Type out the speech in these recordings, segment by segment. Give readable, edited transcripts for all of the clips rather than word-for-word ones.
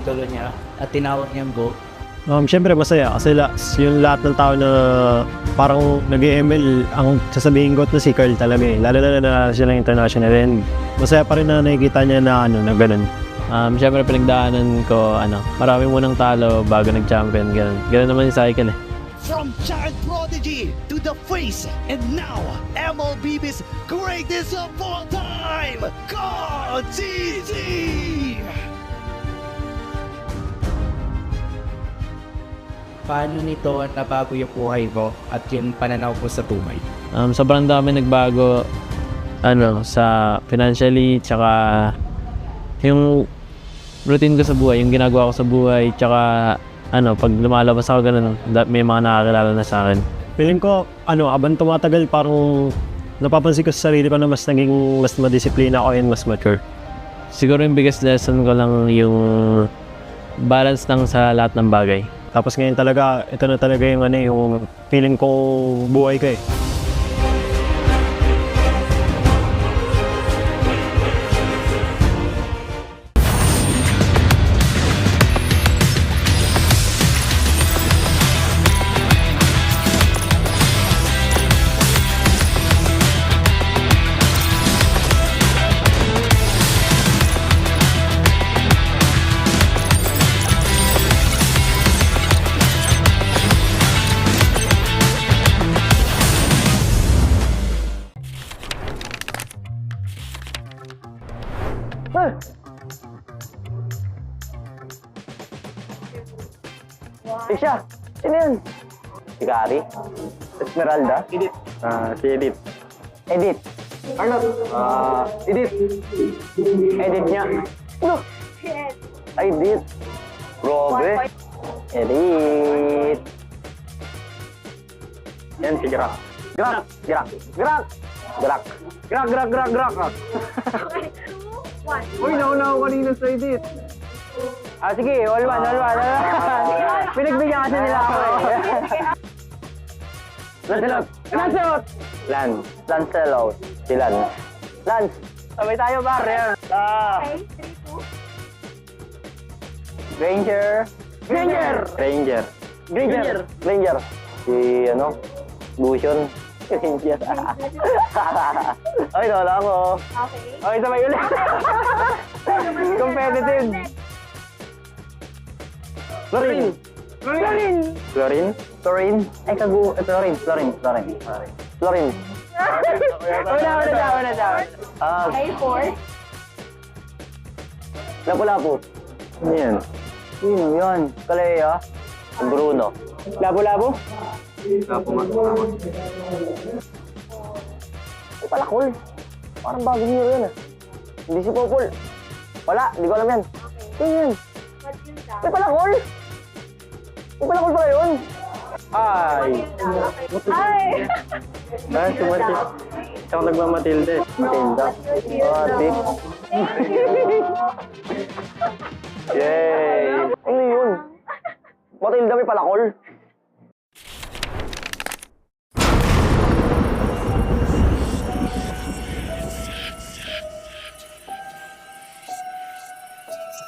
tulo niya at tinawag niyang GO. Siyempre masaya kasi yung lahat ng tao na parang nag-ML, ang sasabihin ko na si Carl talaga eh. Lalo na siya ng international and masaya pa rin na nakikita niya na na ganun. Siyempre pinagdaanan ko, marami munang talo bago nag-champion, ganun. Ganun naman yung cycle eh. From child prodigy to the face, and now MLB's greatest of all time, God TT! Paano nito nabago yung buhay mo at yung pananaw ko sa buhay? Sobrang dami nagbago sa financially, tsaka yung routine ko sa buhay, yung ginagawa ko sa buhay, tsaka pag lumalabas ako ganun, may mga nakakilala na sa akin. Feeling ko, abang tumatagal, parang napapansin ko sa sarili ko na mas madisiplina ako and mas mature. Siguro yung biggest lesson ko lang yung balance lang sa lahat ng bagay. Tapos ngayon talaga, ito na talaga yung yung feeling ko buhay ko eh. Siya! Sino yun? Si Gary? Esmeralda? Edith. Si Edith. Edith. Arnold. Edith. Edith niya. Ano? Edith. Robe. Edith. Yan si Grak. Grak! Grak! Grak! Grak! Grak! Grak! Grak! Grak! Uy, nauna ako kanina sa Edith. Sige, all one. Pinagbigyan kasi nila ako eh. Lancelot! Lancelot! Lancelot. Si Lance. Lance! Sabay tayo, bar. Granger. Si, Lucian. Granger. Ay, wala ako. Okay, sabay ulit. Competitive. Florin. Ay, Florin. Una. A4. Lapu-lapu. Ano yan? Sino yan? Kalea. Bruno. Lapu-lapu? Ay, Palakol. Parang bagong hero yan ah. Hindi si Popol. Wala, hindi ko alam yan. Sino yan? Ay, Palakol! Ay, Palakol pala yun! Ay! Si Matilde. Siya ako nagmamatilde. Matilda. Ate. Yay! Ano yun? Matilda may Palakol.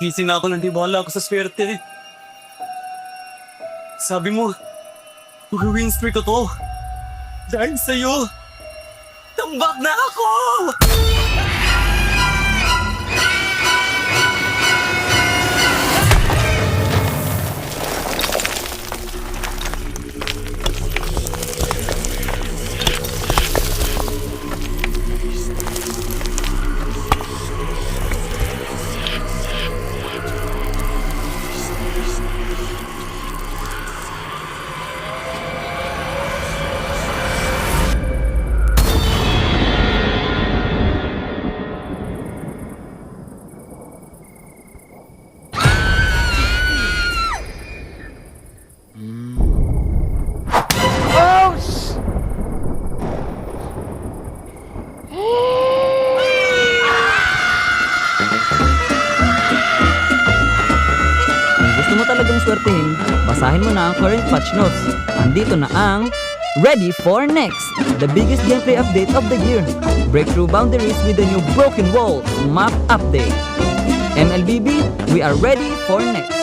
Gising na ako, nandiwala ako sa swerte. Sabi mo, mag-win streak ko to. Dahil sa'yo, tambak na ako! talagang swertehin, basahin mo na ang current patch notes. Andito na ang Ready for Next, the biggest gameplay update of the year. Break through boundaries with the new Broken Walls map update. MLBB, we are ready for for next.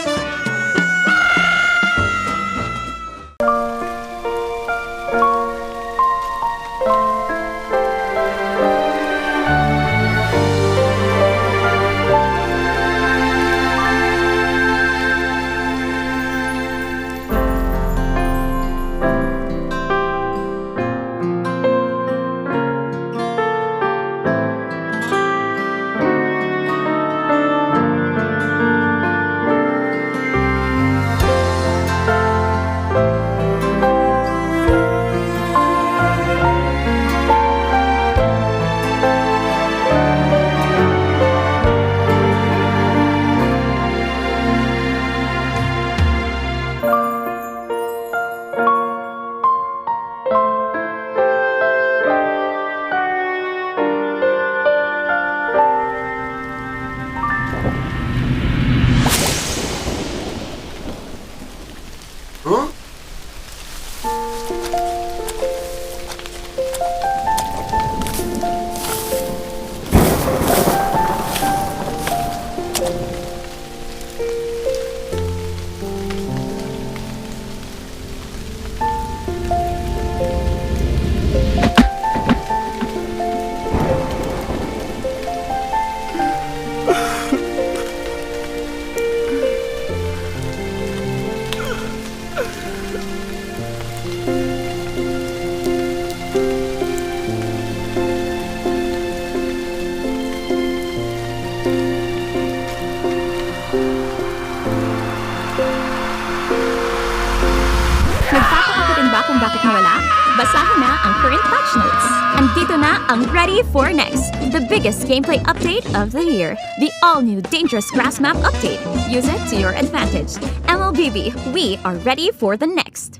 Nagtataka ba kung bakit nawala? Basahin na ang current patch notes. Andito na ang Ready for Next, the biggest gameplay update of the year. The all-new Dangerous Grass Map update. Use it to your advantage. MLBB, we are ready for the next.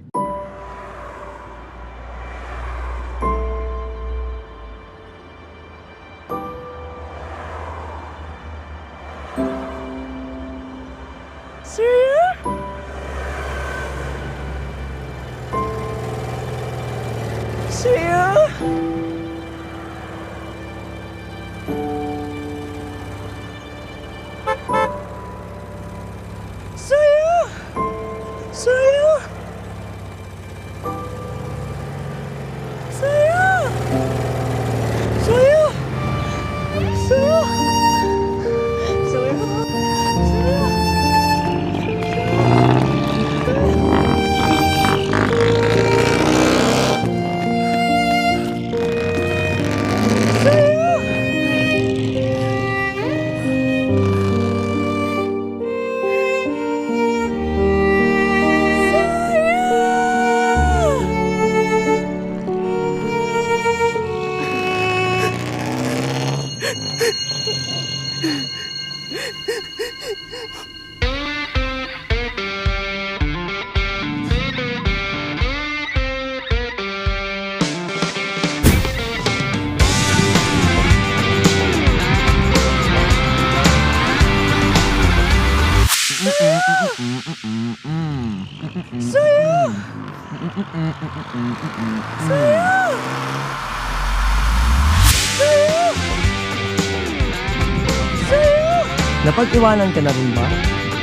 Napag-iwanan ka na rin ba?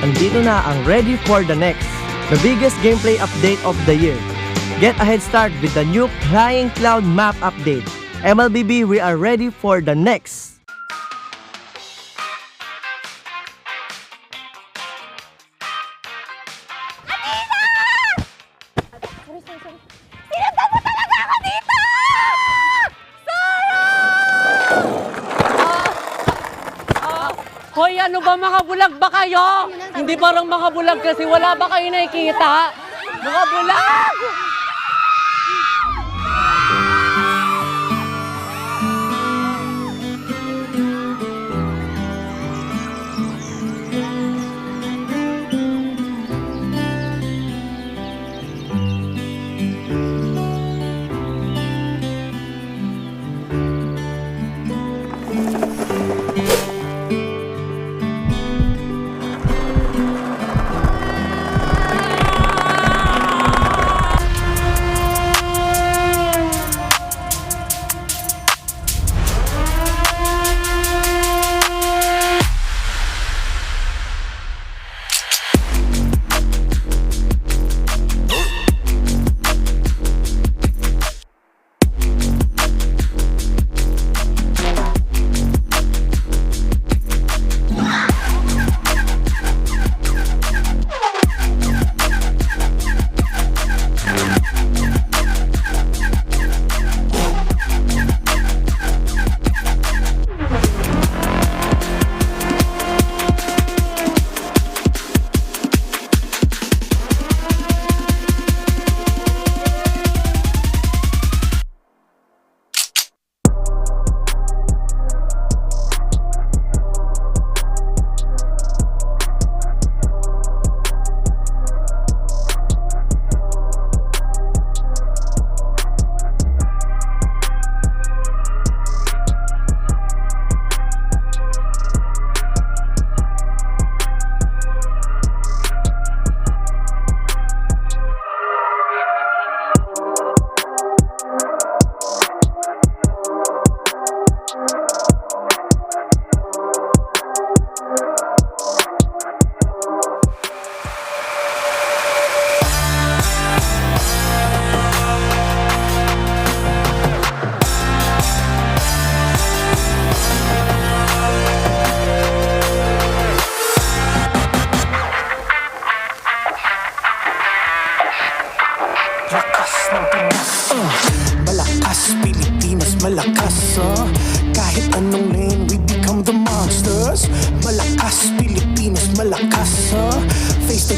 Andito na ang Ready for the Next, the biggest gameplay update of the year. Get a head start with the new Flying Cloud map update. MLBB, we are ready for the next. Hoy, ano ba, mga bulag ba kayo? Hindi parang mga bulag kasi wala ba kayo nakikita? Mga bulag!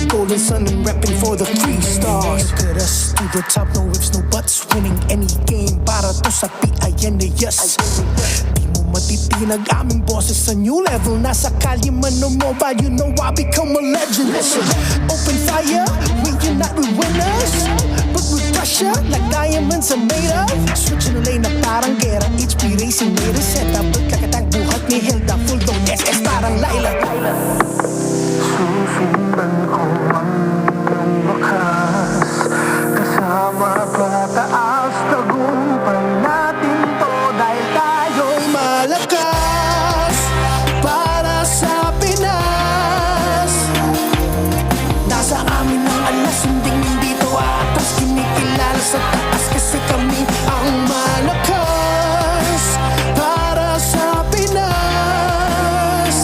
golden sun and repping for the 3 stars. Look at us to the top, no ifs, no buts. Winning any game para to sa PINAS. Di mo matitinag aming boses sa new level. Nasa kalye man o mobile, you know I become a legend. Listen, open fire, we unite, we winners. But with pressure, like diamonds are made of. Switching the lane na parang gera. HP Racing made a setup. Pagkakatang buhat ni Hilda, full dome SS parang Laila. Susundan ko ang iyong wakas. Kasama pataas, tagumpay natin to. Dahil tayo'y malakas para sa Pinas. Nasa amin ang alas, hindi to atas. Kinikilala sa taas kasi kami ang malakas para sa Pinas.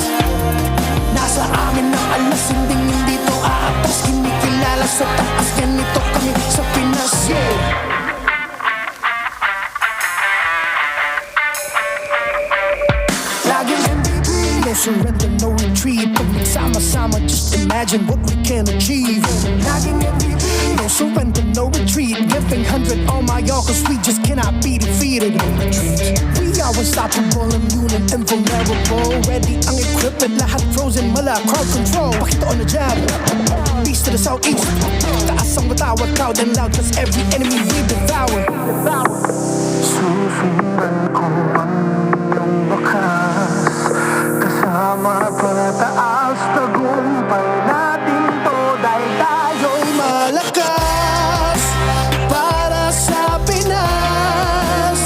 Nasa amin ang alas, hindi to atas. Kinikilala sa taas, ganito kami sa Pinas. Yeah. Laging MVP, no surrender, no retreat. Pag nagsama-sama, just imagine what we can achieve. Laging MVP, no surrender, no retreat. Giving 100 all my all, cause we just cannot be defeated. We are unstoppable, immune and invulnerable. Ready ang equipment, lahat frozen, mala, crowd control. Pakita on the jab, east to the southeast. Taas ang matawag, proud and loud, cause every enemy we devour. Susundan ko ang iyong wakas. Kasama pataas, tagumpay natin to. Dahil tayo'y malakas para sa Pinas.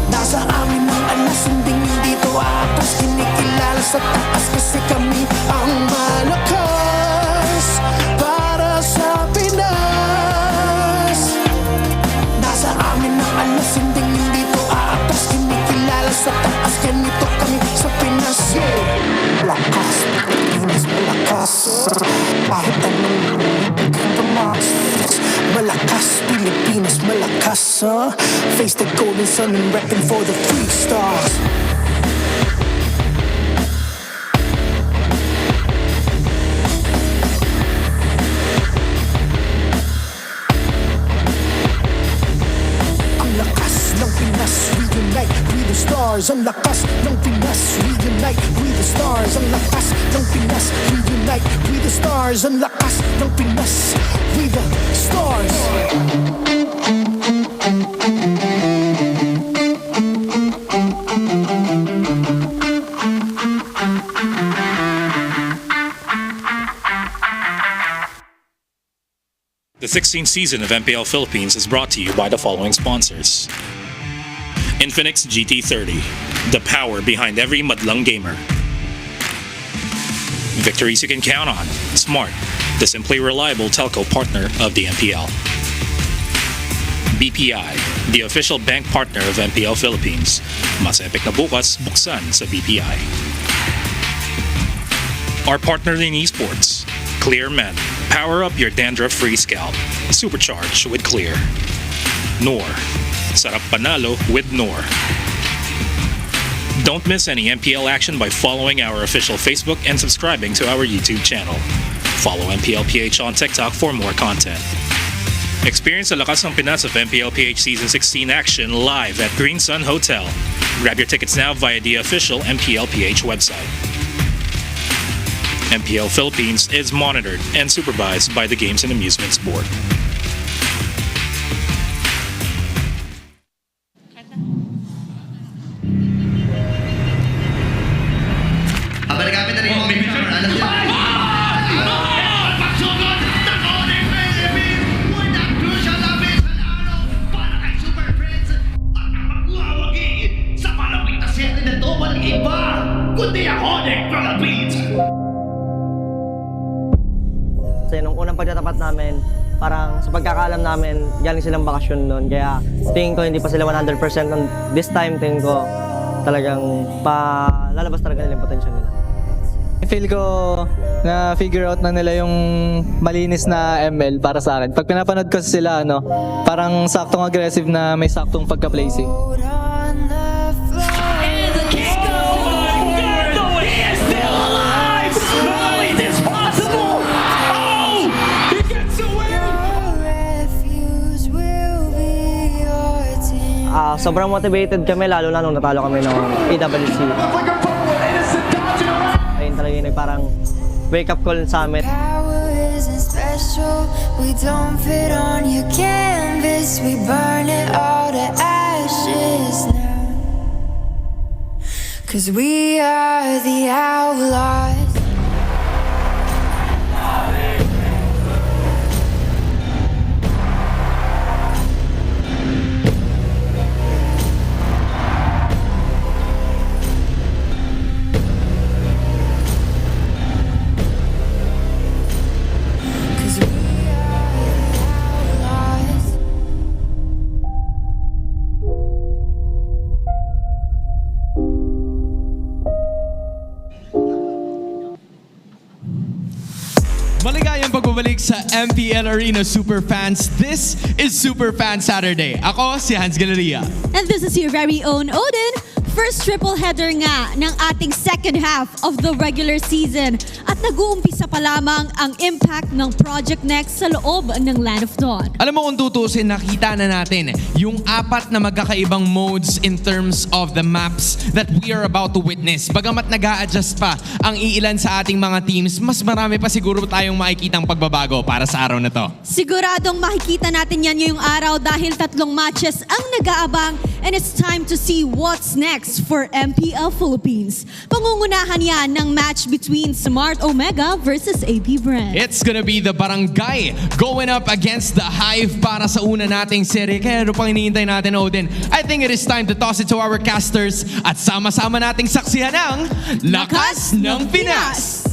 Nasa amin ang alas, hindi to atas. Kinikilala sa taas kasi kami ang malakas para sa Pinas. Nasa amin ang alas, hindi to atas. Kinikilala sa taas, ganito kami sa Pinas. Yeah. Lakas, Pinas, malakas. Kahit anong tumas. Malakas, Pilipinas, malakas. Face the golden sun and repping for the 3 stars. Ang lakas ng Pinas, we unite, we the stars. Ang lakas ng Pinas, we unite, we the stars. Ang lakas ng Pinas, we unite, we the stars. Ang lakas ng Pinas, we the stars. The 16th season of MPL Philippines is brought to you by the following sponsors. Infinix GT30, the power behind every madlang gamer. Victories you can count on. Smart, the simply reliable telco partner of the MPL. BPI, the official bank partner of MPL Philippines. Mas epic na bukas, buksan sa BPI. Our partner in esports, Clear Men. Power up your dandruff-free scalp. Supercharge with Clear. Nor. Sarap panalo with Nor. Don't miss any MPL action by following our official Facebook and subscribing to our YouTube channel. Follow MPLPH on TikTok for more content. Experience the lakas ng Pinas of MPLPH Season 16 action live at Green Sun Hotel. Grab your tickets now via the official MPLPH website. MPL Philippines is monitored and supervised by the Games and Amusements Board. Nagamit na rin yung ONIC camera. Alam niyo. Pagsugod ng ONIC Philippines! Una crucial na missile araw para kay Superfans at ang magwawagi sa malapit na siyete na ito walang iba kundi ang ONIC Philippines! Kasi nung unang pagtatapat namin, parang sa pagkakaalam namin, galing silang bakasyon noon. Kaya tingin ko hindi pa sila 100%. This time, tingin ko talagang lalabas talaga nila yung potential nila. Feel ko na figure out na nila yung malinis na ML para sa akin. Pag pinapanood ko sila, parang saktong aggressive na may saktong pagka-placing. sobrang motivated kami lalo na nung natalo kami ng PWC. Ayun talaga yung parang wake up call sa amin. Special, we don't fit on your canvas, we burn it all to ashes now. 'Cause we are the outlaws. Maligayang pagbabalik sa MPL Arena Superfans. This is Superfans Saturday. Ako si Hans Galeria. And this is your very own Odin. First triple header nga ng ating second half of the regular season. At nag-uumpisa pa lamang ang impact ng Project Next sa loob ng Land of Dawn. Alam mo kung tutusin, nakita na natin yung 4 na magkakaibang modes in terms of the maps that we are about to witness. Bagamat nag-a-adjust pa ang iilan sa ating mga teams, mas marami pa siguro tayong makikitang pagbabago para sa araw na to. Siguradong makikita natin yan ngayong araw dahil 3 matches ang nag-aabang and it's time to see what's next for MPL Philippines. Pangungunahan yan ng match between Smart Omega versus APBR. It's gonna be the Barangay going up against the Hive para sa una nating serye. Kaya ano pang hinihintay natin, Odin? I think it is time to toss it to our casters at sama-sama nating saksihan ang Lakas ng Pinas!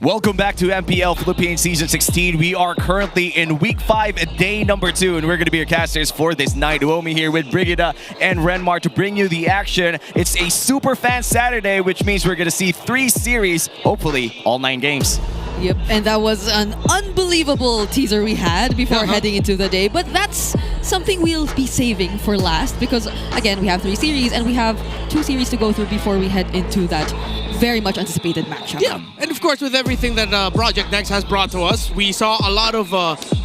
Welcome back to MPL Philippines Season 16. We are currently in Week 5, day number 2, and we're going to be your casters for this night. Uomi here with Brigida and Renmar to bring you the action. It's a Superfans Saturday, which means we're going to see 3 series, hopefully all 9 games. Yep, and that was an unbelievable teaser we had before heading into the day. But that's something we'll be saving for last because, again, we have 3 series and we have 2 series to go through before we head into that very much anticipated matchup. Yeah, and of course with everything that Project Next has brought to us, we saw a lot of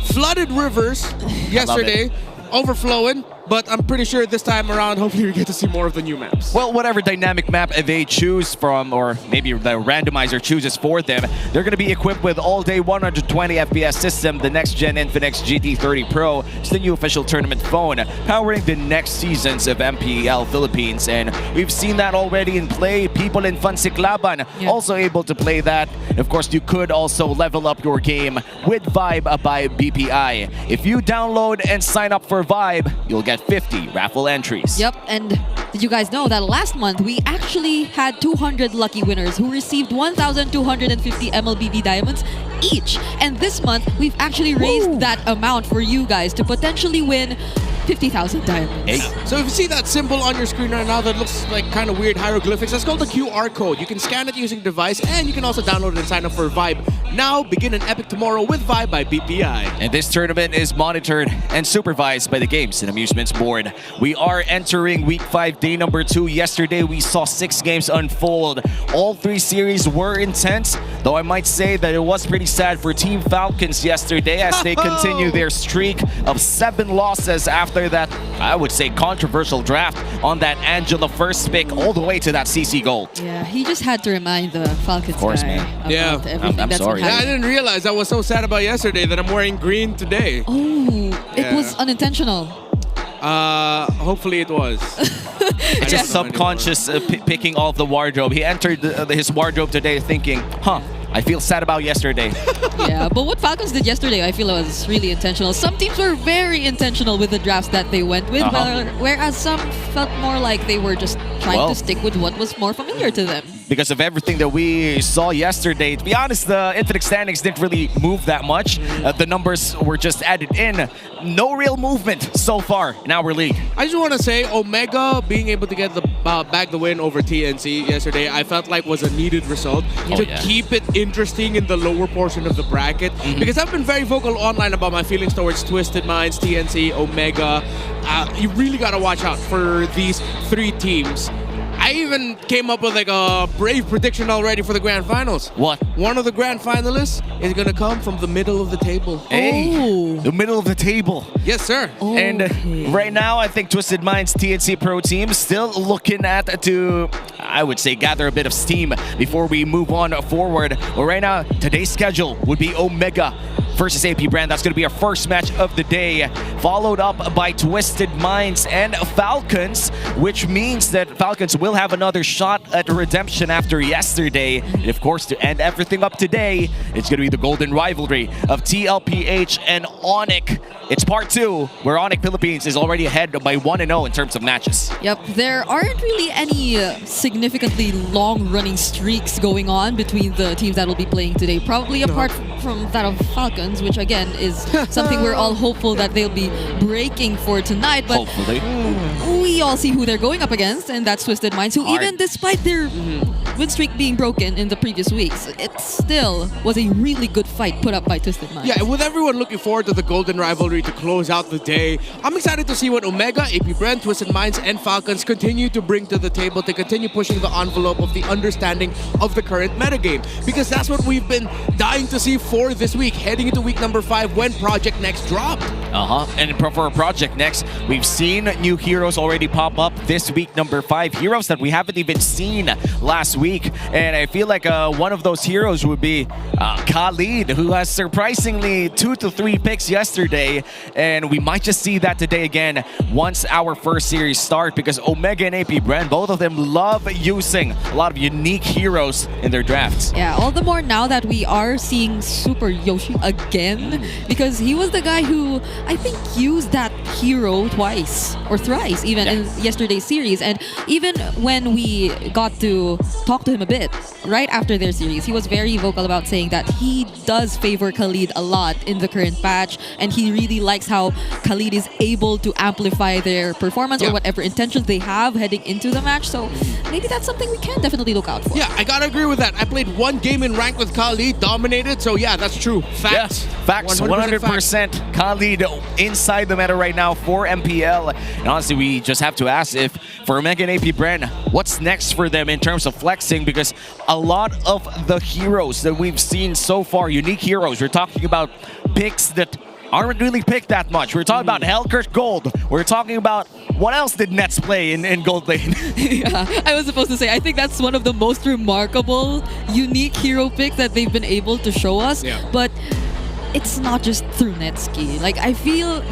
flooded rivers yesterday, overflowing. But I'm pretty sure this time around, hopefully we get to see more of the new maps. Well, whatever dynamic map they choose from, or maybe the randomizer chooses for them, they're going to be equipped with all-day 120 FPS system, the next-gen Infinix GT30 Pro. It's the new official tournament phone, powering the next seasons of MPL Philippines. And we've seen that already in play. People in Fansiklaban also able to play that. And of course, you could also level up your game with Vibe by BPI. If you download and sign up for Vibe, you'll get 50 raffle entries. Yep, and did you guys know that last month we actually had 200 lucky winners who received 1,250 MLBB diamonds each. And this month we've actually raised that amount for you guys to potentially win 50,000 diamonds. So if you see that symbol on your screen right now that looks like kind of weird hieroglyphics, that's called the QR code. You can scan it using device and you can also download it and sign up for Vibe. Now, begin an epic tomorrow with Vibe by BPI. And this tournament is monitored and supervised by the Games and Amusements Board. We are entering Week 5, day number 2. Yesterday, we saw 6 games unfold. All 3 series were intense, though I might say that it was pretty sad for Team Falcons yesterday as they continue their streak of 7 losses after that, I would say, controversial draft on that Angela first pick all the way to that CC goal. Yeah, he just had to remind the Falcons guy about everything I'm that's sorry. Yeah, I didn't realize I was so sad about yesterday that I'm wearing green today. Oh, it was unintentional. Hopefully it was. It's a subconscious picking off the wardrobe. He entered his wardrobe today thinking, I feel sad about yesterday. Yeah, but what Falcons did yesterday, I feel was really intentional. Some teams were very intentional with the drafts that they went with, whereas some felt more like they were just trying to stick with what was more familiar to them. Because of everything that we saw yesterday, to be honest, the Infinix standings didn't really move that much. The numbers were just added in. No real movement so far in our league. I just want to say, Omega being able to get the back the win over TNC yesterday, I felt like was a needed result to keep it interesting in the lower portion of the bracket. Because I've been very vocal online about my feelings towards Twisted Minds, TNC, Omega. You really got to watch out for these 3 teams. I even came up with like a brave prediction already for the grand finals. What? one of the grand finalists is gonna come from the middle of the table. Hey, the middle of the table. Yes, sir. And right now, I think Twisted Minds TNC Pro Team still looking at to, I would say, gather a bit of steam before we move on forward. Well, right now, today's schedule would be Omega versus AP Brand. That's going to be our first match of the day, followed up by Twisted Minds and Falcons, which means that Falcons will have another shot at redemption after yesterday. And of course, to end everything up today, it's going to be the golden rivalry of TLPH and ONIC. It's part 2, where ONIC Philippines is already ahead by 1-0 in terms of matches. Yep, there aren't really any significantly long-running streaks going on between the teams that will be playing today. Probably apart from that of Falcons, which again is something we're all hopeful that they'll be breaking for tonight. But hopefully. We all see who they're going up against, and that's Twisted Minds, who even despite their win streak being broken in the previous weeks, it still was a really good fight put up by Twisted Minds. Yeah, with everyone looking forward to the golden rivalry to close out the day, I'm excited to see what Omega, AP Brand, Twisted Minds, and Falcons continue to bring to the table to continue pushing the envelope of the understanding of the current metagame. Because that's what we've been dying to see for this week, heading into week number 5 when Project Next dropped. And for Project Next, we've seen new heroes already pop up this week, number 5. Heroes that we haven't even seen last week. And I feel like one of those heroes would be Khalid, who has surprisingly 2 to 3 picks yesterday. And we might just see that today again once our first series start, because Omega and AP Brand, both of them love using a lot of unique heroes in their drafts. Yeah, all the more now that we are seeing Super Yoshi again, because he was the guy who I think used that hero twice or thrice even in yesterday's series. And even when we got to talk to him a bit right after their series, he was very vocal about saying that he does favor Khalid a lot in the current patch, and he really likes how Khalid is able to amplify their performance or whatever intentions they have heading into the match. So maybe that's something we can definitely look out for. Yeah, I gotta agree with that. I played one game in rank with Khalid, dominated, so yeah, that's true. Facts. Facts, 100% Khalid inside the meta right now for MPL. And honestly, we just have to ask if for Omega and AP Brand, what's next for them in terms of flexing, because a lot of the heroes that we've seen so far, unique heroes, we're talking about picks that aren't really picked that much. We're talking about Hellcurt Gold. We're talking about what else did Nets play in Gold Lane? Yeah, I was supposed to say, I think that's one of the most remarkable, unique hero picks that they've been able to show us. But it's not just through Netski. Like, I feel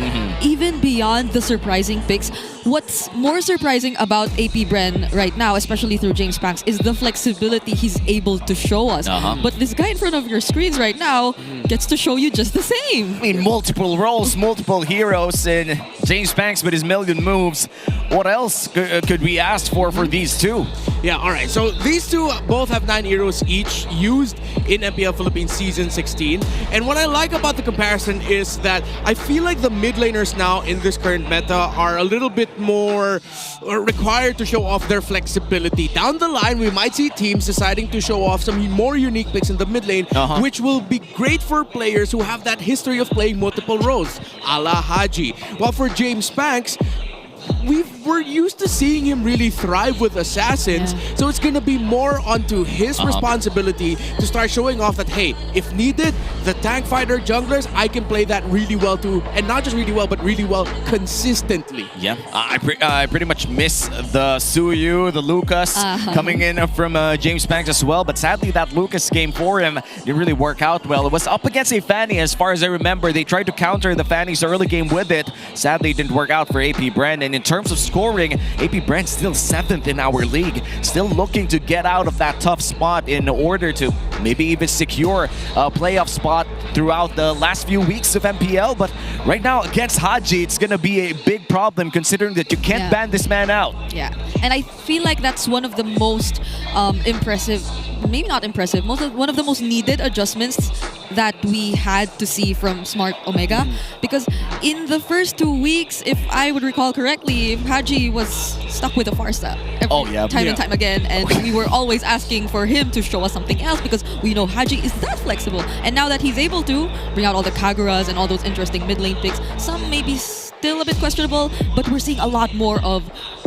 even beyond the surprising picks, what's more surprising about AP Bren right now, especially through James Panks, is the flexibility he's able to show us. But this guy in front of your screens right now gets to show you just the same. I mean, multiple roles, multiple heroes, and James Panks with his million moves. What else could we ask for these two? Yeah, all right. So these two both have 9 heroes each used in MPL Philippines Season 16. And what I like about the comparison is that I feel like the mid laners now in this current meta are a little bit more required to show off their flexibility. Down the line, we might see teams deciding to show off some more unique picks in the mid lane, which will be great for players who have that history of playing multiple roles, a la Haji. While for James Panks, we're used to seeing him really thrive with assassins, so it's gonna be more onto his responsibility to start showing off that, hey, if needed, the tank fighter junglers, I can play that really well too, and not just really well, but really well consistently. Yeah, I pretty much miss the Suyu, the Lucas coming in from James Panks as well, but sadly that Lucas game for him didn't really work out well. It was up against a Fanny, as far as I remember. They tried to counter the Fanny's early game with it. Sadly, it didn't work out for AP Brand, and in terms of scoring, AP Brand still 7th in our league, still looking to get out of that tough spot in order to maybe even secure a playoff spot throughout the last few weeks of MPL. But right now against Haji, it's gonna be a big problem considering that you can't ban this man out. Yeah, and I feel like that's one of the most impressive, maybe not impressive, one of the most needed adjustments that we had to see from Smart Omega, because in the first 2 weeks, if I would recall correctly, Haji was stuck with a Farsa time and time again, and we were always asking for him to show us something else because we know Haji is that flexible. And now that he's able to bring out all the Kaguras and all those interesting mid lane picks, some maybe still a bit questionable, but we're seeing a lot more of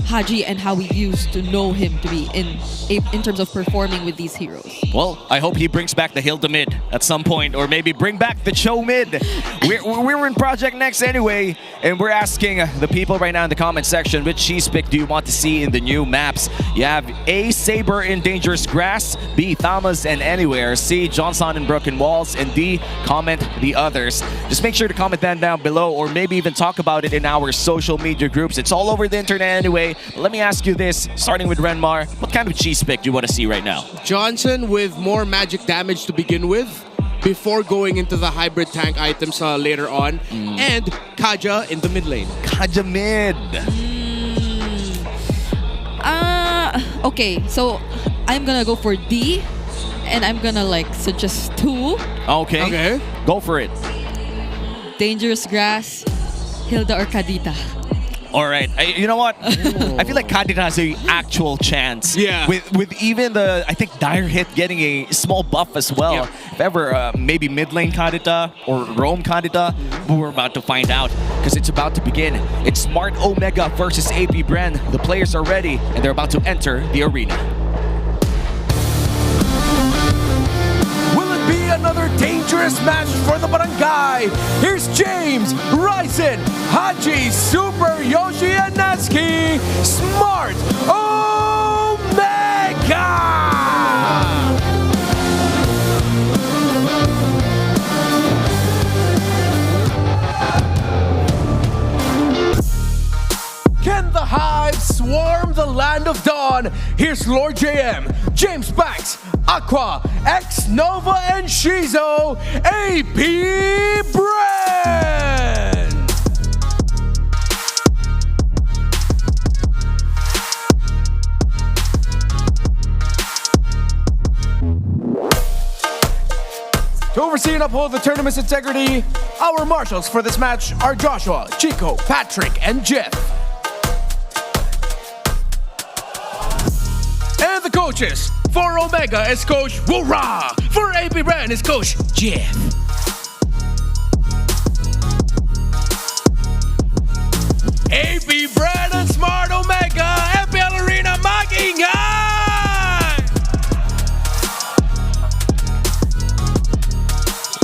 Haji and how we used to know him to be in terms of performing with these heroes. Well, I hope he brings back the Hilda mid at some point, or maybe bring back the Cho mid. We're in Project Next anyway, and we're asking the people right now in the comment section, which cheese pick do you want to see in the new maps? You have A, Saber in Dangerous Grass, B, Thamas and Anywhere, C, Johnson in Broken Walls, and D, comment the others. Just make sure to comment that down below, or maybe even talk about it in our social media groups. It's all over the internet anyway. But let me ask you this, starting with Renmar, what kind of cheese pick do you want to see right now? Johnson with more magic damage to begin with, before going into the hybrid tank items later on, and Kaja in the mid lane. Kaja mid. Okay, so I'm gonna go for D, and I'm gonna suggest 2. Okay. Go for it. Dangerous Grass, Hilda or Kadita. All right. You know what? I feel like Kadita has an actual chance. Yeah. With even the, I think, Dire Hit getting a small buff as well. Yeah. If ever, maybe mid lane Kadita or roam Kadita, we're about to find out because it's about to begin. It's Smart Omega versus AP Brand. The players are ready and they're about to enter the arena. Be another dangerous match for the barangay. Here's James, Ryzen, Haji, Super, Yoshi, and Natsuki. Smart Omega! Can the Hive swarm the land of dawn? Here's Lord JM, James Banks, Aqua, X Nova, and Shizo, AP Brand! To oversee and uphold the tournament's integrity, our marshals for this match are Joshua, Chico, Patrick, and Jeff. And the coaches, for Omega is Coach Woorah, for AP Brand is Coach Jeff. AP Brand and Smart Omega, MPL Arena, mag-ingay!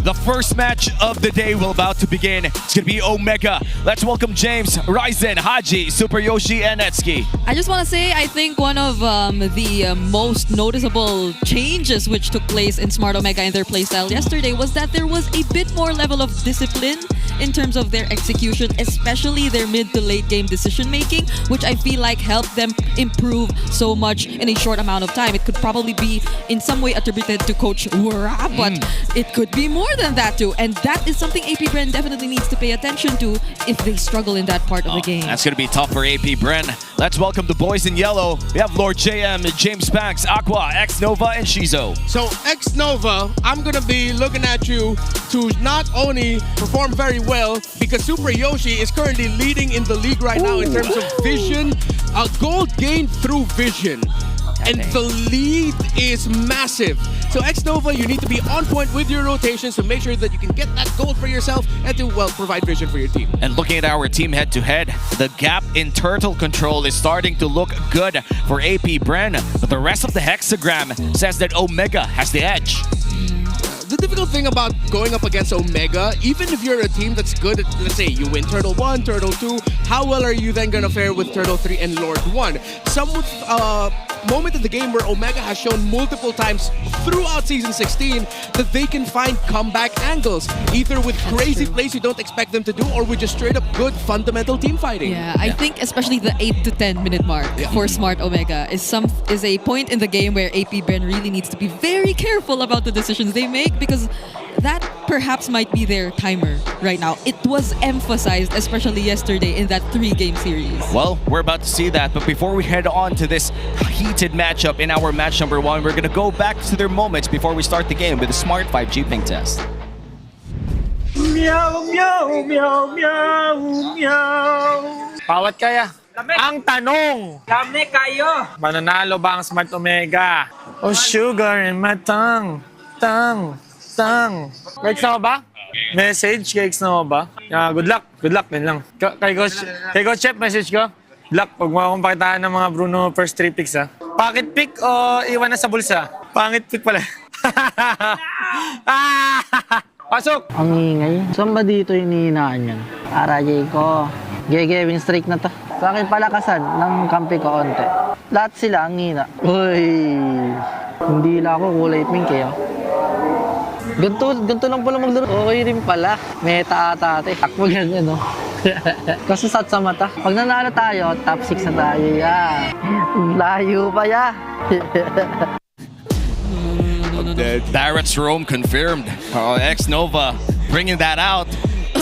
The first match of the day will about to begin. It's gonna be Omega. Let's welcome James, Ryzen, Haji, Super Yoshi, and Etsuki. I just want to say, I think one of the most noticeable changes which took place in Smart Omega in their playstyle yesterday was that there was a bit more level of discipline in terms of their execution, especially their mid to late game decision making, which I feel like helped them improve so much in a short amount of time. It could probably be in some way attributed to Coach Woorah, but it could be more than that too. And that is something AP Brand definitely needs to pay attention to if they struggle in that part of the game. That's going to be tough for AP Brand. Let's welcome the boys in yellow. We have Lord JM, James Banks, Aqua, X Nova, and Shizo. So X Nova, I'm gonna be looking at you to not only perform very well, because Super Yoshi is currently leading in the league right now in terms of vision, gold gained through vision. And the lead is massive. So X Nova, you need to be on point with your rotations to make sure that you can get that gold for yourself and to, well, provide vision for your team. And looking at our team head-to-head, the gap in turtle control is starting to look good for AP Brand, but the rest of the hexagram says that Omega has the edge. The difficult thing about going up against Omega, even if you're a team that's good at, let's say, you win Turtle 1, Turtle 2, how well are you then gonna fare with Turtle 3 and Lord 1? Some moment in the game where Omega has shown multiple times throughout Season 16 that they can find comeback angles, either with crazy plays you don't expect them to do, or with just straight up good fundamental team fighting. Yeah, I think especially the 8 to 10 minute mark for Smart Omega is a point in the game where AP Brand really needs to be very careful about the decisions they make, because that perhaps might be their timer right now. It was emphasized, especially yesterday in that 3-game series. Well, we're about to see that, but before we head on to this heated matchup in our match number 1, we're gonna go back to their moments before we start the game with the Smart 5G ping test. Meow, meow, meow, meow, meow. Bawat kaya? Ang tanong! Kami kayo! Mananalo ba ang Smart Omega? Oh, sugar in my tongue. Tongue. Right na ba? Message kay X na ba? Good luck. Good luck din lang. Kay Coach Chef, message ko. Black, huwag mo akong pakitaan ng mga Bruno first 3 picks ha. Pocket pick o iwan na sa bulsa? Pangit pick pala. Pasok! Ang ingay. Saan ba dito hinihinaan yan? RJ ko. Gege, win streak na to. Sa akin palakasan ng kampi ko onte. Lahat sila ang hina. Uy! Hindi lang ako kulay pink eh. Ganto lang pala maglaro. Okay rin pala. Meta ata ate. Takbo ganyan no. Kasi sat sa mata. Pag nanalo tayo, top 6 na tayo. Yeah. Layo pa ya. Barrett's Rome confirmed. X-Nova bringing that out.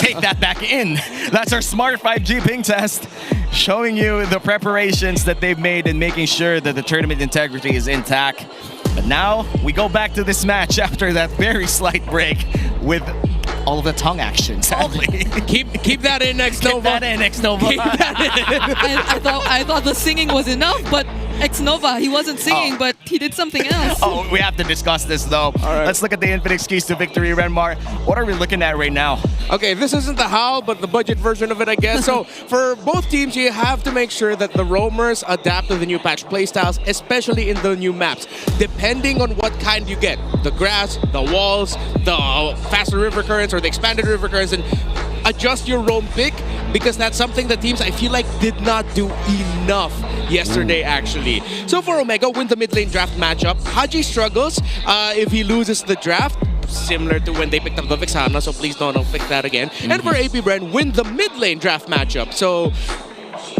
Take that back in. That's our smart 5G ping test, showing you the preparations that they've made and making sure that the tournament integrity is intact. But now we go back to this match after that very slight break with all of the tongue action, sadly. Keep that in, X-Nova. Keep that in, X-Nova. I thought the singing was enough, but X-Nova, he wasn't singing, but he did something else. Oh, we have to discuss this though. All right. Let's look at the Infinix keys to victory, Renmar. What are we looking at right now? Okay, this isn't the HAL, but the budget version of it, I guess. So for both teams, you have to make sure that the roamers adapt to the new patch playstyles, especially in the new maps, depending on what kind you get. The grass, the walls, the faster river currents, or the expanded river currents, and adjust your roam pick, because that's something that teams, I feel like, did not do enough yesterday, actually. So for Omega, win the mid lane draft matchup. Haji struggles if he loses the draft, similar to when they picked up the Vixana, so please don't pick that again. And for APBR, win the mid lane draft matchup. So,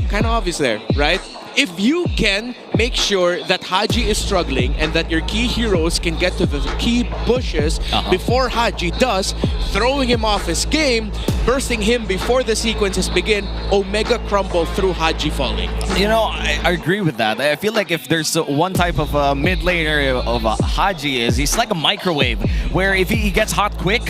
kind of obvious there, right? If you can make sure that Haji is struggling and that your key heroes can get to the key bushes before Haji does, throwing him off his game, bursting him before the sequences begin, Omega crumble through Haji falling. You know, I agree with that. I feel like if there's one type of mid laner of Haji he's like a microwave, where if he gets hot quick,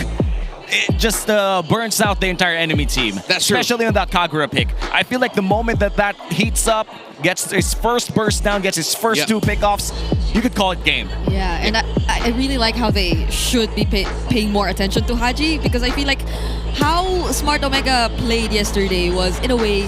it just burns out the entire enemy team. That's true. Especially on that Kagura pick. I feel like the moment that heats up, gets his first burst down, gets his first 2 pickoffs, you could call it game. Yeah, and I really like how they should be paying more attention to Haji, because I feel like how Smart Omega played yesterday was, in a way,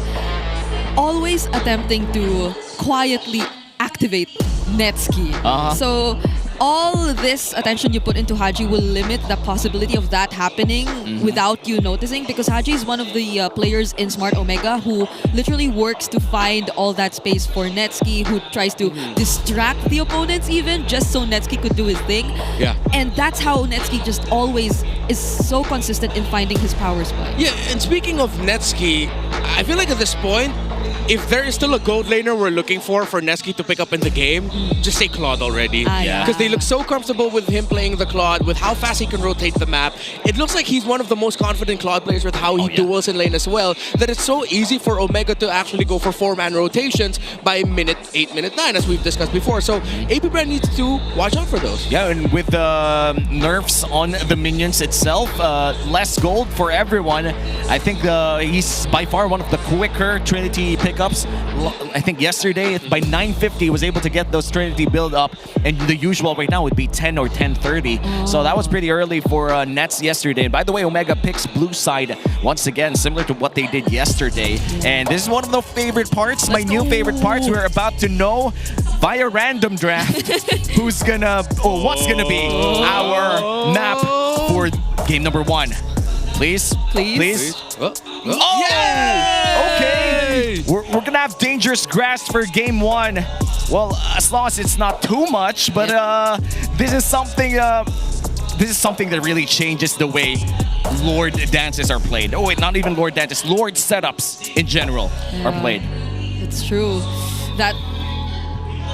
always attempting to quietly activate Netski. So all this attention you put into Haji will limit the possibility of that happening without you noticing, because Haji is one of the players in Smart Omega who literally works to find all that space for Netski, who tries to distract the opponents even, just so Netski could do his thing. Yeah. And that's how Netski just always is so consistent in finding his power spot. Yeah, and speaking of Netski, I feel like at this point, if there is still a gold laner we're looking for Netski to pick up in the game, just say Claude already. Because they look so comfortable with him playing the Claude, with how fast he can rotate the map. It looks like he's one of the most confident Claude players with how he duels in lane as well, that it's so easy for Omega to actually go for 4-man rotations by minute 8, minute 9, as we've discussed before. So APBR needs to watch out for those. Yeah, and with the nerfs on the minions itself, less gold for everyone. I think he's by far one of the quicker Trinity pickups. I think yesterday by 9:50 he was able to get those Trinity build up, and the usual right now would be 10 or 10:30. So that was pretty early for Nets yesterday. And by the way, Omega picks blue side once again, similar to what they did yesterday. And this is one of the favorite parts, my new favorite parts. We're about to know via random draft who's gonna, or what's gonna be our map for game number 1. Please? Oh! Okay! We're gonna have dangerous grass for game 1. Well, as long as it's not too much, but this is something that really changes the way Lord dances are played. Oh wait, not even Lord dances, Lord setups in general are played. It's true. That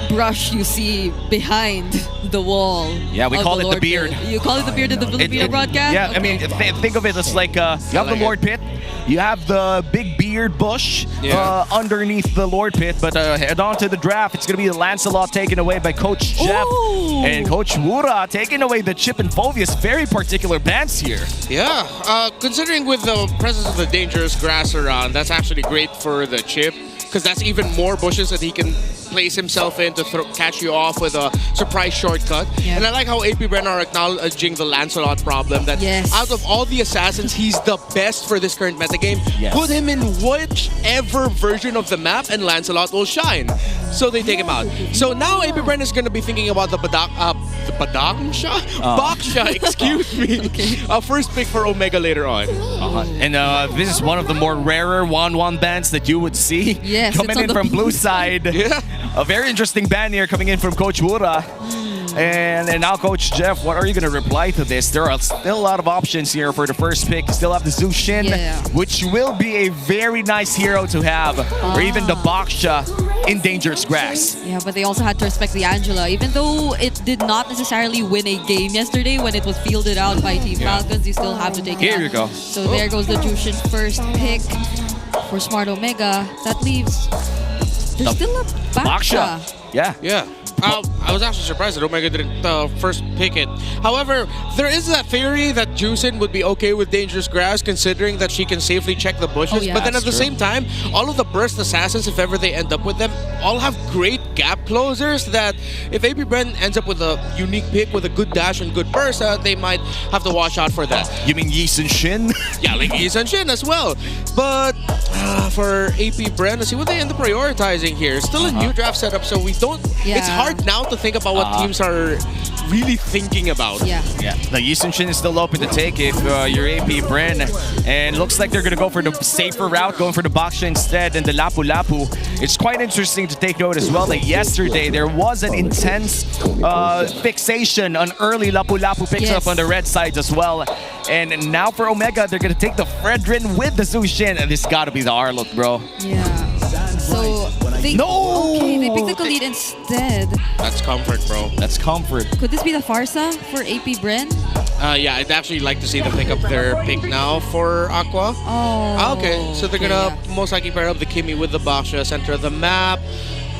brush you see behind the wall. Yeah, we call it the beard. You call it the beard in the Filipino broadcast? Yeah, okay. I mean, think of it as like, you have the Lord Pit, you have the big beard bush underneath the Lord Pit, but head on to the draft. It's going to be the Lancelot taken away by Coach Jeff, and Coach Wura taking away the Chip and Fovius. Very particular bands here. Yeah, considering with the presence of the dangerous grass around, that's actually great for the Chip, because that's even more bushes that he can place himself in to catch you off with a surprise shortcut. Yeah. And I like how AP Bren are acknowledging the Lancelot problem, that out of all the assassins, he's the best for this current metagame. Yes. Put him in whichever version of the map and Lancelot will shine. So they take him out. So now AP Bren is going to be thinking about the Baksha, excuse me. First pick for Omega later on. And this is one of the more rarer 1-1 bans that you would see. Yes, coming in from blue side. A very interesting ban here coming in from Coach Wura. And now, Coach Jeff, what are you going to reply to this? There are still a lot of options here for the first pick. You still have the Zushin, which will be a very nice hero to have. Or even the Baksha in Dangerous Grass. Yeah, but they also had to respect the Angela. Even though it did not necessarily win a game yesterday when it was fielded out by Team Falcons, you still have to take it Here out. you go. So there goes the Jushin first pick for Smart Omega. That leaves... There's still a Baksha. Yeah. I was actually surprised that Omega didn't first pick it. However, there is that theory that Jusin would be okay with Dangerous Grass considering that she can safely check the bushes. But then at the same time, all of the burst assassins, if ever they end up with them, all have great gap closers that if AP Bren ends up with a unique pick with a good dash and good burst, they might have to watch out for that. You mean Yi Sun Shin? Yeah, like Yi Sun Shin as well. But for AP Bren, let's see what they end up prioritizing here. Still a new draft setup, so we don't... It's hard now to think about what teams are really thinking about. The Yi Sun Shin is still open to take if you're AP Bren. And looks like they're going to go for the safer route, going for the Baksha instead and the Lapu Lapu. It's quite interesting to take note as well that yesterday there was an intense fixation on early Lapu Lapu picks up on the red sides as well. And now for Omega, they're going to take the Fredrin with the Zushin. And this got to be the Arlot, bro. So they they picked the Khalid instead. That's comfort, bro. That's comfort. Could this be the Farsa for AP Bren? Yeah, I'd actually like to see them pick up their pick now for Aqua. Okay, so they're gonna most likely pair up the Kimi with the Baksha, center of the map.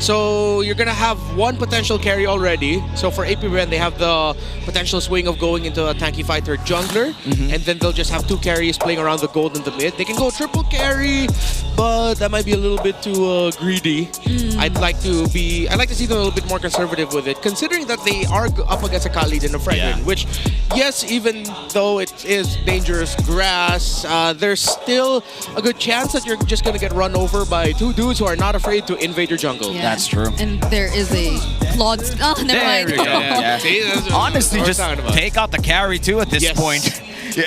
So you're gonna have one potential carry already. So for AP Bren, they have the potential swing of going into a tanky fighter jungler, and then they'll just have two carries playing around the gold in the mid. They can go triple carry, but that might be a little bit too greedy. I'd like to see them a little bit more conservative with it, considering that they are up against a Khalid and a Fredrin, which, yes, even though it is Dangerous Grass, there's still a good chance that you're just gonna get run over by two dudes who are not afraid to invade your jungle. That's true. And there is a Claude. Oh, never mind. There we go. Honestly, just take out the carry too at this point.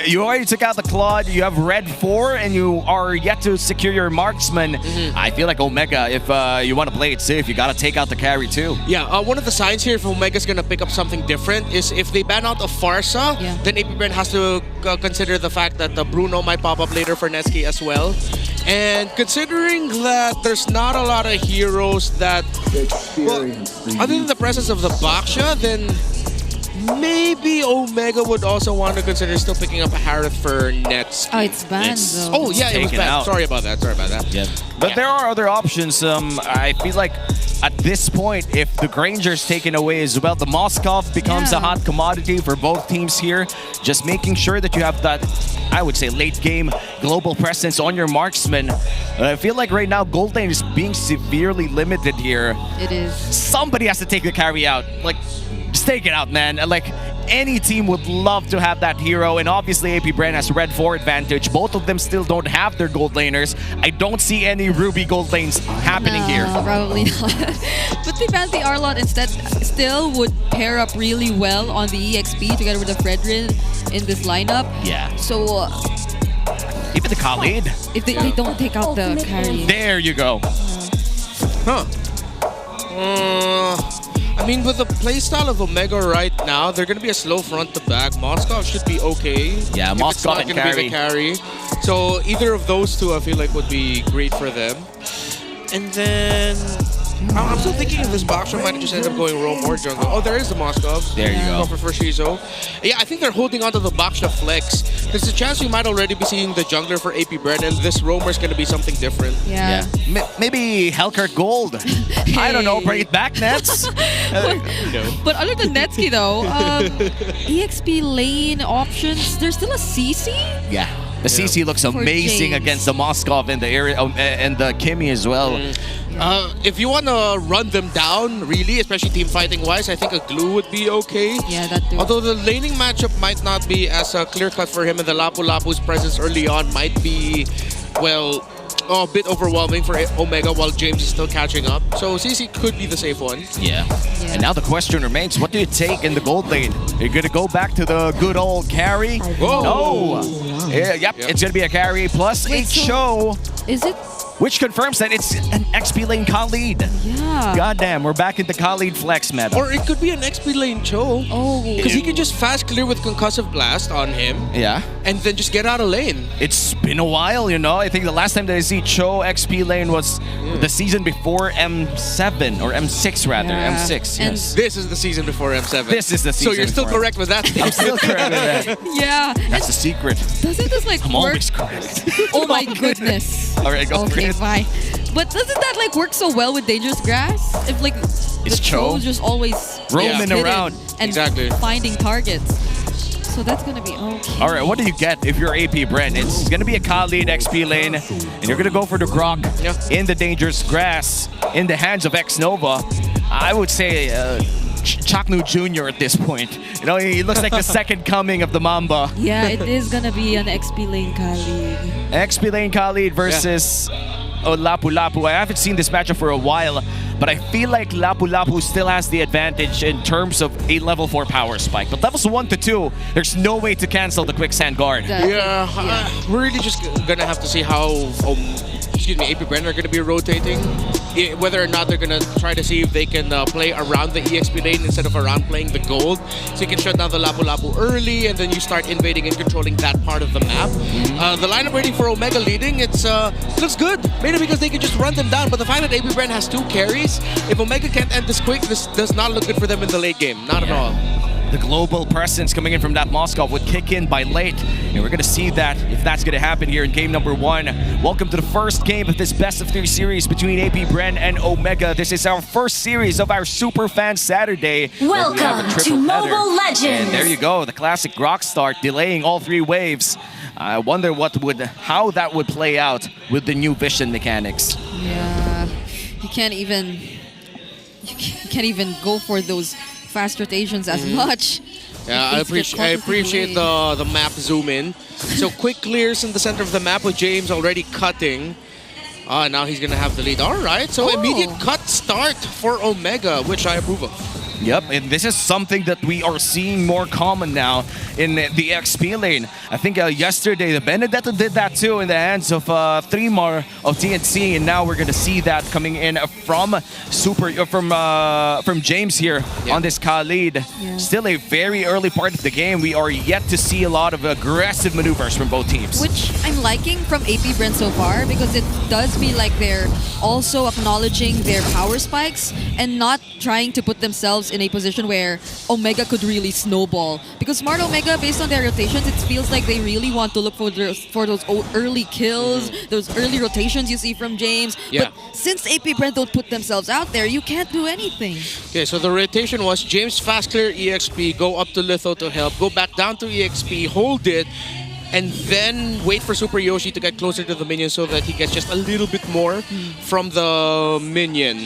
You already took out the Claude, you have red 4, and you are yet to secure your marksman. I feel like Omega, if you want to play it safe, you got to take out the carry too. Yeah, one of the signs here if Omega's going to pick up something different is if they ban out a Farsa, then AP Bren has to consider the fact that the Bruno might pop up later for Neski as well. And considering that there's not a lot of heroes that, other than the presence of the Baksha, then maybe Omega would also want to consider still picking up a Harith for Nets. Oh, it's banned though. Oh, yeah, it was banned. Out. Sorry about that. But there are other options. I feel like at this point, if the Granger's taken away as well, the Moskov becomes a hot commodity for both teams here. Just making sure that you have that, I would say, late game global presence on your marksman. I feel like right now, Gold Lane is being severely limited here. It is. Somebody has to take the carry out. Like, just take it out, man. Like, any team would love to have that hero, and obviously AP Bren has red 4 advantage. Both of them still don't have their gold laners. I don't see any Ruby gold lanes happening here. Probably not. But the Fancy Arlot instead still would pair up really well on the EXP together with the Fredrin in this lineup. Yeah. So even the Khalid. If they don't take out the carry. There you go. I mean, with the playstyle of Omega right now, they're going to be a slow front to back. Moskov should be okay. Yeah, Moskov going to be the carry. So either of those two, I feel like, would be great for them. And then I'm still thinking if this Baksha might just end up going roam or jungle. Oh, there is the Moskov. There you go. For Shizo. Yeah, I think they're holding on to the Baksha flex. There's a chance we might already be seeing the jungler for AP Bren, and this roamer is going to be something different. Yeah. Maybe Hellcurt Gold. I don't know. Bring it back, Nets. But other than Netsky, though, EXP lane options, there's still a CC? Yeah. The CC looks amazing against the Moskov and the area and the Kimi as well. If you want to run them down, really, especially team fighting wise, I think a glue would be okay. Yeah, that too. Although the laning matchup might not be as clear cut for him, and the Lapu Lapu's presence early on might be, well, a bit overwhelming for Omega while James is still catching up. So CC could be the safe one. Yeah. And now the question remains, what do you take in the gold lane? Are you going to go back to the good old carry? Whoa. No. Yep, it's going to be a carry plus Wait, a so show. Is it? Which confirms that it's an XP lane Khalid. Yeah. Goddamn, we're back in the Khalid flex meta. Or it could be an XP lane Cho. Oh. Because he can just fast clear with Concussive Blast on him. Yeah. And then just get out of lane. It's been a while, you know. I think the last time that I see Cho XP lane was the season before M7 or M6 rather. Yeah. M6. And yes. this is the season before M7. This is the season. So you're still before. correct with that. I'm still correct with that. Yeah. That's the secret. Doesn't this like I'm work? always correct. Oh my goodness. All right, go for Okay, it. bye. But doesn't that like work so well with Dangerous Grass? If like the Cho. Cho's just always Roaming hidden around. and Exactly. finding targets. So that's gonna be okay. All right, what do you get if you're AP Brent? It's going to be a Khalid XP lane, and you're going to go for the Grok in the Dangerous Grass in the hands of X-Nova. I would say Chaknu Jr. at this point. You know, he looks like the second coming of the Mamba. Yeah, it is gonna be an XP lane Khalid. XP lane Khalid versus Lapu Lapu. I haven't seen this matchup for a while, but I feel like Lapu Lapu still has the advantage in terms of a level 4 power spike. But levels 1 to 2, there's no way to cancel the quicksand guard. We're really just gonna have to see how AP Brand are gonna be rotating. Whether or not they're gonna try to see if they can play around the EXP lane instead of around playing the gold. So you can shut down the Lapu Lapu early and then you start invading and controlling that part of the map. The lineup rating for Omega leading, it looks good. Mainly because they can just run them down. But the fact that AP Brand has 2 carries, if Omega can't end this quick, this does not look good for them in the late game. Not at all. The global presence coming in from that Moscow would kick in by late. And we're going to see that if that's going to happen here in game number 1. Welcome to the first game of this best of 3 series between AP Bren and Omega. This is our first series of our Superfans Saturday. Welcome to Mobile Legends. And there you go, the classic Grok start delaying all 3 waves. I wonder how that would play out with the new vision mechanics. Yeah, you can't even go for those fast rotations as much. Yeah, I appreciate the map zoom in. So quick clears in the center of the map with James already cutting. Now he's gonna have the lead. All right, so immediate cut start for Omega, which I approve of. Yep, and this is something that we are seeing more common now in the XP lane. I think yesterday the Benedetta did that too in the hands of 3mar of TNC, and now we're gonna see that coming in from James here on this Khalid. Still a very early part of the game. We are yet to see a lot of aggressive maneuvers from both teams. Which I'm liking from AP Brent so far because it does feel like they're also acknowledging their power spikes and not trying to put themselves in a position where Omega could really snowball. Because Smart Omega, based on their rotations, it feels like they really want to look for those early kills, those early rotations you see from James. Yeah. But since AP Brent don't put themselves out there, you can't do anything. Okay, so the rotation was James fast clear EXP, go up to Litho to help, go back down to EXP, hold it, and then wait for Super Yoshi to get closer to the minion so that he gets just a little bit more from the minion.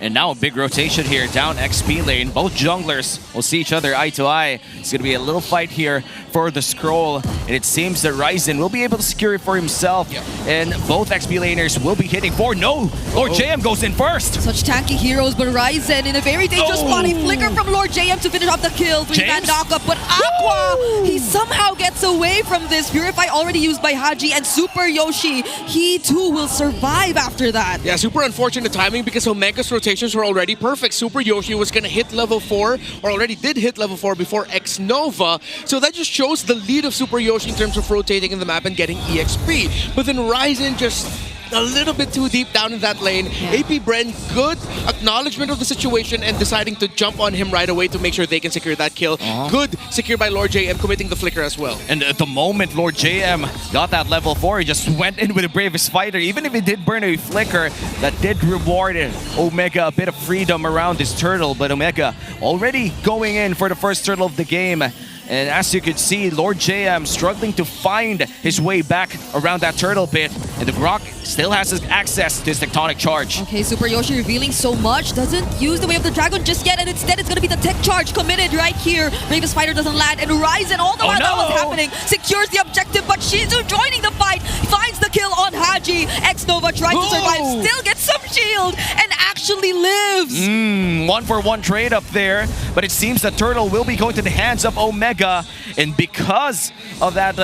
And now a big rotation here down XP lane. Both junglers will see each other eye to eye. It's going to be a little fight here for the scroll. And it seems that Ryzen will be able to secure it for himself. And both XP laners will be hitting for. No! Lord JM goes in first! Such tanky heroes, but Ryzen in a very dangerous spot. A flicker from Lord JM to finish off the kill. 3-man knockup, but Aqua, he somehow gets away from this. Purify already used by Haji, and Super Yoshi, he too will survive after that. Yeah, super unfortunate timing because Omega's rotations were already perfect. Super Yoshi was going to hit level 4, or already did hit level 4 before X-Nova. So that just shows the lead of Super Yoshi in terms of rotating in the map and getting EXP. But then Ryzen just a little bit too deep down in that lane. AP Bren, good acknowledgement of the situation and deciding to jump on him right away to make sure they can secure that kill. Good secure by Lord JM, committing the flicker as well. And at the moment Lord JM got that level 4, he just went in with the bravest fighter. Even if he did burn a flicker, that did reward Omega a bit of freedom around this turtle. But Omega already going in for the first turtle of the game. And as you could see, Lord JM struggling to find his way back around that turtle pit. And the Grok still has his access to his tectonic charge. Okay, Super Yoshi revealing so much, doesn't use the way of the dragon just yet, and instead it's gonna be the tech charge committed right here. Raven Spider doesn't land, and Ryzen, all the while that was happening, secures the objective, but Shizu joining the fight, finds the kill on Haji. X-Nova tries to survive, still gets some shield, and actually lives. 1-for-1 trade up there, but it seems the turtle will be going to the hands of Omega, and because of that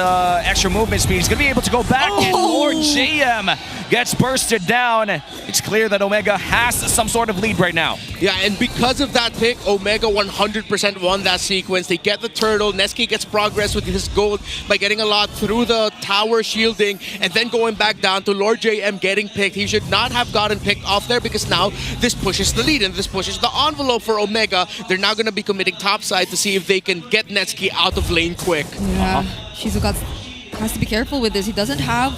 extra movement speed, he's gonna be able to go back, and Lord JM gets bursted down. It's clear that Omega has some sort of lead right now. Yeah, and because of that pick, Omega 100% won that sequence. They get the turtle. Neski gets progress with his gold by getting a lot through the tower shielding and then going back down to Lord JM getting picked. He should not have gotten picked off there because now this pushes the lead and this pushes the envelope for Omega. They're now going to be committing topside to see if they can get Netsuki out of lane quick. Yeah, Shizuka has to be careful with this. He doesn't have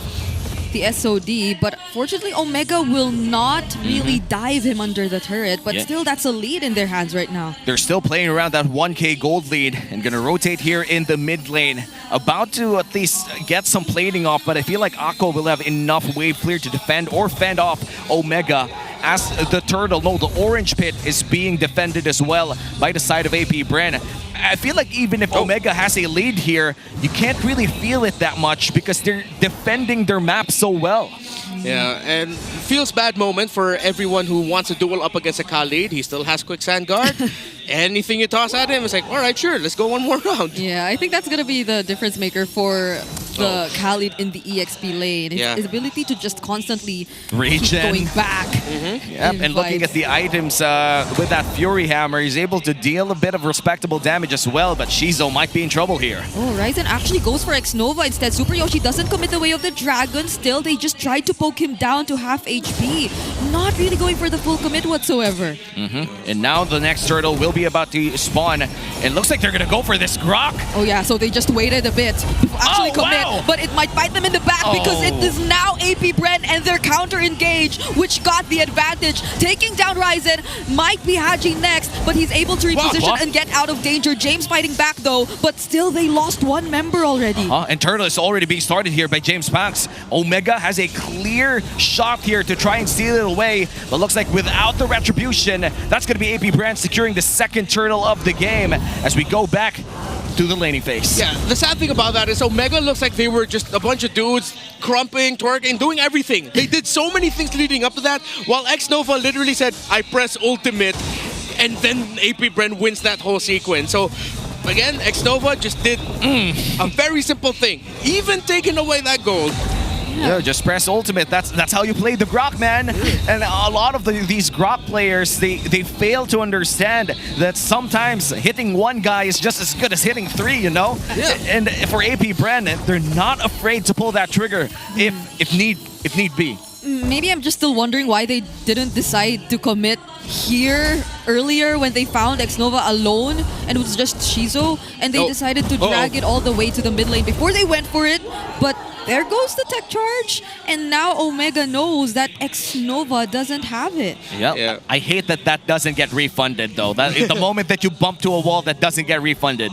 the SOD, but fortunately Omega will not really dive him under the turret, but still that's a lead in their hands right now. They're still playing around that 1k gold lead and gonna rotate here in the mid lane. About to at least get some plating off, but I feel like Aqua will have enough wave clear to defend or fend off Omega as the turtle, no, the orange pit is being defended as well by the side of APBR. I feel like even if Omega has a lead here, you can't really feel it that much because they're defending their map so well. Yeah, and feels bad moment for everyone who wants to duel up against a Khalid. He still has Quicksand Guard. Anything you toss at him, it's like, all right, sure, let's go one more round. Yeah, I think that's going to be the difference maker for the Khalid in the EXP lane. His ability to just constantly keep going back. Yep, and looking at the items with that Fury Hammer, he's able to deal a bit of respectable damage as well, but Shizo might be in trouble here. Oh, Ryzen actually goes for X-Nova instead. Super Yoshi doesn't commit the way of the dragon. Still, they just tried to poke him down to half HP. Not really going for the full commit whatsoever. And now the next turtle will be about to spawn. It looks like they're going to go for this Grok. Oh yeah, so they just waited a bit to actually commit. But it might bite them in the back because it is now APBR and their counter engage, which got the advantage. Taking down Ryzen might be Haji next, but he's able to reposition and get out of danger. James fighting back though, but still they lost one member already. And turtle is already being started here by James Pax. Omega has a clear shot here to try and steal it away, but looks like without the retribution, that's going to be APBR securing the second turtle of the game as we go back to the laning phase. Yeah, the sad thing about that is Omega looks like they were just a bunch of dudes crumping, twerking, doing everything. They did so many things leading up to that, while X-Nova literally said, I press ultimate, and then APBR wins that whole sequence. So again, X-Nova just did a very simple thing, even taking away that gold. Yeah, just press ultimate. That's how you play the Grok, man. And a lot of these Grok players, they fail to understand that sometimes hitting one guy is just as good as hitting three, you know? And for APBR, they're not afraid to pull that trigger if need be. Maybe I'm just still wondering why they didn't decide to commit here earlier when they found X-Nova alone and it was just Shizo, and they decided to drag it all the way to the mid lane before they went for it. But there goes the tech charge, and now Omega knows that X-Nova doesn't have it. Yeah. I hate that doesn't get refunded though. That the moment that you bump to a wall, that doesn't get refunded.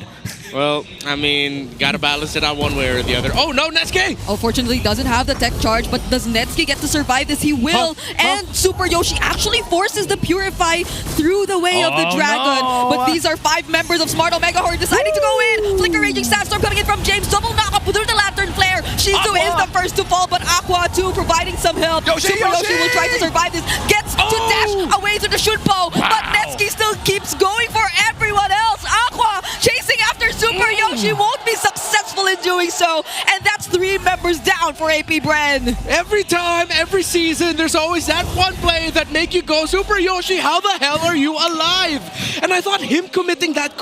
Well, I mean, gotta balance it out one way or the other. Oh no, Netsuki! Oh, fortunately doesn't have the tech charge, but does Netsuki get to survive this? He will, and Super Yoshi actually forces the Purify through the way of the dragon. But these are 5 members of Smart Omega who are deciding to go in. Flicker Raging Sandstorm coming in from James, double knock up through the Lantern Flare. Shizu is the first to fall, but Aqua too providing some help. Super Yoshi will try to survive this, gets to dash away to the Shunpo, but Netsuki still keeps going for everyone else. Aqua chasing after Super Yoshi won't be successful in doing so, and that's 3 members down for APBR. Every time, every season, there's always that one play that make you go, Super Yoshi, how the hell are you alive? And I thought him committing that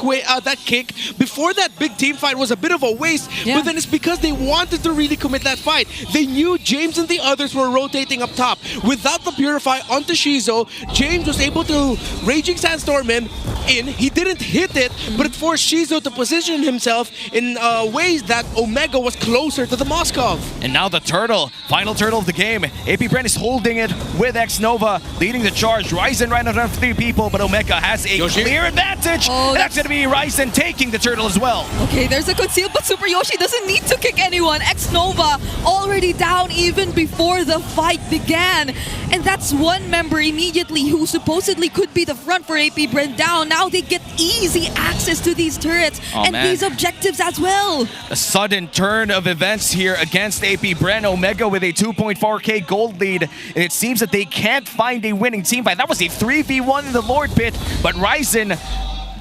kick before that big team fight was a bit of a waste, but then it's because they wanted to really commit that fight. They knew James and the others were rotating up top. Without the Purify onto Shizo, James was able to Raging Sandstorm him in. He didn't hit it, but it forced Shizo to position himself in ways that Omega was closer to the Moskov. And now the turtle, final turtle of the game. AP Brand is holding it with X-Nova, leading the charge. Ryzen right around 3 people, but Omega has a clear advantage. And that's going to be Ryzen taking the turtle as well. Okay, there's a conceal, but Super Yoshi doesn't need to kick anyone. X-Nova already down even before the fight began. And that's one member immediately who supposedly could be the front for AP Brand down. Now they get easy access to these turrets and these objectives as well. A sudden turn of events here against AP Brand. Omega with a 2.4k gold lead. And it seems that they can't find a winning team fight. That was a 3v1 in the Lord Pit, but Ryzen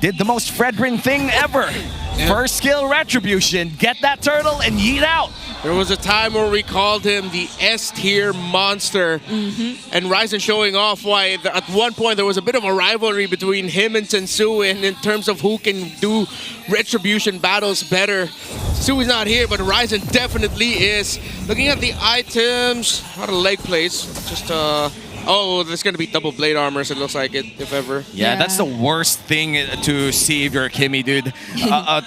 did the most Fredrin thing ever. First skill retribution, get that turtle and yeet out. There was a time where we called him the S-tier monster. And Ryzen showing off why at one point there was a bit of a rivalry between him and Sensui in terms of who can do retribution battles better. Sensui's not here, but Ryzen definitely is. Looking at the items, a lot of leg plates. Just oh, there's going to be double blade armors, it looks like it, if ever. Yeah, that's the worst thing to see if you're a Kimmy, dude.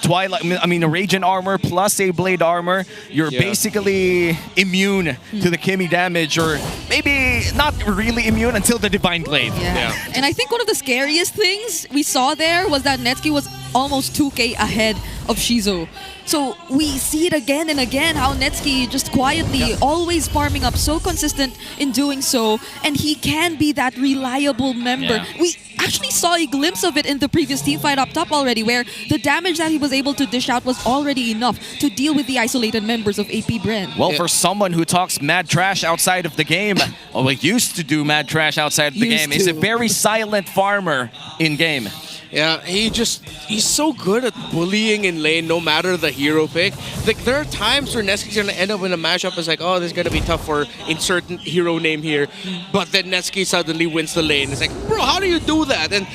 Twilight, I mean, a Radiant armor plus a blade armor, you're basically immune to the Kimmy damage, or maybe not really immune until the Divine Glaive. And I think one of the scariest things we saw there was that Netsuki was almost 2k ahead of Shizo. So we see it again and again, how Netsuki just quietly always farming up, so consistent in doing so, and he can be that reliable member. We actually saw a glimpse of it in the previous team fight up top already, where the damage that he was able to dish out was already enough to deal with the isolated members of AP Brand. Well, for someone who talks mad trash outside of the game, or used to do mad trash outside of the game, is a very silent farmer in game. Yeah, he's so good at bullying in lane no matter the hero pick. Like, there are times where Netsuki's gonna end up in a mashup as like, oh, this is gonna be tough for insert hero name here. But then Netsuki suddenly wins the lane. It's like, bro, how do you do that? And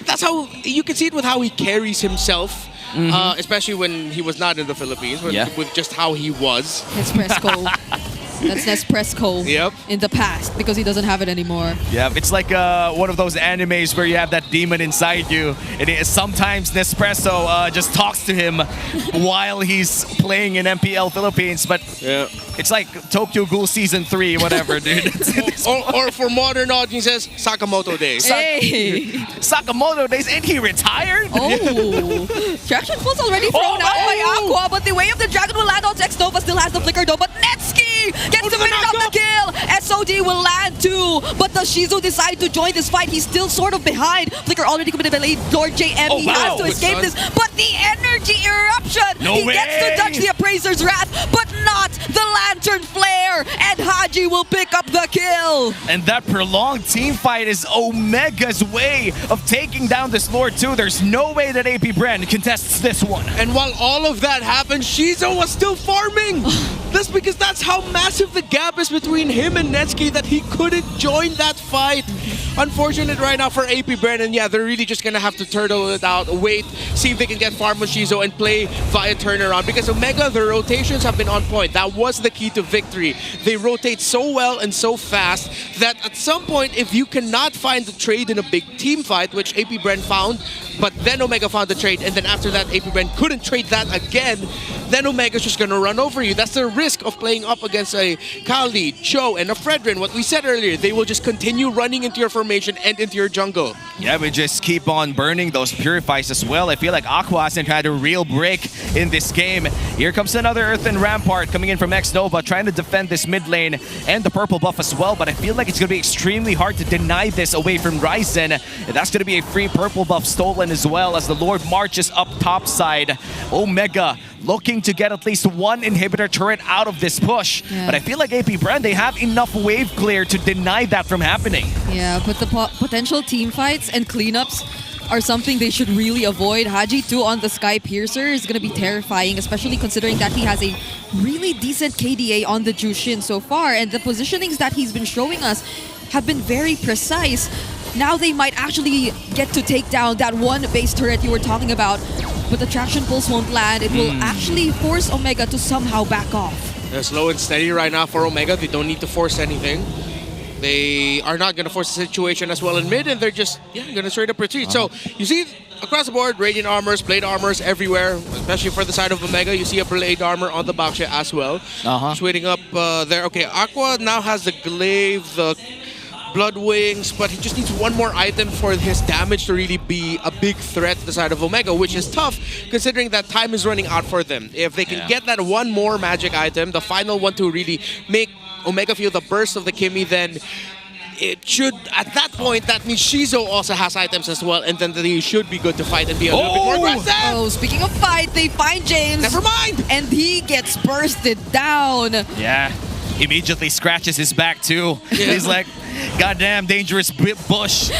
that's how you can see it with how he carries himself. Especially when he was not in the Philippines, with just how he was. Nespresso. That's Nespresso in the past, because he doesn't have it anymore. Yeah, it's like one of those animes where you have that demon inside you, and sometimes Nespresso just talks to him while he's playing in MPL Philippines, but it's like Tokyo Ghoul Season 3, whatever, dude. or for modern audiences, Sakamoto Days. Sakamoto Days, and he retired? Oh, Traction Pulse already thrown out by Aqua, but the Way of the Dragon will land on X-Nova, still has the Flicker though, but Netsuki gets the finish of the kill! SOD will land too, but does Shizu decide to join this fight? He's still sort of behind. Flicker already committed a late Lord JM, he has to escape this, but the energy eruption! He gets to touch the Appraiser's Wrath, but not the Lantern Flare, and Haji will pick up the kill! And that prolonged team fight is Omega's way of taking down this Lord too. There's no way that AP Brand contests this one. And while all of that happened, Shizo was still farming! That's because that's how massive the gap is between him and Netsuki that he couldn't join that fight. Unfortunate right now for AP Brand, and yeah, they're really just gonna have to turtle it out, wait, see if they can get farm with Shizo and play via turnaround, because Omega, their rotations have been on point. That was the key to victory. They rotate so well and so fast that at some point, if you cannot find the trade in a big team fight, which AP Brand found, but then Omega found the trade, and then after that AP Brand couldn't trade that again, then Omega's just gonna run over you. That's the risk of playing up against a Kali, Cho, and a Fredrin. What we said earlier, they will just continue running into your formation and into your jungle. Yeah, we just keep on burning those purifies as well. I feel like Aqua hasn't had a real break in this game. Here comes another Earthen Rampart coming in from X-Nova, trying to defend this mid lane and the purple buff as well, but I feel like it's going to be extremely hard to deny this away from Ryzen. And that's going to be a free purple buff stolen as well as the Lord marches up top side. Omega looking to get at least one inhibitor turret out of this push. But I feel like AP Brand, they have enough wave clear to deny that from happening. Yeah, but the potential team fights and cleanups are something they should really avoid. Haji 2 on the Sky Piercer is going to be terrifying, especially considering that he has a really decent KDA on the Jushin so far, and the positionings that he's been showing us have been very precise. Now they might actually get to take down that one base turret you were talking about, but the Traction Pulse won't land. It will actually force Omega to somehow back off. They're slow and steady right now for Omega. They don't need to force anything. They are not going to force the situation as well in mid, and they're just going to straight up retreat. So you see across the board, Radiant Armors, Blade Armors everywhere, especially for the side of Omega. You see a Blade Armor on the Baksha as well. Just waiting up there. Okay, Aqua now has the Glaive, the Blood Wings, but he just needs one more item for his damage to really be a big threat to the side of Omega, which is tough considering that time is running out for them. If they can get that one more magic item, the final one to really make Omega feel the burst of the Kimmy, then it should, at that point, that means Shizo also has items as well, and then they should be good to fight and be a little bit more aggressive. Oh, speaking of fight, they find James. Never mind. And he gets bursted down. Yeah. Immediately scratches his back too. He's like, goddamn dangerous bush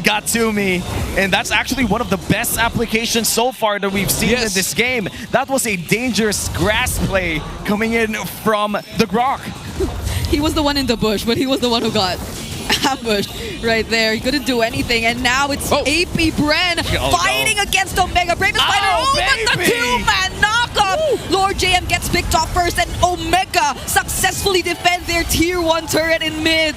got to me. And that's actually one of the best applications so far that we've seen in this game. That was a dangerous grass play coming in from the Grok. He was the one in the bush, but he was the one who got ambushed right there. He couldn't do anything, and now it's AP Bren fighting against Omega. Bravest Fighter, but the two-man knockoff! Lord JM gets picked off first, and Omega successfully defend their tier 1 turret in mid.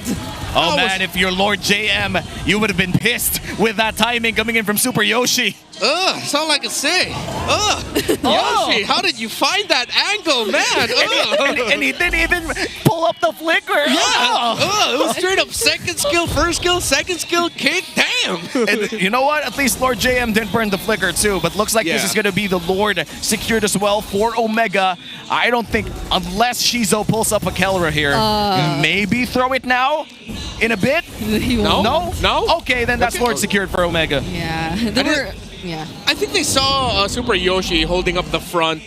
Oh man, if you're Lord JM, you would have been pissed with that timing coming in from Super Yoshi. That's all I can say. Yoshi, how did you find that angle, man? And he didn't even pull up the flicker. Yeah. It was straight up second skill, first skill, second skill, kick. Damn. And you know what? At least Lord JM didn't burn the flicker too, but looks like this is going to be the Lord secured as well for Omega. I don't think, unless Shizo pulls up a Kelra here, maybe throw it now? In a bit? No? Okay, then that's Lord secured for Omega. Yeah. I think they saw Super Yoshi holding up the front.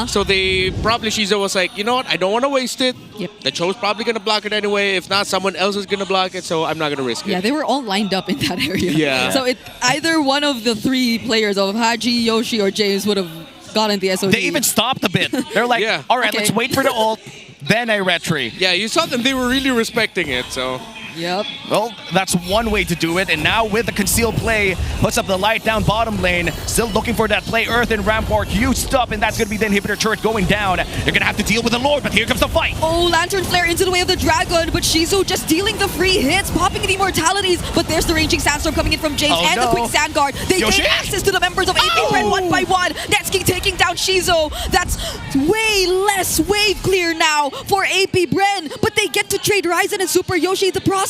So Shizo was like, you know what, I don't want to waste it. The Cho's probably going to block it anyway. If not, someone else is going to block it, so I'm not going to risk it. Yeah, they were all lined up in that area. Yeah. So either one of the three players of Haji, Yoshi, or James would have gotten the SOD. They even stopped a bit. They're like, all right, let's wait for the ult, then I retry. Yeah, you saw them. They were really respecting it, so... Yep. Well, that's one way to do it, and now with the concealed play, puts up the light down bottom lane, still looking for that play. Earth and Rampart used up, and that's going to be the inhibitor turret going down. You're going to have to deal with the Lord, but here comes the fight. Oh, Lantern Flare into the way of the Dragon, but Shizu just dealing the free hits, popping the immortalities, but there's the ranging Sandstorm coming in from James and the quick Sand Guard. They gain access to the members of AP Red one by one. Netsuki taking down Shizu. That's way less wave clear now for AP Bren, but they get to trade Ryzen and Super Yoshi in the process.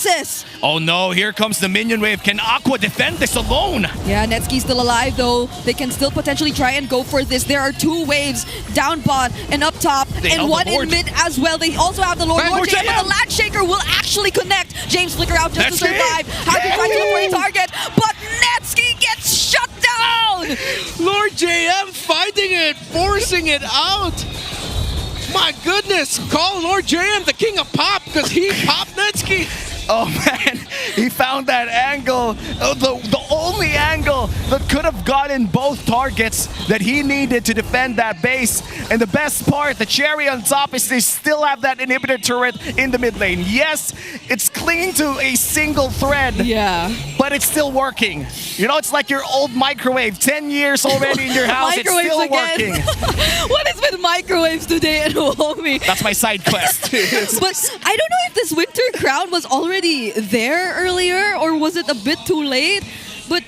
Oh no, here comes the minion wave. Can Aqua defend this alone? Yeah, Netsuki's still alive though. They can still potentially try and go for this. There are two waves, down bot and up top, and one in mid as well. They also have the Lord JM, but the Land Shaker will actually connect. James flicker out just to survive. Happy tries to play target, but Netsuki gets shut down! Lord JM fighting it, forcing it out. My goodness, call Lord JM the king of pop because he popped Netsuki. Oh man, he found that angle, the only angle that could have gotten both targets that he needed to defend that base. And the best part, the cherry on top, is they still have that inhibitor turret in the mid lane. Yes, it's clinging to a single thread, but it's still working. You know, it's like your old microwave, 10 years already in your house, it's still working. What is with microwaves today at Naomi? That's my side quest. But I don't know if this Winter Crown was already there earlier or was it a bit too late? But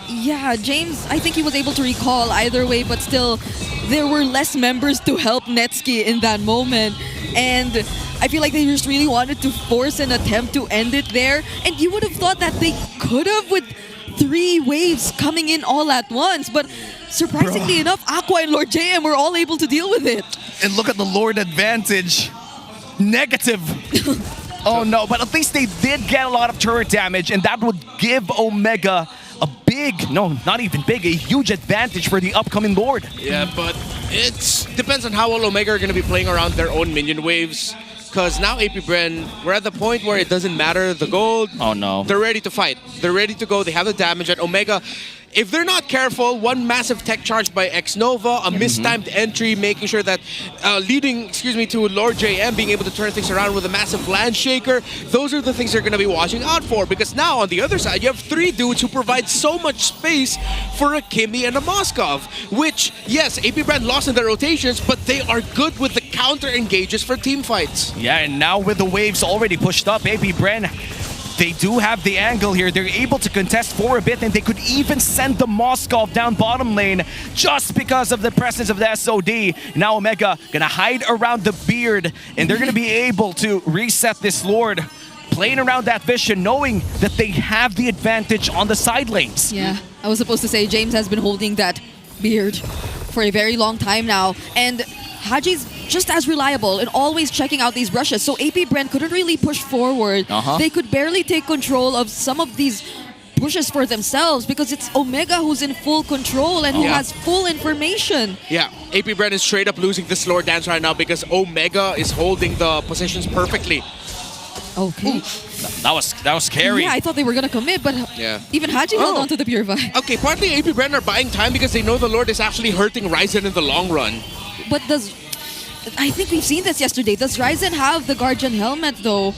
yeah, James, I think he was able to recall either way, but still, there were less members to help Netsuki in that moment. And I feel like they just really wanted to force an attempt to end it there. And you would have thought that they could have with 3 waves coming in all at once. But surprisingly enough, Aqua and Lord JM were all able to deal with it. And look at the Lord advantage. Negative. Oh no, but at least they did get a lot of turret damage, and that would give Omega a big, no, not even big, a huge advantage for the upcoming Lord. Yeah, but it depends on how well Omega are going to be playing around their own minion waves. Because now AP Bren, we're at the point where it doesn't matter the gold. Oh no. They're ready to fight. They're ready to go. They have the damage at Omega. If they're not careful, one massive tech charge by X-Nova, a mistimed entry, making sure that leading to Lord JM being able to turn things around with a massive Land Shaker, those are the things they're going to be watching out for. Because now, on the other side, you have 3 dudes who provide so much space for a Kimmy and a Moskov, which, yes, AP Brand lost in their rotations, but they are good with the counter engages for team fights. Yeah, and now with the waves already pushed up, AP Bren They do have the angle here. They're able to contest for a bit, and they could even send the Moskov down bottom lane just because of the presence of the SOD. Now Omega gonna hide around the beard, and they're gonna be able to reset this Lord, playing around that vision, knowing that they have the advantage on the side lanes. Yeah, I was supposed to say James has been holding that beard for a very long time now, and Haji's just as reliable and always checking out these rushes. So AP Brent couldn't really push forward. They could barely take control of some of these pushes for themselves because it's Omega who's in full control and who has full information. Yeah, AP Brent is straight up losing this Lord dance right now because Omega is holding the positions perfectly. Okay. That was scary. Yeah, I thought they were gonna commit, but even Haji held on to the Purify. Okay, partly AP Brent are buying time because they know the Lord is actually hurting Ryzen in the long run. But I think we've seen this yesterday. Does Ryzen have the Guardian helmet though?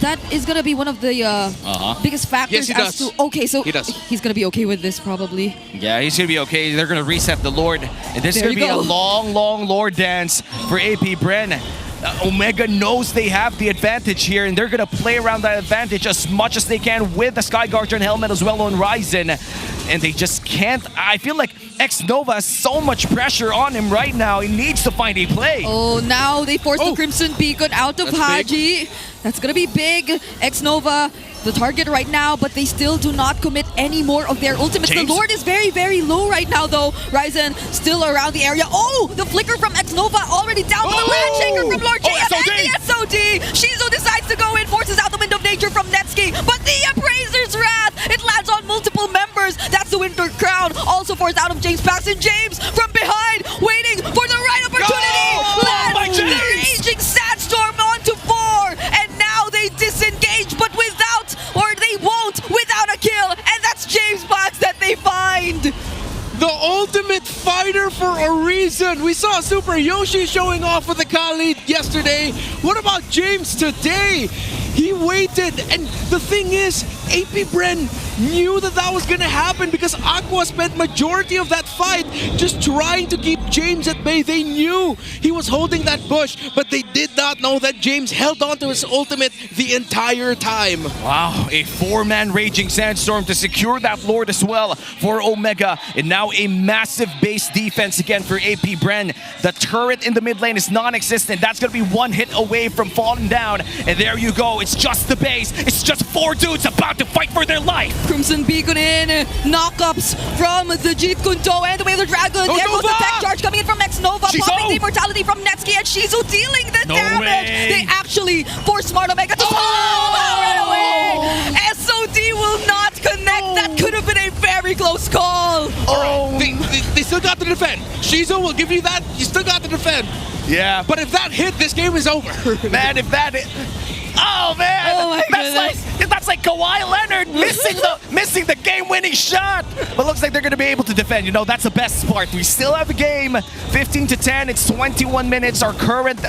That is gonna be one of the biggest factors. Yes, he does. Okay, so he does. He's gonna be okay with this probably. Yeah, he's gonna be okay. They're gonna reset the Lord, and this is gonna be a long Lord dance for AP Bren. Omega knows they have the advantage here, and they're gonna play around that advantage as much as they can with the Sky Guardian helmet as well on Ryzen. And they just can't. I feel like X-Nova has so much pressure on him right now. He needs to find a play. Oh, now they forced the Crimson Beacon out of Haji. That's gonna be big. X-Nova, the target right now, but they still do not commit any more of their ultimates. James? The Lord is very, very low right now, though. Ryzen still around the area. Oh, the flicker from X-Nova already down to the land shaker from Lord JM and the SOD. Shizu decides to go in, forces out the Wind of Nature from Netsky, but the Appraiser's Wrath, it lands on multiple members. That's the Winter Crown, also forced out of James Pax, and James from behind, waiting for the right opportunity. Lands the Raging Sandstorm onto 4, and now they disengage, but without, or they won't without a kill, and that's James Pax that they find. The ultimate fighter for a reason. We saw Super Yoshi showing off with the Khalid yesterday. What about James today? He waited, and the thing is, AP Bren knew that that was gonna happen because Aqua spent majority of that fight just trying to keep James at bay. They knew he was holding that bush, but they did not know that James held on to his ultimate the entire time. Wow, a 4-man Raging Sandstorm to secure that Lord as well for Omega, and now a massive base defense again for AP Bren. The turret in the mid lane is non-existent. That's gonna be one hit away from falling down, and there you go. It's just the base. It's just 4 dudes about to fight for their life. Crimson Beacon in, knockups from the Jeet Kunto and the Whale of Dragon. There goes the tech charge coming in from X-Nova, popping the immortality from Netsky, and Shizu dealing the damage. They actually force Smart Omega to power away. SOD will not connect. That could have been a very close call. They still got to defend. Shizu will give you that. You still got to defend. Yeah. But if that hit, this game is over. Man, if that hit... Oh man! Oh my goodness. That's like Kawhi Leonard missing the game-winning shot. But looks like they're gonna be able to defend. You know, that's the best part. We still have a game, 15-10. It's 21 minutes. Our current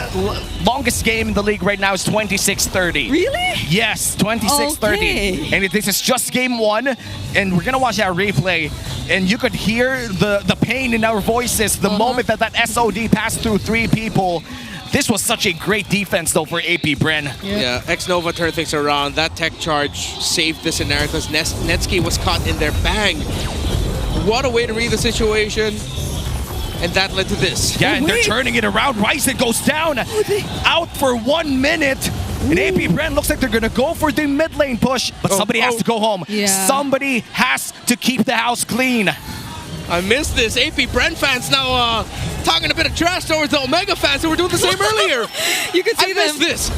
longest game in the league right now is 26-30. Really? Yes, 26-30. Okay. And this is just game 1, and we're gonna watch our replay. And you could hear the pain in our voices the moment that SOD passed through 3 people. This was such a great defense, though, for AP Bren. Yeah, X-Nova turned things around. That tech charge saved the scenario because Netsky was caught in their bang. What a way to read the situation. And that led to this. Yeah, and they're turning it around. Ryzen goes down, out for 1 minute. And AP Bren looks like they're going to go for the mid lane push, but somebody has to go home. Yeah. Somebody has to keep the house clean. I missed this. AP Brent fans now talking a bit of trash towards the Omega fans who were doing the same earlier. You can see I missed this.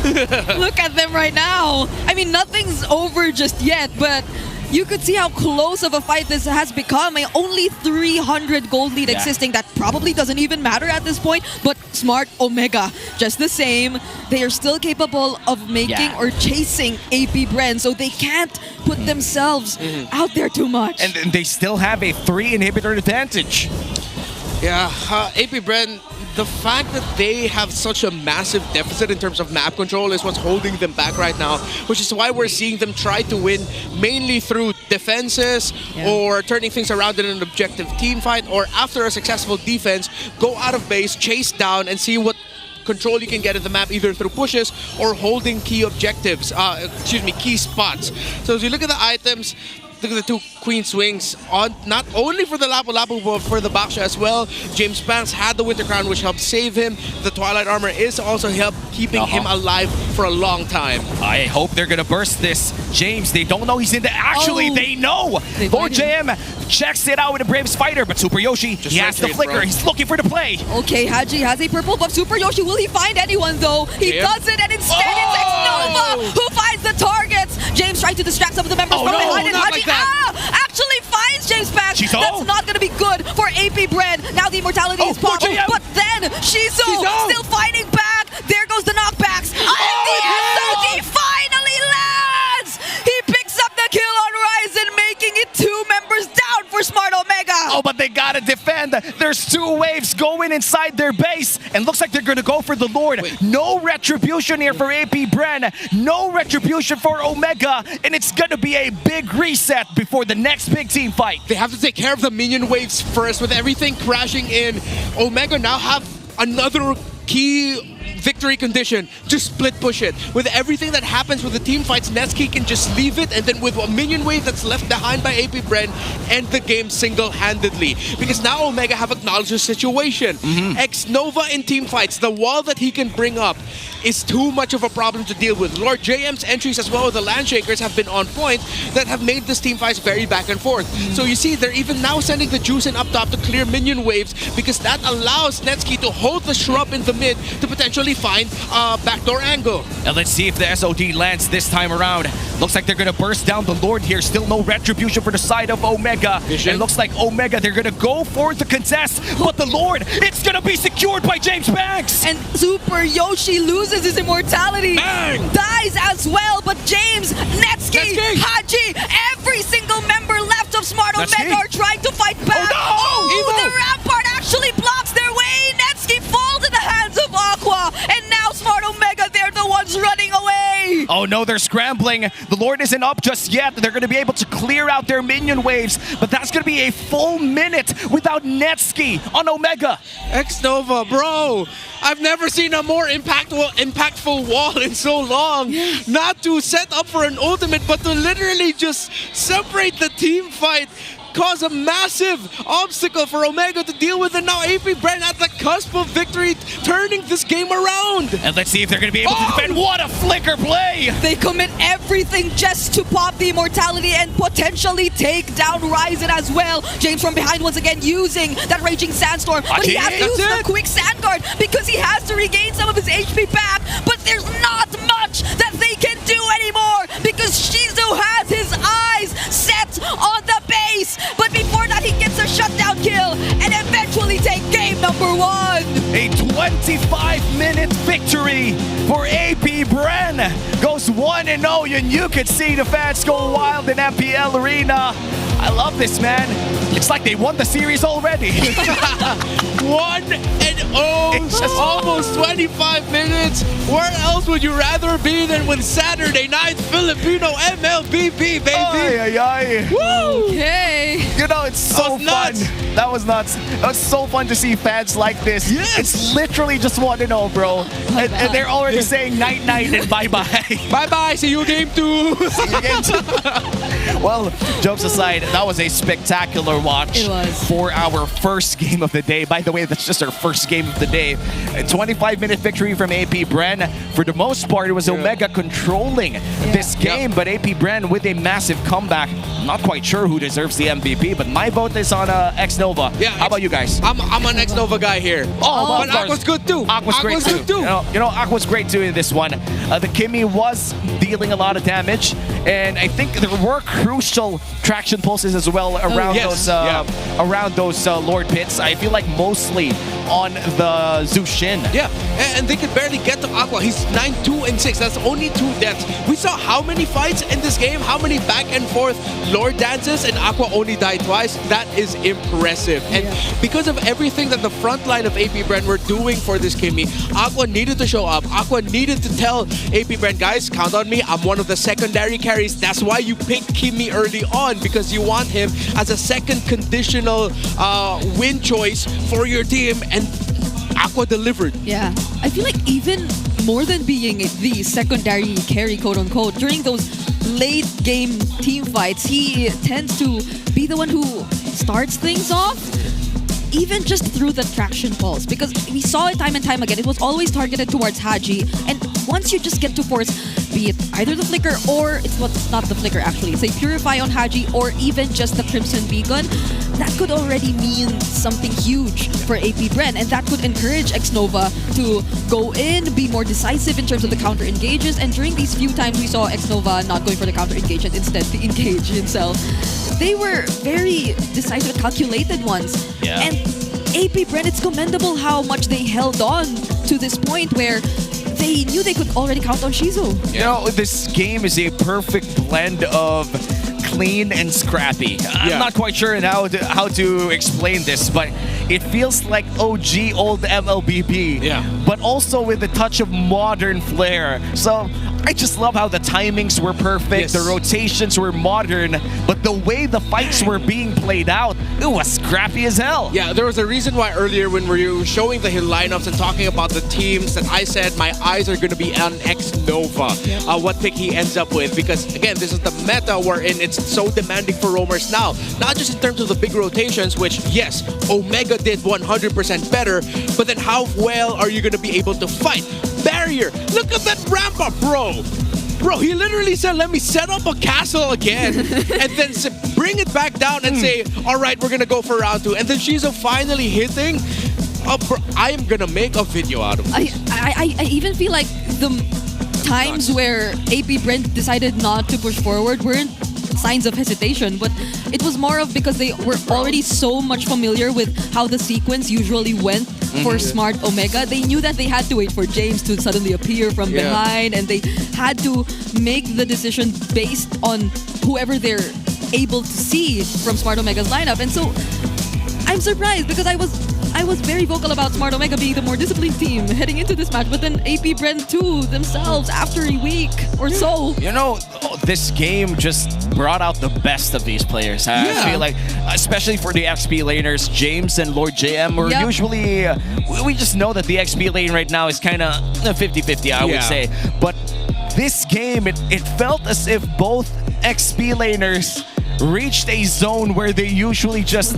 Look at them right now. I mean, nothing's over just yet, but you could see how close of a fight this has become. Only 300 gold lead existing. That probably doesn't even matter at this point, but Smart Omega, just the same, they are still capable of making or chasing AP Bren, so they can't put themselves out there too much. And they still have a 3 inhibitor advantage. Yeah, AP Bren, the fact that they have such a massive deficit in terms of map control is what's holding them back right now, which is why we're seeing them try to win mainly through defenses or turning things around in an objective team fight, or after a successful defense, go out of base, chase down, and see what control you can get at the map either through pushes or holding key objectives, key spots. So as you look at the items, look at the two Queen Swings, on not only for the Lapu-Lapu but for the Baksha as well. James Banks had the Winter Crown which helped save him. The Twilight Armor is also help keeping him alive for a long time. I hope they're gonna burst this. James, they don't know he's in the... Actually, they know! Lord JM checks it out with a Brave Spider, but Super Yoshi, he has the flicker. He's looking for the play. Okay, Haji has a purple buff. Super Yoshi, will he find anyone though? He doesn't, and instead it's X-Nova who finds the targets. James trying to distract some of the members from behind, and Haji actually finds James Banks. That's not going to be good for AP Bread. Now the immortality is popped, but then Shizu still fighting back. There goes the knockbacks, and the SOD finally lands. He picks up the kill on Ryzen, making it 2 members down for Smart Omega. Oh, but they gotta defend. There's 2 waves going inside their base, and looks like they're gonna go for the Lord. No retribution here for AP Bren. No retribution for Omega, and it's gonna be a big reset before the next big team fight. They have to take care of the minion waves first. With everything crashing in, Omega now have another key victory condition to split push it. With everything that happens with the team fights, Netsuki can just leave it, and then with a minion wave that's left behind by AP Bren, end the game single-handedly. Because now Omega have acknowledged the situation. X-Nova in team fights, the wall that he can bring up is too much of a problem to deal with. Lord JM's entries as well as the Landshakers have been on point that have made this team fights very back and forth. So you see, they're even now sending the Juice in up top to clear minion waves because that allows Netsuki to hold the shrub in the mid to potentially find a backdoor angle. And let's see if the SOD lands this time around. Looks like they're gonna burst down the Lord here. Still no retribution for the side of Omega. It looks like Omega, they're gonna go for the contest, but the Lord, it's gonna be secured by James Banks. And Super Yoshi loses his immortality. Dies as well, but James, Netsuki, Haji, every single member left of Smart Omega are trying to fight back. The Rampart actually blocks their way. Netsuki falls in the hands of Aqua, and now Smart Omega, they're the ones running away. Oh no, they're scrambling. The Lord isn't up just yet. They're going to be able to clear out their minion waves, but that's going to be a full minute without Netsuki on Omega. X-Nova, bro, I've never seen a more impactful wall in so long. Not to set up for an ultimate, but to literally just separate the team fight. Cause a massive obstacle for Omega to deal with, and now AP Bren at the cusp of victory, turning this game around. And let's see if they're going to be able to defend. What a flicker play! They commit everything just to pop the immortality and potentially take down Ryzen as well. James from behind once again using that Raging Sandstorm, but he has to use the quick Sand Guard because he has to regain some of his HP back, but there's not much that they can do anymore because Shizu has his eyes set on the base. But before that, he gets a shutdown kill and eventually take game number 1. A 25-minute victory for AP Bren. Goes 1-0, and you could see the fans go wild in MPL Arena. I love this, man. It's like they won the series already. 1-0, almost 25 minutes. Where else would you rather be than with Saturday Night Filipino MLBB, baby? Woo! Okay. You know, it's so fun. That was nuts. It was so fun to see fans like this. It's literally just 1-0, bro. And they're already saying night-night and bye-bye. Bye-bye. See you game 2. See you game 2. Well, jokes aside, that was a spectacular watch for our first game of the day. By the way, that's just our first game of the day. A 25-minute victory from AP Bren. For the most part, it was Omega controlling this game, but AP Bren with a massive comeback. I'm not quite sure who deserves the MVP, but my vote is on X-Nova. How about you guys? I'm an X-Nova guy here. But Aqua's good too. Aqua's great too. You know, Aqua's great too in this one. The Kimmy was dealing a lot of damage, and I think there were crucial traction pulses as well around those Lord pits. I feel like mostly on the Zushin. Yeah, and they could barely get to Aqua. He's 9-2-6. That's only 2 deaths. We saw how many fights in this game, how many back and forth Lord dances, and Aqua only died twice. That is impressive. And because of everything that the front line of AP Bren were doing for this Kimmy, Aqua needed to show up. Aqua needed to tell AP Bren, guys, count on me. I'm one of the secondary carries. That's why you pick Kimmy early on, because you want him as a second conditional win choice for your team. And Aqua delivered. Yeah, I feel like even more than being the secondary carry, quote unquote, during those late game team fights, he tends to be the one who starts things off. Even just through the traction pulse, because we saw it time and time again, it was always targeted towards Haji, and once you just get to force, be it either the flicker or it's not the flicker actually, say Purify on Haji or even just the Crimson Beacon, that could already mean something huge for AP Bren, and that could encourage Xnova to go in, be more decisive in terms of the counter engages, and during these few times we saw Xnova not going for the counter engage and instead to engage himself, they were very decisive, calculated ones. Yeah. And AP Bren, it's commendable how much they held on to this point where they knew they could already count on Shizu. You know, this game is a perfect blend of clean and scrappy. I'm not quite sure how to explain this, but it feels like OG old MLBB, but also with a touch of modern flair. So I just love how the timings were perfect, the rotations were modern, but the way the fights were being played out, it was scrappy as hell. Yeah, there was a reason why earlier when we were showing the lineups and talking about the teams that I said my eyes are going to be on Xnova, what pick he ends up with, because again, this is the meta wherein it's so demanding for roamers now, not just in terms of the big rotations, which yes, Omega did 100% better, but then how well are you going to be able to fight? Barrier, look at that ramp up, bro. Bro, he literally said, let me set up a castle again and then bring it back down and say, all right, we're going to go for round 2. And then Shizu finally hitting. Bro, I am going to make a video out of this. I even feel like the times where AP Brent decided not to push forward weren't signs of hesitation, but it was more of because they were already so much familiar with how the sequence usually went for Smart Omega. They knew that they had to wait for James to suddenly appear from behind, and they had to make the decision based on whoever they're able to see from Smart Omega's lineup. And so I'm surprised because I was very vocal about Smart Omega being the more disciplined team heading into this match, but then AP Bren too themselves after a week or so. You know, this game just brought out the best of these players. I feel like, especially for the XP laners, James and Lord JM were usually, we just know that the XP lane right now is kind of 50-50, I would say. But this game, it felt as if both XP laners reached a zone where they usually just,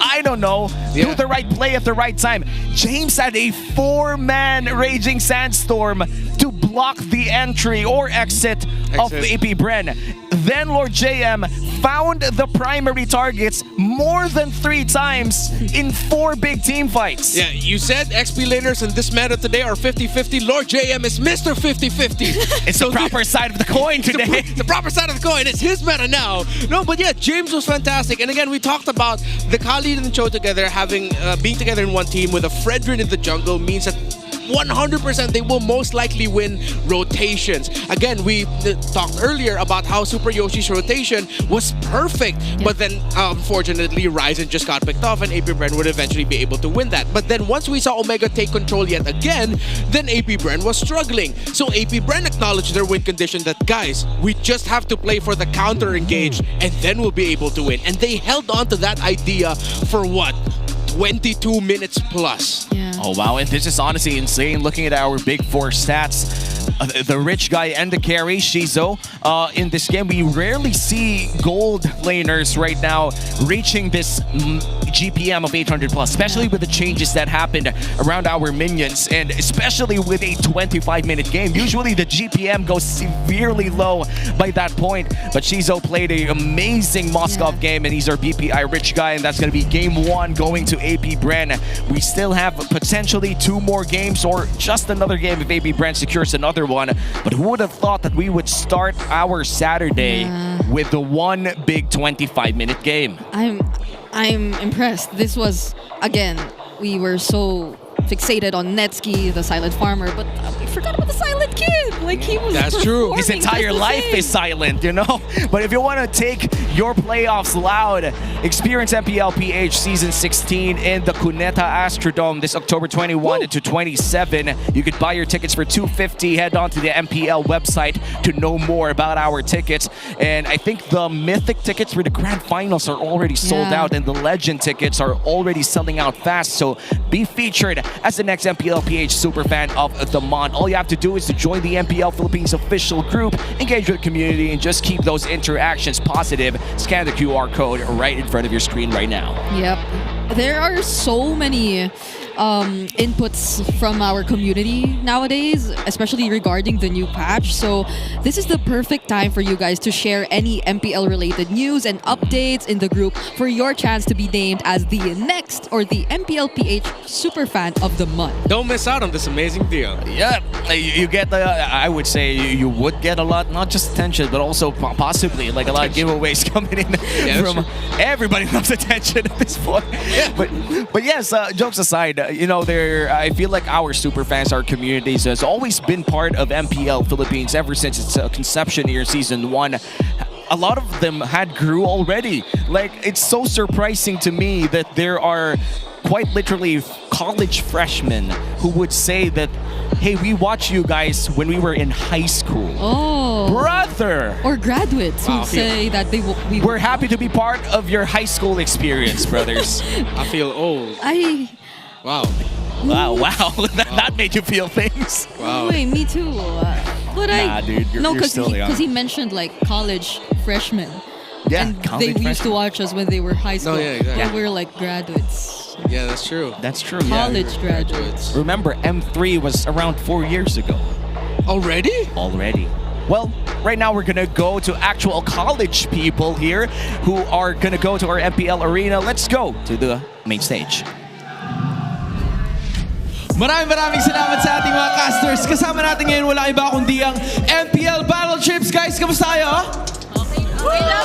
I don't know, do the right play at the right time. James had a 4-man Raging Sandstorm to block the entry or exit of AP Bren. Then Lord JM found the primary targets more than 3 times in 4 big team fights. Yeah, you said XP laners in this meta today are 50-50. Lord JM is Mr. 50-50. It's the proper side of the coin today. The proper side of the coin. It's his meta now. No, but yeah, James was fantastic. And again, we talked about the Khalid and Cho together having being together in one team with a Fredrin in the jungle means that 100% they will most likely win rotations. Again, we talked earlier about how Super Yoshi's rotation was perfect, but then unfortunately Ryzen just got picked off and AP Bren would eventually be able to win that. But then once we saw Omega take control yet again, then AP Bren was struggling. So AP Bren acknowledged their win condition that, guys, we just have to play for the counter engage and then we'll be able to win. And they held on to that idea for what? 22 minutes plus. Oh wow, and this is honestly insane looking at our big 4 stats. The rich guy and the carry, Shizu. In this game, we rarely see gold laners right now reaching this GPM of 800 plus, especially with the changes that happened around our minions, and especially with a 25-minute game. Usually the GPM goes severely low by that point, but Shizu played an amazing Moskov game, and he's our BPI rich guy, and that's going to be game 1 going to AP Bren. We still have potentially 2 more games or just another game if AP Bren secures another one, but who would have thought that we would start our Saturday with the one big 25-minute game? I'm impressed. This was, again, we were so fixated on Netsky, the silent farmer, but we forgot about the silent kid. Like he was That's true. performing His entire just the life same. is silent, you know? But if you want to take your playoffs loud, experience MPLPH Season 16 in the Cuneta Astrodome this October 21 to 27. You could buy your tickets for $250. Head on to the MPL website to know more about our tickets. And I think the Mythic tickets for the Grand Finals are already sold out, and the Legend tickets are already selling out fast. So be featured as the next MPLPH Superfan of the month. All you have to do is to join the MPL Philippines official group, engage with the community, and just keep those interactions positive. Scan the QR code right in front of your screen right now. Yep. There are so many inputs from our community nowadays, especially regarding the new patch. So this is the perfect time for you guys to share any MPL related news and updates in the group for your chance to be named as the next or the MPLPH Superfan of the month. Don't miss out on this amazing deal. Yeah, you get the, I would say you would get a lot, not just attention, but also possibly like a lot of giveaways coming in from everybody loves attention at this point. Yeah. But yes, jokes aside, you know, I feel like our superfans, our communities, has always been part of MPL Philippines ever since its conception here in Season 1. A lot of them had grew already. Like, it's so surprising to me that there are quite literally college freshmen who would say that, hey, we watched you guys when we were in high school. Oh. Brother! Or graduates who say that we're happy to be part of your high school experience, brothers. I feel old. Wow. Wow. That made you feel things. Wow. Wait, me too. But Nah, dude, you're still young. because he mentioned like college freshmen. Yeah, and college they used freshmen. to watch us when they were high school. yeah, exactly. And we were like graduates. Yeah, that's true. That's true. College graduates. Remember, M3 was around 4 years ago. Already? Already. Well, right now we're gonna go to actual college people here who are gonna go to our MPL Arena. Let's go to the main stage. Maraming salamat sa ating mga casters. Kasama natin ngayon wala iba kundi ang MPL Battle Trips. Guys, kamusta kayo?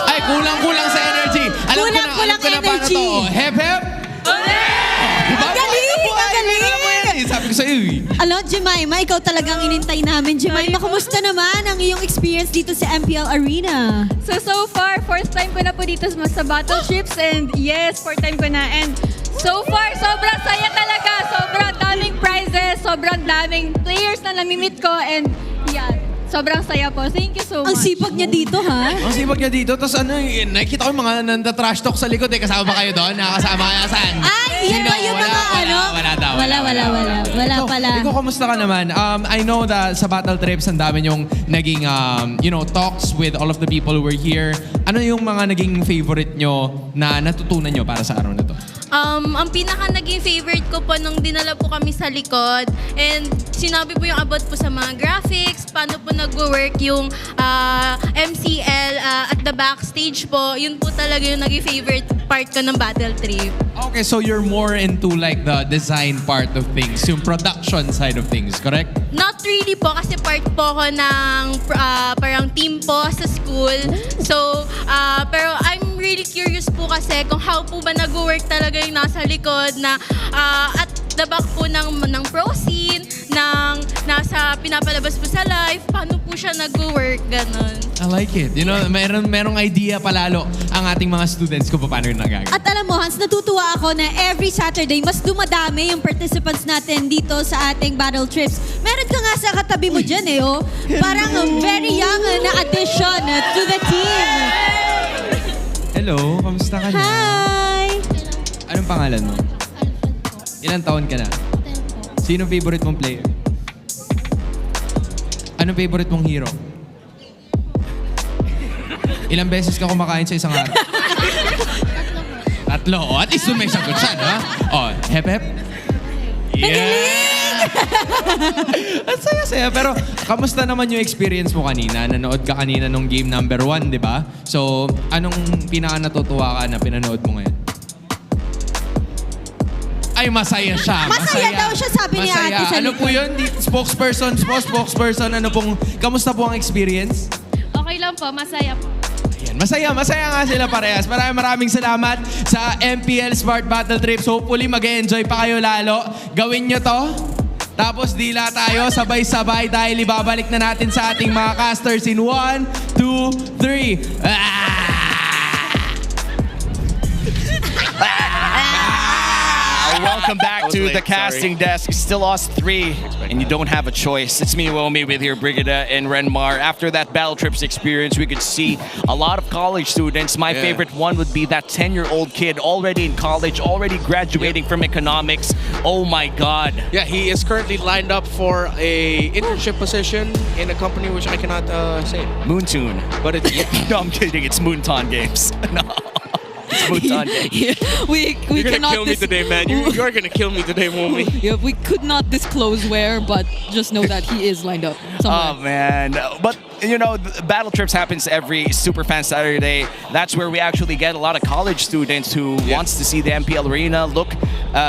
Ay, kulang-kulang sa energy. Alam ko na paano to. Hep, hep! Magaling! Sabi ko sa'yo eh. Alam, Jemima, ikaw talagang inintay namin. Jemima, kamusta naman ang iyong experience dito sa MPL Arena? So far, fourth time ko na po dito sa Battle Trips, and yes, fourth time ko na. And so far, sobrang saya talaga. Sobrang daming prizes, sobrang daming players na namimit ko, and yeah, sobrang saya po. Thank you so much. Ang sipag niya dito, ha? Ang sipag niya dito. Tapos nakikita ko yung mga nanda-trash talk sa likod eh. Kasama ba kayo doon? Nakakasama kayo saan? Yan ba yung mga ano? Wala daw. Wala pala. Ikaw, kamusta ka naman? I know that sa Battle Trips, ang dami yung naging, talks with all of the people who were here. Ano yung mga naging favorite nyo na natutunan nyo para sa araw na to? Ang pinaka naging favorite ko po nung dinala po kami sa likod, and sinabi po yung about po sa mga graphics, paano po nag-work yung MCL at the backstage po. Yun po talaga yung naging favorite part ko ng Battle Trip. Okay, so you're more into like the design part of things, yung production side of things, correct? Not really po, kasi part po ako ng parang team po sa school. So, pero I'm really curious po kasi kung how po ba nag-work talaga yung nasa likod na at the back po ng pro scene, ng nasa pinapalabas po sa live, paano po siya nag-work, ganon. I like it. You know, merong idea palalo ang ating mga students kung paano yung nagagawin. At alam mo, Hans, natutuwa ako na every Saturday, mas dumadami yung participants natin dito sa ating Battle Trips. Meron ka nga sa katabi mo dyan eh, oh. Parang very young na addition to the team. Hello, kamusta ka na? Hi! Anong pangalan mo? Ilang taon ka na? Sino favorite mong player? Anong favorite mong hero? Ilang beses ka kumakain sa isang araw? Tatlo. Oh, at least may sagot siya, no? Oh, hep hep. Yeah! Ang saya-saya. Pero, kamusta naman yung experience mo kanina? Nanood ka kanina nung game number 1, di ba? So, anong pinaka-natutuwa ka na pinanood mo ngayon? Ay, masaya siya. Masaya daw siya, sabi ni ate sa Ano po yun? Spokesperson, ano pong, kamusta po ang experience? Okay lang po, masaya po. Ayan, masaya nga sila parehas. Maraming salamat sa MPL Smart Battle Trips. Hopefully, mag-enjoy pa kayo lalo. Gawin nyo to. Tapos dila tayo, sabay-sabay dahil ibabalik na natin sa ating mga casters in 1, 2, 3. Welcome back to the casting desk. Still us three, and you don't have a choice. It's me, Womi, with here, Brigida and Renmar. After that Battle Trips experience, we could see a lot of college students. My favorite one would be that 10-year-old kid already in college, already graduating from economics. Oh my God. Yeah, he is currently lined up for a internship position in a company which I cannot say. Moontune. But it's... No, I'm kidding. It's Moonton Games. No. We You're gonna cannot kill me today, man. You're gonna kill me today, Momi. Yeah, we could not disclose where, but just know that he is lined up somewhere. Oh man, but you know, the Battle Trips happens every Superfans Saturday. That's where we actually get a lot of college students who wants to see the MPL Arena,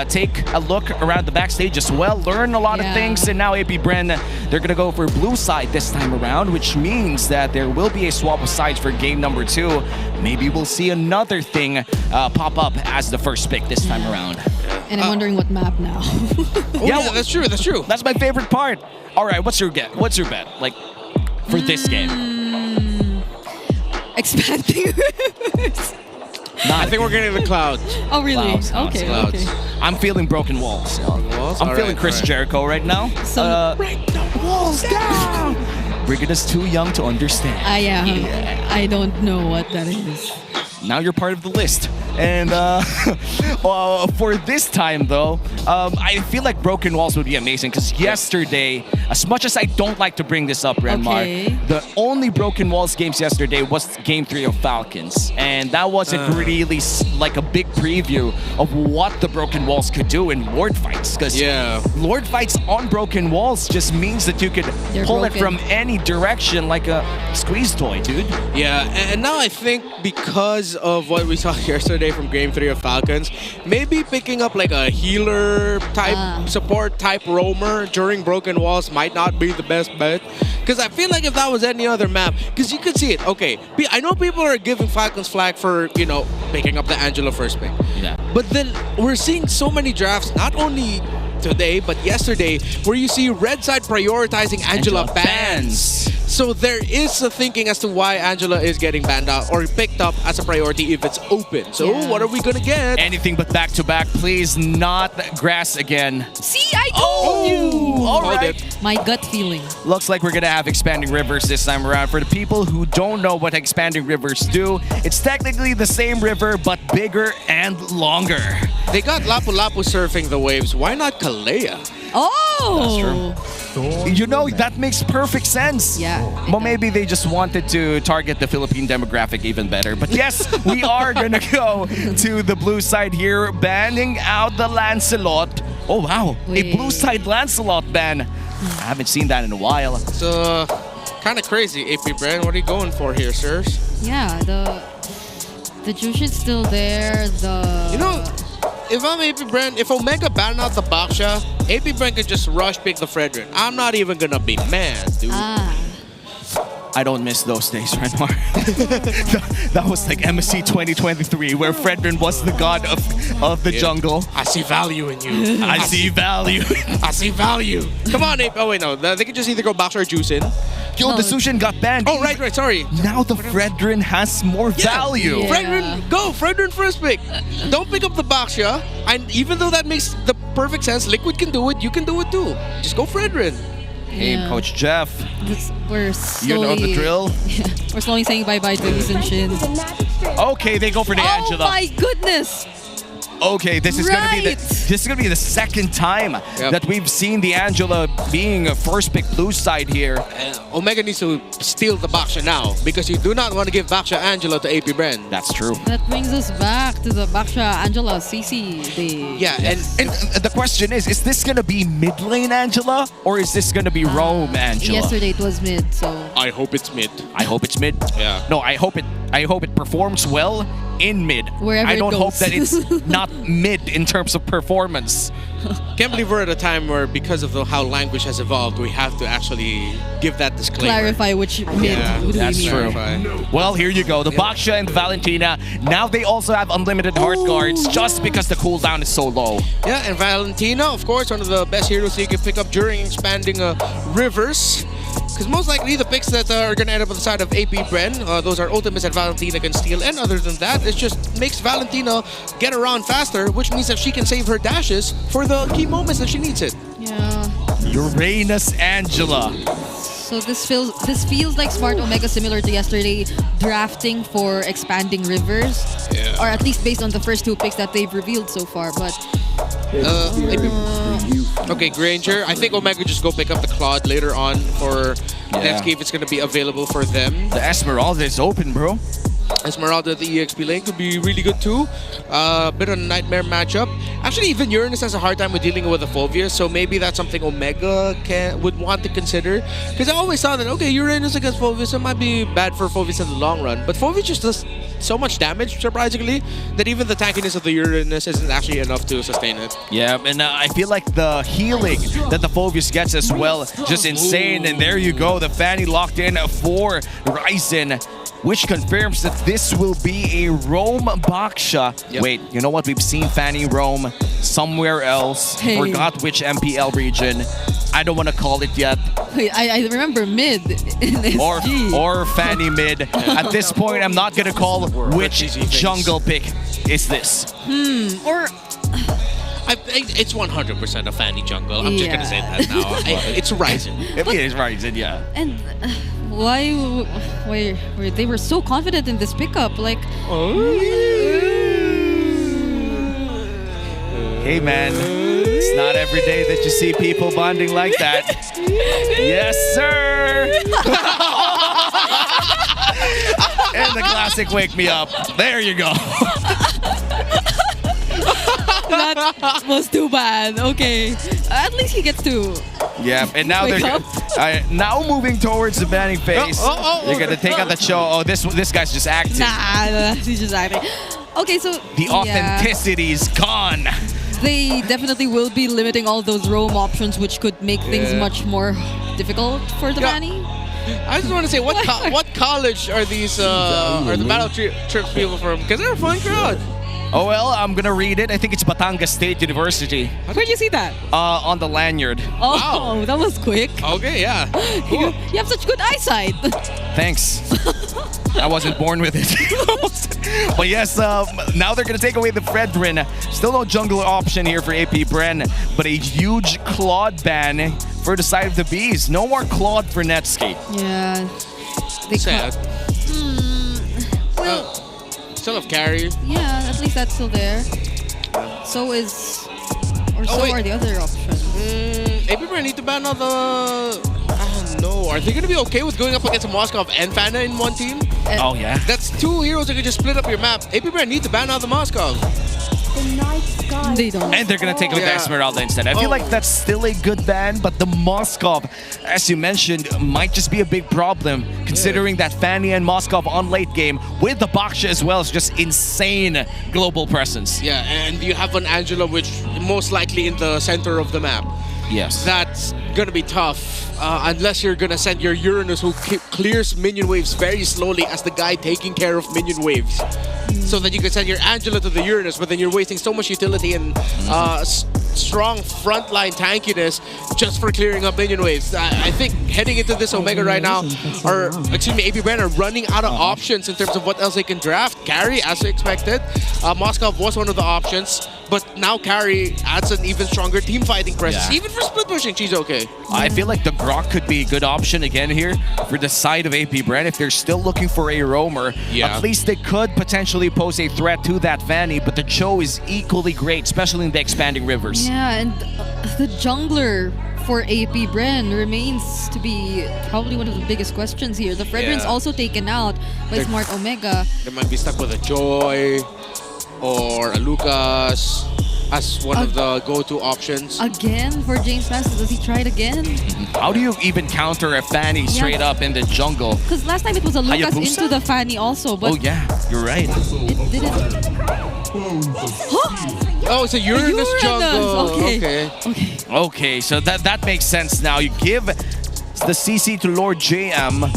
take a look around the backstage as well, learn a lot of things. And now APBR, they're gonna go for blue side this time around, which means that there will be a swap of sides for game number 2. Maybe we'll see another thing pop up as the first pick this time around. And I'm wondering what map now. Yeah, that's true. That's true. That's my favorite part. All right, what's your bet? What's your bet? Like for this game? Expanding rivers. I think we're getting the clouds. Oh, really? Clouds. Okay. I'm feeling broken walls. I'm feeling Chris Jericho right now. Break the walls down. Brigida's too young to understand. I don't know what that is. Now you're part of the list. And for this time, though, I feel like Broken Walls would be amazing because yesterday, as much as I don't like to bring this up, Renmar, the only Broken Walls games yesterday was Game 3 of Falcons. And that wasn't really like a big preview of what the Broken Walls could do in Lord Fights. Because Lord Fights on Broken Walls just means that you could pull it from any direction like a squeeze toy, dude. Yeah, and now I think because of what we saw yesterday from Game 3 of Falcons, maybe picking up like a healer type, support type roamer during Broken Walls might not be the best bet. Because I feel like if that was any other map, because you could see it, okay, I know people are giving Falcons flack for, you know, picking up the Angela first pick. Yeah. But then we're seeing so many drafts, not only today, but yesterday, where you see Red Side prioritizing Angela bans. So there is a thinking as to why Angela is getting banned out or picked up as a priority if it's open. So what are we gonna get? Anything but back-to-back. Please not grass again. See, I told you! All right. My gut feeling. Looks like we're gonna have Expanding Rivers this time around. For the people who don't know what Expanding Rivers do, it's technically the same river, but bigger and longer. They got Lapu-Lapu surfing the waves. Why not Kalea? Oh! That's true. You know, that makes perfect sense. Yeah. But maybe they just wanted to target the Philippine demographic even better. But yes, we are gonna go to the blue side here, banning out the Lancelot. Oh wow, a blue side Lancelot ban. I haven't seen that in a while. It's kind of crazy, APBR. What are you going for here, sirs? Yeah, the Jushin's still there. You know, if I'm APBR, if Omega ban out the Baksha, APBR could just rush pick the Fredrin. I'm not even gonna be mad, dude. I don't miss those days, Renmar. That was like MSC 2023, where Fredrin was the god of the jungle. I see value in you. I see value. I see value. Come on, Ape. Oh, wait, no. They can just either go Baksha or Juicin. Yo, the Sushin got banned. Oh, right, sorry. Now the Fredrin has more value. Yeah. Fredrin first pick. Don't pick up the Baksha. And even though that makes the perfect sense, Liquid can do it, you can do it too. Just go Fredrin. Hey, Coach Jeff. We're slowly, you know the drill. We're slowly saying bye-bye to East and Shin. Okay, they go for the Angela. Oh my goodness! Okay, this is gonna be the second time that we've seen the Angela being a first pick blue side here. Omega needs to steal the Baksha now because you do not want to give Baksha Angela to APBR. That's true. That brings us back to the Baksha Angela CC day. Yeah, and the question is this gonna be mid lane Angela or is this gonna be roam Angela? Yesterday it was mid, so I hope it's mid. I hope it's mid. Yeah. No, I hope it performs well in mid. Wherever I don't it hope goes. that it's not mid in terms of performance. Can't believe we're at a time where, because of how language has evolved, we have to actually give that disclaimer. Clarify which mid. Who do That's we true. mean? Well, here you go. The Baksha and Valentina. Now they also have unlimited heart guards just because the cooldown is so low. Yeah, and Valentina, of course, one of the best heroes you can pick up during expanding rivers. Because most likely the picks that are going to end up on the side of AP Bren, those are ultimates that Valentina can steal. And other than that, it just makes Valentina get around faster, which means that she can save her dashes for the key moments that she needs it. Yeah. Uranus Angela. So this feels like Smart Omega, similar to yesterday, drafting for expanding rivers, or at least based on the first two picks that they've revealed so far. But okay, Granger. I think Omega just go pick up the Claude later on for next game. It's going to be available for them. The Esmeralda is open, bro. Esmeralda, the EXP lane, could be really good too. Bit of a nightmare matchup. Actually, even Uranus has a hard time with dealing with the Phoveus, so maybe that's something Omega would want to consider. Because I always thought that, okay, Uranus against Phoveus, it might be bad for Phoveus in the long run. But Phoveus just does so much damage, surprisingly, that even the tankiness of the Uranus isn't actually enough to sustain it. Yeah, and I feel like the healing that the Phoveus gets as well, just insane. And there you go, the Fanny locked in for Ryzen, which confirms that this will be a roam Baksha. Yep. Wait, you know what? We've seen Fanny roam somewhere else. Hey. Forgot which MPL region. I don't want to call it yet. Wait, I remember mid in SG. Or Fanny mid. At this point, I'm not going to call which jungle pick is this. Or... It's 100% a Fanny jungle. I'm just going to say that now. It's Ryzen. It is Ryzen, yeah. And why they were so confident in this pickup? Like, hey man, it's not every day that you see people bonding like that. Yes, sir. And the classic "Wake Me Up." There you go. that was too bad. Okay, at least he gets to. Yeah, and now Wake they're up. now moving towards the banning phase. They're gonna take out the show. Oh, this guy's just acting. Nah, he's just acting. Okay, so The authenticity is gone. They definitely will be limiting all those roam options, which could make things much more difficult for the Manny. I just want to say, what college are these? Are the battle trips people from? Because they're a fun crowd. Oh well, I'm gonna read it. I think it's Batangas State University. Where'd you see that? On the lanyard. Oh, wow. That was quick. Okay, yeah. Cool. You have such good eyesight. Thanks. I wasn't born with it. But yes, now they're gonna take away the Fredrin. Still no jungler option here for AP Bren, but a huge Claude ban for the side of the Bees. No more Claude for Netscape. Yeah. Sad. Well, still have carry. Yeah, at least that's still there. So is... Or so are the other options. APBR need to ban all the... I don't know. Are they going to be okay with going up against a Moskov and Fana in one team? Oh, yeah. That's two heroes that can just split up your map. APBR need to ban out the Moskov. They don't. And they're gonna take away the Esmeralda instead. I feel like that's still a good ban, but the Moskov, as you mentioned, might just be a big problem, considering that Fanny and Moskov on late game with the Baksha as well is just insane global presence. Yeah, and you have an Angela, which most likely in the center of the map. Yes. That's gonna be tough, unless you're gonna send your Uranus, who clears minion waves very slowly as the guy taking care of minion waves. So that you can send your Angela to the Uranus, but then you're wasting so much utility and strong frontline tankiness just for clearing up minion waves. I think heading into this Omega right now, or excuse me, AP Bren are running out of options in terms of what else they can draft. Carry, as expected. Moskov was one of the options, but now Carry adds an even stronger team fighting presence. Yeah. Even for split pushing, she's okay. I feel like the Grok could be a good option again here for the side of AP Bren. If they're still looking for a roamer, at least they could potentially pose a threat to that Fanny, but the Cho is equally great, especially in the expanding rivers. Yeah, and the jungler for AP Bren remains to be probably one of the biggest questions here. The Fredrin's also taken out by Smart Omega. They might be stuck with a Joy or a Lucas. as one of the go-to options. Again for James Banks, does he try it again? How do you even counter a Fanny straight up in the jungle? Because last time it was a Lucas Hayabusa? into the Fanny also, but Oh yeah, you're right. it didn't. Oh, it's a Uranus jungle. Okay. Okay, so that makes sense now. You give the CC to Lord JM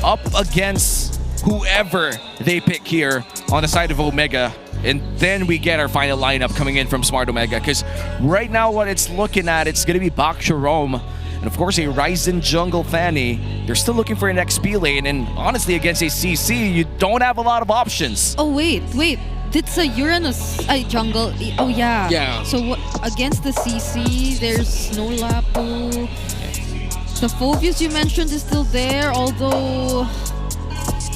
up against whoever they pick here on the side of Omega. And then we get our final lineup coming in from Smart Omega. Because right now what it's looking at, it's going to be Bak Jerome. And of course a Ryzen jungle Fanny. They're still looking for an XP lane. And honestly, against a CC, you don't have a lot of options. Oh, wait. It's a Uranus jungle. Oh, yeah. Yeah. So what, against the CC, there's no Lapu. The Phobius you mentioned is still there, although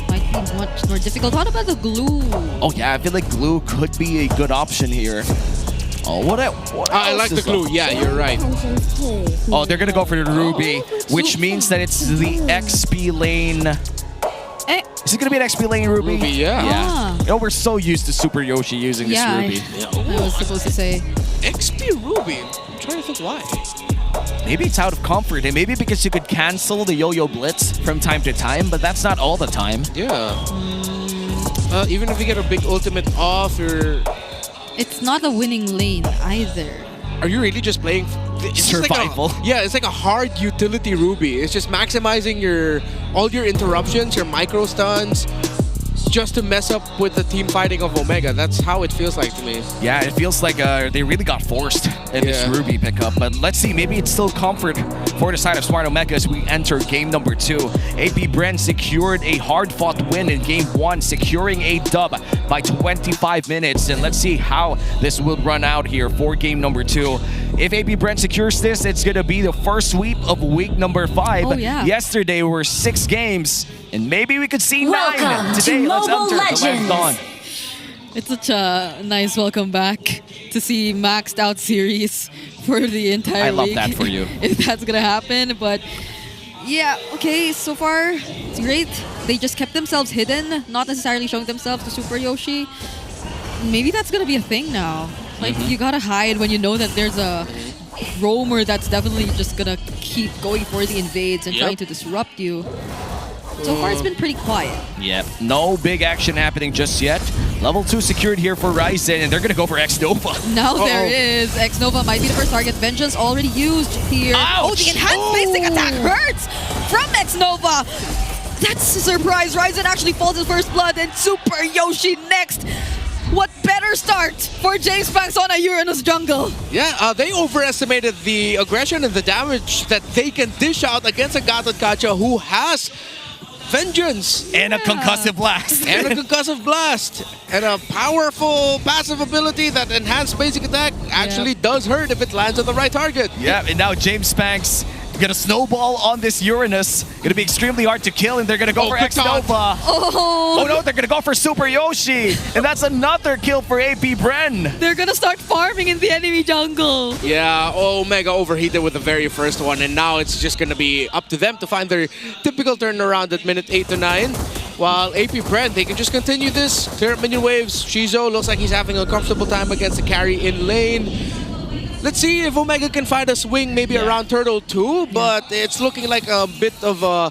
might be much more difficult. What about the glue? Oh yeah, I feel like glue could be a good option here. Oh, what I else like the is glue. up? Yeah, you're right. Oh, they're gonna go for the Ruby, which means that it's the XP lane. Is it gonna be an XP lane Ruby? Ruby, yeah. Ah. You know, we're so used to Super Yoshi using this Ruby. I was supposed to say. XP Ruby? I'm trying to think why. Maybe it's out of comfort, and maybe because you could cancel the Yo-Yo Blitz from time to time, but that's not all the time. Yeah. Even if you get a big ultimate off, It's not a winning lane either. Are you really just playing it's just survival? Like it's like a hard utility Ruby. It's just maximizing all your interruptions, your micro stuns, just to mess up with the team fighting of Omega. That's how it feels like to me. Yeah, it feels like they really got forced in this Ruby pickup. But let's see, maybe it's still comfort for the side of Smart Omega as we enter game number 2. AP Bren secured a hard-fought win in game 1, securing a dub by 25 minutes. And let's see how this will run out here for game number 2. If AP Bren secures this, it's going to be the first sweep of week number 5. Oh, yeah. Yesterday were 6 games, and maybe we could see 9 Welcome today. to Let's Mobile enter the last Legends. dawn. It's such a nice welcome back to see maxed out series for the entire I love league. that for you. If that's gonna happen, but yeah, okay, so far it's great. They just kept themselves hidden, not necessarily showing themselves to Super Yoshi. Maybe that's gonna be a thing now. Like you gotta hide when you know that there's a roamer that's definitely just gonna keep going for the invades and trying to disrupt you. So far it's been pretty quiet. Yep, no big action happening just yet. Level 2 secured here for Ryzen, and they're gonna go for X-Nova. Now there is. X-Nova might be the first target. Vengeance already used here. Ouch! Oh, the enhanced basic attack hurts from X-Nova. That's a surprise. Ryzen actually falls in first blood, and Super Yoshi next. What better start for James Banks on a Uranus jungle? Yeah, they overestimated the aggression and the damage that they can dish out against a Gatot Kacha who has Vengeance. And a concussive blast. And a concussive blast. And a powerful passive ability that enhanced basic attack actually does hurt if it lands on the right target. Yeah, and now James Banks gonna snowball on this Uranus. Gonna be extremely hard to kill, and they're gonna go for X-Nova. Oh no, they're gonna go for Super Yoshi. And that's another kill for AP Bren. They're gonna start farming in the enemy jungle. Yeah, Omega overheated with the very first one, and now it's just gonna be up to them to find their typical turnaround at minute 8 to 9. While AP Bren, they can just continue this, clear up minion waves. Shizo looks like he's having a comfortable time against the carry in lane. Let's see if Omega can find a swing maybe around Turtle 2, but it's looking like a bit of a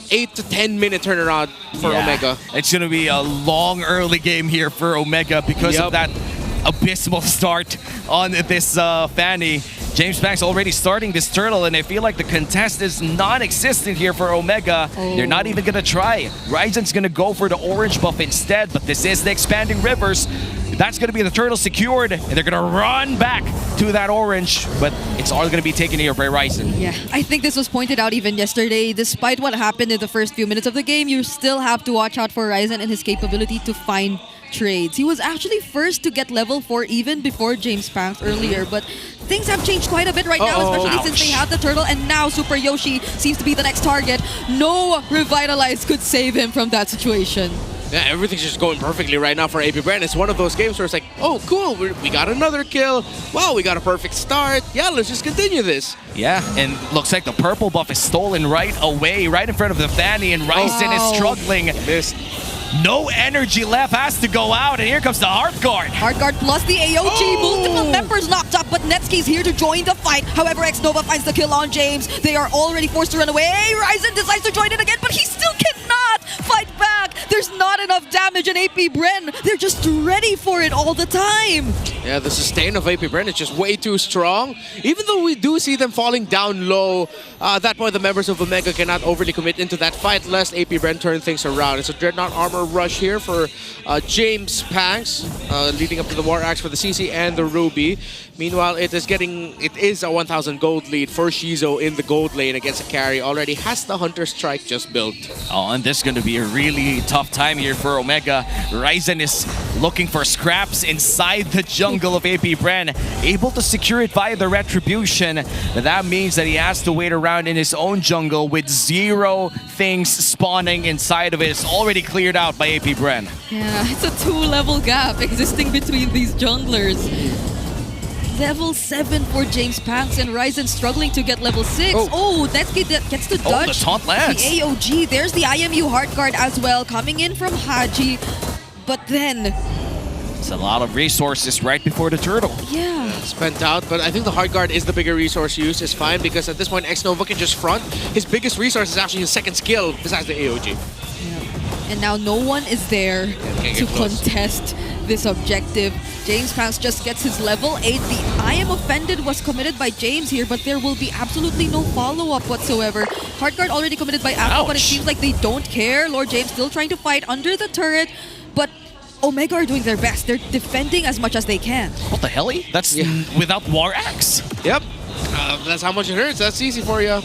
8 to 10 minute turnaround for Omega. It's gonna be a long early game here for Omega because of that abysmal start on this Fanny. James Banks already starting this turtle, and I feel like the contest is non-existent here for Omega. They're not even gonna try. Ryzen's gonna go for the orange buff instead, but this is the expanding rivers. That's gonna be the turtle secured, and they're gonna run back to that orange, but it's all gonna be taken here by Ryzen. Yeah, I think this was pointed out even yesterday. Despite what happened in the first few minutes of the game, you still have to watch out for Ryzen and his capability to find trades. He was actually first to get level 4 even before James Banks earlier, but things have changed quite a bit right now, especially since they have the turtle, and now Super Yoshi seems to be the next target. No Revitalize could save him from that situation. Yeah, everything's just going perfectly right now for AP Bren. It's one of those games where it's like, oh, cool, we got another kill. Wow, we got a perfect start. Yeah, let's just continue this. Yeah, and looks like the purple buff is stolen right away, right in front of the Fanny, and Ryzen is struggling. No energy left, has to go out, and here comes the Heart Guard. Heart Guard plus the AOG. Multiple members knocked up, but Netsky's here to join the fight. However, Xnova finds the kill on James. They are already forced to run away. Ryzen decides to join in again, but he still cannot fight back. There's not enough damage in AP Bren. They're just ready for it all the time. Yeah, the sustain of AP Bren is just way too strong. Even though we do see them falling down low, at that point the members of Omega cannot overly commit into that fight lest AP Bren turn things around. It's a Dreadnought armor rush here for James Panks, leading up to the War Axe for the CC and the Ruby. Meanwhile, it is a 1,000 gold lead for Shizo in the gold lane against a carry. Already has the Hunter Strike just built. Oh, and this is going to be a really tough time here for Omega. Ryzen is looking for scraps inside the jungle of AP Bren, able to secure it via the Retribution. But that means that he has to wait around in his own jungle with 0 things spawning inside of it. It's already cleared out by AP Bren. Yeah, it's a 2-level gap existing between these junglers. Level 7 for James Panks and Ryzen struggling to get level 6. Oh, Netsky gets the dodge. The taunt lands. The AOG. There's the IMU Heart Guard as well, coming in from Haji. But then... It's a lot of resources right before the turtle. Yeah. Spent out, but I think the Heart Guard is the bigger resource use. Is fine because at this point Xnova can just front. His biggest resource is actually his second skill besides the AOG. Yeah. And now no one is there to contest this objective. James Panks just gets his level 8. The I am offended was committed by James here, but there will be absolutely no follow-up whatsoever. Heart Guard already committed by Apple, but it seems like they don't care. Lord James still trying to fight under the turret, but Omega are doing their best. They're defending as much as they can. What the hell? That's without War Axe. Yep. That's how much it hurts. That's easy for you.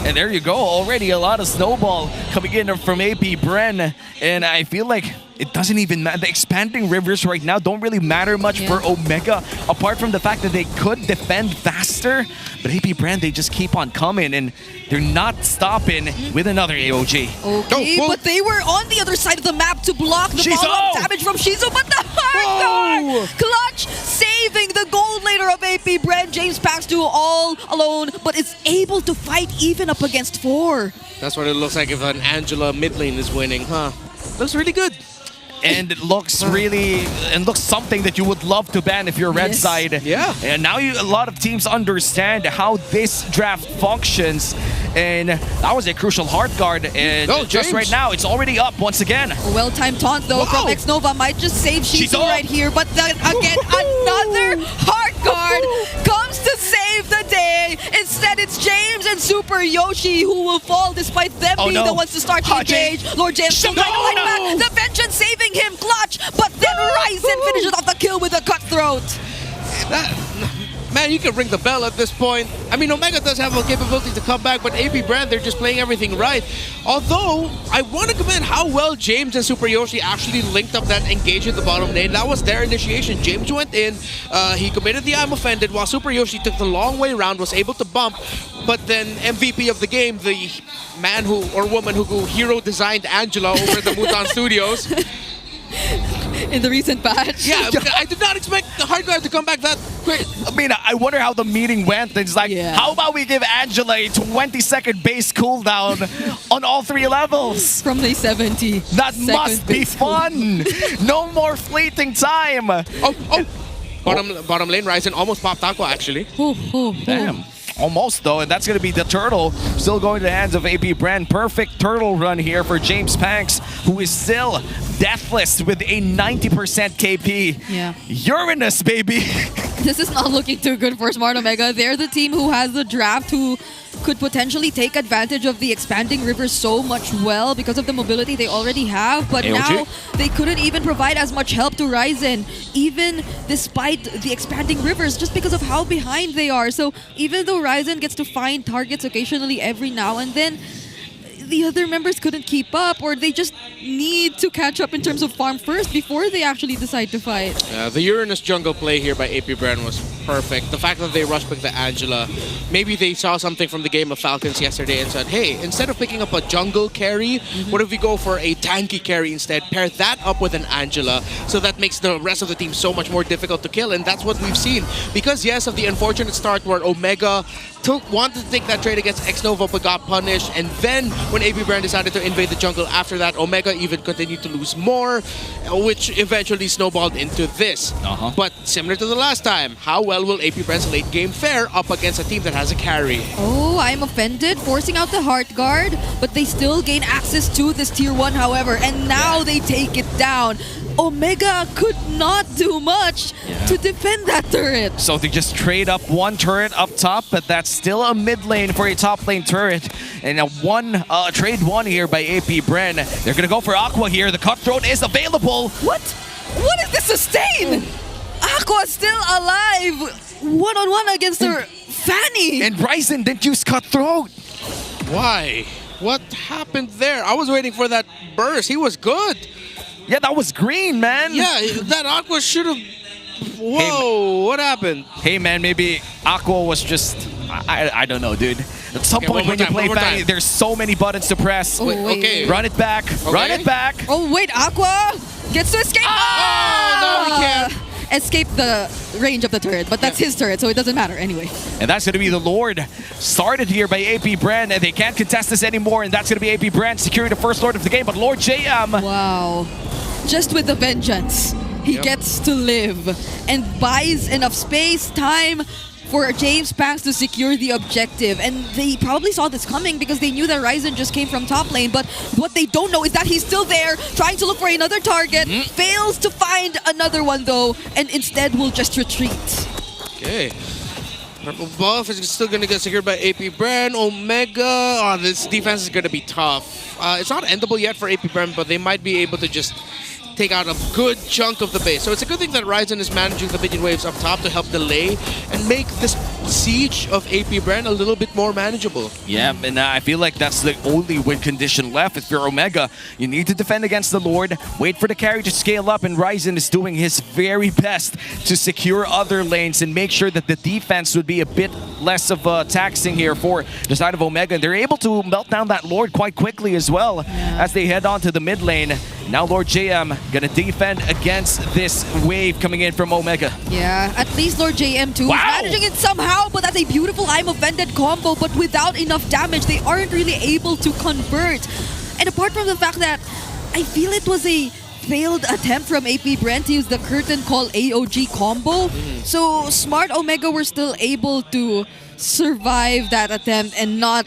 And there you go. Already a lot of snowball coming in from AP Bren. And I feel like it doesn't even matter. The expanding rivers right now don't really matter much for Omega, apart from the fact that they could defend faster. But AP Bren, they just keep on coming, and they're not stopping with another AOG. Okay, but they were on the other side of the map to block the follow-up damage from Shizo, but the Heart Guard! Clutch saving the gold laner of AP Bren. James Panks do all alone, but is able to fight even up against 4. That's what it looks like if an Angela mid lane is winning, huh? Looks really good. And it looks really, looks something that you would love to ban if you're red side. Yeah. And now a lot of teams understand how this draft functions. And that was a crucial Heart Guard. And just right now, it's already up once again. A well-timed taunt though from Xnova might just save Shizu right here. But then again, another Heart Guard comes to save the day. Instead, it's James and Super Yoshi who will fall despite them being the ones to start to engage. Lord James still trying to fight back. The Vengeance saving him, Clutch, but then Ryzen finishes off the kill with a cutthroat. Man, you can ring the bell at this point. I mean, Omega does have a capability to come back, but AP Brand, they're just playing everything right. Although, I want to commend how well James and Super Yoshi actually linked up that engage at the bottom lane. That was their initiation. James went in, he committed the I'm offended, while Super Yoshi took the long way around, was able to bump. But then MVP of the game, the man who, or woman who hero designed Angela over at the Mutan Studios. In the recent patch. Yeah, I did not expect the Heart Guard to come back that quick. I mean, I wonder how the meeting went. It's like, how about we give Angela a 20-second base cooldown on all 3 levels? From the 70. That must be fun. No more fleeting time. Bottom lane, Ryzen almost popped Aqua, actually. Damn. Almost, though, and that's going to be the turtle. Still going to the hands of AP Brand. Perfect turtle run here for James Panks, who is still deathless with a 90% KP. Yeah. Uranus, baby. This is not looking too good for Smart Omega. They're the team who has the draft, who could potentially take advantage of the expanding rivers so much well because of the mobility they already have. But now they couldn't even provide as much help to Ryzen, even despite the expanding rivers, just because of how behind they are. So even though Ryzen gets to find targets occasionally every now and then, the other members couldn't keep up, or they just need to catch up in terms of farm first before they actually decide to fight. The Uranus jungle play here by AP Brand was perfect. The fact that they rushed pick the Angela, maybe they saw something from the game of Falcons yesterday and said, hey, instead of picking up a jungle carry, what if we go for a tanky carry instead? Pair that up with an Angela, so that makes the rest of the team so much more difficult to kill, and that's what we've seen. Because yes, of the unfortunate start where Omega wanted to take that trade against X-Nova but got punished, and then when APBR decided to invade the jungle after that, Omega even continued to lose more, which eventually snowballed into this. But similar to the last time, how well will APBR's late game fare up against a team that has a carry? Oh, I'm offended, forcing out the Heart Guard, but they still gain access to this tier 1, however, and now they take it down. Omega could not do much to defend that turret. So they just trade up one turret up top, but that's still a mid lane for a top lane turret. And a trade one here by APBR. They're going to go for Aqua here. The Cutthroat is available. What? What is this sustain? Aqua still alive. One-on-one against her Fanny. And Ryzen didn't use Cutthroat. Why? What happened there? I was waiting for that burst. He was good. Yeah, that was green, man. Yeah, that Aqua should have... Whoa, what happened? Hey, man, maybe Aqua was just... I don't know, dude. At some point when you play Fanny, there's so many buttons to press. Okay. Run it back. Run it back. Oh, wait, Aqua gets to escape. Oh, no, he can't. Escape the range of the turret, but that's his turret, so it doesn't matter anyway. And that's going to be the Lord. Started here by APBR, and they can't contest this anymore, and that's going to be APBR securing the first Lord of the game, but Lord JM... Wow. Just with the vengeance, he gets to live and buys enough space, time for James Pangs to secure the objective. And they probably saw this coming because they knew that Ryzen just came from top lane, but what they don't know is that he's still there, trying to look for another target, fails to find another one though, and instead will just retreat. Okay. Purple buff is still going to get secured by APBR. Omega. Oh, this defense is going to be tough. It's not endable yet for APBR, but they might be able to just take out a good chunk of the base. So it's a good thing that Ryzen is managing the minion waves up top to help delay and make this siege of APBR a little bit more manageable. Yeah, and I feel like that's the only win condition left. If you're Omega, you need to defend against the Lord, wait for the carry to scale up, and Ryzen is doing his very best to secure other lanes and make sure that the defense would be a bit less of taxing here for the side of Omega. And they're able to melt down that Lord quite quickly as well as they head on to the mid lane. Now Lord JM gonna defend against this wave coming in from Omega. Yeah, at least Lord JM too is managing it somehow, but that's a beautiful I'm Offended combo, but without enough damage, they aren't really able to convert. And apart from the fact that I feel it was a failed attempt from APBR to use the Curtain Call AOG combo, so smart Omega were still able to survive that attempt and not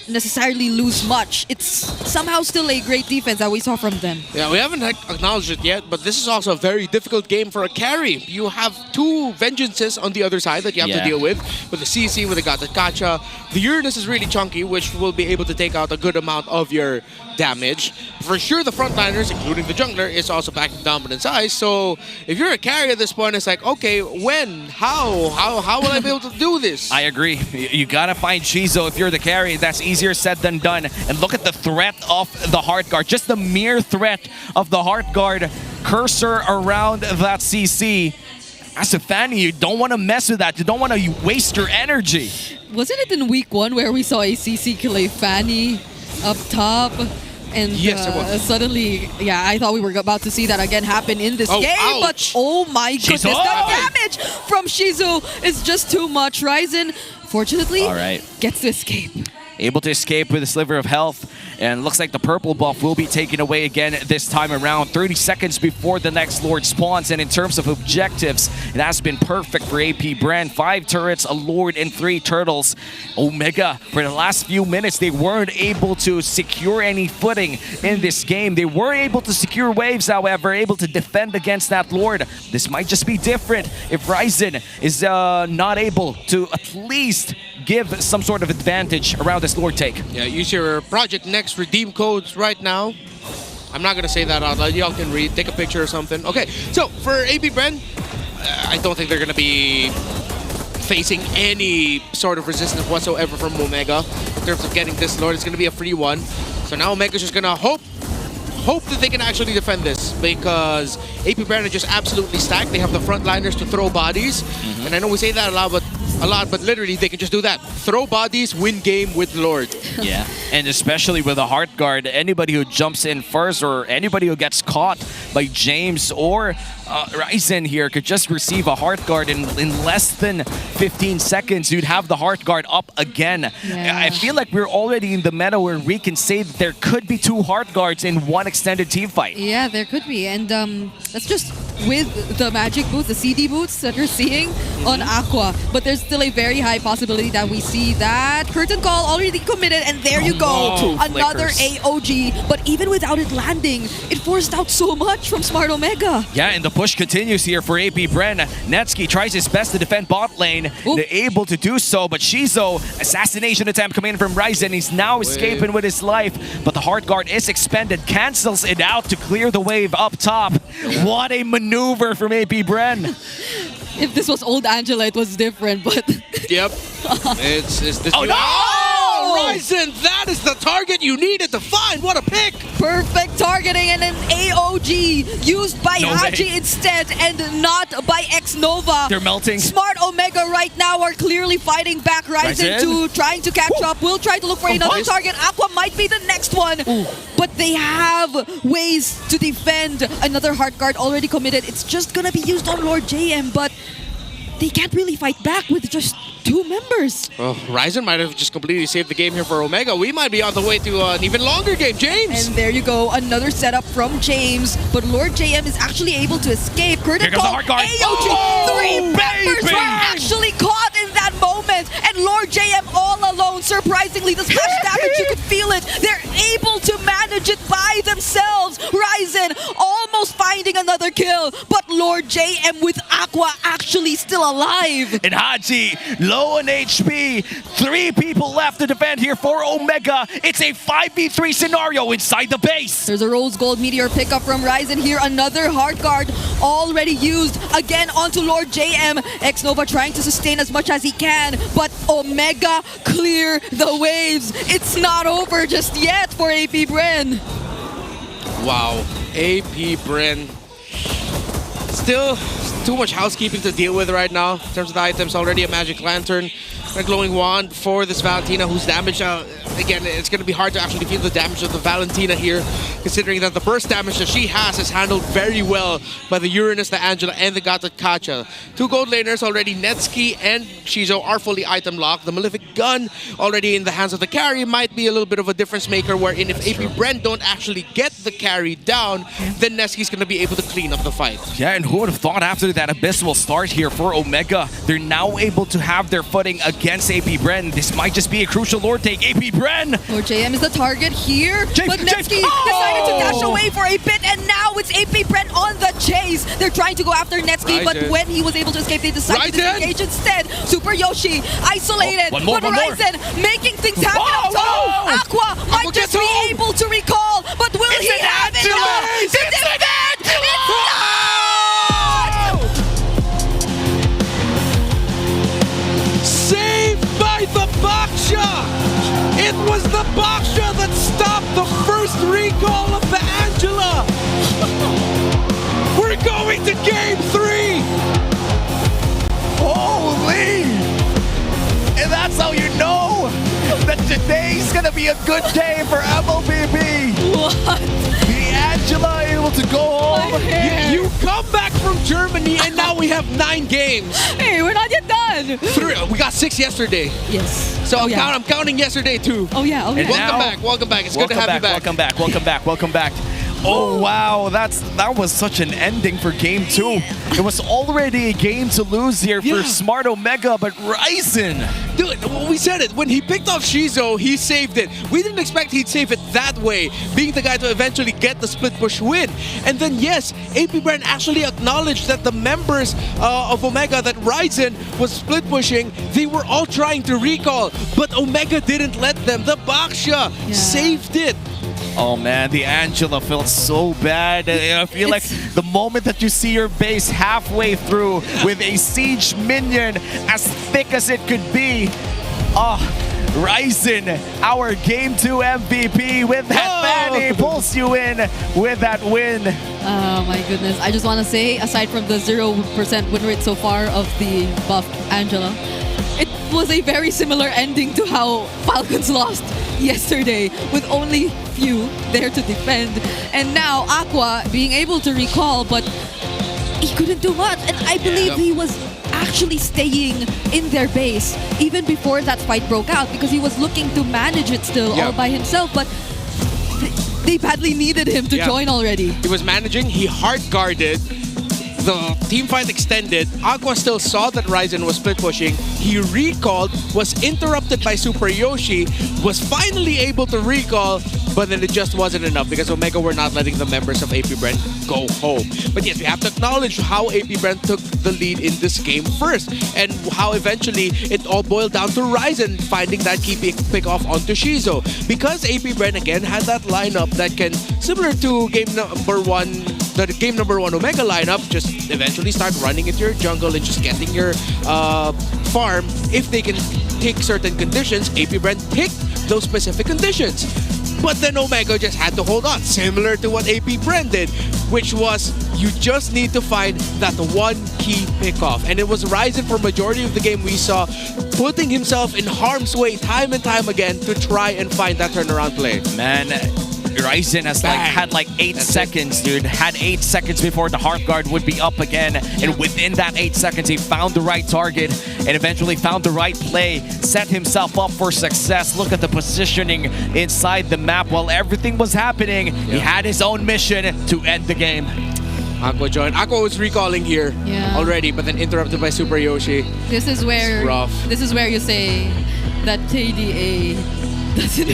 necessarily lose much. It's somehow still a great defense that we saw from them. Yeah, we haven't acknowledged it yet, but this is also a very difficult game for a carry. You have two Vengeances on the other side that you have to deal with the CC, with the Gacha. The Uranus is really chunky, which will be able to take out a good amount of your damage. For sure, the frontliners, including the jungler, is also backing dominant size. So if you're a carry at this point, it's like, okay, when? How will I be able to do this? I agree. You gotta find Shizo if you're the carry. That's easier said than done. And look at the threat of the Heart Guard. Just the mere threat of the Heart Guard cursor around that CC. As a Fanny, you don't want to mess with that. You don't want to waste your energy. Wasn't it in week 1 where we saw a CC kill a Fanny up top? And yes, it was. Suddenly, I thought we were about to see that again happen in this game. Ouch. But oh my goodness, the damage from Shizu is just too much. Ryzen, fortunately, gets to escape. Able to escape with a sliver of health. And looks like the purple buff will be taken away again this time around. 30 seconds before the next Lord spawns. And in terms of objectives, it has been perfect for APBR. 5 turrets, a Lord, and 3 turtles. Omega, for the last few minutes, they weren't able to secure any footing in this game. They were able to secure waves, however, able to defend against that Lord. This might just be different if Ryzen is not able to at least give some sort of advantage around this Lord take. Yeah, use your Project Next redeem codes right now. I'm not going to say that out loud. Y'all can read, take a picture or something. Okay, so for APBR, I don't think they're going to be facing any sort of resistance whatsoever from Omega in terms of getting this Lord. It's going to be a free one. So now Omega's just going to hope hope that they can actually defend this because APBR are just absolutely stacked. They have the frontliners to throw bodies. And I know we say that a lot, but literally they can just do that. Throw bodies, win game with Lord. Yeah, and especially with a heart guard, anybody who jumps in first or anybody who gets caught by James or Ryzen here could just receive a heart guard in less than 15 seconds. You'd have the heart guard up again. Yeah. I feel like we're already in the meta where we can say that there could be 2 heart guards in one extended team fight. Yeah, there could be. And that's just with the magic boots, the CD boots that you're seeing on Aqua. But there's still a very high possibility that we see that curtain call already committed. And there you go. no. Another Flickers. AOG. But even without it landing, it forced out so much from Smart Omega. Yeah, and the push continues here for APBR. Netsky tries his best to defend bot lane. They're able to do so, but Shizo, assassination attempt coming in from Ryzen. He's now escaping with his life, but the heart guard is expended, cancels it out to clear the wave up top. What a maneuver from APBR. If this was old Angela, it was different, but... Yep. It's this. Oh, no! Ryzen, that is the target you needed to find. What a pick! Perfect targeting and an AOG used by No Haji way. instead and not by X-Nova. They're melting. Smart Omega right now are clearly fighting back. Ryzen 2 trying to catch up. Will try to look for another target. Aqua might be the next one. But they have ways to defend. Another heart guard already committed. It's just gonna be used on Lord JM, but they can't really fight back with just 2 members. Oh, Ryzen might have just completely saved the game here for Omega. We might be on the way to an even longer game, James. And there you go, another setup from James. But Lord JM is actually able to escape. Curtain Here comes the call, heart guard. AOG, Oh, 3 members baby. were actually caught in that moment. And Lord JM all alone, surprisingly, the splash damage, you could feel it. They're able to manage it by themselves. Ryzen almost finding another kill. But Lord JM with Aqua actually still alive. And Haji, low on HP. 3 people left to defend here for Omega. It's a 5v3 scenario inside the base. There's a Rose Gold Meteor pickup from Ryzen here. Another hard guard already used. Again onto Lord JM. X-Nova trying to sustain as much as he can. But Omega clear the waves. It's not over just yet for APBR. Wow, APBR. Still too much housekeeping to deal with right now in terms of the items. Already a Magic Lantern, a Glowing Wand for this Valentina whose damage, again, it's going to be hard to actually feel the damage of the Valentina here, considering that the burst damage that she has is handled very well by the Uranus, the Angela, and the Gata Kacha. 2 gold laners already, Netsky and Shizo are fully item locked. The Malefic Gun already in the hands of the carry might be a little bit of a difference maker, wherein if APBR don't actually get the carry down, then Netsky's going to be able to clean up the fight. Yeah, and who would have thought after that abysmal start here for Omega, they're now able to have their footing against APBR. This might just be a crucial Lord take. APBR! Lord JM is the target here, James, but Netsky decided to dash away for a bit, and now it's APBR on the chase. They're trying to go after Netsky, but Ryzen. when he was able to escape, they decided to Ryzen. disengage instead. Super Yoshi isolated, one more, but one more. Ryzen making things happen up top. Aqua might just gets be home. able to recall, but will It's he an have it? Angela. No, It's an Angela. Saved by the Baksha! It was the Baksha that stopped the first recall of the Angela! We're going to game 3! Holy! And that's how you know that today's gonna be a good day for MLBB. What? The Angela able to go home. You come back from Germany and now we have 9 games. Hey, we're not yet done. 3, we got 6 yesterday. Yes. So I'm, yeah. I'm counting yesterday too. Oh yeah, okay. And Welcome now- back, welcome back. It's good to have you back. Welcome back, welcome back, welcome back. Oh wow, that was such an ending for game 2. It was already a game to lose here for Smart Omega, but Ryzen. Dude, we said it. When he picked off Shizo, he saved it. We didn't expect he'd save it that way, being the guy to eventually get the split push win. And then yes, APBR actually acknowledged that the members of Omega that Ryzen was split pushing, they were all trying to recall, but Omega didn't let them. The Baksha saved it. Oh man, the Angela felt so bad. I feel like the moment that you see your base halfway through with a siege minion as thick as it could be, Ryzen, our Game 2 MVP with that Fanny pulls you in with that win. Oh my goodness. I just want to say, aside from the 0% win rate so far of the buff Angela, it was a very similar ending to how Falcons lost yesterday, with only few there to defend. And now Aqua being able to recall, but he couldn't do much. And I believe he was actually staying in their base even before that fight broke out, because he was looking to manage it still all by himself. But they badly needed him to join already. He was managing, he hard guarded. The team fight extended. Aqua still saw that Ryzen was split pushing. He recalled, was interrupted by Super Yoshi, was finally able to recall, but then it just wasn't enough because Omega were not letting the members of AP Brent go home. But yes, we have to acknowledge how AP Brent took the lead in this game first, and how eventually it all boiled down to Ryzen finding that key pick off onto Shizo. Because AP Brent again had that lineup that can, similar to game number one Omega lineup, just eventually start running into your jungle and just getting your farm. If they can pick certain conditions, AP Brent picked those specific conditions. But then Omega just had to hold on, similar to what AP Brent did, which was you just need to find that one key pickoff. And it was Ryzen for majority of the game we saw putting himself in harm's way time and time again to try and find that turnaround play. Man, Ryzen has had 8 seconds, dude. Had 8 seconds before the Hearthguard would be up again. And within that 8 seconds, he found the right target and eventually found the right play. Set himself up for success. Look at the positioning inside the map while everything was happening. He had his own mission to end the game. Aqua joined. Aqua was recalling here already, but then interrupted by Super Yoshi. This is where you say that KDA doesn't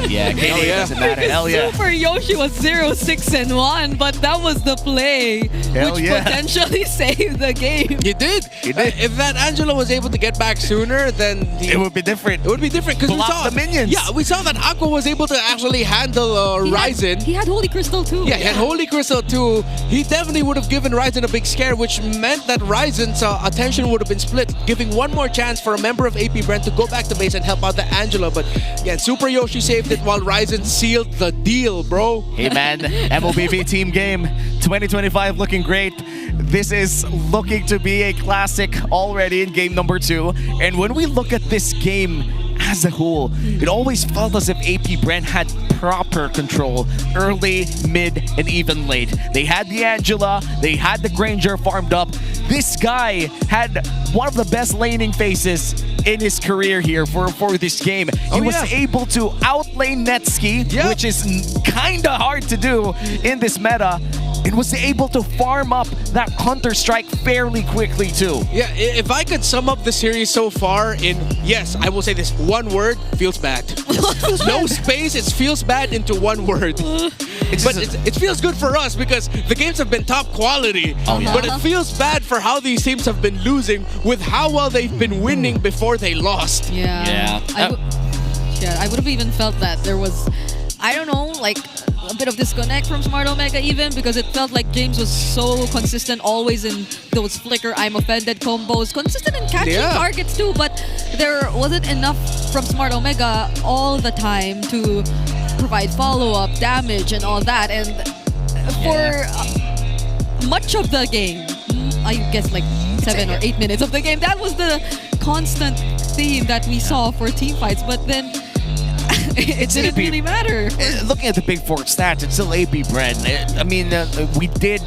Yeah, KDA doesn't matter. Hell yeah. Super Yoshi was 0-6-1, but that was the play which potentially saved the game. He did. If that Angela was able to get back sooner, then it would be different. It would be different because we saw the minions. Yeah, we saw that Aqua was able to actually handle Ryzen. He had Holy Crystal too. Yeah, he had Holy Crystal too. He definitely would have given Ryzen a big scare, which meant that Ryzen's attention would have been split, giving one more chance for a member of AP Brent to go back to base and help out the Angela. But yeah, Super Yoshi saved it while Ryzen sealed the deal, bro. Hey man, MOBB team game 2025 looking great. This is looking to be a classic already in game number 2. And when we look at this game as a whole, it always felt as if AP Brent had proper control early, mid, and even late. They had the Angela, they had the Granger farmed up. This guy had one of the best laning phases in his career here for this game. He was able to outlane Netski, which is kind of hard to do in this meta, and was able to farm up that Counter-Strike fairly quickly too. Yeah, if I could sum up the series so far in, yes, I will say this, one word, feels bad. No space, it feels bad into one word. But it feels good for us because the games have been top quality. But it feels bad for how these teams have been losing with how well they've been winning before they lost. I would have even felt that there was, I don't know, like a bit of disconnect from Smart Omega even, because it felt like James was so consistent always in those flicker I'm offended combos, consistent in catching targets too, but there wasn't enough from Smart Omega all the time to provide follow-up damage and all that. And for much of the game, I guess like 7 or 8 minutes of the game, that was the constant theme that we saw for team fights. But then it didn't really matter. Looking at the Big Four stats, it's still AP Brent. I mean, we did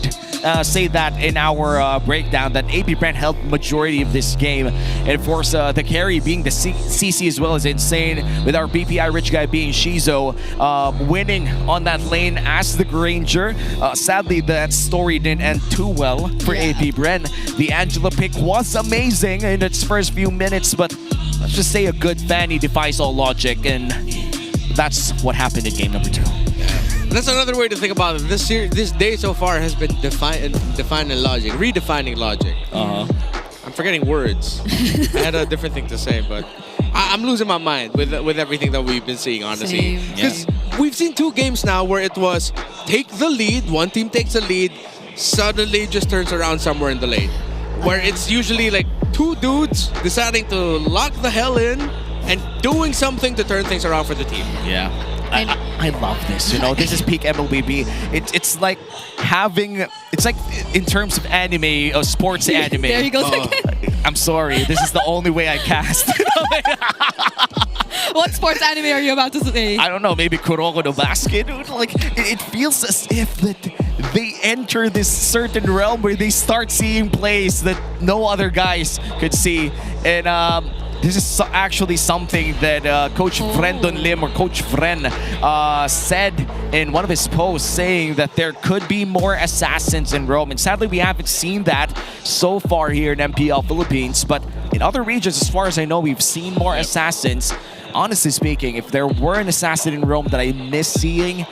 say that in our breakdown that AP Brent held majority of this game. And of course, the carry being the CC as well as insane, with our BPI rich guy being Shizo, winning on that lane as the Granger. Sadly, that story didn't end too well for AP Brent. The Angela pick was amazing in its first few minutes, but let's just say a good Fanny defies all logic, and that's what happened in game number 2. That's another way to think about it. This day so far has been defining logic, redefining logic. I'm forgetting words. I had a different thing to say, but I'm losing my mind with everything that we've been seeing, honestly. Because we've seen 2 games now where it was take the lead, one team takes the lead, suddenly just turns around somewhere in the lane. Where it's usually like 2 dudes deciding to lock the hell in, and doing something to turn things around for the team. Yeah. I love this. You know, this is peak MLBB. It's like having. It's like in terms of anime, sports anime. There you go. I'm sorry. This is the only way I cast. What sports anime are you about to say? I don't know. Maybe Kuroko no Basket. Like it feels as if that they enter this certain realm where they start seeing plays that no other guys could see, and this is actually something that Coach Frendon Lim or Coach Fren said in one of his posts, saying that there could be more assassins in Rome. And sadly, we haven't seen that so far here in MPL Philippines. But in other regions, as far as I know, we've seen more assassins. Honestly speaking, if there were an assassin in Rome that I miss seeing,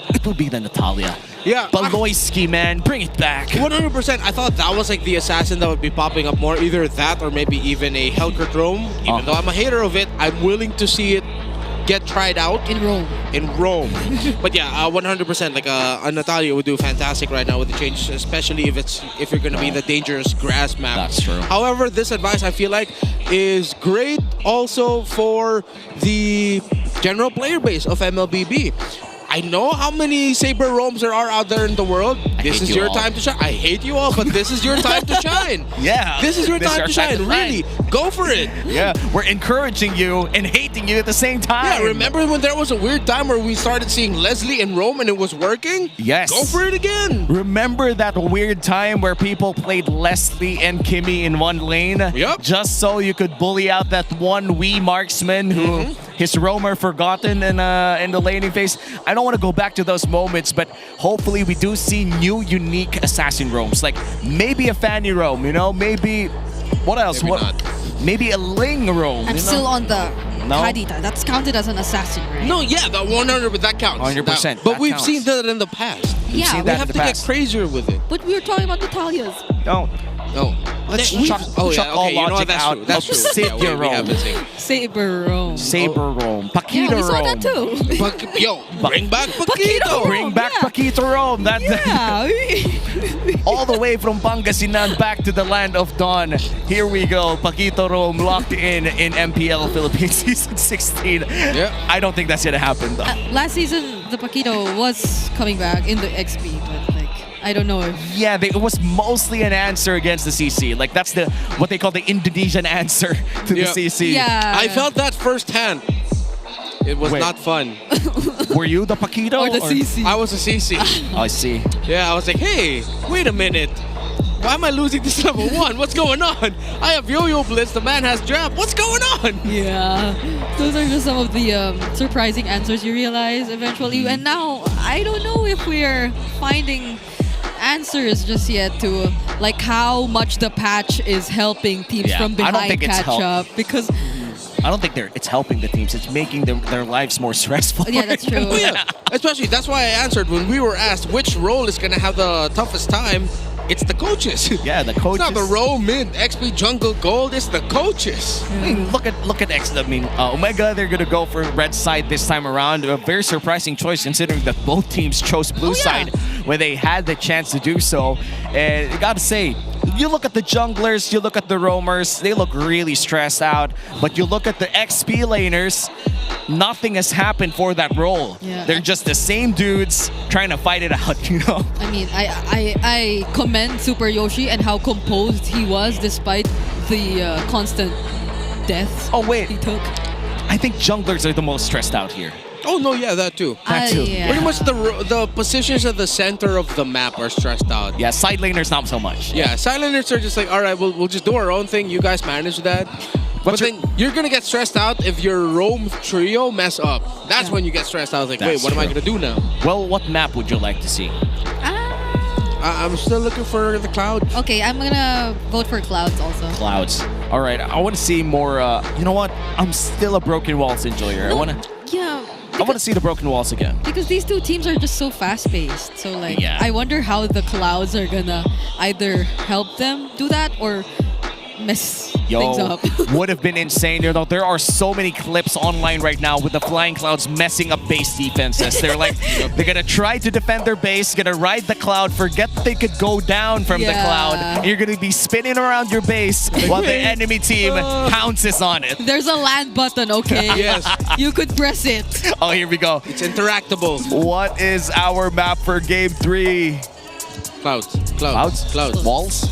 it would be the Natalia. Yeah. Baloyski, man, bring it back. 100%. I thought that was like the assassin that would be popping up more. Either that or maybe even a Hellkurt Rome. Even though I'm a hater of it, I'm willing to see it get tried out. In Rome. But yeah, 100%. Like a Natalia would do fantastic right now with the change, especially if you're going to be the dangerous grass map. That's true. However, this advice I feel like is great also for the general player base of MLBB. I know how many Saber Roams there are out there in the world. This is your time to shine. I hate you all, but this is your time to shine. Yeah. This is your time to shine. Really, go for it. Yeah, we're encouraging you and hating you at the same time. Yeah, remember when there was a weird time where we started seeing Leslie in Rome and it was working? Yes. Go for it again. Remember that weird time where people played Leslie and Kimmy in one lane? Yep. Just so you could bully out that one Wii marksman who his roamer forgotten in the laning phase. I don't want to go back to those moments, but hopefully we do see new unique assassin roams. Like maybe a Fanny roam, you know? Maybe, what else? Maybe a Ling roam. I'm still on the No? Hadita. That's counted as an assassin, right? No, yeah, that 100, that counts. 100%. But we've seen that in the past. Yeah, we have to get crazier with it. But we were talking about Natalia's. No. No. Let's chuck all logic out of Saber Rome. Saber Rome. Saber Rome. Paquito Yeah, we saw Rome. that too. Bring back Paquito. Bring back Paquito Rome. That's all the way from Pangasinan back to the land of dawn. Here we go. Paquito Rome locked in MPL Philippines Season 16. Yeah. I don't think that's going to happen though. Last season, the Paquito was coming back in the XP, but like, I don't know if... Yeah, it was mostly an answer against the CC. Like that's what they call the Indonesian answer to the CC. Yeah. I felt that firsthand. It was not fun. Were you the Paquito? Or the CC? I was a CC. Oh, I see. Yeah, I was like, hey, wait a minute. Why am I losing this level 1? What's going on? I have Yo-Yo Blitz, the man has Jab. What's going on? Yeah. Those are just some of the surprising answers you realize eventually. And now, I don't know if we're finding answers just yet to like how much the patch is helping teams from behind catch up, because I don't think it's helping the teams. It's making their lives more stressful. Yeah, that's true. Oh, yeah. Especially, that's why I answered when we were asked which role is going to have the toughest time. It's the coaches. Yeah, the coaches. It's not the row, mid, XP, jungle, gold. It's the coaches. I mean, look at X. I mean, Omega, they're going to go for red side this time around. A very surprising choice considering that both teams chose blue side when they had the chance to do so. And I got to say, you look at the junglers, you look at the roamers, they look really stressed out. But you look at the XP laners, nothing has happened for that role. Yeah. They're just the same dudes trying to fight it out, you know? I mean, I commend Super Yoshi and how composed he was despite the constant deaths he took. I think junglers are the most stressed out here. Oh, no, yeah, that too. That too. Yeah. Pretty much the positions at the center of the map are stressed out. Yeah, side laners not so much. Yeah, side laners are just like, all right, we'll just do our own thing. You guys manage that. But then you're going to get stressed out if your roam trio mess up. That's when you get stressed out. Like, wait, what am I going to do now? Well, what map would you like to see? I'm still looking for the Clouds. Okay, I'm gonna vote for Clouds also. Clouds. All right, I want to see more. You know what? I'm still a Broken Walls enjoyer. I want to see the Broken Walls again. Because these two teams are just so fast-paced. So, like, I wonder how the Clouds are gonna either help them do that or mess things up. Would have been insane. You know, there are so many clips online right now with the Flying Clouds messing up base defenses. They're like, they're gonna try to defend their base, gonna ride the cloud, forget they could go down from the cloud. And you're gonna be spinning around your base while the enemy team pounces on it. There's a land button, okay? Yes. You could press it. Oh, here we go. It's interactable. What is our map for game 3? Clouds. Walls?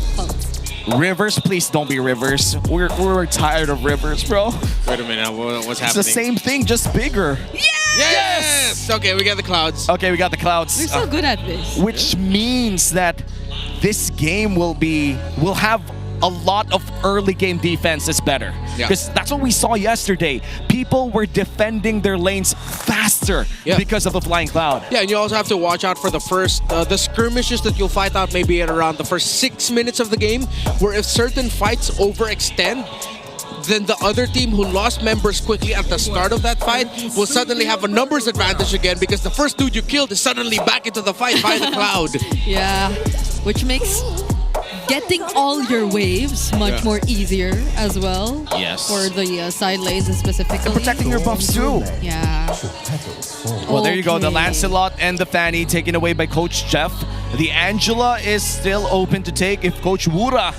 Rivers? Please don't be rivers. We're tired of rivers, bro. Wait a minute, what's It's happening? the same thing, just bigger. Yes! Okay, we got the clouds. Okay, we got the clouds. We're so good at this. Which means that this game will have a lot of early game defenses better. Yeah. Because that's what we saw yesterday. People were defending their lanes faster because of the Flying Cloud. Yeah, and you also have to watch out for the first, the skirmishes that you'll fight out maybe at around the first 6 minutes of the game, where if certain fights overextend, then the other team who lost members quickly at the start of that fight will suddenly have a numbers advantage again because the first dude you killed is suddenly back into the fight by the cloud. Yeah, which makes getting all your waves much more easier as well. Yes. For the side lanes specifically. And protecting your buffs too. Yeah. Well, there you go. The Okay. Lancelot and the Fanny taken away by Coach Jeff. The Angela is still open to take if Coach Wura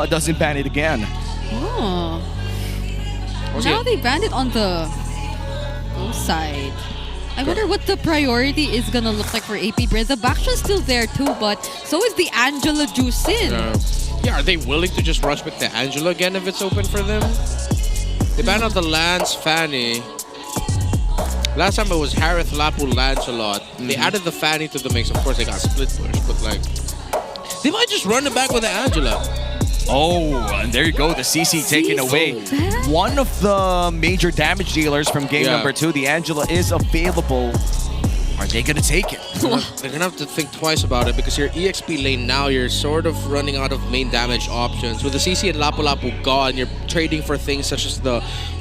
doesn't ban it again. Oh. Now they banned it on the ghost side. I wonder what the priority is gonna look like for APBR. The Baksha's still there too, but so is the Angela Juicin. Yeah, are they willing to just rush back the Angela again if it's open for them? They banned out the Lance Fanny. Last time it was Harith, Lapu, Lancelot. They added the Fanny to the mix. Of course, they got split push, but like, they might just run it back with the Angela. Oh, and there you go. The CC taken away. One of the major damage dealers from game number 2, the Angela, is available. Are they going to take it? They're going to have to think twice about it because your EXP lane now, you're sort of running out of main damage options. With the CC and Lapu Lapu gone, you're trading for things such as the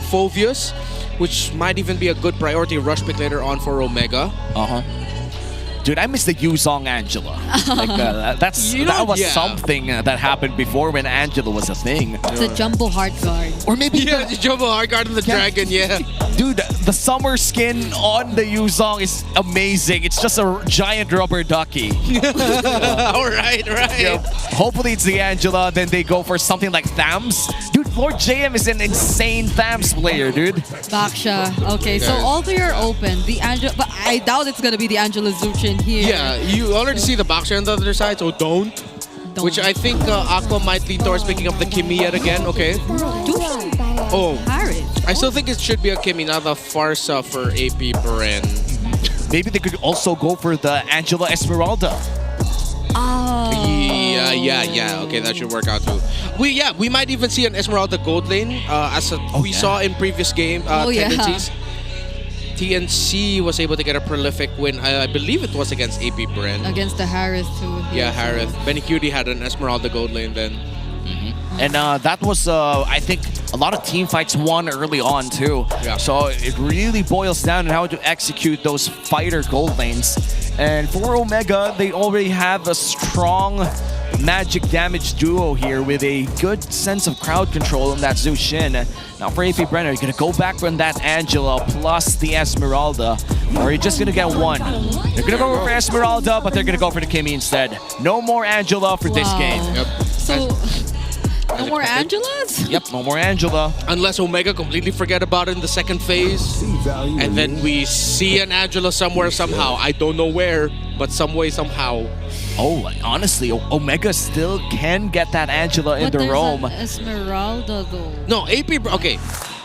Phovius, which might even be a good priority rush pick later on for Omega. Dude, I miss the Yuzong Angela. Like, that was something that happened before when Angela was a thing. It's a jumbo hard guard. Or maybe the jumbo hard guard and the dragon, Dude, the summer skin on the Yuzong is amazing. It's just a giant rubber ducky. Right. Yep. Hopefully it's the Angela, then they go for something like Thams. Dude, Lord JM is an insane Thams player, dude. Baksha. Okay, so all three are open. The Angela, but I doubt it's gonna be the Angela Zuchin here. Yeah, you already see the Baksha on the other side, so don't. Which I think Aqua might lean towards picking up the Kimi yet again. Okay. Oh, I still think it should be a Kimi, not a Farsa for APBR. Maybe they could also go for the Angela Esmeralda. Yeah. Okay, that should work out too. We might even see an Esmeralda gold lane as we saw in previous game tendencies. TNC was able to get a prolific win. I believe it was against APBR. Against the Harith too. Yeah, Harith. Benny Cutie had an Esmeralda gold lane then. And that was, I think, a lot of team fights won early on too. Yeah. So it really boils down to how to execute those fighter gold lanes. And for Omega, they already have a strong magic damage duo here with a good sense of crowd control in that Zhu Shin. Now for APBR, you're going to go back from that Angela plus the Esmeralda, or you're just going to get one. They're going to go for Esmeralda, but they're going to go for the Kimi instead. No more Angela for this game. So, no more Angelas? Yep, no more Angela. Unless Omega completely forget about it in the second phase. And then we see an Angela somewhere, somehow. I don't know where, but some way, somehow. Oh, honestly, Omega still can get that Angela in the roam. Esmeralda though. No, APBR, okay.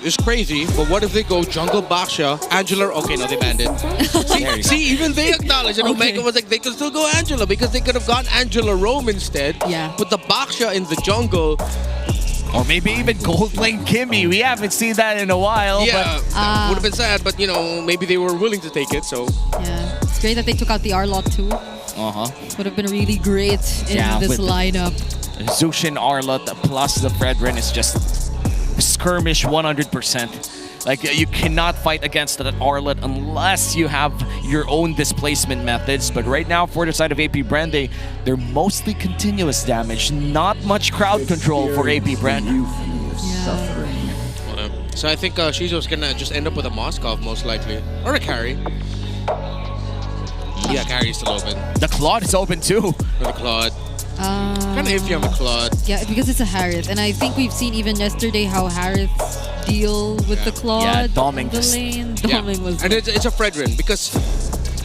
It's crazy, but what if they go Jungle Baksha, Angela? Okay, no, they banned it. see, even they acknowledge that Omega was like, they could still go Angela because they could have gone Angela Rome instead. Yeah. Put the Baksha in the jungle. Or maybe even Gold Lane Kimi. We haven't seen that in a while. Yeah, that would have been sad, but you know, maybe they were willing to take it, so. Yeah, it's great that they took out the Arlot too. Would have been really great in this lineup. Zushin Arlot plus the Fredrin is just skirmish 100%. Like, you cannot fight against that Arlot unless you have your own displacement methods. But right now, for the side of APBR, they're mostly continuous damage. Not much crowd control for APBR. So I think Shizo's gonna just end up with a Moskov most likely. Or a carry. Yeah, carry's still open. The Claude is open too. For the Claude. Kind of iffy on the Claude. Yeah, because it's a Harith. And I think we've seen even yesterday how Hariths deal with the Claude. Yeah, Doming the just... lane. Doming was... And it's a Fredrin because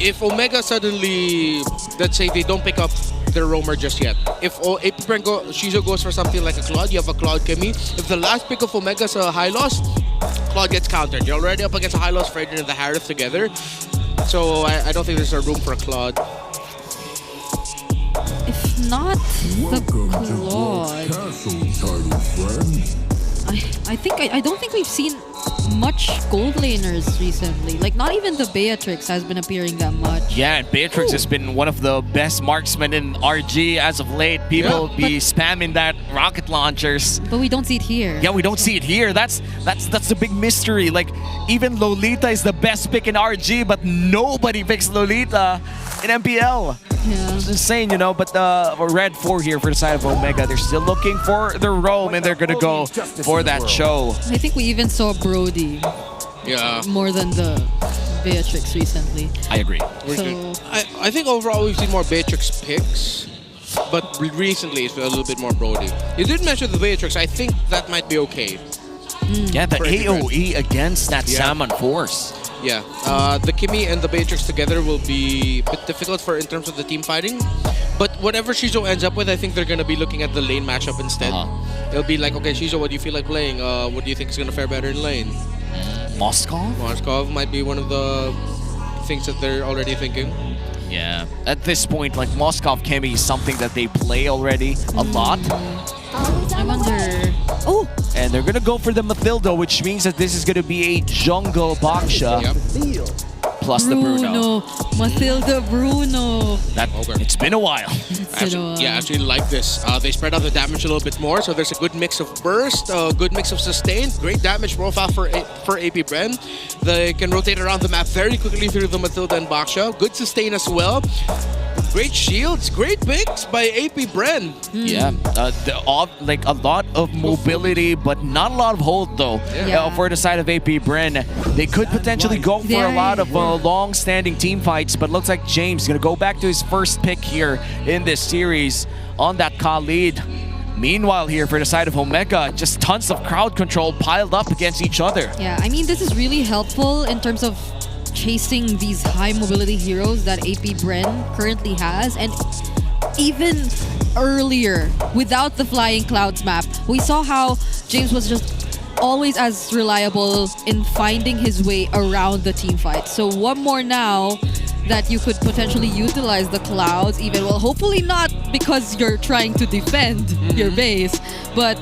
if Omega suddenly, let's say they don't pick up their roamer just yet. If APBR Shizo goes for something like a Claude, you have a Claude Kimi. If the last pick of Omega's a high loss, Claude gets countered. You're already up against a high loss Fredrin and the Harith together. So I don't think there's a room for a Claude. If not the Claude, I don't think we've seen much gold laners recently. Like, not even the Beatrix has been appearing that much. Yeah, and Beatrix has been one of the best marksmen in RG as of late. People be spamming that rocket launchers. But we don't see it here. Yeah, we don't see it here. That's the big mystery. Like, even Lolita is the best pick in RG, but nobody picks Lolita in MPL. Yeah. It's insane, you know, but Red 4 here for the side of Omega. They're still looking for their roam, and they're going to go for that show. I think we even saw Brody. Yeah. More than the Beatrix recently. I agree. So, I think overall we've seen more Beatrix picks, but recently it's been a little bit more Brody. You did mention the Beatrix. I think that might be okay. Yeah, the AoE against that Salmon Force. Yeah, the Kimi and the Beatrix together will be a bit difficult for in terms of the team fighting. But whatever Shizo ends up with, I think they're going to be looking at the lane matchup instead. It'll be like, okay, Shizo, what do you feel like playing? What do you think is going to fare better in lane? Moskov? Moskov might be one of the things that they're already thinking. Yeah, at this point, like, Moskov Kimi is something that they play already a lot. I wonder... Oh! And they're gonna go for the Mathilda, which means that this is gonna be a jungle Baksha. Plus the Bruno. Mathilda Bruno. It's been a while. Yeah, I actually like this. They spread out the damage a little bit more, so there's a good mix of burst, a good mix of sustain, great damage profile for APBR. They can rotate around the map very quickly through the Mathilda and Baksha. Good sustain as well. Great shields, great picks by APBR. Yeah, like a lot of mobility, but not a lot of hold though. For the side of APBR, they could potentially go for a lot of long-standing team fights, but looks like James gonna go back to his first pick here in this series on that Khalid. Meanwhile here for the side of Omega, just tons of crowd control piled up against each other. Yeah, I mean, this is really helpful in terms of chasing these high mobility heroes that APBR currently has. And even earlier, without the Flying Clouds map, we saw how James was just always as reliable in finding his way around the team fight. So one more now that you could potentially utilize the clouds, even, well, hopefully not because you're trying to defend your base, but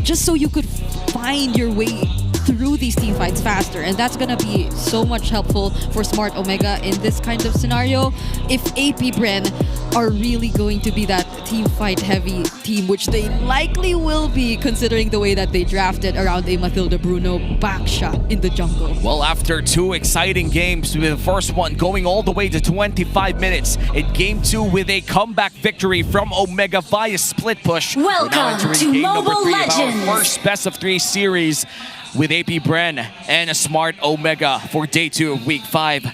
just so you could find your way through these team fights faster. And that's gonna be so much helpful for Smart Omega in this kind of scenario if APBR are really going to be that team fight heavy team, which they likely will be considering the way that they drafted around a Mathilda Bruno Baksha in the jungle. Well, after two exciting games, with the first one going all the way to 25 minutes, in game 2 with a comeback victory from Omega via split push. Welcome to game Mobile number 3 Legends. of our first best of 3 series with APBR and a Smart Omega for day 2 of week 5.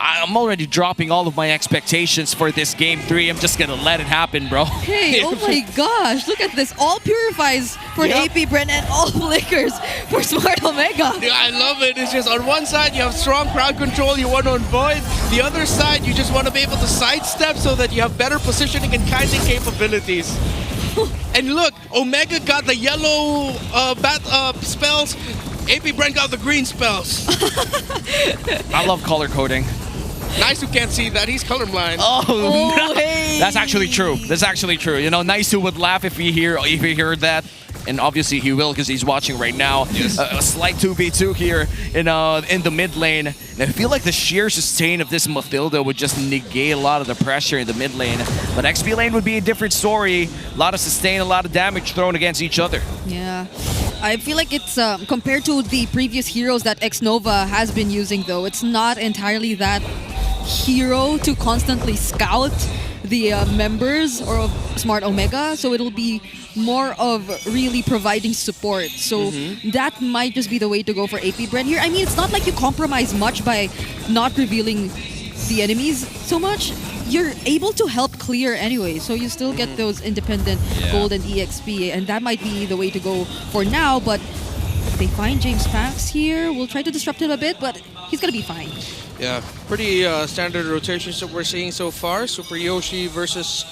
I'm already dropping all of my expectations for this game 3. I'm just gonna let it happen, bro. Hey, oh my gosh, look at this. All purifies for APBR and all flickers for Smart Omega. Yeah, I love it. It's just on one side you have strong crowd control, you want to avoid. The other side you just want to be able to sidestep so that you have better positioning and kiting capabilities. And look, Omega got the yellow spells. APBR got the green spells. I love color coding. Nice who can't see that. He's colorblind. Oh, no. Hey. That's actually true. That's actually true. You know, Nice who would laugh if he heard that. And obviously he will because he's watching right now. Yes. A slight 2v2 here in the mid lane. And I feel like the sheer sustain of this Mathilda would just negate a lot of the pressure in the mid lane. But XP lane would be a different story. A lot of sustain, a lot of damage thrown against each other. Yeah. I feel like it's, compared to the previous heroes that Xnova has been using though, it's not entirely that hero to constantly scout the members or of Smart Omega, so it'll be more of really providing support. So that might just be the way to go for AP Bren here. I mean, it's not like you compromise much by not revealing the enemies so much. You're able to help clear anyway, so you still get those independent gold and EXP, and that might be the way to go for now. But if they find James Pax here, we'll try to disrupt him a bit, but he's gonna be fine. Yeah, pretty standard rotations that we're seeing so far. Super Yoshi versus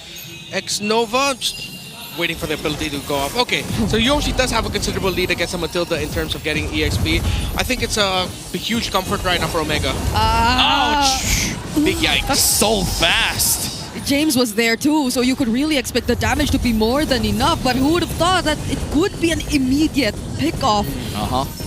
X Nova. Just waiting for the ability to go up. Okay, so Yoshi does have a considerable lead against a Matilda in terms of getting EXP. I think it's a huge comfort right now for Omega. Ouch! Big yikes. So fast. James was there too, so you could really expect the damage to be more than enough, but who would have thought that it could be an immediate pick-off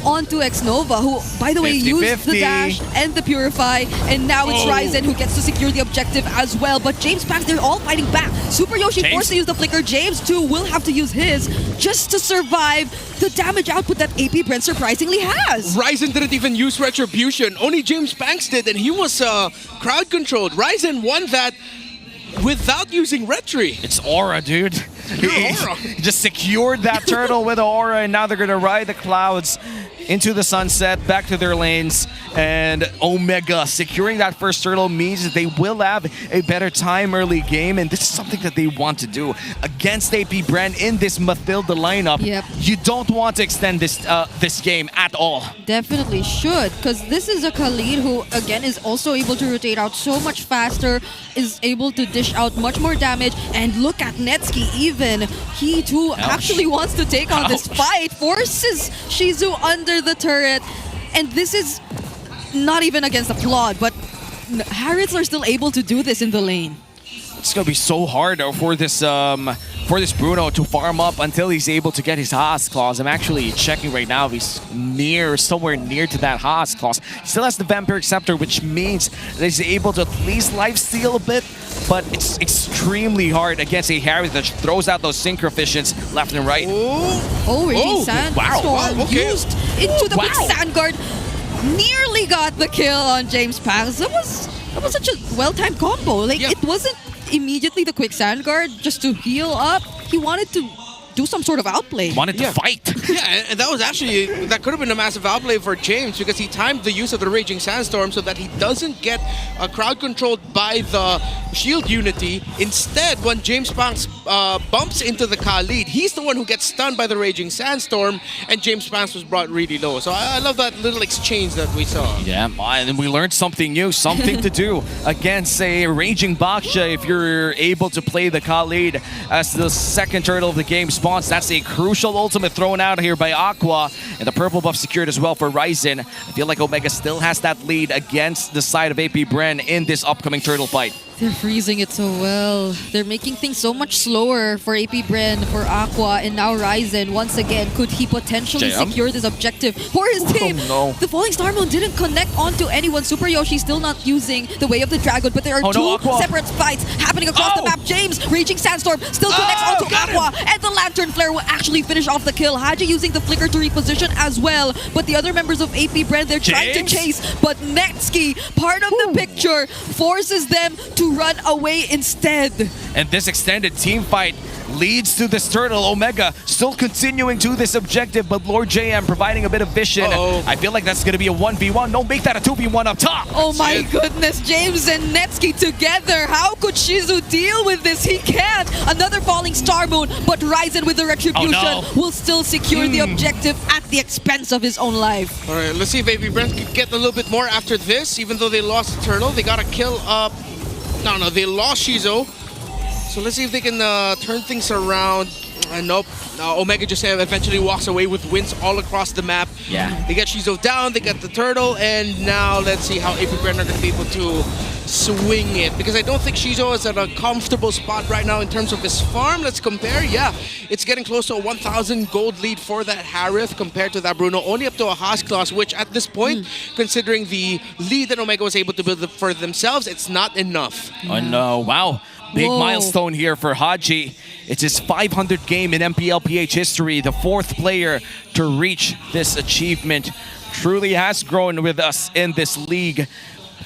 onto X-Nova, who, by the way, used the dash and the Purify, and now it's Ryzen who gets to secure the objective as well. But James Pax, they're all fighting back. Super Yoshi forced to use the Flicker. James, too, will have to use his just to survive the damage output that AP Brent surprisingly has. Ryzen didn't even use Retribution. Only James Pax did, and he was crowd-controlled. Ryzen won that without using Retri. It's Aura, dude. He just secured that turtle with Aura, and now they're going to ride the clouds into the sunset, back to their lanes, and Omega securing that first turtle means that they will have a better time early game, and this is something that they want to do against AP Brand in this Mathilda lineup. You don't want to extend this game at all. Definitely should, because this is a Khalid who, again, is also able to rotate out so much faster, is able to dish out much more damage, and look at Netsky even. He too actually wants to take on this fight, forces Shizu under the turret, and this is not even against the Claude, but Harrods are still able to do this in the lane. It's gonna be so hard for this Bruno to farm up until he's able to get his Haas claws. I'm actually checking right now. He's somewhere near to that Haas claws. He still has the Vampiric Scepter, which means that he's able to at least lifesteal a bit, but it's extremely hard against a Harry that throws out those sync coefficients left and right. Raging Sandstorm used into the quick Sand Guard. Nearly got the kill on James Pax. That was such a well-timed combo. Like, it wasn't immediately the quick Sand Guard just to heal up. He wanted to do some sort of outplay. Wanted to fight. Yeah, and that was actually, that could have been a massive outlay for James because he timed the use of the Raging Sandstorm so that he doesn't get crowd controlled by the shield unity. Instead, when James Pax bumps into the Khalid, he's the one who gets stunned by the Raging Sandstorm, and James Pax was brought really low. So I love that little exchange that we saw. Yeah, and we learned something new, something to do against a Raging Baksha if you're able to play the Khalid as the second turtle of the game spawns. That's a crucial ultimate thrown out here by Aqua, and the purple buff secured as well for Ryzen. I feel like Omega still has that lead against the side of AP Bren in this upcoming turtle fight. They're freezing it so well. They're making things so much slower for AP Bren, for Aqua, and now Ryzen. Once again, could he potentially secure this objective for his team? The Falling Star Moon didn't connect onto anyone. Super Yoshi still not using the Way of the Dragon, but there are two separate fights happening across the map. James, Raging Sandstorm, still connects onto Aqua, and the Lantern Flare will actually finish off the kill. Haji using the Flicker to reposition as well, but the other members of AP Bren, they're trying to chase, but Netsky, part of the picture, forces them to run away instead. And this extended team fight leads to this turtle. Omega still continuing to this objective, but Lord JM providing a bit of vision. I feel like that's going to be a 1v1. No, make that a 2v1 up top. Oh my goodness, James and Netsky together. How could Shizu deal with this? He can't. Another Falling Star Moon, but Ryzen with the Retribution will still secure the objective at the expense of his own life. All right, let's see if AP Brent can get a little bit more after this. Even though they lost the turtle, they got a kill up. No, they lost Shizu. So let's see if they can turn things around. Nope. Omega just eventually walks away with wins all across the map. Yeah. They get Shizu down, they get the turtle, and now let's see how AP Bren are going to be able to swing it. Because I don't think Shizu is at a comfortable spot right now in terms of his farm. Let's compare. Yeah, it's getting close to a 1,000 gold lead for that Harith compared to that Bruno. Only up to a Haas class, which at this point, considering the lead that Omega was able to build for themselves, it's not enough. Oh no, wow. Big milestone here for Haji. It's his 500th game in MPLPH history, the 4th player to reach this achievement. Truly has grown with us in this league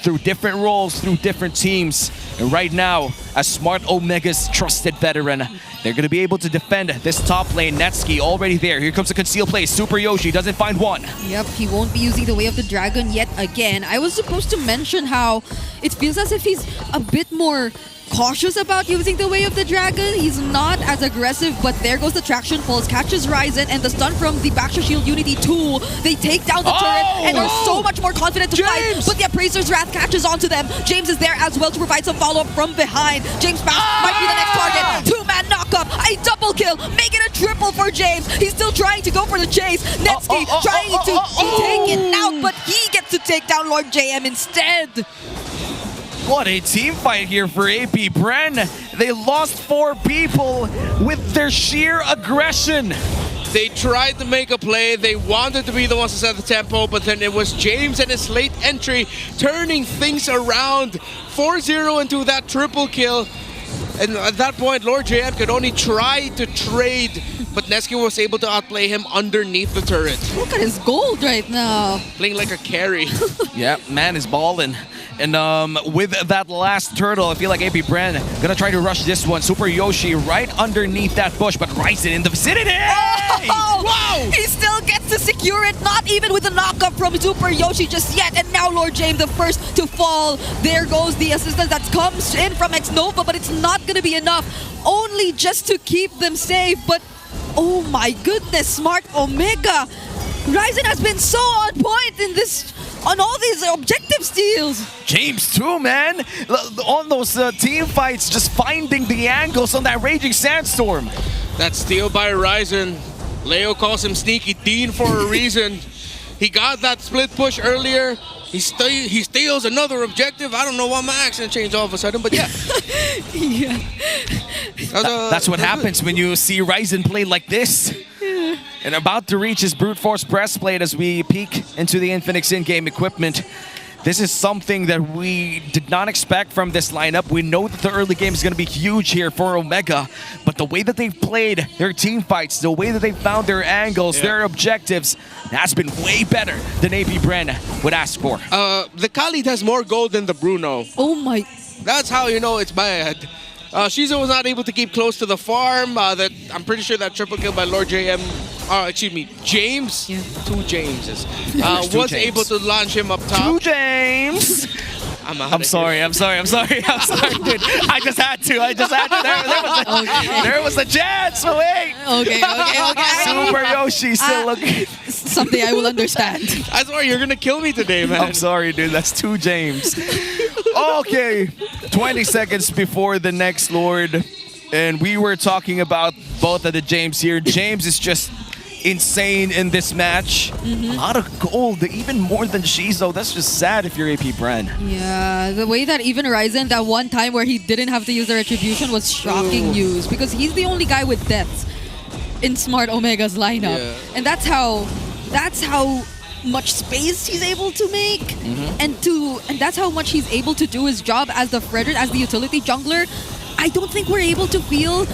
through different roles, through different teams. And right now, as Smart Omega's trusted veteran, they're going to be able to defend this top lane. Netsuki already there. Here comes a concealed play. Super Yoshi doesn't find one. Yep, he won't be using the Way of the Dragon yet again. I was supposed to mention how it feels as if he's a bit more cautious about using the Way of the Dragon. He's not as aggressive, but there goes the Traction Pulse, catches Ryzen, and the stun from the Backshoot Shield Unity 2. They take down the turret and are so much more confident to fight, but the Appraiser's Wrath catches onto them. James is there as well to provide some follow-up from behind. James might be the next target. Two-man knock-up, a double kill, make it a triple for James. He's still trying to go for the chase. Netsuki trying to take it out, but he gets to take down Lord JM instead. What a team fight here for AP Bren. They lost 4 people with their sheer aggression. They tried to make a play. They wanted to be the ones to set the tempo, but then it was James and his late entry turning things around. 4-0 into that triple kill. And at that point, Lord JM could only try to trade, but Netsuki was able to outplay him underneath the turret. Look at his gold right now. Playing like a carry. Yeah, man is balling. And with that last turtle, I feel like AP Bren gonna try to rush this one. Super Yoshi right underneath that bush, but Ryzen in the vicinity! Oh, wow! He still gets to secure it, not even with the knockup from Super Yoshi just yet. And now Lord James the first to fall. There goes the assistance that comes in from X-Nova, but it's not gonna be enough. Only just to keep them safe, but oh my goodness, Smart Omega! Ryzen has been so on point in this, on all these objective steals. James too, man. On those team fights, just finding the angles on that Raging Sandstorm. That steal by Ryzen. Leo calls him Sneaky Dean for a reason. He got that split push earlier. He steals another objective. I don't know why my accent changed all of a sudden, but yeah. Yeah. That's what happens when you see Ryzen play like this. And about to reach his Brute Force breastplate as we peek into the Infinix in-game equipment. This is something that we did not expect from this lineup. We know that the early game is going to be huge here for Omega, but the way that they've played their team fights, the way that they've found their angles, their objectives, has been way better than AP Bren would ask for. The Khalid has more gold than the Bruno. Oh my. That's how you know it's bad. Shizo was not able to keep close to the farm. That I'm pretty sure that triple kill by Lord JM, excuse me, James, 2 Jameses, was able to launch him up top. 2 James! I'm sorry, dude. I just had to. There was a chance. So wait. Okay. Super Yoshi still looking. Something I will understand. I swear you're gonna kill me today, man. I'm sorry, dude. That's 2 James. Okay, 20 seconds before the next Lord, and we were talking about both of the James here. James is just insane in this match. A lot of gold, even more than Shizo. That's just sad if you're AP Bren. Yeah, the way that even Ryzen, that one time where he didn't have to use the Retribution was shocking news, because he's the only guy with deaths in Smart Omega's lineup. And that's how much space he's able to make, and that's how much he's able to do his job as the Frederick, as the utility jungler. I don't think we're able to feel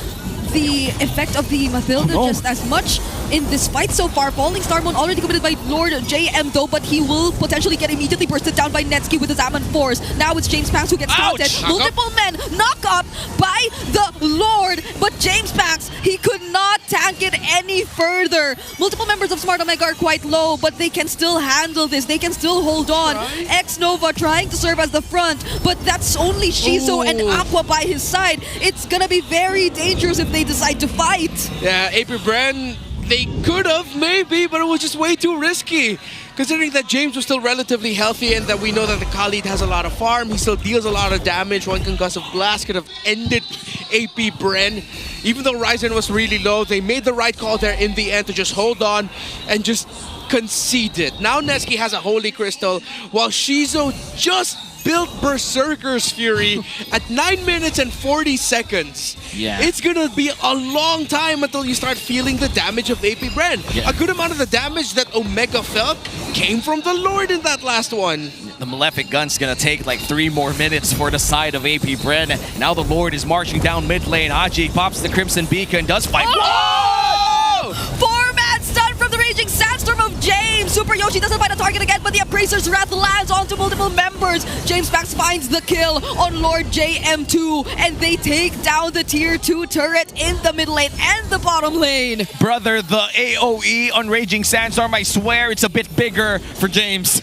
the effect of the Mathilda just as much in this fight so far. Falling Star Moon already committed by Lord JM though, but he will potentially get immediately bursted down by Netsuki with his Zaman Force. Now it's James Panks who gets taunted. Multiple men knock up by the Lord, but James Panks, he could not tank it any further. Multiple members of Smart Omega are quite low, but they can still handle this. They can still hold on. X-Nova trying to serve as the front, but that's only Shizo and Aqua by his side. It's gonna be very dangerous if they decide to fight. Yeah, AP Bren, they could have, maybe, but it was just way too risky. Considering that James was still relatively healthy and that we know that the Khalid has a lot of farm, he still deals a lot of damage. One concussive blast could have ended AP Bren. Even though Ryzen was really low, they made the right call there in the end to just hold on and just concede it. Now Netsuki has a Holy Crystal, while Shizo just built Berserker's Fury at 9 minutes and 40 seconds. It's gonna be a long time until you start feeling the damage of AP Bren. A good amount of the damage that Omega felt came from the Lord in that last one. The Malefic Gun's gonna take like 3 more minutes for the side of AP Bren. Now the Lord is marching down mid lane. Haji pops the Crimson Beacon, does fight. Whoa! 4-man stun from the Raging Sandstorm of James. Super Yoshi doesn't find a target again, but the Appraiser's Wrath lands onto multiple members. James Max finds the kill on Lord JM2, and they take down the tier 2 turret in the mid lane and the bottom lane. Brother, the AoE on Raging Sandstorm, I swear it's a bit bigger for James.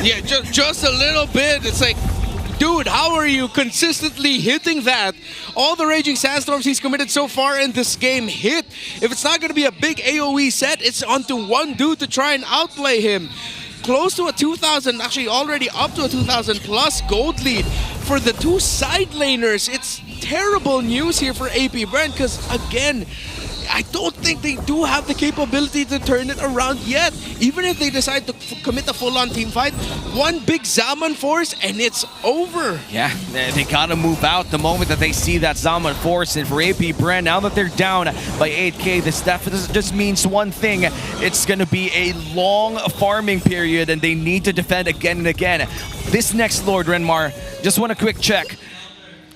Yeah, just a little bit. It's like, dude, how are you consistently hitting that? All the Raging Sandstorms he's committed so far in this game hit. If it's not going to be a big AoE set, it's onto one dude to try and outplay him. Close to a 2,000, actually already up to a 2,000 plus gold lead for the two side laners. It's terrible news here for APBR because, again, I don't think they do have the capability to turn it around yet. Even if they decide to commit a full-on team fight, one big Zaman force and it's over. Yeah, they gotta move out the moment that they see that Zaman force. And for APBR, now that they're down by 8k, this definitely just means one thing. It's gonna be a long farming period and they need to defend again and again. This next Lord, Renmar, just want a quick check.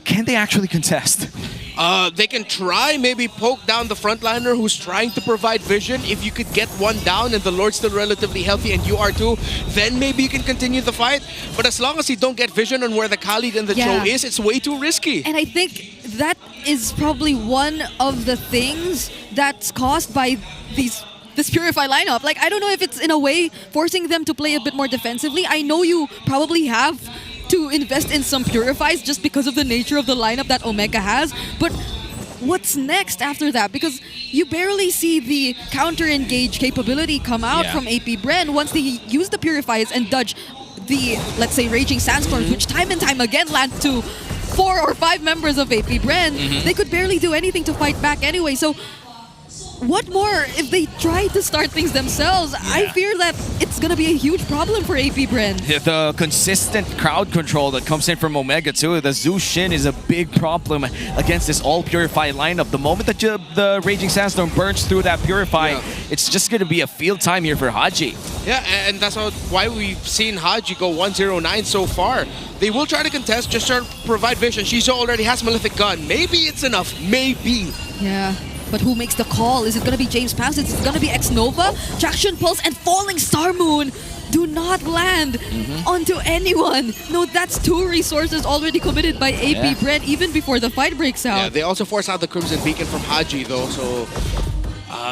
Can they actually contest? They can try, maybe poke down the frontliner who's trying to provide vision. If you could get one down and the Lord's still relatively healthy and you are too, then maybe you can continue the fight. But as long as you don't get vision on where the Khalid and the Cho is, it's way too risky. And I think that is probably one of the things that's caused by this Purify lineup. Like, I don't know if it's in a way forcing them to play a bit more defensively. I know you probably have to invest in some Purifies just because of the nature of the lineup that Omega has. But what's next after that? Because you barely see the counter-engage capability come out from APBR once they use the Purifies and dodge the, let's say, Raging Sandstorms, which time and time again land to 4 or 5 members of APBR. They could barely do anything to fight back anyway. So what more if they try to start things themselves? I fear that it's going to be a huge problem for APBR. Yeah, the consistent crowd control that comes in from Omega too. The Zhu Shin is a big problem against this all Purify lineup. The moment that the Raging Sandstorm burns through that Purify, it's just going to be a field time here for Haji. Yeah, and that's why we've seen Haji go 109 so far. They will try to contest, just try to provide vision. Shizo already has Malefic Gun. Maybe it's enough. Maybe. Yeah. But who makes the call? Is it going to be James Pans? Is it going to be X-Nova? Traction Pulse and Falling Star Moon do not land onto anyone. No, that's 2 resources already committed by APBR even before the fight breaks out. Yeah, they also force out the Crimson Beacon from Haji though, so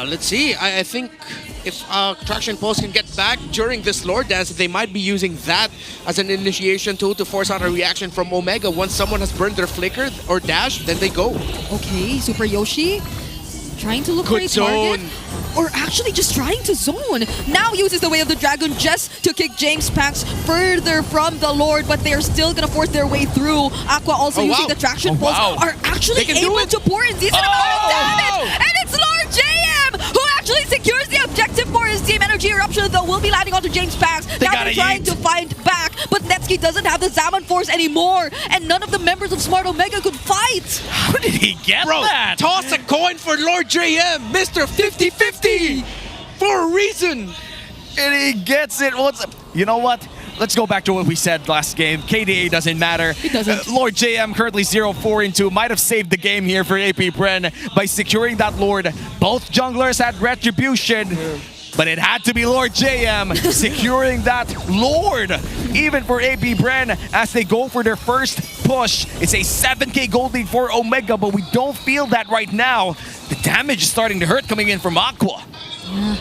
let's see. I think if Traction Pulse can get back during this Lord Dance, they might be using that as an initiation tool to force out a reaction from Omega. Once someone has burned their Flicker or Dash, then they go. Okay, Super Yoshi trying to look for a target, or actually just trying to zone. Now uses the Way of the Dragon just to kick James Pax further from the Lord, but they're still gonna force their way through. Aqua also using the Traction Pulse are actually able to pour a decent amount of damage, and it's Lord JM who actually secures the objective for his team. Energy Eruption though will be landing onto James Pax. Now they're trying to find back, but Netsky doesn't have the Zaman Force anymore, and none of the members of Smart Omega could fight. How did he get that? Toss a coin for Lord JM, Mr. 50-50, for a reason. And he gets it. You know what? Let's go back to what we said last game. KDA doesn't matter. It doesn't. Lord JM currently 0-4-2. Might have saved the game here for APBR by securing that Lord. Both junglers had Retribution. But it had to be Lord JM securing that Lord. Even for APBR as they go for their first push. It's a 7k gold lead for Omega, but we don't feel that right now. The damage is starting to hurt coming in from Aqua. Yeah.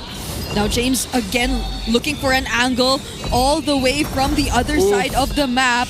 Now James again looking for an angle all the way from the other side of the map.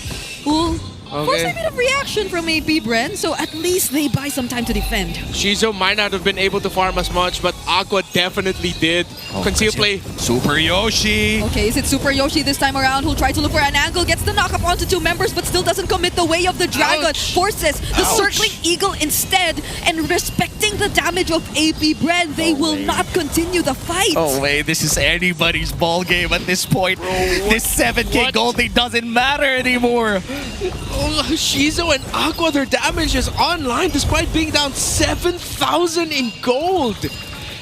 Force a bit of reaction from APBR, so at least they buy some time to defend. Shizo might not have been able to farm as much, but Aqua definitely did. Conceal play. Super Yoshi. Okay, is it Super Yoshi this time around who'll try to look for an angle, gets the knock up onto 2 members, but still doesn't commit the Way of the Dragon. Forces the Circling Eagle instead, and respecting the damage of APBR, they will not continue the fight. Oh wait, this is anybody's ball game at this point. This 7k gold lead doesn't matter anymore. Shizo and Aqua, their damage is online despite being down 7,000 in gold.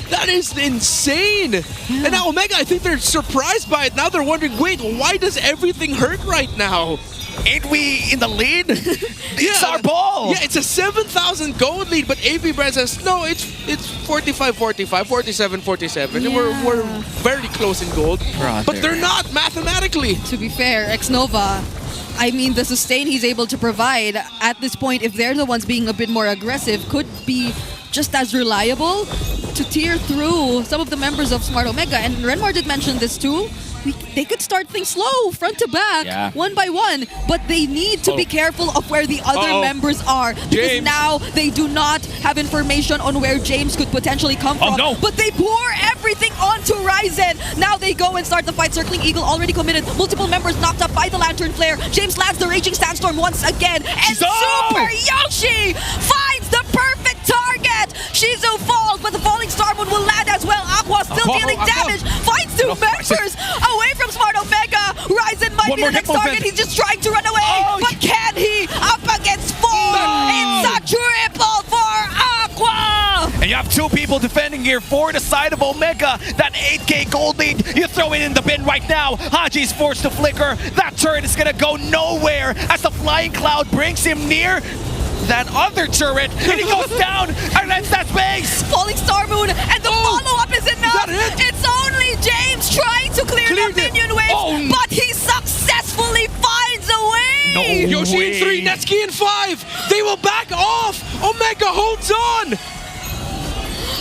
That is insane. And now Omega, I think they're surprised by it. Now they're wondering, wait, why does everything hurt right now? Ain't we in the lead? It's our ball. Yeah, it's a 7,000 gold lead, but APBR says, no, it's 45-45, 47-47, and we're very close in gold. But they're not mathematically. To be fair, Xnova, I mean, the sustain he's able to provide at this point, if they're the ones being a bit more aggressive, could be just as reliable to tear through some of the members of Smart Omega. And Renmar did mention this too. They could start things slow, front to back, one by one, but they need to be careful of where the other members are. Because now they do not have information on where James could potentially come from. But they pour everything onto Ryzen. Now they go and start the fight. Circling Eagle already committed. Multiple members knocked up by the Lantern Flare. James lands the Raging Sandstorm once again. And Super Yoshi finds the perfect target. Shizu falls, but the Falling Star Moon will land as well. Aqua still dealing damage. Finds two members away from Smart Omega. Ryzen might be the next target. He's just trying to run away. But can he? Up against 4. It's a triple for Aqua. And you have two people defending here for the side of Omega. That 8k gold lead, you throw it in the bin right now. Haji's forced to flicker. That turret is gonna go nowhere as the Flying Cloud brings him near that other turret, and he goes down, and that's that base! Falling Star Moon, and the follow-up is enough! It's only James trying to clear the minion wave, but he successfully finds a way! Yoshi in 3, Netsuki in 5! They will back off! Omega holds on!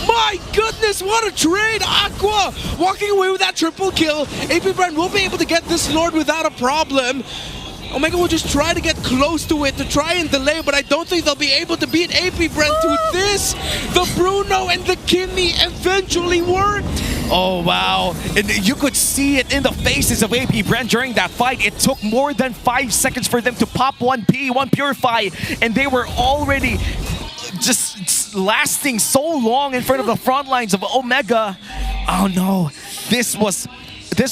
My goodness, what a trade! Aqua walking away with that triple kill. APBR will be able to get this Lord without a problem. Omega will just try to get close to it to try and delay, but I don't think they'll be able to beat APBR to this. The Bruno and the Kidney eventually worked. Oh, wow. And you could see it in the faces of APBR during that fight. It took more than 5 seconds for them to pop one Purify, and they were already just lasting so long in front of the front lines of Omega. Oh, no. This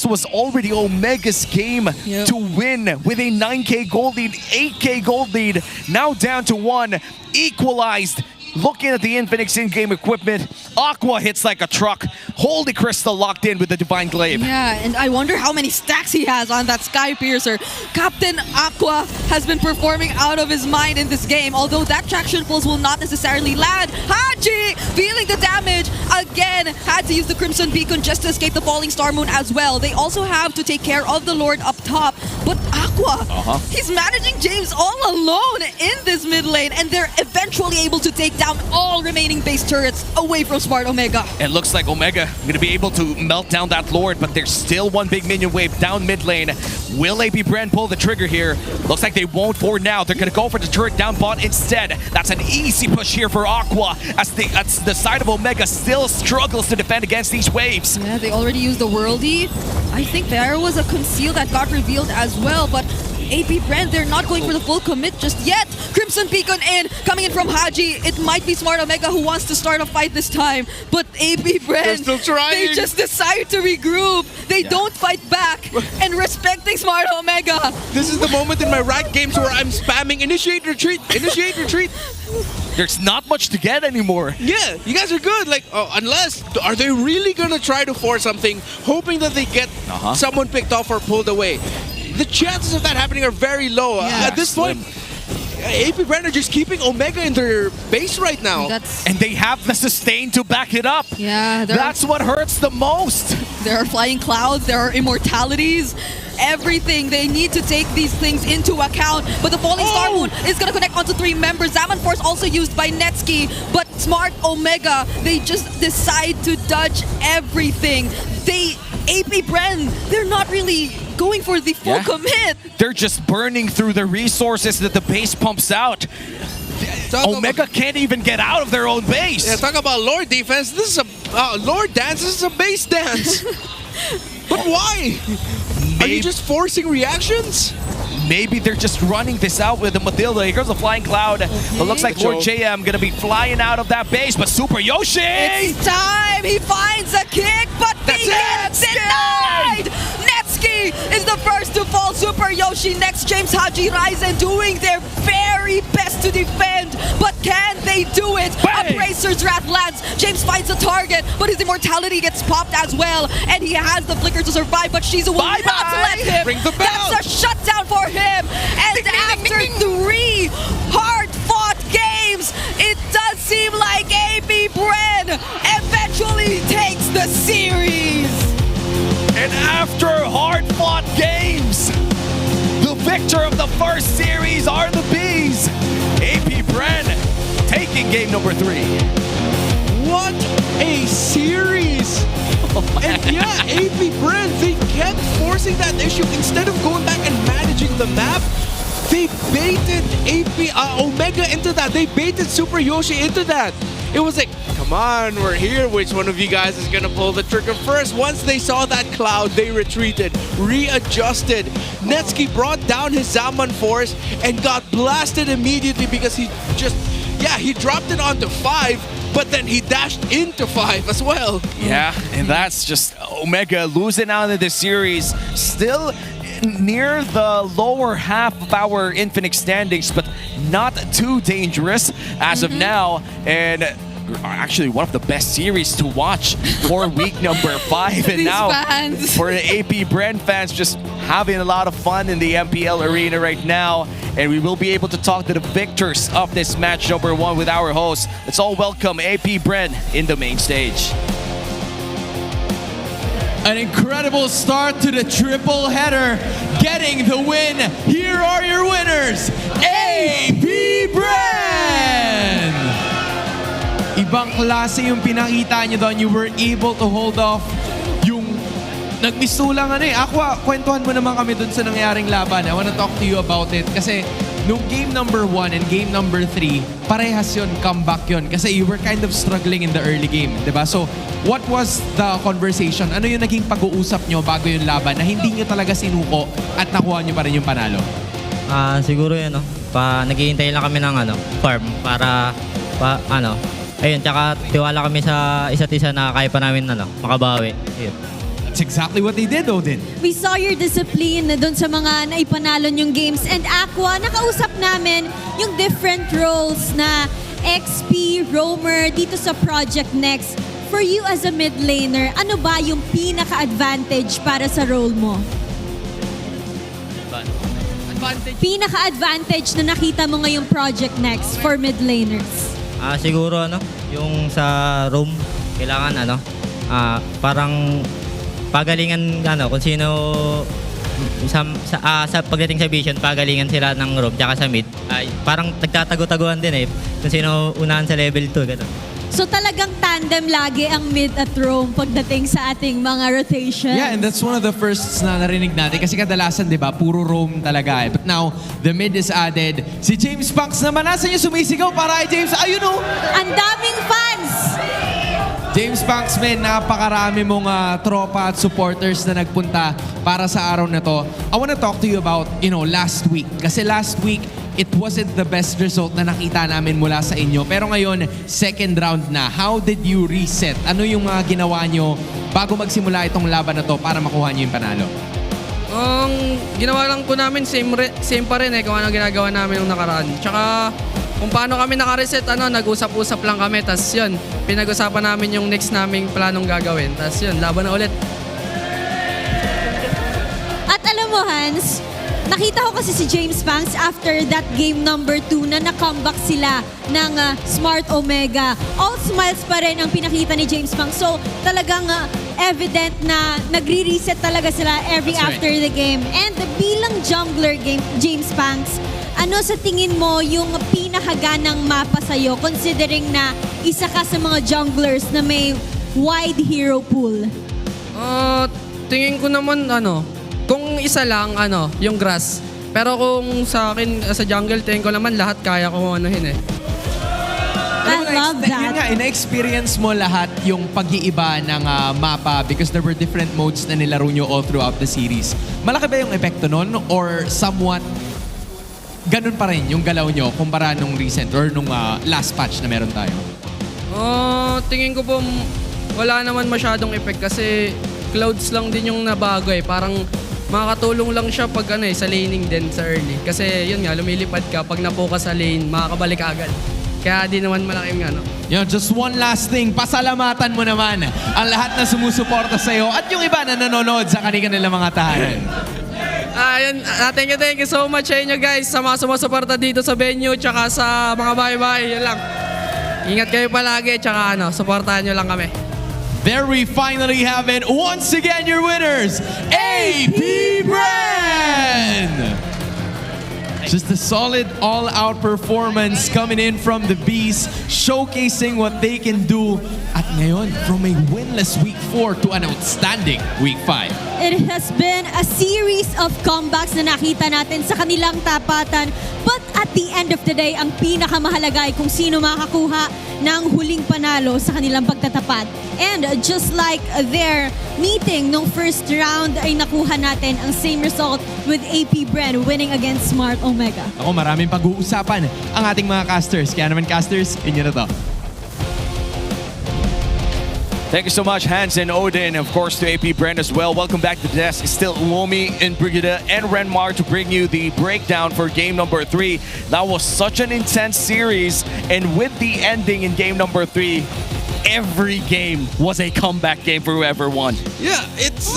was already Omega's game to win with a 9k gold lead, 8k gold lead, now down to 1, equalized. Looking at the Infinix in-game equipment, Aqua hits like a truck. Holy Crystal locked in with the Divine Glaive. Yeah, and I wonder how many stacks he has on that Sky Piercer. Captain Aqua has been performing out of his mind in this game, although that traction pulse will not necessarily land. Haji feeling the damage. Again, had to use the Crimson Beacon just to escape the Falling Star Moon as well. They also have to take care of the Lord up top, but Aqua, he's managing James all alone in this mid lane, and they're eventually able to take down all remaining base turrets away from Smart Omega. It looks like Omega going to be able to melt down that Lord, but there's still one big minion wave down mid lane. Will APBR pull the trigger here? Looks like they won't for now. They're going to go for the turret down bot instead. That's an easy push here for Aqua as the side of Omega still struggles to defend against these waves. Yeah, they already used the Worldy. I think there was a conceal that got revealed as well, but APBR, they're not going for the full commit just yet. Crimson Beacon in, coming in from Haji. It might be Smart Omega who wants to start a fight this time, but APBR, still trying. They just decide to regroup. They don't fight back, and respecting Smart Omega. This is the moment in my ranked games where I'm spamming initiate retreat, initiate retreat. There's not much to get anymore. Yeah, you guys are good. Like, unless, are they really gonna try to force something, hoping that they get someone picked off or pulled away? The chances of that happening are very low. At this point, APBR are just keeping Omega in their base right now. And they have the sustain to back it up. Yeah, that's what hurts the most. There are flying clouds, there are immortalities, everything. They need to take these things into account. But the Falling Star Moon is going to connect onto 3 members. Zaman Force also used by Netsuki. But Smart Omega, they just decide to dodge everything. APBR, they're not really going for the full commit. They're just burning through the resources that the base pumps out. Omega can't even get out of their own base. Yeah, talk about Lord defense. This is a Lord dance. This is a base dance. But why? Are you just forcing reactions? Maybe they're just running this out with the Matilda. Here goes the Flying Cloud. It looks like Lord JM gonna be flying out of that base, but Super Yoshi! It's time! He finds a kick, but he gets denied! Netsuki is the first to fall. Super Yoshi next. James, Haji, Ryzen doing their very best to defend, but can they do it? A brace Monster's Wrath lands. James finds the target, but his immortality gets popped as well. And he has the flicker to survive, but Shizu will not let him. Ring the bell. That's a shutdown for him. And after 3 hard-fought games, it does seem like APBR eventually takes the series. And after hard-fought games, the victor of the first series are the Bees. APBR taking game number 3. What a series! And yeah, APBR, they kept forcing that issue. Instead of going back and managing the map, they baited Omega into that. They baited Super Yoshi into that. It was like, come on, we're here. Which one of you guys is gonna pull the trigger first? Once they saw that cloud, they retreated, readjusted. Netsky brought down his Zaman Force and got blasted immediately because he dropped it onto 5, but then he dashed into 5 as well. Yeah, and that's just Omega losing out in this series. Still near the lower half of our Infinix standings, but not too dangerous as of now. And actually one of the best series to watch for week number 5. And These now fans. for the APBR fans, just having a lot of fun in the MPL Arena right now. And we will be able to talk to the victors of this match number 1 with our host. Let's all welcome APBR in the main stage. An incredible start to the triple header, getting the win. Here are your winners, APBR! Ibang klase yung pinakita nyo doon. You were able to hold off yung nagmistulang Aqua, kwentuhan mo naman kami doon sa nangyaring laban. I wanna talk to you about it. Kasi nung game number 1 and game number 3, parehas yun, comeback yun. Kasi you were kind of struggling in the early game, diba? So, what was the conversation? Ano yung naging pag-uusap nyo bago yung laban na hindi nyo talaga sinuko at nakuha nyo pa rin yung panalo? Siguro yun, naghihintay lang kami ng farm para ayun, tsaka tiwala kami sa isa't isa na kaya pa namin makabawi. Ayun. That's exactly what they did, Odin. We saw your discipline doon sa mga naipanalo yung games. And Aqua, nakausap namin yung different roles na XP, Roamer, dito sa Project Next. For you as a mid laner, ano ba yung pinaka-advantage para sa role mo? Pinaka-advantage na nakita mo ngayong Project Next for mid laners? Siguro yung sa room, kailangan parang pagalingan kung sino sa pagdating sa vision, pagalingan sila ng room tsaka sa mid. Parang nagtatago-taguan din kung sino unahan sa level 2 ganun. So talagang tandem lagi ang mid at roam pagdating sa ating mga rotations. Yeah, and that's one of the firsts na narinig natin kasi kadalasan, di ba, puro roam talaga. But now, the mid is added. Si James Punks naman, nasa niya sumisigaw para kay James. Ayun o! Ang daming fans! James Punks, man, napakarami mong tropa at supporters na nagpunta para sa araw na to. I wanna talk to you about, last week. Kasi last week, it wasn't the best result na nakita namin mula sa inyo. Pero ngayon, second round na. How did you reset? Ano yung mga ginawa nyo bago magsimula itong laban na to para makuha nyo yung panalo? Ang ginawa lang po namin, same pa rin kung ano ginagawa namin nung nakaraan. Tsaka kung paano kami nakareset, nag-usap-usap lang kami. Tapos yun, pinag-usapan namin yung next naming planong gagawin. Tapos yun, laban na ulit. At alam mo, Hans, nakita ko kasi si James Punks after that game number 2 na na-comeback sila ng Smart Omega. All smiles pa rin ang pinakita ni James Punks. So talagang evident na nagre-reset talaga sila every after the game. And bilang jungler game, James Punks, ano sa tingin mo yung pinakaganang mapa sa'yo considering na isa ka sa mga junglers na may wide hero pool? Tingin ko naman kung isa lang yung grass. Pero kung sa akin sa jungle, tingin ko naman lahat kaya ko anuhin I love that. Yun nga, ina-experience mo lahat yung pag-iiba ng mapa because there were different modes na nilaro nyo all throughout the series. Malaki ba yung epekto nun or somewhat ganun pa rin yung galaw nyo kumpara nung recent or nung last patch na meron tayo? Tingin ko po wala naman masyadong effect kasi clouds lang din yung nabago Parang makakatulong lang siya pag sa laning din sa early. Kasi yun nga, lumilipad ka. Pag napoka sa lane, makakabalik agad. Kaya di naman malaking Yo, just one last thing, pasalamatan mo naman ang lahat na sumusuporta sa iyo at yung iba na nanonood sa kanilang mga tahanan. Thank you so much sa inyo guys sa mga sumusuporta dito sa venue tsaka sa mga bahay-bahay. Yan lang. Ingat kayo palagi tsaka suportahan nyo lang kami. There we finally have it. Once again, your winners, APBR! Just a solid all-out performance coming in from the Bees, showcasing what they can do. At ngayon, from a winless Week 4 to an outstanding Week 5. It has been a series of comebacks na nakita natin sa kanilang tapatan. But at the end of the day, ang pinakamahalaga ay kung sino makakuha ng huling panalo sa kanilang pagtatapat. And just like their meeting nung first round ay nakuha natin ang same result with APBR winning against Smart Omega. Ako, maraming pag-uusapan ang ating mga casters. Kaya naman casters, inyo na to. Thank you so much, Hans and Odin, of course, to APBR as well. Welcome back to the desk. Still Uomi and Brigida and Renmar to bring you the breakdown for game number 3. That was such an intense series, and with the ending in game number 3, every game was a comeback game for whoever won. Yeah, it's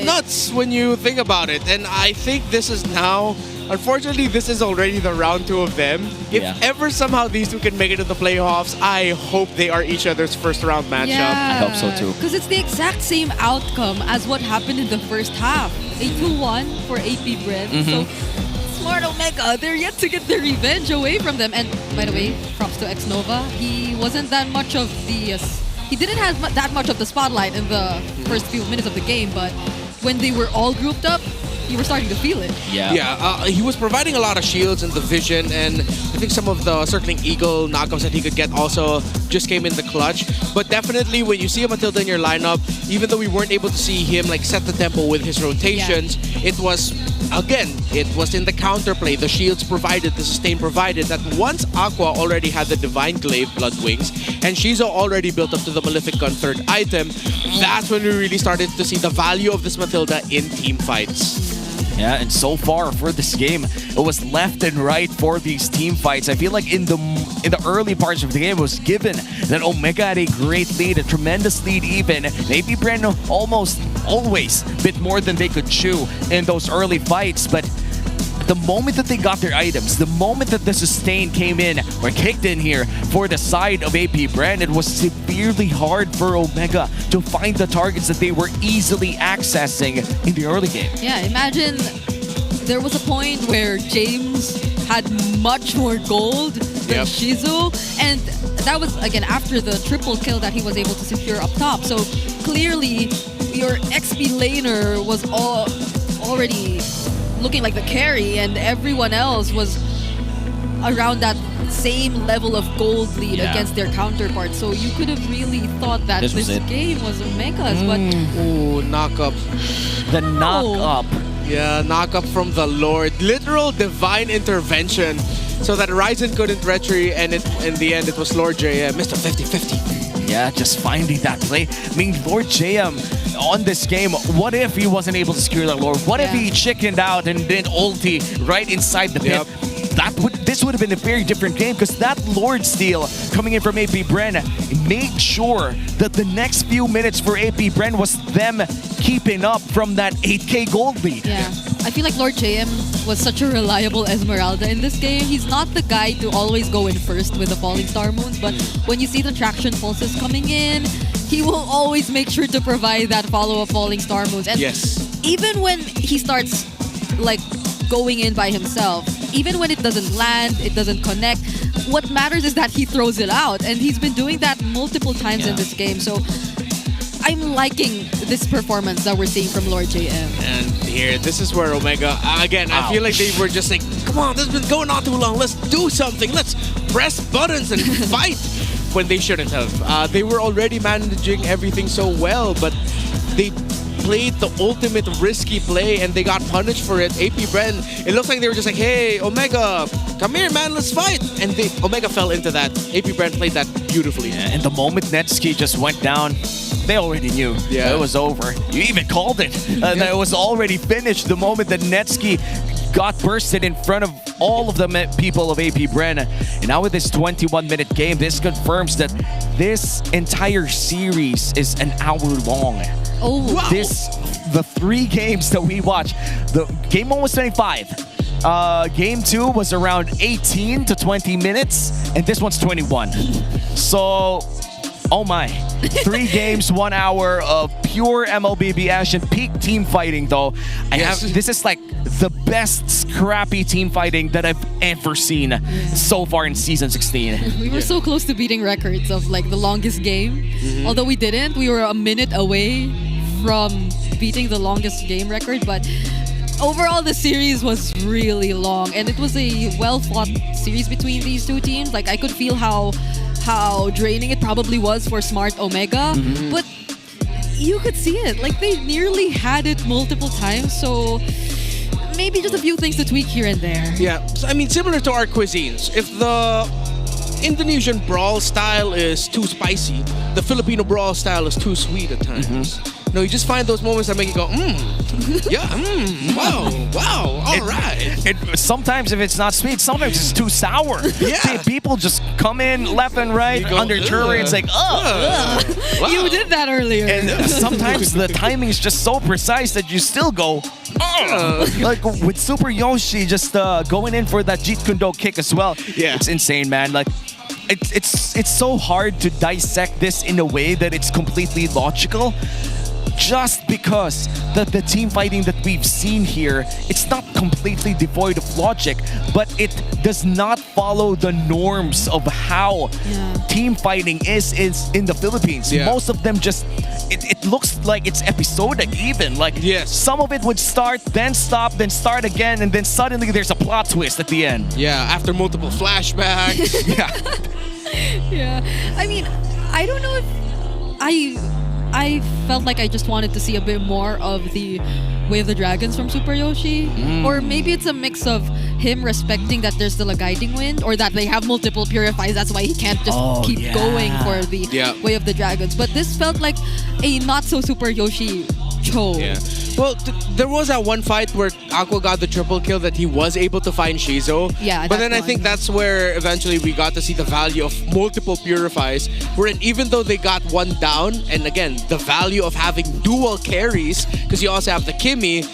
nuts when you think about it. And I think this is now, unfortunately, this is already the round 2 of them. If ever somehow these two can make it to the playoffs, I hope they are each other's first round matchup. Yeah. I hope so too. Because it's the exact same outcome as what happened in the first half. A 2-1 for APBR. So Smart Omega, they're yet to get their revenge away from them. And by the way, props to X-Nova. He wasn't that much of the... he didn't have that much of the spotlight in the first few minutes of the game, but when they were all grouped up, you were starting to feel it. He was providing a lot of shields and the vision, and I think some of the Circling Eagle knockups that he could get also just came in the clutch. But definitely when you see a Matilda in your lineup, even though we weren't able to see him like set the tempo with his rotations, it was, again, it was in the counterplay, the shields provided, the sustain provided, that once Aqua already had the Divine Glaive Blood Wings, and Shizo already built up to the Maleficant third item, that's when we really started to see the value of this Matilda in team fights. Yeah, and so far for this game, it was left and right for these team fights. I feel like in the early parts of the game, it was given that Omega had a great lead, a tremendous lead even. APBR almost always bit more than they could chew in those early fights, but the moment that they got their items, the moment that the sustain came in or kicked in here for the side of APBR, it was severely hard for Omega to find the targets that they were easily accessing in the early game. Yeah, imagine there was a point where James had much more gold than Shizu, and that was, again, after the triple kill that he was able to secure up top. So clearly, your XP laner was already looking like the carry, and everyone else was around that same level of gold lead against their counterparts. So you could have really thought that this game was Omega's, but... Ooh, knock-up. The knock-up. Yeah, knock-up from the Lord. Literal divine intervention so that Ryzen couldn't retry, and in the end, it was Lord JM, Mr. 50-50. Yeah, just finding that play. I mean, Lord JM on this game, what if he wasn't able to secure that Lord? What if he chickened out and did ulti right inside the pit? This would have been a very different game, because that Lord steal coming in from APBR made sure that the next few minutes for APBR was them keeping up from that 8k gold lead. Yeah, I feel like Lord JM was such a reliable Esmeralda in this game. He's not the guy to always go in first with the Falling Star Moons, but when you see the traction pulses coming in, he will always make sure to provide that follow-up Falling Star Moons. And even when he starts like going in by himself, even when it doesn't land, it doesn't connect, what matters is that he throws it out, and he's been doing that multiple times in this game. So I'm liking this performance that we're seeing from Lord JM. And here, this is where Omega, again, I feel like they were just like, come on, this has been going on too long, let's do something, let's press buttons and fight, when they shouldn't have. They were already managing everything so well, but they played the ultimate risky play and they got punished for it. APBR, it looks like they were just like, hey, Omega, come here, man, let's fight. And Omega fell into that. APBR played that beautifully. Yeah, and the moment Netsuki just went down, they already knew it was over. You even called it. That it was already finished the moment that Netsuki got bursted in front of all of the people of APBR. And now with this 21-minute game, this confirms that this entire series is an hour long. Oh, wow. The 3 games that we watched, the game 1 was 25. Game 2 was around 18 to 20 minutes, and this one's 21. So, oh my. 3 games, 1 hour of pure MLBB action, peak team fighting though. This is like the best scrappy team fighting that I've ever seen so far in Season 16. We were so close to beating records of like the longest game. Although we didn't, we were a minute away from beating the longest game record, but overall the series was really long and it was a well-fought series between these two teams. Like I could feel how draining it probably was for Smart Omega, but you could see it. Like they nearly had it multiple times, so maybe just a few things to tweak here and there. Yeah, so, I mean, similar to our cuisines. If the Indonesian brawl style is too spicy, the Filipino brawl style is too sweet at times. No, you just find those moments that make you go, wow, all right. Sometimes if it's not sweet, sometimes it's too sour. Yeah. People just come in left and right under turret. It's like, Wow. You did that earlier. And sometimes the timing is just so precise that you still go, like with Super Yoshi just going in for that Jeet Kune Do kick as well. Yeah. It's insane, man. Like, it's so hard to dissect this in a way that it's completely logical. Just because the team fighting that we've seen here, it's not completely devoid of logic, but it does not follow the norms of how team fighting is in the Philippines. Most of them just, it looks like it's episodic even. Like some of it would start, then stop, then start again, and then suddenly there's a plot twist at the end. Yeah, after multiple flashbacks. Yeah. I mean, I don't know if I felt like I just wanted to see a bit more of the Way of the Dragons from Super Yoshi. Or maybe it's a mix of him respecting that there's still a guiding wind, or that they have multiple purifies, that's why he can't just keep going for the Way of the Dragons. But this felt like a not so Super Yoshi show. Yeah. Well, there was that one fight where Aqua got the triple kill that he was able to find Shizo. Yeah, but then I think that's where eventually we got to see the value of multiple purifies. Wherein even though they got one down, and again, the value of having dual carries, because you also have the Kimmy,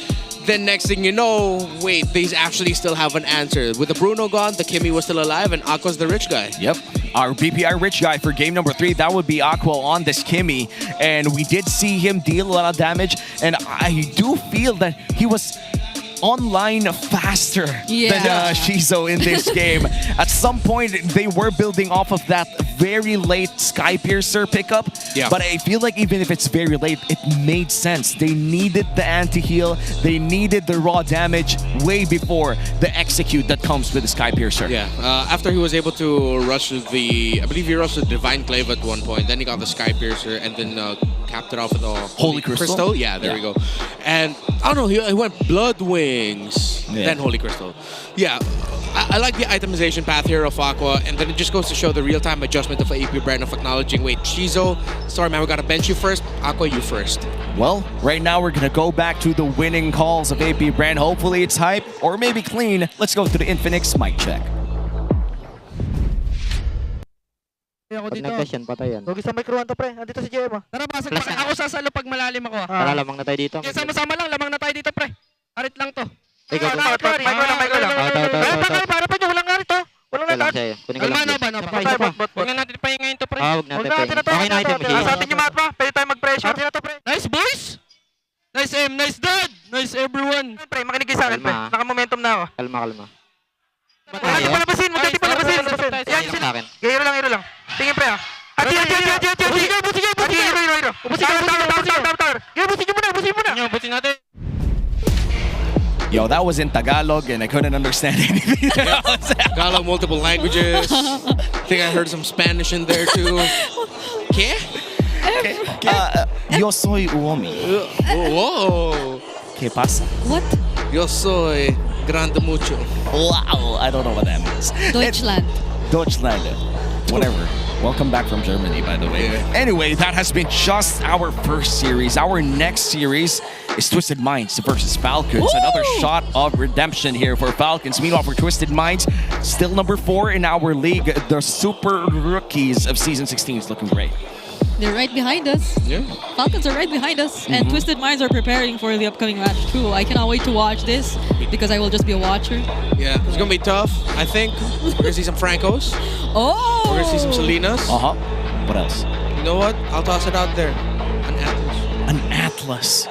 then next thing you know, wait, they actually still have an answer. With the Bruno gone, the Kimmy was still alive, and Aqua's the rich guy. Yep. Our BPR rich guy for game number 3, that would be Aqua on this Kimmy. And we did see him deal a lot of damage. And I do feel that he was online faster than Shizo in this game. At some point, they were building off of that very late Skypiercer pickup. But I feel like even if it's very late, it made sense. They needed the anti-heal. They needed the raw damage way before the execute that comes with the Skypiercer. Yeah, after he was able to rush the, I believe he rushed the Divine Clave at one point. Then he got the Skypiercer and then capped it off with the Holy Crystal? Yeah, there we go. And I don't know, he went Blood Wings, then Holy Crystal. Yeah, I like the itemization path here of Aqua, and then it just goes to show the real-time adjustment of APBR of acknowledging, wait, Shizo, sorry man, we gotta bench you first, Aqua, you first. Well, right now we're gonna go back to the winning calls of APBR. Hopefully it's hype, or maybe clean. Let's go to the Infinix mic check. Ako dito. Nag-question, patayan. Huwag sa micro to, pre. Andito si JM. Tara, basag pa. Ako sasalo pag malalim ako. Tara, lamang na tayo dito. Kaya sama-sama lang, lamang na tayo dito, pre. Arit lang to. Ikaw, Micro lang. Para pa nyo, walang arit to. Walang arit. Kalma ba? Huwag na natin pahingayin to, pre. Huwag natin pahingayin. Okay na item, sige. Sa atin yung mat pa. Pwede tayo mag-pressure. Nice, boys! Nice M, nice dad! Nice everyone! Pre, makinig kayo sa akin, pre. Naka-momentum na ako. Kalma. Huwag natin palabasin. Hero lang. Tingin, pre, ha? Hero. Ubusin natin. Yo, that was in Tagalog and I couldn't understand anything else. Tagalog, multiple languages. I think I heard some Spanish in there too. ¿Qué? Yo soy Uomi. Whoa. ¿Qué pasa? What? Yo soy grande mucho. Wow, I don't know what that means. Deutschland. Deutschland. Whatever. Welcome back from Germany, by the way. Anyway, that has been just our first series. Our next series is Twisted Minds versus Falcons. Woo! Another shot of redemption here for Falcons. Meanwhile, for Twisted Minds, still number 4 in our league. The super rookies of Season 16 is looking great. They're right behind us. Yeah. Falcons are right behind us. And Twisted Minds are preparing for the upcoming match too. I cannot wait to watch this because I will just be a watcher. Yeah, it's gonna be tough. I think we're gonna see some Francos. Oh! We're gonna see some Salinas. What else? You know what? I'll toss it out there. An Atlas. An Atlas.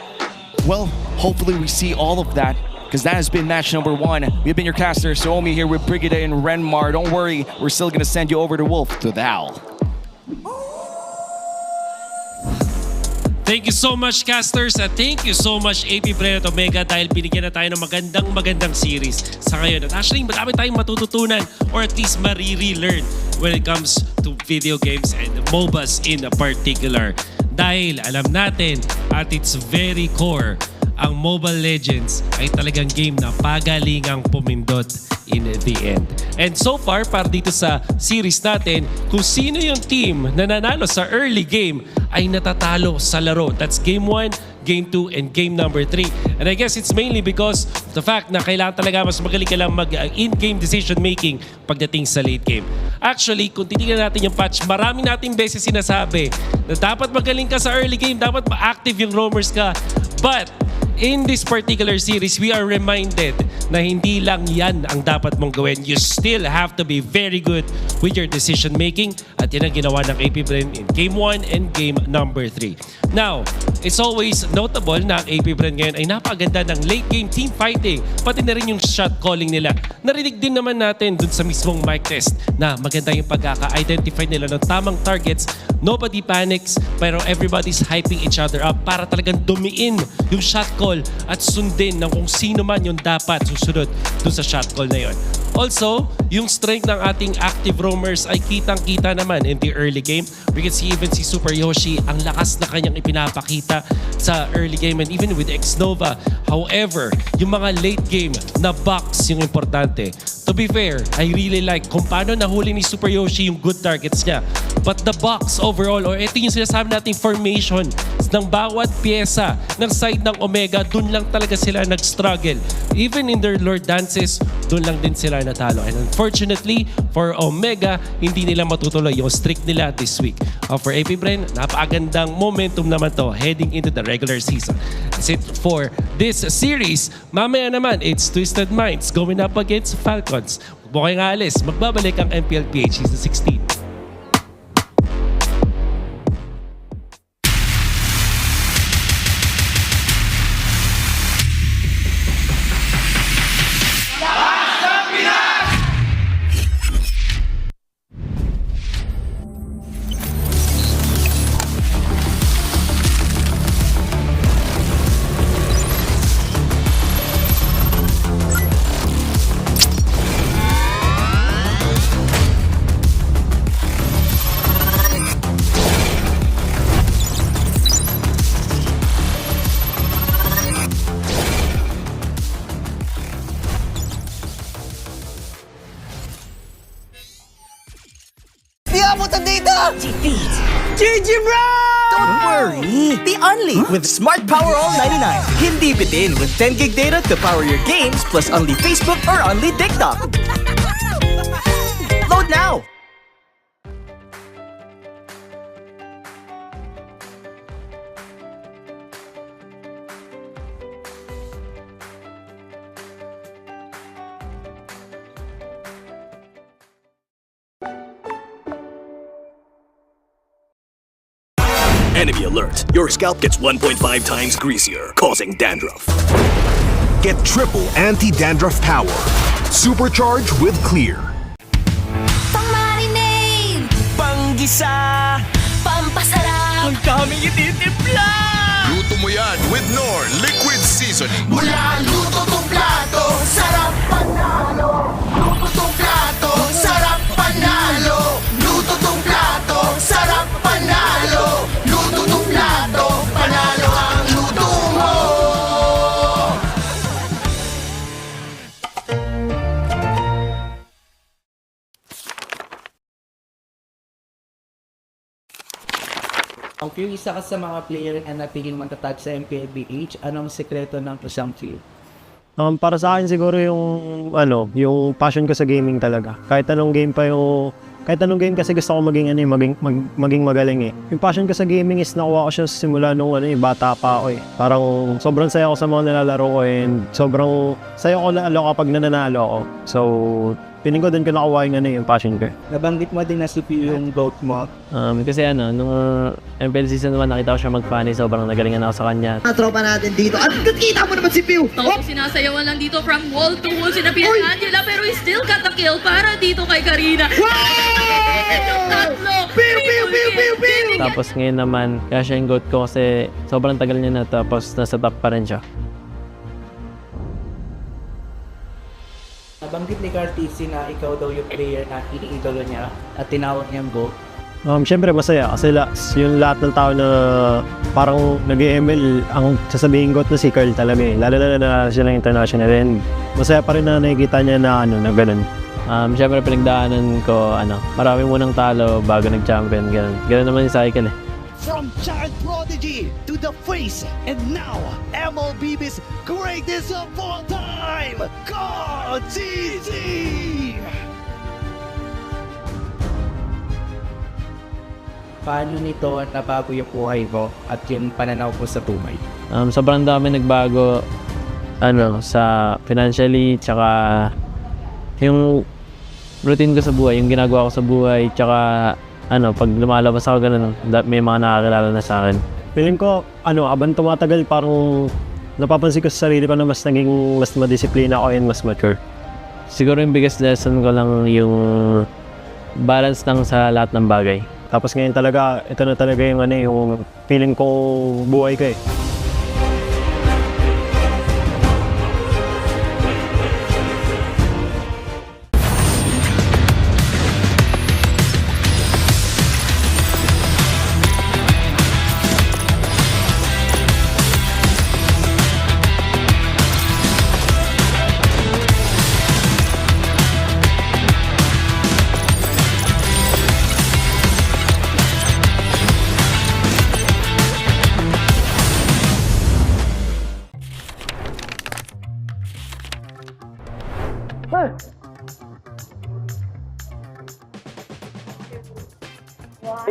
Well, hopefully we see all of that, because that has been match number 1. We've been your caster, Suomi here with Brigida and Renmar. Don't worry, we're still gonna send you over to Wolf to the Owl. Thank you so much, casters, at thank you so much, APBR at Omega, dahil binigyan na tayo ng magandang series sa ngayon. At actually, madami tayong matututunan or at least mariri-learn when it comes to video games and MOBAs in particular. Dahil alam natin at its very core, ang Mobile Legends ay talagang game na pagalingang pumindot in the end. And so far, para dito sa series natin, kung sino yung team na nanalo sa early game ay natatalo sa laro. That's game 1, game 2, and game number 3. And I guess it's mainly because of the fact na kailangan talaga mas magaling ka lang mag-in-game decision making pagdating sa late game. Actually, kung titignan natin yung patch, marami nating beses sinasabi na dapat magaling ka sa early game, dapat ma-active yung roamers ka. But in this particular series, we are reminded na hindi lang yan ang dapat mong gawin. You still have to be very good with your decision making. At yan ang ginawa ng APBR in game 1 and game number 3. Now, it's always notable na ang APBR ngayon ay napaganda ng late game team fighting. Pati na rin yung shot calling nila. Narinig din naman natin dun sa mismong mic test na maganda yung pagkaka-identify nila ng tamang targets. Nobody panics, pero everybody's hyping each other up para talagang dumiin yung shot call at sundin ng kung sino man yung dapat susunod dun sa shot call na yon. Also, yung strength ng ating active roamers ay kitang-kita naman in the early game. We can see even si Super Yoshi, ang lakas na kanyang ipinapakita sa early game and even with Xnova. However, yung mga late game na box yung importante. To be fair, I really like kung paano nahuli ni Super Yoshi yung good targets niya. But the box overall, or ito yung sinasabi nating formation ng bawat pyesa ng side ng Omega, dun lang talaga sila nag-struggle. Even in their Lord Dances, dun lang din sila natalo. And unfortunately, for Omega, hindi nila matutuloy yung streak nila this week. For APBR, napakagandang momentum naman to heading into the regular season. That's it for this series. Mamaya naman, it's Twisted Minds going up against Falcons. Huwag mo kayong aalis, magbabalik ang MPLPH Season 16. GG bro! Don't worry, be only with Smart Power All 99. Hindi bitin with 10 gig data to power your games plus only Facebook or only TikTok. Load now! Enemy alert. Your scalp gets 1.5 times greasier, causing dandruff. Get triple anti-dandruff power. Supercharged with Clear. Pang-marinade! Panggisa! Pampasarap! Ang daming ititimpla! Luto mo yan with Knorr Liquid Seasoning. Mula luto tong plato, sarap panalo! Luto tong plato, sarap panalo! Luto tong plato, sarap panalo! Luto tong plato, panalo ang luto mo! Ang few isa ka sa mga player na napiling matatag sa MPLBH, anong sekreto ng isang field? Para sa akin siguro yung passion ko sa gaming talaga. Kahit anong game kasi gusto ko maging magaling eh. Yung passion ko sa gaming is nakuha ko siya simula nung bata pa ako eh. Parang sobrang saya ko sa mga nilalaro ko and sobrang saya ko lalo kapag nananalo ako. So, piling ko din ko nakuha yung passion ko. Nabanggit mo din na si Pew yung goat mo. Kasi nung MPL season 1 nakita ko siya mag-funny, sobrang nagalingan ako sa kanya. Tropa natin dito. At kita mo naman si Pew. Tapos sinasayawan lang dito from wall to wall si Angela pero he still got the kill para dito kay Karina. Tapos ngayon naman, kaya siya yung goat ko kasi sobrang tagal niya na tapos nasa top pa rin siya. Nabanggit ni Cartesi na ikaw daw yung player na iniidolo niya at tinawag niyang GOAT. Siyempre masaya kasi yung lahat ng tao na parang nag-ML ang sasabihin ko na si Carl talaga eh. Lalo na siya ng international and masaya pa rin na nakikita niya na ganun. Siyempre pinagdaanan ko marami munang talo bago nag-champion, ganun. Ganun naman yung cycle eh. From child prodigy to the face, and now MLBB's greatest of all time, God CZ! Paano nito nabago yung buhay mo at yung pananaw mo sa tumay? Sobrang dami nagbago sa financially, tsaka yung routine ko sa buhay, yung ginagawa ko sa buhay, tsaka pag lumalabas ako ganun, may mga nakakilala na sa akin. Feeling ko, abang tumatagal, parang napapansin ko sa sarili ko na mas madisiplina ako and mas mature. Siguro yung biggest lesson ko lang yung balance lang sa lahat ng bagay. Tapos ngayon talaga, ito na talaga yung feeling ko buhay ko eh.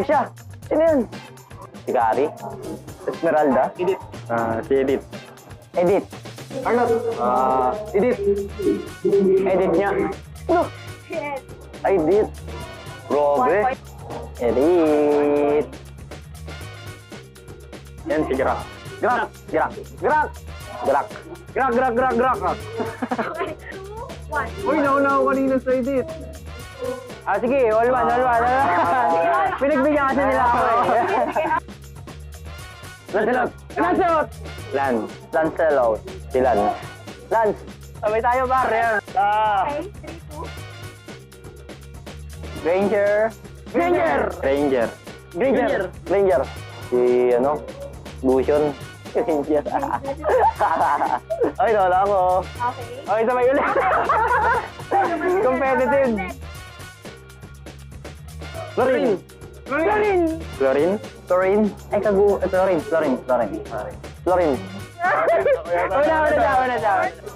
Siya, sino yun? Si Gary? Esmeralda? Edith. Si Edith. Edith. Arnold. Edith. Edith niya. Ano? Edith. Robe. Edith. Yan si Grak. Grak. Grak. Grak. Grak. Grak, grak, grak, grak. Uy, nauna ako kanina sa Edith. Sige, all one. Pinagbigyan kasi nila ako eh. Lancelot! Lancelot. Si Lance. Lance! Sabay tayo, par. Okay, 3, 2. Ranger. Si Bution. Ranger. Ay, nawala ako. Okay, sabay ulit. Competitive. Florin. Ay, Florin. Wala.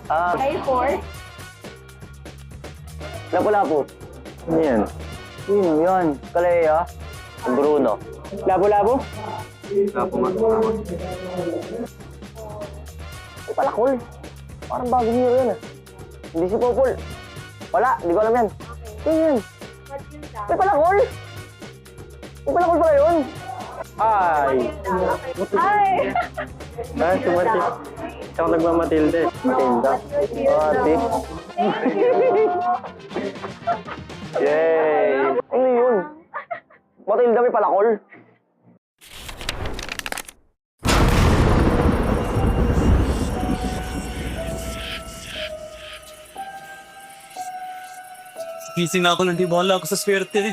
Okay, 4. Lapu-lapu. Ano yan? Sino yan? Kalea. Bruno. Lapu-lapu? Lapu. Ay, palakol. Parang bagong hero yan ah. Hindi si Popol. Wala, hindi ko alam yan. Sino yan? Ay, palakol! Ay, palakol pala yun! Ay! Sumatil. Siyang nagmamatilde. Matilda. Ate. Yay! Ano yun? Matilda may palakol? Gising na ako, nandiwala ako sa swerte.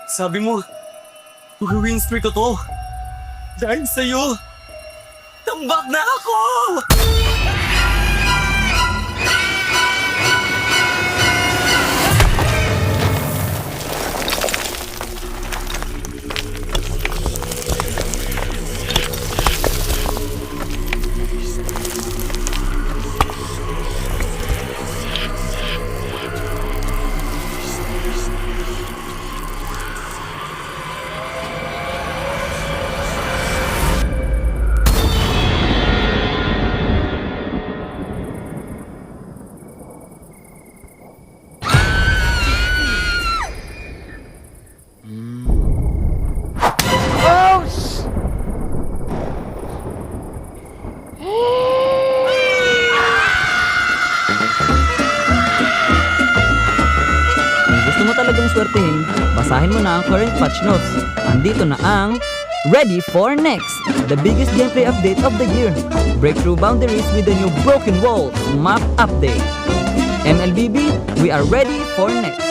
Sabi mo, mag-win streak ko to. Dahil sa'yo, tambak na ako! gusto mo talagang swertehin, basahin mo na ang current patch notes. Andito na ang Ready for Next, the biggest gameplay update of the year. Break through boundaries with the new Broken Walls map update. MLBB, we are ready for next.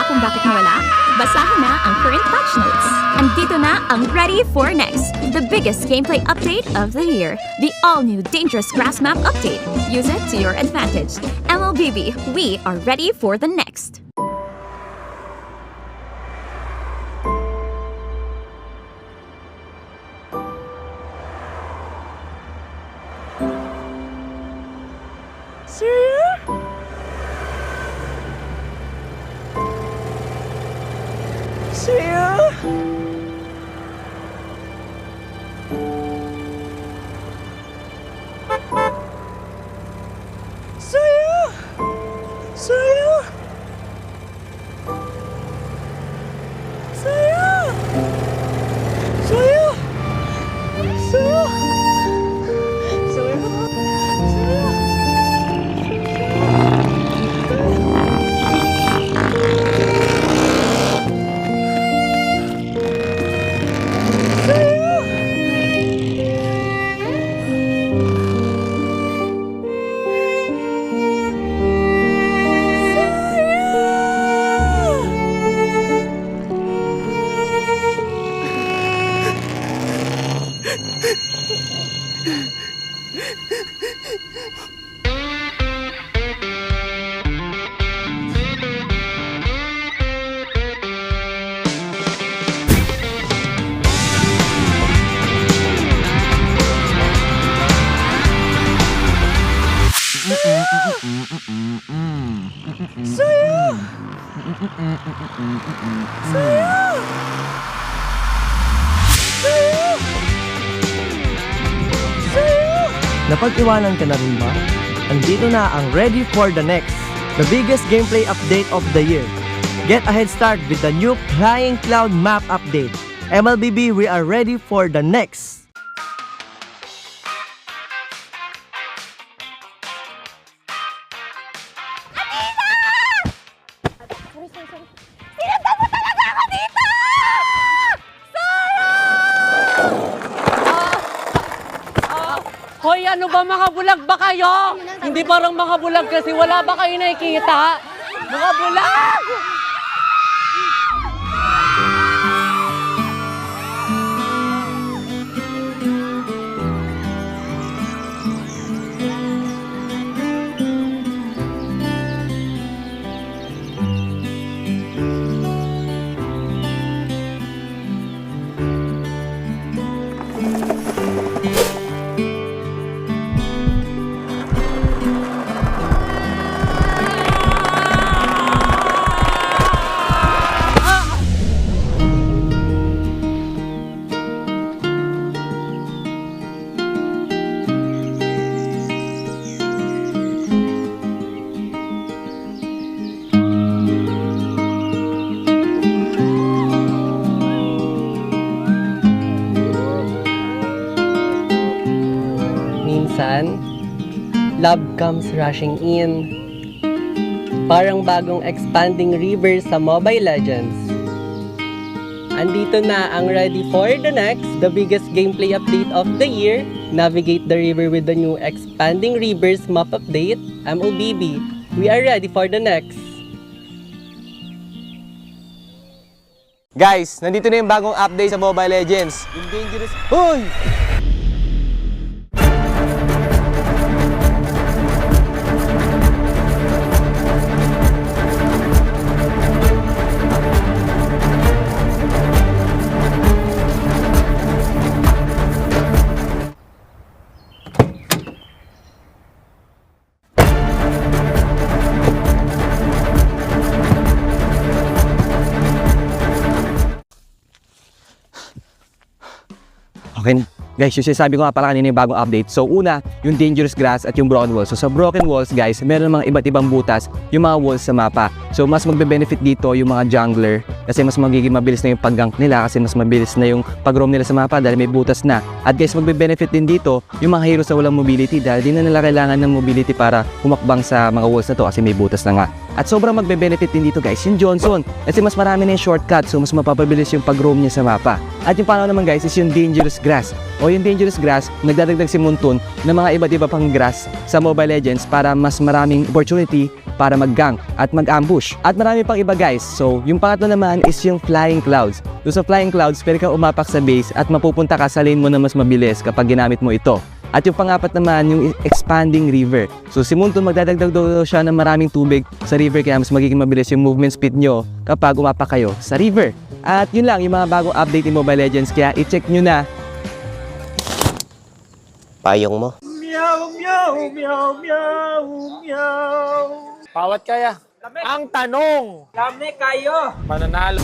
Kung bakit nawala? Basahin na ang current patch notes. Andito na ang Ready for Next, the biggest gameplay update of the year. The all-new Dangerous Grass Map update. Use it to your advantage. MLBB, we are ready for the next. Napag-iwanan ka na rin ba? Andito na ang Ready for the Next, the biggest gameplay update of the year. Get a head start with the new Flying Cloud map update. MLBB, we are ready for the next. Hoy, ano ba mga bulag ba kayo? Hindi parang mga bulag kasi wala ba kayo nakikita? Mga bulag! love comes rushing in. Parang bagong expanding river sa Mobile Legends. Andito na ang ready for the next, the biggest gameplay update of the year. Navigate the river with the new expanding rivers map update, MOBB. We are ready for the next. Guys, nandito na yung bagong update sa Mobile Legends. Yung dangerous... Hoy! Okay, guys, yung sinasabi ko nga pala kanina yung bagong update. So una, yung dangerous grass at yung broken walls. So sa broken walls, guys, meron mga iba't ibang butas yung mga walls sa mapa. So mas magbe-benefit dito yung mga jungler kasi mas magiging mabilis na yung pag-gank nila kasi mas mabilis na yung pag-roam nila sa mapa dahil may butas na. At guys, magbe-benefit din dito yung mga heroes na walang mobility dahil di na nila kailangan ng mobility para humakbang sa mga walls na to kasi may butas na nga. At sobrang magbe-benefit din dito, guys, yung Johnson kasi mas marami na yung shortcut so mas mapapabilis yung pag-roam niya sa mapa. At yung panaw naman, guys, is yung dangerous grass. O yung dangerous grass, nagdadagdag si Muntun ng mga iba't iba pang grass sa Mobile Legends para mas maraming opportunity para mag-gank at mag-ambush. At marami pang iba, guys. So, yung pangatlo naman is yung flying clouds. So, sa flying clouds, pwede kang umapak sa base at mapupunta ka sa lane mo na mas mabilis kapag ginamit mo ito. At yung pangapat naman, yung expanding river. So si Muntun magdadagdag daw siya ng maraming tubig sa river kaya mas magiging mabilis yung movement speed nyo kapag umapak kayo sa river. At yun lang, yung mga bagong update ni Mobile Legends kaya i-check nyo na. Payong mo. Meow, meow, meow, meow, meow. Bawat kaya. Ang tanong. Kami kayo. Mananalo.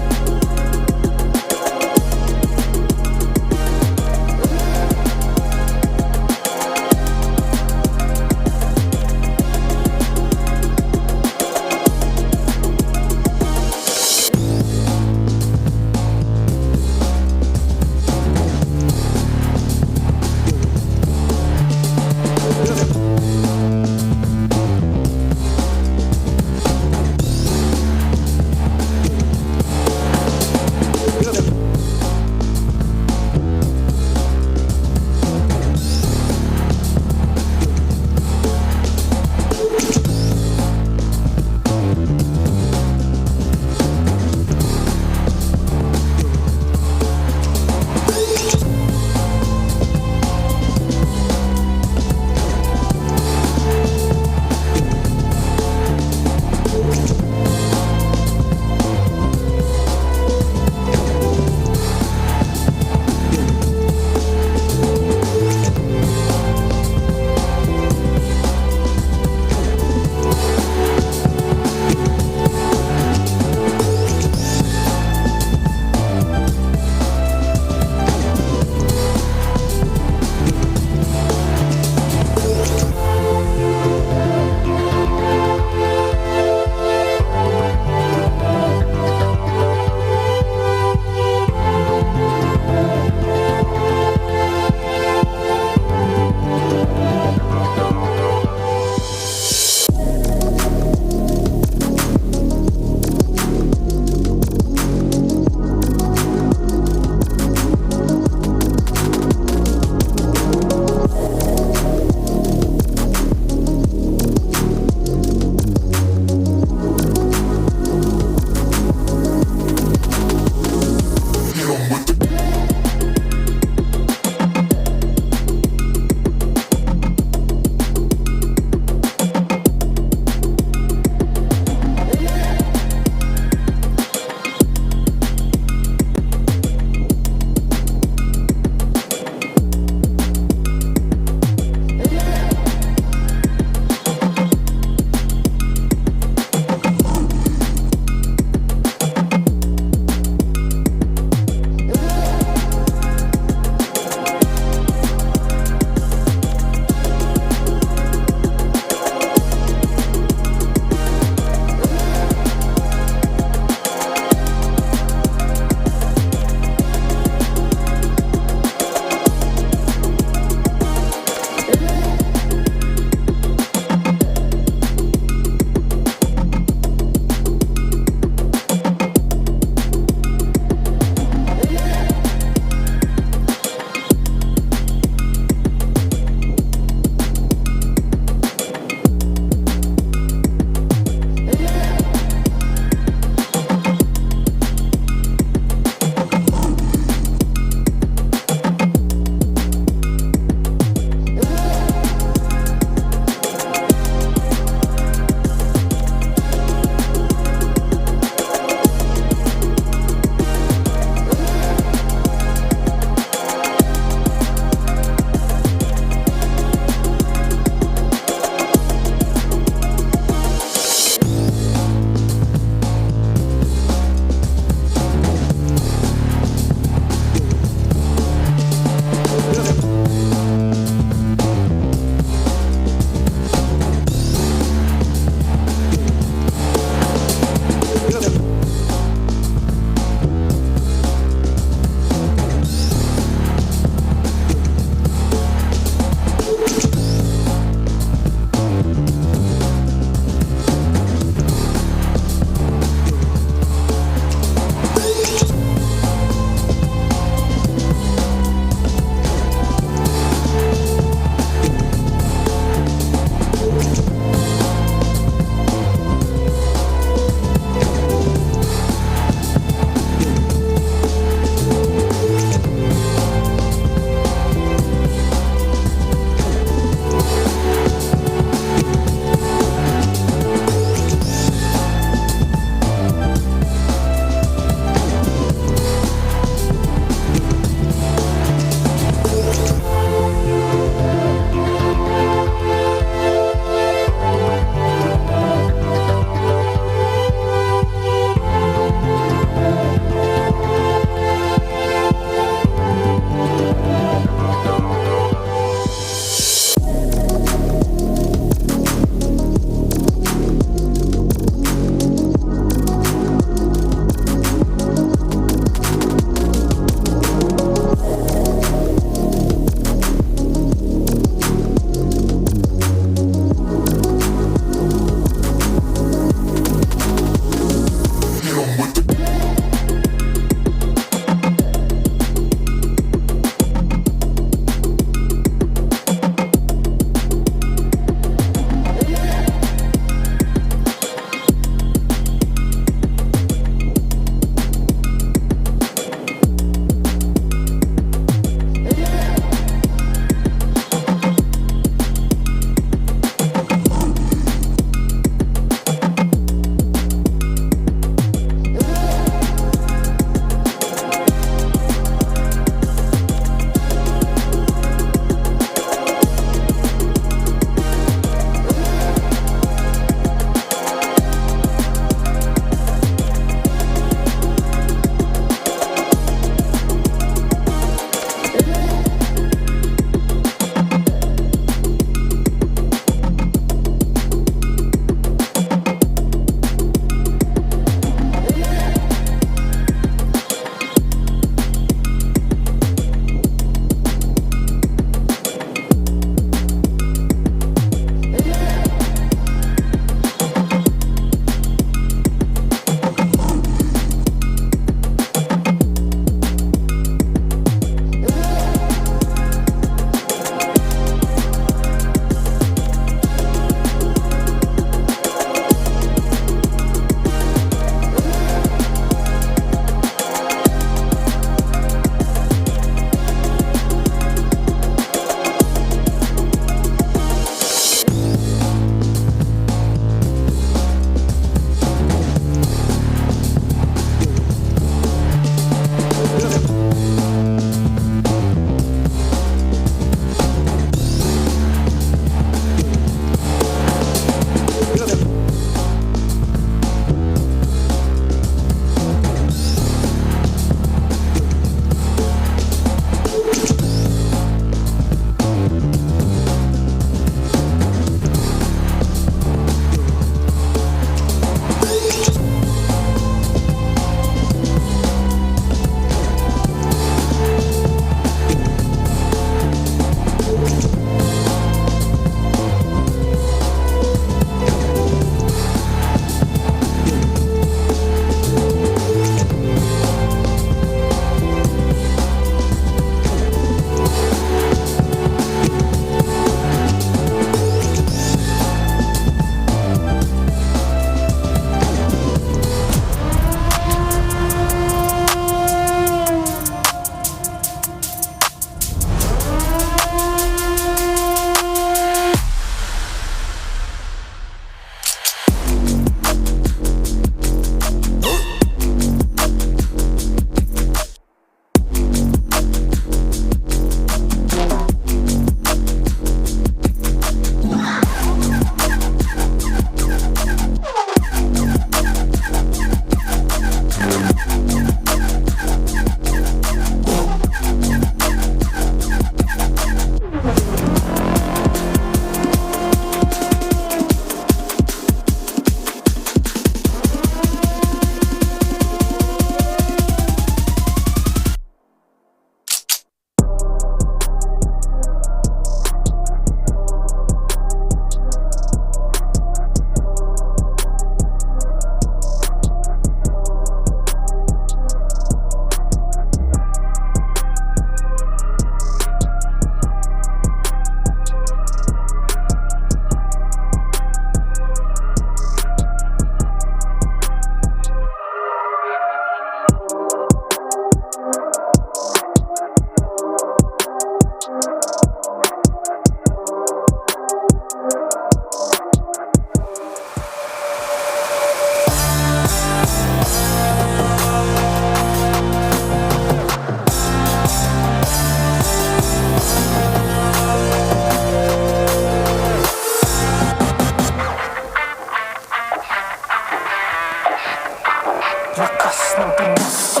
Lakas ng Pinas,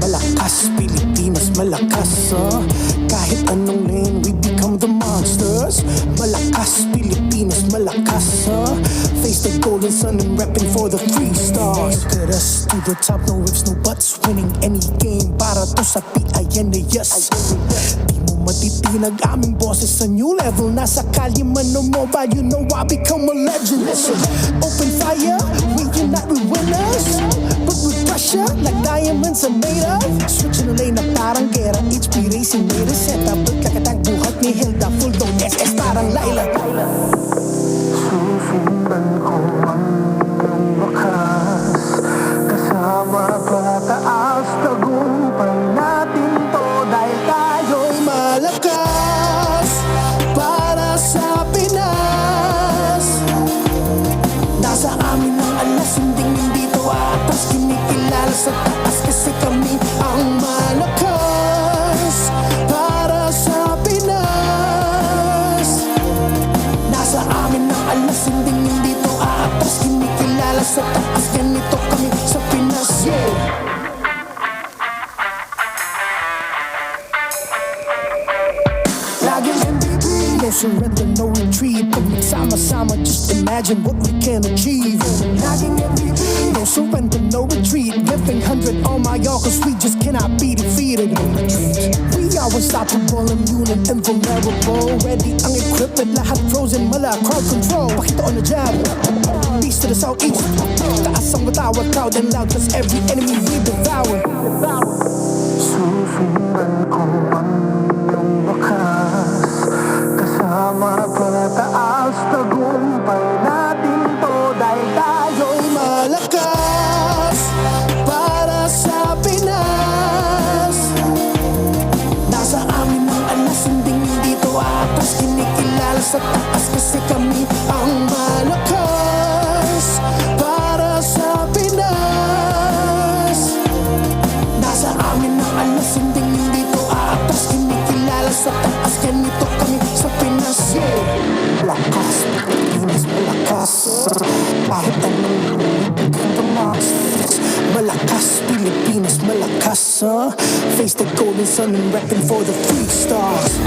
malakas Pilipinas, malakas kahit anong lane we become the monsters. Malakas Pilipinas, malakas face the golden sun and repping for the 3 stars. Get us to the top, no ifs, no buts, winning any game para to sa PINAS. Di mo matitinag aming boses sa new level. Nasa kalye man o mobile, you know I become a legend. Listen, open fire, we unite with winners, but with pressure like diamonds are made of. Switching the lane na parang gera, HP Racing made a setup. Kakatang buhat ni Hilda, full dome SS parang Laila. Susundan ko ang iyong wakas, kasama pataas, tagumpay natin to dahil tayo'y malakas para sa Pinas. Nasa amin ang alas, hindi to atas, kinikilala sa taas kasi kami ang malakas para sa Pinas. Nasa amin ang alas, hindi to atas, kinikilala sa taas, ganito kami sa Pinas. Laging MVP, no surrender, no retreat. Pag nagsama-sama, just imagine what we can achieve. Laging MVP, no surrender, no retreat. Giving 100 on my all, cause we just cannot be defeated. We are unstoppable, immune and invulnerable. Ready ang equipment, lahat frozen, mala crowd control. Pakita on the jab, east to the southeast. Taas ang matawa, proud and loud, cause every enemy we devour. Susundan ko ang iyong wakas, kasama pataas, tagumpay natin to dahil tayo'y malakas para sa Pinas. Nasa amin ang alas, hindi to atas, kinikilala sa taas kasi kami ang malakas para sa Pinas. Nasa amin ang alas, hindi to atas, kinikilala sa taas, ganito kami sa Pinas. Malakas Pilipinas, malakas kahit anong malakas Pilipinas, malakas face the golden sun and repping for the 3 stars.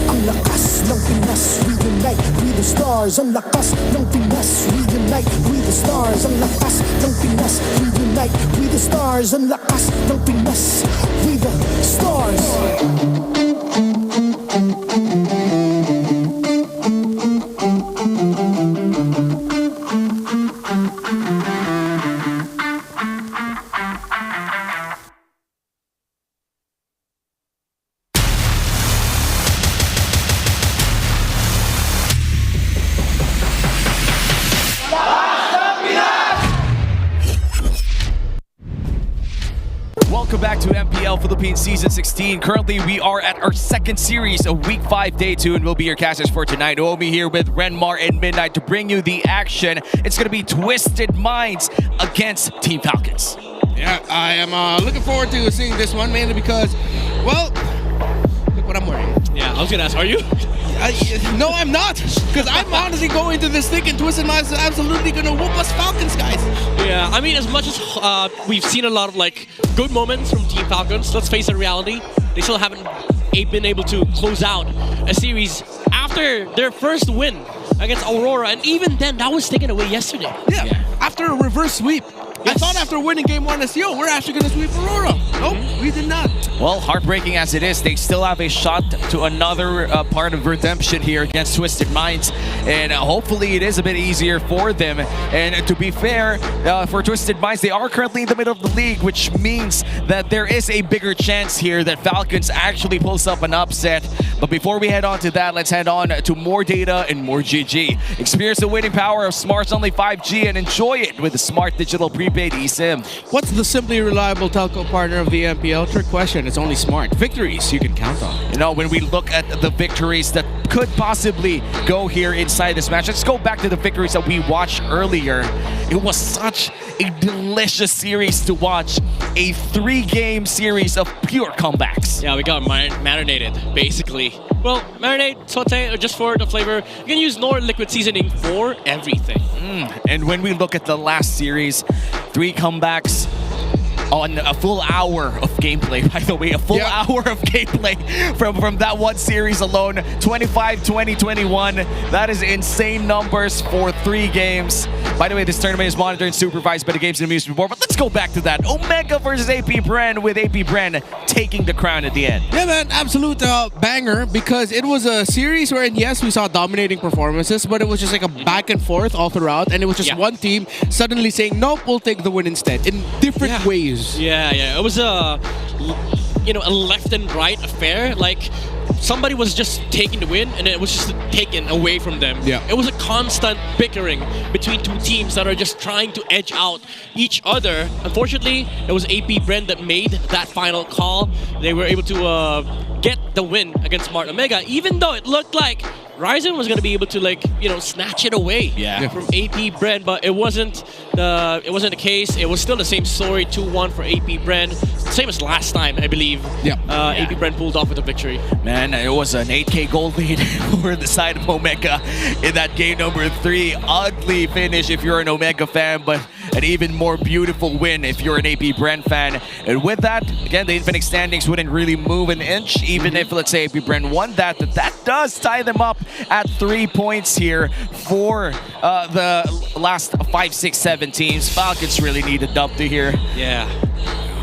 Ang lakas ng Pinas, reunite with the stars. Ang lakas ng Pinas, reunite with the stars. Ang lakas ng Pinas, reunite with the stars. Ang lakas ng Pinas, with the stars. Welcome back to MPL Philippines Season 16. Currently, we are at our second series of Week 5, Day 2, and we'll be your casters for tonight. We'll be here with Renmar and Midnight to bring you the action. It's going to be Twisted Minds against Team Falcons. Yeah, I am looking forward to seeing this one, mainly because, well, look what I'm wearing. Yeah, I was going to ask, are you? No, I'm not, because I'm honestly going to this thing and Twisted Minds is absolutely going to whoop us Falcons, guys. Yeah, I mean, as much as we've seen a lot of like good moments from Team Falcons, let's face the reality, they still haven't been able to close out a series after their first win against Aurora, and even then, that was taken away yesterday. Yeah. After a reverse sweep. Yes. I thought after winning game 1 as yo, we're actually going to sweep Aurora. Nope, we did not. Well, heartbreaking as it is, they still have a shot to another part of redemption here against Twisted Minds, and hopefully it is a bit easier for them. And to be fair, for Twisted Minds, they are currently in the middle of the league, which means that there is a bigger chance here that Falcons actually pulls up an upset. But before we head on to that, let's head on to more data and more GG. Experience the winning power of Smart's only 5G and enjoy it with the Smart Digital Prepaid eSIM. What's the simply reliable telco partner of the MPL? Trick question, it's only Smart. Victories you can count on. You know, when we look at the victories that could possibly go here inside this match, let's go back to the victories that we watched earlier. It was such a delicious series to watch. A 3-game series of pure comebacks. Yeah, we got marinated, basically. Well, marinade, saute, or just for the flavor. You can use Nor liquid seasoning for everything. And when we look at the last series, 3 comebacks on a full hour of gameplay. By the way, a full hour of gameplay from that one series alone. 25, 20, 21. That is insane numbers for 3 games. By the way, this tournament is monitored and supervised by the Games and Amusement Board. But let's go back to that. Omega versus AP Bren, with AP Bren taking the crown at the end. Yeah, man, absolute banger, because it was a series wherein, yes, we saw dominating performances, but it was just like a back and forth all throughout, and it was just one team suddenly saying, nope, we'll take the win instead, in different ways. Yeah. It was a left and right affair. Like, somebody was just taking the win, and it was just taken away from them. Yeah. It was a constant bickering between 2 teams that are just trying to edge out each other. Unfortunately, it was AP Bren that made that final call. They were able to get the win against Smart Omega, even though it looked like Ryzen was going to be able to, snatch it away from AP Bren, but it wasn't the case. It was still the same story, 2-1 for AP Bren. Same as last time, I believe. AP Bren pulled off with a victory. Man, it was an 8K gold lead for the side of Omega in that game number 3. Ugly finish if you're an Omega fan, but an even more beautiful win if you're an AP Bren fan. And with that, again, the Infinite standings wouldn't really move an inch, even if, let's say, AP Bren won that. That does tie them up at 3 points here for the last 5, 6, 7 teams. Falcons really need a dub to here. Yeah.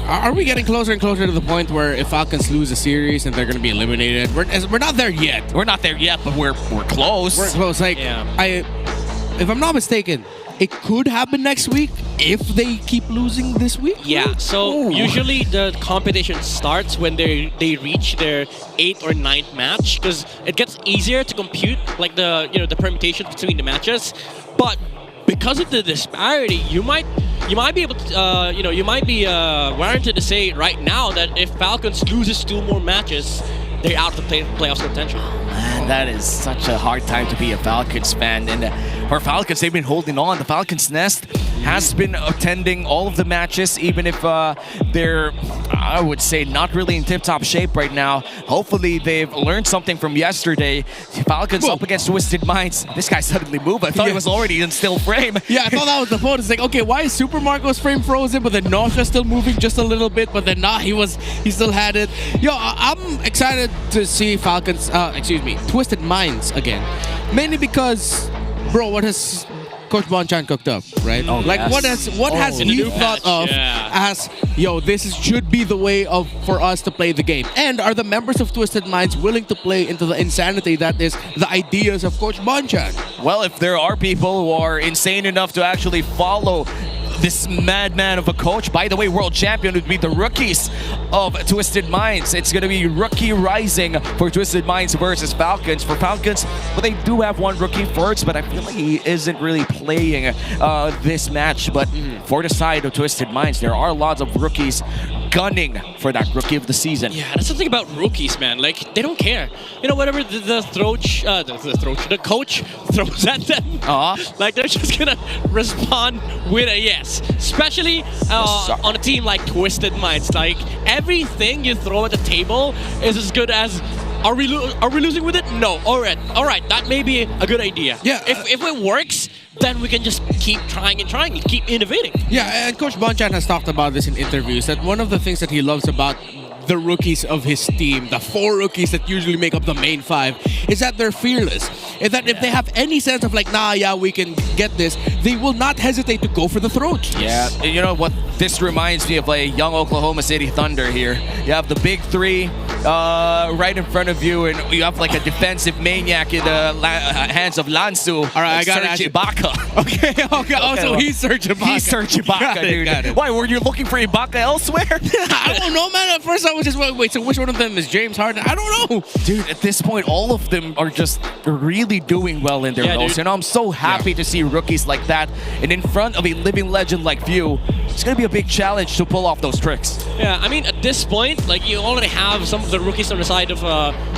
Are we getting closer and closer to the point where if Falcons lose a series and they're going to be eliminated? We're not there yet. We're not there yet, but we're close. We're close. Like, if I'm not mistaken, it could happen next week if they keep losing this week. Yeah, so usually the competition starts when they reach their 8th or 9th match, because it gets easier to compute like the permutations between the matches. But because of the disparity, you might be able to you might be warranted to say right now that if Falcons loses 2 more matches, they're out of the playoffs contention. Man, that is such a hard time to be a Falcons fan. And for Falcons, they've been holding on. The Falcons Nest has been attending all of the matches, even if they're, I would say, not really in tip-top shape right now. Hopefully, they've learned something from yesterday. Falcons up against Twisted Minds. This guy suddenly moved. I thought he was already in still frame. Yeah, I thought that was the phone. It's like, okay, why is Super Marco's frame frozen, but then Nausea still moving just a little bit, but then he still had it. Yo, I'm excited to see Falcons, Twisted Minds again. Mainly because, bro, what has Coach Bonchan cooked up, right? What has he thought of as, this should be the way for us to play the game? And are the members of Twisted Minds willing to play into the insanity that is the ideas of Coach Bonchan? Well, if there are people who are insane enough to actually follow this madman of a coach, by the way, world champion would be the rookies of Twisted Minds. It's going to be Rookie Rising for Twisted Minds versus Falcons. For Falcons, well, they do have one rookie first, but I feel like he isn't really playing this match. But for the side of Twisted Minds, there are lots of rookies gunning for that Rookie of the Season. Yeah, that's something about rookies, man. Like, they don't care. Whatever the coach throws at them, like, they're just gonna respond with a yes. Especially on a team like Twisted Minds. Like, everything you throw at the table is as good as, are we losing with it? No. All right. That may be a good idea. Yeah. If it works, then we can just keep trying and keep innovating. Yeah, and Coach Bonchan has talked about this in interviews, that one of the things that he loves about the rookies of his team, the 4 rookies that usually make up the main 5, is that they're fearless. Is that if they have any sense of like, we can get this, they will not hesitate to go for the throat. Yeah, you know what? This reminds me of a young Oklahoma City Thunder here. You have the big 3 right in front of you, and you have like a defensive maniac in the hands of Lansu. All right, I got Serge Ibaka. Okay. So he's Serge Ibaka. He's Serge Ibaka, dude. Got it. Why, were you looking for Ibaka elsewhere? I don't know, man. At first I was just, wait, so which one of them is James Harden? I don't know. Dude, at this point, all of them are just really doing well in their roles. And I'm so happy to see rookies like that. And in front of a living legend like View, it's going to be a big challenge to pull off those tricks. Yeah, I mean, at this point, like, you already have some of the rookies on the side of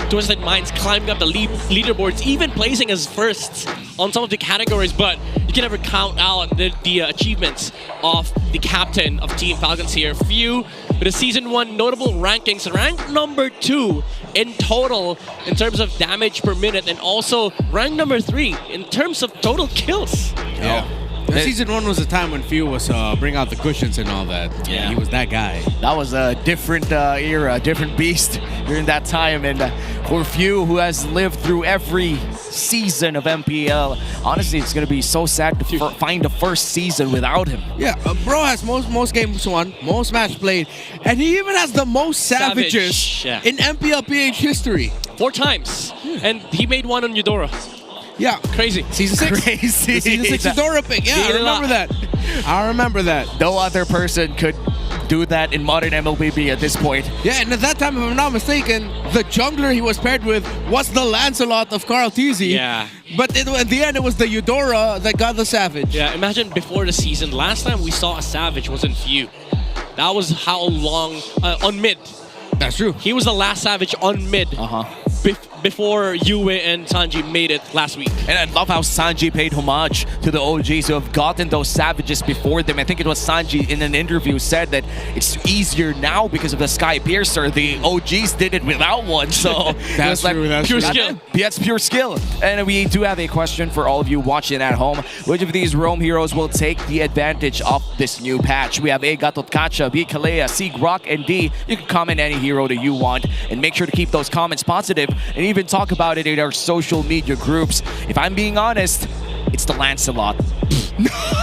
Twisted Minds climbing up the leaderboards, even placing as firsts on some of the categories, but you can never count out the achievements of the captain of Team Falcons here. Few with the Season 1 notable rankings, ranked number 2 in total in terms of damage per minute, and also ranked number 3 in terms of total kills. Yeah. Season 1 was a time when Few was bring out the cushions and all that. Yeah, he was that guy. That was a different era, different beast during that time. And for Few, who has lived through every season of MPL, honestly, it's going to be so sad to find the first season without him. Yeah, bro has most games won, most match played, and he even has the most savages in MPLPH history. 4 times. And he made one on Eudora. Yeah. Crazy. Season 6. Crazy. The Season 6 Eudora pick. Yeah, I remember that. I remember that. No other person could do that in modern MLBB at this point. Yeah, and at that time, if I'm not mistaken, the jungler he was paired with was the Lancelot of Carl Teasy. Yeah. But at the end, it was the Eudora that got the Savage. Yeah, imagine before the season, last time we saw a Savage was in Few. That was how long, on mid. That's true. He was the last Savage on mid. Before Yue and Sanji made it last week. And I love how Sanji paid homage to the OGs who have gotten those savages before them. I think it was Sanji in an interview said that it's easier now because of the Sky Piercer. The OGs did it without one, so that's true. That's pure skill. Yeah, it's pure skill. And we do have a question for all of you watching at home. Which of these Rome heroes will take the advantage of this new patch? We have A, Gatotkacha, B, Kalea, C, Grok, and D. You can comment any hero that you want, and make sure to keep those comments positive, and even talk about it in our social media groups. If I'm being honest, it's the Lancelot.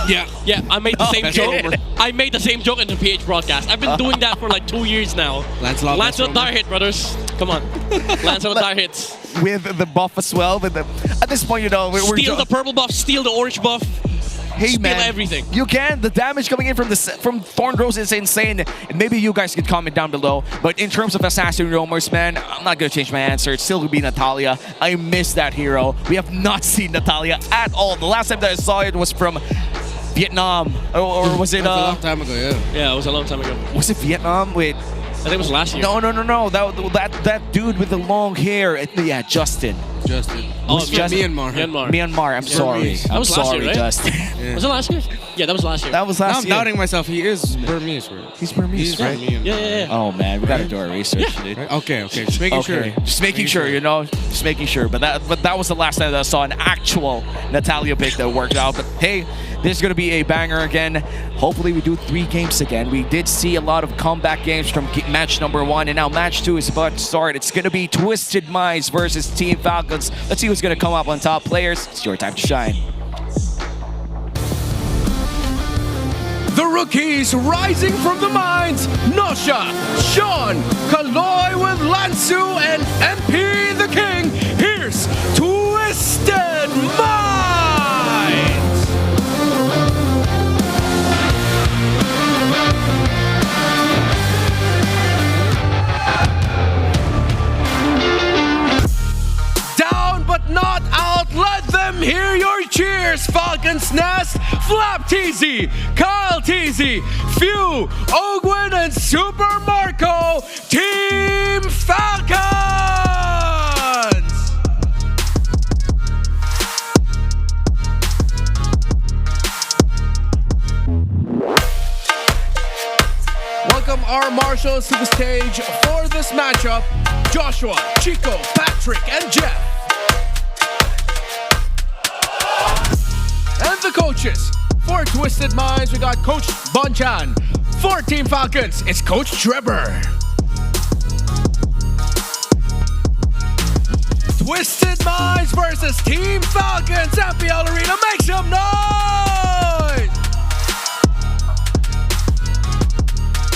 Yeah, I made the same joke. I made the same joke in the PH broadcast. I've been doing that for like 2 years now. Lancelot dire hit, brothers. Come on. Lancelot dire hits. With the buff as well. At this point, you know, we're steal the purple buff, steal the orange buff. Hey Steal man, everything. You can. The damage coming in from Thorngrove is insane. And maybe you guys could comment down below. But in terms of Assassin Roamers, man, I'm not gonna change my answer. It's still gonna be Natalia. I miss that hero. We have not seen Natalia at all. The last time that I saw it was from Vietnam, or was it? That was a long time ago. Yeah. Yeah, it was a long time ago. Was it Vietnam? Wait. I think it was last year. No. That dude with the long hair. Yeah, Justin. Oh, Myanmar. I'm sorry. I'm sorry, right? Justin. Yeah. Was it last year? Yeah, that was last year. That was last year. I'm doubting myself. He is Burmese, right? He's Burmese, right? Yeah. Oh man, we gotta do our research, dude. Okay. Just making sure. Just making sure, you know. Just making sure. But that was the last time that I saw an actual Natalia pick that worked out. But hey, this is gonna be a banger again. Hopefully we do 3 games again. We did see a lot of comeback games from match number 1, and now match 2 is about to start. It's gonna be Twisted Minds versus Team Falcons. Let's see who's gonna come up on top. Players, it's your time to shine. The rookies rising from the mines, Nosha, Sean, Kaloy with Lansu, and MP the King. Here's Twisted Minds! Down but not out, let them hear your cheers. Falcons Nest, Flap Teasy, Kyle Teasy, Few, Ogwin, and Super Marco, Team Falcons! Welcome our marshals to the stage for this matchup, Joshua, Chico, Patrick, and Jeff. And the coaches. For Twisted Minds, we got Coach Bonchan. For Team Falcons, it's Coach Trevor. Twisted Minds versus Team Falcons. MPL Arena, make some noise!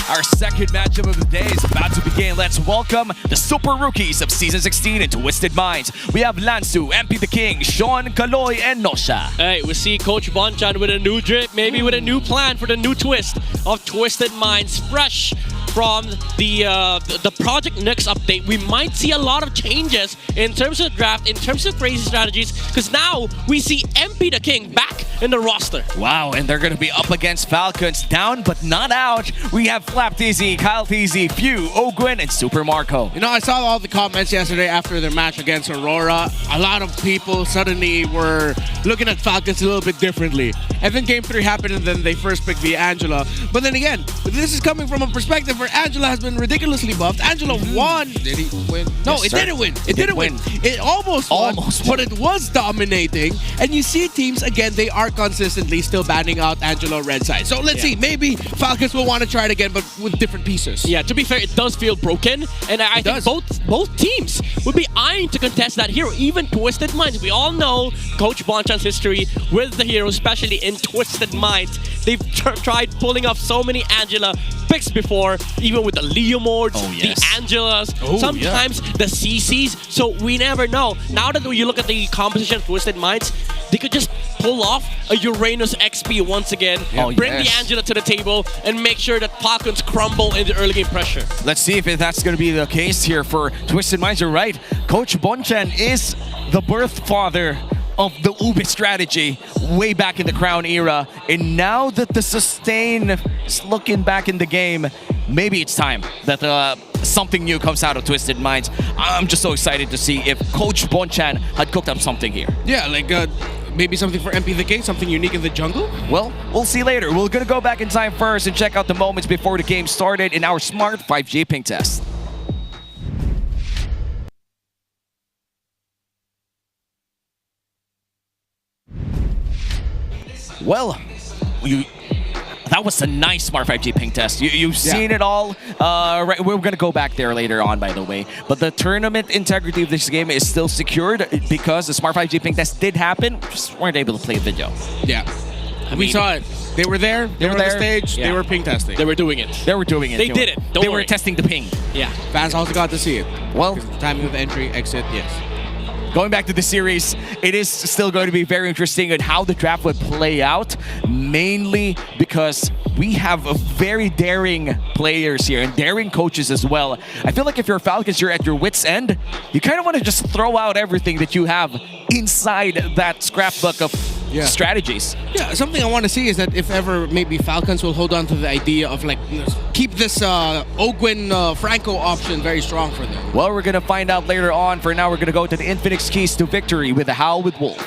Our second matchup of the day is about to begin. Let's welcome the super rookies of Season 16 in Twisted Minds. We have Lansu, MP the King, Sean, Kaloy, and Nosha. Hey, we see Coach Bonchan with a new drip, maybe with a new plan for the new twist of Twisted Minds. Fresh from the Project Next update, we might see a lot of changes in terms of draft, in terms of crazy strategies, because now we see MP the King back in the roster. Wow, and they're going to be up against Falcons, down but not out. We have Flap TZ, Kyle TZ, Few, Ogwin, and Super Marco. You know, I saw all the comments yesterday after their match against Aurora. A lot of people suddenly were looking at Falcons a little bit differently. And then Game 3 happened, and then they first picked the Angela. But then again, this is coming from a perspective where Angela has been ridiculously buffed. Angela won. Did he win? No, Yes, it sir. didn't win. It didn't win. It almost won, but it was dominating. And you see teams, again, they are consistently still banning out Angela red side. So let's see. Maybe Falcons will want to try it again, but with different pieces. Yeah, to be fair, it does feel broken, and I think both teams would be eyeing to contest that hero. Even Twisted Minds, we all know Coach Bonchan's history with the hero, especially in Twisted Minds. They've tried pulling off so many Angela picks before, even with the Leomords, the Angelas, sometimes the CCs. So we never know. Now that you look at the composition of Twisted Minds, they could just pull off a Uranus XP once again, bring the Angela to the table, and make sure that Falcons crumble in the early game pressure. Let's see if that's going to be the case here for Twisted Minds. You're right. Coach Bonchan is the birth father of the Ube strategy way back in the Crown era. And now that the sustain is looking back in the game, maybe it's time that something new comes out of Twisted Minds. I'm just so excited to see if Coach Bonchan had cooked up something here. Yeah, like maybe something for MP the King, something unique in the jungle? Well, we'll see later. We're going to go back in time first and check out the moments before the game started in our smart 5G ping test. Well, that was a nice Smart 5G ping test. You've seen it all. Right, we're going to go back there later on, by the way. But the tournament integrity of this game is still secured because the Smart 5G ping test did happen. Just weren't able to play video. Yeah. We saw it. They were there. They were on the stage. They were ping testing. They were doing it. They were doing it. They did it. They were testing the ping. Yeah. Fans also got to see it. Well, timing of the entry, exit, yes. Going back to the series, it is still going to be very interesting on how the draft would play out, mainly because we have very daring players here and daring coaches as well. I feel like if you're Falcons, you're at your wit's end. You kind of want to just throw out everything that you have inside that scrapbook of strategies. Yeah, something I want to see is that if ever maybe Falcons will hold on to the idea of like keep this Ogwin Franco option very strong for them. Well, we're going to find out later on. For now, we're going to go to the Infinix Keys to Victory with the Howl with Wolf.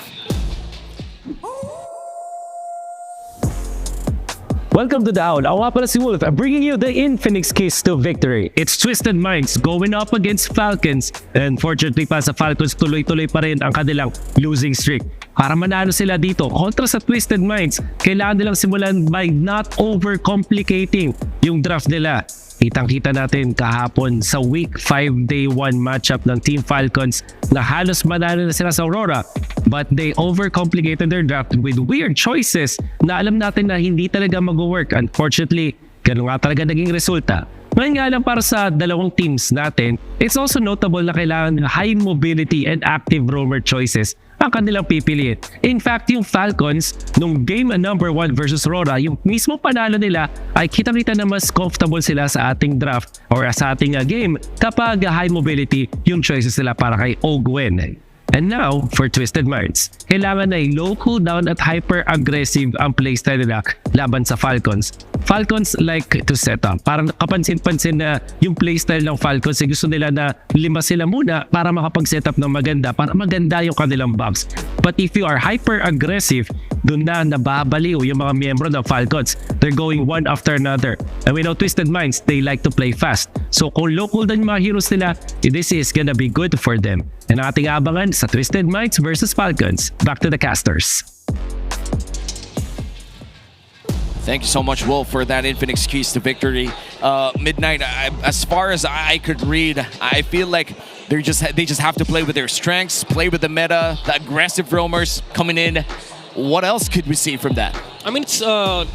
Welcome to the Owl. Ako nga pala si Wolf. I'm bringing you the Infinix Keys to Victory. It's Twisted Minds going up against Falcons. And fortunately pa sa Falcons, tuloy-tuloy pa rin ang kanilang losing streak. Para manalo sila dito, kontra sa Twisted Minds, kailangan nilang simulan by not overcomplicating yung draft nila. Kitang-kita natin kahapon sa Week 5 Day 1 matchup ng Team Falcons na halos manalo na sila sa Aurora, but they overcomplicated their draft with weird choices na alam natin na hindi talaga mag-work. Unfortunately, ganun nga talaga naging resulta. Ngayon nga lang para sa dalawang teams natin, it's also notable na kailangan high mobility and active roamer choices ang kanilang pipiliin. In fact, yung Falcons, nung game number 1 versus Aurora, yung mismo panalo nila ay kitang-kita na mas comfortable sila sa ating draft or sa ating game kapag high mobility yung choices nila para kay Ogwin. And now, for Twisted Minds, kailangan ay low cooldown at hyper-aggressive ang playstyle nila laban sa Falcons. Falcons like to set up. Parang kapansin-pansin na yung playstyle ng Falcons, gusto nila na 5 sila muna para makapag-set up ng maganda, para maganda yung kanilang buffs. But if you are hyper-aggressive, dun na nababaliw yung mga miyembro ng Falcons. They're going one after another. And we know Twisted Minds, they like to play fast. So kung low cooldown yung mga heroes nila, this is gonna be good for them. And ang ating abangan sa Twisted Minds versus Falcons. Back to the casters. Thank you so much, Wolf, for that Infinix Keys to Victory. Midnight, as far as I could read, I feel like they just have to play with their strengths, play with the meta, the aggressive roamers coming in. What else could we see from that? I mean, it's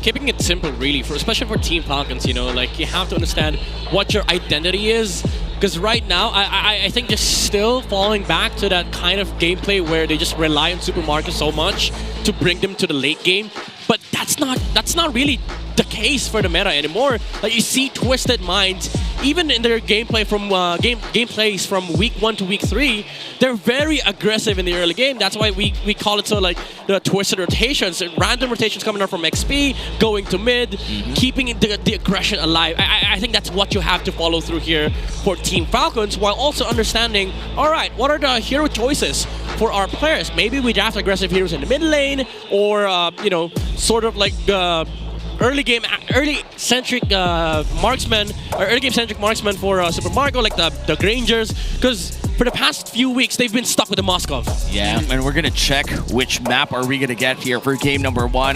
keeping it simple, really, especially for Team Falcons. You know, like you have to understand what your identity is. Because right now, I think they're still falling back to that kind of gameplay where they just rely on Super Marco so much to bring them to the late game. But that's not really the case for the meta anymore. Like you see Twisted Minds, even in their gameplay from gameplays from week 1 to week 3, they're very aggressive in the early game. That's why we call it so like the twisted rotations, random rotations coming up from XP, going to mid, keeping the aggression alive. I think that's what you have to follow through here for Team Falcons, while also understanding, all right, what are the hero choices for our players? Maybe we draft aggressive heroes in the mid lane, or you know, sort of like early centric marksman, or early game centric marksman for Super Mario, like the Grangers, because for the past few weeks they've been stuck with the Moskov. Yeah, and we're gonna check which map are we gonna get here for game number 1.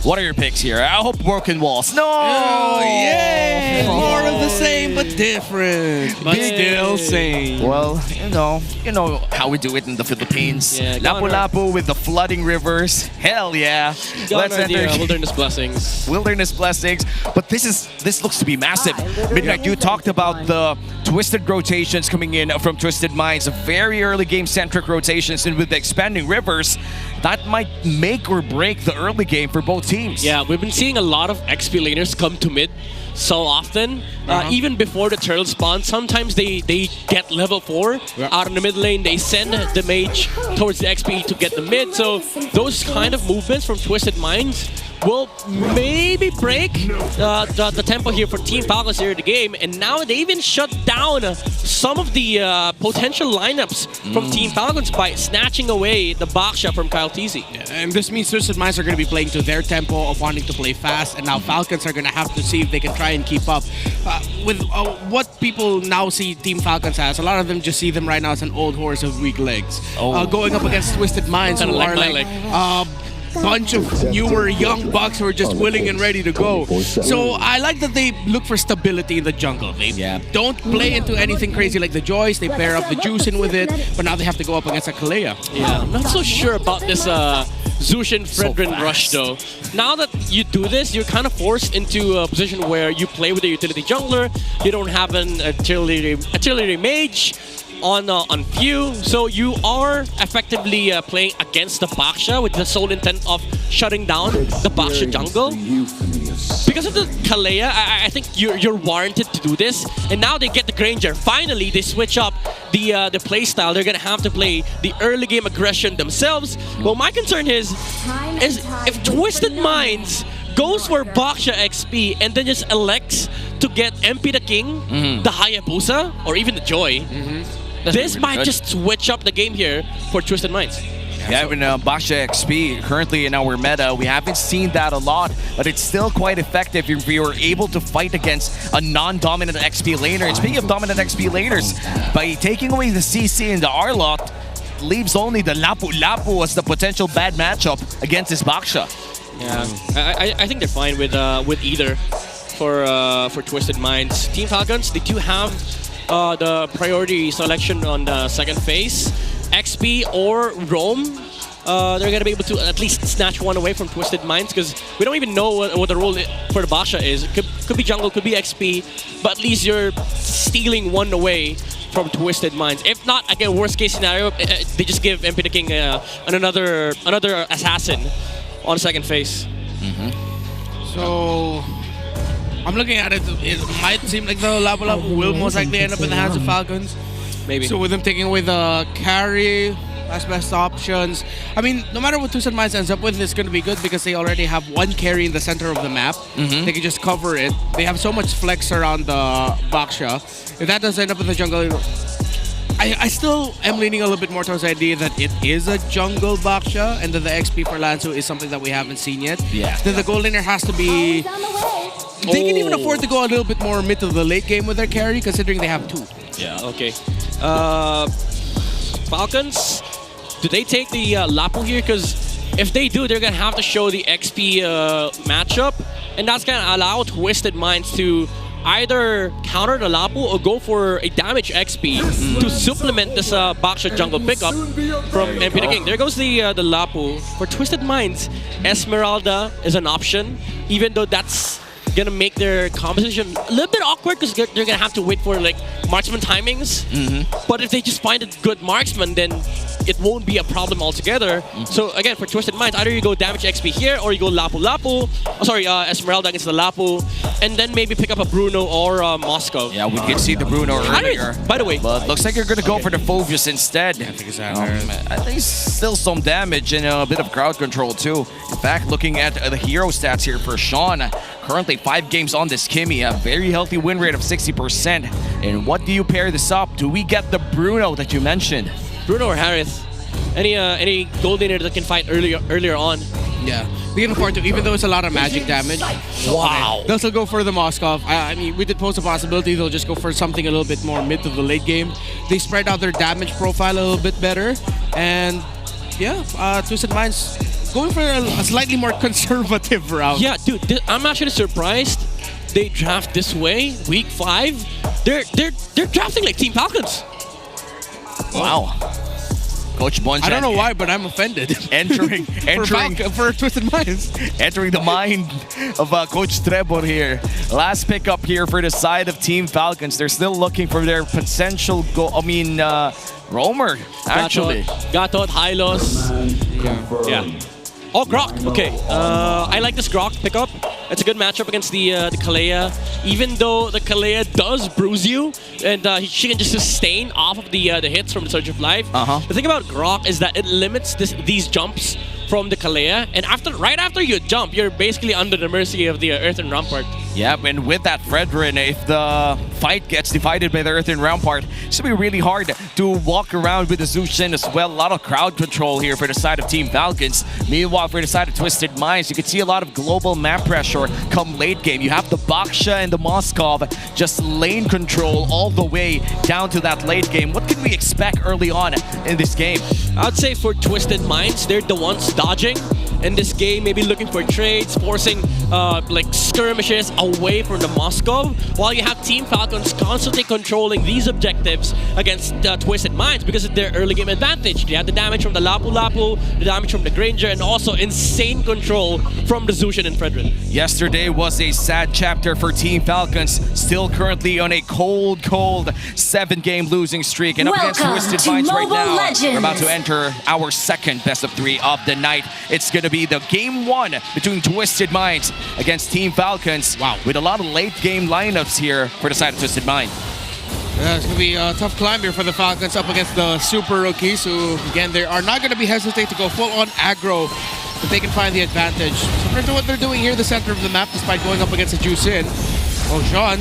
What are your picks here? I hope Broken Walls. No! Oh, yay! More of the same, but different. But still same. Well, you know how we do it in the Philippines. Yeah, Lapu-Lapu with the flooding rivers. Hell yeah! Let's enter Wilderness Blessings. Wilderness Blessings. But this looks to be massive. Midnight, you talked about the twisted rotations coming in from Twisted Minds, very early game centric rotations, and with the expanding rivers, that might make or break the early game for both teams. Yeah, we've been seeing a lot of XP laners come to mid so often. Even before the turtle spawn, sometimes they get level 4 out in the mid lane. They send the mage towards the XP to get the mid. So those kind of movements from Twisted Minds will maybe break the tempo here for Team Falcons here in the game. And now they even shut down some of the potential lineups from Team Falcons by snatching away the Baksha from Kyle TZ. Yeah, and this means Twisted Minds are going to be playing to their tempo of wanting to play fast, and now Falcons are going to have to see if they can try and keep up. With what people now see Team Falcons as, a lot of them just see them right now as an old horse of weak legs. Going up against Twisted Minds, who are like bunch of newer young bucks who are just willing and ready to go. So I like that they look for stability in the jungle. They don't play into anything crazy like the Joyce. They pair up the Juice in with it, but now they have to go up against a Kalea. Yeah, I'm not so sure about this Zushin Fredrin rush though. Now that you do this, you're kind of forced into a position where you play with a utility jungler. You don't have an artillery mage on few, so you are effectively playing against the Baksha with the sole intent of shutting down the Baksha jungle. Because of the Kalea, I think you're warranted to do this. And now they get the Granger. Finally, they switch up the playstyle. They're gonna have to play the early game aggression themselves. Well, my concern is if Twisted Minds goes for Baksha XP and then just elects to get MP the King, the Hayabusa, or even the Joy, this might just switch up the game here for Twisted Minds. Yeah, in Baksha XP, currently in our meta, we haven't seen that a lot, but it's still quite effective if you are able to fight against a non-dominant XP laner. And speaking of dominant XP laners, by taking away the CC and the Arlot, leaves only the Lapu-Lapu as the potential bad matchup against this Baksha. Yeah, I think they're fine with either for Twisted Minds. Team Falcons, they do have the priority selection on the second phase. XP or Roam, they're going to be able to at least snatch one away from Twisted Minds, because we don't even know what the role for the Baksha is. It could be jungle, could be XP, but at least you're stealing one away from Twisted Minds. If not, again, worst case scenario, they just give MP the King another assassin on second phase. So I'm looking at it, it might seem like the Lapu-Lapu will most likely end up in the hands of Falcons. Maybe. So with them taking away the carry, that's best options. I mean, no matter what Twisted Minds ends up with, it's going to be good because they already have one carry in the center of the map. They can just cover it. They have so much flex around the Baksha. If that does end up in the jungle, I still am leaning a little bit more towards the idea that it is a jungle Baksha and that the XP for Lanzu is something that we haven't seen yet. Then the gold laner has to be... They can even afford to go a little bit more mid to the late game with their carry, considering they have two. Yeah, okay. Falcons, do they take the Lapu here? Because if they do, they're going to have to show the XP matchup, and that's going to allow Twisted Minds to either counter the Lapu or go for a damage XP to supplement this Baksha jungle pickup from MP the King. There goes the Lapu. For Twisted Minds, Esmeralda is an option, even though that's gonna make their composition a little bit awkward because they're gonna have to wait for like marksman timings. But if they just find a good marksman, then it won't be a problem altogether. So again, for Twisted Minds, either you go damage XP here or you go Lapu-Lapu. Oh, sorry, Esmeralda against the Lapu, and then maybe pick up a Bruno or Moscow. Yeah, we can see the Bruno earlier. By the way, but looks like you're gonna go for the Phobius instead. I think it's at least still some damage and a bit of crowd control too. In fact, looking at the hero stats here for Sean, currently 5 games on this Kimmy, a very healthy win rate of 60%. And what do you pair this up? Do we get the Bruno that you mentioned? Bruno or Harith? Any gold laner that can fight earlier on? Yeah, looking forward to, even though it's a lot of magic damage. Wow. They'll still go for the Moskov. I mean, we did pose a possibility they'll just go for something a little bit more mid to the late game. They spread out their damage profile a little bit better. And yeah, Twisted Minds going for a slightly more conservative route. Yeah, dude, I'm actually surprised they draft this way, week 5. They're drafting like Team Falcons. Wow. Coach Bonjan. I don't know why, but I'm offended. Entering for Twisted Minds. Entering the mind of Coach Trebor here. Last pickup here for the side of Team Falcons. They're still looking for their potential roamer, actually. Gatot, Hylos. Yeah. Oh, Grok. Okay. I like this Grok pickup. It's a good matchup against the Kalea. Even though the Kalea does bruise you, and she can just sustain off of the hits from the Surge of Life. The thing about Grok is that it limits these jumps from the Kalea, and right after you jump, you're basically under the mercy of the Earthen Rampart. Yep, and with that Fredrin, if the fight gets divided by the Earthen Rampart, it's going to be really hard to walk around with the Zushin as well. A lot of crowd control here for the side of Team Falcons. Meanwhile, for the side of Twisted Minds, you can see a lot of global map pressure come late game. You have the Baksha and the Moskov just lane control all the way down to that late game. What can we expect early on in this game? I'd say for Twisted Minds, they're the ones dodging in this game, maybe looking for trades, forcing like skirmishes away from the Moskov, while you have Team Falcons constantly controlling these objectives against Twisted Minds because of their early game advantage. They have the damage from the Lapu-Lapu, the damage from the Granger, and also insane control from the Zushin and Fredrin. Yesterday was a sad chapter for Team Falcons, still currently on a cold 7-game losing streak. And up against Twisted Minds right now, we're about to enter our second best of 3 of the night. It's going to be the game 1 between Twisted Minds against Team Falcons. Wow, with a lot of late game lineups here for the side of Twisted Minds. Yeah, it's going to be a tough climb here for the Falcons up against the Super Rookies, who, again, they are not going to be hesitant to go full-on aggro if they can find the advantage. Similar to what they're doing here in the center of the map, despite going up against a Juicin. Oh, Sean.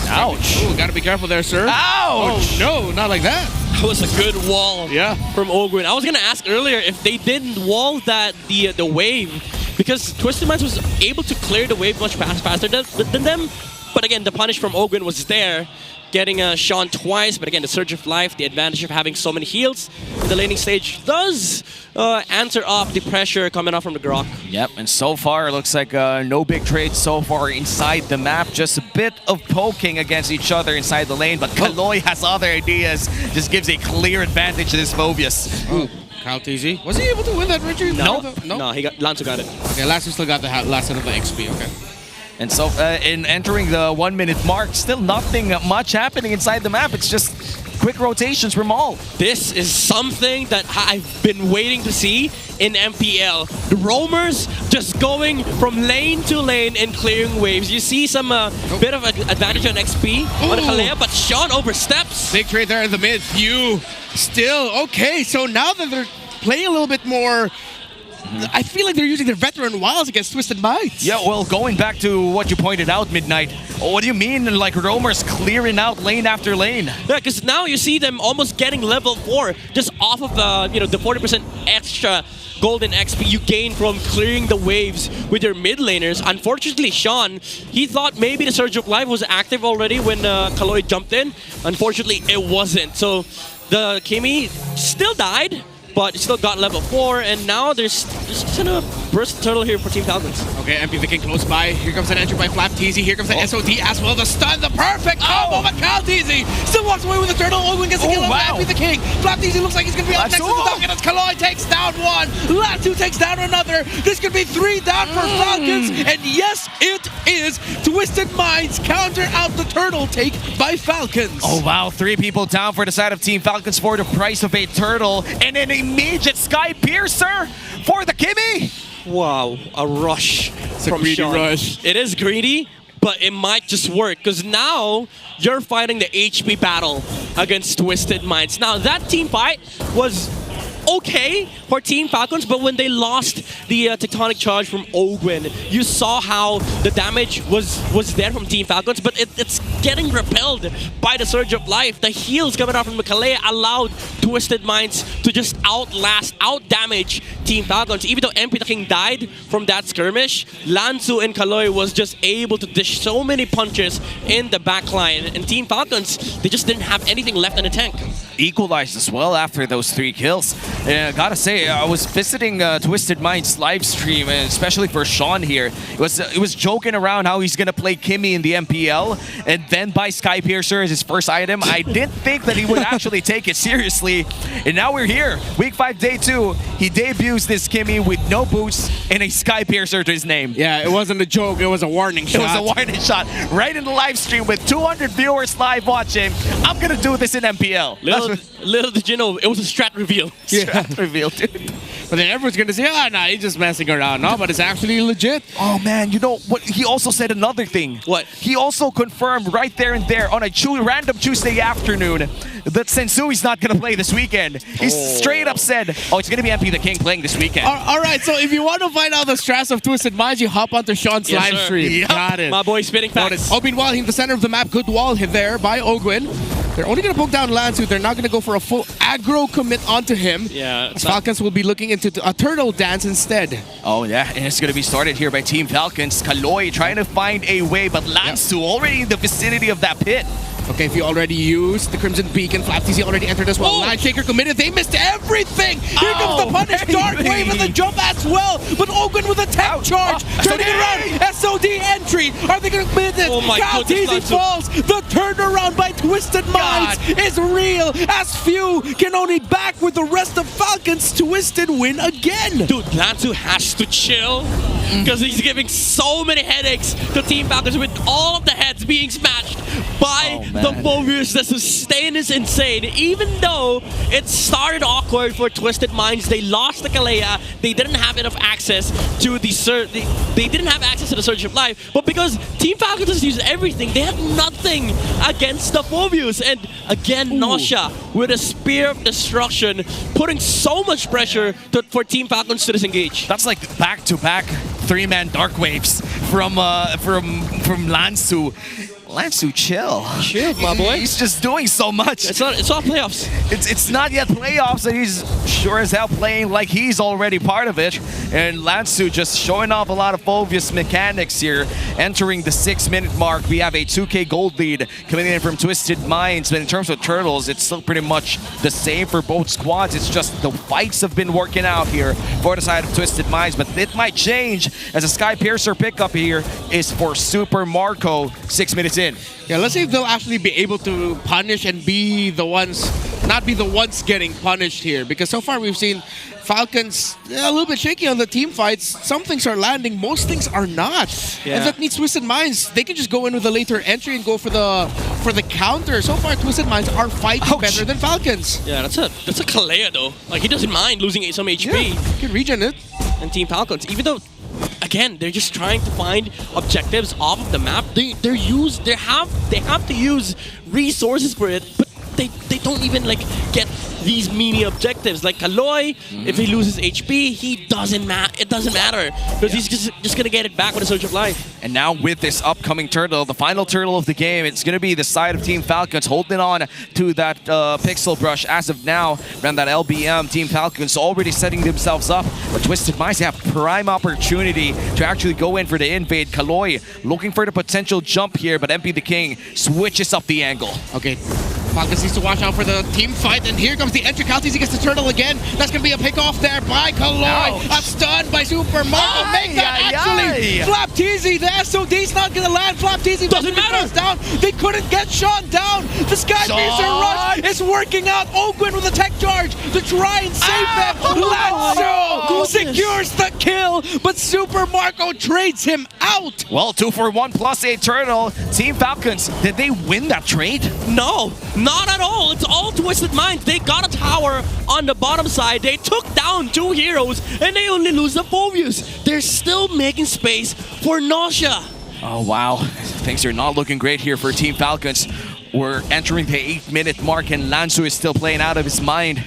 Ouch. Oh, got to be careful there, sir. Ouch. Oh, no, not like that. That was a good wall from Ogwin. I was going to ask earlier if they didn't wall the wave, because Twisted Minds was able to clear the wave much faster than them. But again, the punish from Ogwin was there, getting Sean twice. But again, the Surge of Life, the advantage of having so many heals in the laning stage does answer up the pressure coming off from the Grok. Yep, and so far it looks like no big trades so far inside the map. Just a bit of poking against each other inside the lane, but Kaloy has other ideas. Just gives a clear advantage to this Phobius. Oh, Kyle TZ. Was he able to win that, Richard? No, Lanzo got it. Okay, Lanzo still got the last set of the XP, okay. And so in entering the 1-minute mark, still nothing much happening inside the map. It's just quick rotations from all. This is something that I've been waiting to see in MPL. The roamers just going from lane to lane and clearing waves. You see some bit of advantage on XP on the Kalea, but Sean oversteps. Big trade there in the mid. You still, okay, so now that they're playing a little bit more, I feel like they're using their veteran wilds against Twisted Minds. Yeah, well, going back to what you pointed out, Midnight, what do you mean, like, roamers clearing out lane after lane? Yeah, because now you see them almost getting level 4 just off of the 40% extra golden XP you gain from clearing the waves with your mid laners. Unfortunately, Sean, he thought maybe the Surge of Life was active already when Kaloy jumped in. Unfortunately, it wasn't. So the Kimmy still died, but still got level 4, and now there's just a burst turtle here for Team Falcons. Okay, MP Viking close by. Here comes an entry by Flap TZ. Here comes the SOD as well. The stun, the perfect combo, but Kyle TZ still walks away with the turtle. Ogwin gets the kill over MP the King. Flap TZ looks like he's going to be up next to the Falcon as Kaloy takes down one. Latu takes down another. This could be 3 down for Falcons, and yes, it is Twisted Minds counter out the turtle take by Falcons. Oh wow, 3 people down for the side of Team Falcons for the price of a turtle and an immediate Sky Piercer for the Kimmy. Wow, a rush from greedy Sean. rush. It is greedy, but it might just work because now you're fighting the HP battle against Twisted Minds. Now that team fight was okay for Team Falcons, but when they lost the tectonic charge from Ogwin, you saw how the damage was there from Team Falcons, but it's getting repelled by the Surge of Life. The heals coming out from Kalea allowed Twisted Minds to just out-damage Team Falcons. Even though MP the King died from that skirmish, Lansu and Kaloy was just able to dish so many punches in the backline, and Team Falcons, they just didn't have anything left in the tank. Equalized as well after those 3 kills. Gotta say, I was visiting Twisted Minds live stream, and especially for Sean here. It was joking around how he's gonna play Kimmy in the MPL and then buy Sky Piercer as his first item. I didn't think that he would actually take it seriously, and now we're here. Week 5, day 2. He debuts this Kimmy with no boots and a Sky Piercer to his name. Yeah, it wasn't a joke. It was a warning shot. It was a warning shot right in the live stream with 200 viewers live watching. I'm gonna do this in MPL. Little did you know, it was a strat reveal. Strat reveal, dude. But then everyone's gonna say, nah, he's just messing around. No, but it's actually legit. Oh man, you know what? He also said another thing. What? He also confirmed right there and there on a random Tuesday afternoon that Sensui's not gonna play this weekend. He straight up said, oh, it's gonna be MP the King playing this weekend. All right, so if you want to find out the strats of Twisted Minds, you hop onto Sean's live stream. Yep. Got it. My boy spitting facts. Oh, meanwhile, in the center of the map, good wall hit there by Ogwin. They're only going to poke down Lansu. They're not going to go for a full aggro commit onto him. Yeah. Falcons will be looking into a turtle dance instead. Oh yeah, and it's going to be started here by Team Falcons. Kaloy trying to find a way, but Lansu already in the vicinity of that pit. Okay, if you already used the Crimson Beacon, Flaptz already entered as well. Line Shaker committed. They missed everything. Here comes the punish. Dark Wave and the jump as well. But Ogwin with a tech charge. Turning it around. SOD entry. Are they going to commit it? Oh my goodness, falls. The turnaround by Twisted Minds is real. As few can only back with the rest of Falcons. Twisted win again. Dude, Lansu has to chill because he's giving so many headaches to Team Falcons with all of the heads being smashed by the Movius. The sustain is insane. Even though it started awkward for Twisted Minds, they lost the Kalea. They didn't have enough access to the they didn't have access to the Surge of Life. But because Team Falcons has used everything, they had nothing against the Movius. And again, Nausea with a Spear of Destruction, putting so much pressure for Team Falcons to disengage. That's like back-to-back 3-man Dark Waves from Lansu. Lansu, chill. Chill, my boy. He's just doing so much. It's not playoffs. It's not yet playoffs, and he's sure as hell playing like he's already part of it. And Lansu just showing off a lot of obvious mechanics here. Entering the 6-minute mark, we have a 2K gold lead coming in from Twisted Minds. But in terms of Turtles, it's still pretty much the same for both squads. It's just the fights have been working out here for the side of Twisted Minds. But it might change as a Sky Piercer pickup here is for Super Marco 6 minutes in. Yeah, let's see if they'll actually be able to punish and be the ones, not be the ones getting punished here. Because so far we've seen Falcons a little bit shaky on the team fights. Some things are landing, most things are not. Yeah. And that means Twisted Minds, they can just go in with a later entry and go for the counter. So far, Twisted Minds are fighting better than Falcons. Yeah, that's a Kalea though. Like, he doesn't mind losing some HP. Yeah, he can regen it. And Team Falcons, even though, again, they're just trying to find objectives off of the map. They have to use resources for it, but they don't even like get these mini objectives. Like Kaloy, if he loses HP, it doesn't matter because he's just gonna get it back with a Surge of Life. And now with this upcoming turtle, the final turtle of the game, it's gonna be the side of Team Falcons holding on to that pixel brush as of now. Around that LBM, Team Falcons already setting themselves up, but Twisted Minds have prime opportunity to actually go in for the invade. Kaloy looking for the potential jump here, but MP the King switches up the angle. Okay. Falcons needs to watch out for the team fight, and here comes the entry. Caltese gets the turtle again. That's going to be a pick off there by Kaloy. A stun by Super Marco. Make that actually. Flapteezy, the SOD's not going to land. Flapteezy doesn't matter. Down. They couldn't get Sean down. The Skypiercer rush is working out. Ogwin with a tech charge to try and save them. Lanzo secures the kill, but Super Marco trades him out. Well, 2 for 1 plus a turtle. Team Falcons, did they win that trade? No, not at all. It's all Twisted Minds. They got a tower on the bottom side. They took down 2 heroes, and they only lose the Phobius. They're still making space for Nausea. Oh, wow. Things are not looking great here for Team Falcons. We're entering the 8-minute mark, and Lanzu is still playing out of his mind.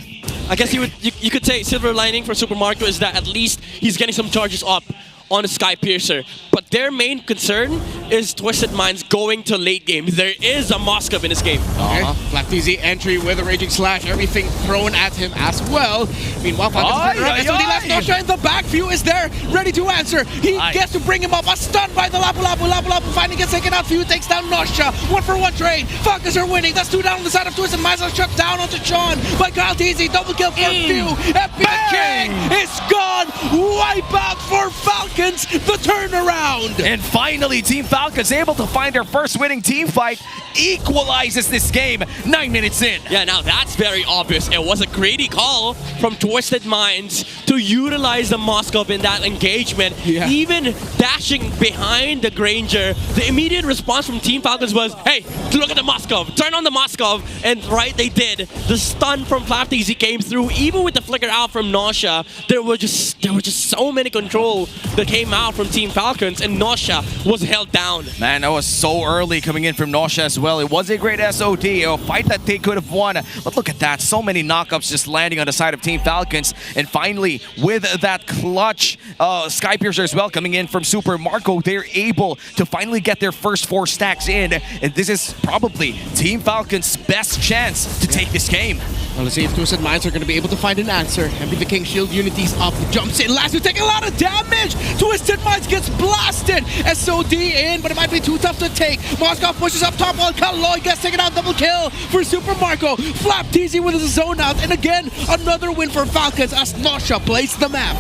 I guess you could say silver lining for Super Marco is that at least he's getting some charges up on the Skypiercer. But their main concern is Twisted Minds going to late game. There is a Moskov in this game. Okay. Flapteezy entry with a Raging Slash, everything thrown at him as well. Meanwhile, Falcons left Nosha in the back. Few is there, ready to answer. He gets to bring him up. A stun by the Lapu Lapu finally gets taken out. Few takes down Nosha. 1-for-1 trade. Falcons are winning. That's 2 down on the side of Twisted Minds. Shut down onto Sean by Caltese. Double kill for Few. FP King is gone. Wipe out for Falcons. The turnaround. And finally, Team Falcons able to find their first winning team fight, equalizes this game 9 minutes in. Yeah, now that's very obvious. It was a greedy call from Twisted Minds to utilize the Moskov in that engagement. Yeah. Even dashing behind the Granger, the immediate response from Team Falcons was, hey, look at the Moskov, turn on the Moskov, and right they did. The stun from Flapteezy came through, even with the flicker out from Nausea. There were just so many control that came out from Team Falcons, and Nausea was held down. Man, that was so early coming in from Nausea as well. It was a great SOD, a fight that they could have won. But look at that, so many knockups just landing on the side of Team Falcons. And finally, with that clutch Skypiercer as well coming in from Super Marco, they're able to finally get their first 4 stacks in. And this is probably Team Falcons' best chance to take this game. Well, let's see if Twisted Minds are going to be able to find an answer. And the King Shield Unity's up, jumps in, last to take a lot of damage. Twisted Minds gets blasted. SOD in, but it might be too tough to take. Moskov pushes up top while Kaloy gets taken out. Double kill for Super Marco. Flapteezy with his zone out. And again, another win for Falcons as Nausea plays the map.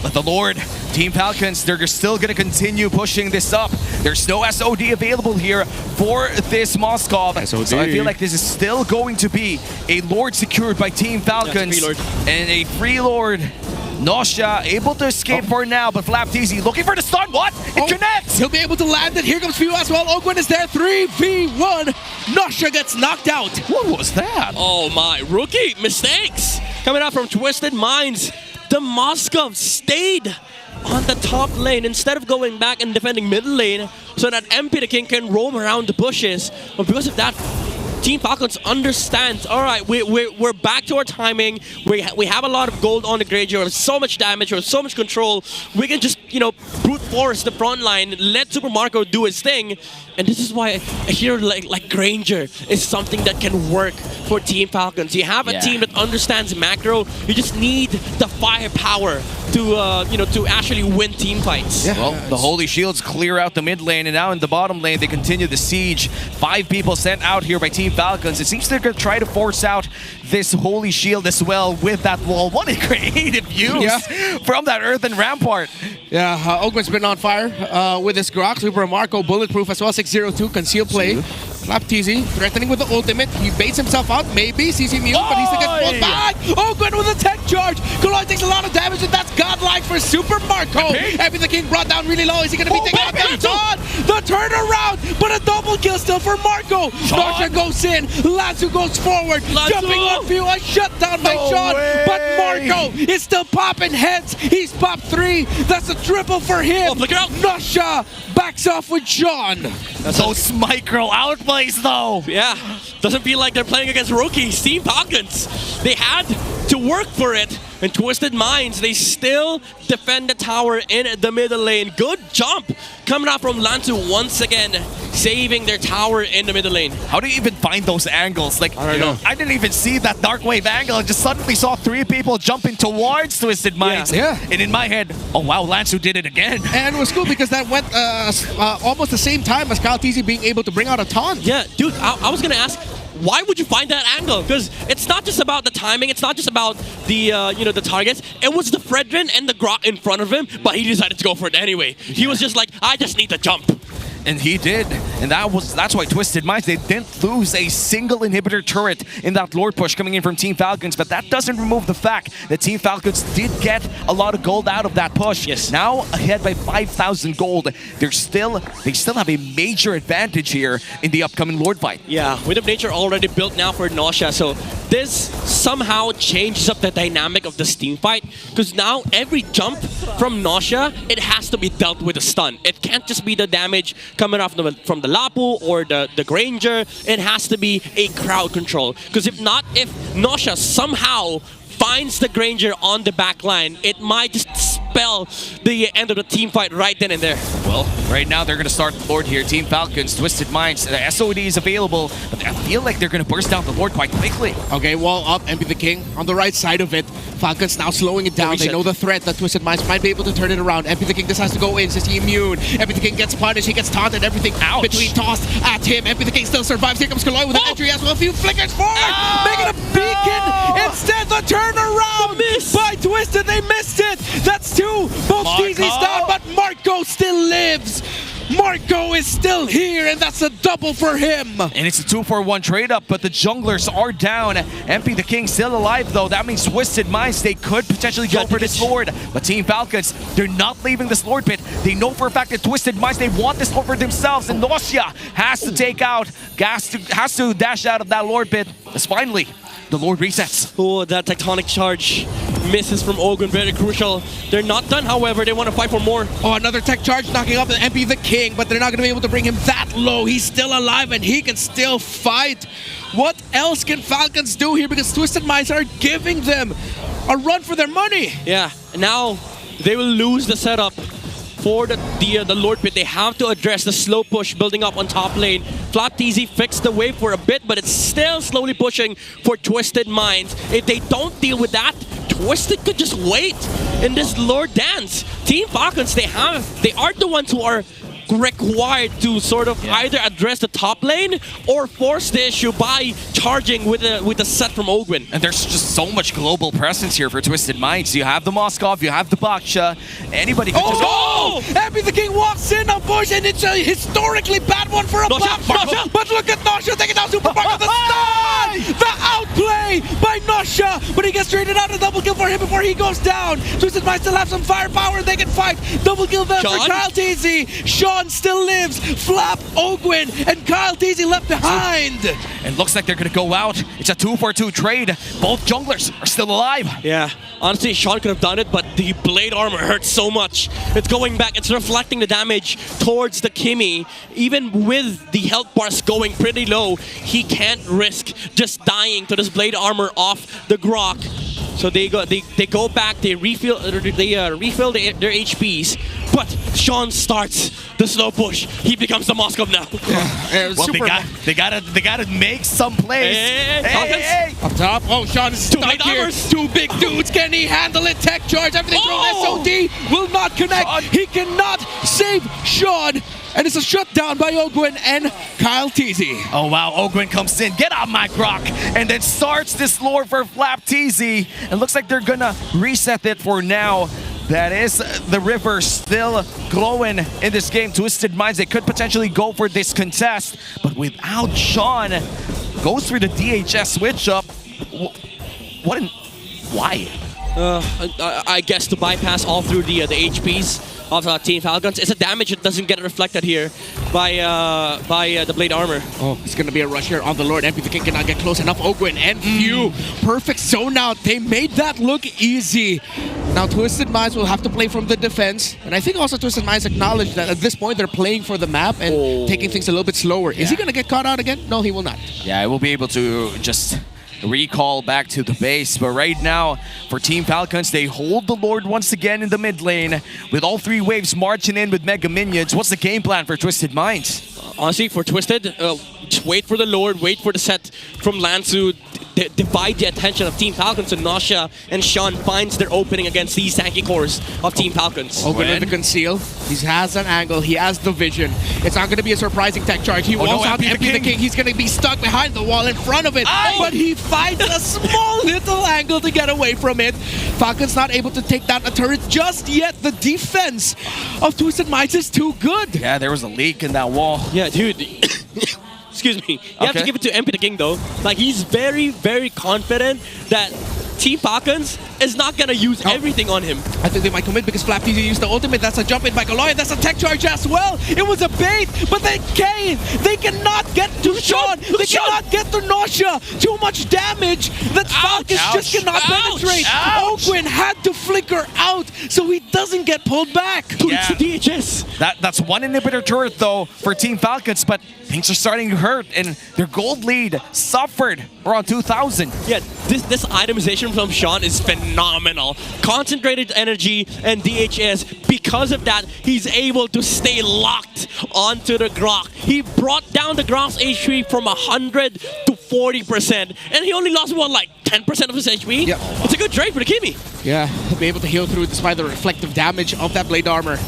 But the Lord, Team Falcons, they're still going to continue pushing this up. There's no SOD available here for this Moskov. SOD. So I feel like this is still going to be a Lord secured by Team Falcons. And a free Lord. Nausea able to escape for now, but Flapteezy looking for the stun. What? It connects! He'll be able to land it. Here comes Few as well. Ogwin is there. 3v1. Nausea gets knocked out. What was that? Oh my, rookie mistakes coming out from Twisted Minds. The Moskov stayed on the top lane instead of going back and defending middle lane so that MP the King can roam around the bushes. But because of that, Team Falcons understands, all right, we're back to our timing. We have a lot of gold on the Granger. There's so much damage, there's so much control. We can just, brute force the front line, let Super Marco do his thing. And this is why a hero like Granger is something that can work for Team Falcons. You have a team that understands macro. You just need the firepower to actually win team fights. Yeah. Well, the Holy Shields clear out the mid lane, and now in the bottom lane, they continue the siege. 5 people sent out here by Team Falcons. It seems they're going to try to force out this Holy Shield as well with that wall. What a creative use from that earthen rampart. Yeah, Ogwin's been on fire with his Grok. Super Marco bulletproof as well. 602 conceal play. Flapteezy threatening with the ultimate. He baits himself out, maybe. CC Mew, but he's gonna get pulled back. Ogwin with a tech charge. Kaloy takes a lot of damage, and that's godlike for Super Marco. Epi the King brought down really low. Is he gonna be taken out? The turnaround, but a double kill still for Marco. Nausea goes in. Lanzu goes forward. Jumping on Few. A shutdown by Sean. But Marco is still popping heads. He's popped 3. That's a triple for him. Nausea backs off with Sean. Those micro outplays though. Yeah, doesn't feel like they're playing against rookies. Team Falcons, they had to work for it. And Twisted Minds, they still defend the tower in the middle lane. Good jump coming out from Lanzu once again, saving their tower in the middle lane. How do you even find those angles? Like, I don't know. I didn't even see that dark wave angle. I just suddenly saw 3 people jumping towards Twisted Minds. Yeah. And in my head, oh wow, Lanzu did it again. And it was cool because that went almost the same time as Caltese being able to bring out a taunt. Yeah, dude, I was gonna ask, why would you find that angle? Because it's not just about the timing, it's not just about the the targets. It was the Fredrin and the Grok in front of him, but he decided to go for it anyway. He was just like, I just need to jump. And he did, and that's why Twisted Minds, they didn't lose a single inhibitor turret in that Lord push coming in from Team Falcons, but that doesn't remove the fact that Team Falcons did get a lot of gold out of that push. Yes. Now ahead by 5,000 gold, they still have a major advantage here in the upcoming Lord fight. Yeah, Wind of Nature already built now for Nausea, so this somehow changes up the dynamic of this team fight, because now every jump from Nausea, it has to be dealt with a stun. It can't just be the damage coming off from the Lapu or the Granger. It has to be a crowd control, because if not, if Nausea somehow finds the Granger on the back line, it might just spell the end of the team fight right then and there. Well, right now they're going to start the Lord here. Team Falcons, Twisted Minds, the SOD is available, but I feel like they're going to burst down the Lord quite quickly. Okay, wall up, MP the King on the right side of it. Falcons now slowing it down. They know the threat that Twisted Minds might be able to turn it around. MP the King, this has to go in. Is he immune? MP the King gets punished. He gets taunted. Everything between tossed at him. MP the King still survives. Here comes Kaloy with an entry as well. A few flickers forward. Making a beacon. Instead, the turnaround by Twisted. They missed it. That's two. Both TZ's down, but Marco still lives. Marco is still here, and that's a double for him. And it's a 2-for-1 trade-up, but the junglers are down. MP the King still alive, though. That means Twisted Minds, they could potentially go for this Lord. But Team Falcons, they're not leaving this Lord pit. They know for a fact that Twisted Minds, they want this Lord for themselves. And Nausea has to take out, has to dash out of that Lord pit. As finally, the Lord resets. Oh, that tectonic charge misses from Ogun, very crucial. They're not done, however. They want to fight for more. Oh, another tech charge knocking up MP the King, but they're not going to be able to bring him that low. He's still alive and he can still fight. What else can Falcons do here? Because Twisted Minds are giving them a run for their money. Yeah, now they will lose the setup for the Lord pit. They have to address the slow push building up on top lane. Flap TZ fixed the wave for a bit, but it's still slowly pushing for Twisted Minds. If they don't deal with that, Twisted could just wait in this Lord dance. Team Falcons, they are the ones who are required to sort of either address the top lane or force the issue by charging with a set from Ogwin. And there's just so much global presence here for Twisted Minds. You have the Moskov, you have the Baksha. Anybody could just... Oh! MP the King walks in on push, and it's a historically bad one for a Baksha. But look at Nausea taking down Super Marco. The stun! The outplay by Nausea, but he gets traded out. A double kill for him before he goes down. Twisted Minds still have some firepower. They can fight. Double kill there for Kyle TZ. Sean still lives. Flap, Ogwin, and Kyle TZ left behind. And looks like they're going to go out. It's a 2-for-2 trade. Both junglers are still alive. Yeah, honestly, Sean could have done it, but the blade armor hurts so much. It's going back. It's reflecting the damage towards the Kimi. Even with the health bars going pretty low, he can't risk just dying to this blade armor off the Grok. So they go back, they refill their HPs, but Sean starts the slow push. He becomes the Moskov now. Well, they gotta make some plays. Hey. Up top, oh, Sean is stuck here. Two big dudes, can he handle it? Tech charge, everything from SOD will not connect. He cannot save Sean. And it's a shutdown by Ogwin and Kyle TZ. Oh wow, Ogwin comes in, get out my Grok, and then starts this Lord for Flap TZ. And looks like they're gonna reset it for now. That is the river still glowing in this game. Twisted Minds, they could potentially go for this contest, but without Sean, goes for the DHS switch up. Why? I guess to bypass all through the HPs of Team Falcons. It's a damage that doesn't get reflected here by the blade armor. Oh, it's gonna be a rush here on the Lord. MP the King cannot get close enough. Ogwin and Few, perfect zone out. They made that look easy. Now Twisted Minds will have to play from the defense, and I think also Twisted Minds acknowledge that at this point they're playing for the map and taking things a little bit slower. Is he gonna get caught out again? No, he will not. Yeah, I will be able to just recall back to the base, but right now for Team Falcons, they hold the Lord once again in the mid lane with all three waves marching in with Mega Minions. What's the game plan for Twisted Minds? Honestly, for Twisted, just wait for the Lord, wait for the set from Lansu. divide the attention of Team Falcons. So Nausea and Sean finds their opening against these tanky cores of Team Falcons. Open with the conceal. He has an angle. He has the vision. It's not going to be a surprising tech charge. He walks out MP the King. He's going to be stuck behind the wall in front of it. But he finds a small little angle to get away from it. Falcon's not able to take down a turret just yet. The defense of Twisted Minds is too good. Yeah, there was a leak in that wall. Yeah, dude. Excuse me. You have to give it to MP the King, though. Like, he's very, very confident that Team Falcons is not going to use everything on him. I think they might commit because Flap TZ used the ultimate. That's a jump in by Kaloy. That's a tech charge as well. It was a bait, but they can't. They cannot get to Sean. They cannot get to Nausea. Too much damage that Falcons just cannot penetrate. Oquin had to flicker out so he doesn't get pulled back. Yeah. It's the DHS. That's one inhibitor turret though for Team Falcons, but things are starting to hurt and their gold lead suffered around 2,000. Yeah, this itemization from Sean is phenomenal. Concentrated energy and DHS. Because of that, he's able to stay locked onto the Grok. He brought down the Grok's HP from 100 to 40%, and he only lost what, like 10% of his HP? Yeah. It's a good trade for the Kimi. Yeah, he'll be able to heal through despite the reflective damage of that blade armor.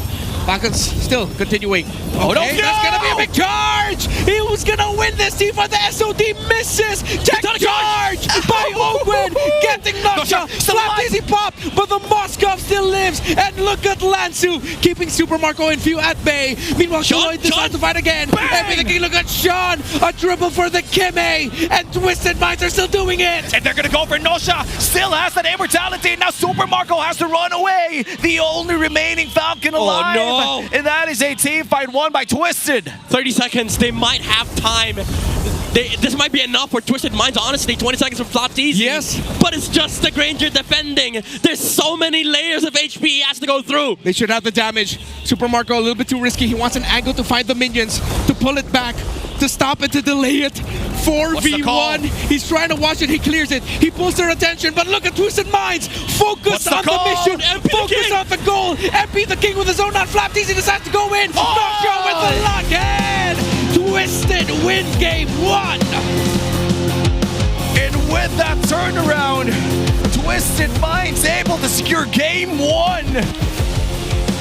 Falcons still continuing. Oh, no! That's gonna be a big charge! He was gonna win this team, but the SOD misses! Tech charge by Owen! Getting Nausea! Slap easy pop! But the Moskov still lives! And look at Lansu keeping Super Marco and Few at bay. Meanwhile, Lloyd decides to fight again. Everything, look at Sean! A dribble for the Kime! And Twisted Minds are still doing it! And they're gonna go for Nausea! Still has that immortality! Now Super Marco has to run away! The only remaining Falcon alive! Oh, no. And that is a team fight won by Twisted. 30 seconds, they might have time. This might be enough for Twisted Minds, honestly. 20 seconds from Flap TZ. Yes. But it's just the Granger defending. There's so many layers of HP he has to go through. They should have the damage. Super Marco a little bit too risky. He wants an angle to find the minions, to pull it back, to stop it, to delay it. 4v1. He's trying to watch it. He clears it. He pulls their attention. But look at Twisted Minds. Focus on the mission. Focus on the goal. MP the King with his own on Flap TZ decides to go in. Nausea with the lock. And Twisted win game 1. And with that turnaround, Twisted Minds able to secure game 1.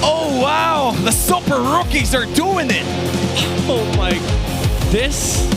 Oh wow, the super rookies are doing it. Oh my, this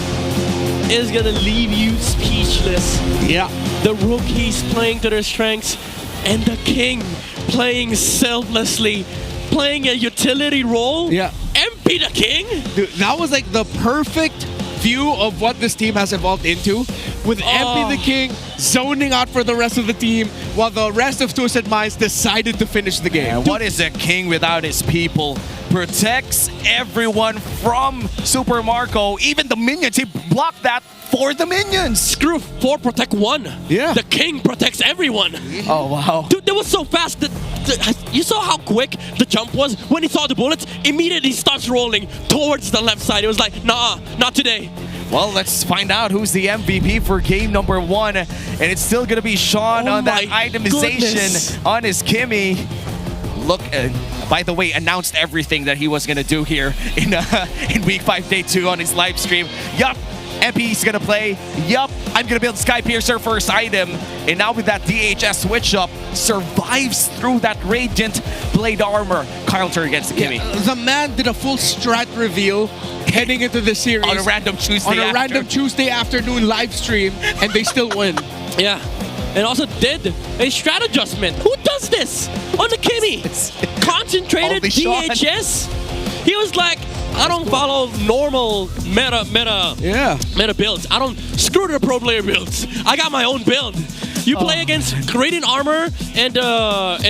is gonna leave you speechless. Yeah. The rookies playing to their strengths and the King playing selflessly, playing a utility role. Yeah. MP the King? Dude, that was like the perfect view of what this team has evolved into, with MP the King zoning out for the rest of the team while the rest of Twisted Minds decided to finish the game. And what is a king without his people? Protects everyone from Super Marco. Even the minions, he blocked that for the minions. Screw 4, protect 1. Yeah. The King protects everyone. Oh, wow. Dude, that was so fast. You saw how quick the jump was? When he saw the bullets, immediately starts rolling towards the left side. It was like, nah, not today. Well, let's find out who's the MVP for game number 1. And it's still going to be Sean on that itemization on his Kimi. Look, by the way, announced everything that he was going to do here in week 5, day 2 on his live stream. Yup, MP's going to play. Yup, I'm going to build Sky Piercer first item. And now with that DHS switch up, survives through that Radiant Blade Armor counter against the Kimi. Yeah, the man did a full strat reveal heading into the series. On a random Tuesday afternoon live stream, and they still win. Yeah. And also did a strat adjustment. Who does this on the Kimi? Concentrated DHS? He was like, I don't follow normal meta builds. I don't screw the pro player builds. I got my own build. You play against Radiant Armor and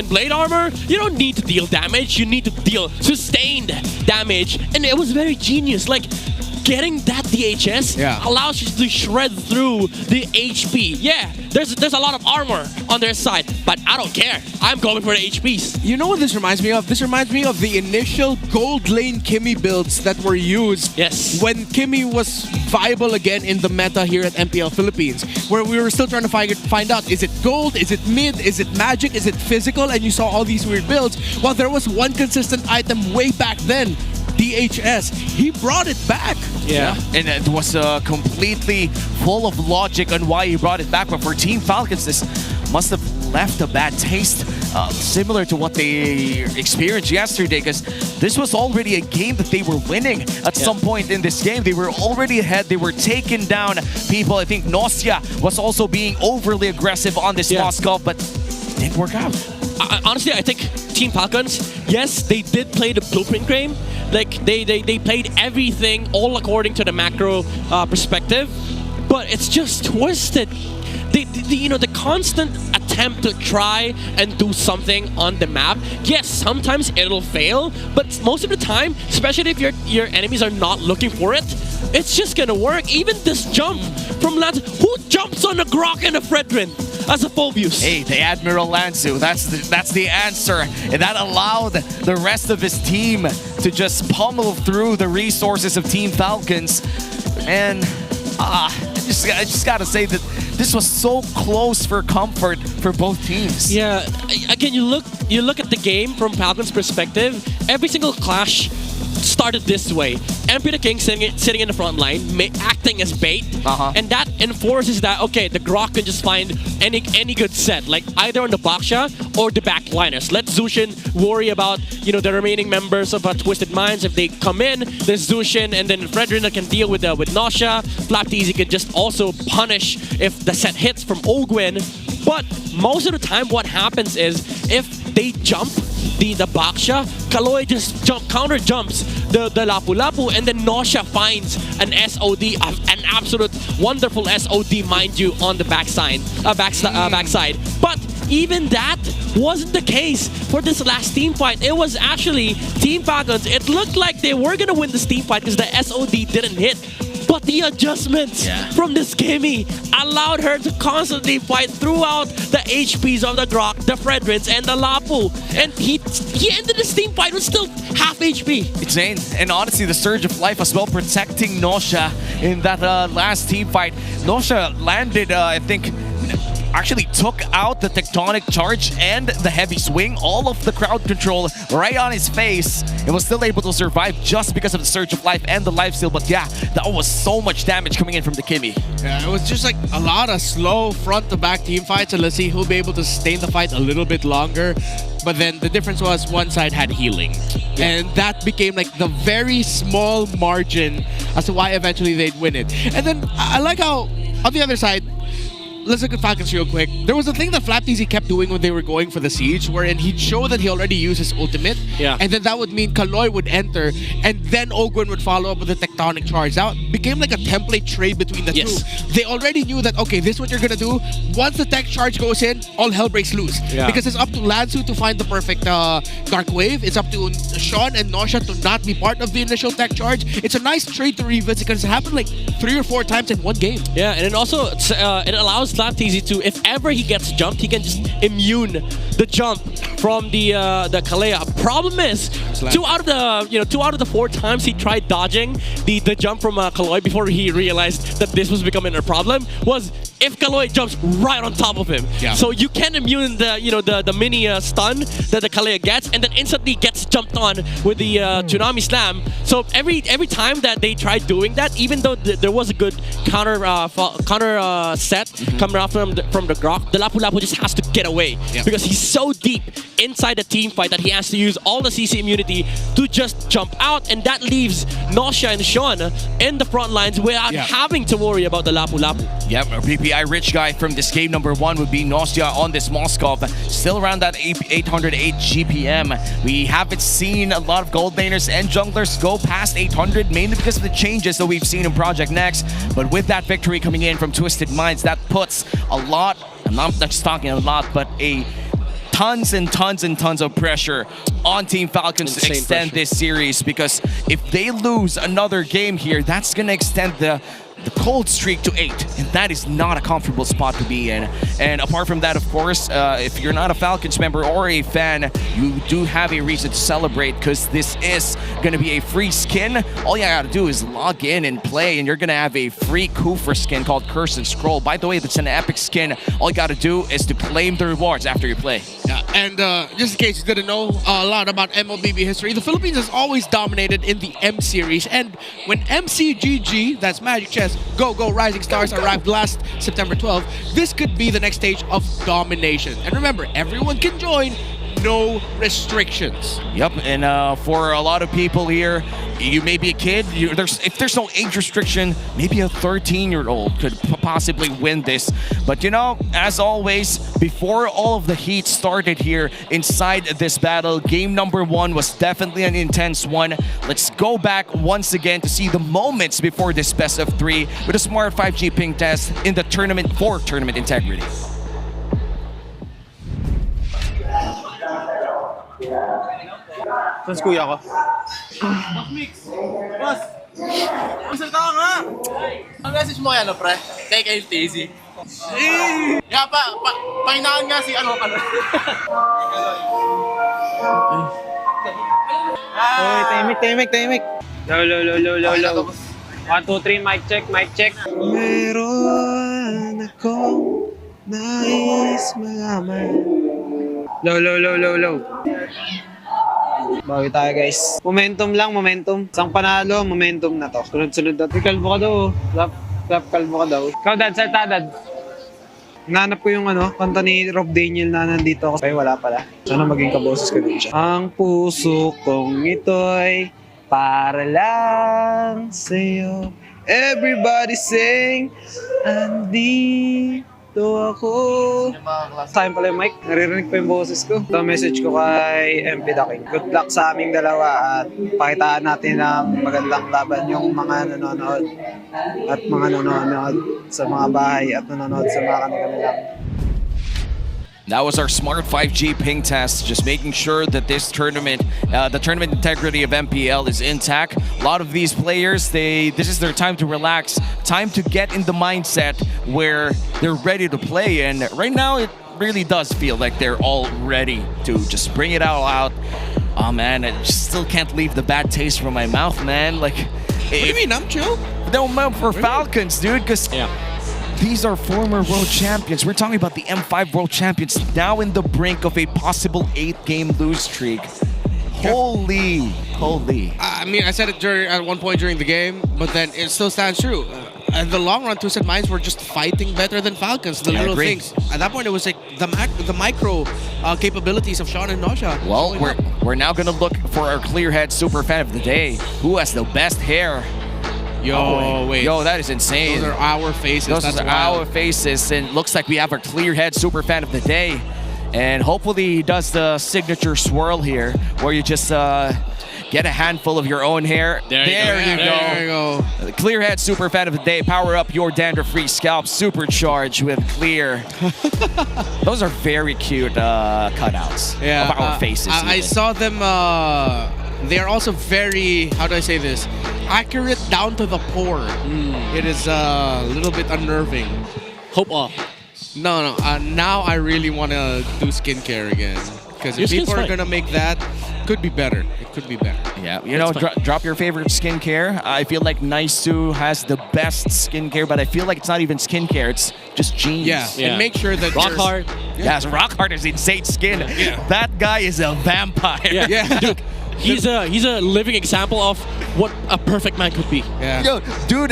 Blade Armor, you don't need to deal damage. You need to deal sustained damage. And it was very genius. Like, getting that DHS allows you to shred through the HP. Yeah, there's a lot of armor on their side, but I don't care. I'm going for the HPs. You know what this reminds me of? This reminds me of the initial gold lane Kimi builds that were used when Kimi was viable again in the meta here at MPL Philippines, where we were still trying to find out, is it gold, is it mid, is it magic, is it physical, and you saw all these weird builds. While there was one consistent item way back then, DHS, he brought it back. Yeah. And it was completely full of logic on why he brought it back. But for Team Falcons, this must have left a bad taste, similar to what they experienced yesterday, because this was already a game that they were winning at some point in this game. They were already ahead. They were taking down people. I think Nosya was also being overly aggressive on this Moscow, but didn't work out. Honestly, I think Team Falcons, yes, they did play the blueprint game. Like, they played everything all according to the macro perspective, but it's just twisted. The constant attempt to try and do something on the map, yes, sometimes it'll fail, but most of the time, especially if your enemies are not looking for it, it's just gonna work. Even this jump from Lance, who jumps on a Grok and a Fredrin as a Phobius? Hey, the Admiral Lanzu, that's the answer, and that allowed the rest of his team to just pummel through the resources of Team Falcons. And I just gotta say that this was so close for comfort for both teams. Yeah, again, you look at the game from Falcons' perspective. Every single clash started this way. MP the King sitting in the front line, acting as bait, and that enforces that, okay, the Grok can just find any good set, like either on the Baksha or the backliners. Let Zushin worry about, the remaining members of Twisted Minds. If they come in, there's Zushin, and then Fredrin can deal with Nosha. FlapTZ can just also punish if the set hits from Ogwin. But most of the time, what happens is, if they jump the Baksha, Kaloy just counter jumps the Lapu Lapu, and then Nosha finds an SOD, an absolute wonderful SOD, mind you, on the backside. But even that wasn't the case for this last team fight. It was actually Team Falcons. It looked like they were gonna win this team fight because the SOD didn't hit. But the adjustments from this Kimmy allowed her to constantly fight throughout the HPs of the Grok, the Fredrins, and the Lapu. And he ended this team fight with still half HP. Insane. And honestly, the Surge of Life as well, protecting Nosha in that last team fight. Nosha landed, I think, actually took out the Tectonic Charge and the Heavy Swing, all of the crowd control right on his face, and was still able to survive just because of the Surge of Life and the lifesteal. But yeah, that was so much damage coming in from the Kimmy. Yeah, it was just like a lot of slow front-to-back team fights, and let's see who'll be able to sustain the fight a little bit longer. But then the difference was one side had healing. And that became like the very small margin as to why eventually they'd win it. And then I like how, on the other side, let's look at Falcons real quick. There was a thing that FlapTZ kept doing when they were going for the siege, wherein he'd show that he already used his ultimate, and then that would mean Kaloy would enter, and then Ogwin would follow up with the Tectonic Charge. That became like a template trade between the two. They already knew that, okay, this is what you're gonna do. Once the Tech Charge goes in, all hell breaks loose. Because it's up to Lanzu to find the perfect Dark Wave. It's up to Sean and Nosha to not be part of the initial Tech Charge. It's a nice trade to revisit because it happened like 3 or 4 times in one game. Yeah, and it also it allows FlapTZ to, if ever he gets jumped, he can just immune the jump from the Kalea. Problem is, 2 out of the 4 times he tried dodging the jump from Kaloy before he realized that this was becoming a problem was if Kaloy jumps right on top of him. So you can immune the mini stun that the Kalea gets, and then instantly gets jumped on with the Tsunami Slam. So every time that they tried doing that, even though there was a good counter set coming out from the Grok, the Lapu Lapu just has to get away because he's so deep inside the team fight that he has to use all the CC immunity to just jump out, and that leaves Nosha and Sean in the front lines without having to worry about the Lapu Lapu. Yep, our PPI rich guy from this game number 1 would be Nosya on this Moskov, still around that 808 GPM. We haven't seen a lot of gold laners and junglers go past 800, mainly because of the changes that we've seen in Project Next. But with that victory coming in from Twisted Minds, that puts a lot, I'm not just talking a lot, but tons and tons and tons of pressure on Team Falcons to extend this series, because if they lose another game here, that's going to extend the cold streak to 8, and that is not a comfortable spot to be in. And apart from that, of course, if you're not a Falcons member or a fan, you do have a reason to celebrate because this is going to be a free skin. All you gotta do is log in and play, and you're going to have a free Kufa skin called Curse and Scroll. By the way, that's an epic skin. All you gotta do is to claim the rewards after you play. Yeah, and just in case you didn't know a lot about MLBB history, the Philippines has always dominated in the M Series, and when MCGG, that's Magic Chess, Go Rising Stars, arrived last September 12th, this could be the next stage of domination. And remember, everyone can join, no restrictions. Yep, and for a lot of people here, you may be a kid, if there's no age restriction, maybe a 13-year-old could possibly win this. But you know, as always, before all of the heat started here inside this battle, game number 1 was definitely an intense one. Let's go back once again to see the moments before this best of 3 with a smart 5G ping test in the tournament for tournament integrity. Saan kuya ko? Boss Mix! Boss! Masalita ka nga! Ang message mo kaya, pre? Kay Tazy. Yeah, pahinaan nga si ano. Oy, tahimik. Low. 1, 2, 3, mic check. Meron akong nais malaman. Low. Bawi tayo, guys. Momentum. Isang panalo, momentum na to. Sunod na. Kalbo ka daw. Clap kalbo ka daw. Ikaw, Dad, salta, Dad. Nanap ko yung kanta ni Rob Daniel na nandito ako. Ay, wala pala. Sana maging kaboses ko din siya. Ang puso kong ito'y para lang sa'yo. Everybody sing, andito ako. Sayang pala yung mic. Naririnig pa yung boses ko. Ito message ko kay MP Daking. Good luck sa aming dalawa at pakitaan natin ng magandang laban yung mga nanonood at mga nanonood sa mga bahay at nanonood sa mga kanilang. That was our smart 5G ping test, just making sure that this tournament, the tournament integrity of MPL is intact. A lot of these players, this is their time to relax, time to get in the mindset where they're ready to play. And right now, it really does feel like they're all ready to just bring it all out. Oh man, I just still can't leave the bad taste from my mouth, man. Like, what do you mean? I'm chill. No, for Falcons, dude, because these are former world champions. We're talking about the M5 world champions now in the brink of a possible 8-game lose streak. Holy. I mean, I said it at one point during the game, but then it still stands true. In the long run, Twisted Minds were just fighting better than Falcons. The little things. At that point, it was like the micro capabilities of Sean and Nosha. Well, we're now gonna look for our clear-head super fan of the day. Who has the best hair? Wait. Yo, that is insane. Those are our faces. Those are our faces, and it looks like we have our clear-head super fan of the day. And hopefully he does the signature swirl here, where you just get a handful of your own hair. There you go. The clear-head super fan of the day. Power up your dandruff-free scalp, supercharged with clear. Those are very cute cutouts of our faces. I saw them. They are also very, how do I say this, accurate down to the pore. It is a little bit unnerving. Hope up. No. Now I really want to do skincare again. Because if people are going to make that, could be better. It could be better. Yeah, you know, drop your favorite skincare. I feel like Nice2 has the best skincare, but I feel like it's not even skincare. It's just jeans. Yeah. And make sure that Rock Hard. Yes, Rock Hard is insane skin. That guy is a vampire. Yeah. Dude, he's a living example of what a perfect man could be. Yeah. Yo, dude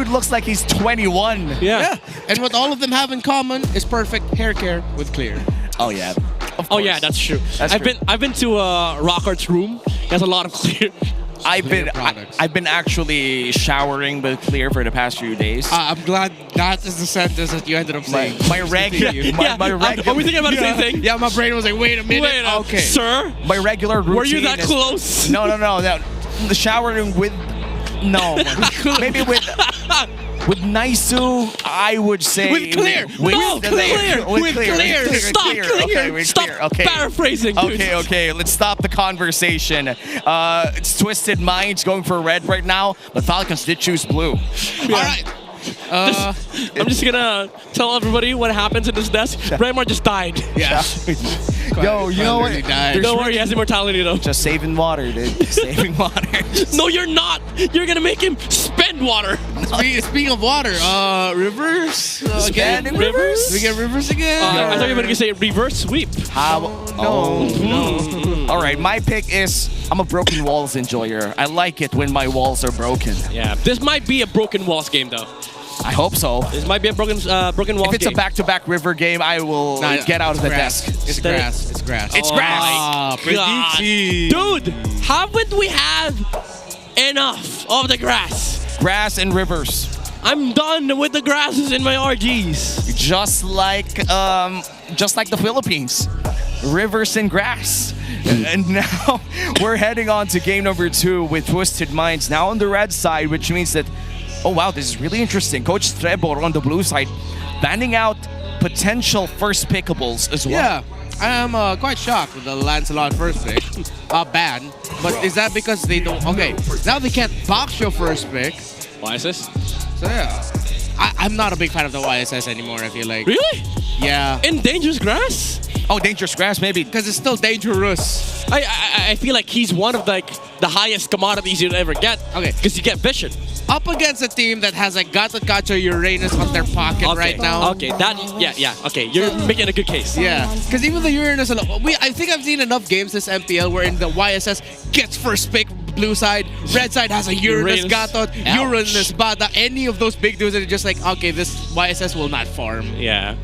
looks like he's 21. Yeah. And what all of them have in common is perfect hair care with Clear. Oh yeah. Oh yeah, that's true. I've been to Rockhart's room. He has a lot of Clear. I've been actually showering with Clear for the past few days. I'm glad that is the sentence that you ended up saying. My regular. Are we thinking about the same thing? Yeah, my brain was like, wait a minute. Okay, sir. My regular routine. Were you that close? No. The showering with maybe with With Naisu, I would say... With clear! With clear! Stop clear! Okay, with Stop clear. Okay. paraphrasing, dude. Okay. Let's stop the conversation. It's Twisted Minds going for red right now, but Falcons did choose blue. All right. I'm just gonna tell everybody what happens in this desk. Braemar just died. Yeah. Yo, you know what? Don't worry, he has immortality though. Just saving water, dude. Saving water. No, you're not. You're gonna make him spend water. Speaking of water, Rivers again. Rivers? We get Rivers again. I thought you were gonna say reverse sweep. No. All right, my pick is I'm a broken walls enjoyer. I like it when my walls are broken. Yeah, this might be a broken walls game though. I hope so. This might be a broken walls game. If it's a back-to-back river game, I will get out of the desk. It's grass. It's grass. It's grass. God. Dude, haven't we had enough of the grass? Grass and rivers. I'm done with the grasses in my RGs. Just like the Philippines. Rivers and grass. And now we're heading on to game number 2 with Twisted Minds. Now on the red side, which means that, oh wow, this is really interesting. Coach Trebor on the blue side, banning out potential first pickables as well. Yeah, I am quite shocked with the Lancelot first pick ban. But is that because they don't? Okay, now they can't box your first pick. YSS? So yeah, I'm not a big fan of the YSS anymore. I feel like. Really? Yeah. In dangerous grass? Oh, dangerous grass, maybe. Because it's still dangerous. I feel like he's one of the highest commodities you'll ever get. Okay. Because you get vision. Up against a team that has a Gatotkacha Uranus on their pocket right now. Okay, okay. You're making a good case. Yeah, because even the Uranus, I think I've seen enough games this MPL wherein the YSS gets first pick, blue side, red side has a Uranus Gatot, Uranus Bada, any of those big dudes, and it's just like, okay, this YSS will not farm. Yeah.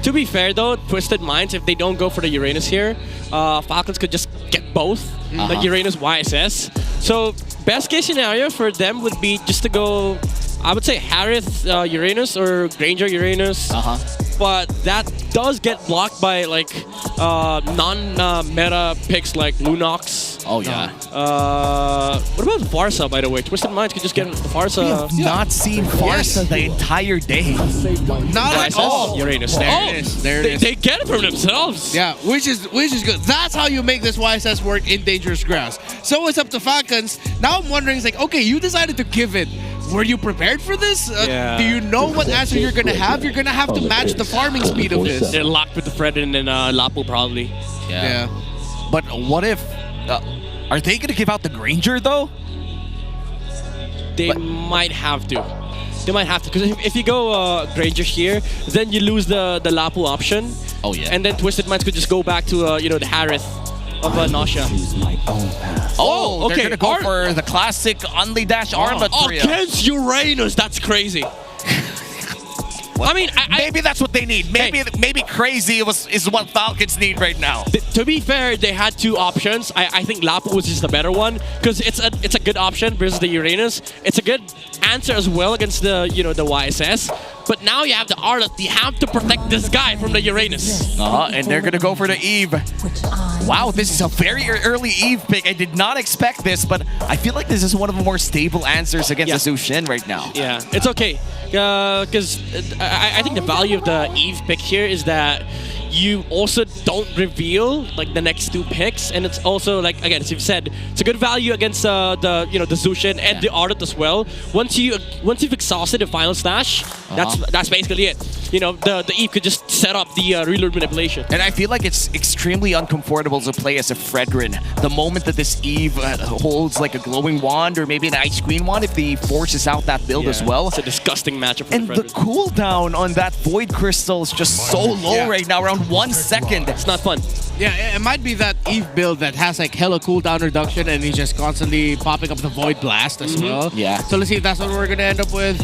To be fair though, Twisted Minds, if they don't go for the Uranus here, Falcons could just get both, like Uranus YSS. So best case scenario for them would be just to go, I would say Harith Uranus or Granger Uranus. But that does get blocked by like non-meta picks like Lunox. Oh yeah. What about Farsa, by the way? Twisted Minds could just get Farsa. We have not seen Farsa the entire day. Not at all. Uranus. There it is. They get it from themselves. Yeah, which is good. That's how you make this YSS work in dangerous grass. So it's up to Falcons. Now I'm wondering, it's like, okay, you decided to give it. Were you prepared for this? Do you know what answer you're gonna have? You're gonna have to match the farming speed of this. They're locked with the Fred and then Lapu probably. Yeah. But what if? Are they gonna give out the Granger though? They might have to. They might have to, because if you go Granger here, then you lose the Lapu option. Oh yeah. And then Twisted Minds could just go back to the Harith of Nausea. Oh, okay. They're gonna go for the classic only dash armlet trio. Against Uranus, that's crazy. I mean, maybe that's what they need. Maybe crazy is what Falcons need right now. To be fair, they had two options. I think Lapu was just the better one because it's a good option versus the Uranus. It's a good answer as well against the the YSS. But now you have the Arlet. You have to protect this guy from the Uranus. And they're gonna go for the Eve. Wow, this is a very early Eve pick. I did not expect this, but I feel like this is one of the more stable answers against the Zushin right now. Yeah, it's okay. Because I think the value of the Eve pick here is that you also don't reveal like the next two picks, and it's also like, again, as you've said, it's a good value against the Zushin and the Arlet as well. Once you've exhausted the final stash, that's basically it. The Eve could just set up the reload manipulation. And I feel like it's extremely uncomfortable to play as a Fredrin. The moment that this Eve holds like a glowing wand or maybe an ice queen wand, if he forces out that build as well. It's a disgusting matchup for and the cooldown on that Void Crystal is just so low right now, around 1 second. It's not fun. Yeah, it might be that Eve build that has like hella cooldown reduction and he's just constantly popping up the Void Blast as well. Yeah. So let's see if that's what we're gonna end up with.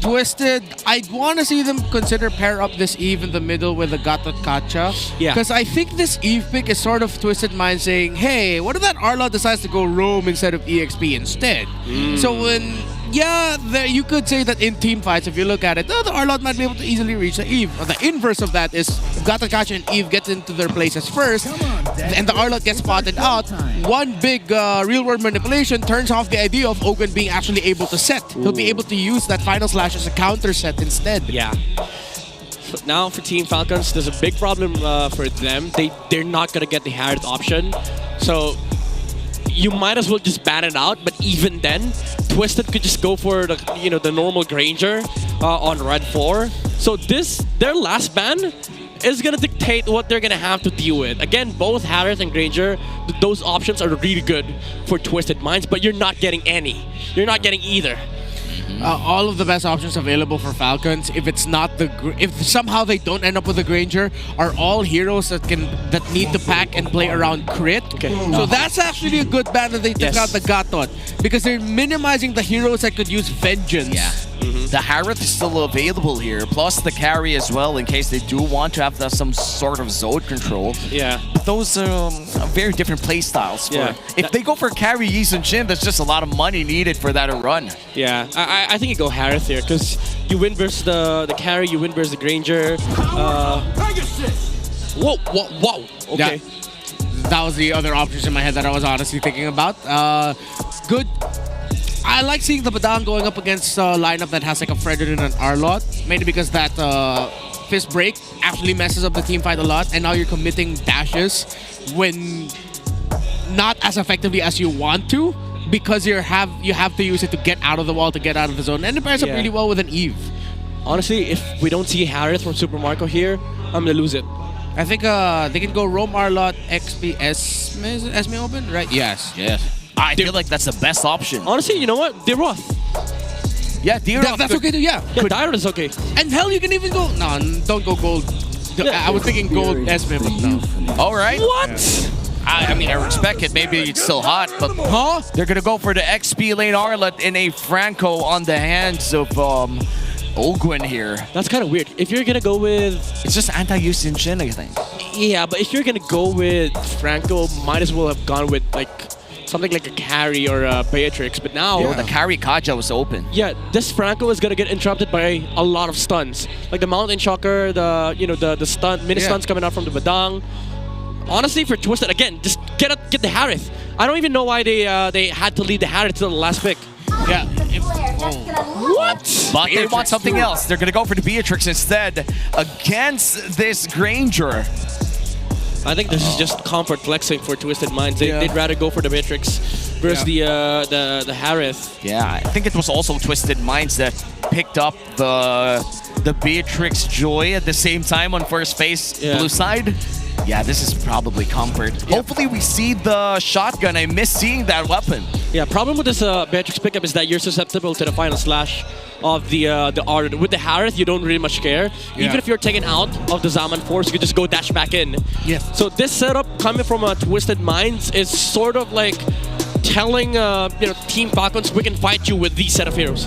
Twisted, I'd want to see them consider pair up this Eve in the middle with the Gatotkacha. Yeah. Because I think this Eve pick is sort of Twisted Mind saying, hey, what if that Arlot decides to go Roam instead of EXP instead? So when yeah, you could say that in team fights, if you look at it, the Arlot might be able to easily reach the Eve. The inverse of that is Gatakachi and Eve get into their places first, and the Arlot gets spotted out. One big real-world manipulation turns off the idea of Ogun being actually able to set. He'll be able to use that final slash as a counter set instead. Yeah. Now for Team Falcons, there's a big problem for them. They're not gonna get the Harith option, so you might as well just ban it out. But even then, Twisted could just go for the normal Granger on Red 4. So their last ban is gonna dictate what they're gonna have to deal with. Again, both Harith and Granger, those options are really good for Twisted Minds, but you're not getting any. You're not getting either. All of the best options available for Falcons, if somehow they don't end up with a Granger, are all heroes that need to pack and play around crit. Okay. So that's actually a good ban that they took out the Gatot, because they're minimizing the heroes that could use Vengeance. Yeah. The Harith is still available here, plus the carry as well, in case they do want to have some sort of zone control. Yeah. But those are very different play styles. If they go for carry Yi Sun Shin, there's just a lot of money needed for that to run. Yeah, I think you go Harith here, because you win versus the carry, you win versus the Granger. Whoa. Okay. Yeah. That was the other options in my head that I was honestly thinking about. Good. I like seeing the Badang going up against a lineup that has like a Fredrin and an Arlot, mainly because that fist break actually messes up the team fight a lot, and now you're committing dashes when not as effectively as you want to, because you have to use it to get out of the wall, to get out of the zone, and it pairs up really well with an Eve. Honestly, if we don't see Harith from Super Marco here, I'm gonna lose it. I think they can go Roam Arlot, XP, Esme open, right? Yes. I feel like that's the best option. Honestly, you know what? Deroth. Yeah, Deroth. That's okay too, yeah. Dyron is okay. And hell, you can even go... No, don't go gold. I was thinking gold Esme, but no. All right. What? I mean, I respect it. Maybe it's still hot, but they're going to go for the XP lane Arlot in a Franco on the hands of Ogwin here. That's kind of weird. If you're going to go with... It's just anti-Yi Sun Shin, I think. Yeah, but if you're going to go with Franco, might as well have gone with like... something like a carry or a Beatrix, but now... the carry Kaja was open. Yeah, this Franco is gonna get interrupted by a lot of stuns. Like the Mountain Shocker, the stun, mini stuns coming out from the Badang. Honestly, for Twisted, again, just get the Harith. I don't even know why they had to lead the Harith till the last pick. Yeah. What? But they want something else. They're gonna go for the Beatrix instead against this Granger. I think this is just comfort flexing for Twisted Minds. They'd rather go for the Beatrix versus the Harith. Yeah, I think it was also Twisted Minds that picked up the Beatrix Joy at the same time on first face blue side. Yeah, this is probably comfort. Hopefully we see the shotgun. I miss seeing that weapon. Yeah, problem with this Beatrix pickup is that you're susceptible to the final slash of the Ard. With the Harith, you don't really much care. Even if you're taken out of the Zaman Force, you can just go dash back in. Yes. So this setup coming from Twisted Minds is sort of like telling Team Falcons, we can fight you with these set of heroes.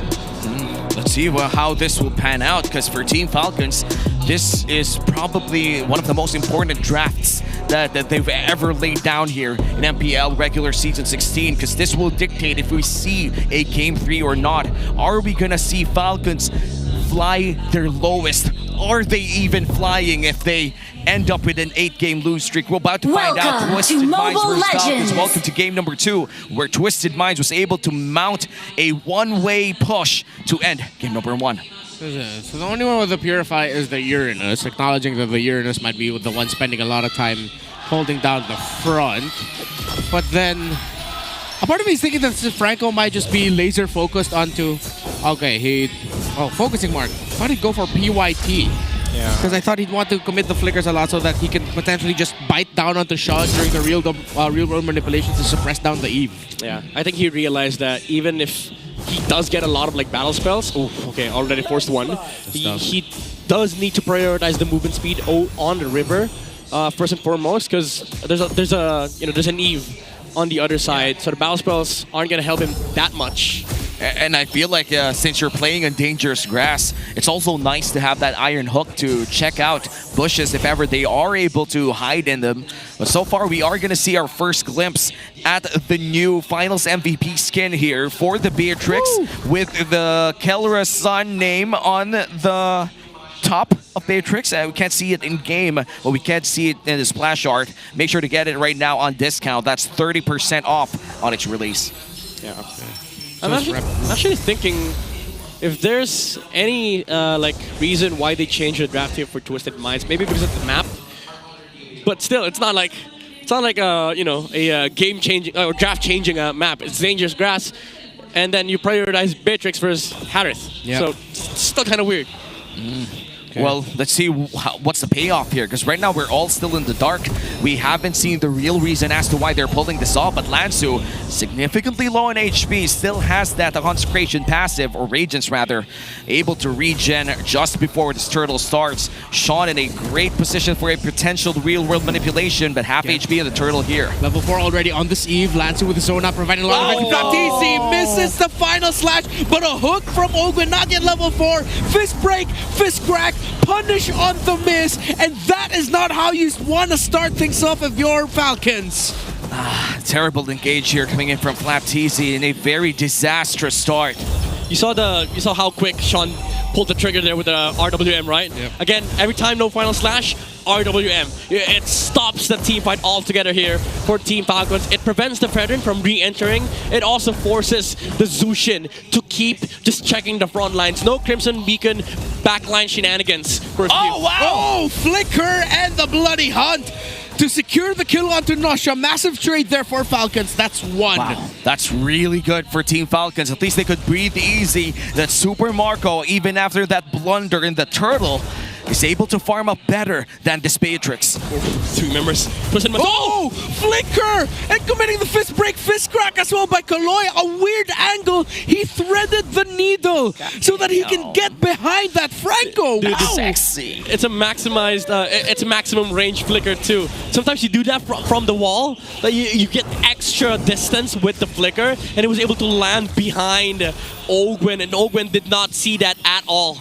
Let's see how this will pan out, because for Team Falcons, this is probably one of the most important drafts that they've ever laid down here in MPL regular season 16, because this will dictate if we see a Game 3 or not. Are we gonna see Falcons fly their lowest? Are they even flying if they end up with an 8-game lose streak? We're about to find out. Twisted Minds versus Falcons. Welcome to game number 2, where Twisted Minds was able to mount a one-way push to end game number 1. So the only one with the Purify is the Uranus, acknowledging that the Uranus might be the one spending a lot of time holding down the front. But then, a part of me is thinking that Franco might just be laser focused onto... Okay, focusing mark. I thought he'd go for PYT. Yeah. Because I thought he'd want to commit the flickers a lot so that he can potentially just bite down onto Shaw during the real world manipulations to suppress down the Eve. Yeah, I think he realized that even if he does get a lot of like battle spells, already forced one, he does need to prioritize the movement speed on the river first and foremost, because there's an Eve on the other side, so the battle spells aren't gonna help him that much. And I feel like since you're playing on dangerous grass, it's also nice to have that iron hook to check out bushes if ever they are able to hide in them. But so far, we are going to see our first glimpse at the new Finals MVP skin here for the Beatrix with the Kelra Sun name on the top of Beatrix. We can't see it in game, but we can see it in the splash art. Make sure to get it right now on discount. That's 30% off on its release. Yeah. I'm actually thinking if there's any like reason why they changed the draft here for Twisted Minds, maybe because of the map. But still, it's not like you know, a game-changing or draft-changing map. It's Dangerous Grass, and then you prioritize Beatrix versus Harith. Yeah. So it's still kind of weird. Okay. Well, let's see what's the payoff here, because right now we're all still in the dark. We haven't seen the real reason as to why they're pulling this off, but Lansu, significantly low in HP, still has that Consecration passive, or Radiance rather, able to regen just before this turtle starts. Sean in a great position for a potential real-world manipulation, but half HP in the turtle here. Level 4 already on this eve. Lansu with the Zona providing a lot of effect. TC misses the final slash, but a hook from Ogwen, not yet level 4. Fist break, fist crack, punish on the miss, and that is not how you want to start things off of your Falcons. Terrible engage here coming in from Flapteezy in a very disastrous start. You saw how quick Sean pulled the trigger there with the RWM, right? Yep. Again, every time no final slash, RWM. It stops the team fight altogether here for Team Falcons. It prevents the Fredrin from re-entering. It also forces the Zushin to keep just checking the front lines. No Crimson Beacon backline shenanigans for a few. Oh, wow! Oh, Flicker and the Bloody Hunt to secure the kill onto Nosha. Massive trade there for Falcons. That's one. Wow, that's really good for Team Falcons. At least they could breathe easy. That Super Marco, even after that blunder in the turtle, is able to farm up better than this Beatrix. Two members. Oh! Flicker! And committing the fist break, fist crack as well by Kaloy. A weird angle. He threaded the needle so that he can get behind that Franco. Dude, wow. Sexy. It's a maximized, it's a maximum range flicker too. Sometimes you do that from the wall, like you get extra distance with the flicker, and it was able to land behind Ogwen, and Ogwen did not see that at all.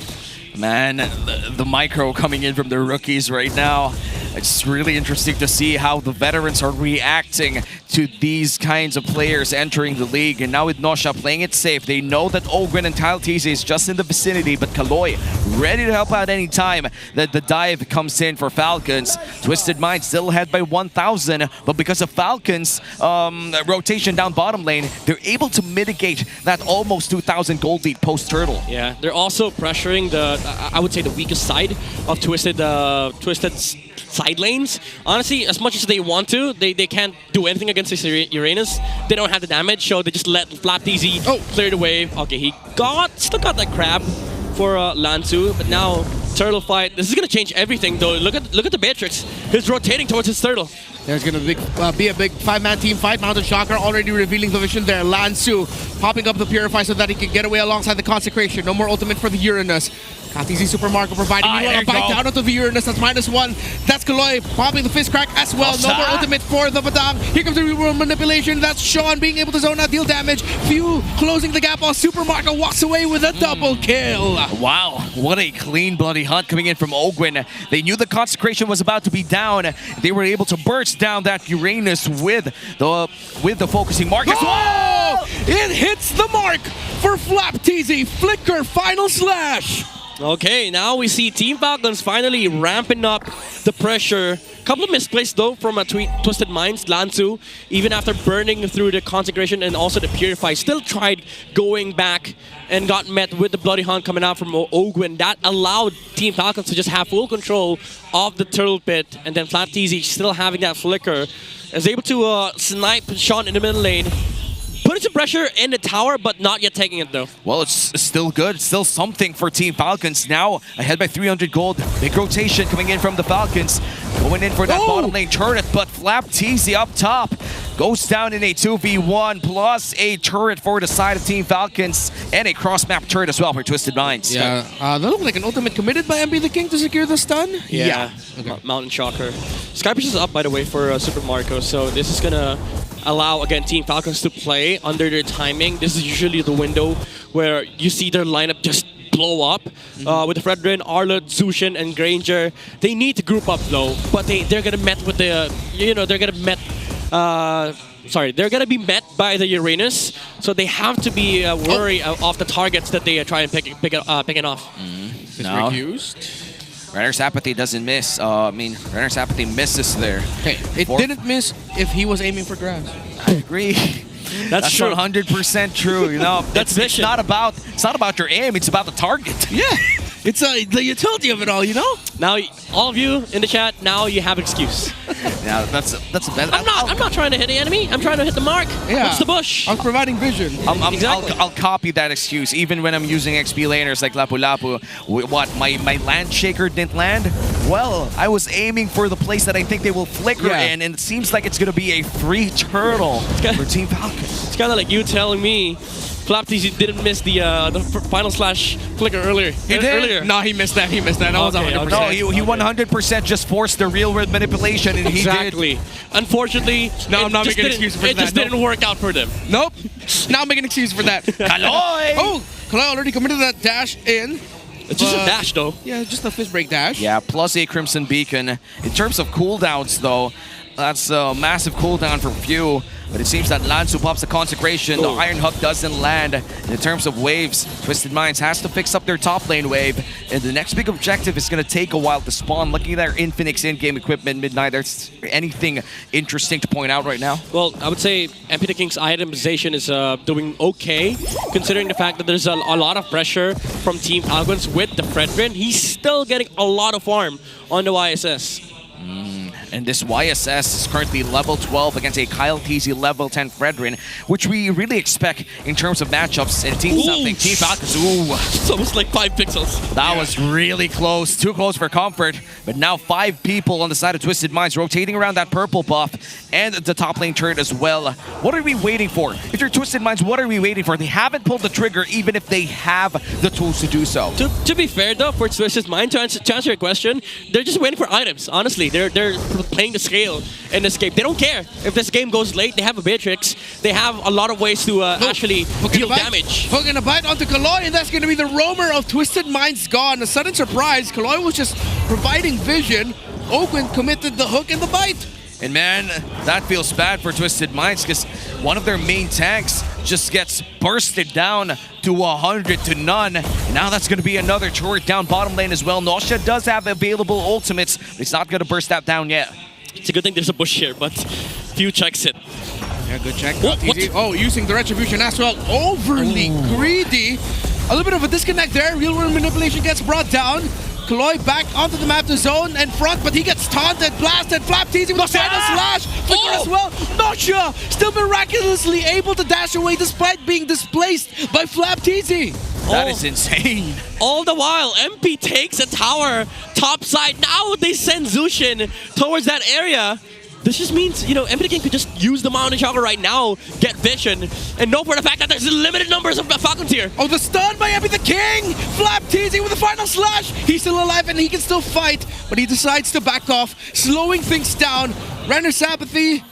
Man, the micro coming in from the rookies right now. It's really interesting to see how the veterans are reacting to these kinds of players entering the league. And now with Nosha playing it safe, they know that Ogwen and TLPH is just in the vicinity, but Kaloy ready to help out any time that the dive comes in for Falcons. Twisted Mind still ahead by 1,000, but because of Falcons' rotation down bottom lane, they're able to mitigate that almost 2,000 gold lead post-turtle. Yeah, they're also pressuring the, I would say, the weakest side of Twisted's side lanes. Honestly, as much as they want to, they can't do anything against this Uranus. They don't have the damage, so they just let Flapteezy clear the wave. Okay, he still got that crab for Lansu, but now turtle fight. This is gonna change everything, though. Look at the Beatrix. He's rotating towards his turtle. There's going to be a big 5-man team fight. Mountain Shocker already revealing the vision there. Lansu popping up the Purify so that he can get away alongside the Consecration. No more ultimate for the Uranus. TZ Super Marco providing a bite down onto the Uranus. That's -1. That's Kaloy popping the fist crack as well. No more ultimate for the Badang. Here comes the real-world manipulation. That's Sean being able to zone out, deal damage. Few closing the gap while Super Marco walks away with a double kill. Wow, what a clean bloody hunt coming in from Ogwen. They knew the Consecration was about to be down. They were able to burst down that Uranus with the focusing mark. Oh! It hits the mark for Flapteezy. Flicker final slash. Okay, now we see Team Falcons finally ramping up the pressure. Couple of misplays though from a Twisted Minds. Lansu, even after burning through the Consecration and also the Purify, still tried going back and got met with the Bloody Hunt coming out from Ogwen. That allowed Team Falcons to just have full control of the Turtle Pit, and then Flapteezy still having that flicker is able to snipe Sean in the middle lane. Putting some pressure in the tower, but not yet taking it though. Well, it's still good. It's still something for Team Falcons. Now ahead by 300 gold. Big rotation coming in from the Falcons. Going in for that bottom lane turret, but Flapteezy up top goes down in a 2v1 plus a turret for the side of Team Falcons and a cross-map turret as well for Twisted Minds. Yeah, that looked like an ultimate committed by MB the King to secure the stun. Yeah. Okay. Mountain Shocker. Skypush is up, by the way, for Super Marco, so this is gonna allow, again, Team Falcons to play under their timing. This is usually the window where you see their lineup just blow up with Fredrin, Arlott, Zushin, and Granger. They need to group up though, but they're gonna met with the they're gonna be met by the Uranus, so they have to be wary of the targets that they try and picking off. No. Renner's Apathy doesn't miss. Renner's Apathy misses there. Hey, it didn't miss if he was aiming for grass. I agree. That's true. 100% true. You know, it's not about your aim. It's about the target. Yeah, it's the utility of it all. You know. Now, all of you in the chat, now you have excuse. Yeah, that's a bad. I'm not trying to hit the enemy. I'm trying to hit the mark. Yeah. What's the bush? I'm providing vision. Exactly. I'll copy that excuse even when I'm using XP laners like Lapu Lapu. What, my land shaker didn't land? Well, I was aiming for the place that I think they will flicker in, and it seems like it's going to be a free turtle for Team Falcon. It's kind of like you telling me FlapTZ didn't miss the final slash flicker earlier. He did? No, he missed that. That was 100%. No, he 100% just forced the real world manipulation, and he did. Unfortunately, I'm not making excuses for that. It just didn't work out for them. Nope. Now I'm making excuses for that. Kaloy! Oh, Kaloy already committed that dash in. It's just a dash, though. Yeah, just a fist break dash. Yeah, plus a Crimson Beacon. In terms of cooldowns, though, that's a massive cooldown for few. But it seems that Lansu pops the Consecration. The Iron Hook doesn't land. In terms of waves, Twisted Minds has to fix up their top lane wave. And the next big objective is going to take a while to spawn. Looking at their Infinix in-game equipment, Midnight, there's anything interesting to point out right now? Well, I would say MP the King's itemization is doing okay, considering the fact that there's a lot of pressure from Team Falcons with the Fredrin. He's still getting a lot of farm on the YSS. And this YSS is currently level 12 against a Kyle TZ level 10 Fredrin, which we really expect in terms of matchups. And Team Falcons, it's almost like 5 pixels. That was really close, too close for comfort. But now 5 people on the side of Twisted Minds rotating around that purple buff and the top lane turret as well. What are we waiting for? If you're Twisted Minds, what are we waiting for? They haven't pulled the trigger even if they have the tools to do so. To be fair though, for Twisted Minds, to answer your question, they're just waiting for items, honestly. They're playing the scale in this game. They don't care if this game goes late. They have a Beatrix. They have a lot of ways to actually deal damage. Hooking a bite onto Kaloy, and that's going to be the roamer of Twisted Minds gone. A sudden surprise. Kaloy was just providing vision. Oakland committed the hook and the bite. And man, that feels bad for Twisted Minds because one of their main tanks just gets bursted down to 100 to none. And now that's going to be another turret down bottom lane as well. Nausea does have available ultimates, but he's not going to burst that down yet. It's a good thing there's a bush here, but few checks it. Yeah, good check. Oh, using the Retribution as well. Overly greedy. A little bit of a disconnect there. Real world manipulation gets brought down. Kaloy back onto the map to zone and front, but he gets taunted, blasted, FlapTZ with the final slash. Flicker as well. Nausea still miraculously able to dash away despite being displaced by FlapTZ. That is insane. All the while, MP takes a tower top side. Now they send Zushin towards that area. This just means, MP King could just use the Mountain Chakra right now, get vision, and know for the fact that there's limited numbers of Falcons here. Oh, the stun by MP the King! FlapTZ with the final slash! He's still alive and he can still fight, but he decides to back off, slowing things down. Renner's Apathy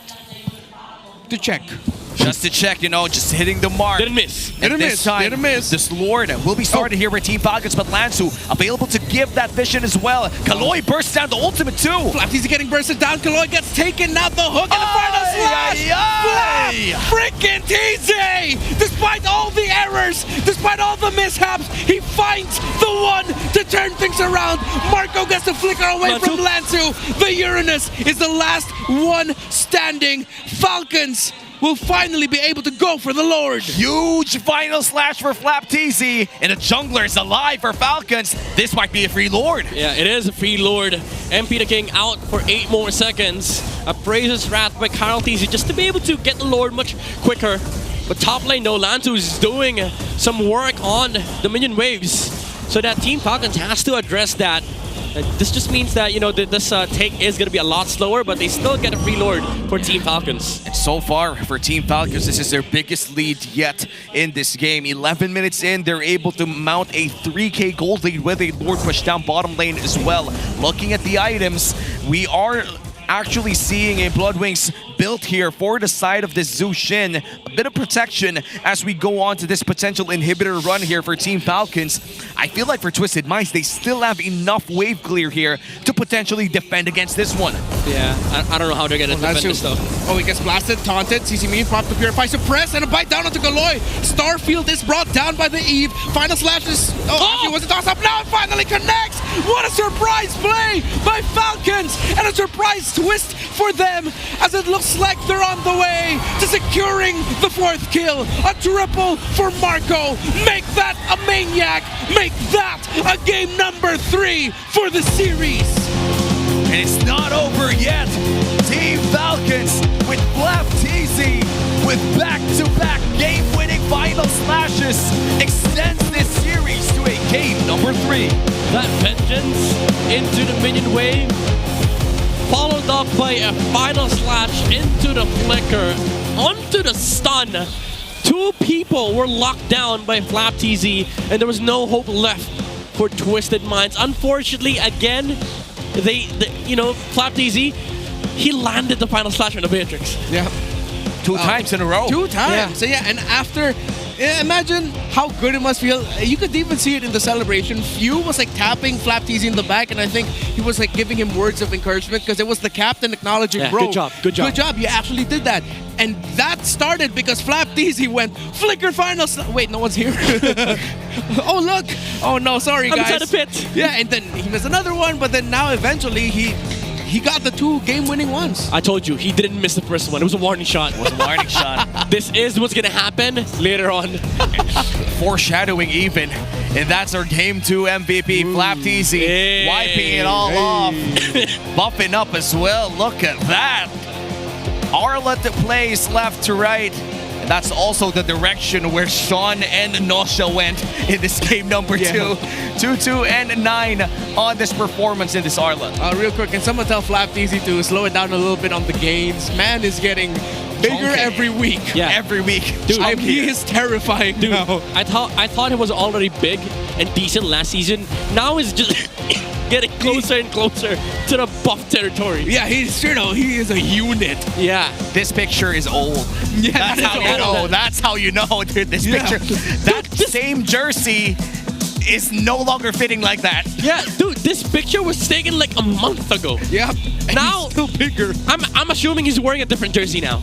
to check. Just to check, just hitting the mark. Didn't miss. Didn't miss. This Lord will be started here with Team Falcons, but Lansu available to give that vision as well. Kaloy bursts down the ultimate too. FlapTZ getting bursted down. Kaloy gets taken, not the hook, and the final slash. Freaking TZ! Despite all the errors, despite all the mishaps, he finds the one to turn things around. Marco gets the flicker away from Lansu. The Uranus is the last one standing. Falcons will finally be able to go for the Lord. Huge final slash for FlapTZ, and a jungler is alive for Falcons. This might be a free Lord. Yeah, it is a free Lord. MP the King out for 8 more seconds. Appraises Wrath by Kyle TZ just to be able to get the Lord much quicker. But top lane, though, Lansu is doing some work on the minion waves. So that Team Falcons has to address that. This just means that, this take is going to be a lot slower, but they still get a free Lord for Team Falcons. And so far for Team Falcons, this is their biggest lead yet in this game. 11 minutes in, they're able to mount a 3k gold lead with a Lord push down bottom lane as well. Looking at the items, we are actually seeing a Bloodwings built here for the side of this Zushin. A bit of protection as we go on to this potential inhibitor run here for Team Falcons. I feel like for Twisted Minds, they still have enough wave clear here to potentially defend against this one. Yeah, I don't know how they're gonna defend this though. Oh, he gets blasted, taunted. CC Mean popped the Purify Suppress and a bite down onto Galoy. Starfield is brought down by the Eve. Final Slash is... Oh, he was a toss up. Now it finally connects. What a surprise play by Falcons and a surprise twist for them as it looks like they're on the way to securing the 4th kill. A triple for Marco. Make that a maniac. Make that a game number 3 for the series. And it's not over yet. Team Falcons with FLCN with back-to-back game-winning final slashes extends this series to a game number 3. That vengeance into the minion wave, followed up by a final slash into the flicker, onto the stun. 2 people were locked down by FLCN, and there was no hope left for Twisted Minds. Unfortunately, again, FLCN, he landed the final slash on the Beatrix. Yeah. 2 times in a row. 2 times. Yeah. So yeah, and after, imagine how good it must feel. You could even see it in the celebration. Few was like tapping FLCN in the back, and I think he was like giving him words of encouragement because it was the captain acknowledging, Yeah, bro. good job, good job. Good job, you actually did that. And that started because FLCN went flicker final. Wait, no one's here. Oh look! Oh no, sorry I'm guys. inside the pit. Yeah, and then he missed another one, but then now eventually he got the 2 game-winning ones. I told you, he didn't miss the first one. It was a warning shot. It was a warning shot. This is what's gonna happen later on. Foreshadowing even. And that's our Game 2 MVP, FLCN, wiping it all off. Buffing up as well. Look at that. Arlet plays left to right. And that's also the direction where Sean and Nosha went in this game number 2. 2-2 and 9 on this performance in this Arlet. Real quick, can someone tell FLCN to slow it down a little bit on the gains? Man is getting bigger every week. Yeah. Every week. Dude, he is terrifying now. I thought he was already big and decent last season. Now he's just getting closer and closer to the buff territory. Yeah, he is a unit. Yeah. This picture is old. Yeah, that's how you know. That's how you know, dude. This picture, that same jersey is no longer fitting like that. Yeah, dude, this picture was taken like a month ago. Yeah. Now he's still bigger. I'm assuming he's wearing a different jersey now,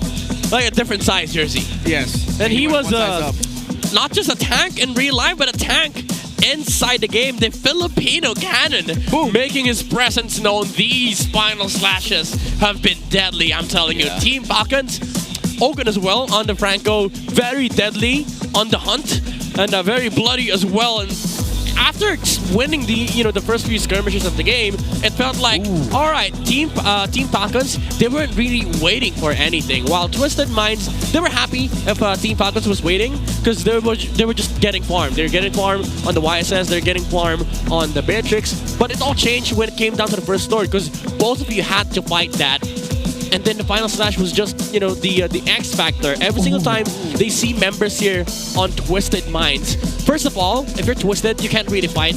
like a different size jersey. Yes. And he was one size up. not just a tank in real life, but a tank inside the game. The Filipino cannon making his presence known. These final slashes have been deadly, I'm telling you. Team Falcons, Ogun as well on the Franco, very deadly on the hunt and very bloody as well. And after winning the first few skirmishes of the game, it felt like, all right, Team Falcons, they weren't really waiting for anything. While Twisted Minds, they were happy if Team Falcons was waiting because they were just getting farmed. They're getting farmed on the YSS, they're getting farmed on the Beatrix. But it all changed when it came down to the first story because both of you had to fight that. And then the final slash was just, the X factor. Every single time they see members here on Twisted Minds. First of all, if you're Twisted, you can't really fight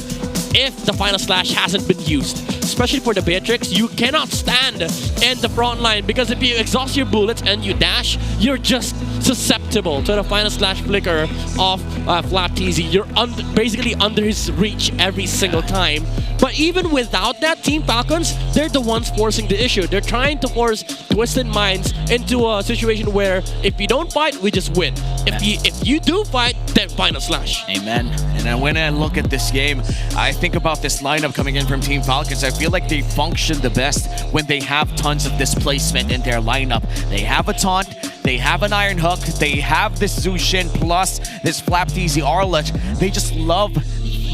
if the final slash hasn't been used. Especially for the Beatrix, you cannot stand in the front line because if you exhaust your bullets and you dash, you're just susceptible to the final slash flicker of FLCN. You're basically under his reach every single time. But even without that, Team Falcons, they're the ones forcing the issue. They're trying to force Twisted Minds into a situation where if you don't fight, we just win. If you do fight, then final slash. Amen. And when I look at this game, I think about this lineup coming in from Team Falcons. I feel like they function the best when they have tons of displacement in their lineup. They have a taunt, they have an Iron Hook, they have this Zushin plus this FLCN Arlet. They just love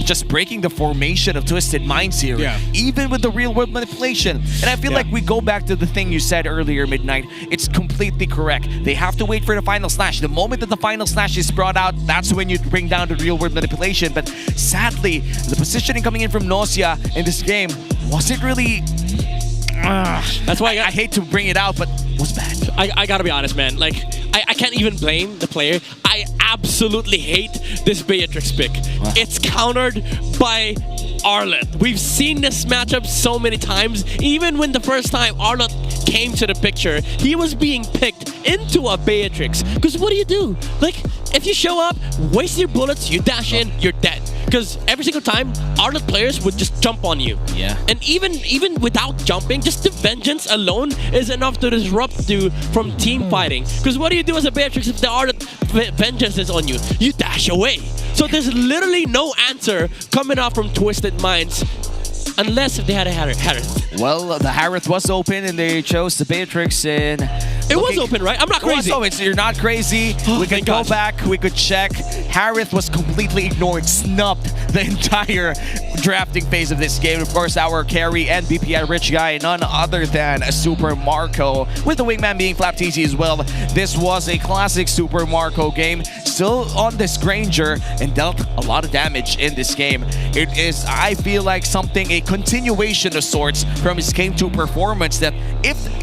just breaking the formation of Twisted Minds here, even with the real world manipulation. And I feel like we go back to the thing you said earlier, Midnight. It's completely correct. They have to wait for the final slash. The moment that the final slash is brought out, that's when you bring down the real world manipulation. But sadly, the positioning coming in from Nausea in this game wasn't really... That's why I hate to bring it out, but was bad. I gotta be honest, man. Like, I can't even blame the player. I absolutely hate this Beatrix pick. It's countered by Arlet. We've seen this matchup so many times. Even when the first time Arlet came to the picture, he was being picked into a Beatrix. Because what do? Like, if you show up, waste your bullets, you dash in, you're dead. Because every single time, Arlet players would just jump on you. Yeah. And even without jumping, just the vengeance alone is enough to disrupt you from team fighting. Because what do you do as a Beatrix if the Arlet vengeance is on you? You dash away. So there's literally no answer coming out from Twisted Minds. Unless if they had a Harith. Well, the Harith was open and they chose the Beatrix and... It was open, right? I'm not crazy. So you're not crazy. We could go back, we could check. Harith was completely ignored, snubbed the entire drafting phase of this game. Of course, our carry and BPI rich guy, none other than Super Marco, with the wingman being Flap TZ as well. This was a classic Super Marco game, still on this Granger, and dealt a lot of damage in this game. It is, I feel like, a continuation of sorts from his Game 2 performance that,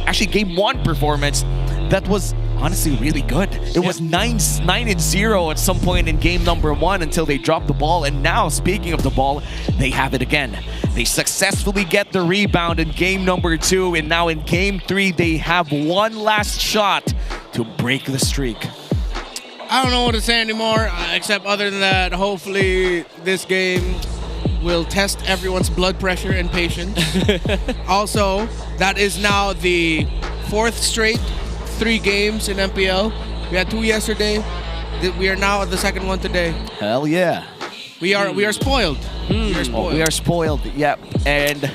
actually Game 1 performance, that was honestly really good. It was 9-0 at some point in game number 1 until they dropped the ball. And now, speaking of the ball, they have it again. They successfully get the rebound in game number 2. And now in game 3, they have one last shot to break the streak. I don't know what to say anymore, except other than that, hopefully this game will test everyone's blood pressure and patience. Also, that is now the 4th straight 3 games in MPL. We had 2 yesterday. We are now at the 2nd one today. Hell yeah. We are spoiled. We are spoiled. We are spoiled, yep. And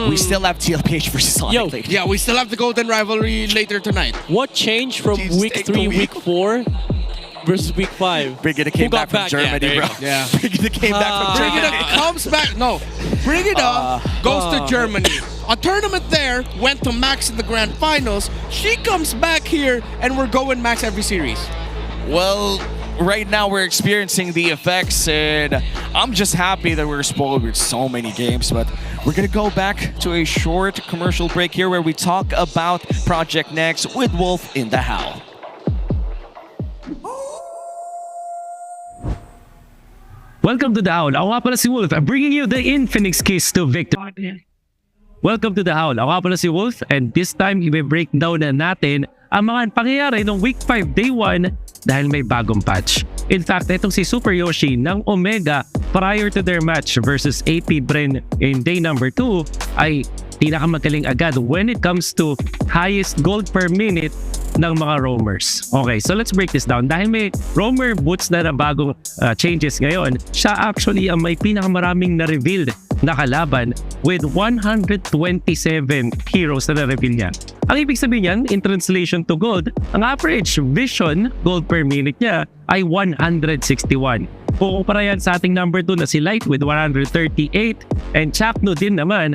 we still have TLPH versus ONIC. Yeah, we still have the Golden Rivalry later tonight. What changed from week 3, week 4 versus week 5? Brigida came back from Germany, bro. Yeah. Brigida came back from Germany. Brigida comes back. No, Brigida goes to Germany. A tournament there, went to Max in the Grand Finals. She comes back here, and we're going Max every series. Well, right now we're experiencing the effects, and I'm just happy that we're spoiled with so many games. But we're gonna go back to a short commercial break here where we talk about Project Next with Wolf in the Howl. Welcome to the Howl. Ako nga pala si Wolf. I'm bringing you the Infinix keys to victory. Welcome to the Howl. Ako nga pala si Wolf, and this time i-breakdown na natin ang mga pangyayari ng Week 5 Day 1 dahil may bagong patch. In fact, itong si Super Yoshi ng Omega prior to their match versus APBR in Day number 2 ay pinakamagaling agad when it comes to highest gold per minute ng mga roamers. Okay, so let's break this down. Dahil may roamer boots na bagong changes ngayon, siya actually ang may pinakamaraming na-revealed na kalaban with 127 heroes na na-reveal niya. Ang ibig sabihin niyan, in translation to gold, ang average vision gold per minute niya ay 161. Kukumpara yan sa ating number 2 na si Light with 138 and Chakno din naman,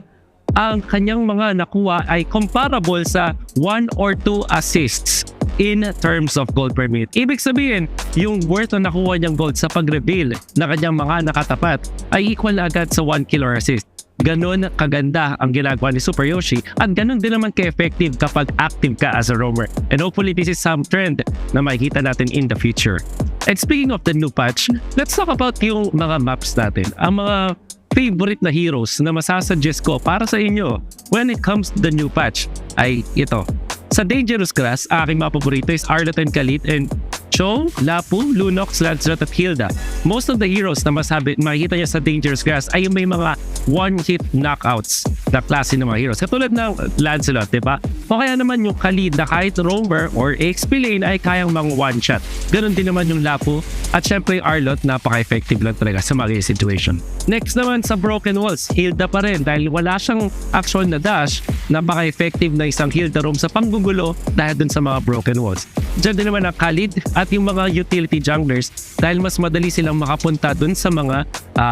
ang kanyang mga nakuha ay comparable sa 1 or 2 assists in terms of gold per minute. Ibig sabihin, yung worth na nakuha niyang gold sa pag-reveal na kanyang mga nakatapat ay equal na agad sa 1 kill or assist. Ganon kaganda ang ginagawa ni Super Yoshi at ganon din naman ka-effective kapag active ka as a roamer. And hopefully this is some trend na makikita natin in the future. And speaking of the new patch, let's talk about yung mga maps natin. Ang mga favorite na heroes na masasuggest ko para sa inyo when it comes to the new patch ay ito. Sa Dangerous Grass, aking mga paborito is Arlet and Khalid and Cho, Lapu, Lunox, Lancelot at Hilda. Most of the heroes na makikita niya sa Dangerous Grass ay yung may mga one-hit knockouts na klase ng mga heroes. Katulad ng Lancelot, di ba? O kaya naman yung Khalid na kahit roamer or XP lane ay kayang mga one-shot. Ganon din naman yung Lapu. At syempre yung Arlot, napaka-effective lang talaga sa mga situation. Next naman sa Broken Walls, Hilda pa rin dahil wala siyang actual na dash, napaka-effective na isang Hilda roam sa panggugulo dahil dun sa mga Broken Walls. Diyan din naman ang Khalid at yung mga utility junglers dahil mas madali silang makapunta dun sa mga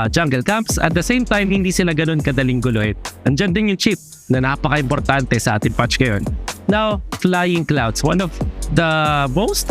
jungle camps at the same time hindi sila ganun kadaling guluhin. Andyan din yung chip na napaka-importante sa ating patch ngayon. Now, Flying Clouds, one of the most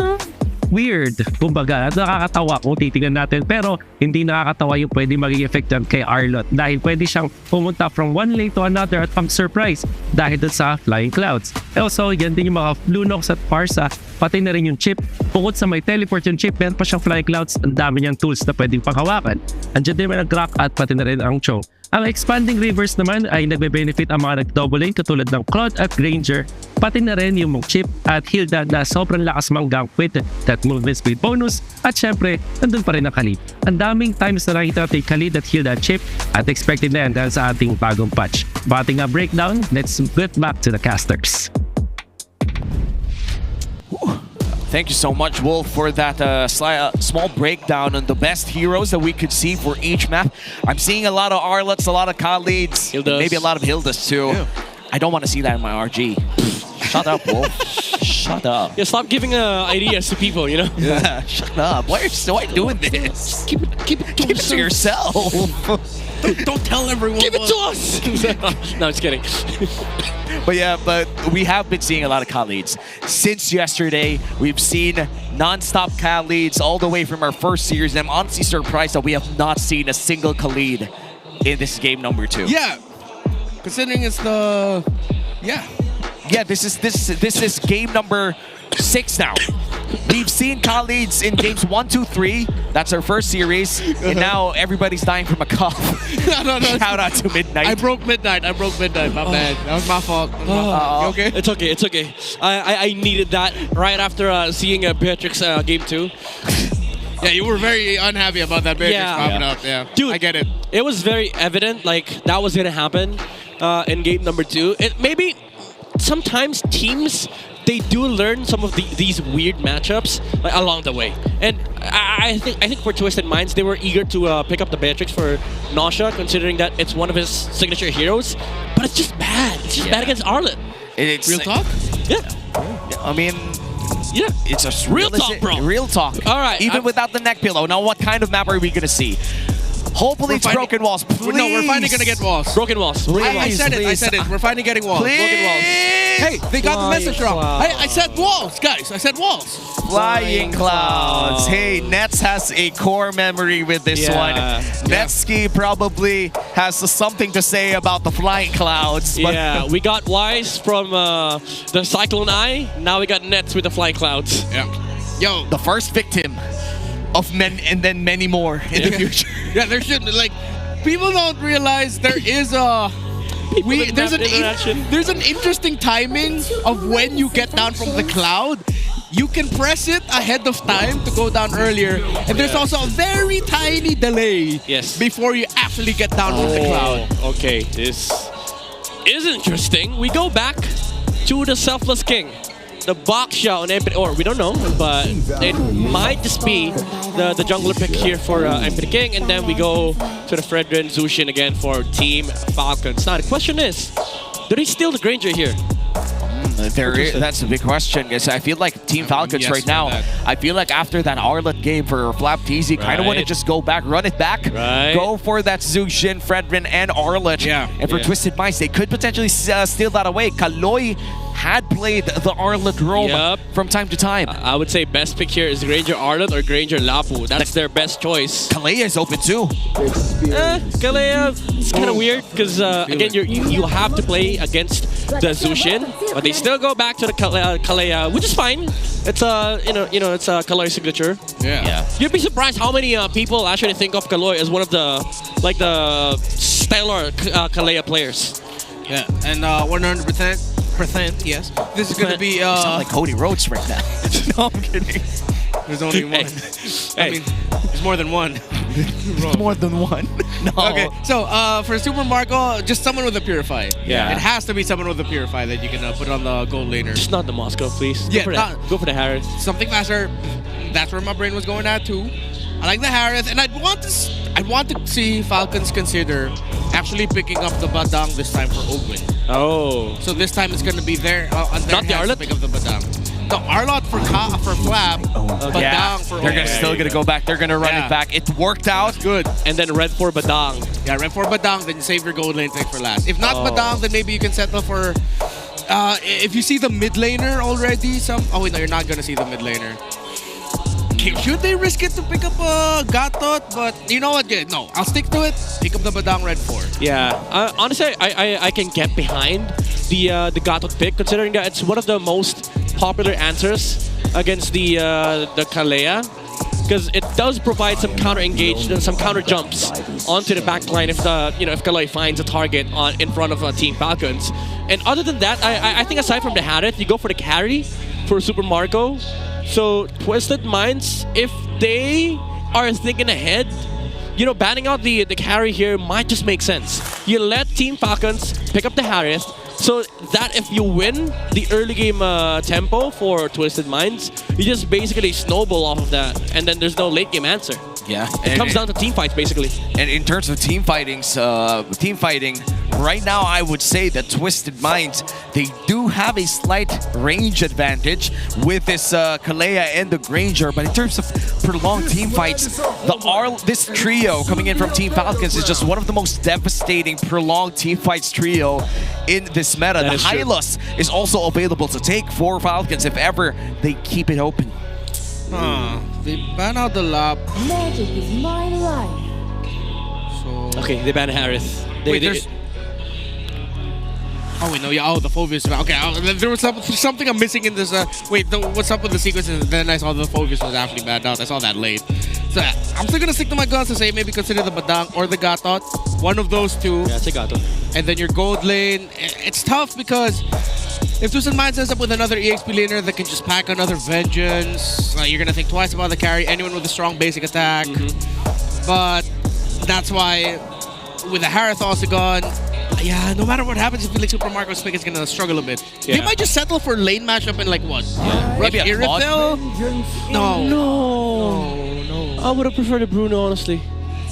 weird, kumbaga, at nakakatawa kung titingnan natin, pero hindi nakakatawa yung pwede maging effective kay Arlott dahil pwede siyang pumunta from one lane to another at pang-surprise dahil dun sa Flying Clouds. Also, yan din yung mga Lunox at Farsa, pati na rin yung chip. Bukod sa may teleport yung chip, meron pa siyang Flying Clouds, ang dami niyang tools na pwedeng panghawakan. Andiyan din may nag-rock at pati na rin ang Chong. Ang expanding rivers naman ay nagbe-benefit ang mga nag-double lane katulad ng Claude at Granger, pati na rin yung Chip at Hilda na sobrang lakas manggang with that movement speed bonus, at syempre, nandun pa rin ang Khalid. Ang daming times na nakita natin Khalid at Hilda at Chip at expected na yan dahil sa ating bagong patch. Bating a breakdown, let's get back to the casters. Thank you so much, Wolf, for that small breakdown on the best heroes that we could see for each map. I'm seeing a lot of Arlotts, a lot of Khalids, maybe a lot of Hildas too. Yeah. I don't want to see that in my RG. Shut up, Wolf. Shut up. Yeah, stop giving ideas to people, you know? Yeah, shut up. Why are you doing this? Keep it to yourself. Don't tell everyone. Give it to us. No, I'm just kidding. But yeah, but we have been seeing a lot of Khalids. Since yesterday, we've seen non-stop Khalids all the way from our first series. And I'm honestly surprised that we have not seen a single Khalid in this game number 2. Yeah, considering it's the... Yeah, this is game number 6 now. We've seen Khalids in games 1, 2, 3. That's our first series. And now everybody's dying from a cough. No. Shout out to Midnight. I broke midnight. My bad. That was my fault. You okay? It's okay. I needed that right after seeing Beatrix game 2. Yeah, you were very unhappy about that Beatrix popping up. Yeah, dude, I get it. It was very evident, like, that was gonna happen in game number 2. Maybe sometimes teams, they do learn some of these weird matchups along the way, and I think for Twisted Minds, they were eager to pick up the Beatrix for Nausea, considering that it's one of his signature heroes. But it's just bad. It's just bad against Arlott. It's real talk. Yeah. I mean, yeah, it's a real talk, bro. Real talk. All right. Even without the neck pillow. Now, what kind of map are we gonna see? Hopefully it's broken walls. Please. No, we're finally gonna get walls. Broken walls. I said it. We're finally getting walls. Please. Broken walls. Hey, they got the message wrong. I said walls, guys. I said walls. Flying Clouds. Hey, Nets has a core memory with this one. Netsky probably has something to say about the Flying Clouds. But Yeah, we got Wise from the Cyclone Eye. Now we got Nets with the Flying Clouds. Yeah. Yo, the first victim of men and then many more in the future. Yeah, there should, like, people don't realize there is a there's an interesting timing of when you get down from the cloud. You can press it ahead of time to go down earlier, and there's also a very tiny delay before you actually get down from the cloud. Okay, this is interesting. We go back to the Selfless King. The box shot on MPL, or we don't know, but it might just be the jungler pick here for MPL King, and then we go to the Fredrin Zushin again for Team Falcons. Now the question is, do they steal the Granger here? That's a big question, guys. I feel like Team Falcons right now, I feel like after that Arlott game for Flap TZ, kind of want to just go back, run it back, go for that Zushin, Fredrin, and Arlott. And for Twisted Minds, they could potentially steal that away. Kaloy had played the Arlott role from time to time. I would say best pick here is Granger Arlott or Granger Lapu. That's their best choice. Kalea is open too. Kalea is kind of weird because again you have to play against the Zushin, but they still go back to the Kalea, which is fine. It's it's a Kaloy signature. You'd be surprised how many people actually think of Kaloy as one of the stellar Kalea players. Yeah, and 100%, yes. This is gonna be. You sound like Cody Rhodes right now. No, I'm kidding. There's only one. I mean, there's more than one. More than one. No. Okay, so for Super Marco, just someone with a Purify. Yeah. It has to be someone with a Purify that you can put on the gold laner. Just not the Moscow, please. Yeah, go for the Harris. Something faster. That's where my brain was going at too. I like the Harris, and I'd want to see Falcons consider actually picking up the Badang this time for Ogwin. Oh. So this time it's going to be there. Not the Arlott? Pick up the Badang. The Arlott for Flap, Badang for Ogwin. They're still going to go back. They're going to run it back. It worked out. Good. And then red for Badang. Yeah, red for Badang, then save your gold lane pick for last. If not Badang, then maybe you can settle for... if you see the mid laner already, oh wait, no, you're not going to see the mid laner. should they risk it to pick up Gatot? But you know what? Yeah, no, I'll stick to it. Pick up the Badang Red 4. Yeah, honestly, I can get behind the Gatot pick, considering that it's one of the most popular answers against the Kalea, because it does provide some counter engage and some counter jumps onto the back line if Kalea finds a target in front of Team Falcons. And other than that, I think aside from the Harith, you go for the carry for Super Marco. So Twisted Minds, if they are thinking ahead, banning out the carry here might just make sense. You let Team Falcons pick up the Harith, so that if you win the early game tempo for Twisted Minds, you just basically snowball off of that, and then there's no late game answer. Yeah, it comes down to team fights basically. And in terms of team fighting, right now I would say that Twisted Minds, they do have a slight range advantage with this Kalea and the Granger, but in terms of prolonged team fights, this trio coming in from Team Falcons is just one of the most devastating prolonged team fights trio in this meta. The Hylos is also available to take for Falcons if ever they keep it open. They ban out the lap. Magic is my life. So okay, they ban Harith. Oh wait, no, yeah. Oh, the Phobius. Okay, there was something I'm missing in this. What's up with the sequence? And then I saw the Phobius was actually banned out. I saw that late. So I'm still gonna stick to my guns to say maybe consider the Badang or the Gatot. One of those two. Yeah, it's a Gatot. And then your gold lane. It's tough because if Twisted Minds ends up with another EXP laner that can just pack another Vengeance, you're gonna think twice about the carry. Anyone with a strong basic attack. But that's why with the Harith also gone, yeah, no matter what happens, I feel like Super Marco's pick is gonna struggle a bit. Yeah. They might just settle for lane matchup in like what? Maybe a Irithel? No. I would have preferred a Bruno, honestly.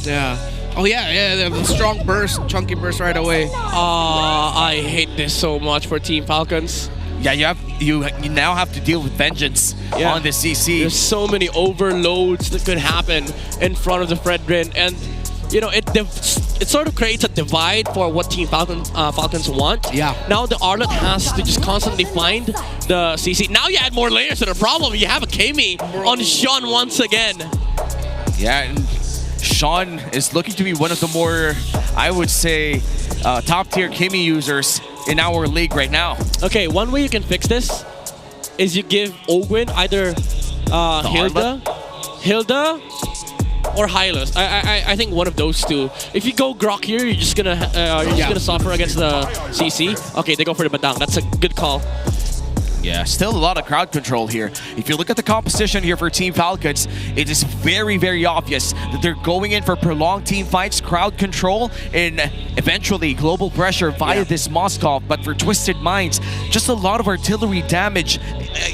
Yeah. Oh yeah, the strong burst, chunky burst right away. I hate this so much for Team Falcons. Yeah, you now have to deal with Vengeance on the CC. There's so many overloads that could happen in front of the Fredrin, and it sort of creates a divide for what Team Falcons want. Yeah. Now the Arlet has to just constantly find the CC. Now you add more layers to the problem. You have a Kami on Sean once again. Yeah, and Sean is looking to be one of the more, I would say, top-tier Kimi users in our league right now. Okay, one way you can fix this is you give Ogwyn either Hilda or Hylos. I think one of those two. If you go Grok here, you're just gonna suffer against the CC. Okay, they go for the Badang. That's a good call. Yeah, still a lot of crowd control here. If you look at the composition here for Team Falcons, it is very, very obvious that they're going in for prolonged team fights, crowd control, and eventually global pressure via this Moskov. But for Twisted Minds, just a lot of artillery damage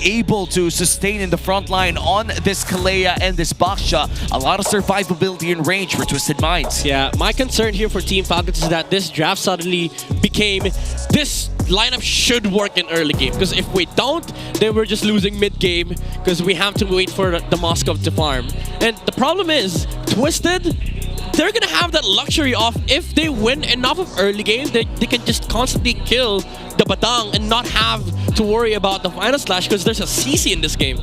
able to sustain in the front line on this Kalea and this Baksha. A lot of survivability and range for Twisted Minds. Yeah, my concern here for Team Falcons is that this draft suddenly became this lineup should work in early game, because if we don't, then we're just losing mid game because we have to wait for the Moskov to farm. And the problem is, Twisted, they're gonna have that luxury of, if they win enough of early game, they can just constantly kill the Badang and not have to worry about the final slash because there's a CC in this game.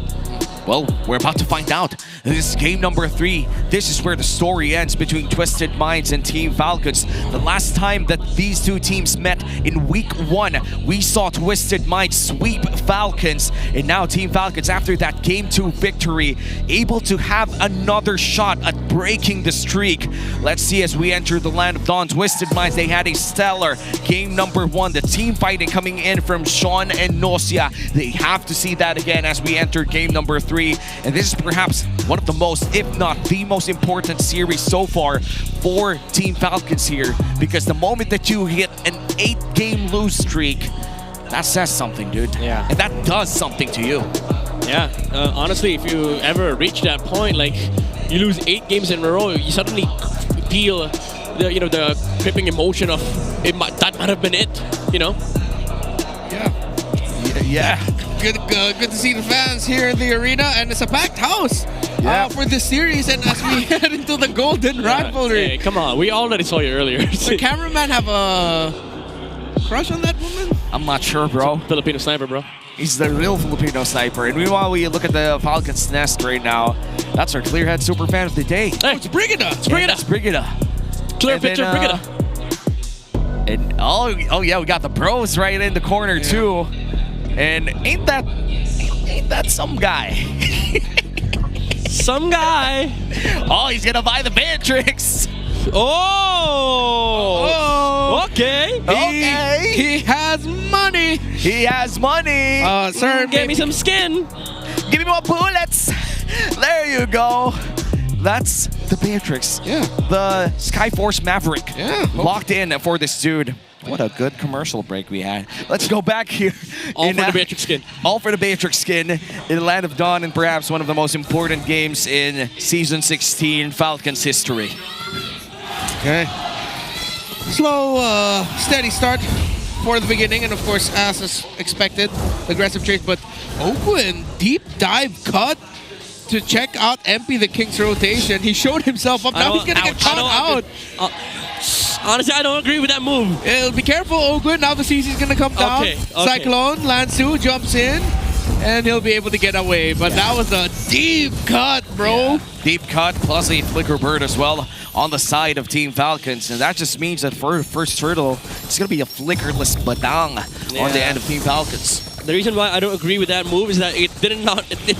Well, we're about to find out. This is game number 3. This is where the story ends between Twisted Minds and Team Falcons. The last time that these two teams met in week 1, we saw Twisted Minds sweep Falcons. And now Team Falcons, after that game 2 victory, able to have another shot at breaking the streak. Let's see as we enter the land of Dawn. Twisted Minds, they had a stellar game number 1. The team fighting coming in from Sean and Nosia. They have to see that again as we enter game number 3. And this is perhaps one of the most, if not the most important series so far for Team Falcons here, because the moment that you hit an 8-game lose streak, that says something, dude. Yeah. And that does something to you. Yeah, honestly, if you ever reach that point, like you lose 8 games in a row, you suddenly feel the gripping emotion of that might have been it, Yeah. Good to see the fans here in the arena, and it's a packed house for this series. And as we head into the golden rivalry, hey, come on, we already saw you earlier. The cameraman have a crush on that woman? I'm not sure, bro. Filipino sniper, bro. He's the real Filipino sniper. And meanwhile, we look at the Falcons nest right now. That's our Clearhead Superfan of the day. Hey, it's Brigida. It's Brigida. It's Brigida. Clear picture, Brigida. And oh yeah, we got the bros right in the corner too. And ain't that some guy? Some guy. Oh, he's gonna buy the Beatrix. Oh. Okay. He has money. He has money. Sir, give me some skin. Give me more bullets. There you go. That's the Beatrix. Yeah. The Skyforce Maverick. Yeah. Locked in for this dude. What a good commercial break we had. Let's go back here. All for the Beatrix skin. All for the Beatrix skin in the Land of Dawn, and perhaps one of the most important games in Season 16 Falcons history. Okay. Slow, steady start for the beginning, and of course, as expected, aggressive chase, but Oakland deep dive cut to check out MP the King's rotation. He showed himself up. Now he's gonna get caught out. Honestly, I don't agree with that move. Be careful, Oakland. Now the CC's gonna come down. Okay. Cyclone, Lansu jumps in, and he'll be able to get away. But that was a deep cut, bro. Yeah. Deep cut plus a flicker bird as well on the side of Team Falcons. And that just means that for first turtle, it's going to be a flickerless badang on the end of Team Falcons. The reason why I don't agree with that move is that it did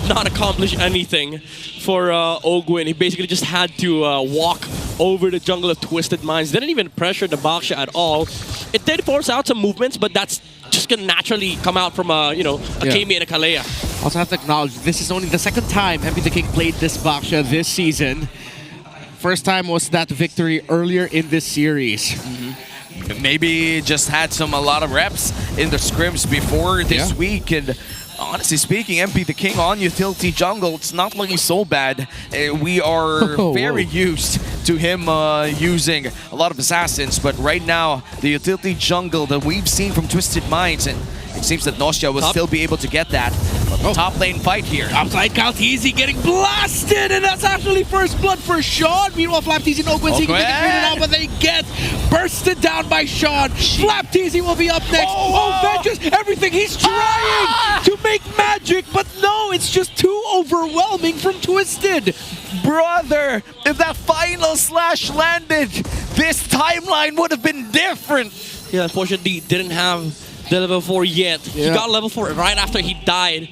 not accomplish anything for Ogwin. He basically just had to walk over the jungle of Twisted Minds. Didn't even pressure the Baksha at all. It did force out some movements, but that's just gonna naturally come out from a Kami and a Kalea. Also have to acknowledge, this is only the second time MP the King played this Baksha this season. First time was that victory earlier in this series. Maybe just had a lot of reps in the scrims before this week, and honestly speaking, MP the King on utility jungle, it's not looking so bad. We are very used to him using a lot of assassins, but right now, the utility jungle that we've seen from Twisted Minds, and it seems that Nostia will still be able to get that. But top lane fight here. Outside Kaltizi getting blasted, and that's actually first blood for Sean. Meanwhile, Flapteezy and Oakland seeking to get rid now, but they get bursted down by Sean. Flapteezy will be up next. Vengeance, everything. He's trying to make magic, but no, it's just too overwhelming from Twisted. Brother, if that final slash landed, this timeline would have been different. Yeah, unfortunately, didn't have the level 4 yet. He got level 4 right after he died.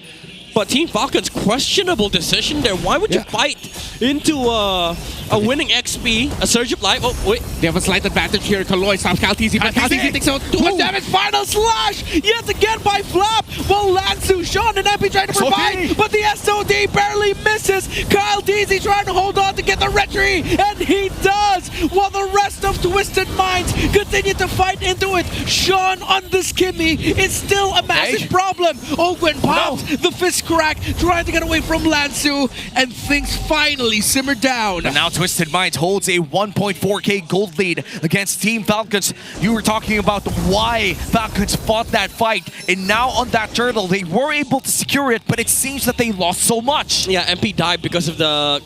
But Team Falcons, questionable decision there. Why would you fight into a winning XP, a Surge of Life? Oh, wait. They have a slight advantage here. Kaloy stops Kaltizi, but Kaltizi takes out too much damage. Final slash! Yet again by Flap! Well, Lansu, Sean, and MP trying to provide, but the SOD barely misses. Kaltizi trying to hold on to get the retry, and he does! While the rest of Twisted Minds continue to fight into it. Sean on this Kimmy is still a massive problem. Ogwen pops the fist crack, trying to get away from Lansu, and things finally simmer down. And now Twisted Minds holds a 1.4k gold lead against Team Falcons. You were talking about why Falcons fought that fight, and now on that turtle, they were able to secure it, but it seems that they lost so much. Yeah, MP died because of the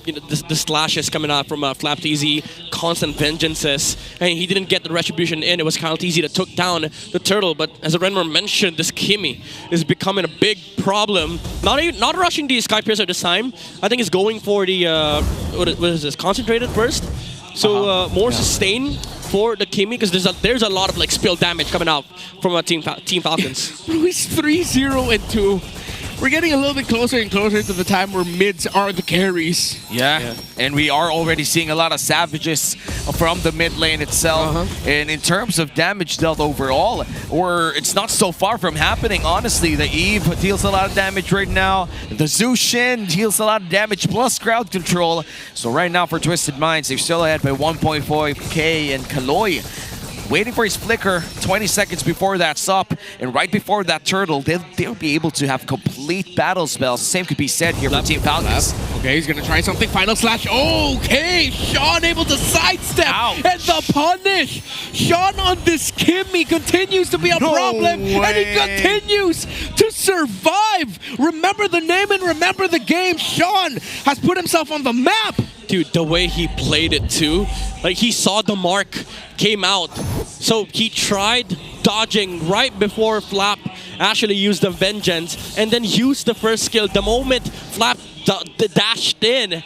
the slashes coming out from Flapteezy, constant vengeances, and he didn't get the retribution in. It was Kaltizi that took down the turtle, but as Renmer mentioned, this Kimmy is becoming a big problem. Not rushing the Sky Piercer this time. I think he's going for the what is this, concentrated burst. So more sustain for the Kimmy, because there's a lot of spill damage coming out from Team Falcons. He's 3-0 and 2. We're getting a little bit closer and closer to the time where mids are the carries. Yeah, and we are already seeing a lot of savages from the mid lane itself. And in terms of damage dealt overall, it's not so far from happening, honestly. The Eve deals a lot of damage right now. The Zushin deals a lot of damage plus crowd control. So right now for Twisted Minds, they're still ahead by 1.5k, and Kaloy waiting for his flicker 20 seconds before that's up, and right before that turtle, they'll be able to have complete battle spells. Same could be said here for Team Falcons. Okay, he's gonna try something. Final slash. Okay, Sean able to sidestep and the punish. Sean on this Kimmy continues to be a problem, and he continues to survive. Remember the name and remember the game. Sean has put himself on the map. Dude, the way he played it too, he saw the mark came out, so he tried dodging right before Flap actually used the Vengeance and then used the first skill the moment Flap dashed in.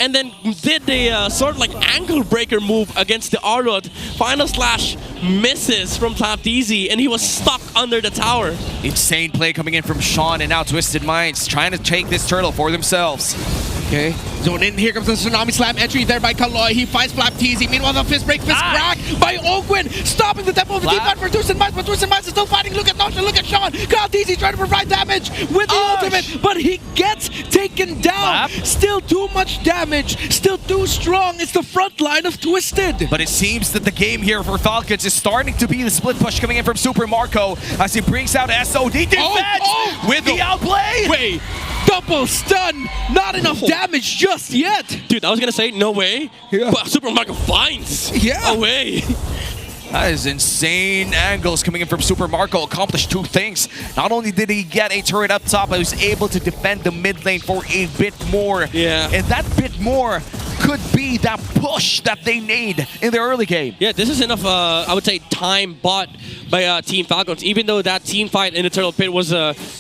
And then did the sort of like ankle breaker move against the Arlot. Final slash misses from Flapteezy, and he was stuck under the tower. Insane play coming in from Sean, and now Twisted Minds trying to take this turtle for themselves. Okay, zone in. Here comes the Tsunami Slam entry there by Kaloy. He fights Flapteezy. Meanwhile, the fist break, fist crack by Ogwin, stopping the tempo of the team for Twisted Minds, but Twisted Minds is still fighting. Look at Nosha, look at Sean. Flapteezy trying to provide damage with the ultimate, but he gets taken down. Still too much damage, still too strong. It's the front line of Twisted. But it seems that the game here for Falcons is starting to be the split push coming in from Super Marco as he brings out SOD defense with the outplay. Wait, double stun, not enough damage just yet. Dude, I was gonna say no way, but Super Marco finds a way. That is insane angles coming in from Super Marco. Accomplished two things. Not only did he get a turret up top, but he was able to defend the mid lane for a bit more. Yeah. And that bit more could be that push that they need in the early game. Yeah, this is enough, I would say, time bought by Team Falcons. Even though that team fight in the Turtle Pit was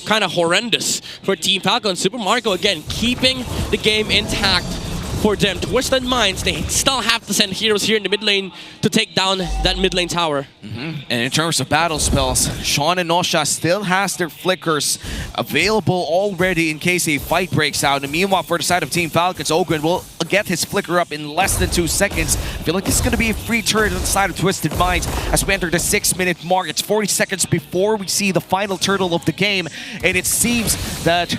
kind of horrendous for Team Falcons, Super Marco, again, keeping the game intact for them. Twisted Minds, they still have to send heroes here in the mid lane to take down that mid lane tower. And in terms of battle spells, Sean and Nosha still has their flickers available already in case a fight breaks out. And meanwhile, for the side of Team Falcons, Ogren will get his flicker up in less than 2 seconds. I feel like this is going to be a free turret on the side of Twisted Minds as we enter the 6-minute mark. It's 40 seconds before we see the final turtle of the game. And it seems that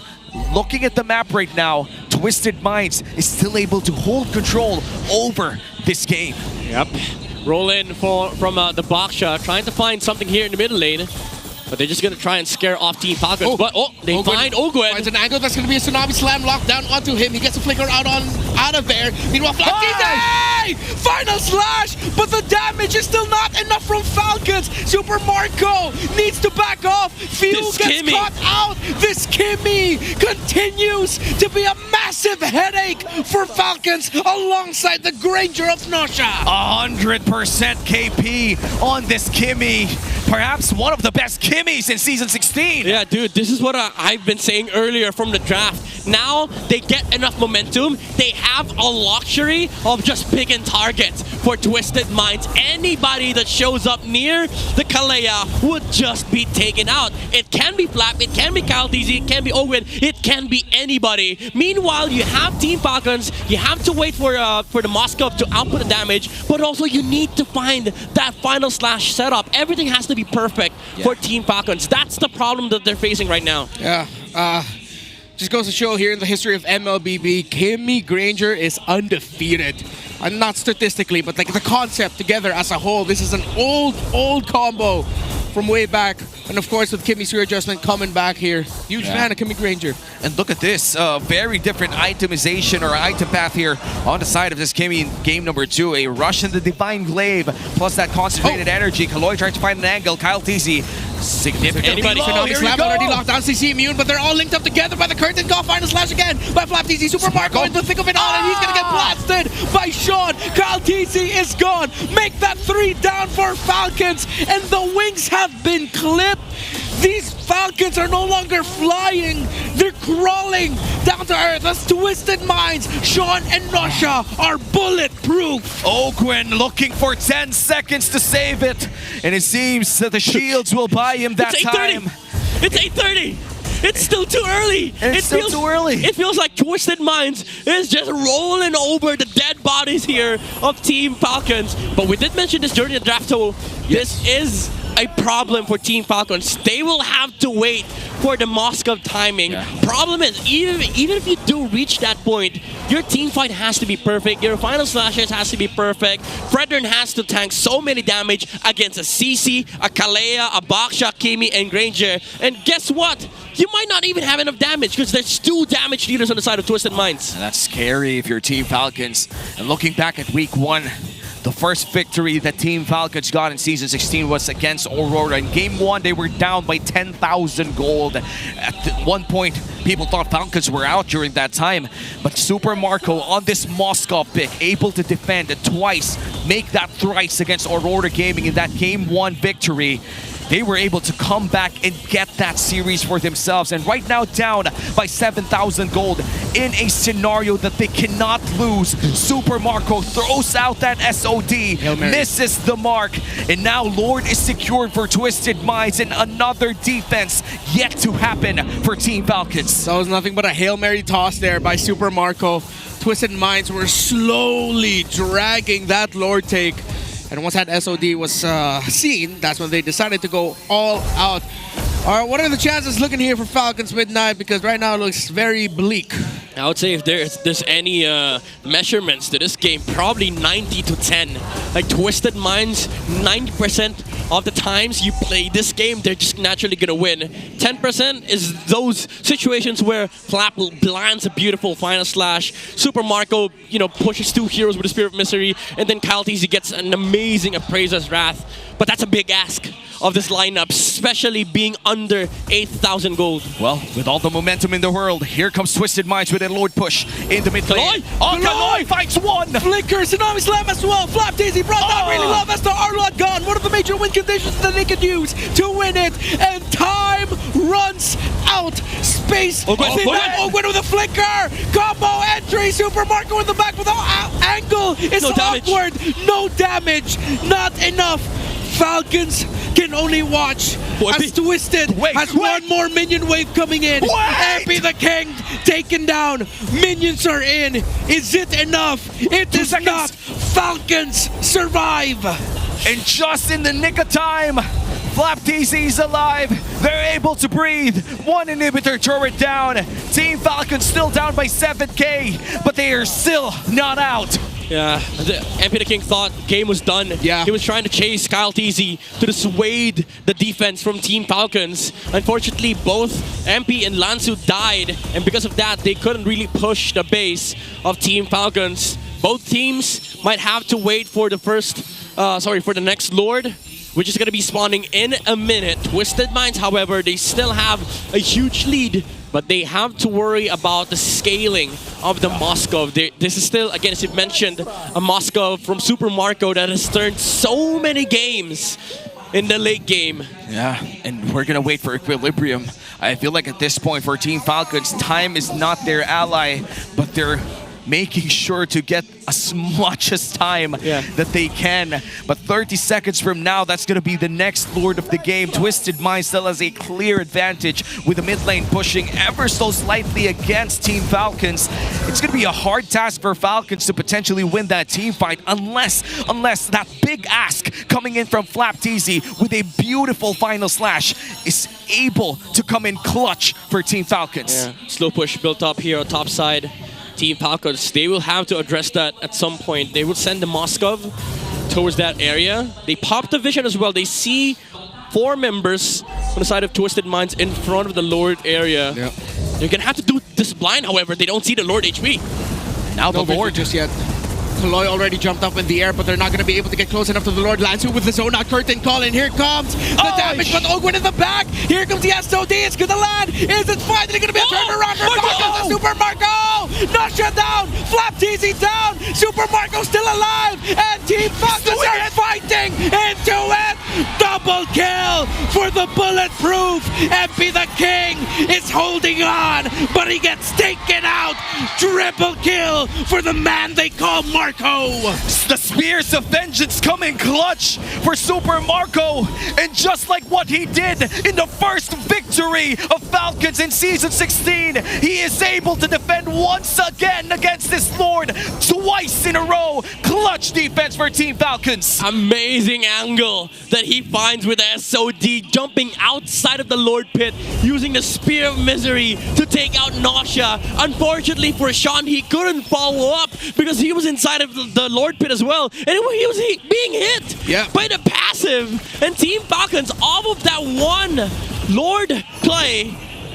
looking at the map right now, Twisted Minds is still able to hold control over this game. Yep. Roll in from the Baksha, trying to find something here in the middle lane. But they're just going to try and scare off Team Falcons. But they find Ogwen. Finds an angle that's going to be a Tsunami Slam locked down onto him. He gets a flicker out of there. Meanwhile, Flapteezy! Final slash! But the damage is still not enough from Falcons. Super Marco needs to back off. Fuel gets caught out. This Kimmy continues to be a massive headache for Falcons alongside the Granger of Nosha. 100% KP on this Kimmy. Perhaps one of the best Kimmys in Season 16. Yeah, dude, this is what I've been saying earlier from the draft. Now they get enough momentum. They have a luxury of just picking targets for Twisted Minds. Anybody that shows up near the Kalea would just be taken out. It can be Flap, it can be Flapteezy, it can be Owen, it can be anybody. Meanwhile, you have Team Falcons. You have to wait for the Moskov to output the damage, but also you need to find that final slash setup. Everything has to be perfect for Team Falcons. That's the problem that they're facing right now. Yeah. Just goes to show here in the history of MLBB, Kimmy Granger is undefeated. Not statistically, but like the concept together as a whole. This is an old combo from way back. And of course, with Kimmy's readjustment coming back here. Huge fan of Kimmy Granger. And look at this, very different itemization or item path here on the side of this Kimmy in game number 2. A rush in the Divine Glaive, plus that concentrated energy. Kaloy trying to find an angle. Flapteezy significantly low. Tsunami Slam already locked down. CC immune, but they're all linked up together by the curtain call. Final slash again by Flapteezy. Super Marco in the thick of it all, and he's gonna get blasted by Sean. Flapteezy is gone. Make that 3 down for Falcons, and the wings have been clipped. These Falcons are no longer flying. They're crawling down to earth as Twisted Minds, Sean and Nosha are bulletproof. Ogwen looking for 10 seconds to save it. And it seems that the shields will buy him that time. It's 8:30. It's still too early. It's still too early. It feels like Twisted Minds is just rolling over the dead bodies here of Team Falcons. But we did mention this during the draft, so this is a problem for Team Falcons. They will have to wait for the Moskov timing. Problem is, even if you do reach that point, your team fight has to be perfect. Your final slashes has to be perfect. Fredrin has to tank so many damage against a CC, a Kalea, a Baksha, Kimmy, and Granger. And guess what? You might not even have enough damage because there's 2 damage dealers on the side of Twisted Minds. And that's scary if you're Team Falcons. And looking back at week 1, the first victory that Team Falcons got in Season 16 was against Aurora. In Game 1, they were down by 10,000 gold. At one point, people thought Falcons were out during that time. But Super Marco on this Moskov pick, able to defend twice, make that thrice against Aurora Gaming in that Game 1 victory. they were able to come back and get that series for themselves. And right now down by 7,000 gold in a scenario that they cannot lose. Super Marco throws out that SOD, misses the mark, and now Lord is secured for Twisted Minds, and another defense yet to happen for Team Falcons. That was nothing but a Hail Mary toss there by Super Marco. Twisted Minds were slowly dragging that Lord take. And once that SOD was seen, that's when they decided to go all out. All right, what are the chances looking here for Falcons Midnight? Because right now it looks very bleak. I would say if there's any measurements to this game, probably 90 to 10. Like Twisted Minds, 90% of the times you play this game, they're just naturally gonna win. 10% is those situations where Flap lands a beautiful final slash. Super Marco, you know, pushes 2 heroes with a Spirit of Misery, and then Kyle TZ gets an amazing Appraiser's Wrath. But that's a big ask of this lineup, especially being under 8,000 gold. Well, with all the momentum in the world, here comes Twisted Minds with a Lord push in the mid lane. Kaloy finds one! Flicker, Tsunami Slam as well. Flap Daisy brought down really low as the Arlot gone. One of the major win conditions that they could use to win it. And time runs out. Space. Ogwen with a flicker. Combo entry. Super Marco in the back with angle. It's awkward. No damage. Not enough. Falcons can only watch as Twisted has one more minion wave coming in. MP the King taken down. Minions are in. Is it enough? It is not. Falcons survive. And just in the nick of time, Flap TZ is alive. They're able to breathe. One inhibitor turret down. Team Falcons still down by 7k, but they are still not out. Yeah, MP the King thought game was done. Yeah. He was trying to chase Kyle TZ to dissuade the defense from Team Falcons. Unfortunately, both MP and Lansu died, and because of that, they couldn't really push the base of Team Falcons. Both teams might have to wait for the for the next Lord, which is going to be spawning in a minute. Twisted Minds, however, they still have a huge lead, but they have to worry about the scaling of the Moskov. This is still, again, as you mentioned, a Moskov from Super Marco that has turned so many games in the late game. Yeah, and we're gonna wait for equilibrium. I feel like at this point for Team Falcons, time is not their ally, but they're making sure to get as much as time that they can. But 30 seconds from now, that's going to be the next Lord of the game. Twisted Mind still has a clear advantage with the mid lane pushing ever so slightly against Team Falcons. It's going to be a hard task for Falcons to potentially win that team fight unless that big ask coming in from Flap TZ with a beautiful final slash is able to come in clutch for Team Falcons. Yeah. Slow push built up here on top side. Team Falcons, they will have to address that at some point. They will send the Moskov towards that area. They pop the vision as well. They see 4 members on the side of Twisted Minds in front of the Lord area. Yep. They're gonna have to do this blind, however. They don't see the Lord HP. Now the Lord just yet. Kaloy already jumped up in the air, but they're not going to be able to get close enough to the Lord. Lansu with the Zona curtain call, and here comes the damage, but Ogwen in the back. Here comes the SOD. It's going to land. Is it finally going to be a turnaround for Falcons? Super Marco! Not shut down. Flap TZ down. Super Marco still alive, and Team Falcons are fighting into it. Double kill for the bulletproof. MP the King is holding on, but he gets taken out. Triple kill for the man they call Marco. The Spears of Vengeance come in clutch for Super Marco, and just like what he did in the first victory of Falcons in Season 16, he is able to defend once again against this Lord twice in a row. Clutch defense for Team Falcons. Amazing angle that he finds with the SOD, jumping outside of the Lord pit, using the Spear of Misery to take out Nausea. Unfortunately for Sean, he couldn't follow up because he was inside of the Lord pit as well, and he was being hit by the passive. And Team Falcons, off of that one Lord play,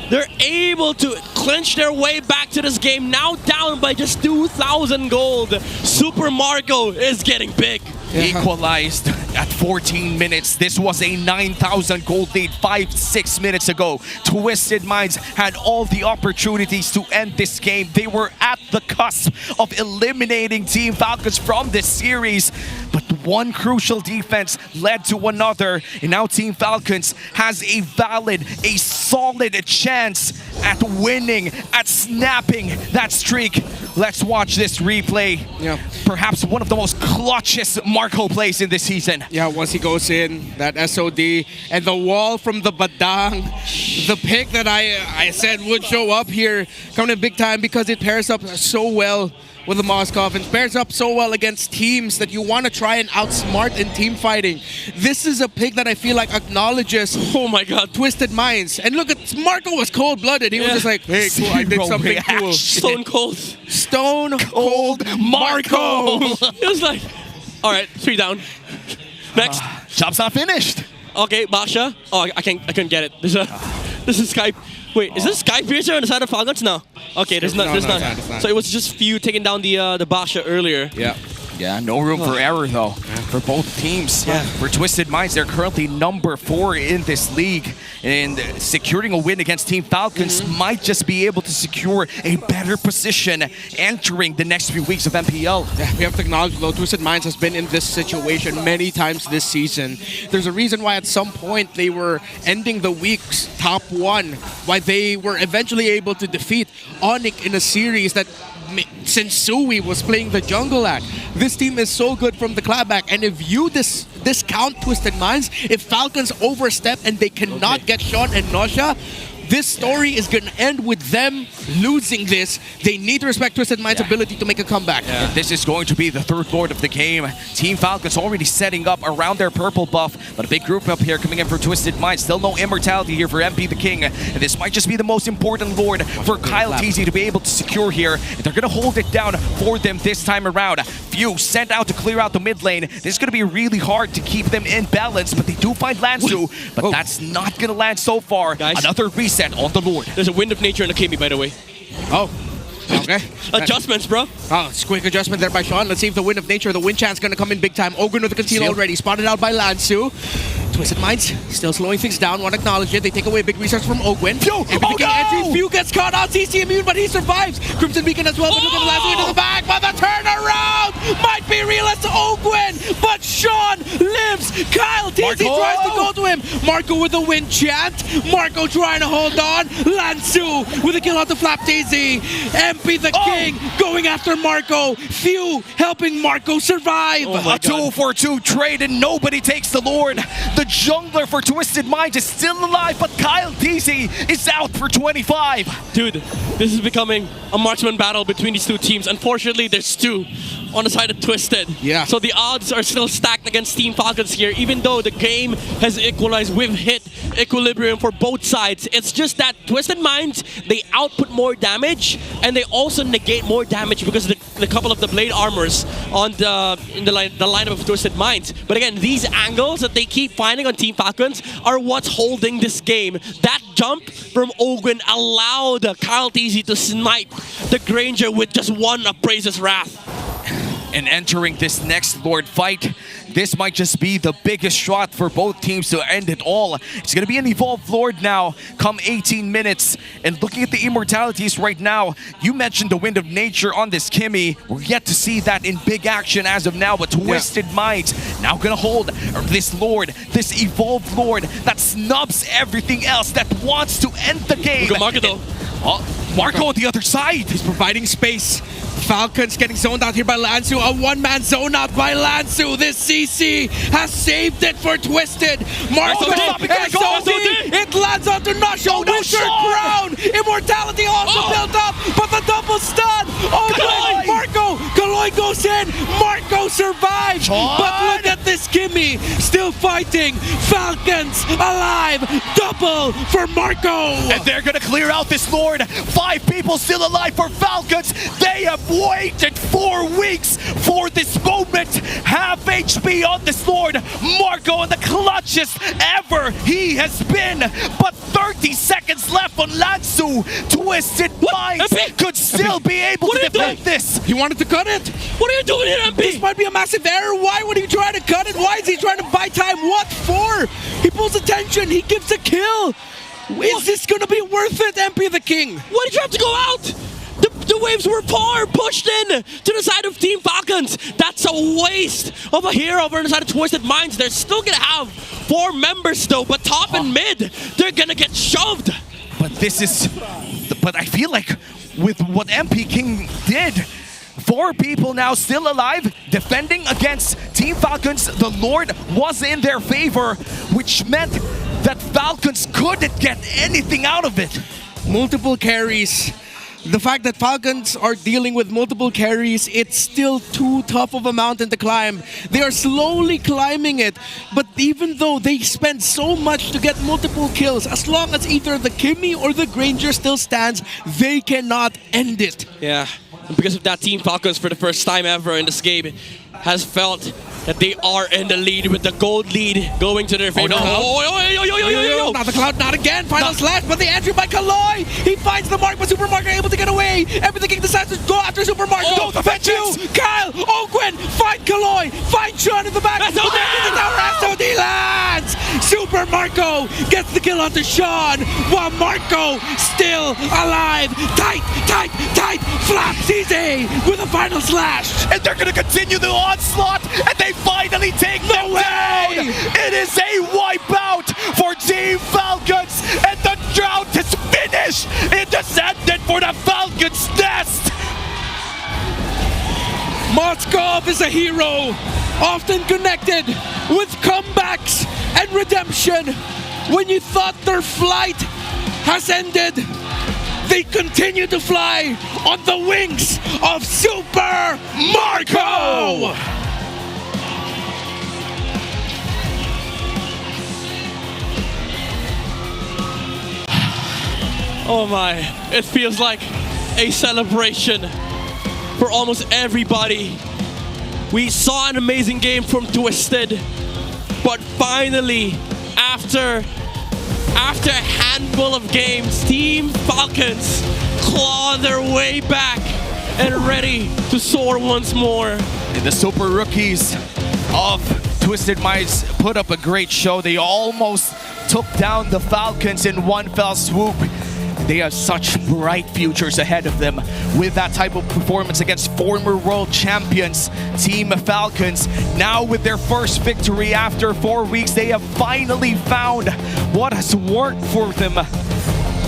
they're able to clinch their way back to this game, now down by just 2,000 gold. Super Marco is getting big. Equalized. At 14 minutes, this was a 9,000 gold lead 5-6 minutes ago. Twisted Minds had all the opportunities to end this game. They were at the cusp of eliminating Team Falcons from this series. But one crucial defense led to another. And now Team Falcons has a valid, a solid chance at winning, at snapping that streak. Let's watch this replay. Yeah. Perhaps one of the most clutchest Marco plays in this season. Yeah, once he goes in, that SOD, and the wall from the Badang, the pick that I said would show up here, coming in big time because it pairs up so well with the Moskov and pairs up so well against teams that you want to try and outsmart in team fighting. This is a pick that I feel like acknowledges, oh my god, Twisted Minds. And look, at Marco was cold-blooded. He was just like, hey, cool, I did something cool. Stone cold. Stone cold Marco. It was like, all right, 3 down. Next. Job's not finished. Okay, Basha. Oh, I couldn't get it. This is Skype. Wait, is this Skype piercer on the side of Falcons? No. Okay, there's not. There's not. So it was just few taking down the Basha earlier. Yeah. Yeah, no room for error though for both teams. Yeah. For Twisted Minds, they're currently number 4 in this league, and securing a win against Team Falcons might just be able to secure a better position entering the next few weeks of MPL. Yeah, we have to acknowledge though, Twisted Minds has been in this situation many times this season. There's a reason why at some point they were ending the week's top 1, why they were eventually able to defeat ONIC in a series that Sensui was playing the jungle at. This team is so good from the clapback, and if you discount Twisted Minds, if Falcons overstep and they cannot get Sean and Nosha, this story is going to end with them losing this. They need to respect Twisted Minds' ability to make a comeback. Yeah. This is going to be the 3rd Lord of the game. Team Falcons already setting up around their purple buff, but a big group up here coming in for Twisted Minds. Still no immortality here for MP the King. And this might just be the most important Lord for Kyle TZ to be able to secure here. And they're going to hold it down for them this time around. Few sent out to clear out the mid lane. This is going to be really hard to keep them in balance, but they do find Lansu. But that's not going to land so far. Guys, another reset on the Lord. There's a Wind of Nature in Akemi, by the way. Oh. Okay. Adjustments, bro. Oh, it's quick adjustment there by Sean. Let's see if the Wind of Nature, the wind chance, going to come in big time. Ogren with the conceal already. Spotted out by Lansu. Twisted Minds still slowing things down. Want to acknowledge it. They take away a big resource from Ogwen. Entry. Few gets caught out. CC immune, but he survives. Crimson Beacon as well. But look at the last into the back. But the turnaround might be real as Ogwen. But Sean lives. Kyle TZ tries to go to him. Marco with the wind chant. Marco trying to hold on. Lansu with a kill out to Flap TZ. MP the King going after Marco. Few helping Marco survive. A 2-for-2 trade and nobody takes the Lord. The jungler for Twisted Minds is still alive, but Kyle TZ is out for 25. Dude, this is becoming a marksman battle between these two teams. Unfortunately, there's 2 on the side of Twisted. Yeah. So the odds are still stacked against Team Falcons here, even though the game has equalized. We've hit equilibrium for both sides. It's just that Twisted Minds, they output more damage, and they also negate more damage because of the couple of the blade armors on the lineup of Twisted Minds. But again, these angles that they keep finding on Team Falcons are what's holding this game. That jump from Ogwen allowed Kyle TZ to snipe the Granger with just one Appraiser's Wrath. And entering this next Lord fight, this might just be the biggest shot for both teams to end it all. It's going to be an Evolved Lord now, come 18 minutes. And looking at the immortalities right now, you mentioned the Wind of Nature on this Kimmy. We're yet to see that in big action as of now, but Twisted Minds now going to hold this Lord, this Evolved Lord that snubs everything else, that wants to end the game. Look at Marco though. Marco on the other side. He's providing space. Falcons getting zoned out here by Lansu. A one-man zone out by Lansu. This CC has saved it for Twisted. Marco it lands onto Nosha. Wizard Crown. Immortality also built up, but the double stun. Oh, Marco. Kaloy goes in. Marco survives. But look at this Kimmy still fighting. Falcons alive. Double for Marco. And they're going to clear out this Lord. 5 people still alive for Falcons. They have waited 4 weeks for this moment. Half HP on this Lord. Marco in the clutchest ever he has been. But 30 seconds left on Lansu. Twisted Minds could still be able to defend this. He wanted to cut it. What are you doing here, MP? This might be a massive error. Why would he try to cut it? Why is he trying to buy time? What for? He pulls attention. He gives a kill. Is this going to be worth it, MP the King? Why did you have to go out? The waves were far pushed in to the side of Team Falcons. That's a waste of a hero over on the side of Twisted Minds. They're still going to have 4 members though, but top and mid, they're going to get shoved. But this is... But I feel like with what MP King did, 4 people now still alive, defending against Team Falcons. The Lord was in their favor, which meant that Falcons couldn't get anything out of it. Multiple carries. The fact that Falcons are dealing with multiple carries, it's still too tough of a mountain to climb. They are slowly climbing it, but even though they spend so much to get multiple kills, as long as either the Kimmy or the Granger still stands, they cannot end it. Yeah, and because of that, Team Falcons for the first time ever in this game has felt that they are in the lead with the gold lead going to their favor. Not the Cloud, not again. Final slash, but the entry by Kaloy. He finds the mark, but Super Marco able to get away. Everything King decides to go after Super Marco. Oh, the vengeance! Kyle, Ogwen, find Kaloy, find Sean in the back. SOD! SOD lands. Super Marco gets the kill onto Sean, while Marco still alive. Tight. Flaps easy with a final slash. And they're going to continue the onslaught, and they finally take them down. It is a wipeout for Team Falcons, and the drought is finished. It has ended for the Falcons' nest. Moskov is a hero, often connected with comebacks and redemption. When you thought their flight has ended, they continue to fly on the wings of Super Marco! Oh my, it feels like a celebration for almost everybody. We saw an amazing game from Twisted, but finally, after a handful of games, Team Falcons claw their way back and ready to soar once more. And the super rookies of Twisted Minds put up a great show. They almost took down the Falcons in one fell swoop. They have such bright futures ahead of them with that type of performance against former world champions Team Falcons. Now with their first victory after 4 weeks, they have finally found what has worked for them.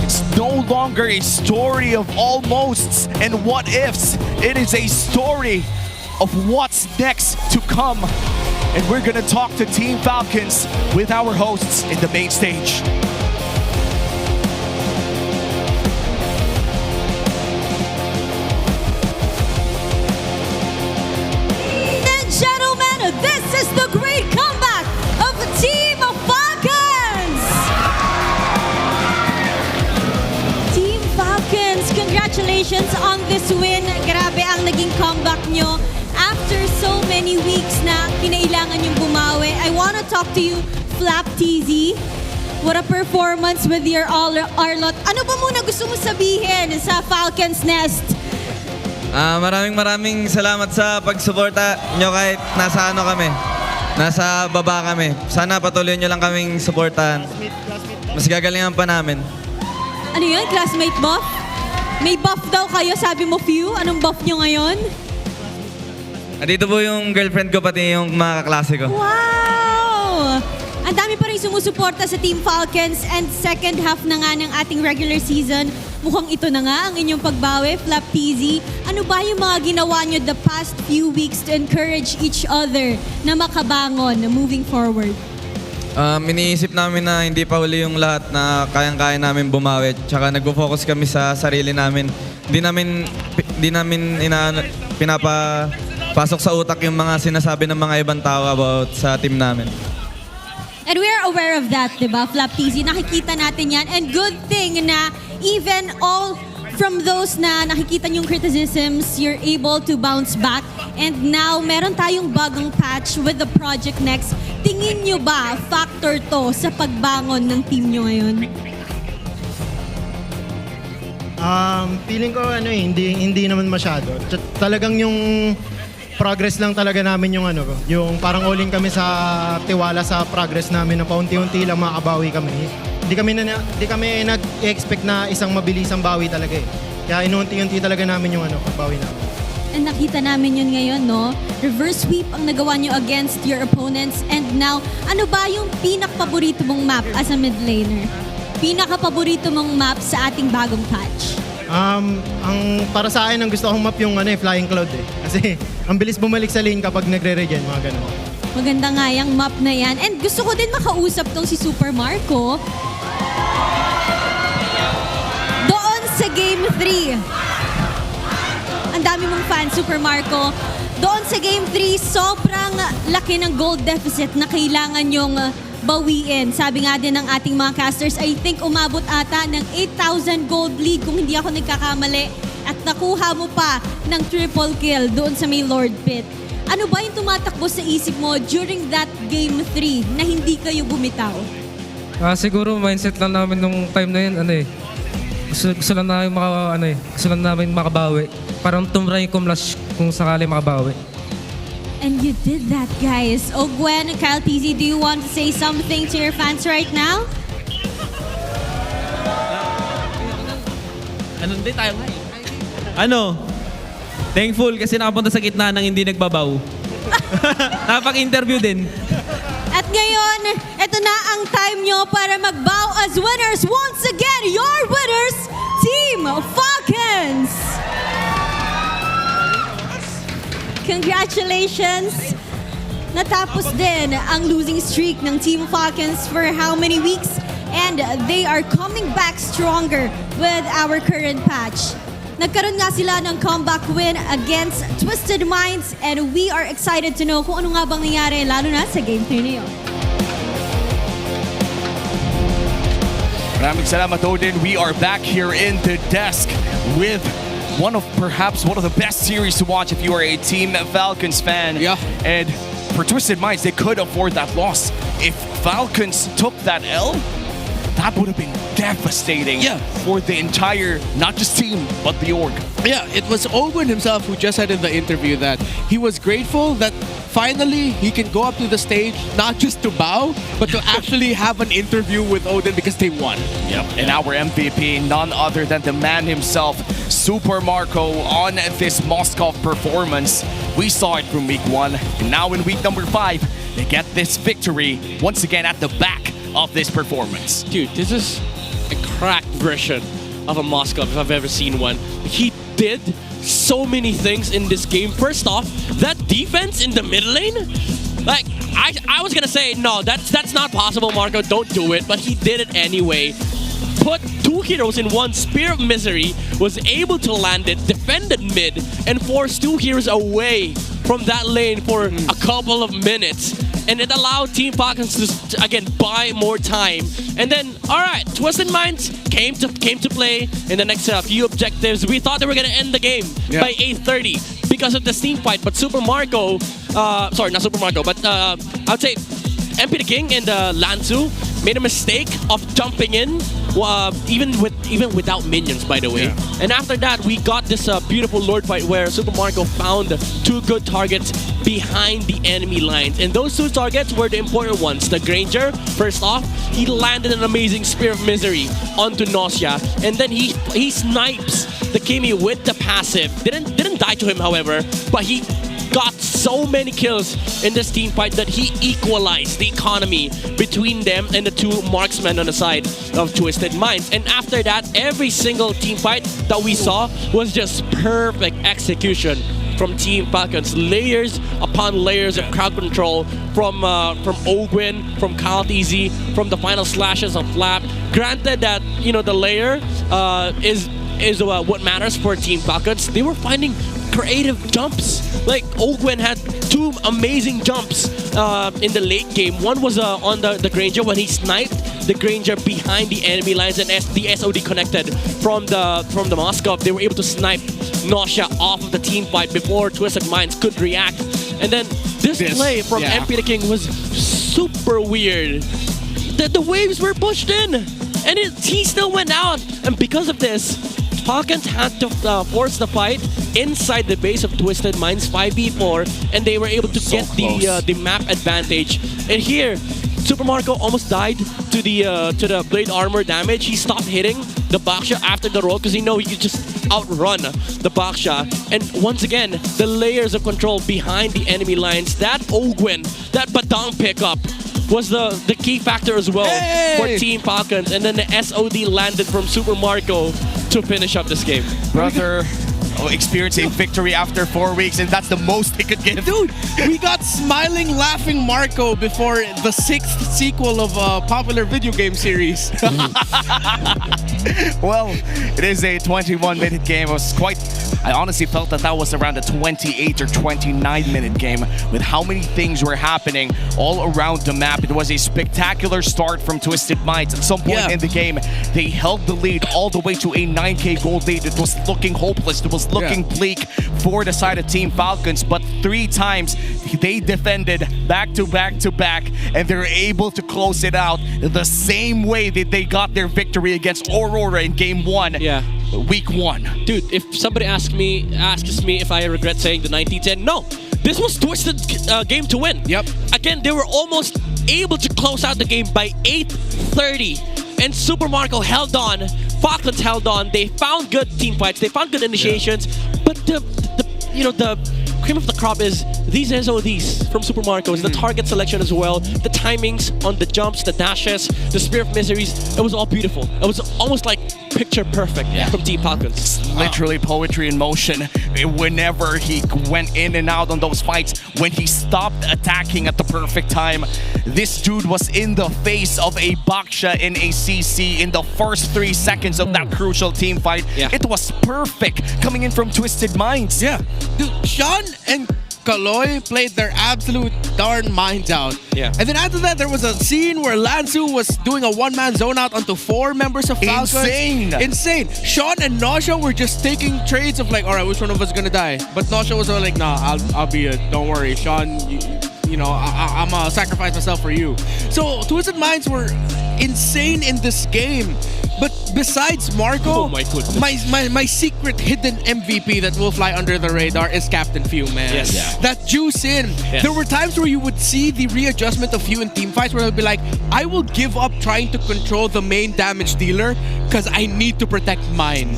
It's no longer a story of almosts and what ifs. It is a story of what's next to come. And we're gonna talk to Team Falcons with our hosts in the main stage. This is the great comeback of Team Falcons! Team Falcons, congratulations on this win. Grabe ang naging comeback nyo. After so many weeks na kinailangan yung bumawi, I wanna talk to you, Flap TZ. What a performance with your Arlot. Ano ba muna gusto mo sabihin sa Falcons Nest? Maraming salamat sa pagsuporta nyo kahit nasa kami. Nasa baba kami. Sana patuloy nyo lang kaming suportahan. Mas gagalingan pa namin. Ano yun? Classmate buff? May buff daw kayo, sabi mo few. Anong buff nyo ngayon? Dito po yung girlfriend ko pati yung mga kaklase ko. Wow! Ang dami pa rin sumusuporta sa Team Falcons and second half na nga ng ating regular season. Mukhang ito na nga ang inyong pagbawi, Flap TZ. Ano ba yung mga ginawa nyo the past few weeks to encourage each other na makabangon, na moving forward? Iniisip namin na hindi pa huli yung lahat na kayang-kaya namin bumawi. Tsaka nagpo-focus kami sa sarili namin. Hindi namin pinapasok sa utak yung mga sinasabi ng mga ibang tao about sa team namin. And we're aware of that, diba, Flap TZ? Nakikita natin yan. And good thing na even all from those na nakikita yung criticisms, you're able to bounce back. And now, meron tayong bagong patch with the Project Next. Tingin nyo ba factor to sa pagbangon ng team nyo ngayon? Feeling ko hindi naman masyado. Talagang yung progress lang talaga namin yung parang all in kami sa tiwala sa progress namin na paunti-unti lang makabawi kami. Hindi kami nag-expect na isang mabilisang bawi talaga eh. Kaya inunti-unti talaga namin yung pagbawi namin. And nakita namin yun ngayon, no? Reverse sweep ang nagawa nyo against your opponents. And now, ano ba yung pinaka-paborito mong map as a mid laner? Pinaka-paborito mong map sa ating bagong patch? Ang para sa akin, ang gusto kong map yung Flying Cloud eh. Kasi ang bilis bumalik sa lane kapag nagre-regen, mga ganun. Maganda nga yung map na yan. And gusto ko din makausap tong si Super Marco. Doon sa Game 3. Ang dami mong fan, Super Marco. Doon sa Game 3, sobrang laki ng gold deficit na kailangan yung bawiin. Sabi nga din ng ating mga casters, I think umabot ata ng 8,000 gold league kung hindi ako nagkakamali. At nakuha mo pa ng triple kill doon sa may Lord Pit. Ano ba yung tumatakbo sa isip mo during that Game 3 na hindi kayo bumitaw? Siguro mindset lang namin nung time na yun, gusto lang namin makabawi. Parang tumray kumlash kung sakali makabawi. And you did that, guys. Gwen, Kyle TZ, do you want to say something to your fans right now? Hindi tayo ngayon. Thankful kasi nakapunta sa gitna ng hindi nagbabaw. Napag-interview din. At ngayon, ito na ang time nyo para magbow as winners. Once again, your winners, Team Falcons! Congratulations! Natapos din ang losing streak ng Team Falcons for how many weeks? And they are coming back stronger with our current patch. Nagkaroon nga sila ng comeback win against Twisted Minds and we are excited to know kung ano nga bang nangyari lalo na sa Game 3 na yun. Maraming salamat, Odin. We are back here in the desk with perhaps one of the best series to watch if you are a Team Falcons fan. Yeah. And for Twisted Minds, they could afford that loss. If Falcons took that L, that would have been devastating for the entire, not just team, but the org. Yeah, it was Owen himself who just said in the interview that he was grateful that finally he can go up to the stage, not just to bow, but to actually have an interview with Odin because they won. Yep, and our MVP, none other than the man himself, Super Marco, on this Moscow performance. We saw it from week 1, and now in week number 5, they get this victory once again at the back of this performance. Dude, this is a cracked version of a Moscow if I've ever seen one. He did so many things in this game. First off, that defense in the mid lane, like I was gonna say no, that's not possible, Marco. Don't do it, but he did it anyway. Put 2 heroes in one. Spear of Misery was able to land it, defended mid, and forced 2 heroes away from that lane for a couple of minutes. And it allowed Team Falcons to, again, buy more time. And then, all right, Twisted Minds came to play in the next few objectives. We thought they were going to end the game by 8:30 because of the team fight. But Super Marco, sorry, not Super Marco, but I'd say MP the King and Lanzu made a mistake of jumping in, even without minions, by the way. Yeah. And after that, we got this beautiful Lord fight where Super Marco found 2 good targets behind the enemy lines. And those 2 targets were the important ones. The Granger, first off, he landed an amazing Spear of Misery onto Nausea. And then he snipes the Kimi with the passive. Didn't die to him, however, but he got so many kills in this team fight that he equalized the economy between them and the 2 marksmen on the side of Twisted Minds. And after that, every single team fight that we saw was just perfect execution from Team Falcons. Layers upon layers of crowd control from Ogwin, from Kyle TZ, from the final slashes of Flap. Granted that, you know, the layer is what matters for Team Falcons. They were finding creative jumps. Like Ogwen had 2 amazing jumps in the late game. One was on the Granger when he sniped the Granger behind the enemy lines, and the SOD connected from the Moscow. They were able to snipe Nausea off of the team fight before Twisted Minds could react. And then this play from MP the King was super weird. The waves were pushed in, and he still went out. And because of this, Falcons had to force the fight inside the base of Twisted Minds 5v4, and they were able to get the map advantage. And here, Super Marco almost died to the blade armor damage. He stopped hitting the backshot after the roll because he know he could just outrun the backshot. And once again, the layers of control behind the enemy lines. That Ogwin, that Badang pickup was the key factor as well for Team Falcons. And then the SOD landed from Super Marco to finish up this game. Brother experiencing victory after 4 weeks, and that's the most they could give. Dude, we got smiling, laughing Marco before the 6th sequel of a popular video game series. Well, it is a 21-minute game. It was I honestly felt that was around a 28 or 29-minute game with how many things were happening all around the map. It was a spectacular start from Twisted Minds. At some point in the game, they held the lead all the way to a 9K gold lead. It was looking hopeless. It was looking bleak for the side of Team Falcons, but 3 times they defended back to back to back, and they're able to close it out the same way that they got their victory against Aurora in game 1. Week 1. Dude, if somebody asks me if I regret saying the 1910, no. This was Twisted game to win. Again, they were almost able to close out the game by 8:30, and Super Marco held on. Falcons held on. They found good team fights. They found good initiations. But the cream of the crop is these SODs from Super Marcos, the target selection as well, the timings on the jumps, the dashes, the Spear of Miseries. It was all beautiful. It was almost like picture perfect from Team Falcons. Literally poetry in motion. Whenever he went in and out on those fights, when he stopped attacking at the perfect time, this dude was in the face of a Baksha in a CC in the first 3 seconds of that crucial team fight. It was perfect coming in from Twisted Minds. Dude, Sean and Kaloy played their absolute darn minds out. And then after that, there was a scene where Lansu was doing a one-man zone out onto 4 members of Falcons. Insane. Sean and Nausea were just taking trades of like, all right, which one of us is gonna die? But Nausea was like, nah, I'll be it. Don't worry, Sean. I'm gonna sacrifice myself for you. So Twisted Minds were insane in this game. But besides Marco, oh my goodness, my secret hidden MVP that will fly under the radar is Captain Few, man. That juice in. There were times where you would see the readjustment of Few in team fights where they'll be like, I will give up trying to control the main damage dealer because I need to protect mine.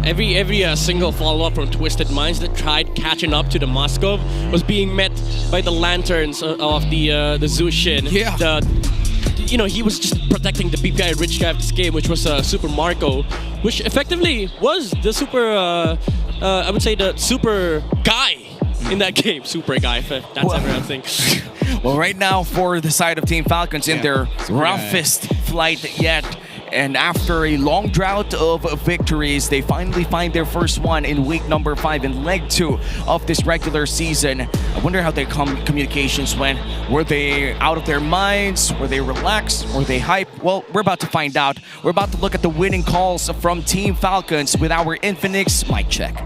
Every single follow-up from Twisted Minds that tried catching up to the Moskov was being met by the lanterns of the Zushin. He was just protecting the BPI rich guy of this game, which was Super Marco, which effectively was the super, I would say the super guy in that game. Super guy, if that's ever a thing. Well, right now for the side of Team Falcons in their roughest flight yet, and after a long drought of victories, they finally find their first one in week number 5 in leg 2 of this regular season. I wonder how their communications went. Were they out of their minds? Were they relaxed? Were they hype? Well, we're about to find out. We're about to look at the winning calls from Team Falcons with our Infinix mic check.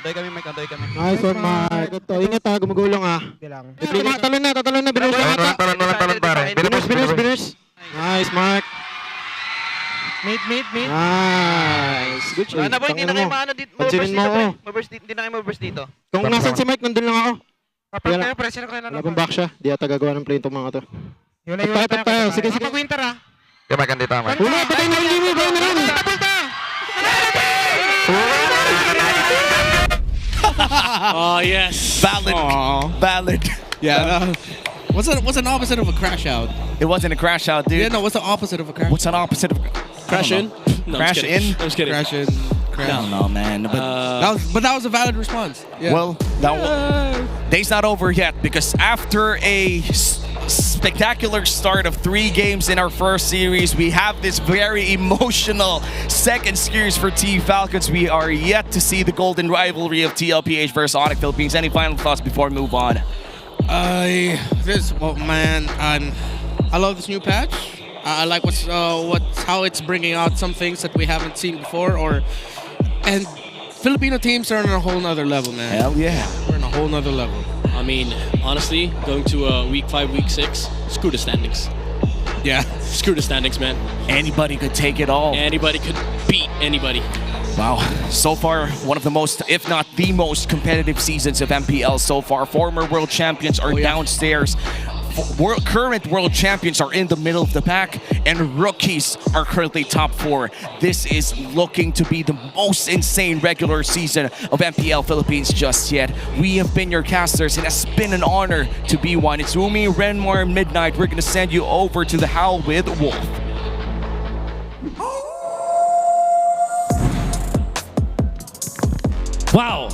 Antay kami, Mike. Antay kami. Nice one, Mike. Ito, ingat ha. Gumagulong ha. Talon na. Binush na ata. Talon, pare. Binush. Nice, Mark. Mate. Nice. Good shot. Boy, hindi na kayo maano dito. Hindi na kayo maburst dito. Kung nasan si Mike, nandun lang ako. Kapag kayo, pressure kayo na. Wala pang back siya. Di ata gagawa ng play itong mga to. Ipahitap tayo. Sige. Kapag-winter ha. Kaya Mike, andito ha, Mike. Una, patay na yung limit. Gawin na rin. Oh yes, valid. What's an opposite of a crash out? It wasn't a crash out, dude. What's the opposite of a crash? What's an opposite of crash in? No, crash in? I'm just kidding. Crash in. I don't know, man. But that was a valid response. Well, day's not over yet, because after a spectacular start of 3 games in our first series, we have this very emotional second series for Team Falcons. We are yet to see the golden rivalry of TLPH versus ONIC Philippines. Any final thoughts before we move on? I love this new patch. I like how it's bringing out some things that we haven't seen before, and Filipino teams are on a whole nother level, man. Hell yeah. We're on a whole nother level. I mean, honestly, going to week 5, week 6, screw the standings. Yeah, screw the standings, man. Anybody could take it all. Anybody could beat anybody. Wow, so far one of the most, if not the most competitive seasons of MPL so far. Former world champions are downstairs. Current world champions are in the middle of the pack, and rookies are currently top 4. This is looking to be the most insane regular season of MPL Philippines just yet. We have been your casters, and it's been an honor to be one. It's Umi, Renmar, Midnight. We're gonna send you over to the Howl with Wolf. Wow!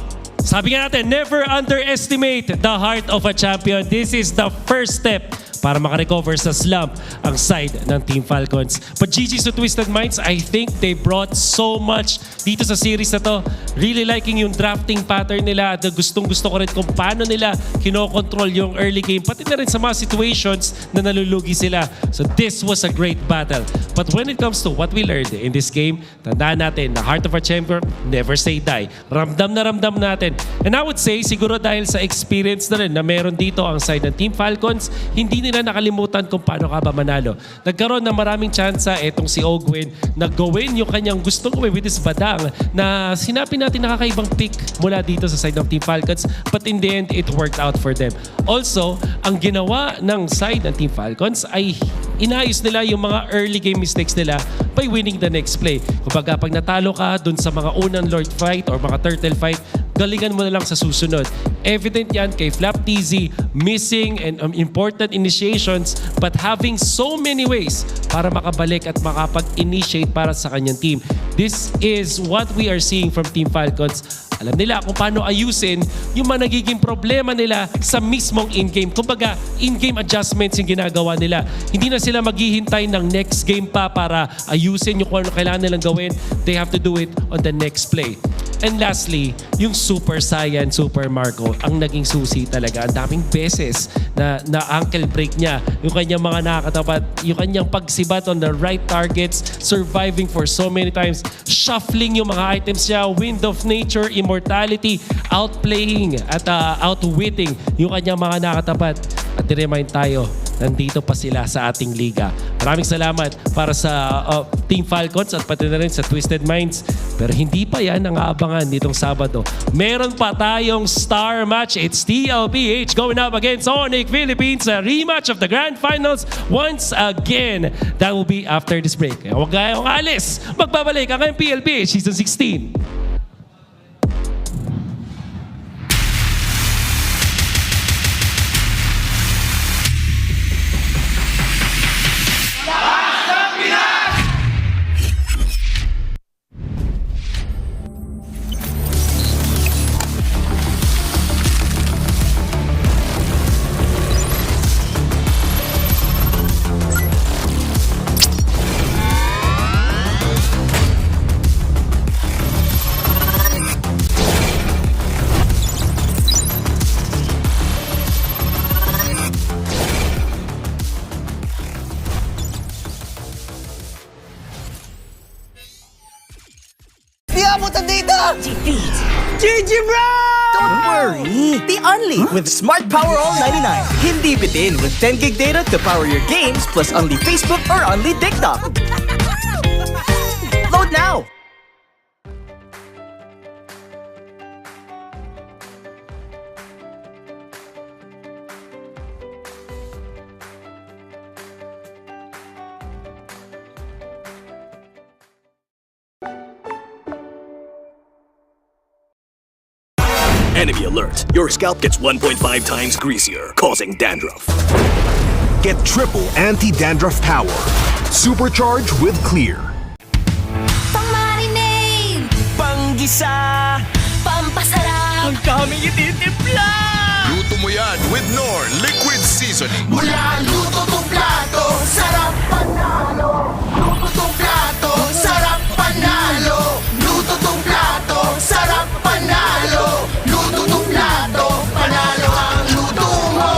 Sabi nga natin, never underestimate the heart of a champion. This is the first step para makarecover sa slump ang side ng Team Falcons. But GG's to Twisted Minds, I think they brought so much dito sa series na to. Really liking yung drafting pattern nila at gustong-gusto ko rin kung paano nila kinokontrol yung early game, pati na rin sa mga situations na nalulugi sila. So this was a great battle. But when it comes to what we learned in this game, tandaan natin, the heart of a champion, never say die. Ramdam na ramdam natin. And I would say, siguro dahil sa experience na rin na meron dito ang side ng Team Falcons, hindi nila nakalimutan kung paano ka ba manalo. Nagkaroon ng maraming tsansa etong si Ogwin na gawin yung kanyang gustong gawin with this badang na sinabi natin nakakaibang pick mula dito sa side ng Team Falcons, but in the end, it worked out for them. Also, ang ginawa ng side ng Team Falcons ay inayos nila yung mga early game mistakes nila by winning the next play. Kumbaga, pag natalo ka dun sa mga unang Lord fight or mga turtle fight, galingan mo na lang sa susunod. Evident yan kay Flap TZ, missing and important initiations but having so many ways para makabalik at makapag-initiate para sa kanyang team. This is what we are seeing from Team Falcons. Alam nila kung paano ayusin yung mga nagiging problema nila sa mismong in-game. Kumbaga, in-game adjustments yung ginagawa nila. Hindi na sila maghihintay ng next game pa para ayusin yung kung ano kailangan nilang gawin. They have to do it on the next play. And lastly, yung Super Saiyan, Super Marco, ang naging susi talaga. Ang daming beses na ankle break niya. Yung kanyang mga nakakatapat, yung kanyang pagsibat on the right targets, surviving for so many times, shuffling yung mga items niya, Wind of Nature, Immortality, outplaying at outwitting yung kanyang mga nakatapat. At i-remind tayo, nandito pa sila sa ating liga. Maraming salamat para sa Team Falcons at pati na rin sa Twisted Minds. Pero hindi pa yan ang aabangan nitong Sabado. Meron pa tayong star match. It's TLPH going up against ONIC Philippines. A rematch of the Grand Finals once again. That will be after this break. Kaya huwag kayong alis. Magbabalik ang MPLPH Season 16. GG bro! Don't worry, be only with Smart Power All 99. Hindi bitin with 10 gig data to power your games plus only Facebook or only TikTok. Load now! Enemy alert. Your scalp gets 1.5 times greasier, causing dandruff. Get triple anti-dandruff power. Supercharged with Clear. Pang-marinade! Pang-gisa! Pampasarap! Ang daming ititimpla! Luto mo yan with Knorr Liquid Seasoning. Mula luto tong plato, sarap panalo! Luto tong plato, sarap panalo! Luto tong plato, sarap panalo! Luto tong plato, panalo ang luto mo!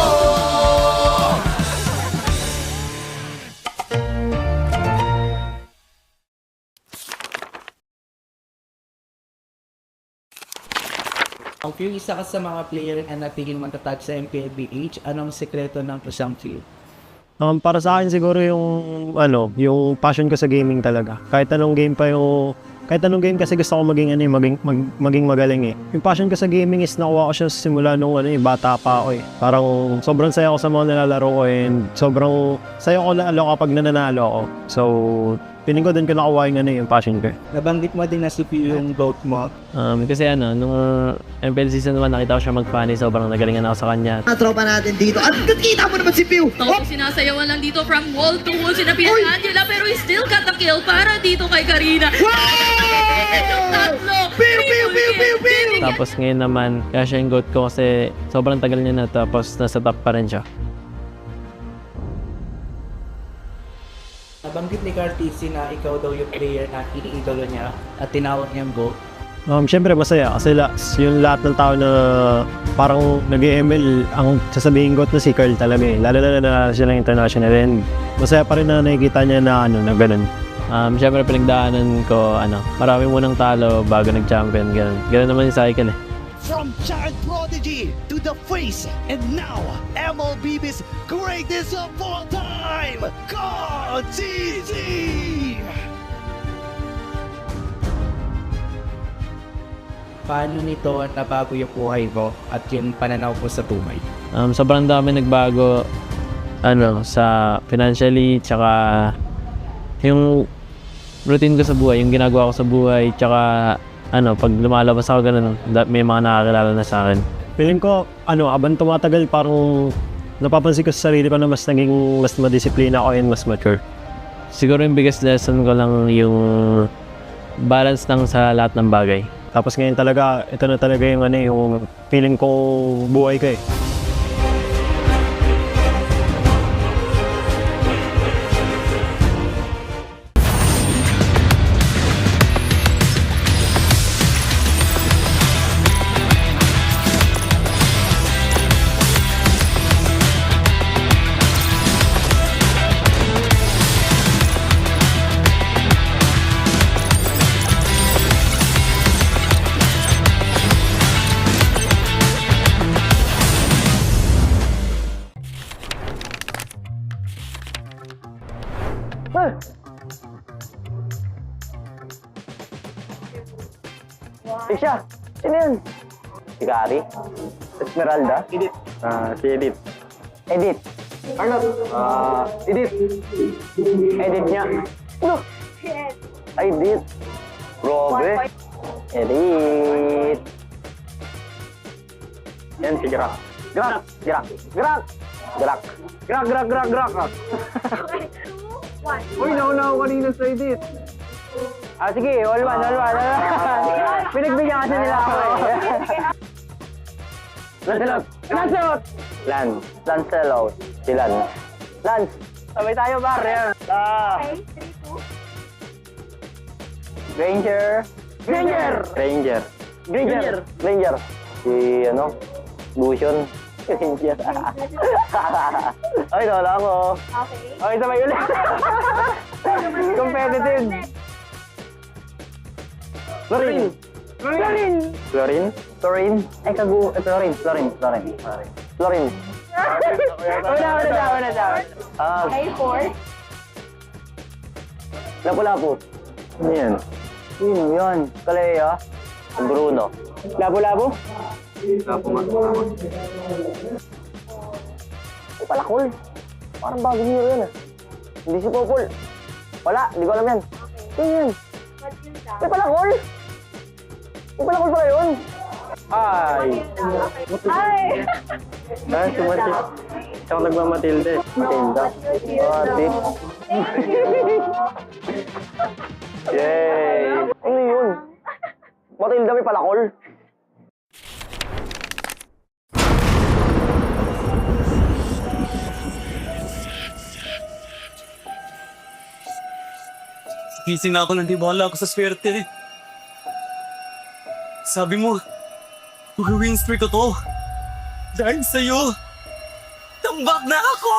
Yung isa ka sa mga player na natigil matatag sa MPLBH, anong sekreto ng presumptive? Para sa akin siguro yung passion ko sa gaming talaga. Kahit anong game kasi gusto ko maging magaling eh. Yung passion ko sa gaming is nakuha ko siya simula nung bata pa ako eh. Parang sobrang saya ko sa mga nilalaro ko and sobrang saya ko lalo kapag nananalo ako. So, piling ko din ko nakuha yung passion ko. Nabanggit mo din na CPU yung vote mo. Kasi nung MPL Season 1 nakita ko siya mag-funny, sobrang nagalingan ako sa kanya. Tropa natin dito. At nakita mo naman si Pew. Sinasayawan lang dito from wall to wall. Sinabihan ni Angela pero he still got the kill para dito kay Karina. Tatlo! Pew! Tapos ngayon naman, kaya siya yung GOAT ko kasi sobrang tagal niya na tapos nasa top pa rin siya. Nabanggit ni Cartesi na ikaw daw yung player na iniidolo niya at tinawag niyang GOAT. Siyempre masaya kasi yung lahat ng tao na parang nag-ML ang sasabihin GOAT na si Carl talaga eh. Lalo na siya ng international and masaya pa rin na nakikita niya na ganun. Siyempre pinagdaanan ko marami munang talo bago nag-champion, ganun naman yung cycle eh. From child prodigy to the face, and now MLB's greatest of all time, KTC! Paano nito nabago yung buhay mo at yung pananaw mo sa tumay? Sobrang dami nagbago sa financially, tsaka yung routine ko sa buhay, yung ginagawa ko sa buhay, tsaka pag lumalabas ako ganun, may mga nakakilala na sa akin. Feeling ko, habang tumatagal parang napapansin ko sa sarili ko na mas madisiplina ako and mas mature. Siguro yung biggest lesson ko lang yung balance lang sa lahat ng bagay. Tapos ngayon talaga, ito na talaga yung feeling ko buhay ko eh. Siya! Sino yun? Si Gary? Esmeralda? Edith. Si Edith. Edith. Arnold. Edith. Edith niya. Ano? Edith. Robe. Edith. Yan si Grak. Grak! Grak! Grak! Grak! Grak! Grak! Grak! Grak! Uy, naunaw kanina sa Edith. Sige, all one. Pinagbigyan kasi nila ako eh. Lancelot! Lancelot. Si Lance. Lance! Sabay tayo, bar. Okay, 3, 2. Ranger. Si Lucian. Ranger. Ay, wala ako. Okay, sabay ulit. Competitive. Florin. Ay, Florin. Una. Okay, 4. Lapu-lapu. Ano yan? Sino yan? Kalea. Bruno. Lapu-lapu? Ay, Palakol. Parang bagong hero yan ah. Hindi si Popol. Wala, di ko alam yan. Sino yan? Ay, Palakol! Ay, Palakol pala yun! Ay! Sumatik. Siya ako nagmamatilde. Matilda. Ate. Yay! Ano yun? Matilda may Palakol. Gising na ako nang di wala ako sa swerte. Sabi mo, mag-win streak ko to. Dahil sa'yo, tambak na ako!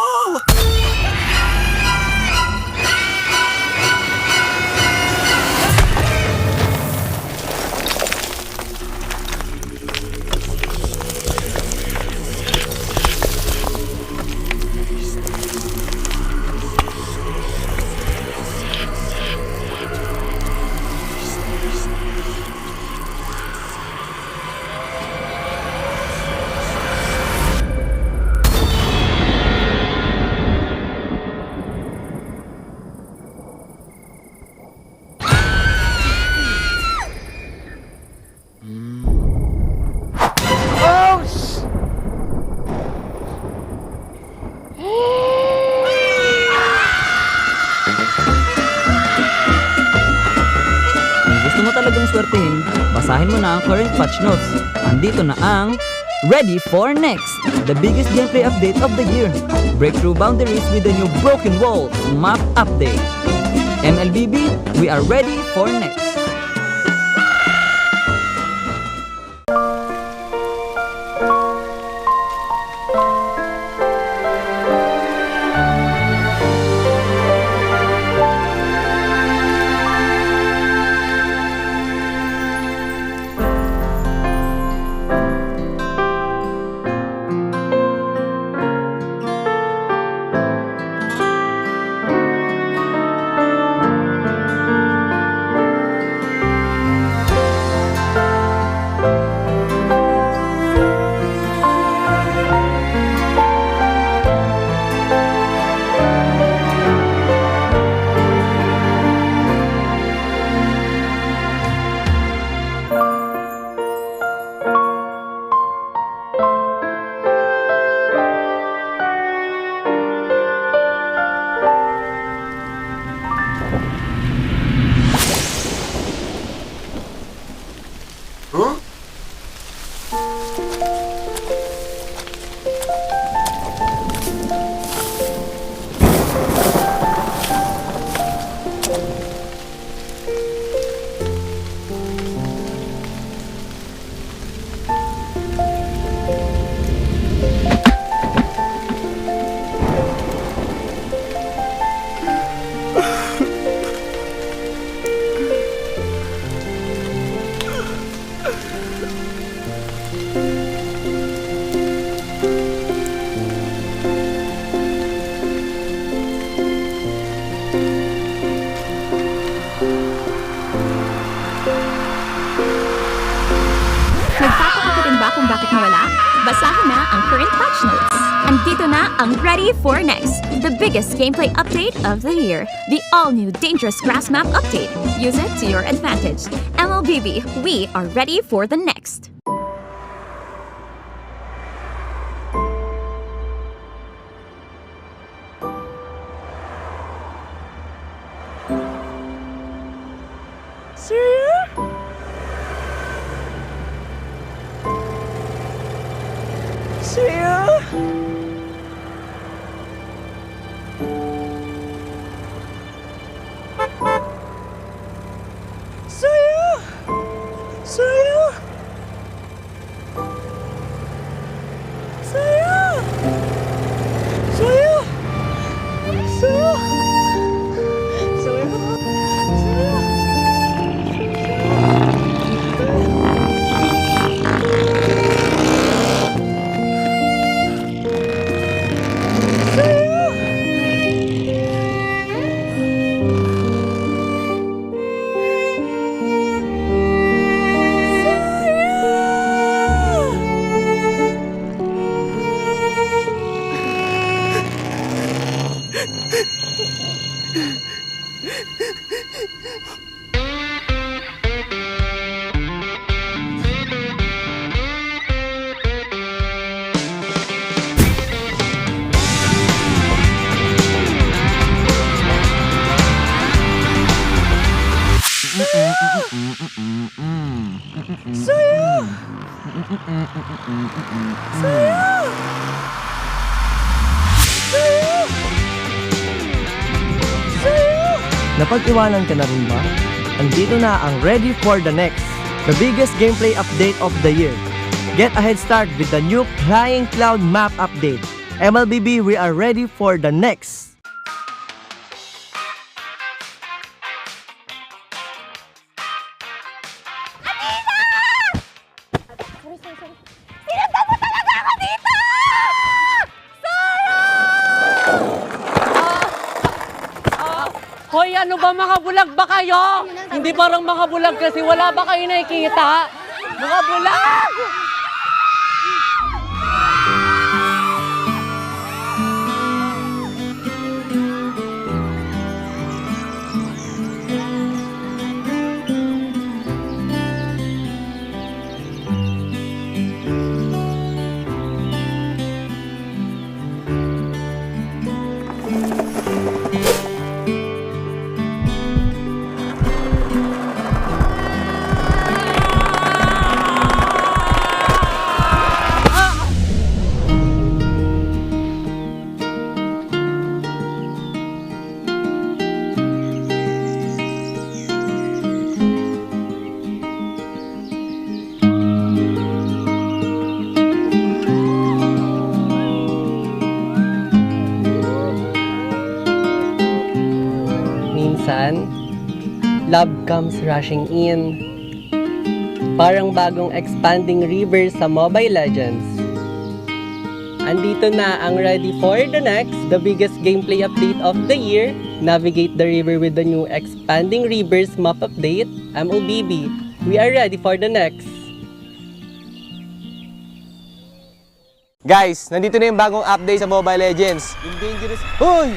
swertihin, basahin mo na ang current patch notes. Andito na ang Ready for Next, the biggest gameplay update of the year. Break through boundaries with the new Broken Walls map update. MLBB, we are ready for next. Nagtataka rin ba kung bakit nawala? Basahin na ang current patch notes. Andito na ang Ready for Next, the biggest gameplay update of the year. The all-new Dangerous Grass Map update. Use it to your advantage. MLBB, we are ready for the next. Napag-iwanan ka na rin ba? Andito na ang Ready for the Next, the biggest gameplay update of the year. Get a head start with the new Flying Cloud map update. MLBB, we are ready for the next. Hoy, ano ba, mga bulag ba kayo? Hindi parang mga bulag kasi wala ba kayo nakikita? Mga bulag! minsan, love comes rushing in. Parang bagong expanding river sa Mobile Legends. Andito na ang ready for the next, the biggest gameplay update of the year. Navigate the river with the new expanding rivers map update. I'm OBB. We are ready for the next. Guys, nandito na yung bagong update sa Mobile Legends. Yung dangerous... Hoy!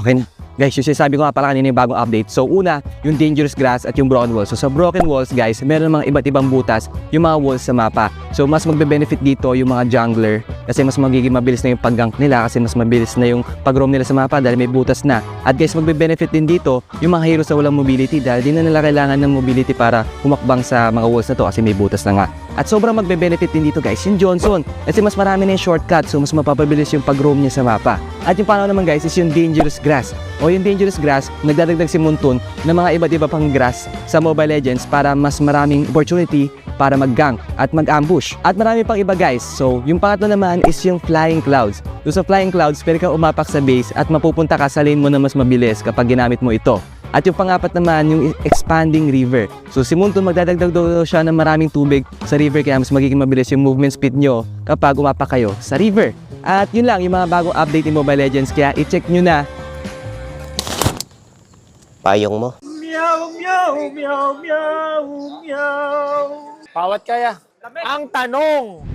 Okay, guys, yung sinasabi ko nga pala kanina yung bagong update. So una, yung dangerous grass at yung broken walls. So sa broken walls, guys, meron mga iba't ibang butas yung mga walls sa mapa. So mas magbe-benefit dito yung mga jungler kasi mas magiging mabilis na yung pag-gank nila kasi mas mabilis na yung pag-roam nila sa mapa dahil may butas na. At guys, magbe-benefit din dito yung mga heroes na walang mobility dahil di na nila kailangan ng mobility para humakbang sa mga walls na to kasi may butas na nga. At sobrang magbe-benefit din dito, guys, yung Johnson kasi mas marami na yung shortcut so mas mapapabilis yung pag-roam niya sa mapa. At yung panaw naman, guys, is yung dangerous grass. O yung dangerous grass, nagdadagdag si Muntun ng mga iba't iba pang grass sa Mobile Legends para mas maraming opportunity para mag-gank at mag-ambush. At marami pang iba, guys. So, yung pangatlo naman is yung flying clouds. Doon sa flying clouds, pwede kang umapak sa base at mapupunta ka sa lane mo na mas mabilis kapag ginamit mo ito. At yung pangapat naman, yung expanding river. So si Muntun magdadagdag daw siya ng maraming tubig sa river kaya mas magiging mabilis yung movement speed nyo kapag umapak kayo sa river. At yun lang, yung mga bagong update ni Mobile Legends kaya i-check nyo na. Payong mo. Meow, meow, meow, meow, meow. Pawat kaya? Ang tanong!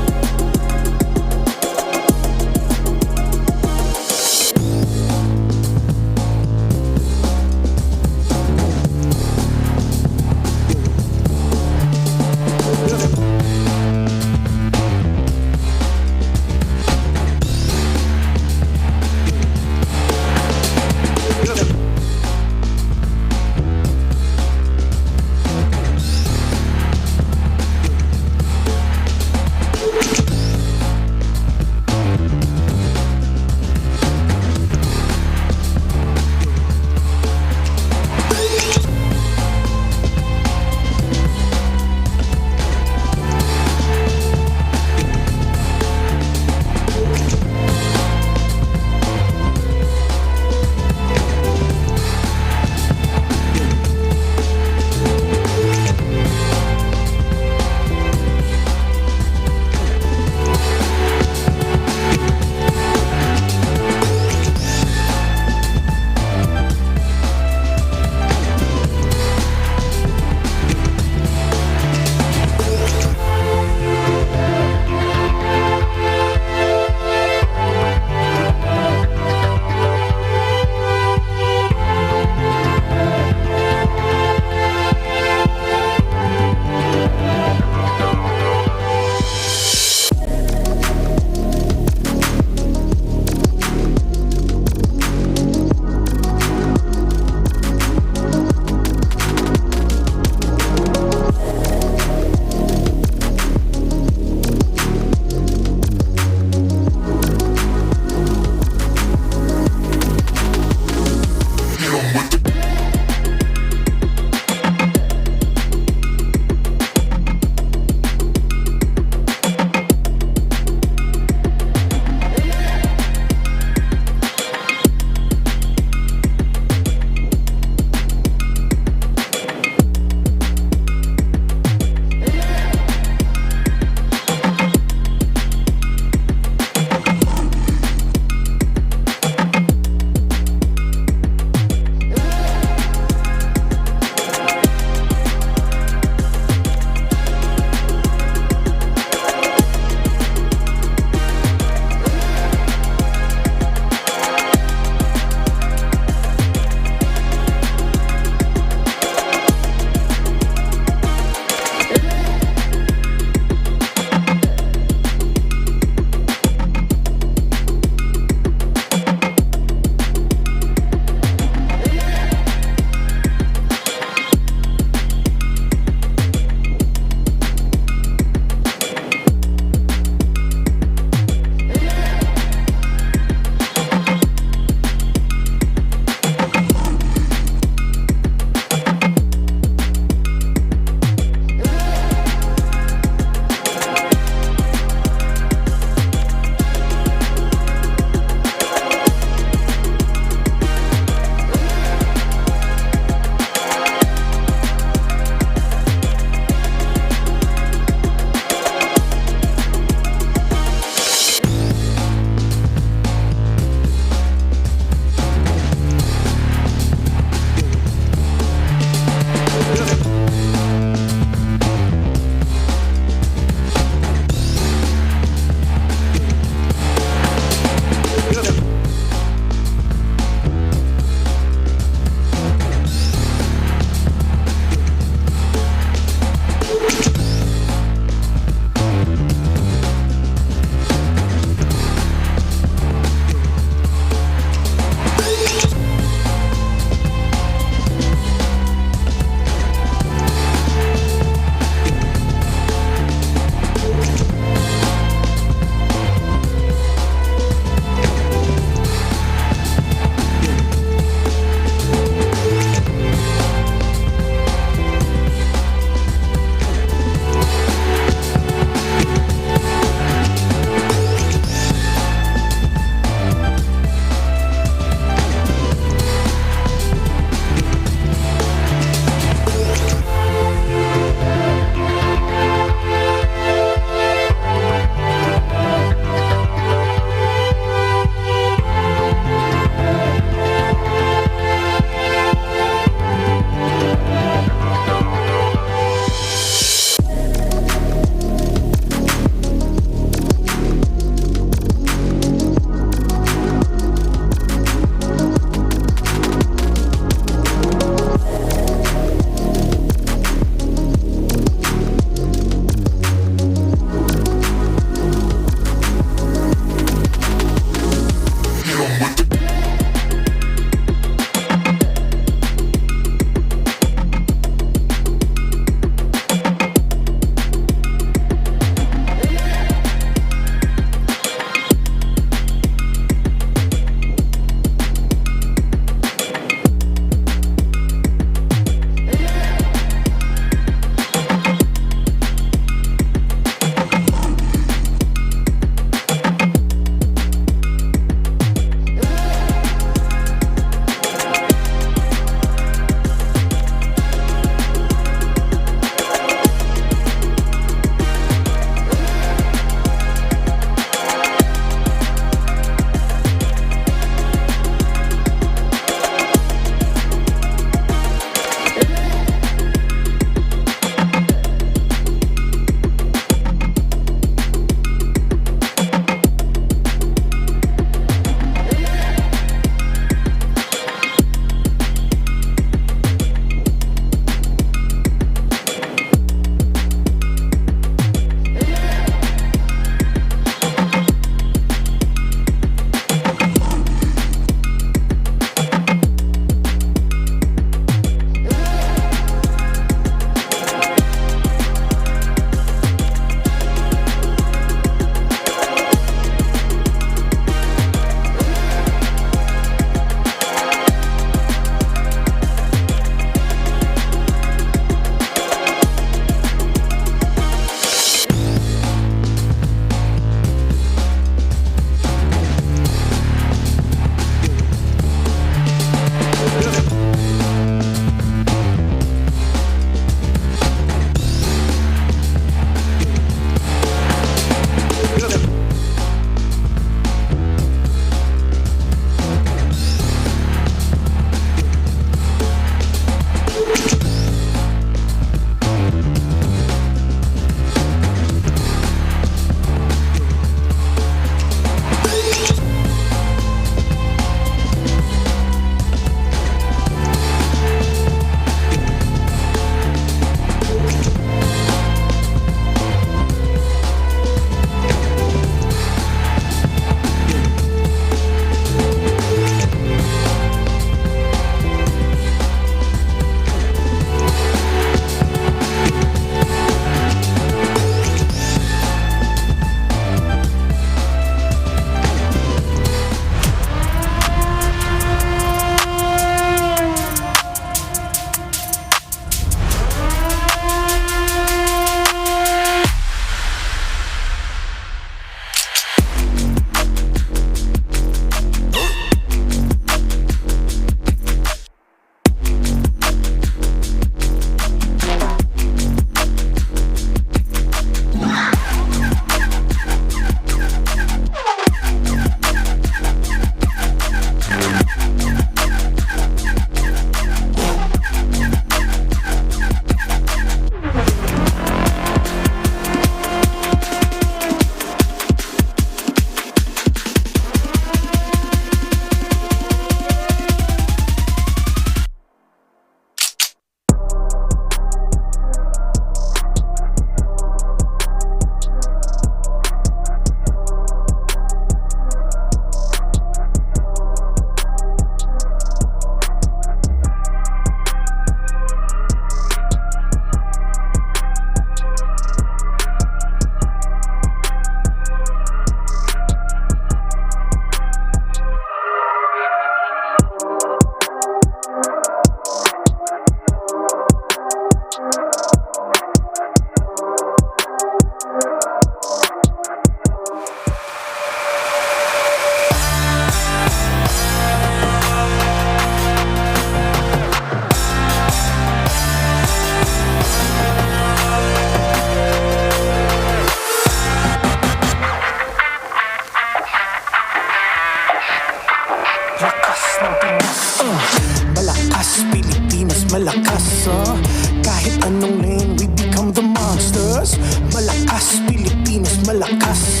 from the monsters. Malakas, Pilipinas, malakas,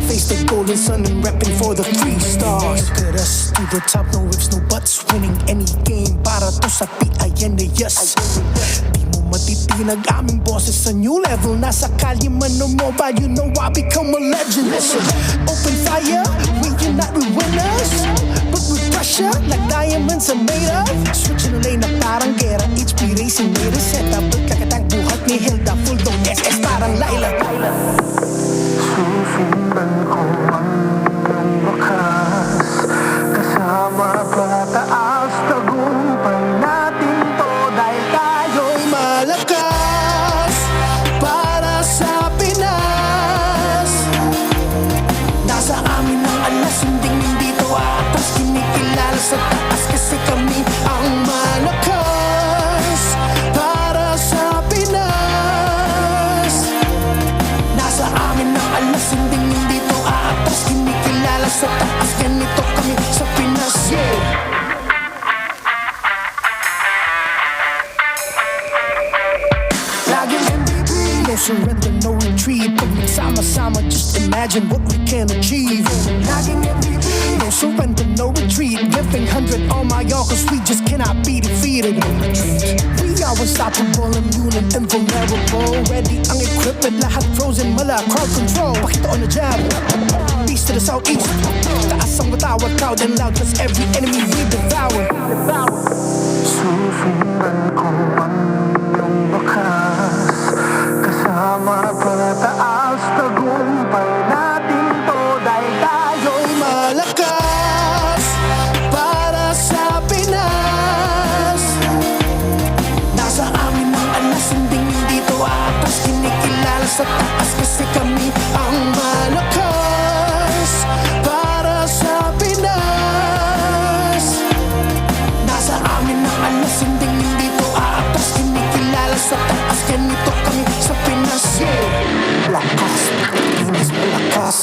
face the golden sun and repping for the 3 stars. Get us to the top, no ifs, no buts. Winning any game para to sa PINAS. Di mo matitinag aming boses sa new level. Nasa kalye man o mobile, you know I become a legend. Listen, open fire, we unite, we winners. But with pressure, like diamonds are made of. Switching the lane na parang gera. HP Racing made a setup. Pagkakatang buhat ni Hilda, full dong SS parang Laila. Susundan ko ang iyong bakas. Kasama pataas, tagumpay natin to. Dahil tayo'y malakas para sa Pinas. Nasa amin ang alas, hindi to atas. Kinikilala sa taas kasi kami ang malakas para sa Pinas. Nasa amin ang alas, hindi to atas. Kinikilala sa taas, ganito kami sa Pinas. Laging MVP, no surrender, no retreat. Pag nagsama-sama, just imagine what we can achieve. Laging MVP, no surrender, no retreat. Giving 100 on my all, cause we just cannot be defeated. We are unstoppable, immune and invulnerable. Ready ang equipment, lahat frozen, mala, crowd control. Pakita on the jab, east to the southeast. Taas ang matawad, proud and loud, cause every enemy we devour. Susundan ko ang iyong bakas. Kasama pataas, tagumpay natin to. Dahil tayo'y malakas para sa Pinas. Nasa amin ang alas, hindi to atas. Kinikilala sa taas kasi kami ang malakas para sa Pinas. Nasa amin ang alas, hindi to atas. Kinikilala sa taas, ganito kami sa Pinas. Malakas, Pilipinas, malakas.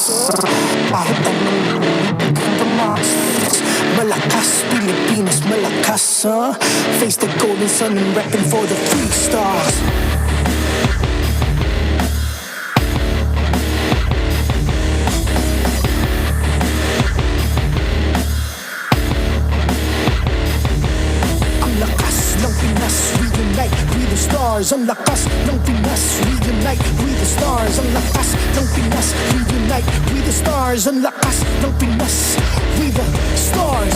Kahit anong malakas, Pilipinas, malakas, face the golden sun and repping for the 3 stars. Ang lakas ng Pinas, reunite, we the stars. Ang lakas ng Pinas, reunite, we the stars. Ang lakas ng Pinas, reunite, we the stars. Ang lakas ng Pinas, we the stars.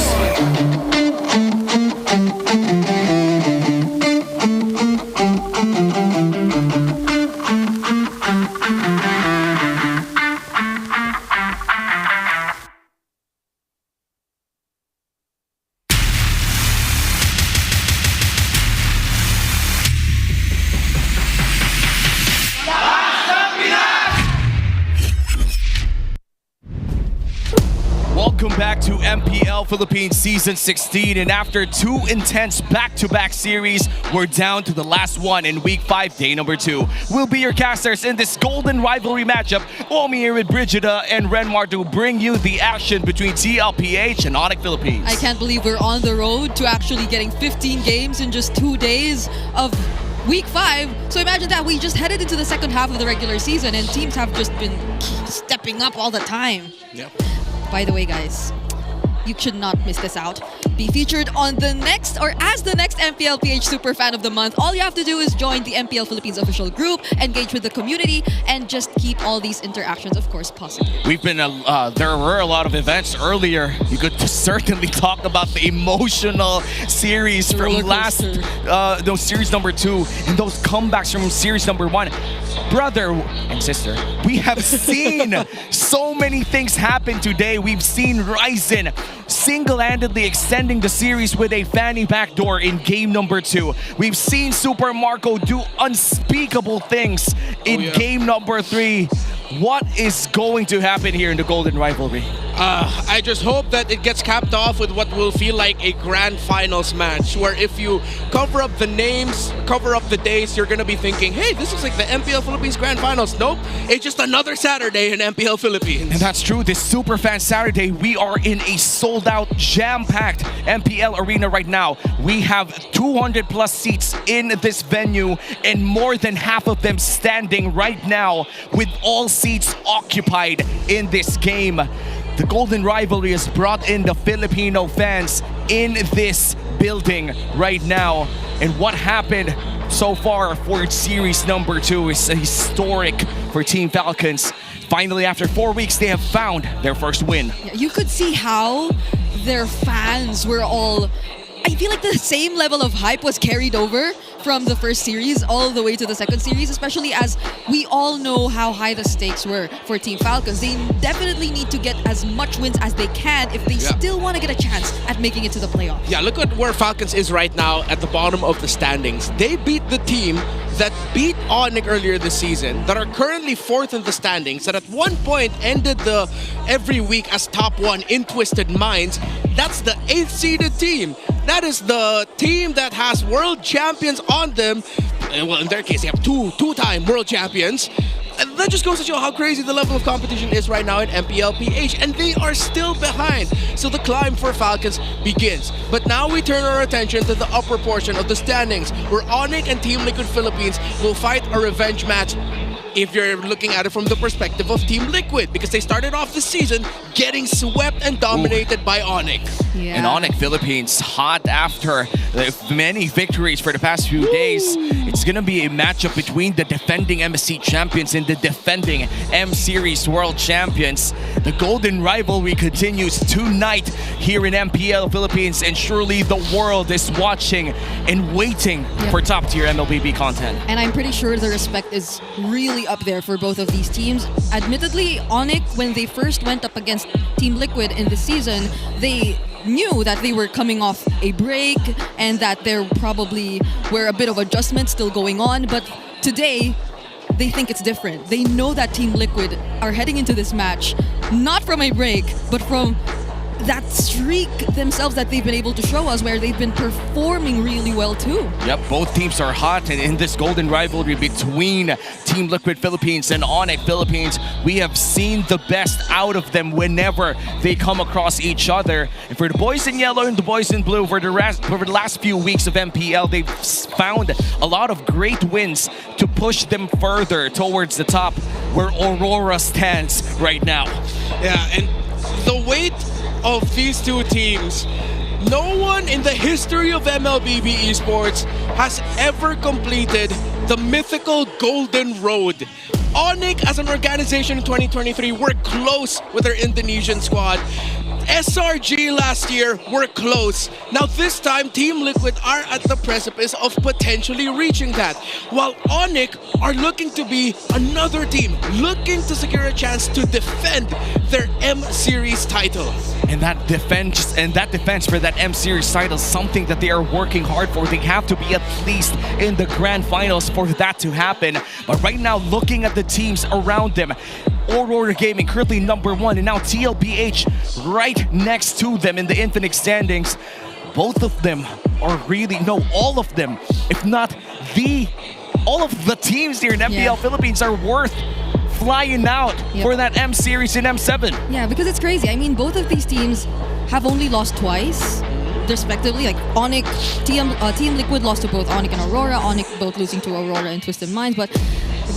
Welcome back to MPL Philippines Season 16, and after 2 intense back-to-back series, we're down to the last one in Week 5, Day number 2. We'll be your casters in this golden rivalry matchup. Omi here with Brigida and Renmar to bring you the action between TLPH and ONIC Philippines. I can't believe we're on the road to actually getting 15 games in just 2 days of Week 5. So imagine that, we just headed into the second half of the regular season and teams have just been stepping up all the time. Yep. By the way, guys, you should not miss this out. Be featured on the next, or as the next MPLPH Super Fan of the Month. All you have to do is join the MPL Philippines official group, engage with the community, and just keep all these interactions, of course, possible. We've been, there were a lot of events earlier. You could certainly talk about the emotional series from series number 2, and those comebacks from series number 1. Brother and sister, we have seen so many things happen today. We've seen Ryzen single-handedly extending the series with a fanny backdoor in game number 2. We've seen Super Marco do unspeakable things in game number 3. What is going to happen here in the Golden Rivalry? I just hope that it gets capped off with what will feel like a grand finals match, where if you cover up the names, cover up the days, you're going to be thinking, hey, this is like the MPL Philippines Grand Finals. Nope, it's just another Saturday in MPL Philippines. And that's true. This Superfans Saturday, we are in a sold-out, jam-packed MPL Arena right now. We have 200 plus seats in this venue and more than half of them standing right now with all seats occupied in this game. The Golden Rivalry has brought in the Filipino fans in this building right now. And what happened so far for series number 2 is historic for Team Falcons. Finally, after 4 weeks, they have found their first win. Yeah, you could see how their fans were all... I feel like the same level of hype was carried over from the first series all the way to the second series, especially as we all know how high the stakes were for Team Falcons. They definitely need to get as much wins as they can if they still want to get a chance at making it to the playoffs. Yeah, look at where Falcons is right now at the bottom of the standings. They beat the team that beat ONIC earlier this season, that are currently 4th in the standings, that at one point ended the every week as top 1 in Twisted Minds. That's the 8th seeded team. That is the team that has world champions on them. Well, in their case, they have two-time world champions. And that just goes to show how crazy the level of competition is right now in MPLPH, and they are still behind. So the climb for Falcons begins. But now we turn our attention to the upper portion of the standings, where ONIC and Team Liquid Philippines will fight a revenge match if you're looking at it from the perspective of Team Liquid, because they started off the season getting swept and dominated by ONIC. Yeah. And ONIC Philippines, hot after many victories for the past few days. It's going to be a matchup between the defending MSC champions and the defending M-Series world champions. The Golden Rivalry continues tonight here in MPL Philippines, and surely the world is watching and waiting for top-tier MLBB content. And I'm pretty sure the respect is really up there for both of these teams. Admittedly, ONIC, when they first went up against Team Liquid in the season, they knew that they were coming off a break and that there probably were a bit of adjustments still going on. But today, they think it's different. They know that Team Liquid are heading into this match not from a break, but from that streak themselves that they've been able to show us, where they've been performing really well too. Yep, both teams are hot, and in this golden rivalry between Team Liquid Philippines and ONIC Philippines, we have seen the best out of them whenever they come across each other. And for the boys in yellow and the boys in blue, for the last few weeks of MPL, they've found a lot of great wins to push them further towards the top, where Aurora stands right now. Yeah, and the weight of these two teams, no one in the history of MLBB esports has ever completed the mythical Golden Road. ONIC as an organization in 2023 were close with their Indonesian squad. SRG last year were close. Now this time, Team Liquid are at the precipice of potentially reaching that, while ONIC are looking to be another team looking to secure a chance to defend their M-Series title. And that defense for that M-Series title is something that they are working hard for. They have to be at least in the grand finals for that to happen. But right now, looking at the teams around them, Aurora Gaming currently #1, and now TLPH right next to them in the Infinite standings. Both of them are really, no, all of them, if not all of the teams here in MPL Philippines are worth flying out for that M-Series in M7. Yeah, because it's crazy. I mean, both of these teams have only lost twice, respectively. Like ONIC, Team Liquid lost to both ONIC and Aurora, ONIC both losing to Aurora and Twisted Minds, but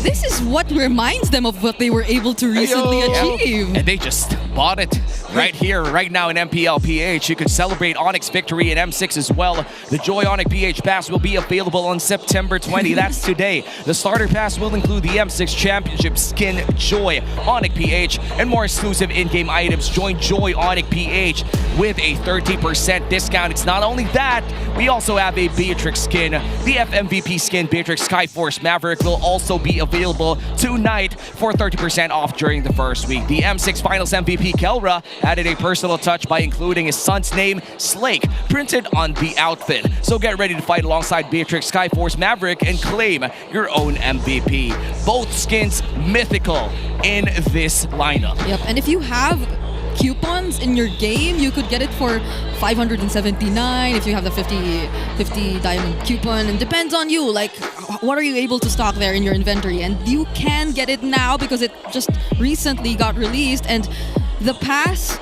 this is what reminds them of what they were able to recently achieve. And they just bought it right here, right now in MPL PH. You can celebrate ONIC's victory in M6 as well. The Joy ONIC PH Pass will be available on September 20. That's today. The starter pass will include the M6 Championship skin Joy ONIC PH and more exclusive in-game items. Join Joy ONIC PH with a 30% discount. It's not only that, we also have a Beatrix skin. The FMVP skin Beatrix Skyforce Maverick will also be available tonight for 30% off during the first week. The M6 Finals MVP Kelra added a personal touch by including his son's name, Slake, printed on the outfit. So get ready to fight alongside Beatrix Skyforce Maverick and claim your own MVP. Both skins mythical in this lineup. Yep, and if you have coupons in your game. You could get it for 579 if you have the 50 diamond coupon, and depends on you, like what are you able to stock there in your inventory. And you can get it now because it just recently got released, and the pass,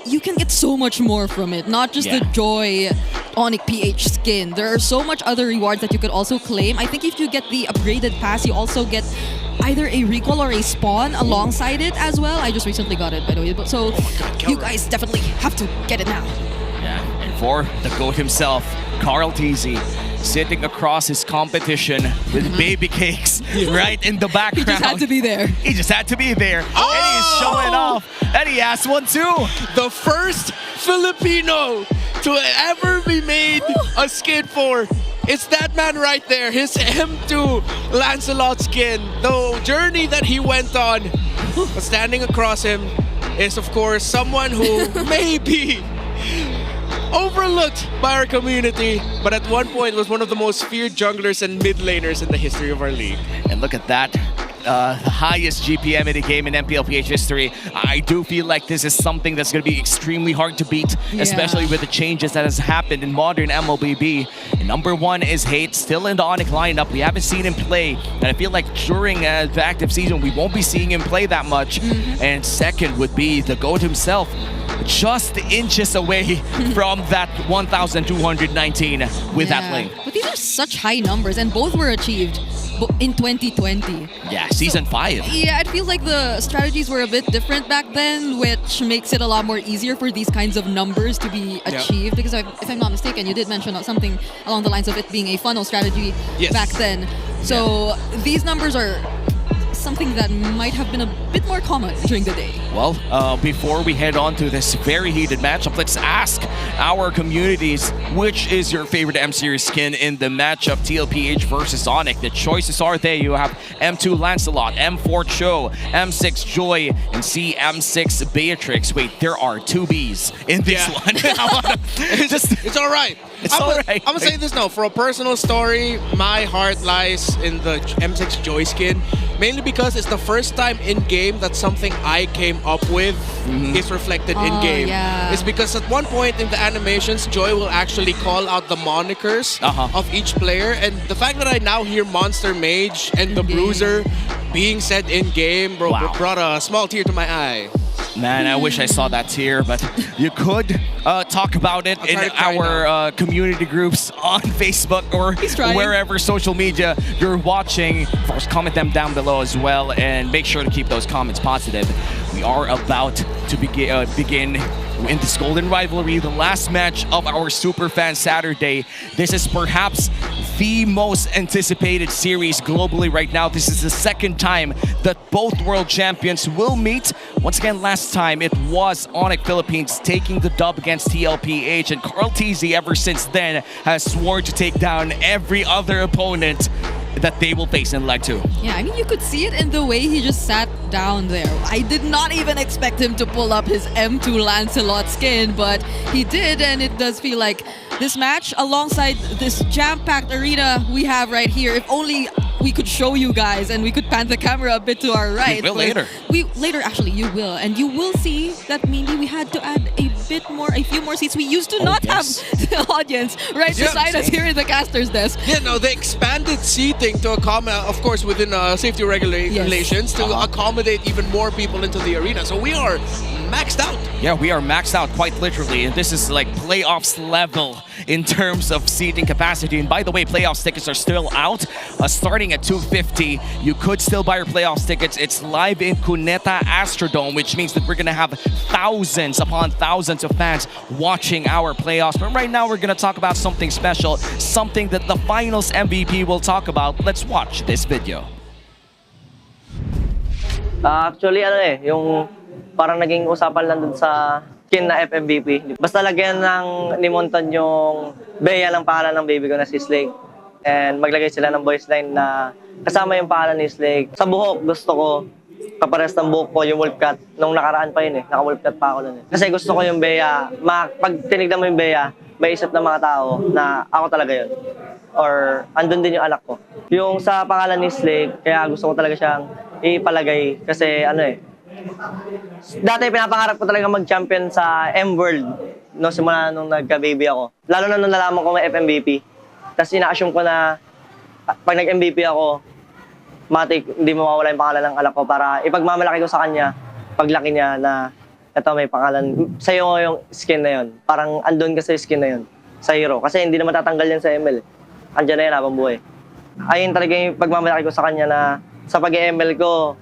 you can get so much more from it, not just the Joy ONIC PH skin. There are so much other rewards that you could also claim. I think if you get the upgraded pass, you also get either a recall or a spawn alongside it as well. I just recently got it, by the way. So you guys definitely have to get it now. Yeah, and for the GOAT himself, Carl Teasy, sitting across his competition with baby cakes right in the background. He just had to be there. He just had to be there. And he's showing off. And he has one too. The first Filipino to ever be made a skin for. It's that man right there, his M2 Lancelot skin. The journey that he went on, standing across him is of course someone who may be overlooked by our community, but at one point was one of the most feared junglers and mid laners in the history of our league. And look at that. The highest GPM in the game in MPLPH history. I do feel like this is something that's going to be extremely hard to beat, especially with the changes that has happened in modern MLBB. And number one is Hate, still in the ONIC lineup. We haven't seen him play, and I feel like during the active season, we won't be seeing him play that much. And second would be the GOAT himself, just inches away from that 1,219 with that lane. But these are such high numbers, and both were achieved in 2020. Yeah, Season 5. Yeah, it feels like the strategies were a bit different back then, which makes it a lot more easier for these kinds of numbers to be achieved. Because if I'm not mistaken, you did mention something along the lines of it being a funnel strategy back then. So these numbers are something that might have been a bit more common during the day. Well, before we head on to this very heated matchup, let's ask our communities, which is your favorite M-Series skin in the matchup TLPH versus ONIC? The choices are there. You have M2 Lancelot, M4 Cho, M6 Joy, and M6 Beatrix. Wait, there are two Bs in this one. It's all right. I'm gonna say this now. For a personal story, my heart lies in the M6 Joy skin, mainly because it's the first time in-game that something I came up with is reflected in-game. It's because at one point in the animations, Joy will actually call out the monikers of each player, and the fact that I now hear Monster Mage and the Bruiser being said in-game, brought a small tear to my eye. Man, I wish I saw that tier, but you could talk about it in our community groups on Facebook or wherever social media you're watching. Of course, comment them down below as well, and make sure to keep those comments positive. We are about to begin in this golden rivalry, the last match of our Superfans Saturday. This is perhaps the most anticipated series globally right now. This is the second time that both world champions will meet. Once again, last time it was ONIC Philippines taking the dub against TLPH, and Carl Teasy ever since then has sworn to take down every other opponent that they will face in leg 2. Yeah, I mean, you could see it in the way he just sat down there. I did not even expect him to pull up his M2 Lancelot skin, but he did, and it does feel like this match, alongside this jam-packed arena we have right here, if only we could show you guys and we could pan the camera a bit to our right. We will later. Later, actually, you will. And you will see that maybe we had to add a few more seats. We used to not have the audience right beside us here in the caster's desk. Yeah, no, they expanded seating to accommodate, of course, within safety regulations, to accommodate even more people into the arena. So we are maxed out. Yeah, we are maxed out quite literally, and this is like playoffs level in terms of seating capacity. And by the way, playoffs tickets are still out, starting at $250. You could still buy your playoffs tickets. It's live in Cuneta Astrodome, which means that we're gonna have thousands upon thousands of fans watching our playoffs. But right now, we're gonna talk about something special, something that the finals MVP will talk about. Let's watch this video. Actually, yung parang naging usapan lang dun sa skin na FMVP. Basta lagyan ni Monton yung Bea ng pangalan ng baby ko na si Slake. And maglagay sila ng voice line na kasama yung pangalan ni Slake. Sa buhok, gusto ko kapares ng buhok ko yung Wolfcat. Nung nakaraan pa yun naka-Wolfcat pa ako nun Kasi gusto ko yung Bea, pag tinignan mo yung Bea, may isip ng mga tao na ako talaga yun. Or andun din yung anak ko. Yung sa pangalan ni Slake, kaya gusto ko talaga siyang ipalagay kasi Dati pinapangarap ko talaga mag-champion sa M-World no, simula nung nagka-baby ako. Lalo na nung nalaman ko may FMVP. Tapos ina-assume ko na pag nag-MVP ako, matik, hindi mawawala yung pangalan ng anak ko para ipagmamalaki ko sa kanya, paglaki niya na eto may pangalan, sa'yo yung skin na yun. Parang andun ka sa skin na yun, sa hero. Kasi hindi na matatanggal yan sa ML. Andiyan na yan habang buhay. Ayun talaga yung pagmamalaki ko sa kanya na sa pag-ML ko,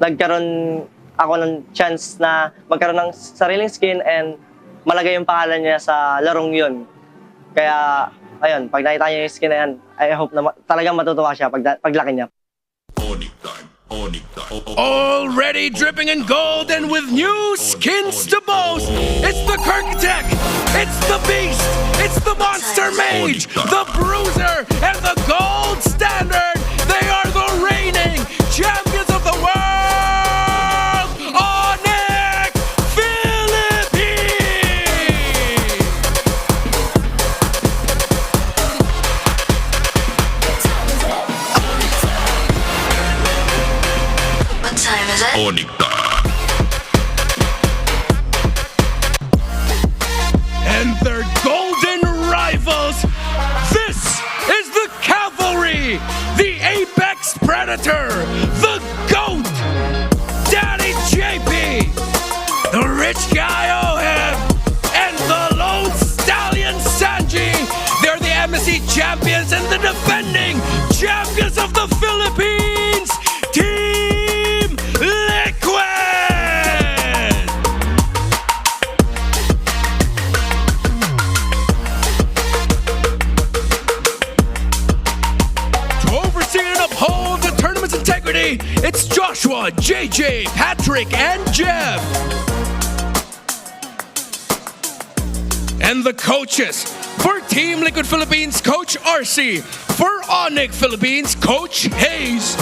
nagkaroon ako ng chance na magkaroon ng sariling skin and malagay yung pangalan niya sa larong yun. Kaya, ayun, pag nakita niya yung skin na yan, I hope na talagang matutuwa siya paglaki niya. Already dripping in gold and with new skins to boast, it's the Kirk Tech, it's the Beast, it's the Monster Mage, the Bruiser, and the Gold Standard. They are the reigning champions of the world, ONIC Philippines! What time is it? ONIC. And their golden rivals. This is the Cavalry, the Apex Predator, the GOAT, Daddy JP, the Rich Guy Oheb, and the Lone Stallion Sanji. They're the MSC champions and the defending champions of the Philippines, Team Liquid! Uphold the tournament's integrity, it's Joshua, JJ, Patrick, and Jeff. And the coaches, for Team Liquid Philippines, Coach RC. For ONIC Philippines, Coach Hayes.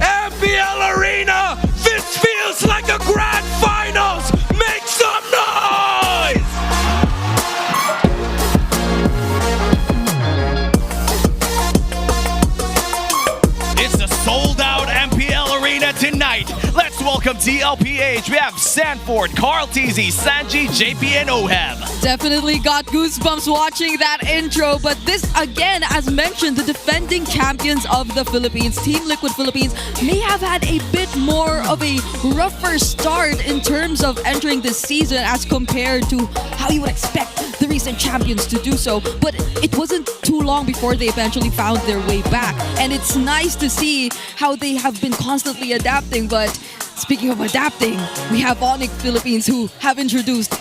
MPL Arena, this feels like a grand finals. Make some noise! It's a sold-out MPL Arena tonight. Let's welcome TLPH. We have Sanford, Carl TZ, Sanji, JP, and Oheb. Definitely got goosebumps watching that intro, but this, again, as mentioned, the defending champions of the Philippines, Team Liquid Philippines, may have had a bit more of a rougher start in terms of entering this season as compared to how you would expect the recent champions to do so, but it wasn't too long before they eventually found their way back, and it's nice to see how they have been constantly adapting. But speaking of adapting, we have ONIC Philippines who have introduced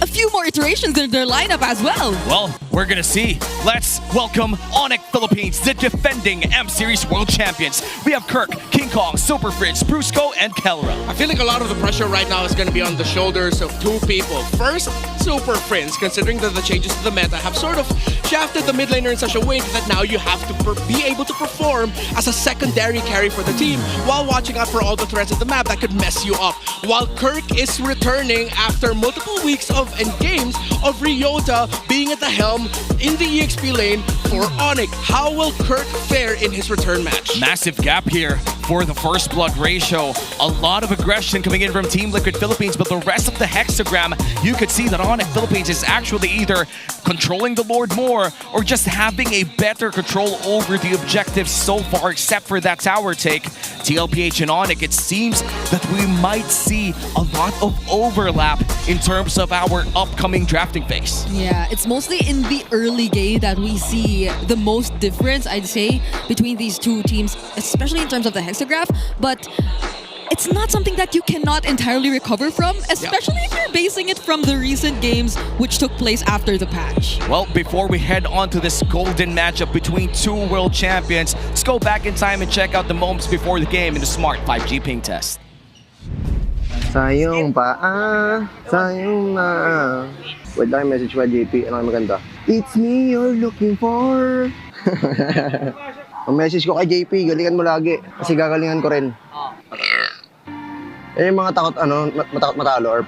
a few more iterations in their lineup as well. Well, we're gonna see. Let's welcome ONIC Philippines, the defending M-Series World Champions. We have Kirk, King Kong, Super Fridge, Brusco, and Kelra. I feel like a lot of the pressure right now is going to be on the shoulders of two people. First, Super Friends, considering that the changes to the meta have sort of shafted the mid laner in such a way that now you have to be able to perform as a secondary carry for the team while watching out for all the threats of the map that could mess you up. While Kirk is returning after multiple weeks of and games of Ryota being at the helm in the EXP lane for ONIC. How will Kirk fare in his return match? Massive gap here for the first blood ratio. A lot of aggression coming in from Team Liquid Philippines, but the rest of the hexagram, you could see that ONIC Philippines is actually either controlling the Lord more or just having a better control over the objectives so far, except for that tower take. TLPH and ONIC, it seems that we might see a lot of overlap in terms of our upcoming drafting phase. Yeah, it's mostly in the early game that we see the most difference, I'd say, between these two teams, especially in terms of the hexagraph, but it's not something that you cannot entirely recover from, especially if you're basing it from the recent games which took place after the patch. Well, before we head on to this golden matchup between two world champions, let's go back in time and check out the moments before the game in the Smart 5G ping test. Sayong paa, sayong na. Wait lang, message pa JP. Ano maganda? It's me you're looking for. Ang message ko kay JP, galingan mo lagi. Kasi gagalingan ko rin. Eh, yung mga takot, matakot matalo. Or...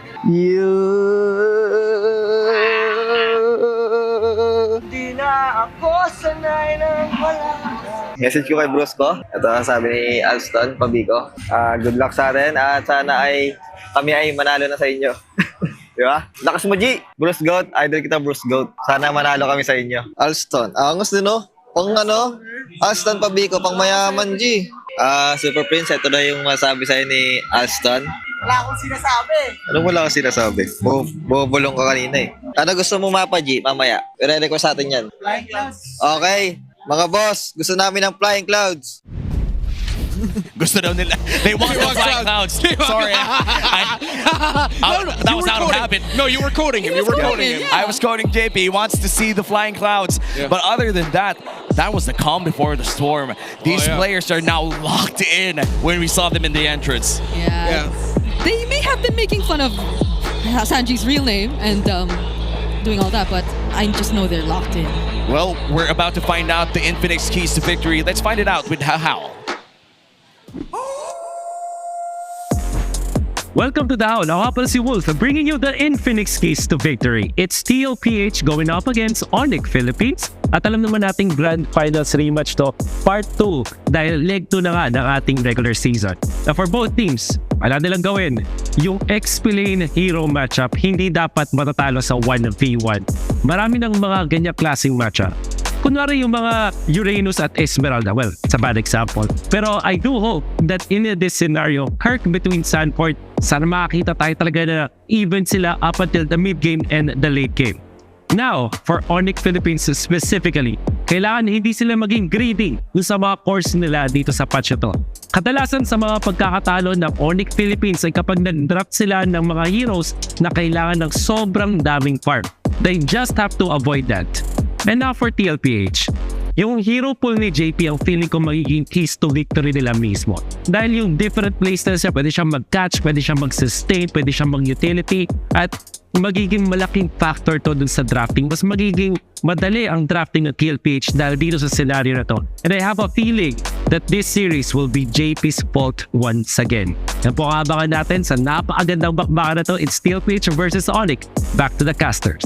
Di na ako sanay ng wala. Message ko kay Bruce ko. Ito ang sabi ni Alston, Pabico. Good luck sa atin at sana ay kami ay manalo na sa inyo. Di ba? Lakas mo, G! Bruce Goat, idol kita Bruce Goat. Sana manalo kami sa inyo. Alston, angas din, no? Pang ano? Alston, Pabico, pang mayaman, G. Super Prince, ito na yung masabi sa'yo ni Alston. Wala akong sinasabi. Anong wala kang sinasabi? Bubulong ka kanina eh. Ano gusto mo mapa, G? Mamaya. I-request natin yan. Flying clouds. Okay. Mga boss, gusto namin ng Flying Clouds. Gusto daw nila. They want the flying clouds. Sorry. That was out of habit. No, you were quoting him. You were quoting him. I was quoting JP. He wants to see the flying clouds. Yeah. But other than that, that was the calm before the storm. These players are now locked in when we saw them in the entrance. Yeah. They may have been making fun of Sanji's real name and doing all that, but I just know they're locked in. Well, we're about to find out the Infinix keys to victory. Let's find it out with How. Welcome to the How. Ako nga pala si Wolf, bringing you the Infinix keys to victory. It's TLPH going up against ONIC Philippines. At alam naman nating Grand Finals rematch to, Part 2, dahil leg 2 na nga ng ating regular season. Now for both teams, wala nilang gawin. Yung XP-Lane Hero matchup, hindi dapat matatalo sa 1v1. Marami ng mga ganyang klaseng matchup. Kunwari yung mga Uranus at Esmeralda, well, it's a bad example. Pero I do hope that in this scenario, Kirk between Sanford, sana makakita tayo talaga na even sila up until the mid-game and the late game. Now, for ONIC Philippines specifically, kailangan hindi sila maging greedy sa mga course nila dito sa patch ito. Kadalasan sa mga pagkakatalo ng ONIC Philippines ay kapag nag-draft sila ng mga heroes na kailangan ng sobrang daming farm. They just have to avoid that. And now for TLPH. Yung hero pool ni JP ang feeling ko magiging keys to victory nila mismo. Dahil yung different playstyles niya, pwede siyang mag-catch, pwede siyang mag-sustain, pwede siyang mag-utility, at magiging malaking factor to dun sa drafting. Mas magiging madali ang drafting ng TLPH dahil dito sa scenario na to. And I have a feeling that this series will be JP's fault once again. Yan po ang abangan natin sa napakagandang bakbakan na to. It's TLPH versus ONIC. Back to the casters.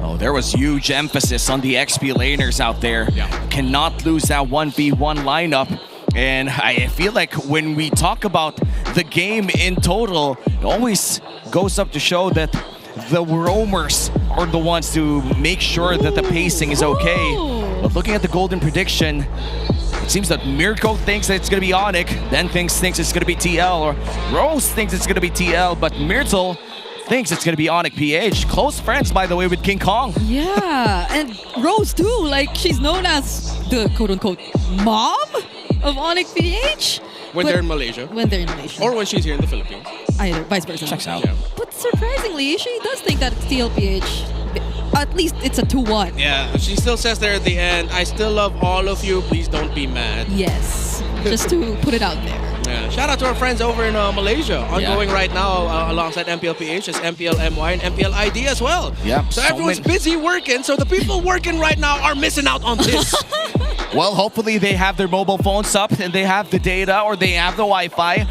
Oh, there was huge emphasis on the XP laners out there. Cannot lose that 1v1 lineup. And I feel like when we talk about the game in total, it always goes up to show that the roamers are the ones to make sure that the pacing is okay. But looking at the golden prediction, it seems that Mirko thinks that it's going to be ONIC, then thinks it's going to be TL, or Rose thinks it's going to be TL, but Myrtle thinks it's gonna be ONIC PH. Close friends, by the way, with King Kong. Yeah, and Rose too. Like, she's known as the quote-unquote mom of ONIC PH. When they're in Malaysia. When they're in Malaysia. Or when she's here in the Philippines. Either, vice versa. Checks out. Yeah. But surprisingly, she does think that it's TLPH. At least it's a 2-1. Yeah, she still says there at the end, I still love all of you, please don't be mad. Yes, just to put it out there. Yeah. Shout out to our friends over in Malaysia, ongoing right now alongside MPLPH, is MPL MY and MPL ID as well. Yeah. So everyone's busy working, so the people working right now are missing out on this. Well, hopefully they have their mobile phones up and they have the data or they have the Wi-Fi.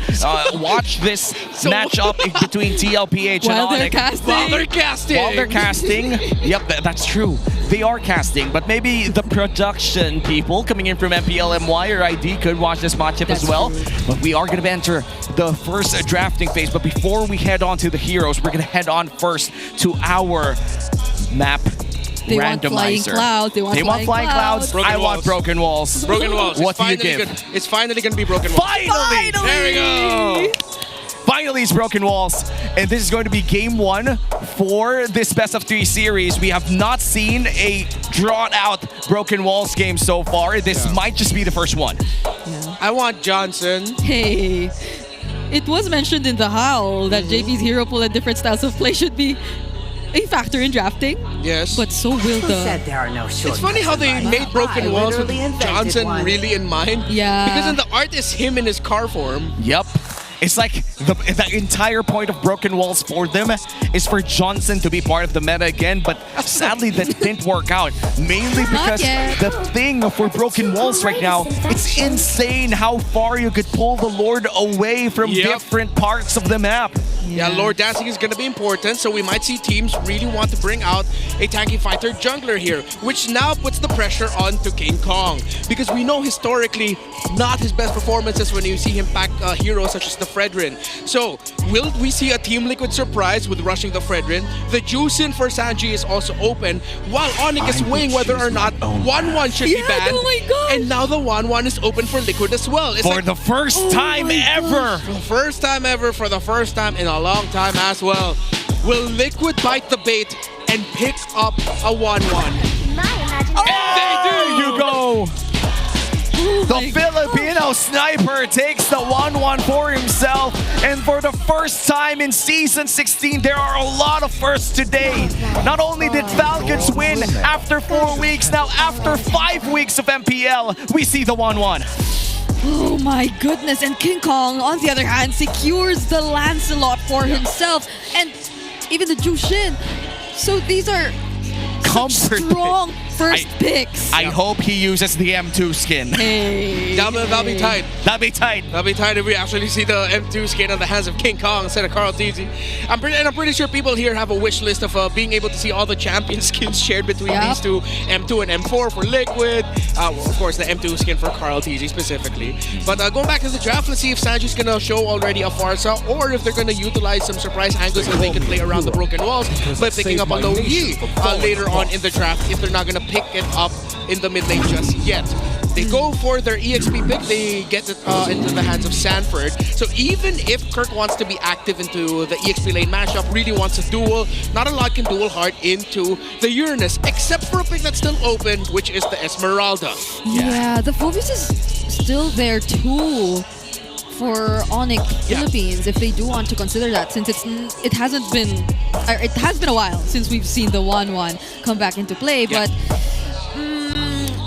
Watch this matchup between TLPH While and they're ONIC. casting. While they're casting. While they're casting. Yep, that's true. They are casting, but maybe the production people coming in from MPL MY or ID could watch this matchup as well. True. But we are going to enter the first drafting phase. But before we head on to the heroes, we're going to head on first to our map They want randomizer. flying clouds. They want flying clouds. I want broken walls. Broken walls. What do you give? It's finally going to be broken walls. Finally! There we go! Finally, it's broken walls. And this is going to be game 1 for this best of 3 series. We have not seen a drawn-out broken walls game so far. This might just be the first one. Yeah. I want Johnson. Hey, it was mentioned in the How that JP's hero pool and different styles of play should be a factor in drafting. Yes. But so will the... there are no It's funny how they made broken walls with Johnson really in mind. Yeah. Because in the art is him in his car form. Yep. It's like the entire point of Broken Walls for them is for Johnson to be part of the meta again, but sadly that didn't work out. Mainly because the thing for Broken Walls right now, it's insane how far you could pull the Lord away from different parts of the map. Yeah, Lord dancing is going to be important, so we might see teams really want to bring out a tanky fighter jungler here, which now puts the pressure onto King Kong. Because we know historically, not his best performances when you see him pack heroes such as the Fredrin. So, will we see a Team Liquid surprise with rushing the Fredrin? The Juicin for Sanji is also open, while ONIC is weighing whether or not 1-1 should be banned. Oh my God. And now the 1-1 is open for Liquid as well. It's For the first time ever! For the first time ever, for the first time in a long time as well. Will Liquid bite the bait and pick up a 1-1? They do! You go! The Filipino sniper takes the 1-1 for himself, and for the first time in Season 16, there are a lot of firsts today. Not only did Falcons win after 4 weeks, now after 5 weeks of MPL, we see the 1-1. Oh my goodness, and King Kong, on the other hand, secures the Lancelot for himself, and even the Jushin. So these are strong first picks. I hope he uses the M2 skin. Hey. That'll be tight. That'll be tight. That'll be tight if we actually see the M2 skin on the hands of King Kong instead of Carl TZ. I'm pretty sure people here have a wish list of being able to see all the champion skins shared between these two, M2 and M4 for Liquid. Well, of course, the M2 skin for Carl TZ specifically. But going back to the draft, let's see if Sanji's going to show already a Farsa, or if they're going to utilize some surprise angles that they can play around the Broken Walls by picking up a Low Yi later on in the draft if they're not going to pick it up in the mid lane just yet. They go for their EXP pick, they get it into the hands of Sanford. So even if Kirk wants to be active into the EXP lane matchup, really wants to duel, not a lot can duel hard into the Uranus, except for a pick that's still open, which is the Esmeralda. Yeah, the Phoebus is still there too for ONIC Philippines, if they do want to consider that, since it has been a while since we've seen the 1-1 come back into play, but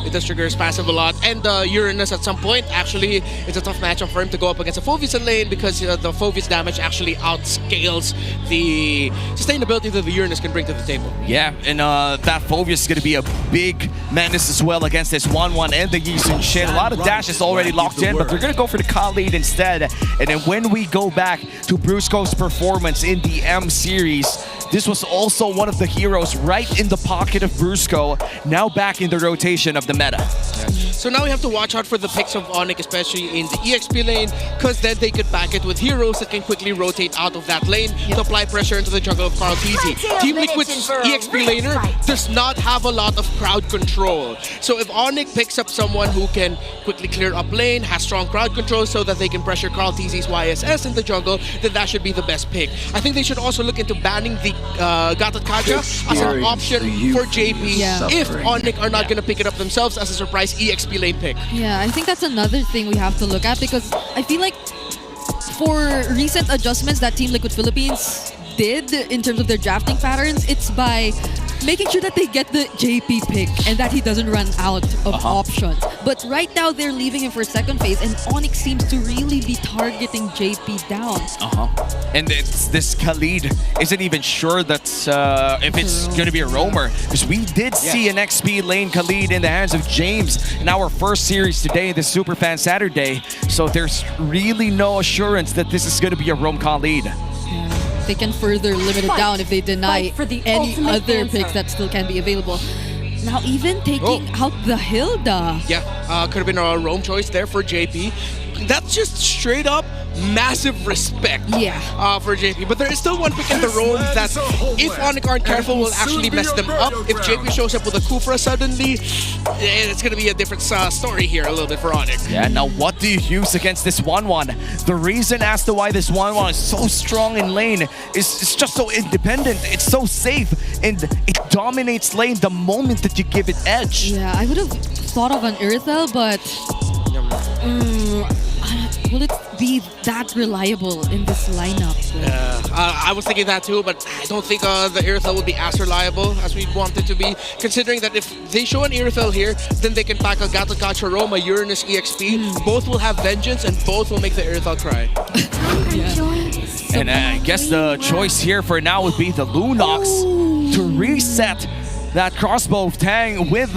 It does trigger his passive a lot, and Uranus at some point, actually, it's a tough matchup for him to go up against a Phoebus in lane because the Phoebus damage actually outscales the sustainability that the Uranus can bring to the table. Yeah, and that Phoebus is going to be a big menace as well against this 1-1 and the Yisun Shin. A lot of dashes already locked in, but they're going to go for the Khalid instead. And then when we go back to Brusco's performance in the M series, this was also one of the heroes right in the pocket of Brusco, now back in the rotation of the meta. So now we have to watch out for the picks of ONIC, especially in the EXP lane, because then they could back it with heroes that can quickly rotate out of that lane to apply pressure into the jungle of Carl TZ. Team Liquid's EXP laner does not have a lot of crowd control. So if ONIC picks up someone who can quickly clear up lane, has strong crowd control so that they can pressure Carl TZ's YSS in the jungle, then that should be the best pick. I think they should also look into banning the Gatot Kaja as an option for JP if ONIC are not going to pick it up themselves as a surprise EXP lane pick. Yeah, I think that's another thing we have to look at, because I feel like for recent adjustments that Team Liquid Philippines did in terms of their drafting patterns, it's by making sure that they get the JP pick and that he doesn't run out of options. But right now, they're leaving him for second phase, and ONIC seems to really be targeting JP down. And this Khalid isn't even sure that if it's going to be a roamer, because we did see an XP lane Khalid in the hands of James in our first series today, the Superfans Saturday. So there's really no assurance that this is going to be a roam Khalid. They can further limit it down if they deny any other picks that still can be available. Now even taking out the Hilda. Yeah, could have been a roam choice there for JP. That's just straight up massive respect for JP. But there is still one pick in the roam that, if ONIC aren't careful, will actually mess them up. If JP shows up with a Kufra suddenly, it's going to be a different story here a little bit for ONIC. Yeah, now what do you use against this 1-1? The reason as to why this 1-1 is so strong in lane is it's just so independent. It's so safe, and it dominates lane the moment that you give it edge. Yeah, I would have thought of an Earthel, but will it be that reliable in this lineup? I was thinking that too, but I don't think the Irithel will be as reliable as we want it to be, considering that if they show an Irithel here, then they can pack a Gatotkacha Roma, Uranus EXP. Both will have vengeance and both will make the Irithel cry. And I guess the choice here for now would be the Lunox to reset that crossbow tang with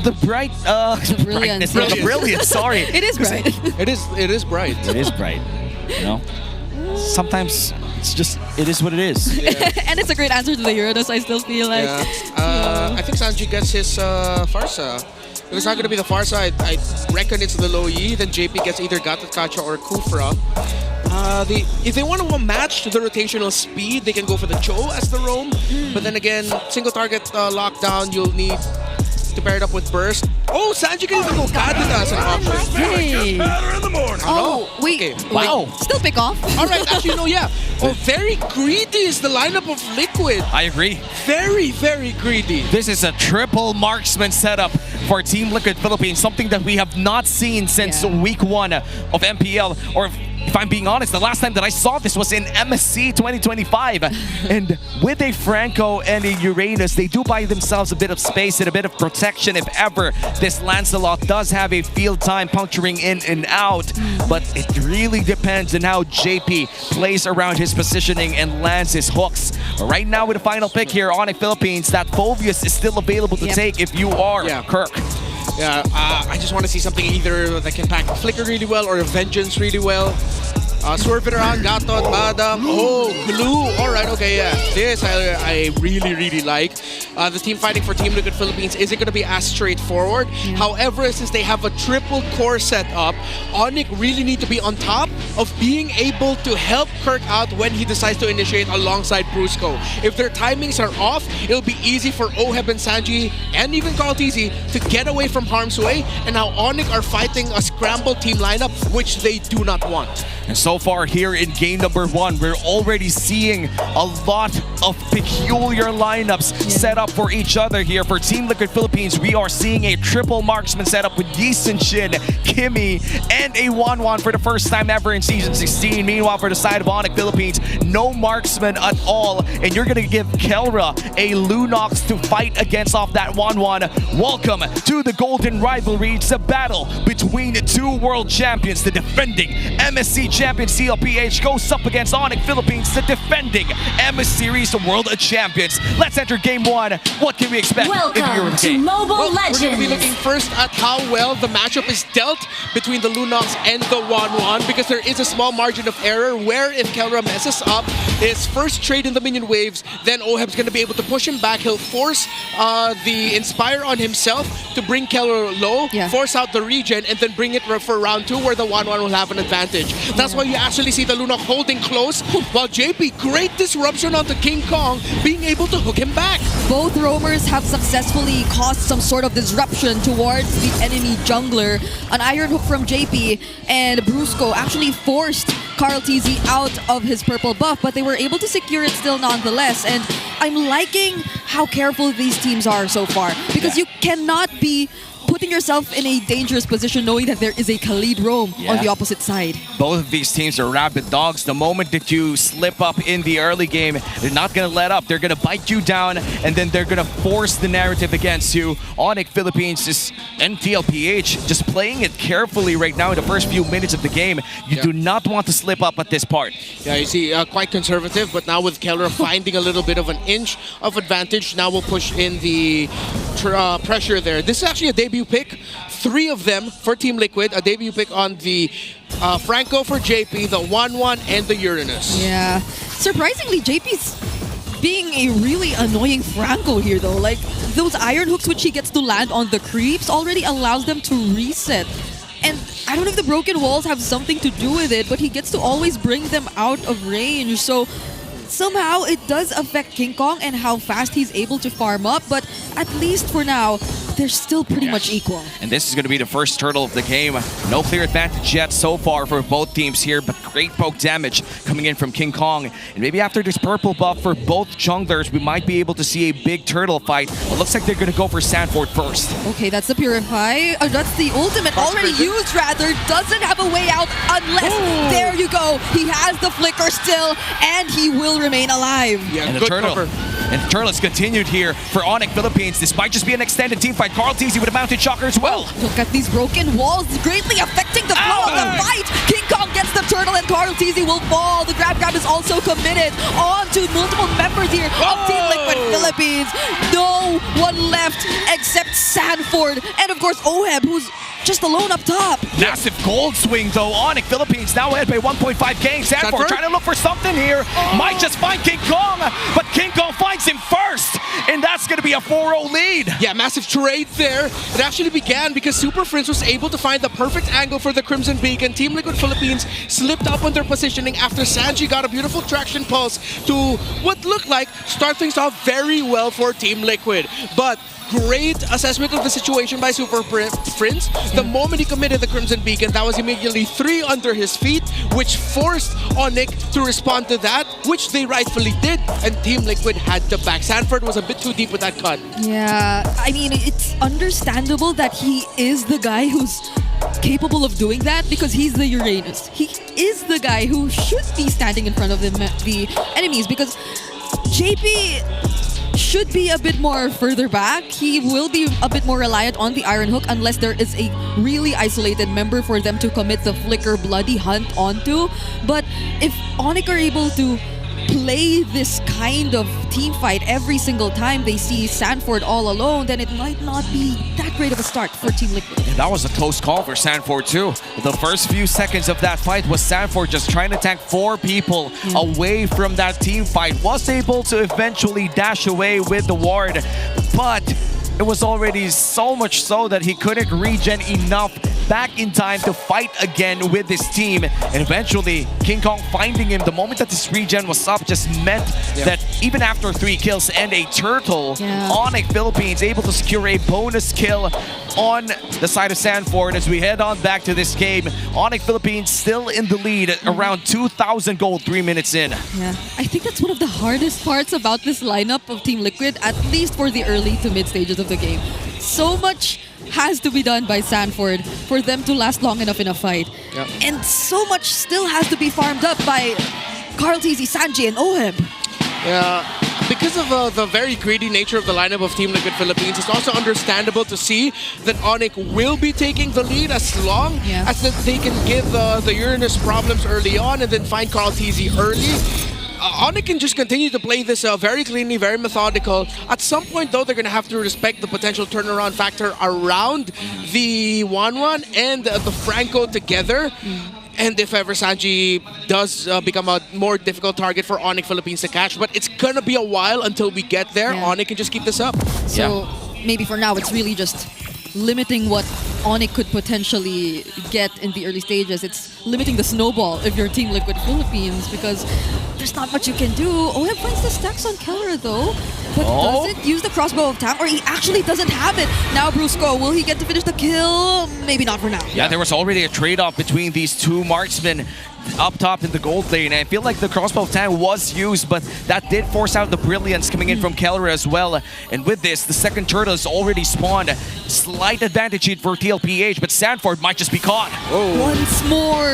the brightness. The brilliance, sorry. It is bright. It is bright. It is bright. You know? Sometimes it's just, it is what it is. And it's a great answer to the Uranus, I still feel like. I think Sanji gets his Farsa. If it's not going to be the Farsa, I reckon it's the Low Yi. Then JP gets either Gatotkacha or Kufra. If they want to match the rotational speed, they can go for the Cho as the roam. But then again, single target lockdown, you'll need to pair it up with Burst. Oh, Sanji can even go Kadita as an option. Hey. Wait. Okay. Wow. Still pick off. All right, actually, no, yeah. Oh, very greedy is the lineup of Liquid. I agree. Very, very greedy. This is a triple marksman setup for Team Liquid Philippines, something that we have not seen since week 1 of MPL, or if I'm being honest, the last time that I saw this was in MSC 2025. And with a Franco and a Uranus, they do buy themselves a bit of space and a bit of protection if ever this Lancelot does have a field time puncturing in and out. But it really depends on how JP plays around his positioning and lands his hooks. But right now with the final pick here, ONIC Philippines, that Phoveus is still available to take if you are Kirk. Yeah, I just want to see something either that can pack Flicker really well or Vengeance really well. Swerve it around, Gatot, Badam. Oh, Glue. Alright, okay, yeah. This I really, really like. The team fighting for Team Liquid Philippines isn't going to be as straightforward. However, since they have a triple core set up, ONIC really need to be on top of being able to help Kirk out when he decides to initiate alongside Brusco. If their timings are off, it'll be easy for Oheb and Sanji and even Carl TZ to get away from harm's way. And now ONIC are fighting a scrambled team lineup, which they do not want. And so far here in game number 1, we're already seeing a lot of peculiar lineups set up for each other here. For Team Liquid Philippines, we are seeing a triple marksman setup with Yisun Shin, Kimmy, and a Wanwan for the first time ever in Season 16. Meanwhile, for the side of ONIC Philippines, no marksman at all. And you're going to give Kelra a Lunox to fight against off that Wanwan. Welcome to the Golden Rivalry. It's a battle between two world champions, the defending MSC champion TLPH goes up against ONIC Philippines, the defending MS Series World Champions. Let's enter game 1. What can we expect in the Euro game? Mobile Legends. We're going to be looking first at how well the matchup is dealt between the Lunox and the Wanwan, because there is a small margin of error where if Kelra messes up his first trade in the minion waves, then Oheb's going to be able to push him back. He'll force the Inspire on himself to bring Kelra low, force out the regen, and then bring it for round 2 where the Wanwan will have an advantage. That's why you actually see the Lunox holding close, while JP, great disruption onto King Kong, being able to hook him back. Both roamers have successfully caused some sort of disruption towards the enemy jungler. An Iron Hook from JP and Brusco actually forced Carl TZ out of his purple buff, but they were able to secure it still nonetheless. And I'm liking how careful these teams are so far, because you cannot be putting yourself in a dangerous position knowing that there is a Khalid roam on the opposite side. Both of these teams are rabid dogs. The moment that you slip up in the early game, they're not going to let up. They're going to bite you down, and then they're going to force the narrative against you. ONIC Philippines and TLPH just playing it carefully right now in the first few minutes of the game. You do not want to slip up at this part. Yeah, you see, quite conservative, but now with Kelra finding a little bit of an inch of advantage, now we'll push in the pressure there. This is actually a debut pick. 3 of them for Team Liquid. A debut pick on the Franco for JP, the Wanwan, and the Uranus. Yeah. Surprisingly, JP's being a really annoying Franco here though. Like, those Iron Hooks which he gets to land on the creeps already allows them to reset. And I don't know if the broken walls have something to do with it, but he gets to always bring them out of range. So somehow it does affect King Kong and how fast he's able to farm up, but at least for now, they're still pretty much equal. And this is going to be the first turtle of the game. No clear advantage yet so far for both teams here, but great poke damage coming in from King Kong. And maybe after this purple buff for both junglers, we might be able to see a big turtle fight. It looks like they're going to go for Sanford first. Okay, that's the Purify. That's the ultimate already used, rather. Doesn't have a way out unless, there you go. He has the flicker still, and he will remain alive. Yeah, and the turtle. And the turtle has continued here for ONIC Philippines. This might just be an extended team fight. Carl TZ with a mounted shocker as well. Look at these broken walls, greatly affecting the flow of the fight. King Kong gets the turtle and Carl TZ will fall. The grab is also committed on to multiple members here of Team Liquid Philippines. No one left except Sanford and of course Oheb, who's just alone up top. Massive gold swing though. ONIC Philippines now ahead by 1.5k. Sanford trying to look for something here. Might just find King Kong, but King Kong finds him first. And that's going to be a 4-0 lead. Yeah, massive trade there. It actually began because Superfans was able to find the perfect angle for the Crimson Beacon. Team Liquid Philippines slipped up on their positioning after Sanji got a beautiful traction pulse to what looked like start things off very well for Team Liquid. But great assessment of the situation by Superfans. The moment he committed the Crimson Beacon, that was immediately 3 under his feet, which forced ONIC to respond to that, which they rightfully did, and Team Liquid had to back. Sanford was a bit too deep with that cut. Yeah, I mean, it's understandable that he is the guy who's capable of doing that because he's the Uranus. He is the guy who should be standing in front of the enemies because JP should be a bit more further back. He will be a bit more reliant on the Iron Hook unless there is a really isolated member for them to commit the Flicker Bloody Hunt onto. But if ONIC are able to play this kind of team fight every single time they see Sanford all alone, then it might not be that great of a start for Team Liquid. And that was a close call for Sanford too. The first few seconds of that fight was Sanford just trying to tank 4 people away from that team fight. Was able to eventually dash away with the ward, but it was already so much so that he couldn't regen enough back in time to fight again with his team. And eventually, King Kong finding him, the moment that this regen was up just meant that even after 3 kills and a turtle, ONIC Philippines able to secure a bonus kill on the side of Sanford. As we head on back to this game, ONIC Philippines still in the lead at around 2,000 gold 3 minutes in. Yeah, I think that's one of the hardest parts about this lineup of Team Liquid, at least for the early to mid stages of the game. So much has to be done by Sanford for them to last long enough in a fight. And so much still has to be farmed up by Carl TZ, Sanji, and Oheb. Yeah, because of the very greedy nature of the lineup of Team Liquid Philippines, it's also understandable to see that ONIC will be taking the lead as long as that they can give the Uranus problems early on and then find Carl TZ early. ONIC can just continue to play this very cleanly, very methodical. At some point, though, they're going to have to respect the potential turnaround factor around the 1-1 and the Franco together. And if ever Sanji does become a more difficult target for ONIC Philippines to catch, but it's going to be a while until we get there. ONIC can just keep this up. So maybe for now, it's really just limiting what ONIC could potentially get in the early stages. It's limiting the snowball if you're Team Liquid Philippines because there's not much you can do. Oheb finds the stacks on Keller though, but doesn't use the crossbow of time, or he actually doesn't have it. Now Brusco, will he get to finish the kill? Maybe not for now. Yeah, there was already a trade-off between these 2 marksmen up top in the gold lane. I feel like the crossbow of time was used, but that did force out the brilliance coming in from Keller as well. And with this, the second turtle is already spawned. Slight advantage for TLPH, but Sanford might just be caught. Once more,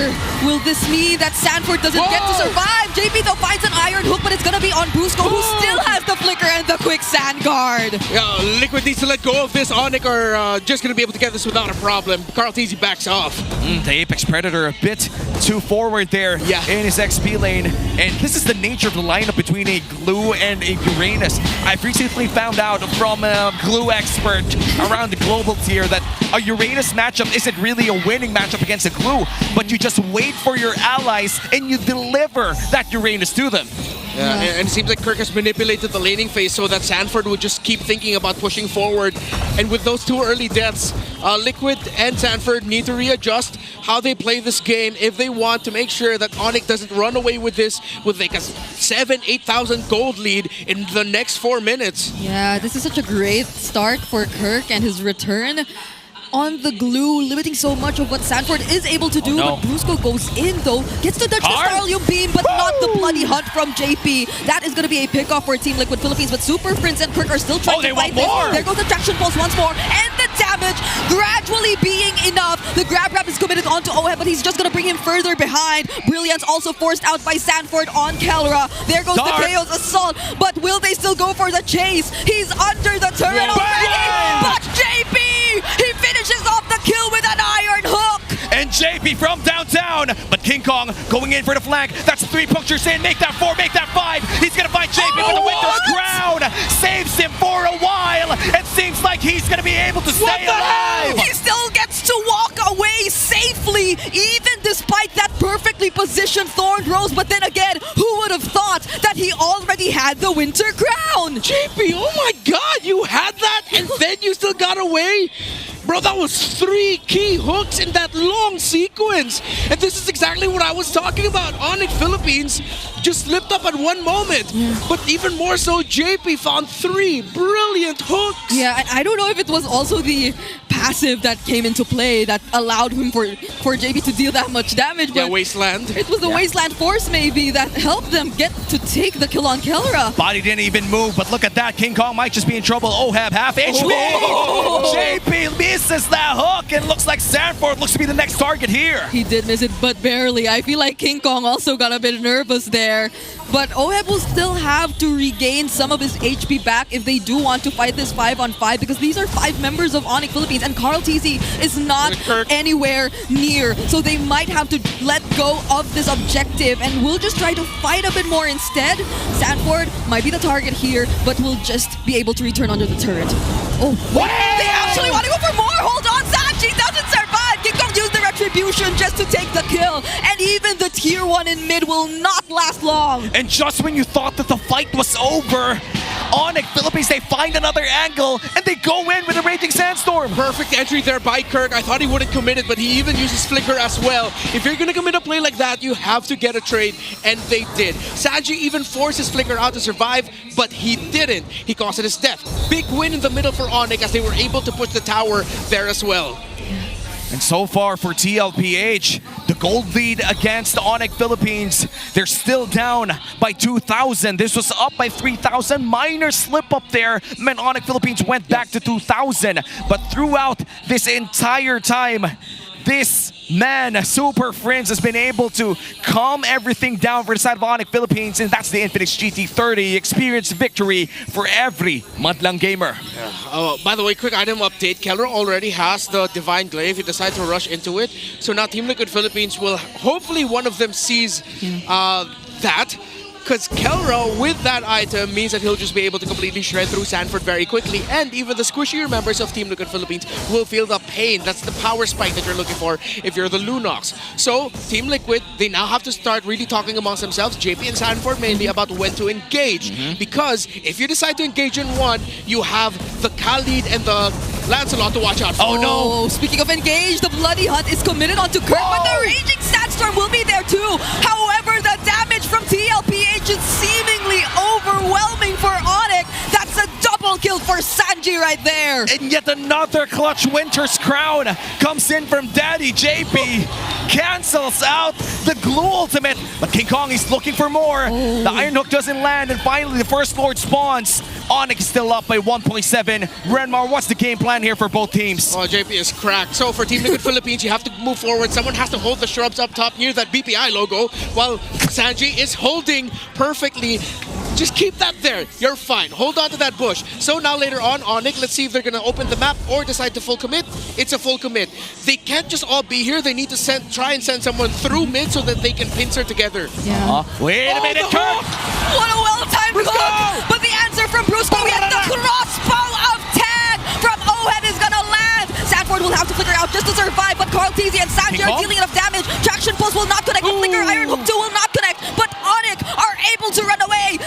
will this mean that Sanford doesn't get to survive? JP though finds an Iron Hook, but it's gonna be on Brusco, who still has the flicker and the quick sand guard. Yeah, Liquid needs to let go of this. ONIC are just gonna be able to get this without a problem. Carl TZ backs off. The Apex Predator a bit too forward there in his XP lane. And this is the nature of the lineup between a Glue and a Uranus. I've recently found out from a Glue expert around the global tier that a Uranus matchup isn't really a winning matchup against a Glue, but you just wait for your allies and you deliver that Uranus to them. And it seems like Kirk has manipulated the laning phase so that Sanford would just keep thinking about pushing forward. And with those 2 early deaths, Liquid and Sanford need to readjust how they play this game if they want to make sure that ONIC doesn't run away with this with like a 7,000-8,000 gold lead in the next 4 minutes. Yeah, this is such a great start for Kirk and his return on the glue, limiting so much of what Sanford is able to do. But Brusco goes in though, gets to dodge the Starlium Beam, but not the bloody hunt from JP. That is going to be a pickoff for Team Liquid Philippines, but Super Prince and Kirk are still trying to fight this. There goes the traction pulse once more, and the damage gradually being enough. The grab is committed onto OHEB, but he's just going to bring him further behind. Brilliance also forced out by Sanford on Kelra. There goes the Chaos Assault, but will they still go for the chase? He's under the turret already, but JP, he finishes off the kill with an iron hook. And JP from downtown, but King Kong going in for the flank. That's 3 punctures in, make that 4, make that 5. He's gonna fight JP with the Winter's Crown. Saves him for a while. It seems like he's gonna be able to stay alive. He still gets to walk away safely, even despite that perfectly positioned Thorn Rose. But then again, who would have thought that he already had the Winter Crown? JP, oh my god, you had that and then you still got away? Bro, that was 3 key hooks in that long sequence. And this is exactly what I was talking about. ONIC Philippines just slipped up at one moment. But even more so, JP found 3 brilliant hooks. Yeah, and I don't know if it was also the passive that came into play that allowed him for JP to deal that much damage. But Wasteland. It was the Wasteland Force maybe that helped them get to take the kill on Kelra. Body didn't even move, but look at that. King Kong might just be in trouble. OHEB half HP. JP misses that hook, and looks like Sanford looks to be the next target here. He did miss it, but barely. I feel like King Kong also got a bit nervous there. But OHEB will still have to regain some of his HP back if they do want to fight this 5-on-5, because these are 5 members of ONIC Philippines, and Carl TZ is not anywhere near. So they might have to let go of this objective, and we'll just try to fight a bit more instead. Sanford might be the target here, but will just be able to return under the turret. Oh, wait! They actually want to go for more! Hold on, Sanji doesn't survive! King Kong used the Retribution just to take the kill, and even the tier 1 in mid will not last long. And just when you thought that the fight was over, ONIC Philippines, they find another angle, and they go in with a Raging Sandstorm. Perfect entry there by Kirk. I thought he wouldn't commit it, but he even uses Flicker as well. If you're going to commit a play like that, you have to get a trade, and they did. Sanji even forces Flicker out to survive, but he didn't. He caused it his death. Big win in the middle for ONIC as they were able to push the tower there as well. And so far for TLPH, the gold lead against ONIC Philippines, they're still down by 2,000. This was up by 3,000. Minor slip up there meant ONIC Philippines went back to 2,000. But throughout this entire time, this man, Superfans, has been able to calm everything down for the side of ONIC Philippines, and that's the Infinix GT30 experience victory for every Madlang gamer. By the way, quick item update. Kelra already has the Divine Glaive. He decided to rush into it. So now Team Liquid Philippines will, hopefully one of them sees that. Because Kelra, with that item, means that he'll just be able to completely shred through Sanford very quickly. And even the squishier members of Team Liquid Philippines will feel the pain. That's the power spike that you're looking for if you're the Lunox. So, Team Liquid, they now have to start really talking amongst themselves, JP and Sanford mainly, about when to engage. Because if you decide to engage in one, you have the Khalid and the Lancelot to watch out for. Oh no! Speaking of engage, the Bloody Hunt is committed onto Kirk, but the Raging Sandstorm will be there too. However, the damage from TLPH is seemingly overwhelming for ONIC. That's a double kill for Sanji right there. And yet another clutch Winter's Crown comes in from Daddy JP. Cancels out the glue ultimate, but King Kong is looking for more. The Iron Hook doesn't land, and finally the First Lord spawns. ONIC is still up by 1.7. Renmar, what's the game plan here for both teams? Oh, JP is cracked. So for Team Liquid Philippines, you have to move forward. Someone has to hold the shrubs up top near that BPI logo, while Sanji is holding perfectly. Just keep that there. You're fine. Hold on to that bush. So now later on, ONIC, let's see if they're going to open the map or decide to full commit. It's a full commit. They can't just all be here. They need to try and send someone through mid so that they can pincer together. Yeah. Wait a minute, Kirk! What a well-timed hook! But the answer from Brusco, we have the crossbow of tag from OHEB is going to land. Sanford will have to flicker out just to survive, but Carl TZ and Sanji are dealing enough damage. Traction Pulse will not connect. The Flicker Iron Hook 2 will not connect, but ONIC are able to run away.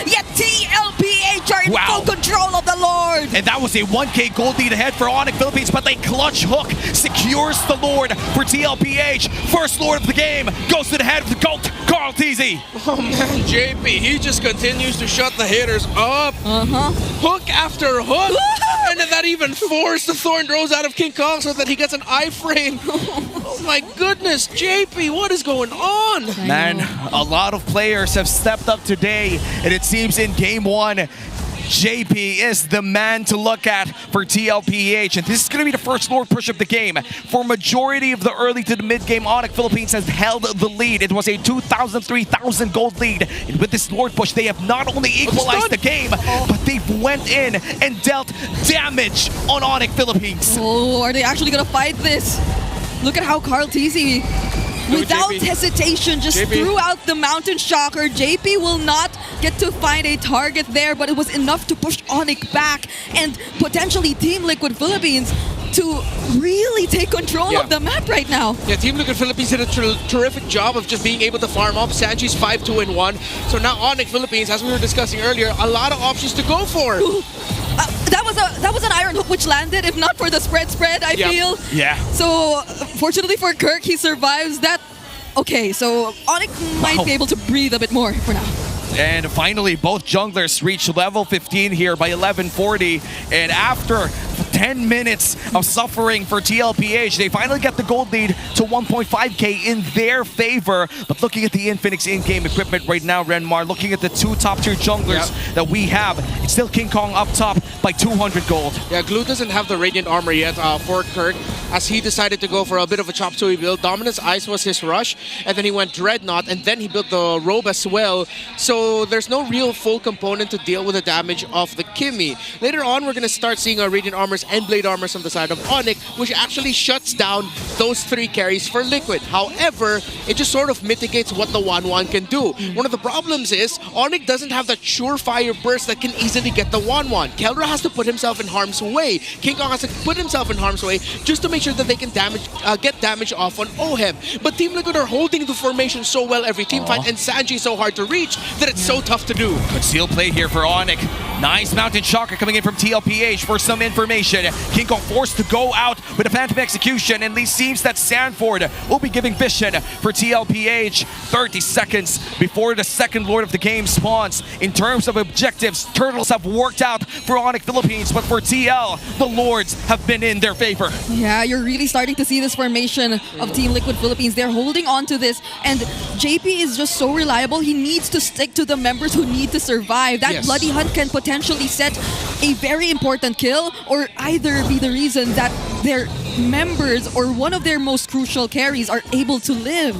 was a 1K gold lead ahead for ONIC Philippines, but a clutch hook secures the Lord for TLPH. First Lord of the game goes to the head of the GOAT, Carl TZ. Oh man, JP, he just continues to shut the hitters up. Hook after hook. And then that even forced the Thorn Rose out of King Kong so that he gets an iframe. Oh my goodness, JP, what is going on? Man, a lot of players have stepped up today, and it seems in game one, JP is the man to look at for TLPH, and this is going to be the first Lord push of the game. For majority of the early to the mid game, ONIC Philippines has held the lead. It was a 2,000, 3,000 gold lead, and with this Lord push, they have not only equalized the game, but they've went in and dealt damage on ONIC Philippines. Oh, are they actually going to fight this? Look at how Carl TZ, without hesitation, just threw out the Mountain Shocker. JP will not get to find a target there, but it was enough to push ONIC back and potentially Team Liquid Philippines to really take control of the map right now. Yeah, Team Liquid Philippines did a terrific job of just being able to farm up. Sanji's 5-2-1. So now ONIC Philippines, as we were discussing earlier, a lot of options to go for. That was an iron hook which landed, if not for the spread, I feel. Yeah. So, fortunately for Kirk, he survives that. Okay, so ONIC might be able to breathe a bit more for now. And finally, both junglers reach level 15 here by 11:40. And after 10 minutes of suffering for TLPH, they finally get the gold lead to 1.5k in their favor. But looking at the Infinix in-game equipment right now, Renmar, looking at the two top-tier junglers that we have, it's still King Kong up top by 200 gold. Yeah, Glue doesn't have the Radiant Armor yet for Kirk, as he decided to go for a bit of a chop suey build. Dominance Ice was his rush, and then he went Dreadnought, and then he built the Robe as well. So there's no real full component to deal with the damage of the Kimmy. Later on, we're going to start seeing our Radiant Armors and Blade Armors on the side of ONIC, which actually shuts down those 3 carries for Liquid. However, it just sort of mitigates what the 1-1 can do. One of the problems is ONIC doesn't have that surefire burst that can easily get the 1-1. Keldra has to put himself in harm's way. King Kong has to put himself in harm's way just to make sure that they can get damage off on OHEM. But Team Liquid are holding the formation so well every team fight, and Sanji is so hard to reach that it's so tough to do. Good seal play here for ONIC. Nice Mountain Shocker coming in from TLPH for some information. King Kong forced to go out with a Phantom Execution, and it seems that Sanford will be giving vision for TLPH 30 seconds before the second Lord of the game spawns. In terms of objectives, Turtles have worked out for ONIC Philippines, but for TL, the Lords have been in their favor. Yeah, you're really starting to see this formation of Team Liquid Philippines. They're holding on to this, and JP is just so reliable. He needs to stick to the members who need to survive. That Bloody Hunt can potentially set a very important kill, or either be the reason that their members or one of their most crucial carries are able to live.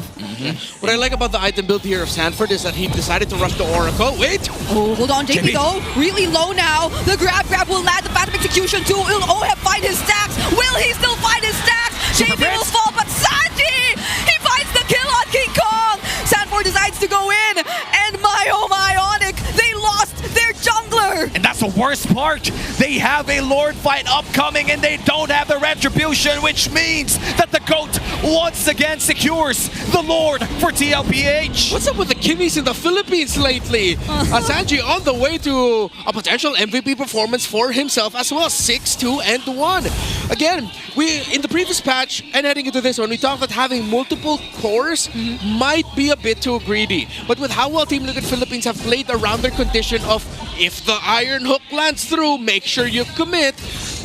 What I like about the item build here of Sanford is that he decided to rush the Oracle. Wait! Oh, hold on, JP though. Really low now. The grab will land the Phantom Execution too. Will OHEM find his stacks? Will he still find his stacks? JP will fall, but Sanji! He finds the kill on King Kong! Sanford decides to go in, and my oh my, ONIC, they lost their jungler! And that's the worst part. They have a Lord fight upcoming, and they don't have the retribution, which means that the GOAT once again secures the Lord for TLPH. What's up with the Kimmies in the Philippines lately? Sanji on the way to a potential MVP performance for himself as well. 6-2-1. Again, we in the previous patch and heading into this one, we talked that having multiple cores might be a bit too greedy. But with how well Team Liquid Philippines have played around their condition of if the Iron Hook lands through, make sure you commit,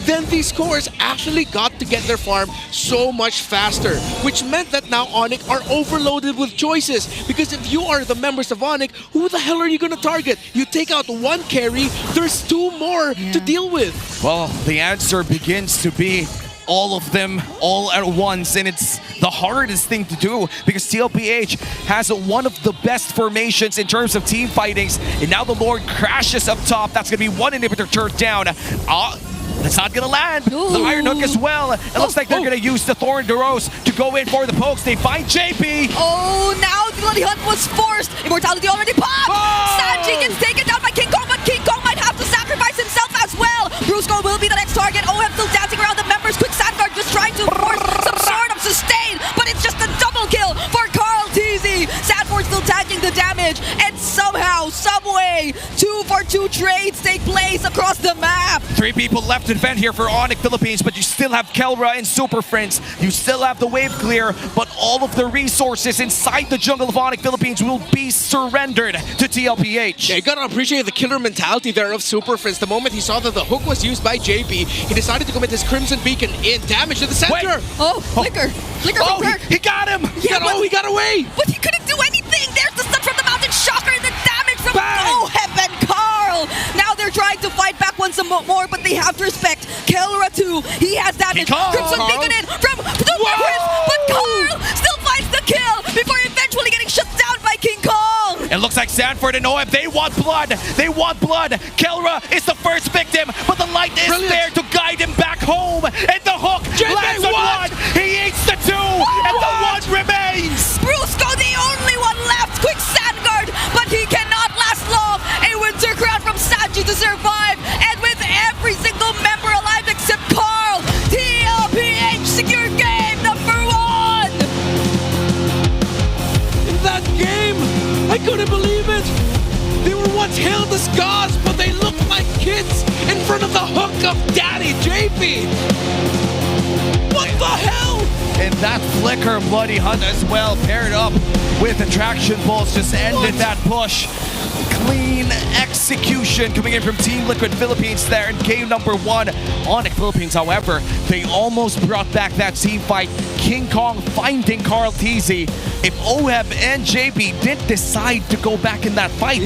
then these cores actually got to get their farm so much faster, which meant that now ONIC are overloaded with choices. Because if you are the members of ONIC, who the hell are you going to target? You take out one carry, there's 2 more to deal with. Well, the answer begins to be all of them all at once, and it's the hardest thing to do because TLPH has one of the best formations in terms of team fightings, and now the Lord crashes up top. That's going to be one inhibitor turned down. That's not gonna land. The Iron Hook as well. It looks like they're gonna use the Thorn Rose to go in for the pokes. They find JP. Oh, now the Bloody Hunt was forced. Immortality already popped. Sanji gets taken down by King Kong, but King Kong might have to sacrifice himself as well. Brusco will be the next target. OHEM still dancing around the members. Quick Sandguard just trying to force some sort of sustain, but it's just a double kill for Carl TZ. Sanford still tagging the damage, and somehow, somewhere, way. 2-for-2 trades take place across the map. 3 people left to defend here for ONIC Philippines, but you still have Kelra and Superfans. You still have the wave clear, but all of the resources inside the jungle of ONIC Philippines will be surrendered to TLPH. Yeah, you gotta appreciate the killer mentality there of Superfans. The moment he saw that the hook was used by JP, he decided to commit his Crimson Beacon in damage to the center. Wait. Oh, Flicker. Flicker from Perk. He got him! Yeah, he got away! But he couldn't do anything. There's the stun from the Mountain Shocker and the damage from Oheb and Carl. Now they're trying to fight back once more, but they have to respect Kelra too. He has damage. Crimson Beacon in from the Prince, but Carl still finds the kill before eventually getting shut down by King Kong. It looks like Sanford and Oheb, they want blood. They want blood. Kelra is the first victim, but the light is there to guide him back home. And the hook lands on one. He eats the 2, and the 1 remains. Brusco, the only one left. Quick Sandguard, but he cannot last long. A Winter Crown from Sanji to survive. And with every single member alive except Carl, TLPH secure game number 1. In that game, I couldn't believe it. They were once hailed as gods, but they looked like kids in front of the hook of Daddy JP. What the hell? And that Flicker Bloody Hunt as well, paired up with Attraction Pulse, just ended that push. Clean execution coming in from Team Liquid Philippines there in game number 1. ONIC Philippines, however, they almost brought back that team fight. King Kong finding Carl TZ. If Oheb and JP did decide to go back in that fight,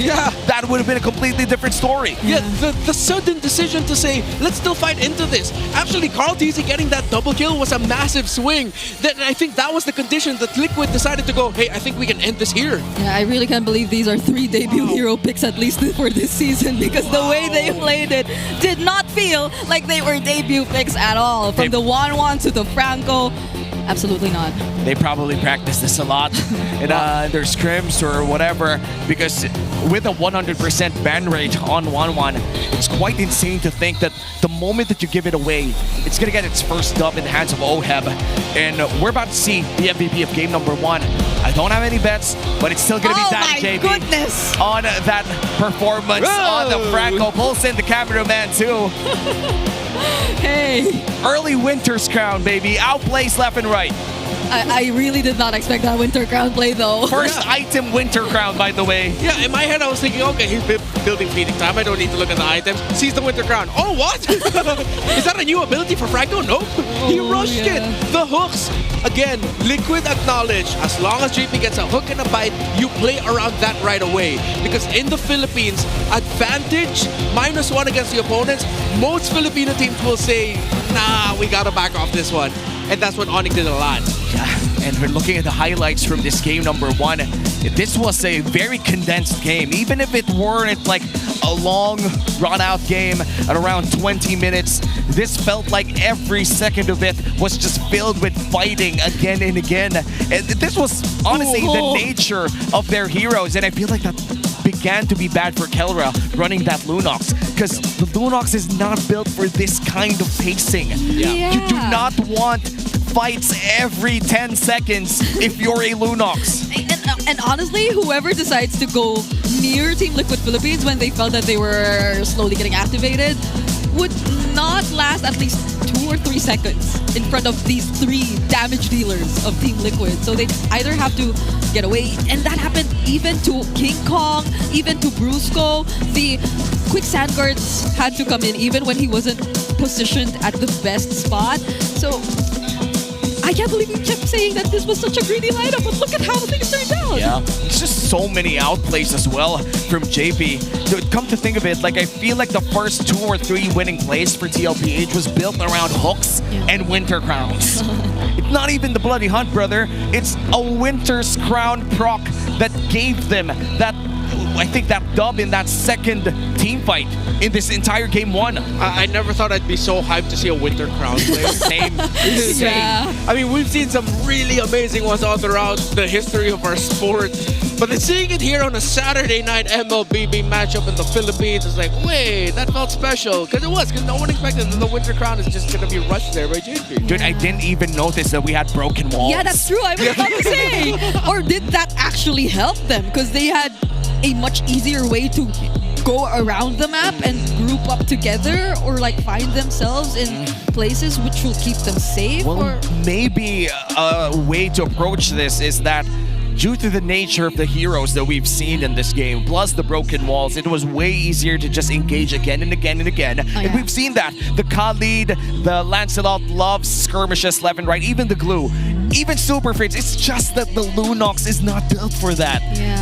that would have been a completely different story. Yeah, the sudden decision to say, let's still fight into this. Actually, Carl TZ getting that double kill was a massive swing. Then I think that was the condition that Liquid decided to go, hey, I think we can end this here. Yeah, I really can't believe these are 3 debut hero picks at least for this season, because the way they played it did not feel like they were debut picks at all. From the 1-1 to the Franco, absolutely not. They probably practice this a lot in their scrims or whatever, because with a 100% ban rate on 1-1, it's quite insane to think that the moment that you give it away, it's going to get its first dub in the hands of Oheb. And we're about to see the MVP of game number 1. I don't have any bets, but it's still going to be Daddy JP on that performance on the Franco. Pulse in the cameraman too. Hey. Early Winter's Crown, baby. Outplays left and right. I really did not expect that Winter Crown play though. First item Winter Crown, by the way. Yeah, in my head I was thinking, okay, he's building Feeding Time. I don't need to look at the items. Sees the Winter Crown. Oh, what? Is that a new ability for Franco? Nope. He rushed it. The hooks. Again, Liquid acknowledge, as long as JP gets a hook and a bite, you play around that right away. Because in the Philippines, advantage -1 against the opponents, most Filipino teams will say, nah, we gotta back off this one. And that's what ONIC did a lot. Yeah, and we're looking at the highlights from this game number 1. This was a very condensed game. Even if it weren't like a long run-out game at around 20 minutes, this felt like every second of it was just filled with fighting again and again. And this was honestly the nature of their heroes, and I feel like that began to be bad for Kelra running that Lunox, because the Lunox is not built for this kind of pacing. You do not want fights every 10 seconds if you're a Lunox. And honestly, whoever decides to go near Team Liquid Philippines when they felt that they were slowly getting activated would not last at least 2 or 3 seconds in front of these 3 damage dealers of Team Liquid. So they either have to get away, and that happened even to King Kong, even to Brusco. The quick Sandguards had to come in even when he wasn't positioned at the best spot. So I can't believe we kept saying that this was such a greedy lineup, but look at how things turned out. Yeah, it's just so many outplays as well from JP. Come to think of it, like I feel like the first 2 or 3 winning plays for TLPH was built around hooks and Winter Crowns. It's not even the Bloody Hunt, brother. It's a Winter's Crown proc that gave them that, I think, that dub in that second team fight in this entire game 1. I never thought I'd be so hyped to see a Winter Crown play. Same. I mean, we've seen some really amazing ones all throughout the history of our sport. But then seeing it here on a Saturday night MLBB matchup in the Philippines is like, wait, that felt special. Because it was, because no one expected that the Winter Crown is just going to be rushed there by JP. Dude, I didn't even notice that we had broken walls. Yeah, that's true. I was about to say. Or did that actually help them? Because they had a much easier way to go around the map and group up together, or like find themselves in places which will keep them safe? Well, maybe a way to approach this is that due to the nature of the heroes that we've seen in this game, plus the broken walls, it was way easier to just engage again and again and again. And we've seen that. The Khalid, the Lancelot loves skirmishes left and right, even the Glue, even Superfans. It's just that the Lunox is not built for that.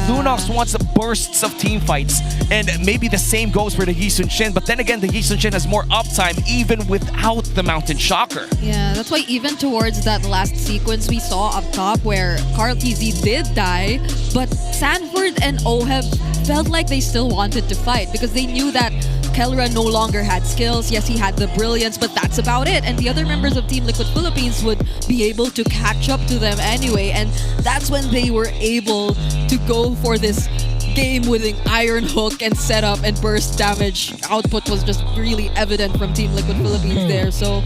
Lunox wants bursts of team fights, and maybe the same goes for the Yisun Shin, but then again, the Yisun Shin has more uptime even without the Mountain Shocker. Yeah, that's why even towards that last sequence we saw up top where Carl TZ did die, but Sanford and Oheb felt like they still wanted to fight because they knew that Kelra no longer had skills. Yes, he had the brilliance, but that's about it. And the other members of Team Liquid Philippines would be able to catch up to them anyway. And that's when they were able to go for this game-winning Iron Hook and setup and burst damage. Output was just really evident from Team Liquid Philippines there. So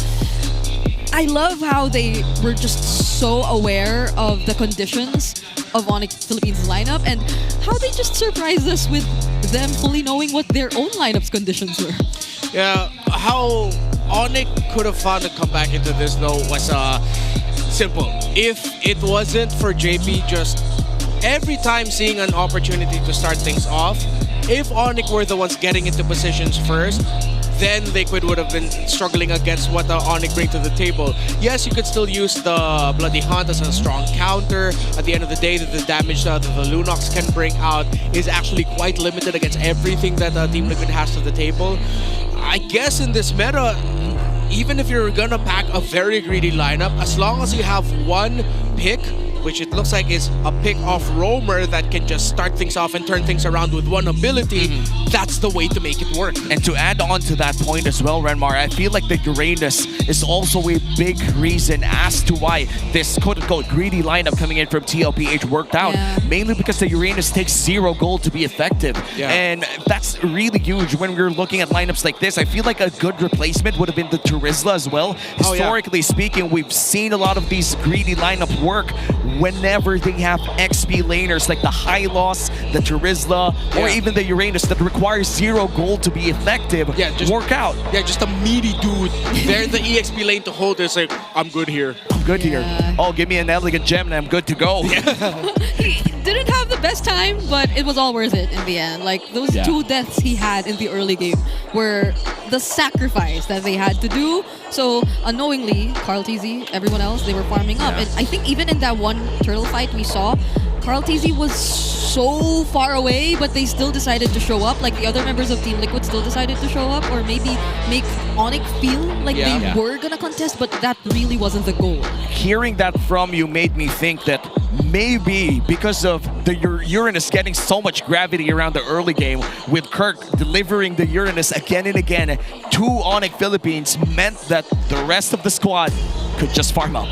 I love how they were just so aware of the conditions of ONIC Philippines lineup and how they just surprised us with them fully knowing what their own lineup's conditions were. Yeah, how ONIC could have found a comeback into this though was simple. If it wasn't for JP just every time seeing an opportunity to start things off, if ONIC were the ones getting into positions first, then Liquid would have been struggling against what the ONIC bring to the table. Yes, you could still use the Bloody Hunt as a strong counter. At the end of the day, the damage that the Lunox can bring out is actually quite limited against everything that Team Liquid has to the table. I guess in this meta, even if you're gonna pack a very greedy lineup, as long as you have one pick, which it looks like is a pick-off roamer that can just start things off and turn things around with one ability, that's the way to make it work. And to add on to that point as well, Renmar, I feel like the Uranus is also a big reason as to why this quote-unquote greedy lineup coming in from TLPH worked out. Mainly because the Uranus takes 0 gold to be effective. And that's really huge when we're looking at lineups like this. I feel like a good replacement would have been the Turisla as well. Historically speaking, we've seen a lot of these greedy lineup work whenever they have XP laners like the Hylos, the Turisla, or even the Uranus that requires 0 gold to be effective. Just work out. Yeah, just a meaty dude. They're the EXP lane to hold. It's like, I'm good here. I'm good here. Oh, give me an elegant gem and I'm good to go. He didn't have the best time, but it was all worth it in the end. Like those 2 deaths he had in the early game were the sacrifice that they had to do. So unknowingly, Carl TZ, everyone else, they were farming up. And I think even in that one turtle fight we saw, Carl TZ was so far away, but they still decided to show up. Like the other members of Team Liquid still decided to show up, or maybe make ONIC feel like they were gonna contest, but that really wasn't the goal. Hearing that from you made me think that maybe because of the Uranus getting so much gravity around the early game, with Kirk delivering the Uranus again and again to ONIC Philippines, meant that the rest of the squad could just farm up.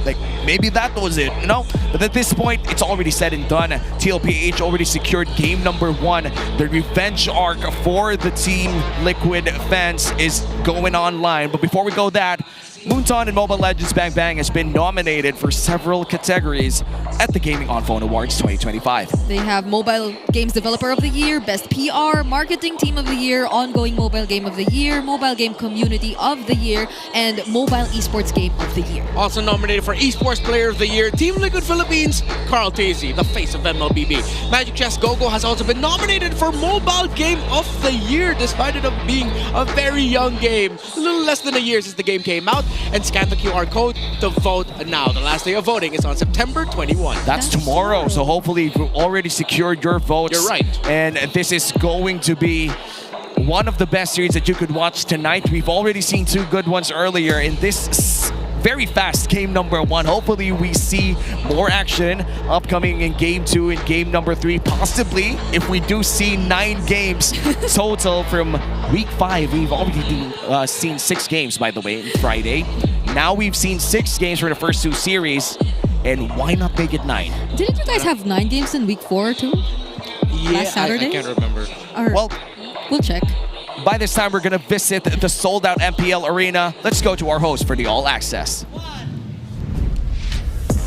Like maybe that was it, you know? But at this point, it's already said and done. TLPH already secured game number 1. The revenge arc for the Team Liquid fans is going online. But before we go that, Moonton and Mobile Legends Bang Bang has been nominated for several categories at the Gaming On Phone Awards 2025. They have Mobile Games Developer of the Year, Best PR, Marketing Team of the Year, Ongoing Mobile Game of the Year, Mobile Game Community of the Year, and Mobile Esports Game of the Year. Also nominated for Esports Player of the Year, Team Liquid Philippines, Carl TZ, the face of MLBB. Magic Chess GoGo has also been nominated for Mobile Game of the Year, despite it being a very young game. A little less than a year since the game came out. And scan the QR code to vote now. The last day of voting is on September 21. That's tomorrow, so hopefully you've already secured your votes. You're right. And this is going to be one of the best series that you could watch tonight. We've already seen 2 good ones earlier in this very fast game number 1. Hopefully we see more action upcoming in game 2 and game number 3. Possibly if we do see 9 games total from week 5. We've already seen 6 games, by the way, Friday. Now we've seen 6 games for the first 2 series. And why not make it 9? Didn't you guys have 9 games in week 4 too? Last Saturday? I can't remember. Well, we'll check. By this time, we're going to visit the sold-out MPL Arena. Let's go to our host for the All Access.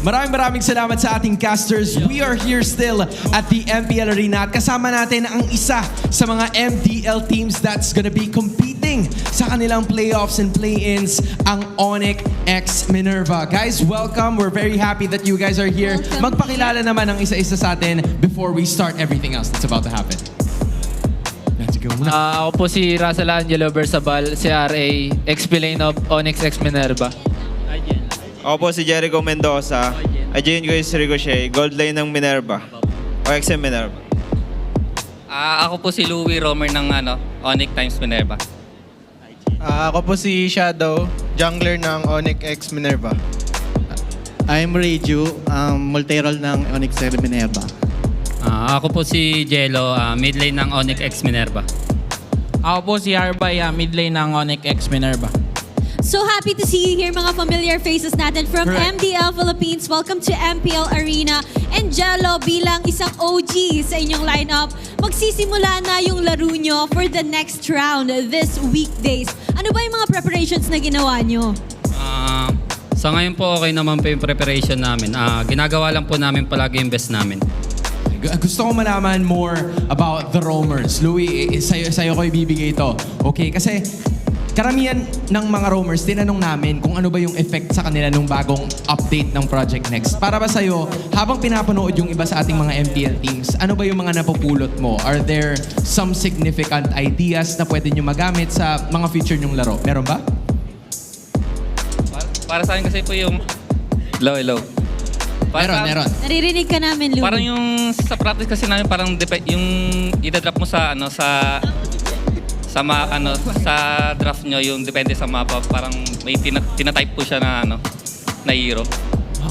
Maraming salamat sa ating casters. We are here still at the MPL Arena at kasama natin ang isa sa mga MDL teams that's gonna be competing sa kanilang playoffs and play-ins, ang ONIC x Minerva. Guys, welcome. We're very happy that you guys are here. Magpakilala naman ang isa-isa sa atin before we start everything else that's about to happen. Let's go. Ako po si Russell Angelo Bersabal, CRA, ex-Pilane of Onyx x Minerva. Ako po si Jericho Mendoza. Ajin ko is Ricochet, gold lane ng Minerva. O XM Minerva. Ako po si Louie Romer ng Onyx times Minerva. Ako po si Shadow, jungler ng Onyx x Minerva. I'm Reju, multi-role ng Onyx x Minerva. Ako po si Jello, mid lane ng Onyx x Minerva. Ako po si Arbay, mid lane ng Onyx x Minerva. So happy to see you here, mga familiar faces natin from MDL Philippines. Welcome to MPL Arena. And Jello, bilang isang OG sa inyong lineup, magsisimula na yung laro nyo for the next round this weekdays. Ano ba yung mga preparations na ginawa nyo? Sa ngayon po, okay naman po yung preparation namin. Ginagawa lang po namin palagi yung best namin. Gusto ko malaman more about the roamers. Louie, sa'yo ko ibibigay ito. Okay, kasi karamihan ng mga roamers, tinanong namin kung ano ba yung effect sa kanila nung bagong update ng Project Next. Para ba sa'yo, habang pinapanood yung iba sa ating mga MPL teams, ano ba yung mga napupulot mo? Are there some significant ideas na pwede nyo magamit sa mga future nyong laro? Meron ba? Para sa akin kasi po yung low. Meron. Naririnig ka namin, Louie. Parang yung sa practice kasi namin, parang yung idadrop mo sa sa draft nyo, yung depende sa mapa, parang may tinatype po siya na hero.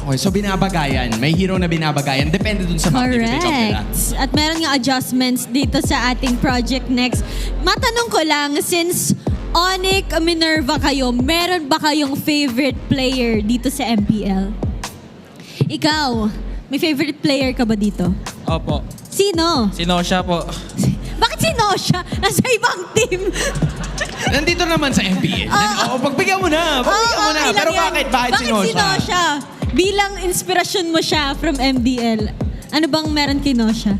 Okay, so binabagayan. May hero na binabagayan. Depende dun sa map na pick up nila. At meron nga adjustments dito sa ating Project Next. Matanong ko lang, since Onyx Minerva kayo, meron ba kayong favorite player dito sa MPL? Ikaw, may favorite player ka ba dito? Opo. Sino? Si Nosha po. Bakit si Nosha? Nasa ibang team. Nandito naman sa MPL. Pagbigyan mo na. Pero bakit si Nosha? Bakit si Nosha? Bilang inspirasyon mo siya from MDL, ano bang meron kay Nosha?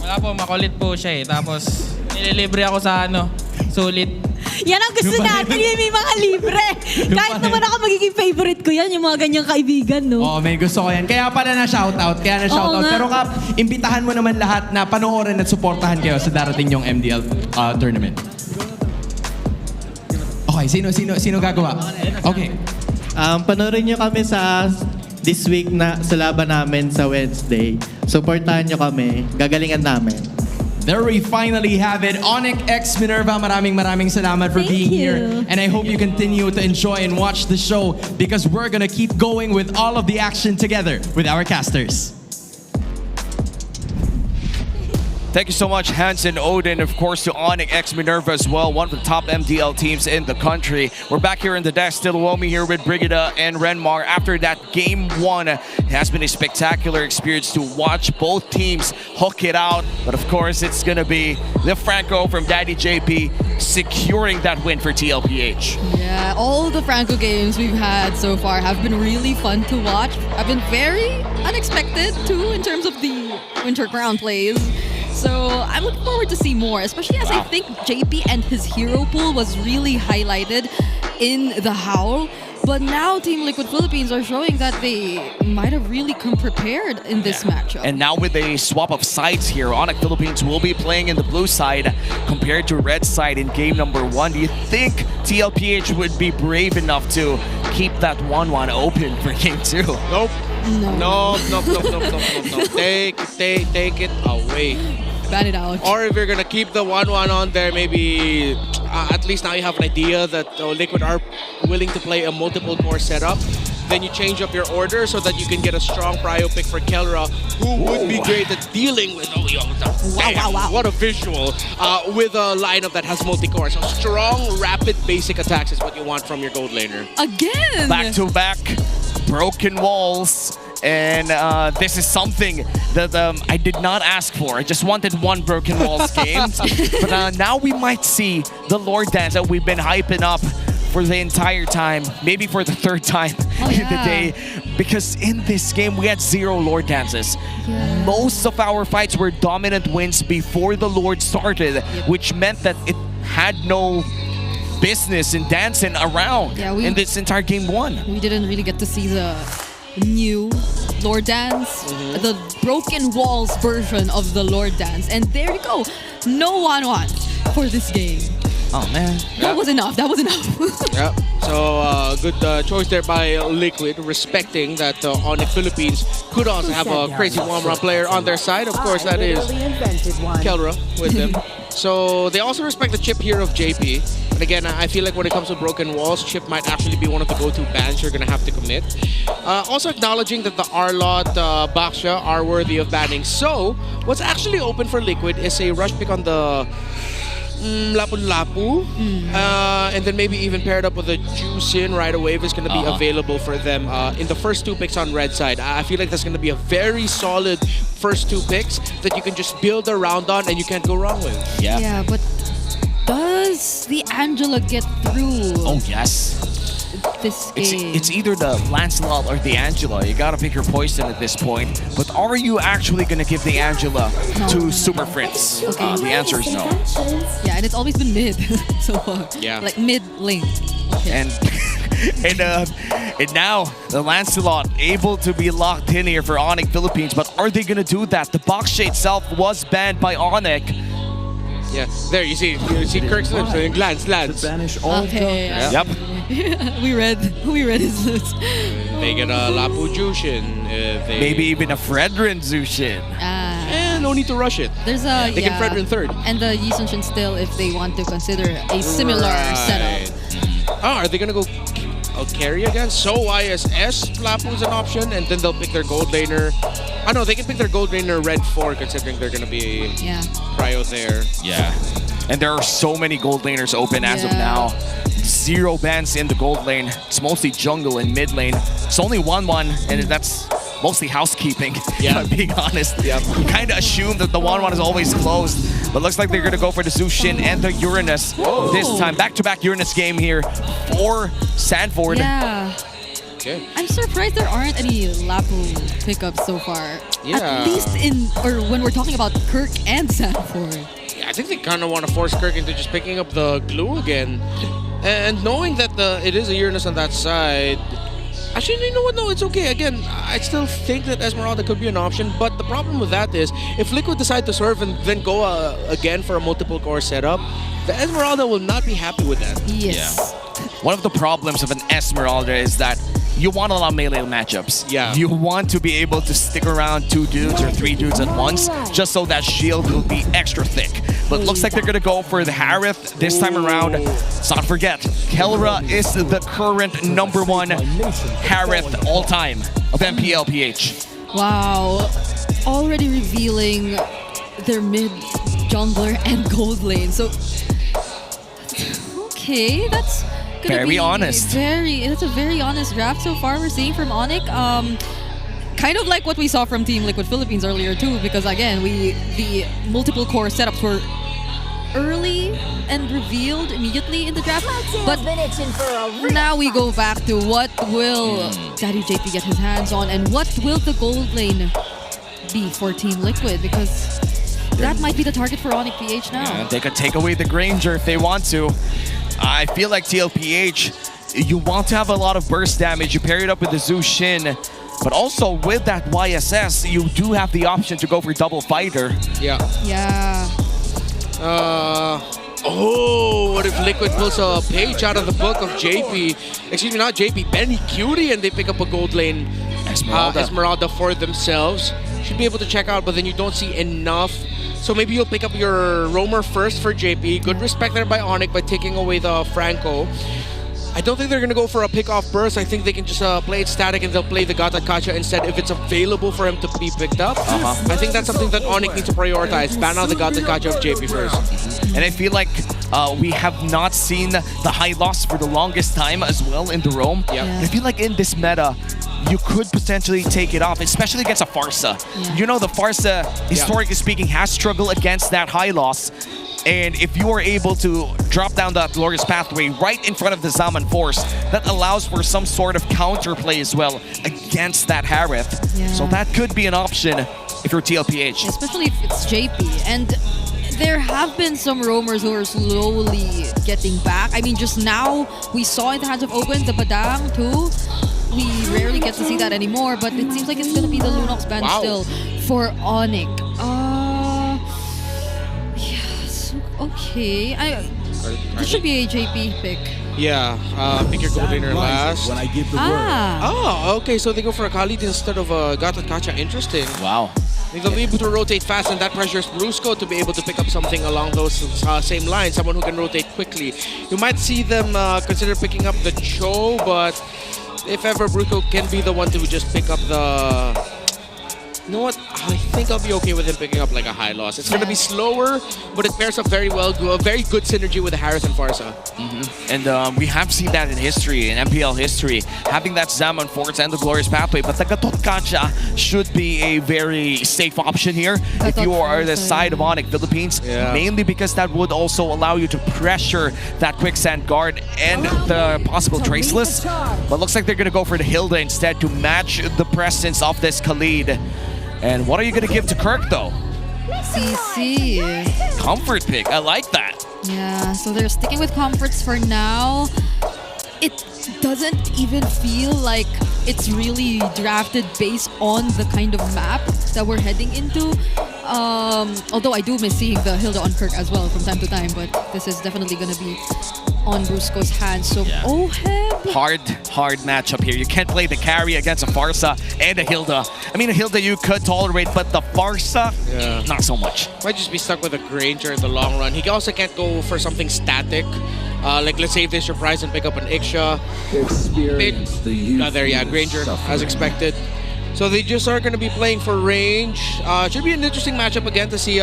Wala po, makulit po siya eh. Tapos nililibre ako sa sulit. Yan ang gusto natin, yung may mga libre. Kahit naman ako magiging favorite ko yan, yung mga ganyang kaibigan, no? Oo, may gusto ko yan. Kaya pala na-shoutout. Pero Kap, imbitahan mo naman lahat na panoorin at suportahan kayo sa darating yung MDL tournament. Okay, sino gagawa? Okay. Panoorin nyo kami sa this week sa laban namin sa Wednesday. Supportahan nyo kami. Gagalingan namin. There we finally have it. Onyx x Minerva, maraming salamat for being here. And I hope you continue to enjoy and watch the show because we're gonna keep going with all of the action together with our casters. Thank you so much, Hans and Odin, of course, to Onyx x Minerva as well, one of the top MDL teams in the country. We're back here in the desk, still Womi here with Brigida and Renmar. After that game one, it has been a spectacular experience to watch both teams hook it out. But of course, it's going to be the Franco from Daddy JP securing that win for TLPH. Yeah, all the Franco games we've had so far have been really fun to watch. Have been very unexpected too in terms of the Winter Crown plays. So I'm looking forward to see more, especially as I think JP and his hero pool was really highlighted in the Howl. But now Team Liquid Philippines are showing that they might have really come prepared in this matchup. And now with a swap of sides here, Onyx Philippines will be playing in the blue side compared to red side in game number 1. Do you think TLPH would be brave enough to keep that 1-1 open for game 2? Nope. No. Take it away. Ban it out. Or if you're gonna keep the 1-1 on there, maybe at least now you have an idea that Liquid are willing to play a multiple core setup. Then you change up your order so that you can get a strong prio pick for Kelra, who would be great at dealing with wow. What a visual with a lineup that has multi-core. So strong, rapid, basic attacks is what you want from your gold laner. Again! Back to back, broken walls. And this is something that I did not ask for. I just wanted one Broken Walls game. But now we might see the Lord Dance that we've been hyping up for the entire time, maybe for the third time in the day, because in this game we had 0 Lord dances. Most of our fights were dominant wins before the Lord started, which meant that it had no business in dancing around in this entire game 1. We didn't really get to see the new Lord Dance, the Broken Walls version of the Lord Dance. And there you go. No 1-1 for this game. Oh, man. That was enough. That was enough. Yeah. So good choice there by Liquid, respecting that ONIC Philippines could also have a crazy one-run player on their side. Of course, that is Kelra with them. So they also respect the chip here of JP. And again, I feel like when it comes to Broken Walls, Chip might actually be one of the go-to bans you're going to have to commit. Also acknowledging that the R-Lot, Baksha are worthy of banning. So what's actually open for Liquid is a rush pick on the Lapu-Lapu, and then maybe even paired up with a Juicin right away if it's going to be available for them in the first 2 picks on red side. I feel like that's going to be a very solid first 2 picks that you can just build around on and you can't go wrong with. Yeah, but does the Angela get through? Oh, yes. This game. It's either the Lancelot or the Angela. You gotta pick your poison at this point. But are you actually gonna give the Angela to Super Friends? The answer is no. Yeah, and it's always been mid so far. Yeah. Like mid lane. Okay. And now the Lancelot able to be locked in here for ONIC Philippines. But are they gonna do that? The Baksha itself was banned by ONIC. Yeah, there you see Kirk's lips and glance. Okay. Yep. we read his lips. They get a Lapu Jushin. Maybe even a Fredrin Zushin. And no need to rush it. There's a they can Fredrin third. And the Yisunshin still if they want to consider a similar setup. Are they gonna go carry again? So ISS Lapu is an option, and then they'll pick their gold laner. I know they can pick their gold laner red 4 considering they're gonna be cryo there. Yeah. And there are so many gold laners open as of now. 0 bans in the gold lane. It's mostly jungle and mid lane. It's only 1-1, and that's mostly housekeeping, if I'm being honest. You kind of assume that the 1-1 is always closed, but looks like they're going to go for the Zushin and the Uranus this time. Back-to-back Uranus game here for Sanford. Yeah. Okay. I'm surprised there aren't any Lapu pickups so far. Yeah. At least when we're talking about Kirk and Sanford. Yeah, I think they kind of want to force Kirk into just picking up the glue again. And knowing that it is a Uranus on that side, actually, you know what? No, it's okay. Again, I still think that Esmeralda could be an option, but the problem with that is if Liquid decide to serve and then go again for a multiple core setup, the Esmeralda will not be happy with that. Yes. Yeah. One of the problems of an Esmeralda is that you want a lot of melee matchups. Yeah. You want to be able to stick around 2 dudes or 3 dudes at once, just so that shield will be extra thick. But looks like they're gonna go for the Harith this time around. Let's not forget, Kelra is the current #1 Harith all time of MPLPH. Wow. Already revealing their mid jungler and gold lane. So okay, that's gonna Very be honest. That's a very honest draft so far we're seeing from ONIC. Kind of like what we saw from Team Liquid Philippines earlier too, because again, the multiple core setups were early and revealed immediately in the draft. But now we go back to what will Daddy JP get his hands on, and what will the gold lane be for Team Liquid, because that might be the target for ONIC PH now. Yeah, they could take away the Granger if they want to. I feel like TLPH, you want to have a lot of burst damage. You pair it up with the Zushin, but also with that YSS, you do have the option to go for double fighter. Yeah. Yeah. What if Liquid pulls a page out of the book of JP? Excuse me, not JP, Benny Cutie, and they pick up a gold lane Esmeralda for themselves. Should be able to check out, but then you don't see enough. So maybe you'll pick up your roamer first for JP. Good respect there by ONIC by taking away the Franco. I don't think they're going to go for a pick-off burst. I think they can just play it static and they'll play the Gata Kacha instead if it's available for him to be picked up. I think that's something that ONIC needs to prioritize. Ban out the Gata Kacha of JP first. And I feel like we have not seen the high loss for the longest time as well in the roam. I feel like in this meta, you could potentially take it off, especially against a Farsa. You know, the Farsa, historically speaking, has struggled against that high loss. And if you are able to drop down that glorious pathway right in front of the Zaman Force, that allows for some sort of counterplay as well against that Harith. So that could be an option if you're TLPH. Especially if it's JP. And there have been some roamers who are slowly getting back. I mean, just now, we saw in the hands of Open, the Badang too. We rarely get to see that anymore, but it seems like it's going to be the Lunox band still for ONIC. Yes, okay. This should be a JP pick. Yeah, pick your gold laner last. When I give the Oh, okay, so they go for a Khalid instead of a Gata Kacha. Interesting. Wow. They'll be able to rotate fast, and that pressures Brusco to be able to pick up something along those same lines, someone who can rotate quickly. You might see them consider picking up the Cho, but if ever Brusco can be the one to just pick up the... You know what? I think I'll be okay with him picking up like a high loss. It's going to be slower, but it pairs up very well. A very good synergy with Harith and Farsa. And we have seen that in history, in MPL history, having that Zaman Force and the Glorious Pathway. But the Gatot Kacha should be a very safe option here if you are the side of ONIC Philippines, mainly because that would also allow you to pressure that Quicksand Guard and the possible Traceless. But looks like they're going to go for the Hilda instead to match the presence of this Khalid. And what are you going to give to Kirk, though? CC. Comfort pick. I like that. Yeah, so they're sticking with comforts for now. It doesn't even feel like it's really drafted based on the kind of map that we're heading into. Although I do miss seeing the Hilda on Kirk as well from time to time, but this is definitely going to be on Brusco's hands. So, Hard matchup here. You can't play the carry against a Farsa and a Hilda. I mean, a Hilda you could tolerate, but the Farsa, not so much. Might just be stuck with a Granger in the long run. He also can't go for something static. Like, let's say if they surprise and pick up an Iksha. Granger, as expected. So they just are going to be playing for range. Should be an interesting matchup again to see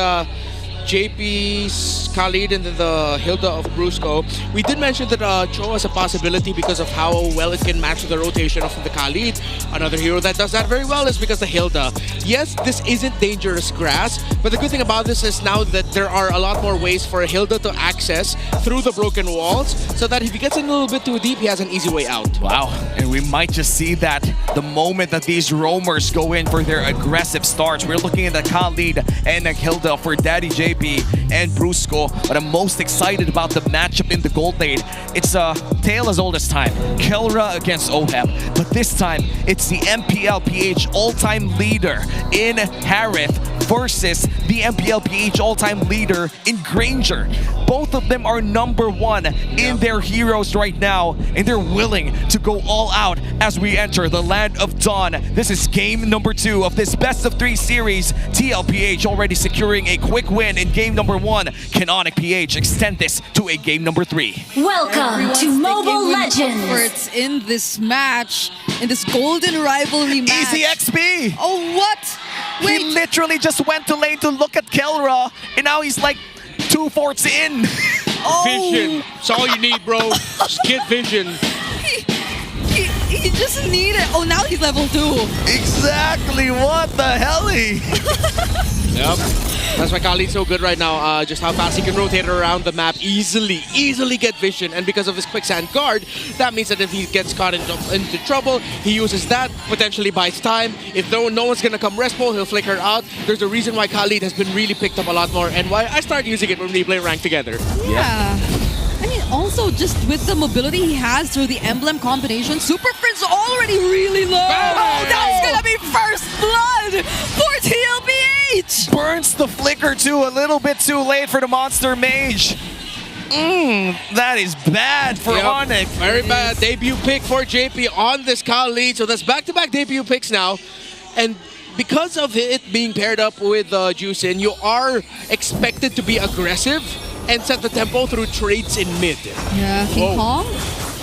JP's Khalid and then the Hilda of Brusco. We did mention that Cho is a possibility because of how well it can match the rotation of the Khalid. Another hero that does that very well is because the Hilda. Yes, this isn't dangerous grass, but the good thing about this is now that there are a lot more ways for Hilda to access through the broken walls, so that if he gets in a little bit too deep, he has an easy way out. Wow, and we might just see that the moment that these roamers go in for their aggressive starts. We're looking at the Khalid and the Hilda for Daddy JP and Brusco, but I'm most excited about the matchup in the gold lane. It's a tale as old as time. Kelra against Oheb, but this time it's the MPLPH all-time leader in Harith versus the MPLPH all-time leader in Granger. Both of them are #1 in their heroes right now, and they're willing to go all out as we enter the Land of Dawn. This is game number 2 of this best-of-3 series. TLPH already securing a quick win in game number 1. Can ONIC PH extend this to a game number 3? Welcome to Mobile Legends! In this match, in this golden rivalry match. Easy XP! Oh, what? Wait. He literally just went to lane to look at Kelra, and now he's like 2 forts in. Vision. It's all you need, bro. Just get vision. He just needed. Oh, now he's level 2. Exactly. What the hell? Yep. That's why Khalid's so good right now. Just how fast he can rotate around the map easily get vision. And because of his Quicksand Guard, that means that if he gets caught into trouble, he uses that, potentially buys time. If no one's gonna come respo, he'll flicker out. There's a reason why Khalid has been really picked up a lot more, and why I started using it when we play ranked together. Yeah. I mean, also just with the mobility he has through the emblem combination, Superfans already really low. Oh, that's gonna be first blood for TLPH. Burns the flicker too, a little bit too late for the Monster Mage. That is bad for ONIC. Very bad debut pick for JP on this Khalid. So that's back-to-back debut picks now. And because of it being paired up with Juicin, you are expected to be aggressive and set the tempo through trades in mid. Yeah, King Kong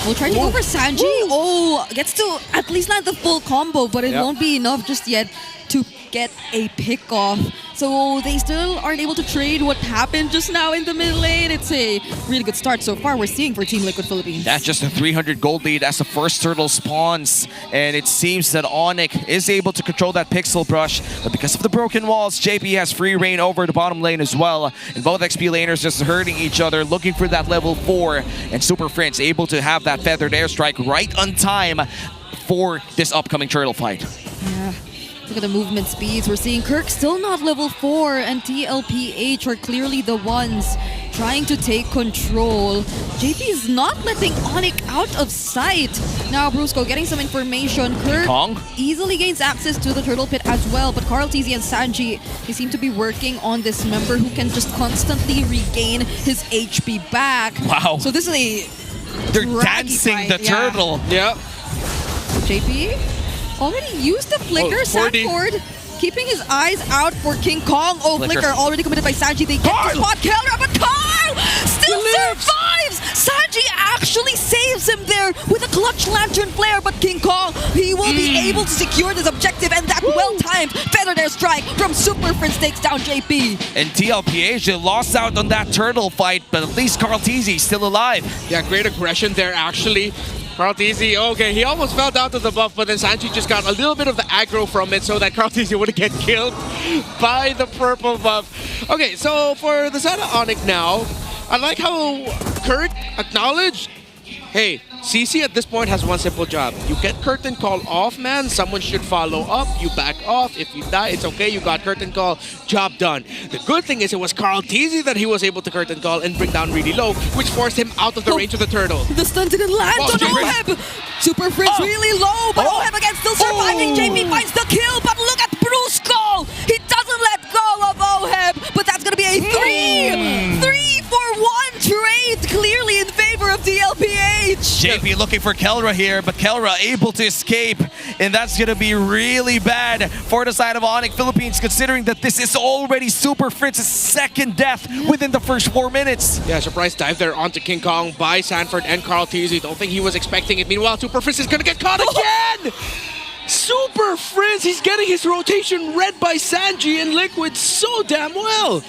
will try to go for Sanji. Oh, gets to at least land the full combo, but it won't be enough just yet to get a pick-off. So they still aren't able to trade what happened just now in the mid lane. It's a really good start so far we're seeing for Team Liquid Philippines. That's just a 300 gold lead as the first turtle spawns. And it seems that ONIC is able to control that pixel brush. But because of the broken walls, JP has free reign over the bottom lane as well. And both XP laners just hurting each other, looking for that level 4. And Superfans able to have that feathered airstrike right on time for this upcoming turtle fight. Yeah. Look at the movement speeds. We're seeing Kirk still not level 4 and TLPH are clearly the ones trying to take control. JP is not letting ONIC out of sight. Now Brusco getting some information. Kirk easily gains access to the turtle pit as well, but Carl TZ and Sanji, they seem to be working on this member who can just constantly regain his HP back. Wow. So this is a They're dancing the turtle. Yep. JP already used the flicker. Sanford keeping his eyes out for King Kong. Oh, flicker already committed by Sanji. They get to spot Kelra, but Carl still survives. Sanji actually saves him there with a clutch lantern flare, but King Kong, he will be able to secure this objective, and that well-timed feathered airstrike from Superfans takes down JP. And TLPH lost out on that turtle fight, but at least Carl TZ still alive. Yeah, great aggression there actually. Carl TZ, okay, he almost fell down to the buff, but then Sanji just got a little bit of the aggro from it so that Carl TZ wouldn't get killed by the purple buff. Okay, so for the side of ONIC now, I like how Kurt acknowledged, hey, CC at this point has one simple job. You get curtain call off, man. Someone should follow up. You back off. If you die, it's okay. You got curtain call. Job done. The good thing is it was Carl TZ that he was able to curtain call and bring down really low, which forced him out of the range of the turtle. The stun didn't land on Oheb. Superfans really low, but Oheb again still surviving. JP finds the kill, but look at Brusco. He doesn't let go of Oheb, but that's going to be a 3-for-1 trade, clearly in favor of TLPH. JP looking for Kelra here, but Kelra able to escape, and that's going to be really bad for the side of ONIC Philippines, considering that this is already Superfans' second death within the first 4 minutes. Yeah, surprise dive there onto King Kong by Sanford and Carl TZ. Don't think he was expecting it. Meanwhile, Superfans is going to get caught again! Superfans, he's getting his rotation read by Sanji and Liquid so damn well.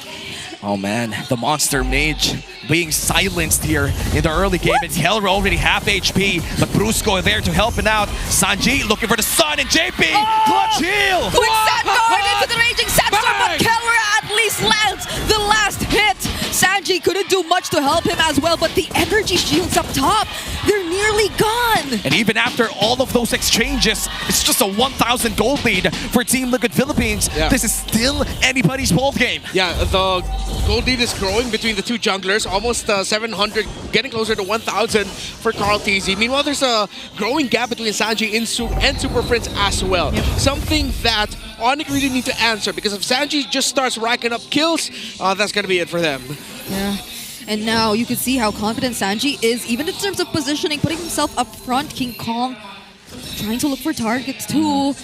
Oh man, the monster mage being silenced here in the early game. And Kelra already half HP, but Brusco there to help him out. Sanji looking for the sun, and JP clutch heal. Quick Sandguard into the raging sandstorm, but Kelra at least lands the last hit. Sanji couldn't do much to help him as well, but the energy shields up top, they're nearly gone. And even after all of those exchanges, it's just a 1,000 gold lead for Team Liquid Philippines. Yeah. This is still anybody's ball game. Yeah, the gold lead is growing between the two junglers, almost 700, getting closer to 1,000 for Carl TZ. Meanwhile, there's a growing gap between Sanji and Superfans as well. Yep. Something that ONIC really need to answer, because if Sanji just starts racking up kills, that's going to be it for them. Yeah. And now you can see how confident Sanji is, even in terms of positioning, putting himself up front. King Kong trying to look for targets too,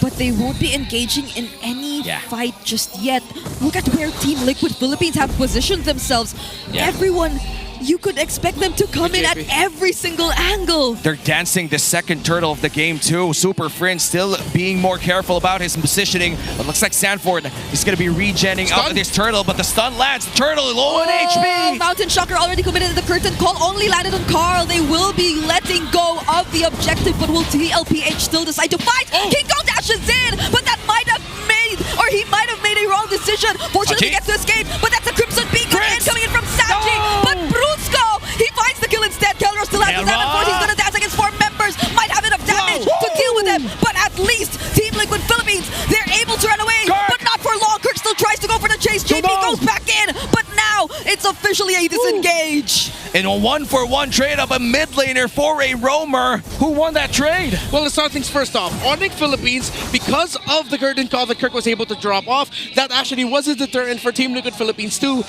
but they won't be engaging in any fight just yet. Look at where Team Liquid Philippines have positioned themselves. Everyone, you could expect them to come in at every single angle. They're dancing the second turtle of the game too. Superfans still being more careful about his positioning. It looks like Sanford is going to be regenning out of this turtle, but the stun lands. The turtle low on HP. Mountain Shocker already committed the curtain call, only landed on Carl. They will be letting go of the objective, but will TLPH still decide to fight? King Kong dashes in, but that might have made, or he might have made a wrong decision. Fortunately, he gets to escape, but that's a Crimson Beacon coming in from Sanji. But Brusco, he finds the kill instead. Kelra still has the damage force. He's gonna dance against 4 members. Might have enough damage to deal with them, but at least Team Liquid Philippines, they're able to run away, but not for long. Kirk still tries to go for the chase. JP goes back in, but now it's officially a disengage. In a 1-for-1 trade of a mid laner for a roamer. Who won that trade? Well, let's start things first off. ONIC Philippines, because of the curtain call that Kirk was able to drop off, that actually was a deterrent for Team Liquid Philippines to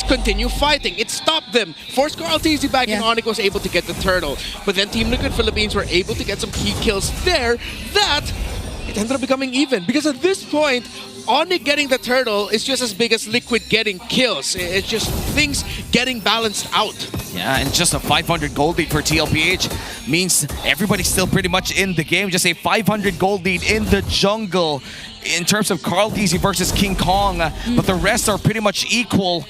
continue fighting. It stopped them. Forced Carl TZ back, and ONIC was able to get the turtle. But then Team Liquid Philippines were able to get some key kills there that it ended up becoming even. Because at this point, ONIC getting the turtle is just as big as Liquid getting kills. It's just things getting balanced out. Yeah, and just a 500 gold lead for TLPH means everybody's still pretty much in the game. Just a 500 gold lead in the jungle in terms of Carl Deasy versus King Kong, but the rest are pretty much equal.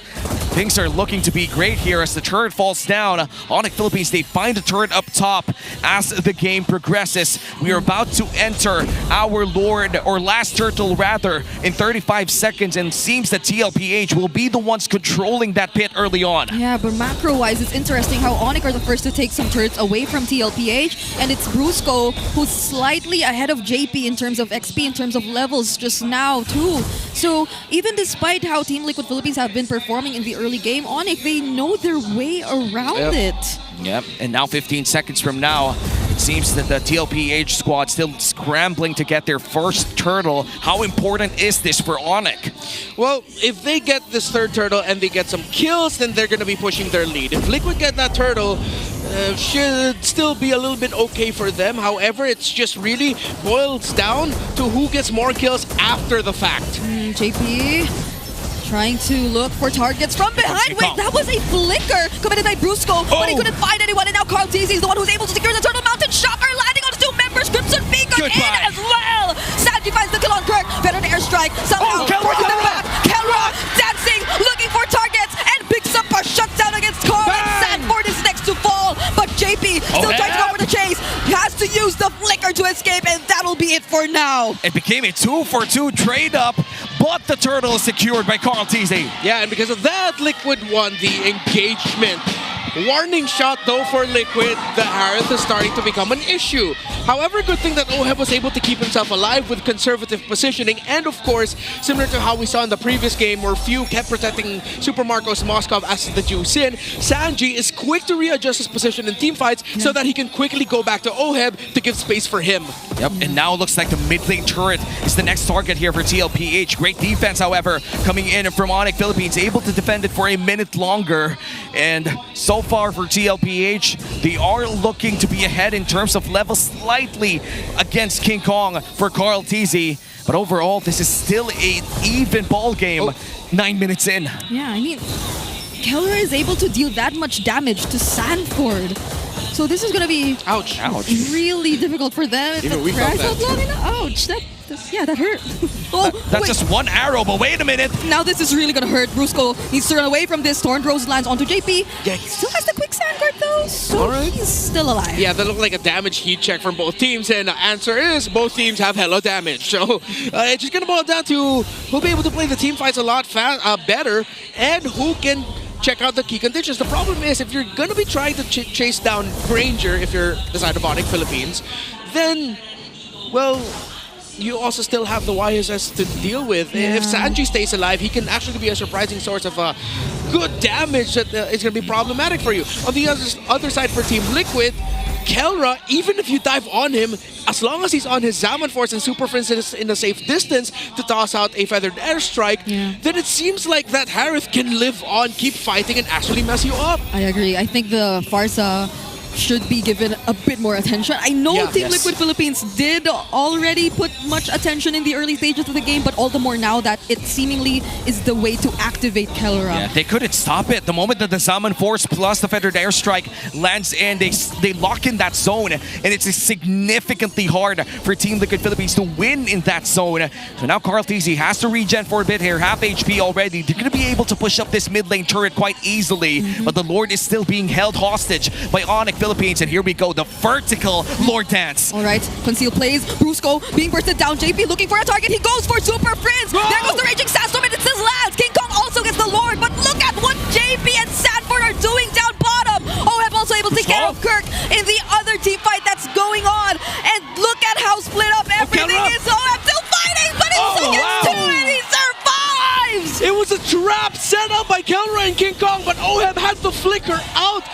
Things are looking to be great here as the turret falls down. ONIC Philippines, they find the turret up top as the game progresses. We are about to enter our Lord, or last turtle rather, in 35 seconds, and seems that TLPH will be the ones controlling that pit early on. Yeah, but macro-wise, it's interesting how ONIC are the first to take some turrets away from TLPH, and it's Brusco who's slightly ahead of JP in terms of XP, in terms of levels just now too. So even despite how Team Liquid Philippines have been performing in the early game, ONIC, they know their way around it. Yep, and now 15 seconds from now, it seems that the TLPH squad still scrambling to get their first turtle. How important is this for ONIC? Well, if they get this third turtle and they get some kills, then they're going to be pushing their lead. If Liquid get that turtle, should still be a little bit okay for them. However, it's just really boils down to who gets more kills after the fact. JP trying to look for targets from behind. Wait, that was a flicker committed by Brusco, but he couldn't find anyone, and now Carl Deasy is the one who's able to secure the Turtle Mountain Shocker, landing on 2 members. Crimson Beacon in as well. Sanji finds the kill on Kirk. Better an airstrike. Somehow forcing them back. Kelra dancing, looking for targets, and picks up a shutdown against Carl. And Sanford is next to fall, but JP still trying to go for the chase. He has to use the flicker to escape, and that'll be it for now. It became a 2-for-2 trade-up, but the turtle is secured by Carl Deasy. Yeah, and because of that, Liquid won the engagement. Warning shot though for Liquid, the Harith is starting to become an issue. However, good thing that OHEB was able to keep himself alive with conservative positioning, and of course, similar to how we saw in the previous game where Few kept protecting Super Marcos Moskov as the Juice in, Sanji is quick to readjust his position in team fights so that he can quickly go back to OHEB to give space for him. Yep, and now it looks like the mid lane turret is the next target here for TLPH. Great defense, however, coming in from ONIC Philippines, able to defend it for a minute longer. And so far for TLPH, they are looking to be ahead in terms of level slightly against King Kong for Carl Deasy. But overall, this is still an even ball game 9 minutes in. Yeah, I mean, Kelra is able to deal that much damage to Sanford. So this is going to be really difficult for them. Even we felt that. Ouch, that hurt. That's just one arrow, but wait a minute. Now this is really going to hurt. Brusco needs to run away from this. Thorn Rose lands onto JP. Yeah, he still has the quick sand guard though, so he's still alive. Yeah, that looked like a damage heat check from both teams, and the answer is both teams have hella damage. So it's just going to boil down to who'll be able to play the team fights a lot better, and who can check out the key conditions. The problem is, if you're going to be trying to chase down Granger, if you're the side of ONIC Philippines, then, well, you also still have the YSS to deal with. If Sanji stays alive, he can actually be a surprising source of good damage that is going to be problematic for you. On the other side for Team Liquid, Kelra, even if you dive on him, as long as he's on his Zaman Force and Superfans is in a safe distance to toss out a feathered airstrike, then it seems like that Harith can live on, keep fighting, and actually mess you up. I agree. I think the Farsa should be given a bit more attention. I know Team Liquid Philippines did already put much attention in the early stages of the game, but all the more now that it seemingly is the way to activate Kelra. Yeah, they couldn't stop it. The moment that the Zaman Force plus the Feathered Airstrike lands in, they lock in that zone, and it's significantly hard for Team Liquid Philippines to win in that zone. So now Carl Deasy has to regen for a bit here, half HP already. They're going to be able to push up this mid lane turret quite easily, but the Lord is still being held hostage by ONIC Philippines, and here we go, the vertical Lord Dance. All right, Conceal plays, Brusco being bursted down, JP looking for a target, he goes for Super Prince. There goes the Raging Sandstorm, and it says lands. King Kong also gets the Lord, but look at what JP and Sanford are doing down bottom. OHEB also able to take care of Kirk in the other team fight that's going on, and look at how split up everything is. OHEB still fighting, but it's against two, and he survives. It was a trap set up by Kelra and King Kong, but OHEB had the flicker out.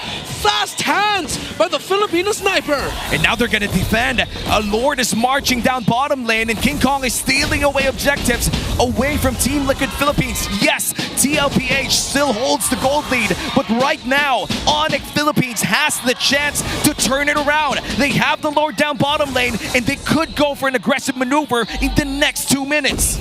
Fast hands by the Filipino sniper. And now they're going to defend. A Lord is marching down bottom lane, and King Kong is stealing away objectives away from Team Liquid Philippines. Yes, TLPH still holds the gold lead, but right now, ONIC Philippines has the chance to turn it around. They have the Lord down bottom lane, and they could go for an aggressive maneuver in the next 2 minutes.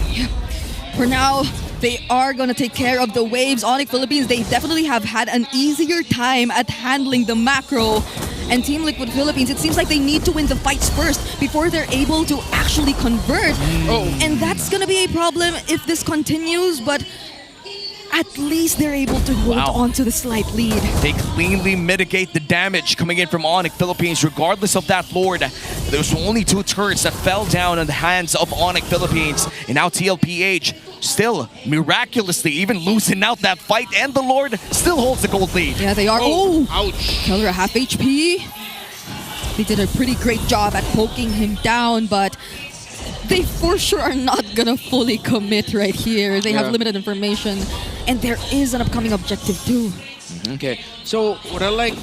For now, they are going to take care of the waves. ONIC Philippines, they definitely have had an easier time at handling the macro. And Team Liquid Philippines, it seems like they need to win the fights first before they're able to actually convert. And that's gonna be a problem if this continues, but at least they're able to hold on to the slight lead. They cleanly mitigate the damage coming in from ONIC Philippines, regardless of that Lord. There's only 2 turrets that fell down in the hands of ONIC Philippines. And now TLPH still miraculously even losing out that fight, and the Lord still holds the gold lead. Yeah, they are. Oh, ouch. Keller half HP. They did a pretty great job at poking him down, but they for sure are not gonna fully commit right here. They have limited information, and there is an upcoming objective too. Okay, so what I like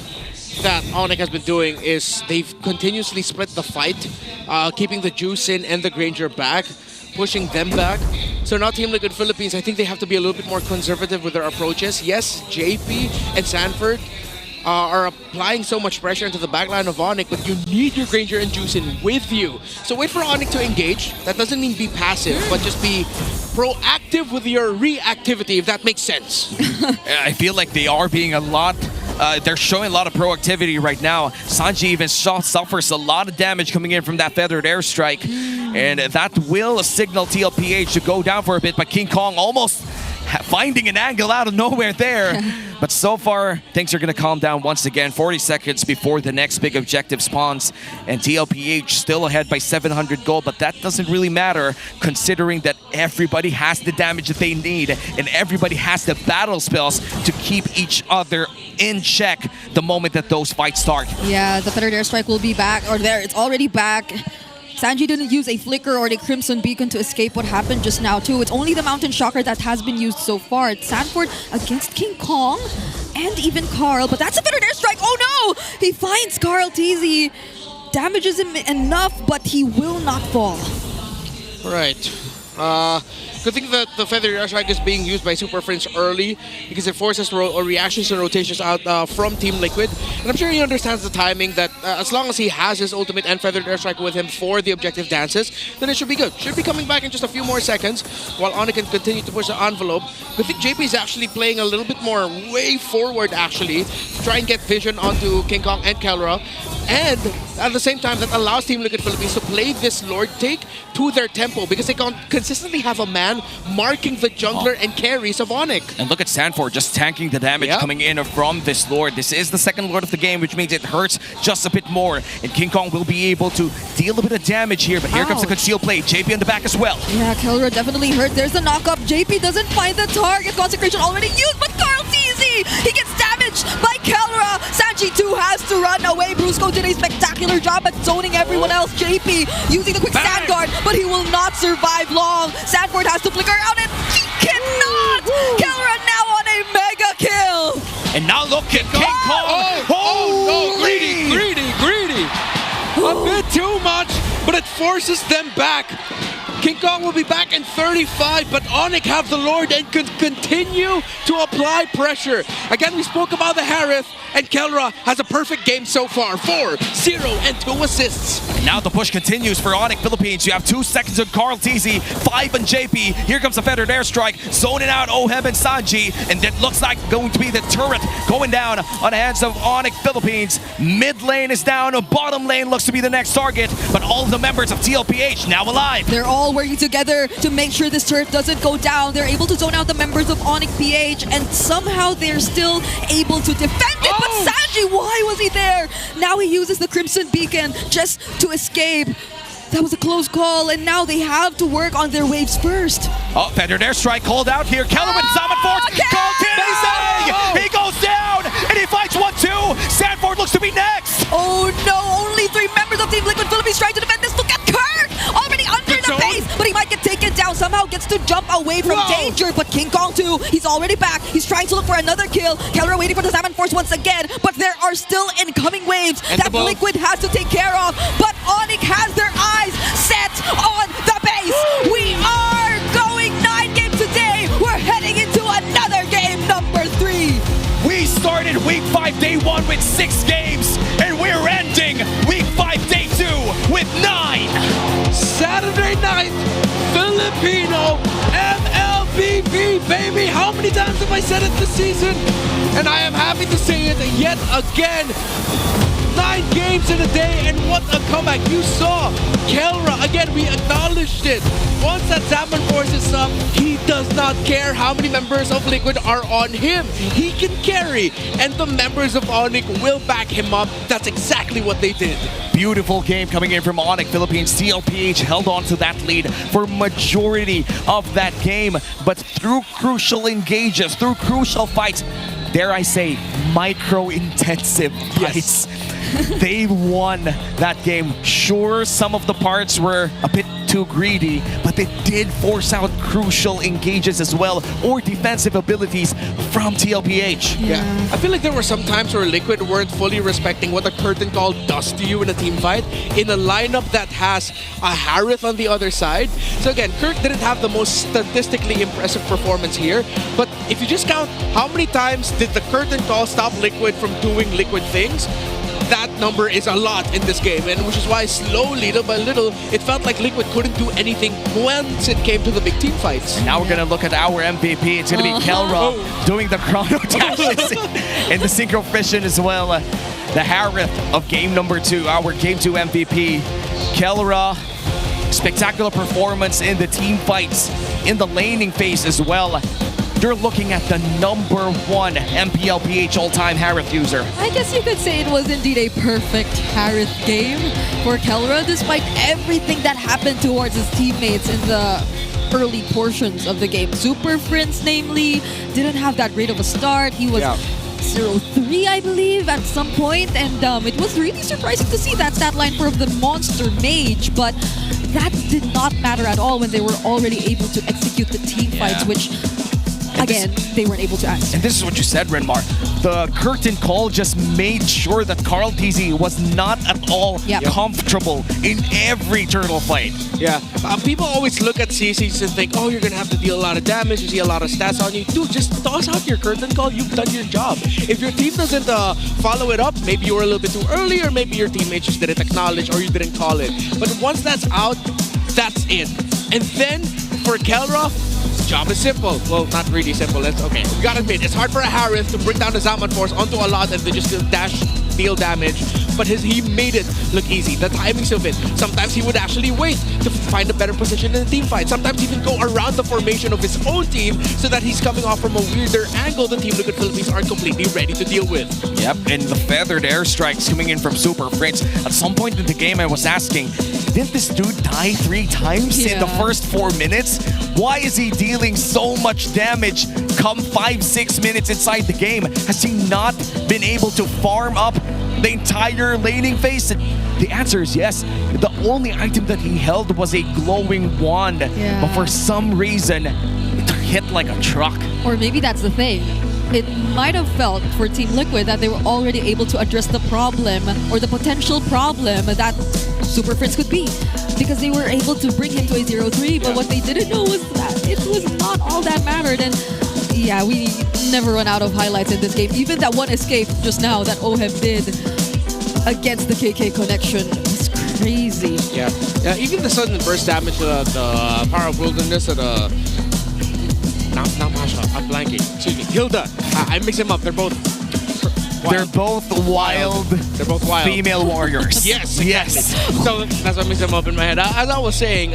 that ONIC has been doing is they've continuously split the fight, keeping the Juice in and the Granger back, pushing them back. So now Team Liquid Philippines, I think they have to be a little bit more conservative with their approaches. Yes, JP and Sanford are applying so much pressure into the backline of ONIC, but you need your Granger and Juice in with you. So wait for ONIC to engage. That doesn't mean be passive, but just be proactive with your reactivity, if that makes sense. I feel like they are being a lot... they're showing a lot of proactivity right now. Sanji even suffers a lot of damage coming in from that feathered airstrike. And that will signal TLPH to go down for a bit, but King Kong almost finding an angle out of nowhere there. But so far, things are going to calm down once again. 40 seconds before the next big objective spawns. And TLPH still ahead by 700 gold, but that doesn't really matter considering that everybody has the damage that they need and everybody has the battle spells to keep each other in check the moment that those fights start. Yeah, the feathered airstrike will be back, or there, it's already back. Sanji didn't use a flicker or a crimson beacon to escape what happened just now too. It's only the mountain shocker that has been used so far. It's Sanford against King Kong and even Carl, but that's a feathered airstrike. Oh no! He finds Carl TZ, damages him enough, but he will not fall. Right. Good thing that the feathered airstrike is being used by Superfans early because it forces reactions and rotations out from Team Liquid. And I'm sure he understands the timing that as long as he has his ultimate and feathered airstrike with him for the objective dances, then it should be good. Should be coming back in just a few more seconds while ONIC can continue to push the envelope. But I think JP is actually playing a little bit more way forward actually to try and get vision onto King Kong and Kelra. And at the same time, that allows Team Liquid Philippines to play this Lord take to their tempo because they can consistently have a man marking the jungler and carries of ONIC. And look at Sanford just tanking the damage coming in from this Lord. This is the second Lord of the game, which means it hurts just a bit more. And King Kong will be able to deal a bit of damage here, but here comes the concealed play. JP on the back as well. Yeah, Kelra definitely hurt. There's the knock-up. JP doesn't find the target. Consecration already used, but Carl TZ! He gets damaged by Kelra. Sanji too has to run away. Brusco did a spectacular job at zoning everyone else. JP using the quick stand guard, but he will not survive long. Sanford has to flicker out and he cannot! Kelra now on a mega kill! And now look at King Kong! Oh no, greedy! A bit too much, but it forces them back. King Kong will be back in 35, but ONIC have the Lord and can continue to apply pressure. Again, we spoke about the Harith, and Kelra has a perfect game so far. 4, 0, and 2 assists. And now the push continues for ONIC Philippines. You have 2 seconds on Carl TZ, 5 on JP. Here comes a feathered airstrike, zoning out Ohem and Sanji, and that looks like going to be the turret going down on the hands of ONIC Philippines. Mid lane is down, bottom lane looks to be the next target, but all of the members of TLPH now alive. They're all working together to make sure this turret doesn't go down. They're able to zone out the members of ONIC PH, and somehow they're still able to defend it. But Sanji, why was he there? Now he uses the Crimson Beacon just to escape. That was a close call, and now they have to work on their waves first. Oh, feathered airstrike called out here. Keller with Summon Force. Carl TZ! He goes down, and he fights 1-2. Sanford looks to be next. Oh no, only 3 members of Team Liquid Philippines trying to defend this. Look at Kurt! Already under the base, but he might get taken down. Somehow gets to jump away from danger, but King Kong too, he's already back. He's trying to look for another kill. Keller waiting for the Salmon Force once again, but there are still incoming waves that Liquid has to take care of. But ONIC has their eyes set on the base. We are going 9 games today. We're heading into another game, number 3. We started week 5, day 1 with 6 games, and we're ending week 5, day 2 with 9. Saturday night, Filipino MLBB, baby. How many times have I said it this season? And I am happy to say it yet again. 9 games in a day, and what a comeback. You saw Kelra, again, we acknowledged it. Once that Zaman Force is up, he does not care how many members of Liquid are on him. He can carry, and the members of ONIC will back him up. That's exactly what they did. Beautiful game coming in from ONIC Philippines. TLPH held on to that lead for majority of that game, but through crucial engages, through crucial fights, dare I say, micro-intensive fights, they won that game. Sure, some of the parts were a bit too greedy, but they did force out crucial engages as well, or defensive abilities from TLPH. Yeah. I feel like there were some times where Liquid weren't fully respecting what a curtain call does to you in a team fight in a lineup that has a Harith on the other side. So again, Kirk didn't have the most statistically impressive performance here, but if you just count how many times did the curtain call stop Liquid from doing Liquid things, that number is a lot in this game, and which is why slowly, little by little, it felt like Liquid couldn't do anything once it came to the big team fights. And now we're gonna look at our MVP. It's gonna be Kelra doing the chrono dashes and the synchro fission as well. The Harith of game number 2, our game 2 MVP. Kelra, spectacular performance in the team fights, in the laning phase as well. You're looking at the number 1 MPLPH all-time Harith user. I guess you could say it was indeed a perfect Harith game for Kelra, despite everything that happened towards his teammates in the early portions of the game. Superfans, namely, didn't have that great of a start. He was 0-3, I believe, at some point, and it was really surprising to see that stat line for the Monster Mage, but that did not matter at all when they were already able to execute the team fights, which again, they weren't able to answer. And this is what you said, Renmar. The curtain call just made sure that Carl TZ was not at all comfortable in every turtle fight. Yeah, people always look at CCs and think, oh, you're going to have to deal a lot of damage, you see a lot of stats on you. Dude, just toss out your curtain call, you've done your job. If your team doesn't follow it up, maybe you were a little bit too early, or maybe your teammates just didn't acknowledge, or you didn't call it. But once that's out, that's it. And then, for Kelra, job is simple. Well, not really simple. It's okay. We gotta admit, it's hard for a Harith to bring down the Zaman Force onto a lot and then just dash deal damage. But he made it look easy. The timings of it. Sometimes he would actually wait to find a better position in the team fight. Sometimes even go around the formation of his own team so that he's coming off from a weirder angle the Team Liquid Philippines aren't completely ready to deal with. Yep, and the feathered airstrikes coming in from Superfans. At some point in the game, I was asking, didn't this dude die 3 times in the first 4 minutes? Why is he dealing so much damage come 5-6 minutes inside the game? Has he not been able to farm up the entire laning phase? The answer is yes. The only item that he held was a glowing wand, but for some reason, it hit like a truck. Or maybe that's the thing. It might have felt for Team Liquid that they were already able to address the problem or the potential problem that Superfans could be, because they were able to bring him to a 0-3, but what they didn't know was that it was not all that mattered. And yeah, we never run out of highlights in this game. Even that one escape just now that Ohem did against the KK connection was crazy. Yeah, even the sudden burst damage to the Power of Wilderness at not Masha, I'm blanking. Excuse me, Hilda. I mix them up. They're both wild. They're both wild. They're both wild Female warriors. Yes, exactly. So that's what makes them up in my head. As I was saying,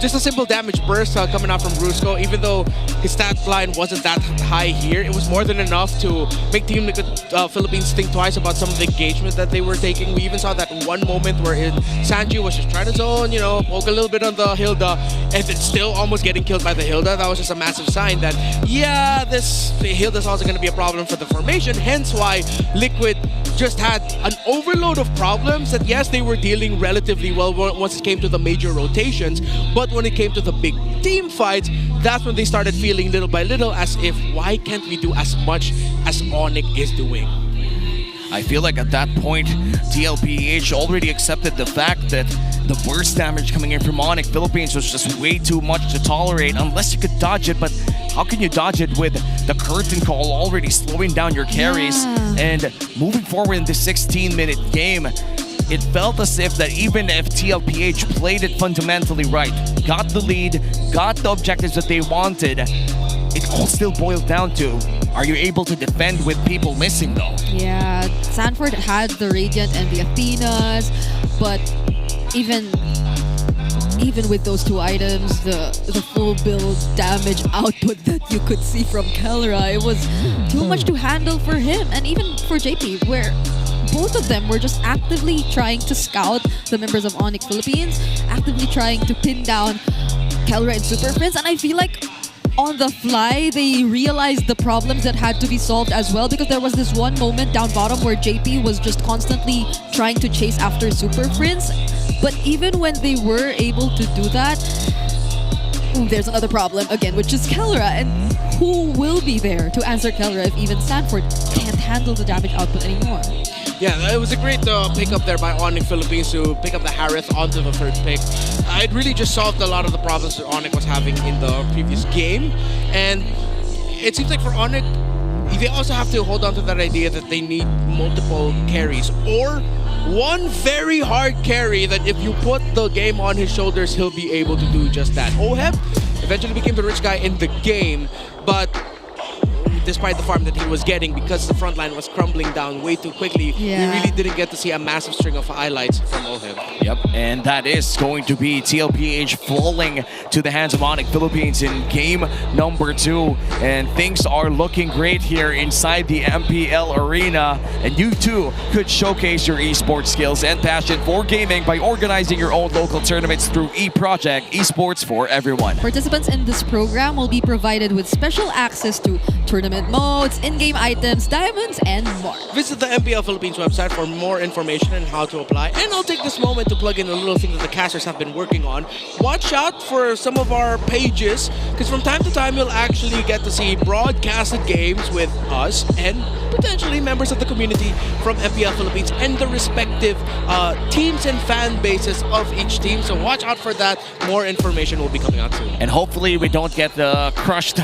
just a simple damage burst coming out from Brusco. Even though his stat line wasn't that high here, it was more than enough to make Team Liquid Philippines think twice about some of the engagement that they were taking. We even saw that one moment where Sanji was just trying to zone, you know, poke a little bit on the Hilda, and then still almost getting killed by the Hilda. That was just a massive sign that, yeah, the Hilda's also going to be a problem for the formation. Hence why Liquid just had an overload of problems that, yes, they were dealing relatively well once it came to the major rotations, but when it came to the big team fights, that's when they started feeling little by little as if, why can't we do as much as ONIC is doing? I feel like at that point, TLPH already accepted the fact that the burst damage coming in from ONIC Philippines was just way too much to tolerate unless you could dodge it. But how can you dodge it with the curtain call already slowing down your carries? And moving forward in the 16-minute game, it felt as if that even if TLPH played it fundamentally right, got the lead, got the objectives that they wanted, it all still boils down to, are you able to defend with people missing though? Yeah, Sanford had the Radiant and the Athenas, but even with those two items, the full build damage output that you could see from Kelra, it was too much to handle for him, and even for JP, where both of them were just actively trying to scout the members of ONIC Philippines, actively trying to pin down Kelra and Superfans, and I feel like on the fly, they realized the problems that had to be solved as well, because there was this one moment down bottom where JP was just constantly trying to chase after Superfans. But even when they were able to do that, there's another problem again, which is Kelra. And who will be there to answer Kelra if even Sanford can't handle the damage output anymore? Yeah, it was a great pick up there by ONIC Philippines to pick up the Harith onto the third pick. It really just solved a lot of the problems that ONIC was having in the previous game. And it seems like for ONIC, they also have to hold on to that idea that they need multiple carries, or one very hard carry that if you put the game on his shoulders, he'll be able to do just that. Oheb eventually became the rich guy in the game, but despite the farm that he was getting, because the front line was crumbling down way too quickly, we really didn't get to see a massive string of highlights from Oheb. Yep, and that is going to be TLPH falling to the hands of ONIC Philippines in game number 2. And things are looking great here inside the MPL Arena. And you too could showcase your esports skills and passion for gaming by organizing your own local tournaments through eProject Esports for Everyone. Participants in this program will be provided with special access to tournament modes, in-game items, diamonds, and more. Visit the MPL Philippines website for more information on how to apply. And I'll take this moment to plug in a little thing that the casters have been working on. Watch out for some of our pages, because from time to time you'll actually get to see broadcasted games with us and potentially members of the community from MPL Philippines and the respective teams and fan bases of each team. So watch out for that. More information will be coming out soon. And hopefully we don't get crushed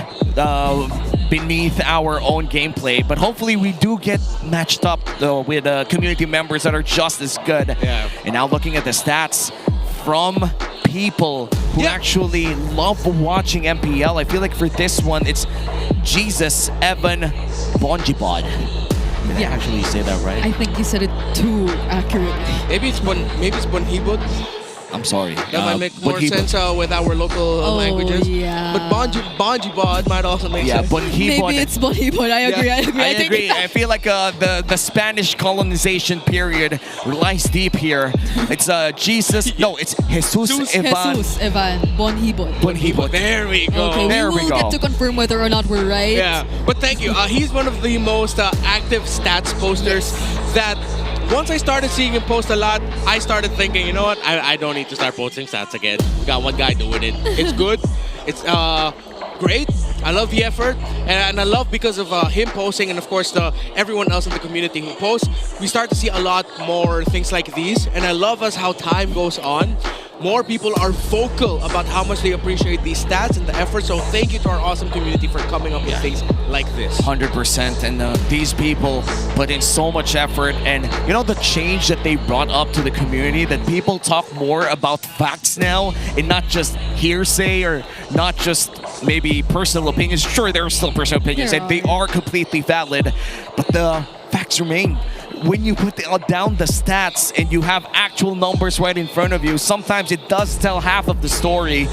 beneath our own gameplay, but hopefully we do get matched up with community members that are just as good. Yeah. And now looking at the stats from people who actually love watching MPL, I feel like for this one it's Jesus, Evan, Bonjibod. Did I actually say that right? I think you said it too accurately. Maybe it's Bonhibot. I'm sorry. That might make more sense with our local languages. Yeah. But Bonjibod might also make sense. Maybe it's Bonhibod. I agree. I agree. I feel like the Spanish colonization period lies deep here. It's Jesus. No, it's Jesus Evan. Jesus Evan Bonhibod. There we go. Okay, there we will get to confirm whether or not we're right. Yeah, but thank you. He's one of the most active stats posters that once I started seeing him post a lot, I started thinking, you know what? I don't need to start posting stats again. We got one guy doing it. It's good. It's great. I love the effort, and I love because of him posting, and of course everyone else in the community who posts. We start to see a lot more things like these, and I love as how time goes on, more people are vocal about how much they appreciate these stats and the effort. So thank you to our awesome community for coming up with things like this. 100%, and these people put in so much effort, and you know the change that they brought up to the community, that people talk more about facts now and not just hearsay or not just maybe personal opinions. Sure, there are still personal opinions and they are completely valid, but the facts remain. When you put down the stats and you have actual numbers right in front of you, sometimes it does tell half of the story.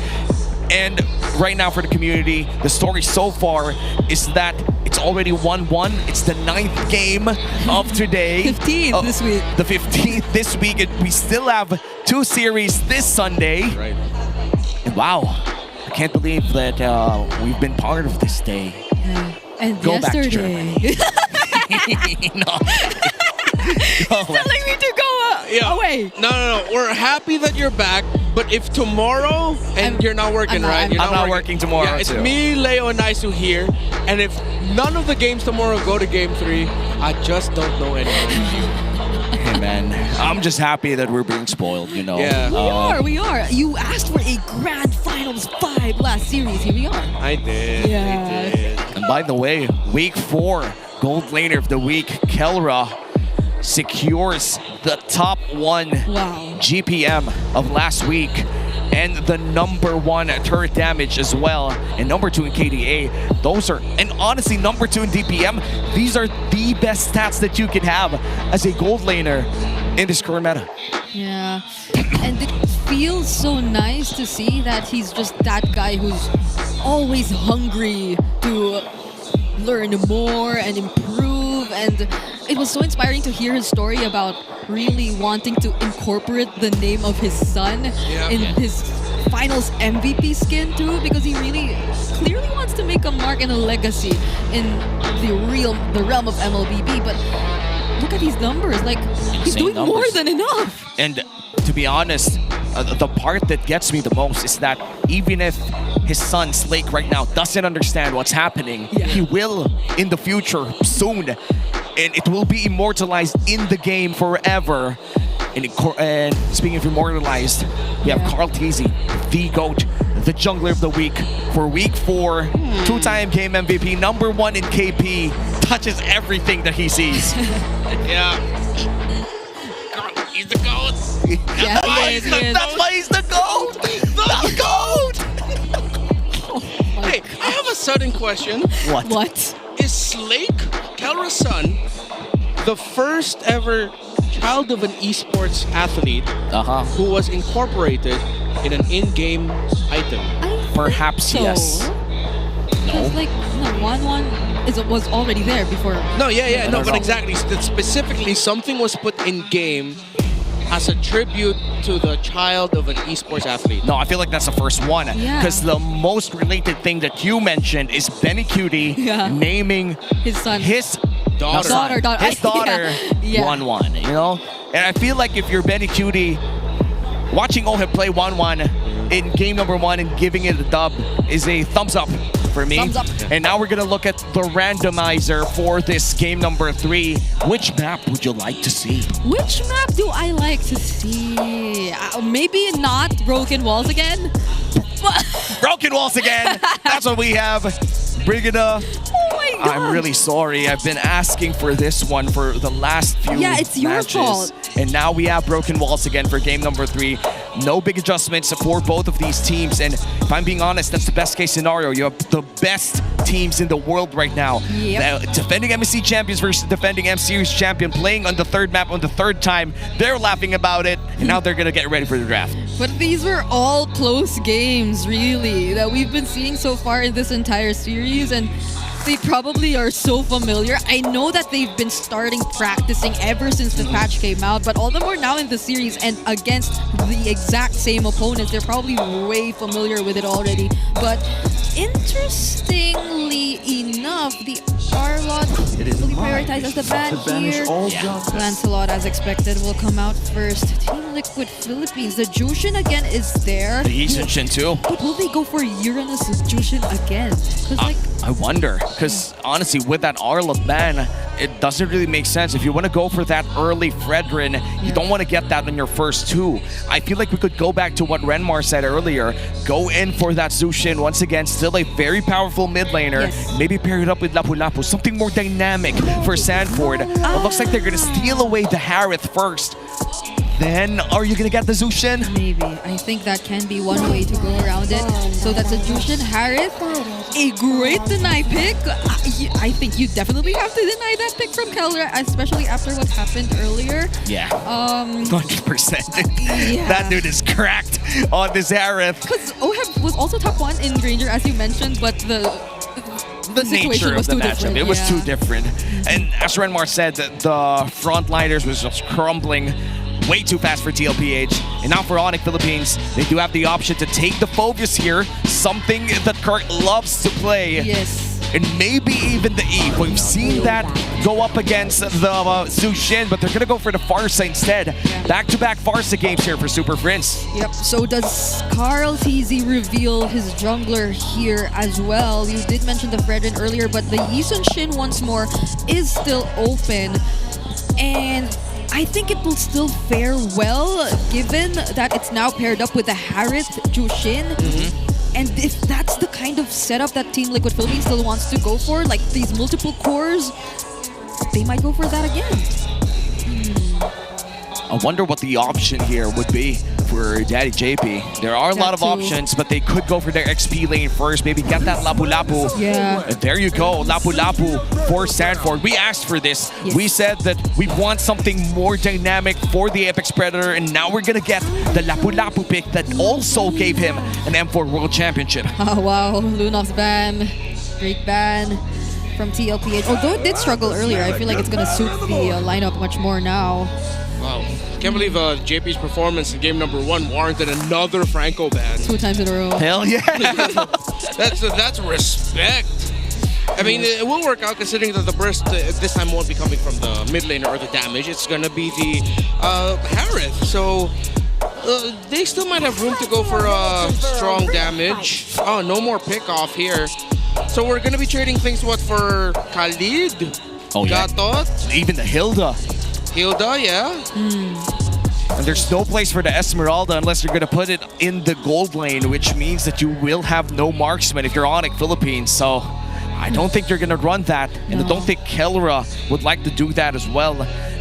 And right now for the community, the story so far is that it's already 1-1. It's the 9th game of today. 15th this week. The 15th this week. And we still have 2 series this Sunday. Right. And wow, I can't believe that we've been part of this day. Yeah. And Go back to yesterday. No. He's telling me to go away. No. We're happy that you're back, but if tomorrow, and you're not working, right? You're I'm not working tomorrow, Yeah, it's too. me, Leo, and Naisu here, and if none of the games tomorrow go to game 3, I just don't know anyone. Hey man, I'm just happy that we're being spoiled, you know. Yeah. We are. You asked for a Grand Finals 5 last series. Here we are. I did. Yeah. I did. And by the way, week 4, Gold Laner of the Week, Kelra, secures the top 1 GPM of last week. and the #1 turret damage as well, and #2 in KDA. Those are, and honestly, #2 in DPM. These are the best stats that you can have as a gold laner in this current meta. Yeah, and it feels so nice to see that he's just that guy who's always hungry to learn more and improve. And it was so inspiring to hear his story about really wanting to incorporate the name of his son in his finals MVP skin too, because he really clearly wants to make a mark and a legacy in the realm of MLBB. But look at these numbers, like he's doing more than enough. And to be honest, the part that gets me the most is that even if his son Slake right now doesn't understand what's happening, he will in the future soon, and it will be immortalized in the game forever. And speaking of immortalized, we have Carl Teasy, the GOAT, the jungler of the week for week 4, 2-time game MVP, #1 in KP, touches everything that he sees. Yeah. He's the GOAT. Yeah, That's why he's the GOAT. The GOAT. Hey, I have a sudden question. What? Is Slake, Kelra's son, the first ever child of an esports athlete who was incorporated in an in-game item? Perhaps yes. Because like one was already there before. No, no, but exactly. Specifically, something was put in game as a tribute to the child of an esports athlete. No, I feel like that's the first one. Because Yeah. the most related thing that you mentioned is Benny Cutie naming his son, his daughter, his daughter, Yeah. 1-1, you know? And I feel like if you're Benny Cutie, watching Oheb play 1-1 in game #1 and giving it a dub is a thumbs up for me. Thumbs up. And now we're gonna look at the randomizer for this game #3. Which map would you like to see? Which map do I like to see? Maybe not Broken Walls again. Broken Walls again. That's what we have. Bring it up. Oh my god. I'm really sorry. I've been asking for this one for the last few it's your matches. fault. And now we have Broken Walls again for game #3. No big adjustments for both of these teams. And if I'm being honest, that's the best case scenario. You have the best teams in the world right now. Defending MSC champions versus defending M Series champion, playing on the third map on the third time. They're laughing about it. And now they're going to get ready for the draft. But these were all close games, really, that we've been seeing so far in this entire series, and they probably are so familiar. I know that they've been starting practicing ever since the patch came out, but all of them are now in the series and against the exact same opponents. They're probably way familiar with it already. But interestingly enough, the Arlot fully prioritized as the ban here. Lancelot, as expected, will come out first. Team Liquid Philippines, the Jushin again is there. The Jushin too. But will they go for Uranus Jushin again? I wonder, because honestly, with that Arlot ban, it doesn't really make sense. If you want to go for that early Fredrin, you don't want to get that in your first 2. I feel like we could go back to what Renmar said earlier. Go in for that Zushin once again, still a very powerful mid laner. Maybe pair it up with Lapu Lapu, something more dynamic for Sanford. It looks like they're going to steal away the Harith first. Then, are you going to get the Zushin? Maybe. I think that can be one way to go around it. So that's a Jushin Harith. A great deny pick. I think you definitely have to deny that pick from Kelra, especially after what happened earlier. Yeah. 100%. Yeah. That dude is cracked on this Harith. Because Oheb was also top 1 in Granger, as you mentioned, but the nature of the matchup. It was too different. And as Renmar said, the frontliners was just crumbling way too fast for TLPH. And now for ONIC Philippines, they do have the option to take the focus here, something that Kirk loves to play. Yes. And maybe even the Eve. We've seen that go up against the Zushin, but they're going to go for the Farsa instead. Back-to-back Farsa games here for Superfans. Yep, so does Carl TZ reveal his jungler here as well? You did mention the Fredrin earlier, but the Yisun Shin once more is still open. And I think it will still fare well, given that it's now paired up with the Harith Jushin. And if that's the kind of setup that Team Liquid Philippines still wants to go for, like these multiple cores, they might go for that again. I wonder what the option here would be for Daddy JP. There are a lot of too. options, but they could go for their XP lane first. Maybe get that Lapu-Lapu. Yeah. And there you go, Lapu-Lapu for Sanford. We asked for this. Yes. We said that we want something more dynamic for the Apex Predator, and now we're gonna get the Lapu-Lapu pick that also gave him an M4 World Championship. Oh, wow. Lunov's ban. Great ban from TLPH. Although it did struggle earlier, I feel like it's going to suit the lineup much more now. Wow. Can't believe JP's performance in game number 1 warranted another Franco ban. 2 times in a row. Hell yeah. That's respect. I mean, it will work out considering that the burst this time won't be coming from the mid laner or the damage. It's going to be the Harith. So they still might have room to go for strong damage. Oh, no more pick off here. So we're going to be trading things, what, for Khalid? Oh, yeah. Gatot? Even the Hilda. Hilda, yeah. And there's no place for the Esmeralda unless you're going to put it in the gold lane, which means that you will have no marksman if you're ONIC Philippines. So I don't think you're going to run that. And I don't think Kelra would like to do that as well.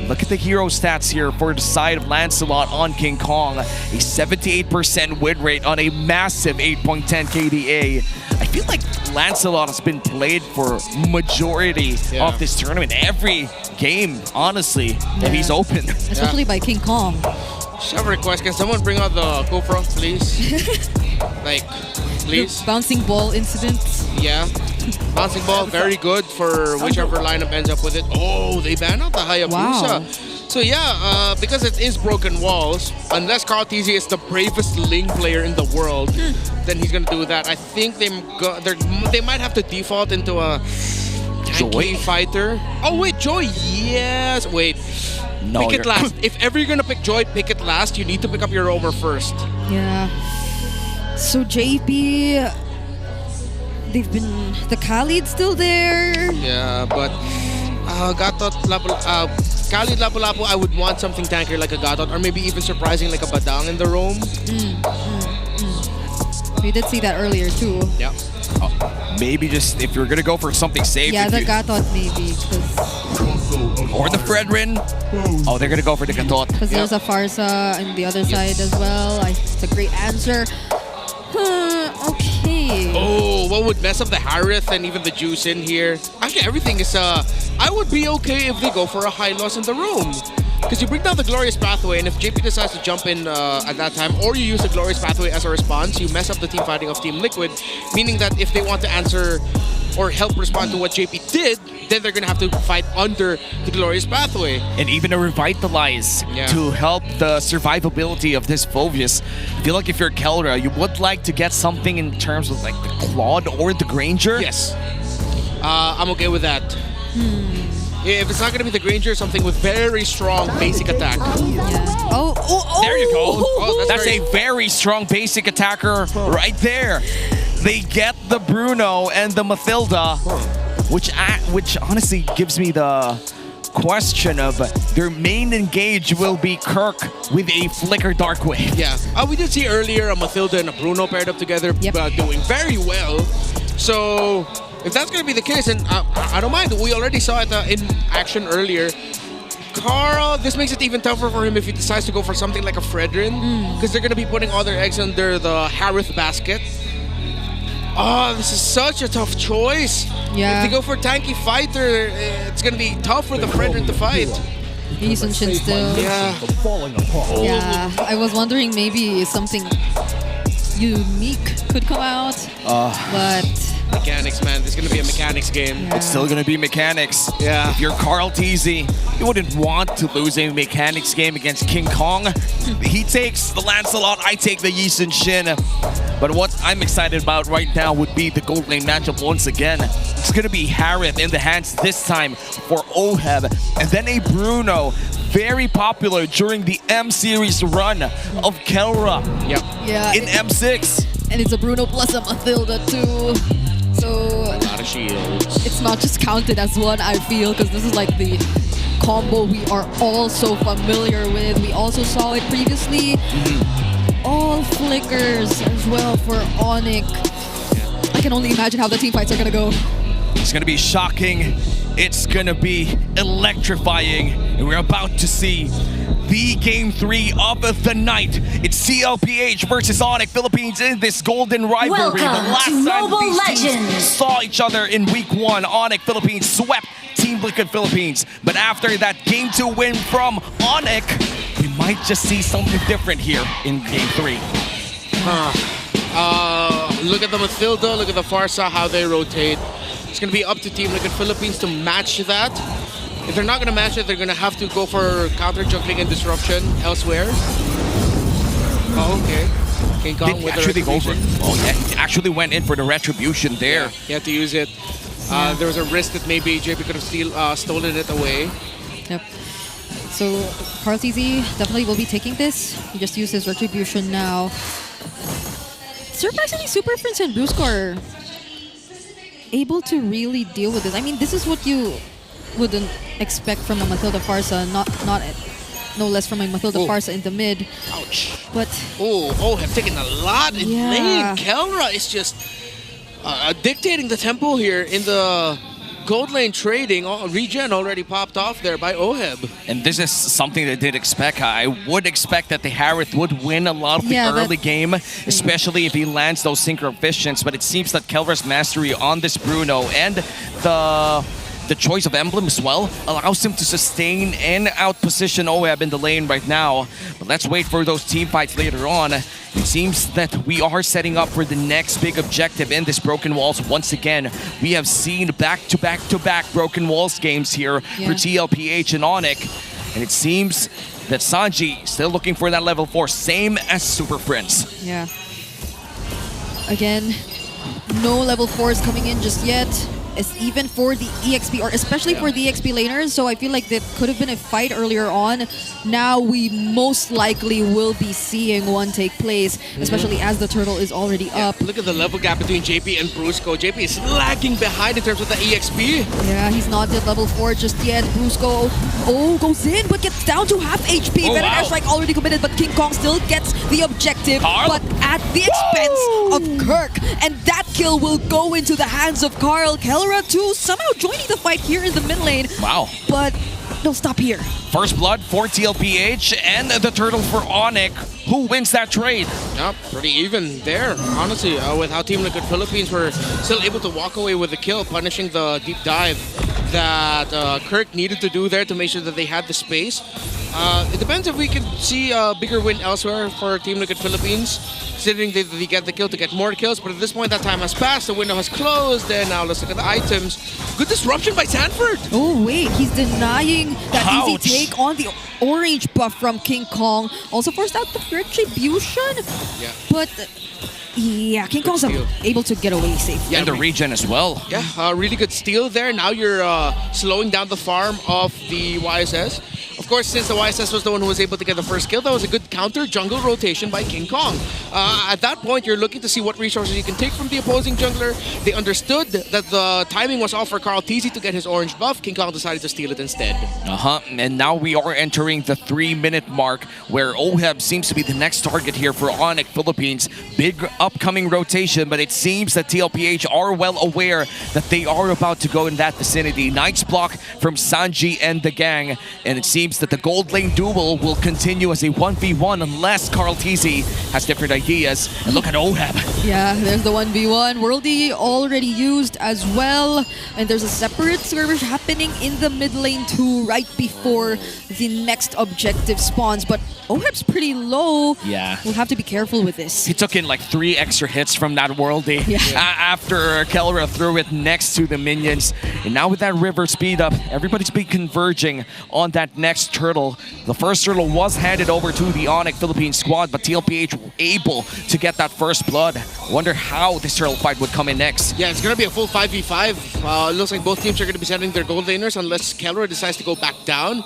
Look at the hero stats here for the side of Lancelot on King Kong. A 78% win rate on a massive 8.10 KDA. I feel like Lancelot has been played for majority of this tournament. Every game, honestly, that he's open. Especially by King Kong. Just have a request. Can someone bring out the GoPro, please? Like, please? The bouncing ball incident. Yeah. Bouncing ball, very good for whichever lineup ends up with it. Oh, they ban out the Hayabusa. Wow. So yeah, because it is broken walls, unless Carl TZ is the bravest Ling player in the world, then he's gonna do that. I think they might have to default into a tanky fighter. Oh wait, Joy, yes. Wait, no, pick it last. If ever you're gonna pick Joy, pick it last. You need to pick up your roamer first. Yeah. So JP, they've been the Khalid still there. Yeah, but Gatot, Khalid Lapu-Lapu, I would want something tankier like a Gatot, or maybe even surprising like a Badang in the roam. We did see that earlier too. Yeah. Maybe just if you're gonna go for something safe. Yeah, the Gatot maybe, or the Fredrin. Oh, they're gonna go for the Gatot. because there's a Farsa on the other side as well. It's a great answer. Okay. Oh, what would mess up the Harith and even the Juice in here? Actually, everything is, I would be okay if they go for a high loss in the room. Because you bring down the Glorious Pathway, and if JP decides to jump in at that time, or you use the Glorious Pathway as a response, you mess up the team fighting of Team Liquid, meaning that if they want to answer or help respond to what JP did, then they're going to have to fight under the Glorious Pathway. And even a Revitalize to help the survivability of this Phoveus. I feel like if you're Kelra, you would like to get something in terms of like the Claude or the Granger. Yes. I'm okay with that. If it's not going to be the Granger, something with very strong basic attack. Oh. There you go. Oh, that's a very strong basic attacker right there. They get the Bruno and the Mathilda, which honestly gives me the question of their main engage will be Kirk with a Flicker Darkwave. Yeah. We did see earlier a Mathilda and a Bruno paired up together, doing very well. So if that's going to be the case, and I don't mind. We already saw it in action earlier. Carl, this makes it even tougher for him if he decides to go for something like a Fredrin, because they're going to be putting all their eggs under the Harith basket. Oh, this is such a tough choice. Yeah. If they go for tanky fighter, it's going to be tough for the Fredrin to fight. Yisun-Shin still. Yeah. Yeah, I was wondering maybe something unique could come out, but mechanics, man. This is going to be a mechanics game. It's still going to be mechanics. Yeah. If you're Carl TZ, you wouldn't want to lose a mechanics game against King Kong. He takes the Lancelot, I take the Yisun-Shin. But what I'm excited about right now would be the gold lane matchup once again. It's going to be Harith in the hands this time for Oheb. And then a Bruno, very popular during the M-Series run of Kelra in M6. And it's a Bruno plus a Mathilda too. So a lot of shields. It's not just counted as one, I feel, because this is like the combo we are all so familiar with. We also saw it previously. All flickers as well for ONIC. I can only imagine how the team fights are gonna go. It's going to be shocking It's gonna be electrifying, and we're about to see the Game 3 of the night. It's TLPH versus ONIC Philippines in this golden rivalry. Welcome the last to time Mobile these teams Legends. saw each other in Week 1, ONIC Philippines swept Team Liquid Philippines. But after that Game 2 win from ONIC, we might just see something different here in Game 3. Look at the Mathilda, look at the Farsa, how they rotate. It's going to be up to Team Liquid Philippines to match that. If they're not going to match it, they're going to have to go for counter juggling and disruption elsewhere. Oh, okay. King Kong Did with the actually go for, retribution. oh yeah, he actually went in for the retribution there. Yeah, he had to use it. There was a risk that maybe JP could have stolen it away. Yep. So Carl TZ definitely will be taking this. He just used his retribution now. Surprisingly, Superfans and Brusco are able to really deal with this. I mean, this is what you wouldn't expect from a Mathilda Farsa, no less from a Mathilda Farsa in the mid. Ouch. But have taken a lot in lane. Kelra is just dictating the tempo here in the gold lane trading. Regen already popped off there by Oheb. And this is something they did expect. I would expect that the Harith would win a lot of the early game, especially if he lands those synchro visions. But it seems that Kelra's mastery on this Bruno and the choice of emblem as well allows him to sustain and outposition Oheb in the lane right now. But let's wait for those team fights later on. It seems that we are setting up for the next big objective in this Broken Walls. Once again, we have seen back-to-back Broken Walls games here for TLPH and ONIC. And it seems that Sanji still looking for that level 4, same as Superfans. yeah. Again, no level 4s coming in just yet. As even for the EXP, or especially for the EXP laners, so I feel like that could have been a fight earlier on. Now we most likely will be seeing one take place, especially as the turtle is already up. Look at the level gap between JP and Brusco. JP is lagging behind in terms of the EXP. Yeah, he's not at level 4 just yet. Brusco, goes in, but gets down to half HP. Oh, Venom wow. Airstrike already committed, but King Kong still gets the objective, but at the expense of Kirk. And that kill will go into the hands of Carl. Kelra too, somehow joining the fight here in the mid lane. Wow. But don't stop here. First blood for TLPH and the turtle for ONIC. Who wins that trade? Yep, pretty even there, honestly, with how Team Liquid Philippines were still able to walk away with the kill, punishing the deep dive that Kirk needed to do there to make sure that they had the space. It depends if we could see a bigger win elsewhere for Team Liquid Philippines, considering they get the kill to get more kills, but at this point that time has passed, the window has closed, and now let's look at the items. Good disruption by Sanford! Oh wait, he's denying that easy take on the orange buff from King Kong. Also forced out the retribution. Yeah. But yeah, King Kong's able to get away safe. Yeah, and the regen as well. Yeah, really good steal there. Now you're slowing down the farm of the YSS. Of course, since the YSS was the one who was able to get the first kill, that was a good counter jungle rotation by King Kong. At that point, you're looking to see what resources you can take from the opposing jungler. They understood that the timing was off for Carl TZ to get his orange buff. King Kong decided to steal it instead. And now we are entering the 3-minute mark where Oheb seems to be the next target here for ONIC Philippines. Big upcoming rotation, but it seems that TLPH are well aware that they are about to go in that vicinity. Nice block from Sanji and the gang, and it seems that the gold lane duel will continue as a 1v1 unless Carl TZ has different ideas. And look at Oheb. Yeah, there's the 1v1. Worldy already used as well. And there's a separate skirmish happening in the mid lane too, right before the next objective spawns. But Oheb's pretty low. Yeah. We'll have to be careful with this. He took in like 3 extra hits from that Worldy after Kelra threw it next to the minions. And now with that river speed up, everybody's been converging on that next turtle. The first turtle was handed over to the ONIC Philippines squad, but TLPH were able to get that first blood. Wonder how this turtle fight would come in next. Yeah, it's going to be a full 5v5. It looks like both teams are going to be sending their gold laners unless Kelra decides to go back down.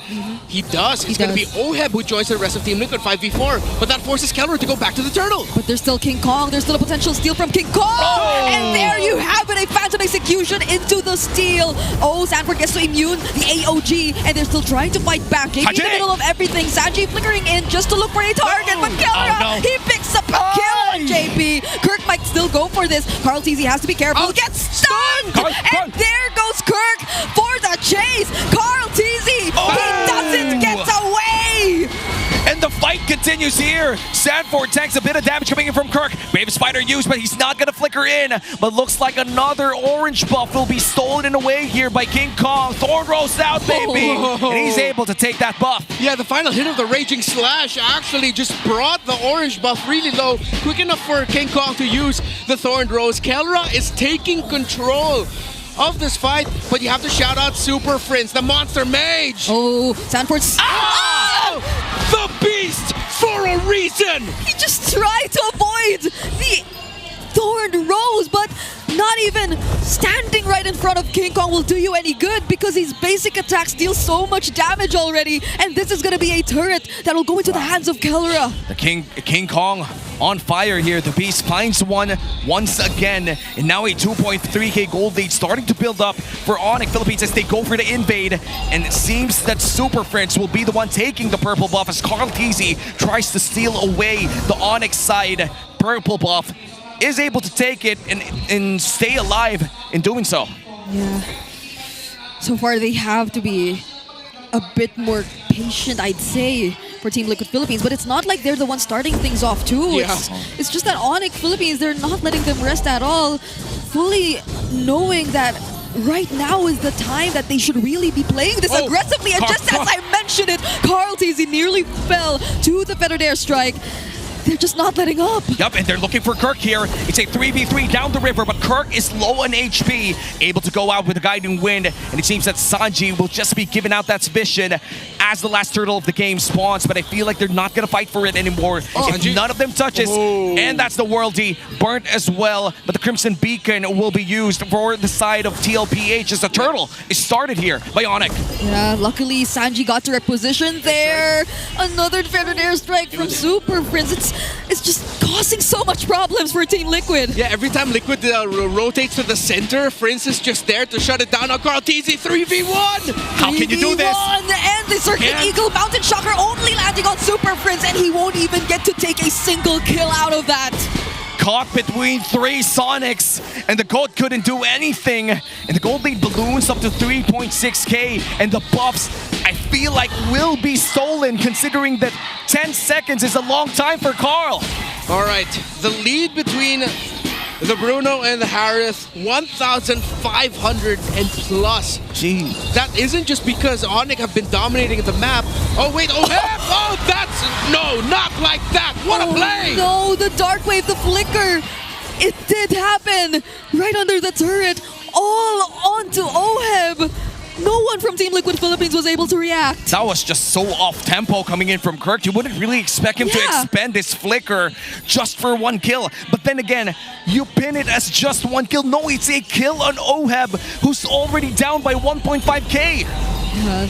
He does. It's going to be Oheb who joins the rest of Team Liquid 5v4, but that forces Kelra to go back to the turtle. But there's still King Kong. There's still a potential steal from King Kong. And there you have it, a phantom execution into the steal. Sanford gets to immune the AOG, and they're still trying to fight back. JP in the middle of everything. Sanji flickering in just to look for a target, but Kelra, he picks up a kill on JP. Kirk might still go for this. Carl TZ has to be careful. Gets stunned! And there goes Kirk for the continues here. Sanford tanks a bit of damage coming in from Kirk. Brave Spider used, but he's not going to flicker in. But looks like another orange buff will be stolen away here by King Kong. Thorn rolls out, baby. And he's able to take that buff. Yeah, the final hit of the Raging Slash actually just brought the orange buff really low. Quick enough for King Kong to use the Thorn Rose. Kelra is taking control of this fight, but you have to shout out Super Prince, the Monster Mage. Oh, Sanford's... Oh! The Beast for a reason! He just tried to avoid the Thorn Rose, but not even standing right in front of King Kong will do you any good because his basic attacks deal so much damage already, and this is going to be a turret that will go into the hands of Kelra. The King Kong on fire here. The Beast finds one once again, and now a 2.3k gold lead starting to build up for ONIC Philippines as they go for the invade, and it seems that Super Prince will be the one taking the purple buff as Carl Teasy tries to steal away the ONIC side purple buff. Is able to take it and stay alive in doing so. Yeah. So far, they have to be a bit more patient, I'd say, for Team Liquid Philippines. But it's not like they're the ones starting things off, too. Yeah. It's just that ONIC Philippines, they're not letting them rest at all, fully knowing that right now is the time that they should really be playing this aggressively. And just as I mentioned it, Carl Teasy nearly fell to the feathered airstrike. They're just not letting up. Yup, and they're looking for Kirk here. It's a 3v3 down the river, but Kirk is low on HP, able to go out with a guiding wind, and it seems that Sanji will just be giving out that suspicion as the last turtle of the game spawns, but I feel like they're not going to fight for it anymore. If none of them touches, and that's the worldie, burnt as well, but the Crimson Beacon will be used for the side of TLPH as the turtle is started here by ONIC. Yeah, luckily Sanji got to reposition there. Another feathered airstrike from Super Prince. It's just causing so much problems for Team Liquid. Yeah, every time Liquid rotates to the center, Prince is just there to shut it down on Carl Teasy. 3v1! How can you do this? And the Circuit Eagle Mountain Shocker only landing on Super Prince, and he won't even get to take a single kill out of that. Caught between 3 Sonics, and the gold couldn't do anything. And the gold lead balloons up to 3.6k, and the buffs, I feel like, will be stolen, considering that 10 seconds is a long time for Carl. All right, the lead between the Bruno and the Harith, 1,500 and plus. Jeez. That isn't just because ONIC have been dominating the map. Oh wait, oh that's, no, not like that. What a play! No, the Dark Wave, the Flicker. It did happen right under the turret, all onto Oheb. No one from Team Liquid Philippines was able to react. That was just so off-tempo coming in from Kirk. You wouldn't really expect him to expend this flicker just for 1 kill. But then again, you pin it as just 1 kill. No, it's a kill on Oheb, who's already down by 1.5k. Yeah,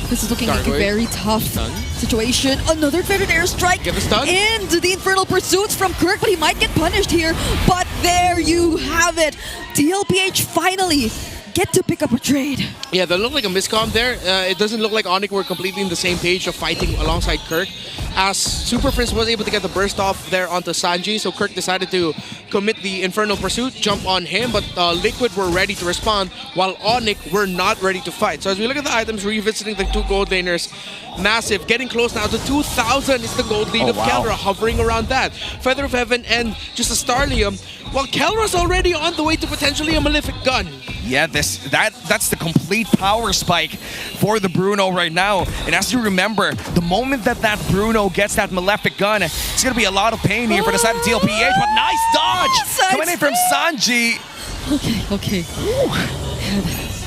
this is looking like a very tough situation. Another feathered airstrike into the Infernal Pursuits from Kirk, but he might get punished here. But there you have it. TLPH finally get to pick up a trade. Yeah, that looked like a miscom there. It doesn't look like ONIC were completely in the same page of fighting alongside Kirk, as Super Prince was able to get the burst off there onto Sanji, so Kirk decided to commit the Infernal Pursuit, jump on him, but Liquid were ready to respond, while ONIC were not ready to fight. So as we look at the items, revisiting the 2 gold laners, massive, getting close now to 2,000 is the gold lead of Kelra, hovering around that. Feather of Heaven and just a Starlium, while Kelra's already on the way to potentially a Malefic Gun. Yeah, that's the complete power spike for the Bruno right now. And as you remember, the moment that Bruno gets that Malefic Gun, it's going to be a lot of pain here for the side of TLPH, but nice dodge coming in from Sanji. Okay.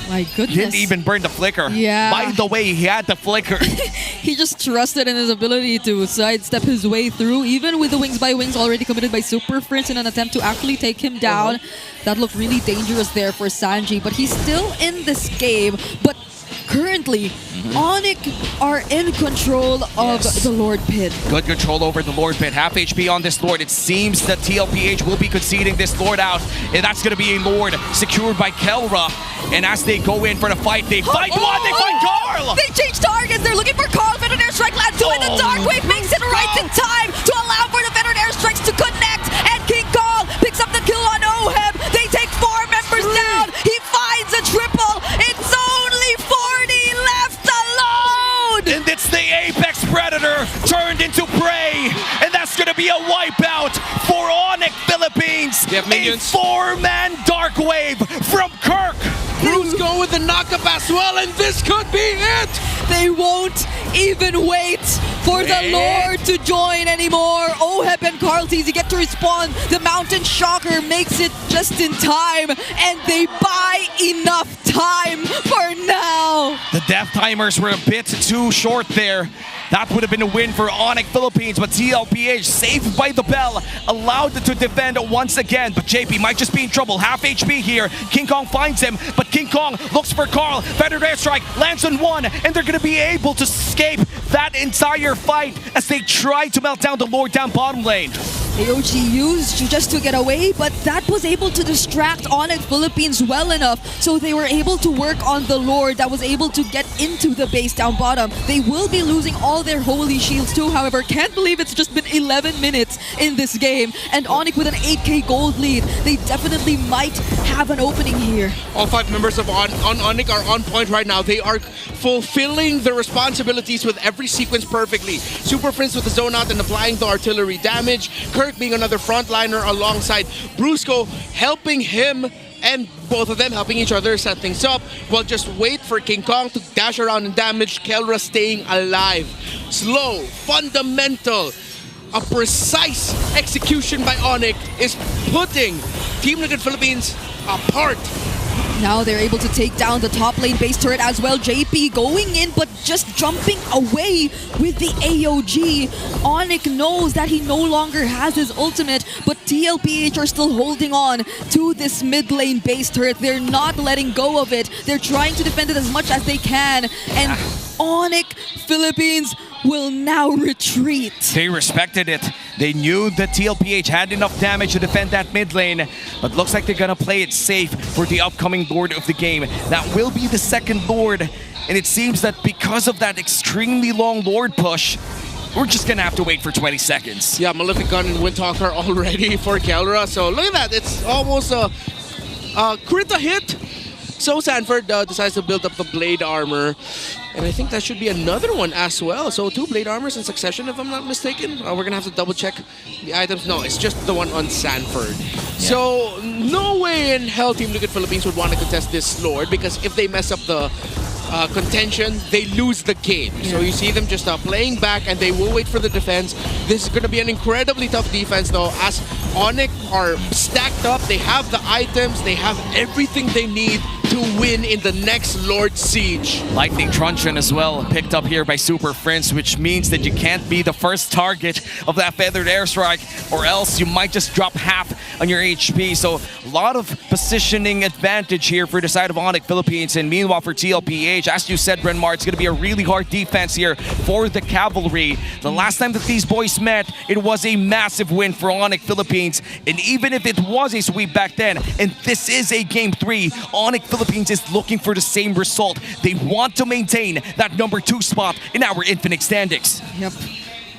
My goodness. Didn't even burn the flicker. Yeah. By the way, he had the flicker. He just trusted in his ability to sidestep his way through, even with the Wings by Wings already committed by Super Prince in an attempt to actually take him down. That looked really dangerous there for Sanji, but he's still in this game. But currently, ONIC are in control of the Lord Pit. Good control over the Lord Pit. Half HP on this Lord. It seems that TLPH will be conceding this Lord out, and that's going to be a Lord secured by Kelra. And as they go in for the fight, they fight one, they fight Carl! They change targets, they're looking for Carl. Feathered Airstrike land 2 and the Dark Wave makes it right in time to allow for the Feathered Airstrikes to connect, and King Kong picks up the kill on Oheb. They take 4 members down, he finds a triple, it's only 40 left alone! And it's the Apex Predator, turned into prey, and that's gonna be a wipeout for ONIC Philippines. They have minions. A 4-man dark wave from Kirk. Bruce go with the knockup as well, and this could be it. They won't even wait for the Lord to join anymore. Oheb and Carl Tizzy get to respond. The Mountain Shocker makes it just in time, and they buy enough time for now. The death timers were a bit too short there. That would have been a win for ONIC Philippines, but TLPH, saved by the bell, allowed to defend once again. But JP might just be in trouble. Half HP here. King Kong finds him, but King Kong looks for Carl. Feathered airstrike lands on one, and they're going to be able to escape that entire fight as they try to melt down the Lord down bottom lane. AOG used just to get away, but that was able to distract ONIC Philippines well enough, so they were able to work on the Lord that was able to get into the base down bottom. They will be losing all their holy shields too, however. Can't believe it's just been 11 minutes in this game, and ONIC with an 8k gold lead. They definitely might have an opening here. All 5 members of ONIC are on point right now. They are fulfilling their responsibilities with every sequence perfectly. Superfans with the zone out and applying the artillery damage. Kirk being another frontliner alongside Brusco, helping him, and both of them helping each other set things up. Well, just wait for King Kong to dash around and damage. Kelra staying alive. Slow, fundamental, a precise execution by ONIC is putting Team Liquid Philippines apart. Now they're able to take down the top lane base turret as well. JP going in, but just jumping away with the AOG. ONIC knows that he no longer has his ultimate, but TLPH are still holding on to this mid lane base turret. They're not letting go of it. They're trying to defend it as much as they can. And ONIC Philippines will now retreat. They respected it. They knew that TLPH had enough damage to defend that mid lane, but looks like they're gonna play it safe for the upcoming Lord of the game. That will be the second Lord, and it seems that because of that extremely long Lord push, we're just gonna have to wait for 20 seconds. Yeah, Malefic Gun and Windtalker already for Kelra, so look at that. It's almost a crit a hit. So Sanford decides to build up the blade armor, and I think that should be another one as well. So 2 blade armors in succession, if I'm not mistaken. We're gonna have to double check the items. No, it's just the one on Sanford. Yeah. So no way in hell Team Liquid Philippines would want to contest this Lord, because if they mess up the contention, they lose the game. Yeah. So you see them just playing back, and they will wait for the defense. This is going to be an incredibly tough defense though, as ONIC are stacked up. They have the items, they have everything they need to win in the next Lord Siege. Lightning Truncheon as well, picked up here by Superfans, which means that you can't be the first target of that feathered airstrike, or else you might just drop half on your HP. So a lot of positioning advantage here for the side of ONIC Philippines, and meanwhile for TLPH, as you said, Brenmar, it's going to be a really hard defense here for the Cavalry. The last time that these boys met, it was a massive win for ONIC Philippines, and even if it was a sweep back then, and this is a Game 3, ONIC Philippines is looking for the same result. They want to maintain that #2 spot in our Infinite standings. Yep.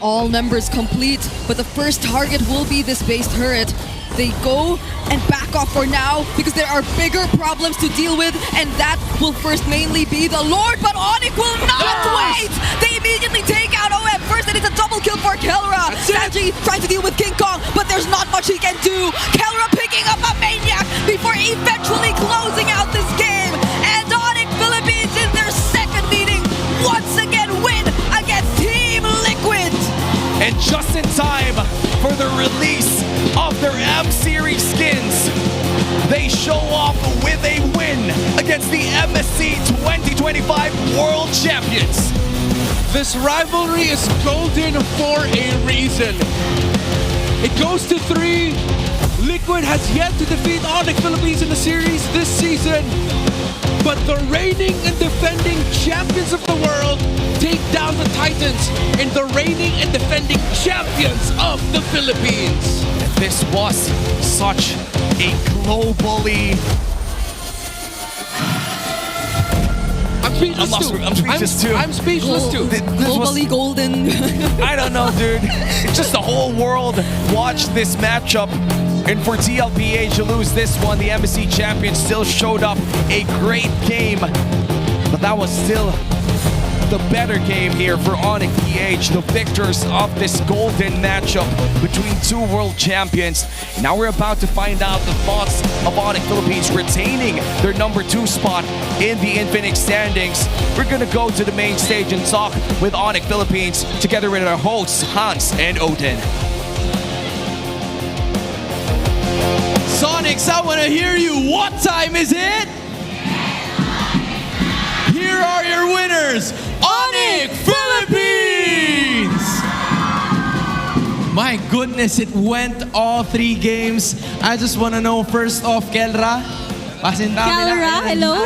All members complete, but the first target will be this base turret. They go and back off for now because there are bigger problems to deal with, and that will first mainly be the Lord, but ONIC will not wait! They immediately take out OM first, and it's a double kill for Kelra. Sanji trying to deal with King Kong, but there's not much he can do. Kelra picking up a Maniac before eventually closing out this game, and ONIC Philippines in their second meeting once again win against Team Liquid. And just in time for the release of their M-Series skins, they show off with a win against the MSC 2025 World Champions. This rivalry is golden for a reason. It goes to 3. Liquid has yet to defeat ONIC Philippines in the series this season, but the reigning and defending champions of the world take down the Titans and the reigning and defending champions of the Philippines. This was such a globally... I'm speechless too. I'm speechless too. I'm speechless too. Globally golden. I don't know, dude. It's just the whole world watched this matchup. And for TLPH to lose this one, the MSC champions still showed up a great game. But that was still the better game here for ONIC PH, the victors of this golden matchup between two world champions. Now we're about to find out the thoughts of ONIC Philippines retaining their number 2 spot in the Infinix standings. We're gonna go to the main stage and talk with ONIC Philippines together with our hosts, Hans and Odin. Sonics, I want to hear you. What time is it? Here are your winners, ONIC Philippines! My goodness, it went all 3 games. I just want to know, first off, Kelra. Kelra, hello?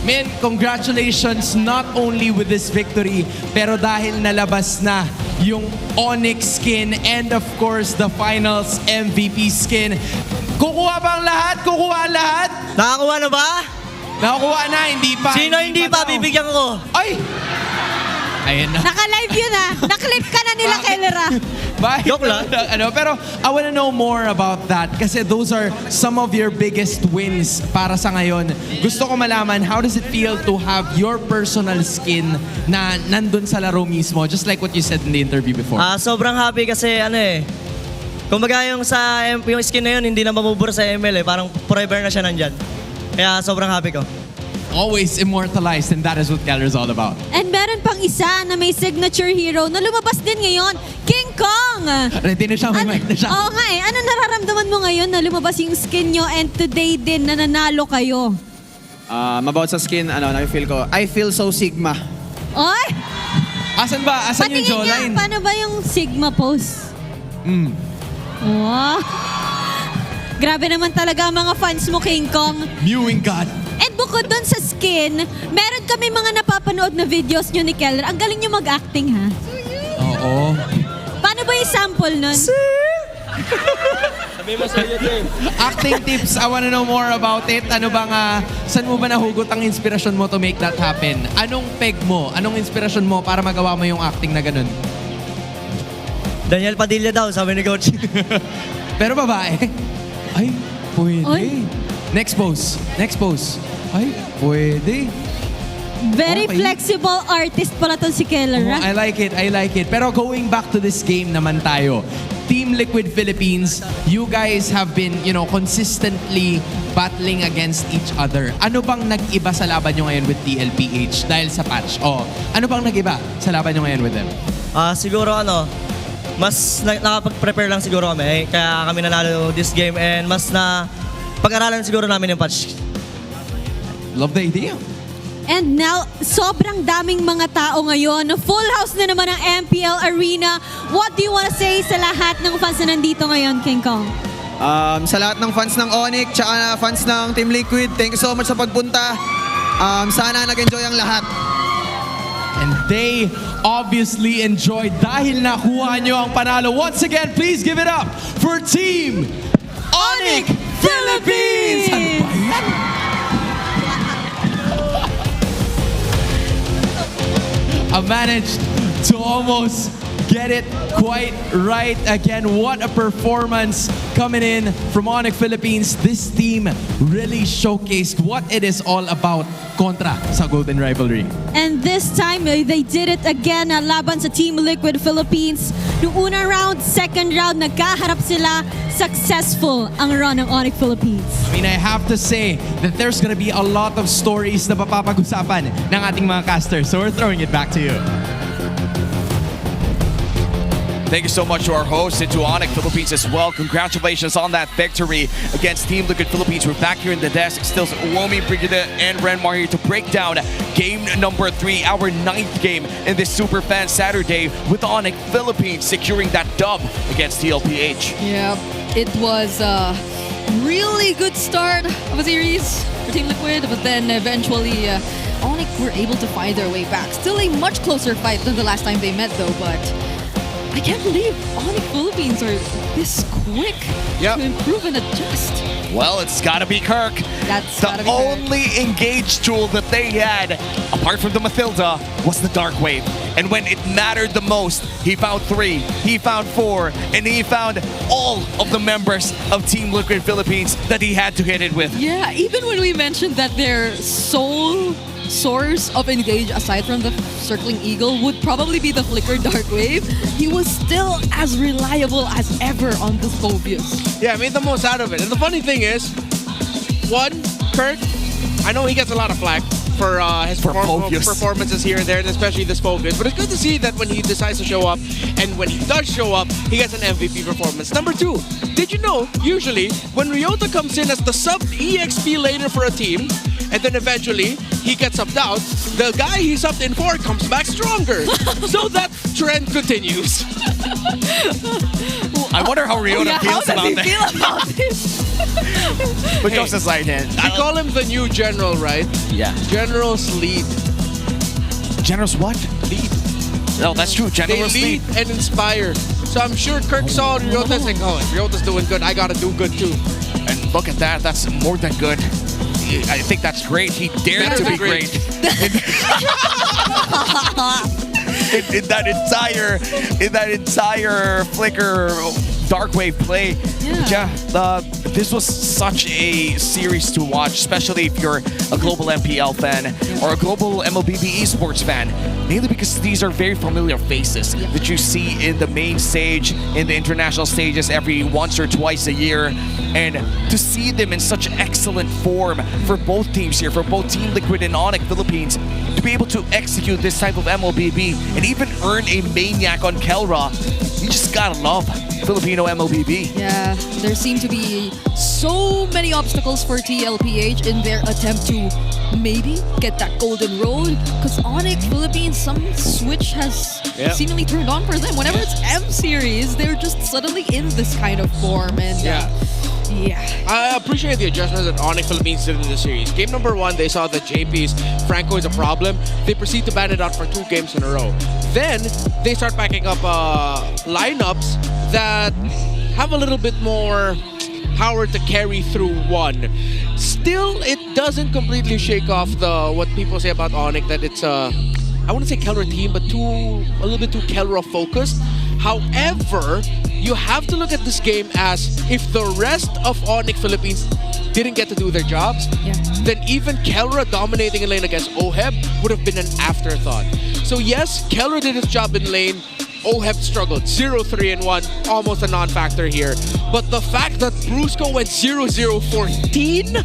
Man, congratulations not only with this victory, pero dahil nalabas na yung ONIC skin and of course the finals MVP skin. Kukuha ba ang lahat? Kukuha ang lahat? Nakakuha na ba? Nakakuha na, hindi pa. Sino hindi pa? Bibigyan ko. Ay! Ayan na. Naka-live yun Naklip ka na nila, Kelra. Joke lang. Pero I wanna know more about that kasi those are some of your biggest wins para sa ngayon. Gusto ko malaman, how does it feel to have your personal skin na nandun sa laro mismo? Just like what you said in the interview before. Sobrang happy kasi kumbaga yung skin na yun, hindi na mabubura sa ML Parang forever na siya nandyan. Kaya sobrang happy ko. Always immortalized, and that is what Keller is all about. And meron pang isa na may signature hero na lumabas din ngayon, King Kong! Ready na siya, may mic na siya. Oo nga Ano nararamdaman mo ngayon na lumabas yung skin nyo and today din na nanalo kayo? About sa skin, na-feel ko, I feel so Sigma. Oy! Asan ba? Asan yung jawline? Paano ba yung Sigma pose? Wow! Grabe naman talaga ang mga fans mo, King Kong. Mewing God. And bukod doon sa skin, meron kami mga napapanood na videos nyo ni Keller. Ang galing nyo mag-acting, ha? Oo. Paano ba yung sample nun? Acting tips, I wanna know more about it. Ano bang, saan mo ba nahugot ang inspirasyon mo to make that happen? Anong peg mo? Anong inspirasyon mo para magawa mo yung acting na ganun? Daniel Padilla daw, sabi ni Coach. Pero babae? Ay, pwede. Oy. Next pose. Ay, pwede. Very Okay. flexible artist pala to si Keller, ha? I like it. Pero going back to this game naman tayo. Team Liquid Philippines, you guys have been, consistently battling against each other. Ano bang nag-iba sa laban nyo ngayon with TLPH dahil sa patch? Ano bang nag-iba sa laban nyo ngayon with them? Siguro mas nakapag-prepare lang siguro kami. Kaya kami nanalo this game and mas na pag-aralan siguro namin yung patch. Love the idea. And now, sobrang daming mga tao ngayon. Full house na naman ang MPL Arena. What do you wanna say sa lahat ng fans na nandito ngayon, King Kong? Sa lahat ng fans ng ONIC, tsaka fans ng Team Liquid, thank you so much sa pagpunta. Sana nag-enjoy ang lahat. And they obviously enjoyed dahil nakuha nyo ang panalo. Once again, please give it up for Team ONIC Philippines! Ano ba yan? I managed to almost get it quite right again. What a performance coming in from ONIC Philippines. This team really showcased what it is all about kontra sa Golden Rivalry. And this time, they did it again. Laban sa Team Liquid Philippines. Noong unang round, second round, nagkaharap sila. Successful ang run ng ONIC Philippines. I mean, I have to say that there's gonna be a lot of stories na mapapag-usapan ng ating mga casters. So we're throwing it back to you. Thank you so much to our host and to ONIC Philippines as well. Congratulations on that victory against Team Liquid Philippines. We're back here in the desk. Still Uomi, Brigida, and Renmar here to break down game number 3, our 9th game in this Superfans Saturday with ONIC Philippines securing that dub against TLPH. Yeah, it was a really good start of a series for Team Liquid, but then eventually ONIC were able to find their way back. Still a much closer fight than the last time they met though, but I can't believe ONIC Philippines are this quick to improve and adjust. Well, it's gotta be Kirk. That's the only engaged tool that they had, apart from the Mathilda, was the Dark Wave. And when it mattered the most, he found 3, he found 4, and he found all of the members of Team Liquid Philippines that he had to hit it with. Yeah, even when we mentioned that their sole source of engage aside from the circling eagle would probably be the flicker dark wave, he was still as reliable as ever on the Phobius. Yeah, made the most out of it. And the funny thing is, one, Kirk, I know he gets a lot of flack for his performances here and there, and especially this Phobius. But it's good to see that when he decides to show up, and when he does show up, he gets an MVP performance. Number two, did you know, usually, when Ryota comes in as the sub-EXP laner for a team, and then eventually he gets subbed out, the guy he subbed in for comes back stronger. So that trend continues. I wonder how Ryota feels about that. Feel about this? But goes aside, I call him the new general, right? Yeah. General's lead. General's what? Lead. No, that's true. General's they lead and inspire. So I'm sure Kirk saw Ryota's like, oh, if Ryota's doing good, I gotta do good too. And look at that. That's more than good. I think that's great. He dared to be great. in that entire flicker dark wave play. This was such a series to watch, especially if you're a global MPL fan or a global MLBB esports fan. Mainly because these are very familiar faces that you see in the main stage, in the international stages every once or twice a year. And to see them in such excellent form for both teams here, for both Team Liquid and ONIC Philippines, to be able to execute this type of MLBB and even earn a Maniac on Kelra, you just gotta love Filipino MLBB. Yeah, there seem to be so many obstacles for TLPH in their attempt to maybe get that golden roll, because ONIC Philippines, some switch has seemingly turned on for them. Whenever it's M series, they're just suddenly in this kind of form, and I appreciate the adjustments that ONIC Philippines did in the series. Game number 1, they saw that JP's Franco is a problem. They proceed to ban it out for 2 games in a row. Then they start backing up lineups that have a little bit more power to carry through one. Still, it doesn't completely shake off what people say about ONIC, that it's I wouldn't say Kelra team, but a little bit too Kelra focused. However, you have to look at this game as if the rest of ONIC Philippines didn't get to do their jobs, then even Kelra dominating a lane against OHEB would have been an afterthought. So yes, Kelra did his job in lane. OHEB struggled. 0-3-1, almost a non-factor here. But the fact that Brusco went 0-0-14,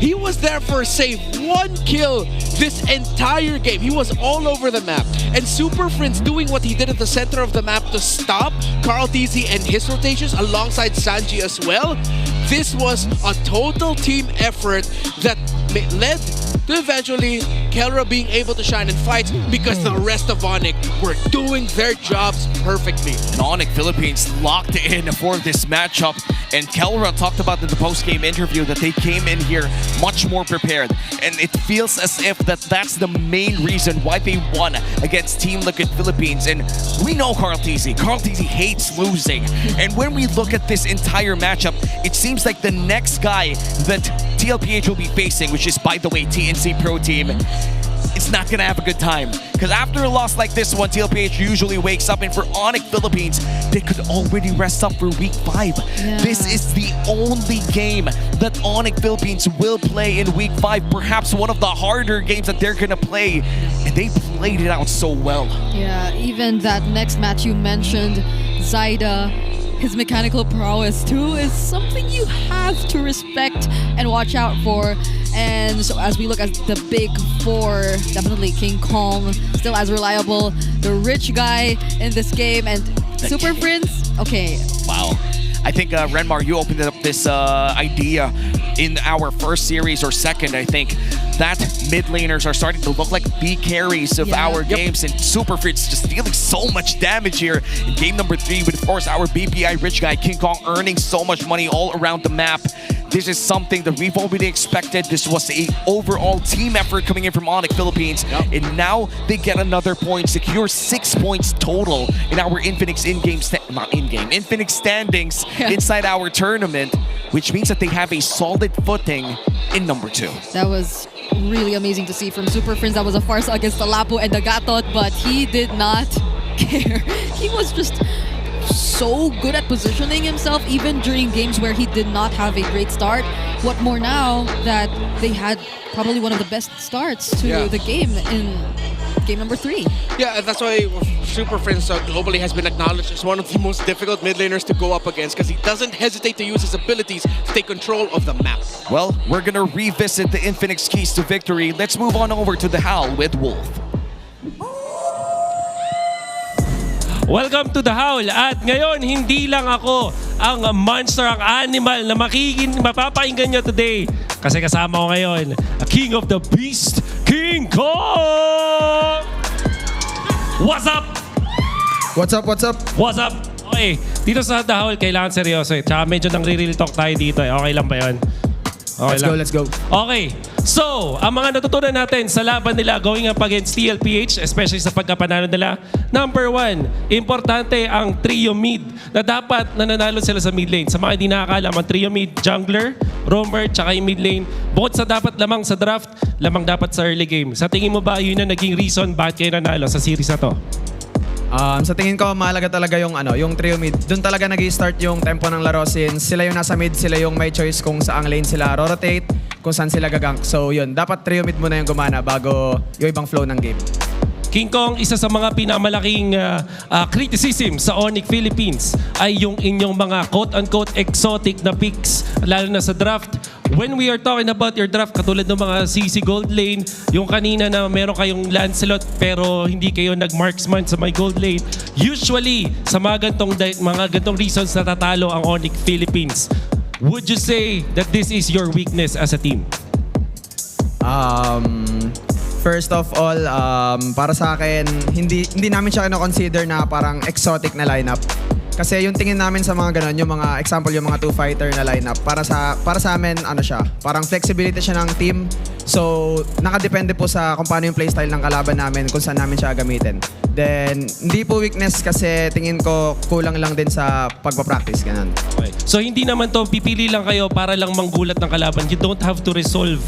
he was there for save 1 kill this entire game. He was all over the map. And Superfans doing what he did at the center of the map to stop Carl TZ and his rotations alongside Sanji as well. This was a total team effort that led to eventually Kelra being able to shine in fights because the rest of ONIC were doing their jobs perfectly. And ONIC Philippines locked in for this matchup, and Kelra talked about in the post-game interview that they came in here much more prepared, and it feels as if that's the main reason why they won against Team Liquid Philippines. And we know Carl TZ. Carl TZ hates losing, and when we look at this entire matchup, it seems like the next guy that TLPH will be facing, which is, by the way, TNC Pro Team, it's not gonna have a good time. Because after a loss like this one, TLPH usually wakes up, and for ONIC Philippines, they could already rest up for week 5. This is the only game that ONIC Philippines will play in week 5. Perhaps one of the harder games that they're gonna play, and they played it out so well. Yeah, even that next match you mentioned, Zyda, his mechanical prowess too is something you have to respect and watch out for. And so as we look at the big 4, definitely King Kong, still as reliable, the rich guy in this game, and Superfans, okay. Wow. I think, Renmar, you opened up this idea in our first series or second, I think, that mid laners are starting to look like the carries of our games, and Superfans just dealing so much damage here in game number 3 with, of course, our BPI rich guy, King Kong, earning so much money all around the map. This is something that we've already expected. This was a overall team effort coming in from ONIC Philippines, and now they get another point, secure 6 points total in our Infinix Infinix standings inside our tournament, which means that they have a solid footing in number 2. That was really amazing to see from Superfans. That was a farce against the Lapu and the Gatot, but he did not care. He was just so good at positioning himself, even during games where he did not have a great start. what more now that they had probably one of the best starts to the game in game number 3. Yeah, that's why Superfans globally has been acknowledged as one of the most difficult mid laners to go up against because he doesn't hesitate to use his abilities to take control of the map. Well, we're gonna revisit the Infinix keys to victory. Let's move on over to the Howl with Wolf. Welcome to the Howl. At ngayon, hindi lang ako ang monster, ang animal na mapapakinggan nyo today. Kasi kasama ko ngayon, a King of the Beast, King Kong! What's up? What's up, what's up? What's up? Okay, dito sa The Howl, kailangan seryoso eh. Tsaka medyo nang real talk tayo dito eh. Okay lang ba yun? Okay Let's go. Okay. So, ang mga natutunan natin sa laban nila going up against TLPH, especially sa pagkapanalo nila, number 1, importante ang trio mid na dapat nananalo sila sa mid lane. Sa mga hindi nakakaalam, ang trio mid, jungler, roamer, tsaka yung mid lane. Bukod sa dapat lamang sa draft, lamang dapat sa early game. Sa tingin mo ba yun na naging reason bakit kayo nanalo sa series na to? Sa tingin ko, mahalaga talaga yung trio mid. Doon talaga nag-i-start yung tempo ng laro since sila yung nasa mid, sila yung may choice kung saang lane sila rotate, kung saan sila gagank. So yun, dapat trio mid muna yung gumana bago yung ibang flow ng game. King Kong, isa sa mga pinamalaking criticism sa ONIC Philippines ay yung inyong mga quote-unquote exotic na picks, lalo na sa draft. When we are talking about your draft, katulad ng mga CC Gold Lane, yung kanina na meron kayong Lancelot pero hindi kayo nag-marksman sa my Gold Lane, usually sa mga gantong reasons natatalo ang ONIC Philippines. Would you say that this is your weakness as a team? First of all, para sa akin, hindi namin siya consider na parang exotic na lineup. Kasi yung tingin namin sa mga ganun, yung mga example, yung mga two-fighter na lineup, para sa amin, siya, parang flexibility siya ng team. So, nakadepende po sa kung paano yung playstyle ng kalaban namin, kung saan namin siya gamitin. Then, hindi po weakness kasi tingin ko kulang lang din sa pagpapractice, ganun. Okay. So, hindi naman to pipili lang kayo para lang manggulat ng kalaban. You don't have to resolve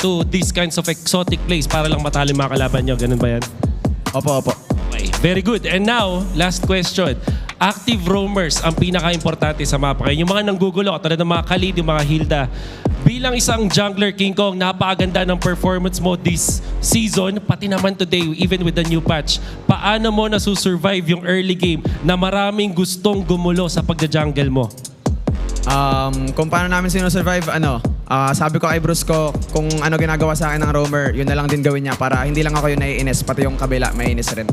to these kinds of exotic plays para lang matalo yung mga kalaban nyo. Ganun ba yan? Opo. Okay, very good. And now, last question. Active roamers ang pinaka-importante sa mapa kayo. Yung mga nanggugulo, katulad ng mga Khalid, yung mga Hilda. Bilang isang jungler, King Kong, napakaganda ng performance mo this season, pati naman today, even with the new patch. Paano mo nasusurvive yung early game na maraming gustong gumulo sa pagja-jungle mo? Kung paano namin sinusurvive, sabi ko kay Bruce ko, kung ano ginagawa sa akin ng roamer, yun na lang din gawin niya para hindi lang ako yung naiinis, pati yung kabila maiinis rin.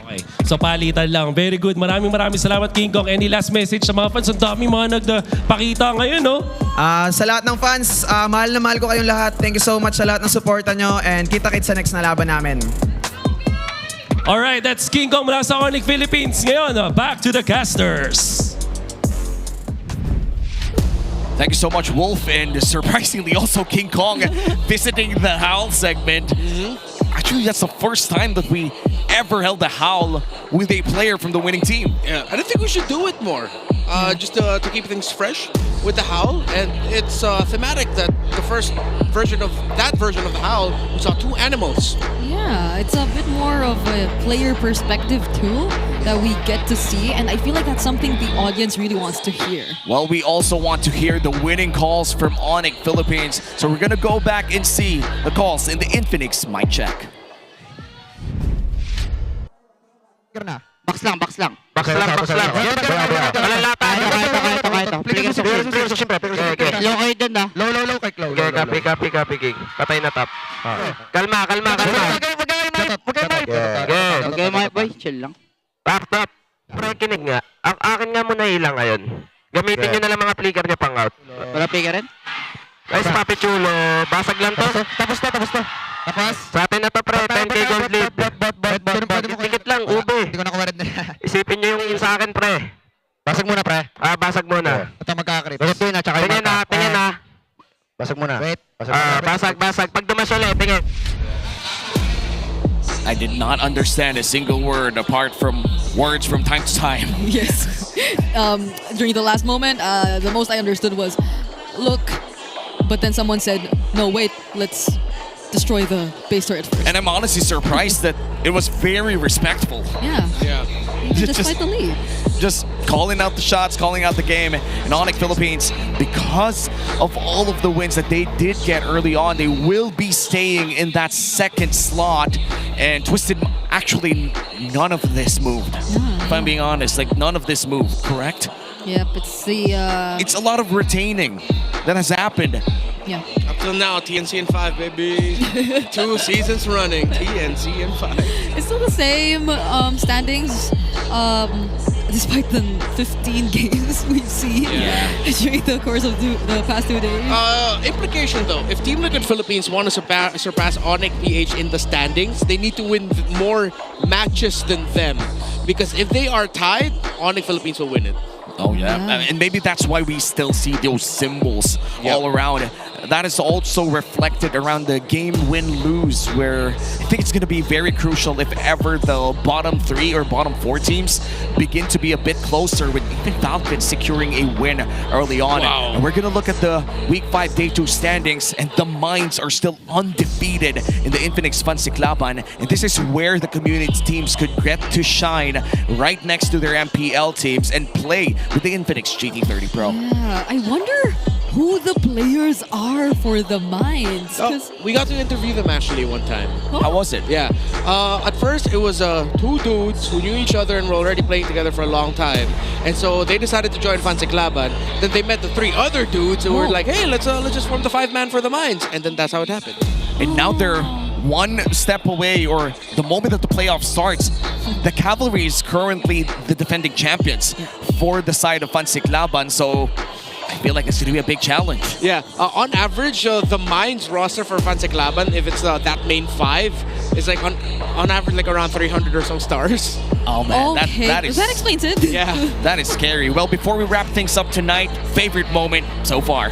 Okay. So palitan lang. Very good. Maraming salamat, King Kong. Any last message sa mga fans? Ang daming mga nagpakita ngayon, no? Sa lahat ng fans, mahal na mahal ko kayong lahat. Thank you so much sa lahat ng suporta nyo and kita-kits sa next na laban namin. Alright, that's King Kong mula sa ONIC Philippines. Ngayon, back to the casters. Thank you so much, Wolf, and surprisingly also King Kong visiting the Howl segment. Actually, that's the first time that we ever held a Howl with a player from the winning team. Yeah, I don't think we should do it more. Just to keep things fresh with the Howl, and it's thematic that the first version of the Howl, we saw 2 animals. Yeah, it's a bit more of a player perspective too that we get to see, and I feel like that's something the audience really wants to hear. Well, we also want to hear the winning calls from ONIC Philippines, so we're gonna go back and see the calls in the Infinix mic check. Box lang. Malalata. Ito. Low kayo dun na. Low kay Clow. Copy, King. Patay na top. Kalma. Okay, mga boy. Chill lang. Top. Pre, kinig nga. Ang akin nga muna ilang ngayon. Gamitin nyo na lang mga flicker nyo pang out. Wala flicker rin? Guys, Papi Chulo. Basag lang to. Tapos na. Tapos? Sa atin na to, pre. 10k gold lead. Tikit lang, ube. Hindi ko nakuha rin na. Isipin nyo yung sa akin, pre. Basag muna, pre. Basag muna. Ito magkakrit. Basag na, tsaka yung mata. Tingin na. Basag muna. Wait. Basag. Pag dumas ulit, tingin. I did not understand a single word apart from words from time to time. Yes. During the last moment, the most I understood was, look, but then someone said, no, wait, let's destroy the base turret first. And I'm honestly surprised that it was very respectful. Yeah. Even despite the lead. Just calling out the shots, calling out the game. And ONIC Philippines, because of all of the wins that they did get early on, they will be staying in that second slot. And Twisted, actually, none of this moved. If I'm being honest, like none of this moved, correct? Yep, it's the... It's a lot of retaining that has happened. Yeah. Up till now, TNC in 5, baby. 2 seasons running, TNC in 5. It's still the same standings, despite the 15 games we've seen during the course of the past 2 days. Implication though, if Team Liquid Philippines want to surpass ONIC PH in the standings, they need to win more matches than them. Because if they are tied, ONIC Philippines will win it. Oh yeah. And maybe that's why we still see those symbols all around. That is also reflected around the game win-lose, where I think it's going to be very crucial if ever the bottom 3 or bottom 4 teams begin to be a bit closer, with even Falcons securing a win early on. And we're going to look at the Week 5 Day 2 standings, and the Mines are still undefeated in the Infinix Fansiklaban, and this is where the community teams could get to shine right next to their MPL teams and play with the Infinix GT30 Pro. Yeah, I wonder who the players are for the Mines. We got to interview them actually one time. How was it? Yeah. At first, it was 2 dudes who knew each other and were already playing together for a long time. And so they decided to join Fansiklaban. Then they met the 3 other dudes who were like, hey, let's just form the 5-man for the Mines. And then that's how it happened. And now they're one step away, or the moment that the playoff starts, the Cavalry is currently the defending champions for the side of Fansiklaban. So I feel like it's going to be a big challenge. Yeah, on average, the Mines roster for Fansiklaban, if it's that main 5, is like on average like around 300 or so stars. Oh man, Okay, that is... that explains it. Yeah. That is scary. Well, before we wrap things up tonight, favorite moment so far?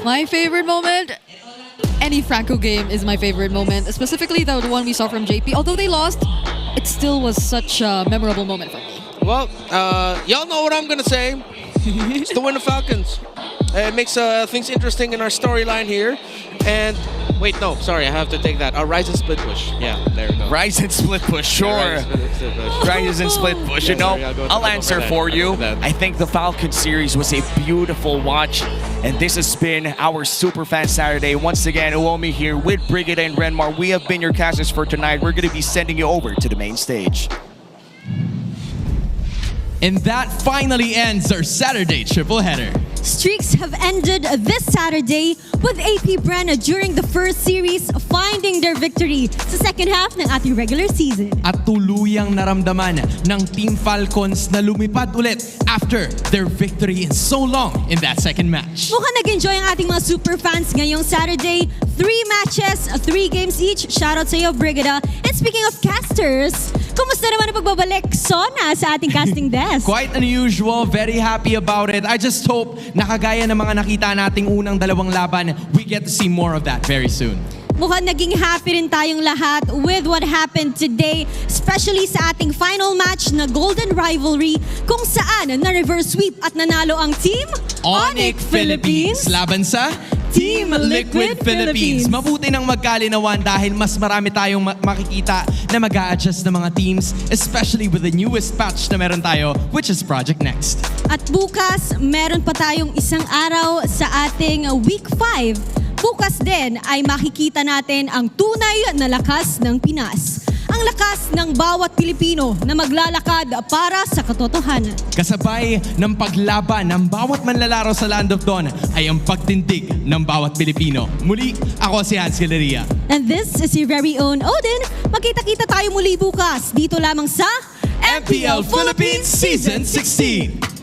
My favorite moment? Any Franco game is my favorite moment. Specifically the one we saw from JP. Although they lost, it still was such a memorable moment for me. Well, y'all know what I'm going to say. It's the win of Falcons. It makes things interesting in our storyline here. And wait, no, sorry, I have to take that. Ryzen split push. Yeah, there we go. Ryzen split push, sure. Ryzen split push. You know, I'll answer for you. I think the Falcon series was a beautiful watch. And this has been our Superfans Saturday. Once again, Uomi here with Brigida and Renmar. We have been your casters for tonight. We're going to be sending you over to the main stage. And that finally ends our Saturday triple header. Streaks have ended this Saturday with APBR during the first series finding their victory sa second half ng ating regular season. At tuluyang naramdaman ng Team Falcons na lumipad ulit after their victory in so long in that second match. Mukhang nag-enjoy ang ating mga super fans ngayong Saturday. 3 matches, 3 games each. Shoutout sa iyo, Brigida. And speaking of casters, kumusta naman ang pagbabalik Sona sa ating casting desk? Quite unusual, very happy about it. I just hope na kagaya ng mga nakita nating unang 2 laban, we get to see more of that very soon. Mukhang naging happy rin tayong lahat with what happened today, especially sa ating final match na Golden Rivalry, kung saan na-reverse sweep at nanalo ang Team ONIC Philippines laban sa Team Liquid Philippines. Mabuti nang magkalinawan dahil mas marami tayong makikita na mag-a-adjust ng mga teams, especially with the newest patch na meron tayo, which is Project Next. At bukas, meron pa tayong isang araw sa ating Week 5. Bukas din ay makikita natin ang tunay na lakas ng Pinas. Ang lakas ng bawat Pilipino na maglalakad para sa katotohanan. Kasabay ng paglaban ng bawat manlalaro sa Land of Dawn ay ang pagtindig ng bawat Pilipino. Muli, ako si Hans Galeria. And this is your very own Odin. Magkita-kita tayo muli bukas dito lamang sa MPL Philippines Season 16.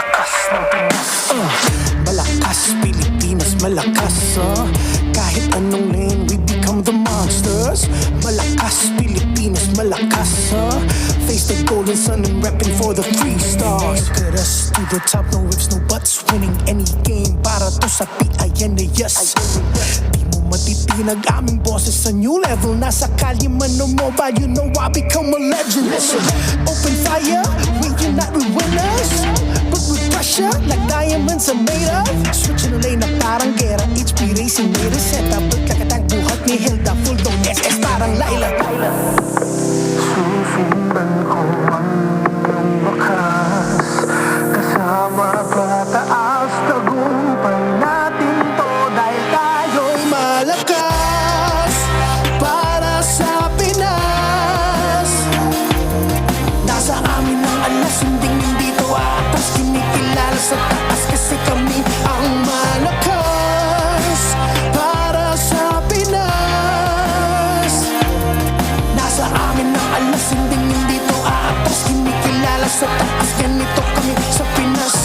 lakas ng Pinas. Malakas, Pilipinas, malakas. Kahit anong lane, we become the monsters. Malakas, Pilipinas, malakas. Face the golden sun and repping for the 3 stars. Look at us, to the top, no ifs, no buts. Winning any game para to sa PINAS. Di mo matitinag aming boses sa new level. Nasa kalye man o mobile, you know I become a legend. Listen, open fire, we unite, we winners. But with pressure, like diamonds are made of. Switching the lane na parang gera. HP Racing made a setup. But kakatang buhat ni Hilda, full dome SS parang Laila. Susundan ko ang wakas. Kasama pataas, tagumpay natin to. Dahil tayo'y malakas para sa Pinas. Nasa amin ang alas, hindi to atas. Kinikilala sa taas kasi kami ang malakas para sa Pinas. Nasa amin ang alas, hindi to atas. Kinikilala sa taas, ganito kami sa Pinas.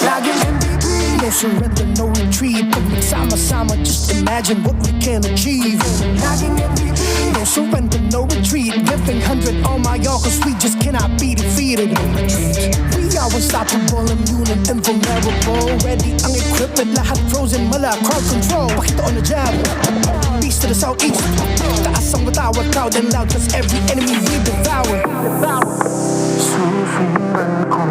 Laging MVP, no surrender, no retreat. Pag nagsama-sama, just imagine what we can achieve. Laging MVP, no surrender, no retreat. Giving 100 on my all, cause we just cannot be defeated. We are unstoppable, immune and invulnerable. Ready ang equipment, lahat frozen, mala, crowd control. Pakita on the jab, east to the southeast. Taas ang matawa, proud and loud, cause every enemy we devour. Susundan ko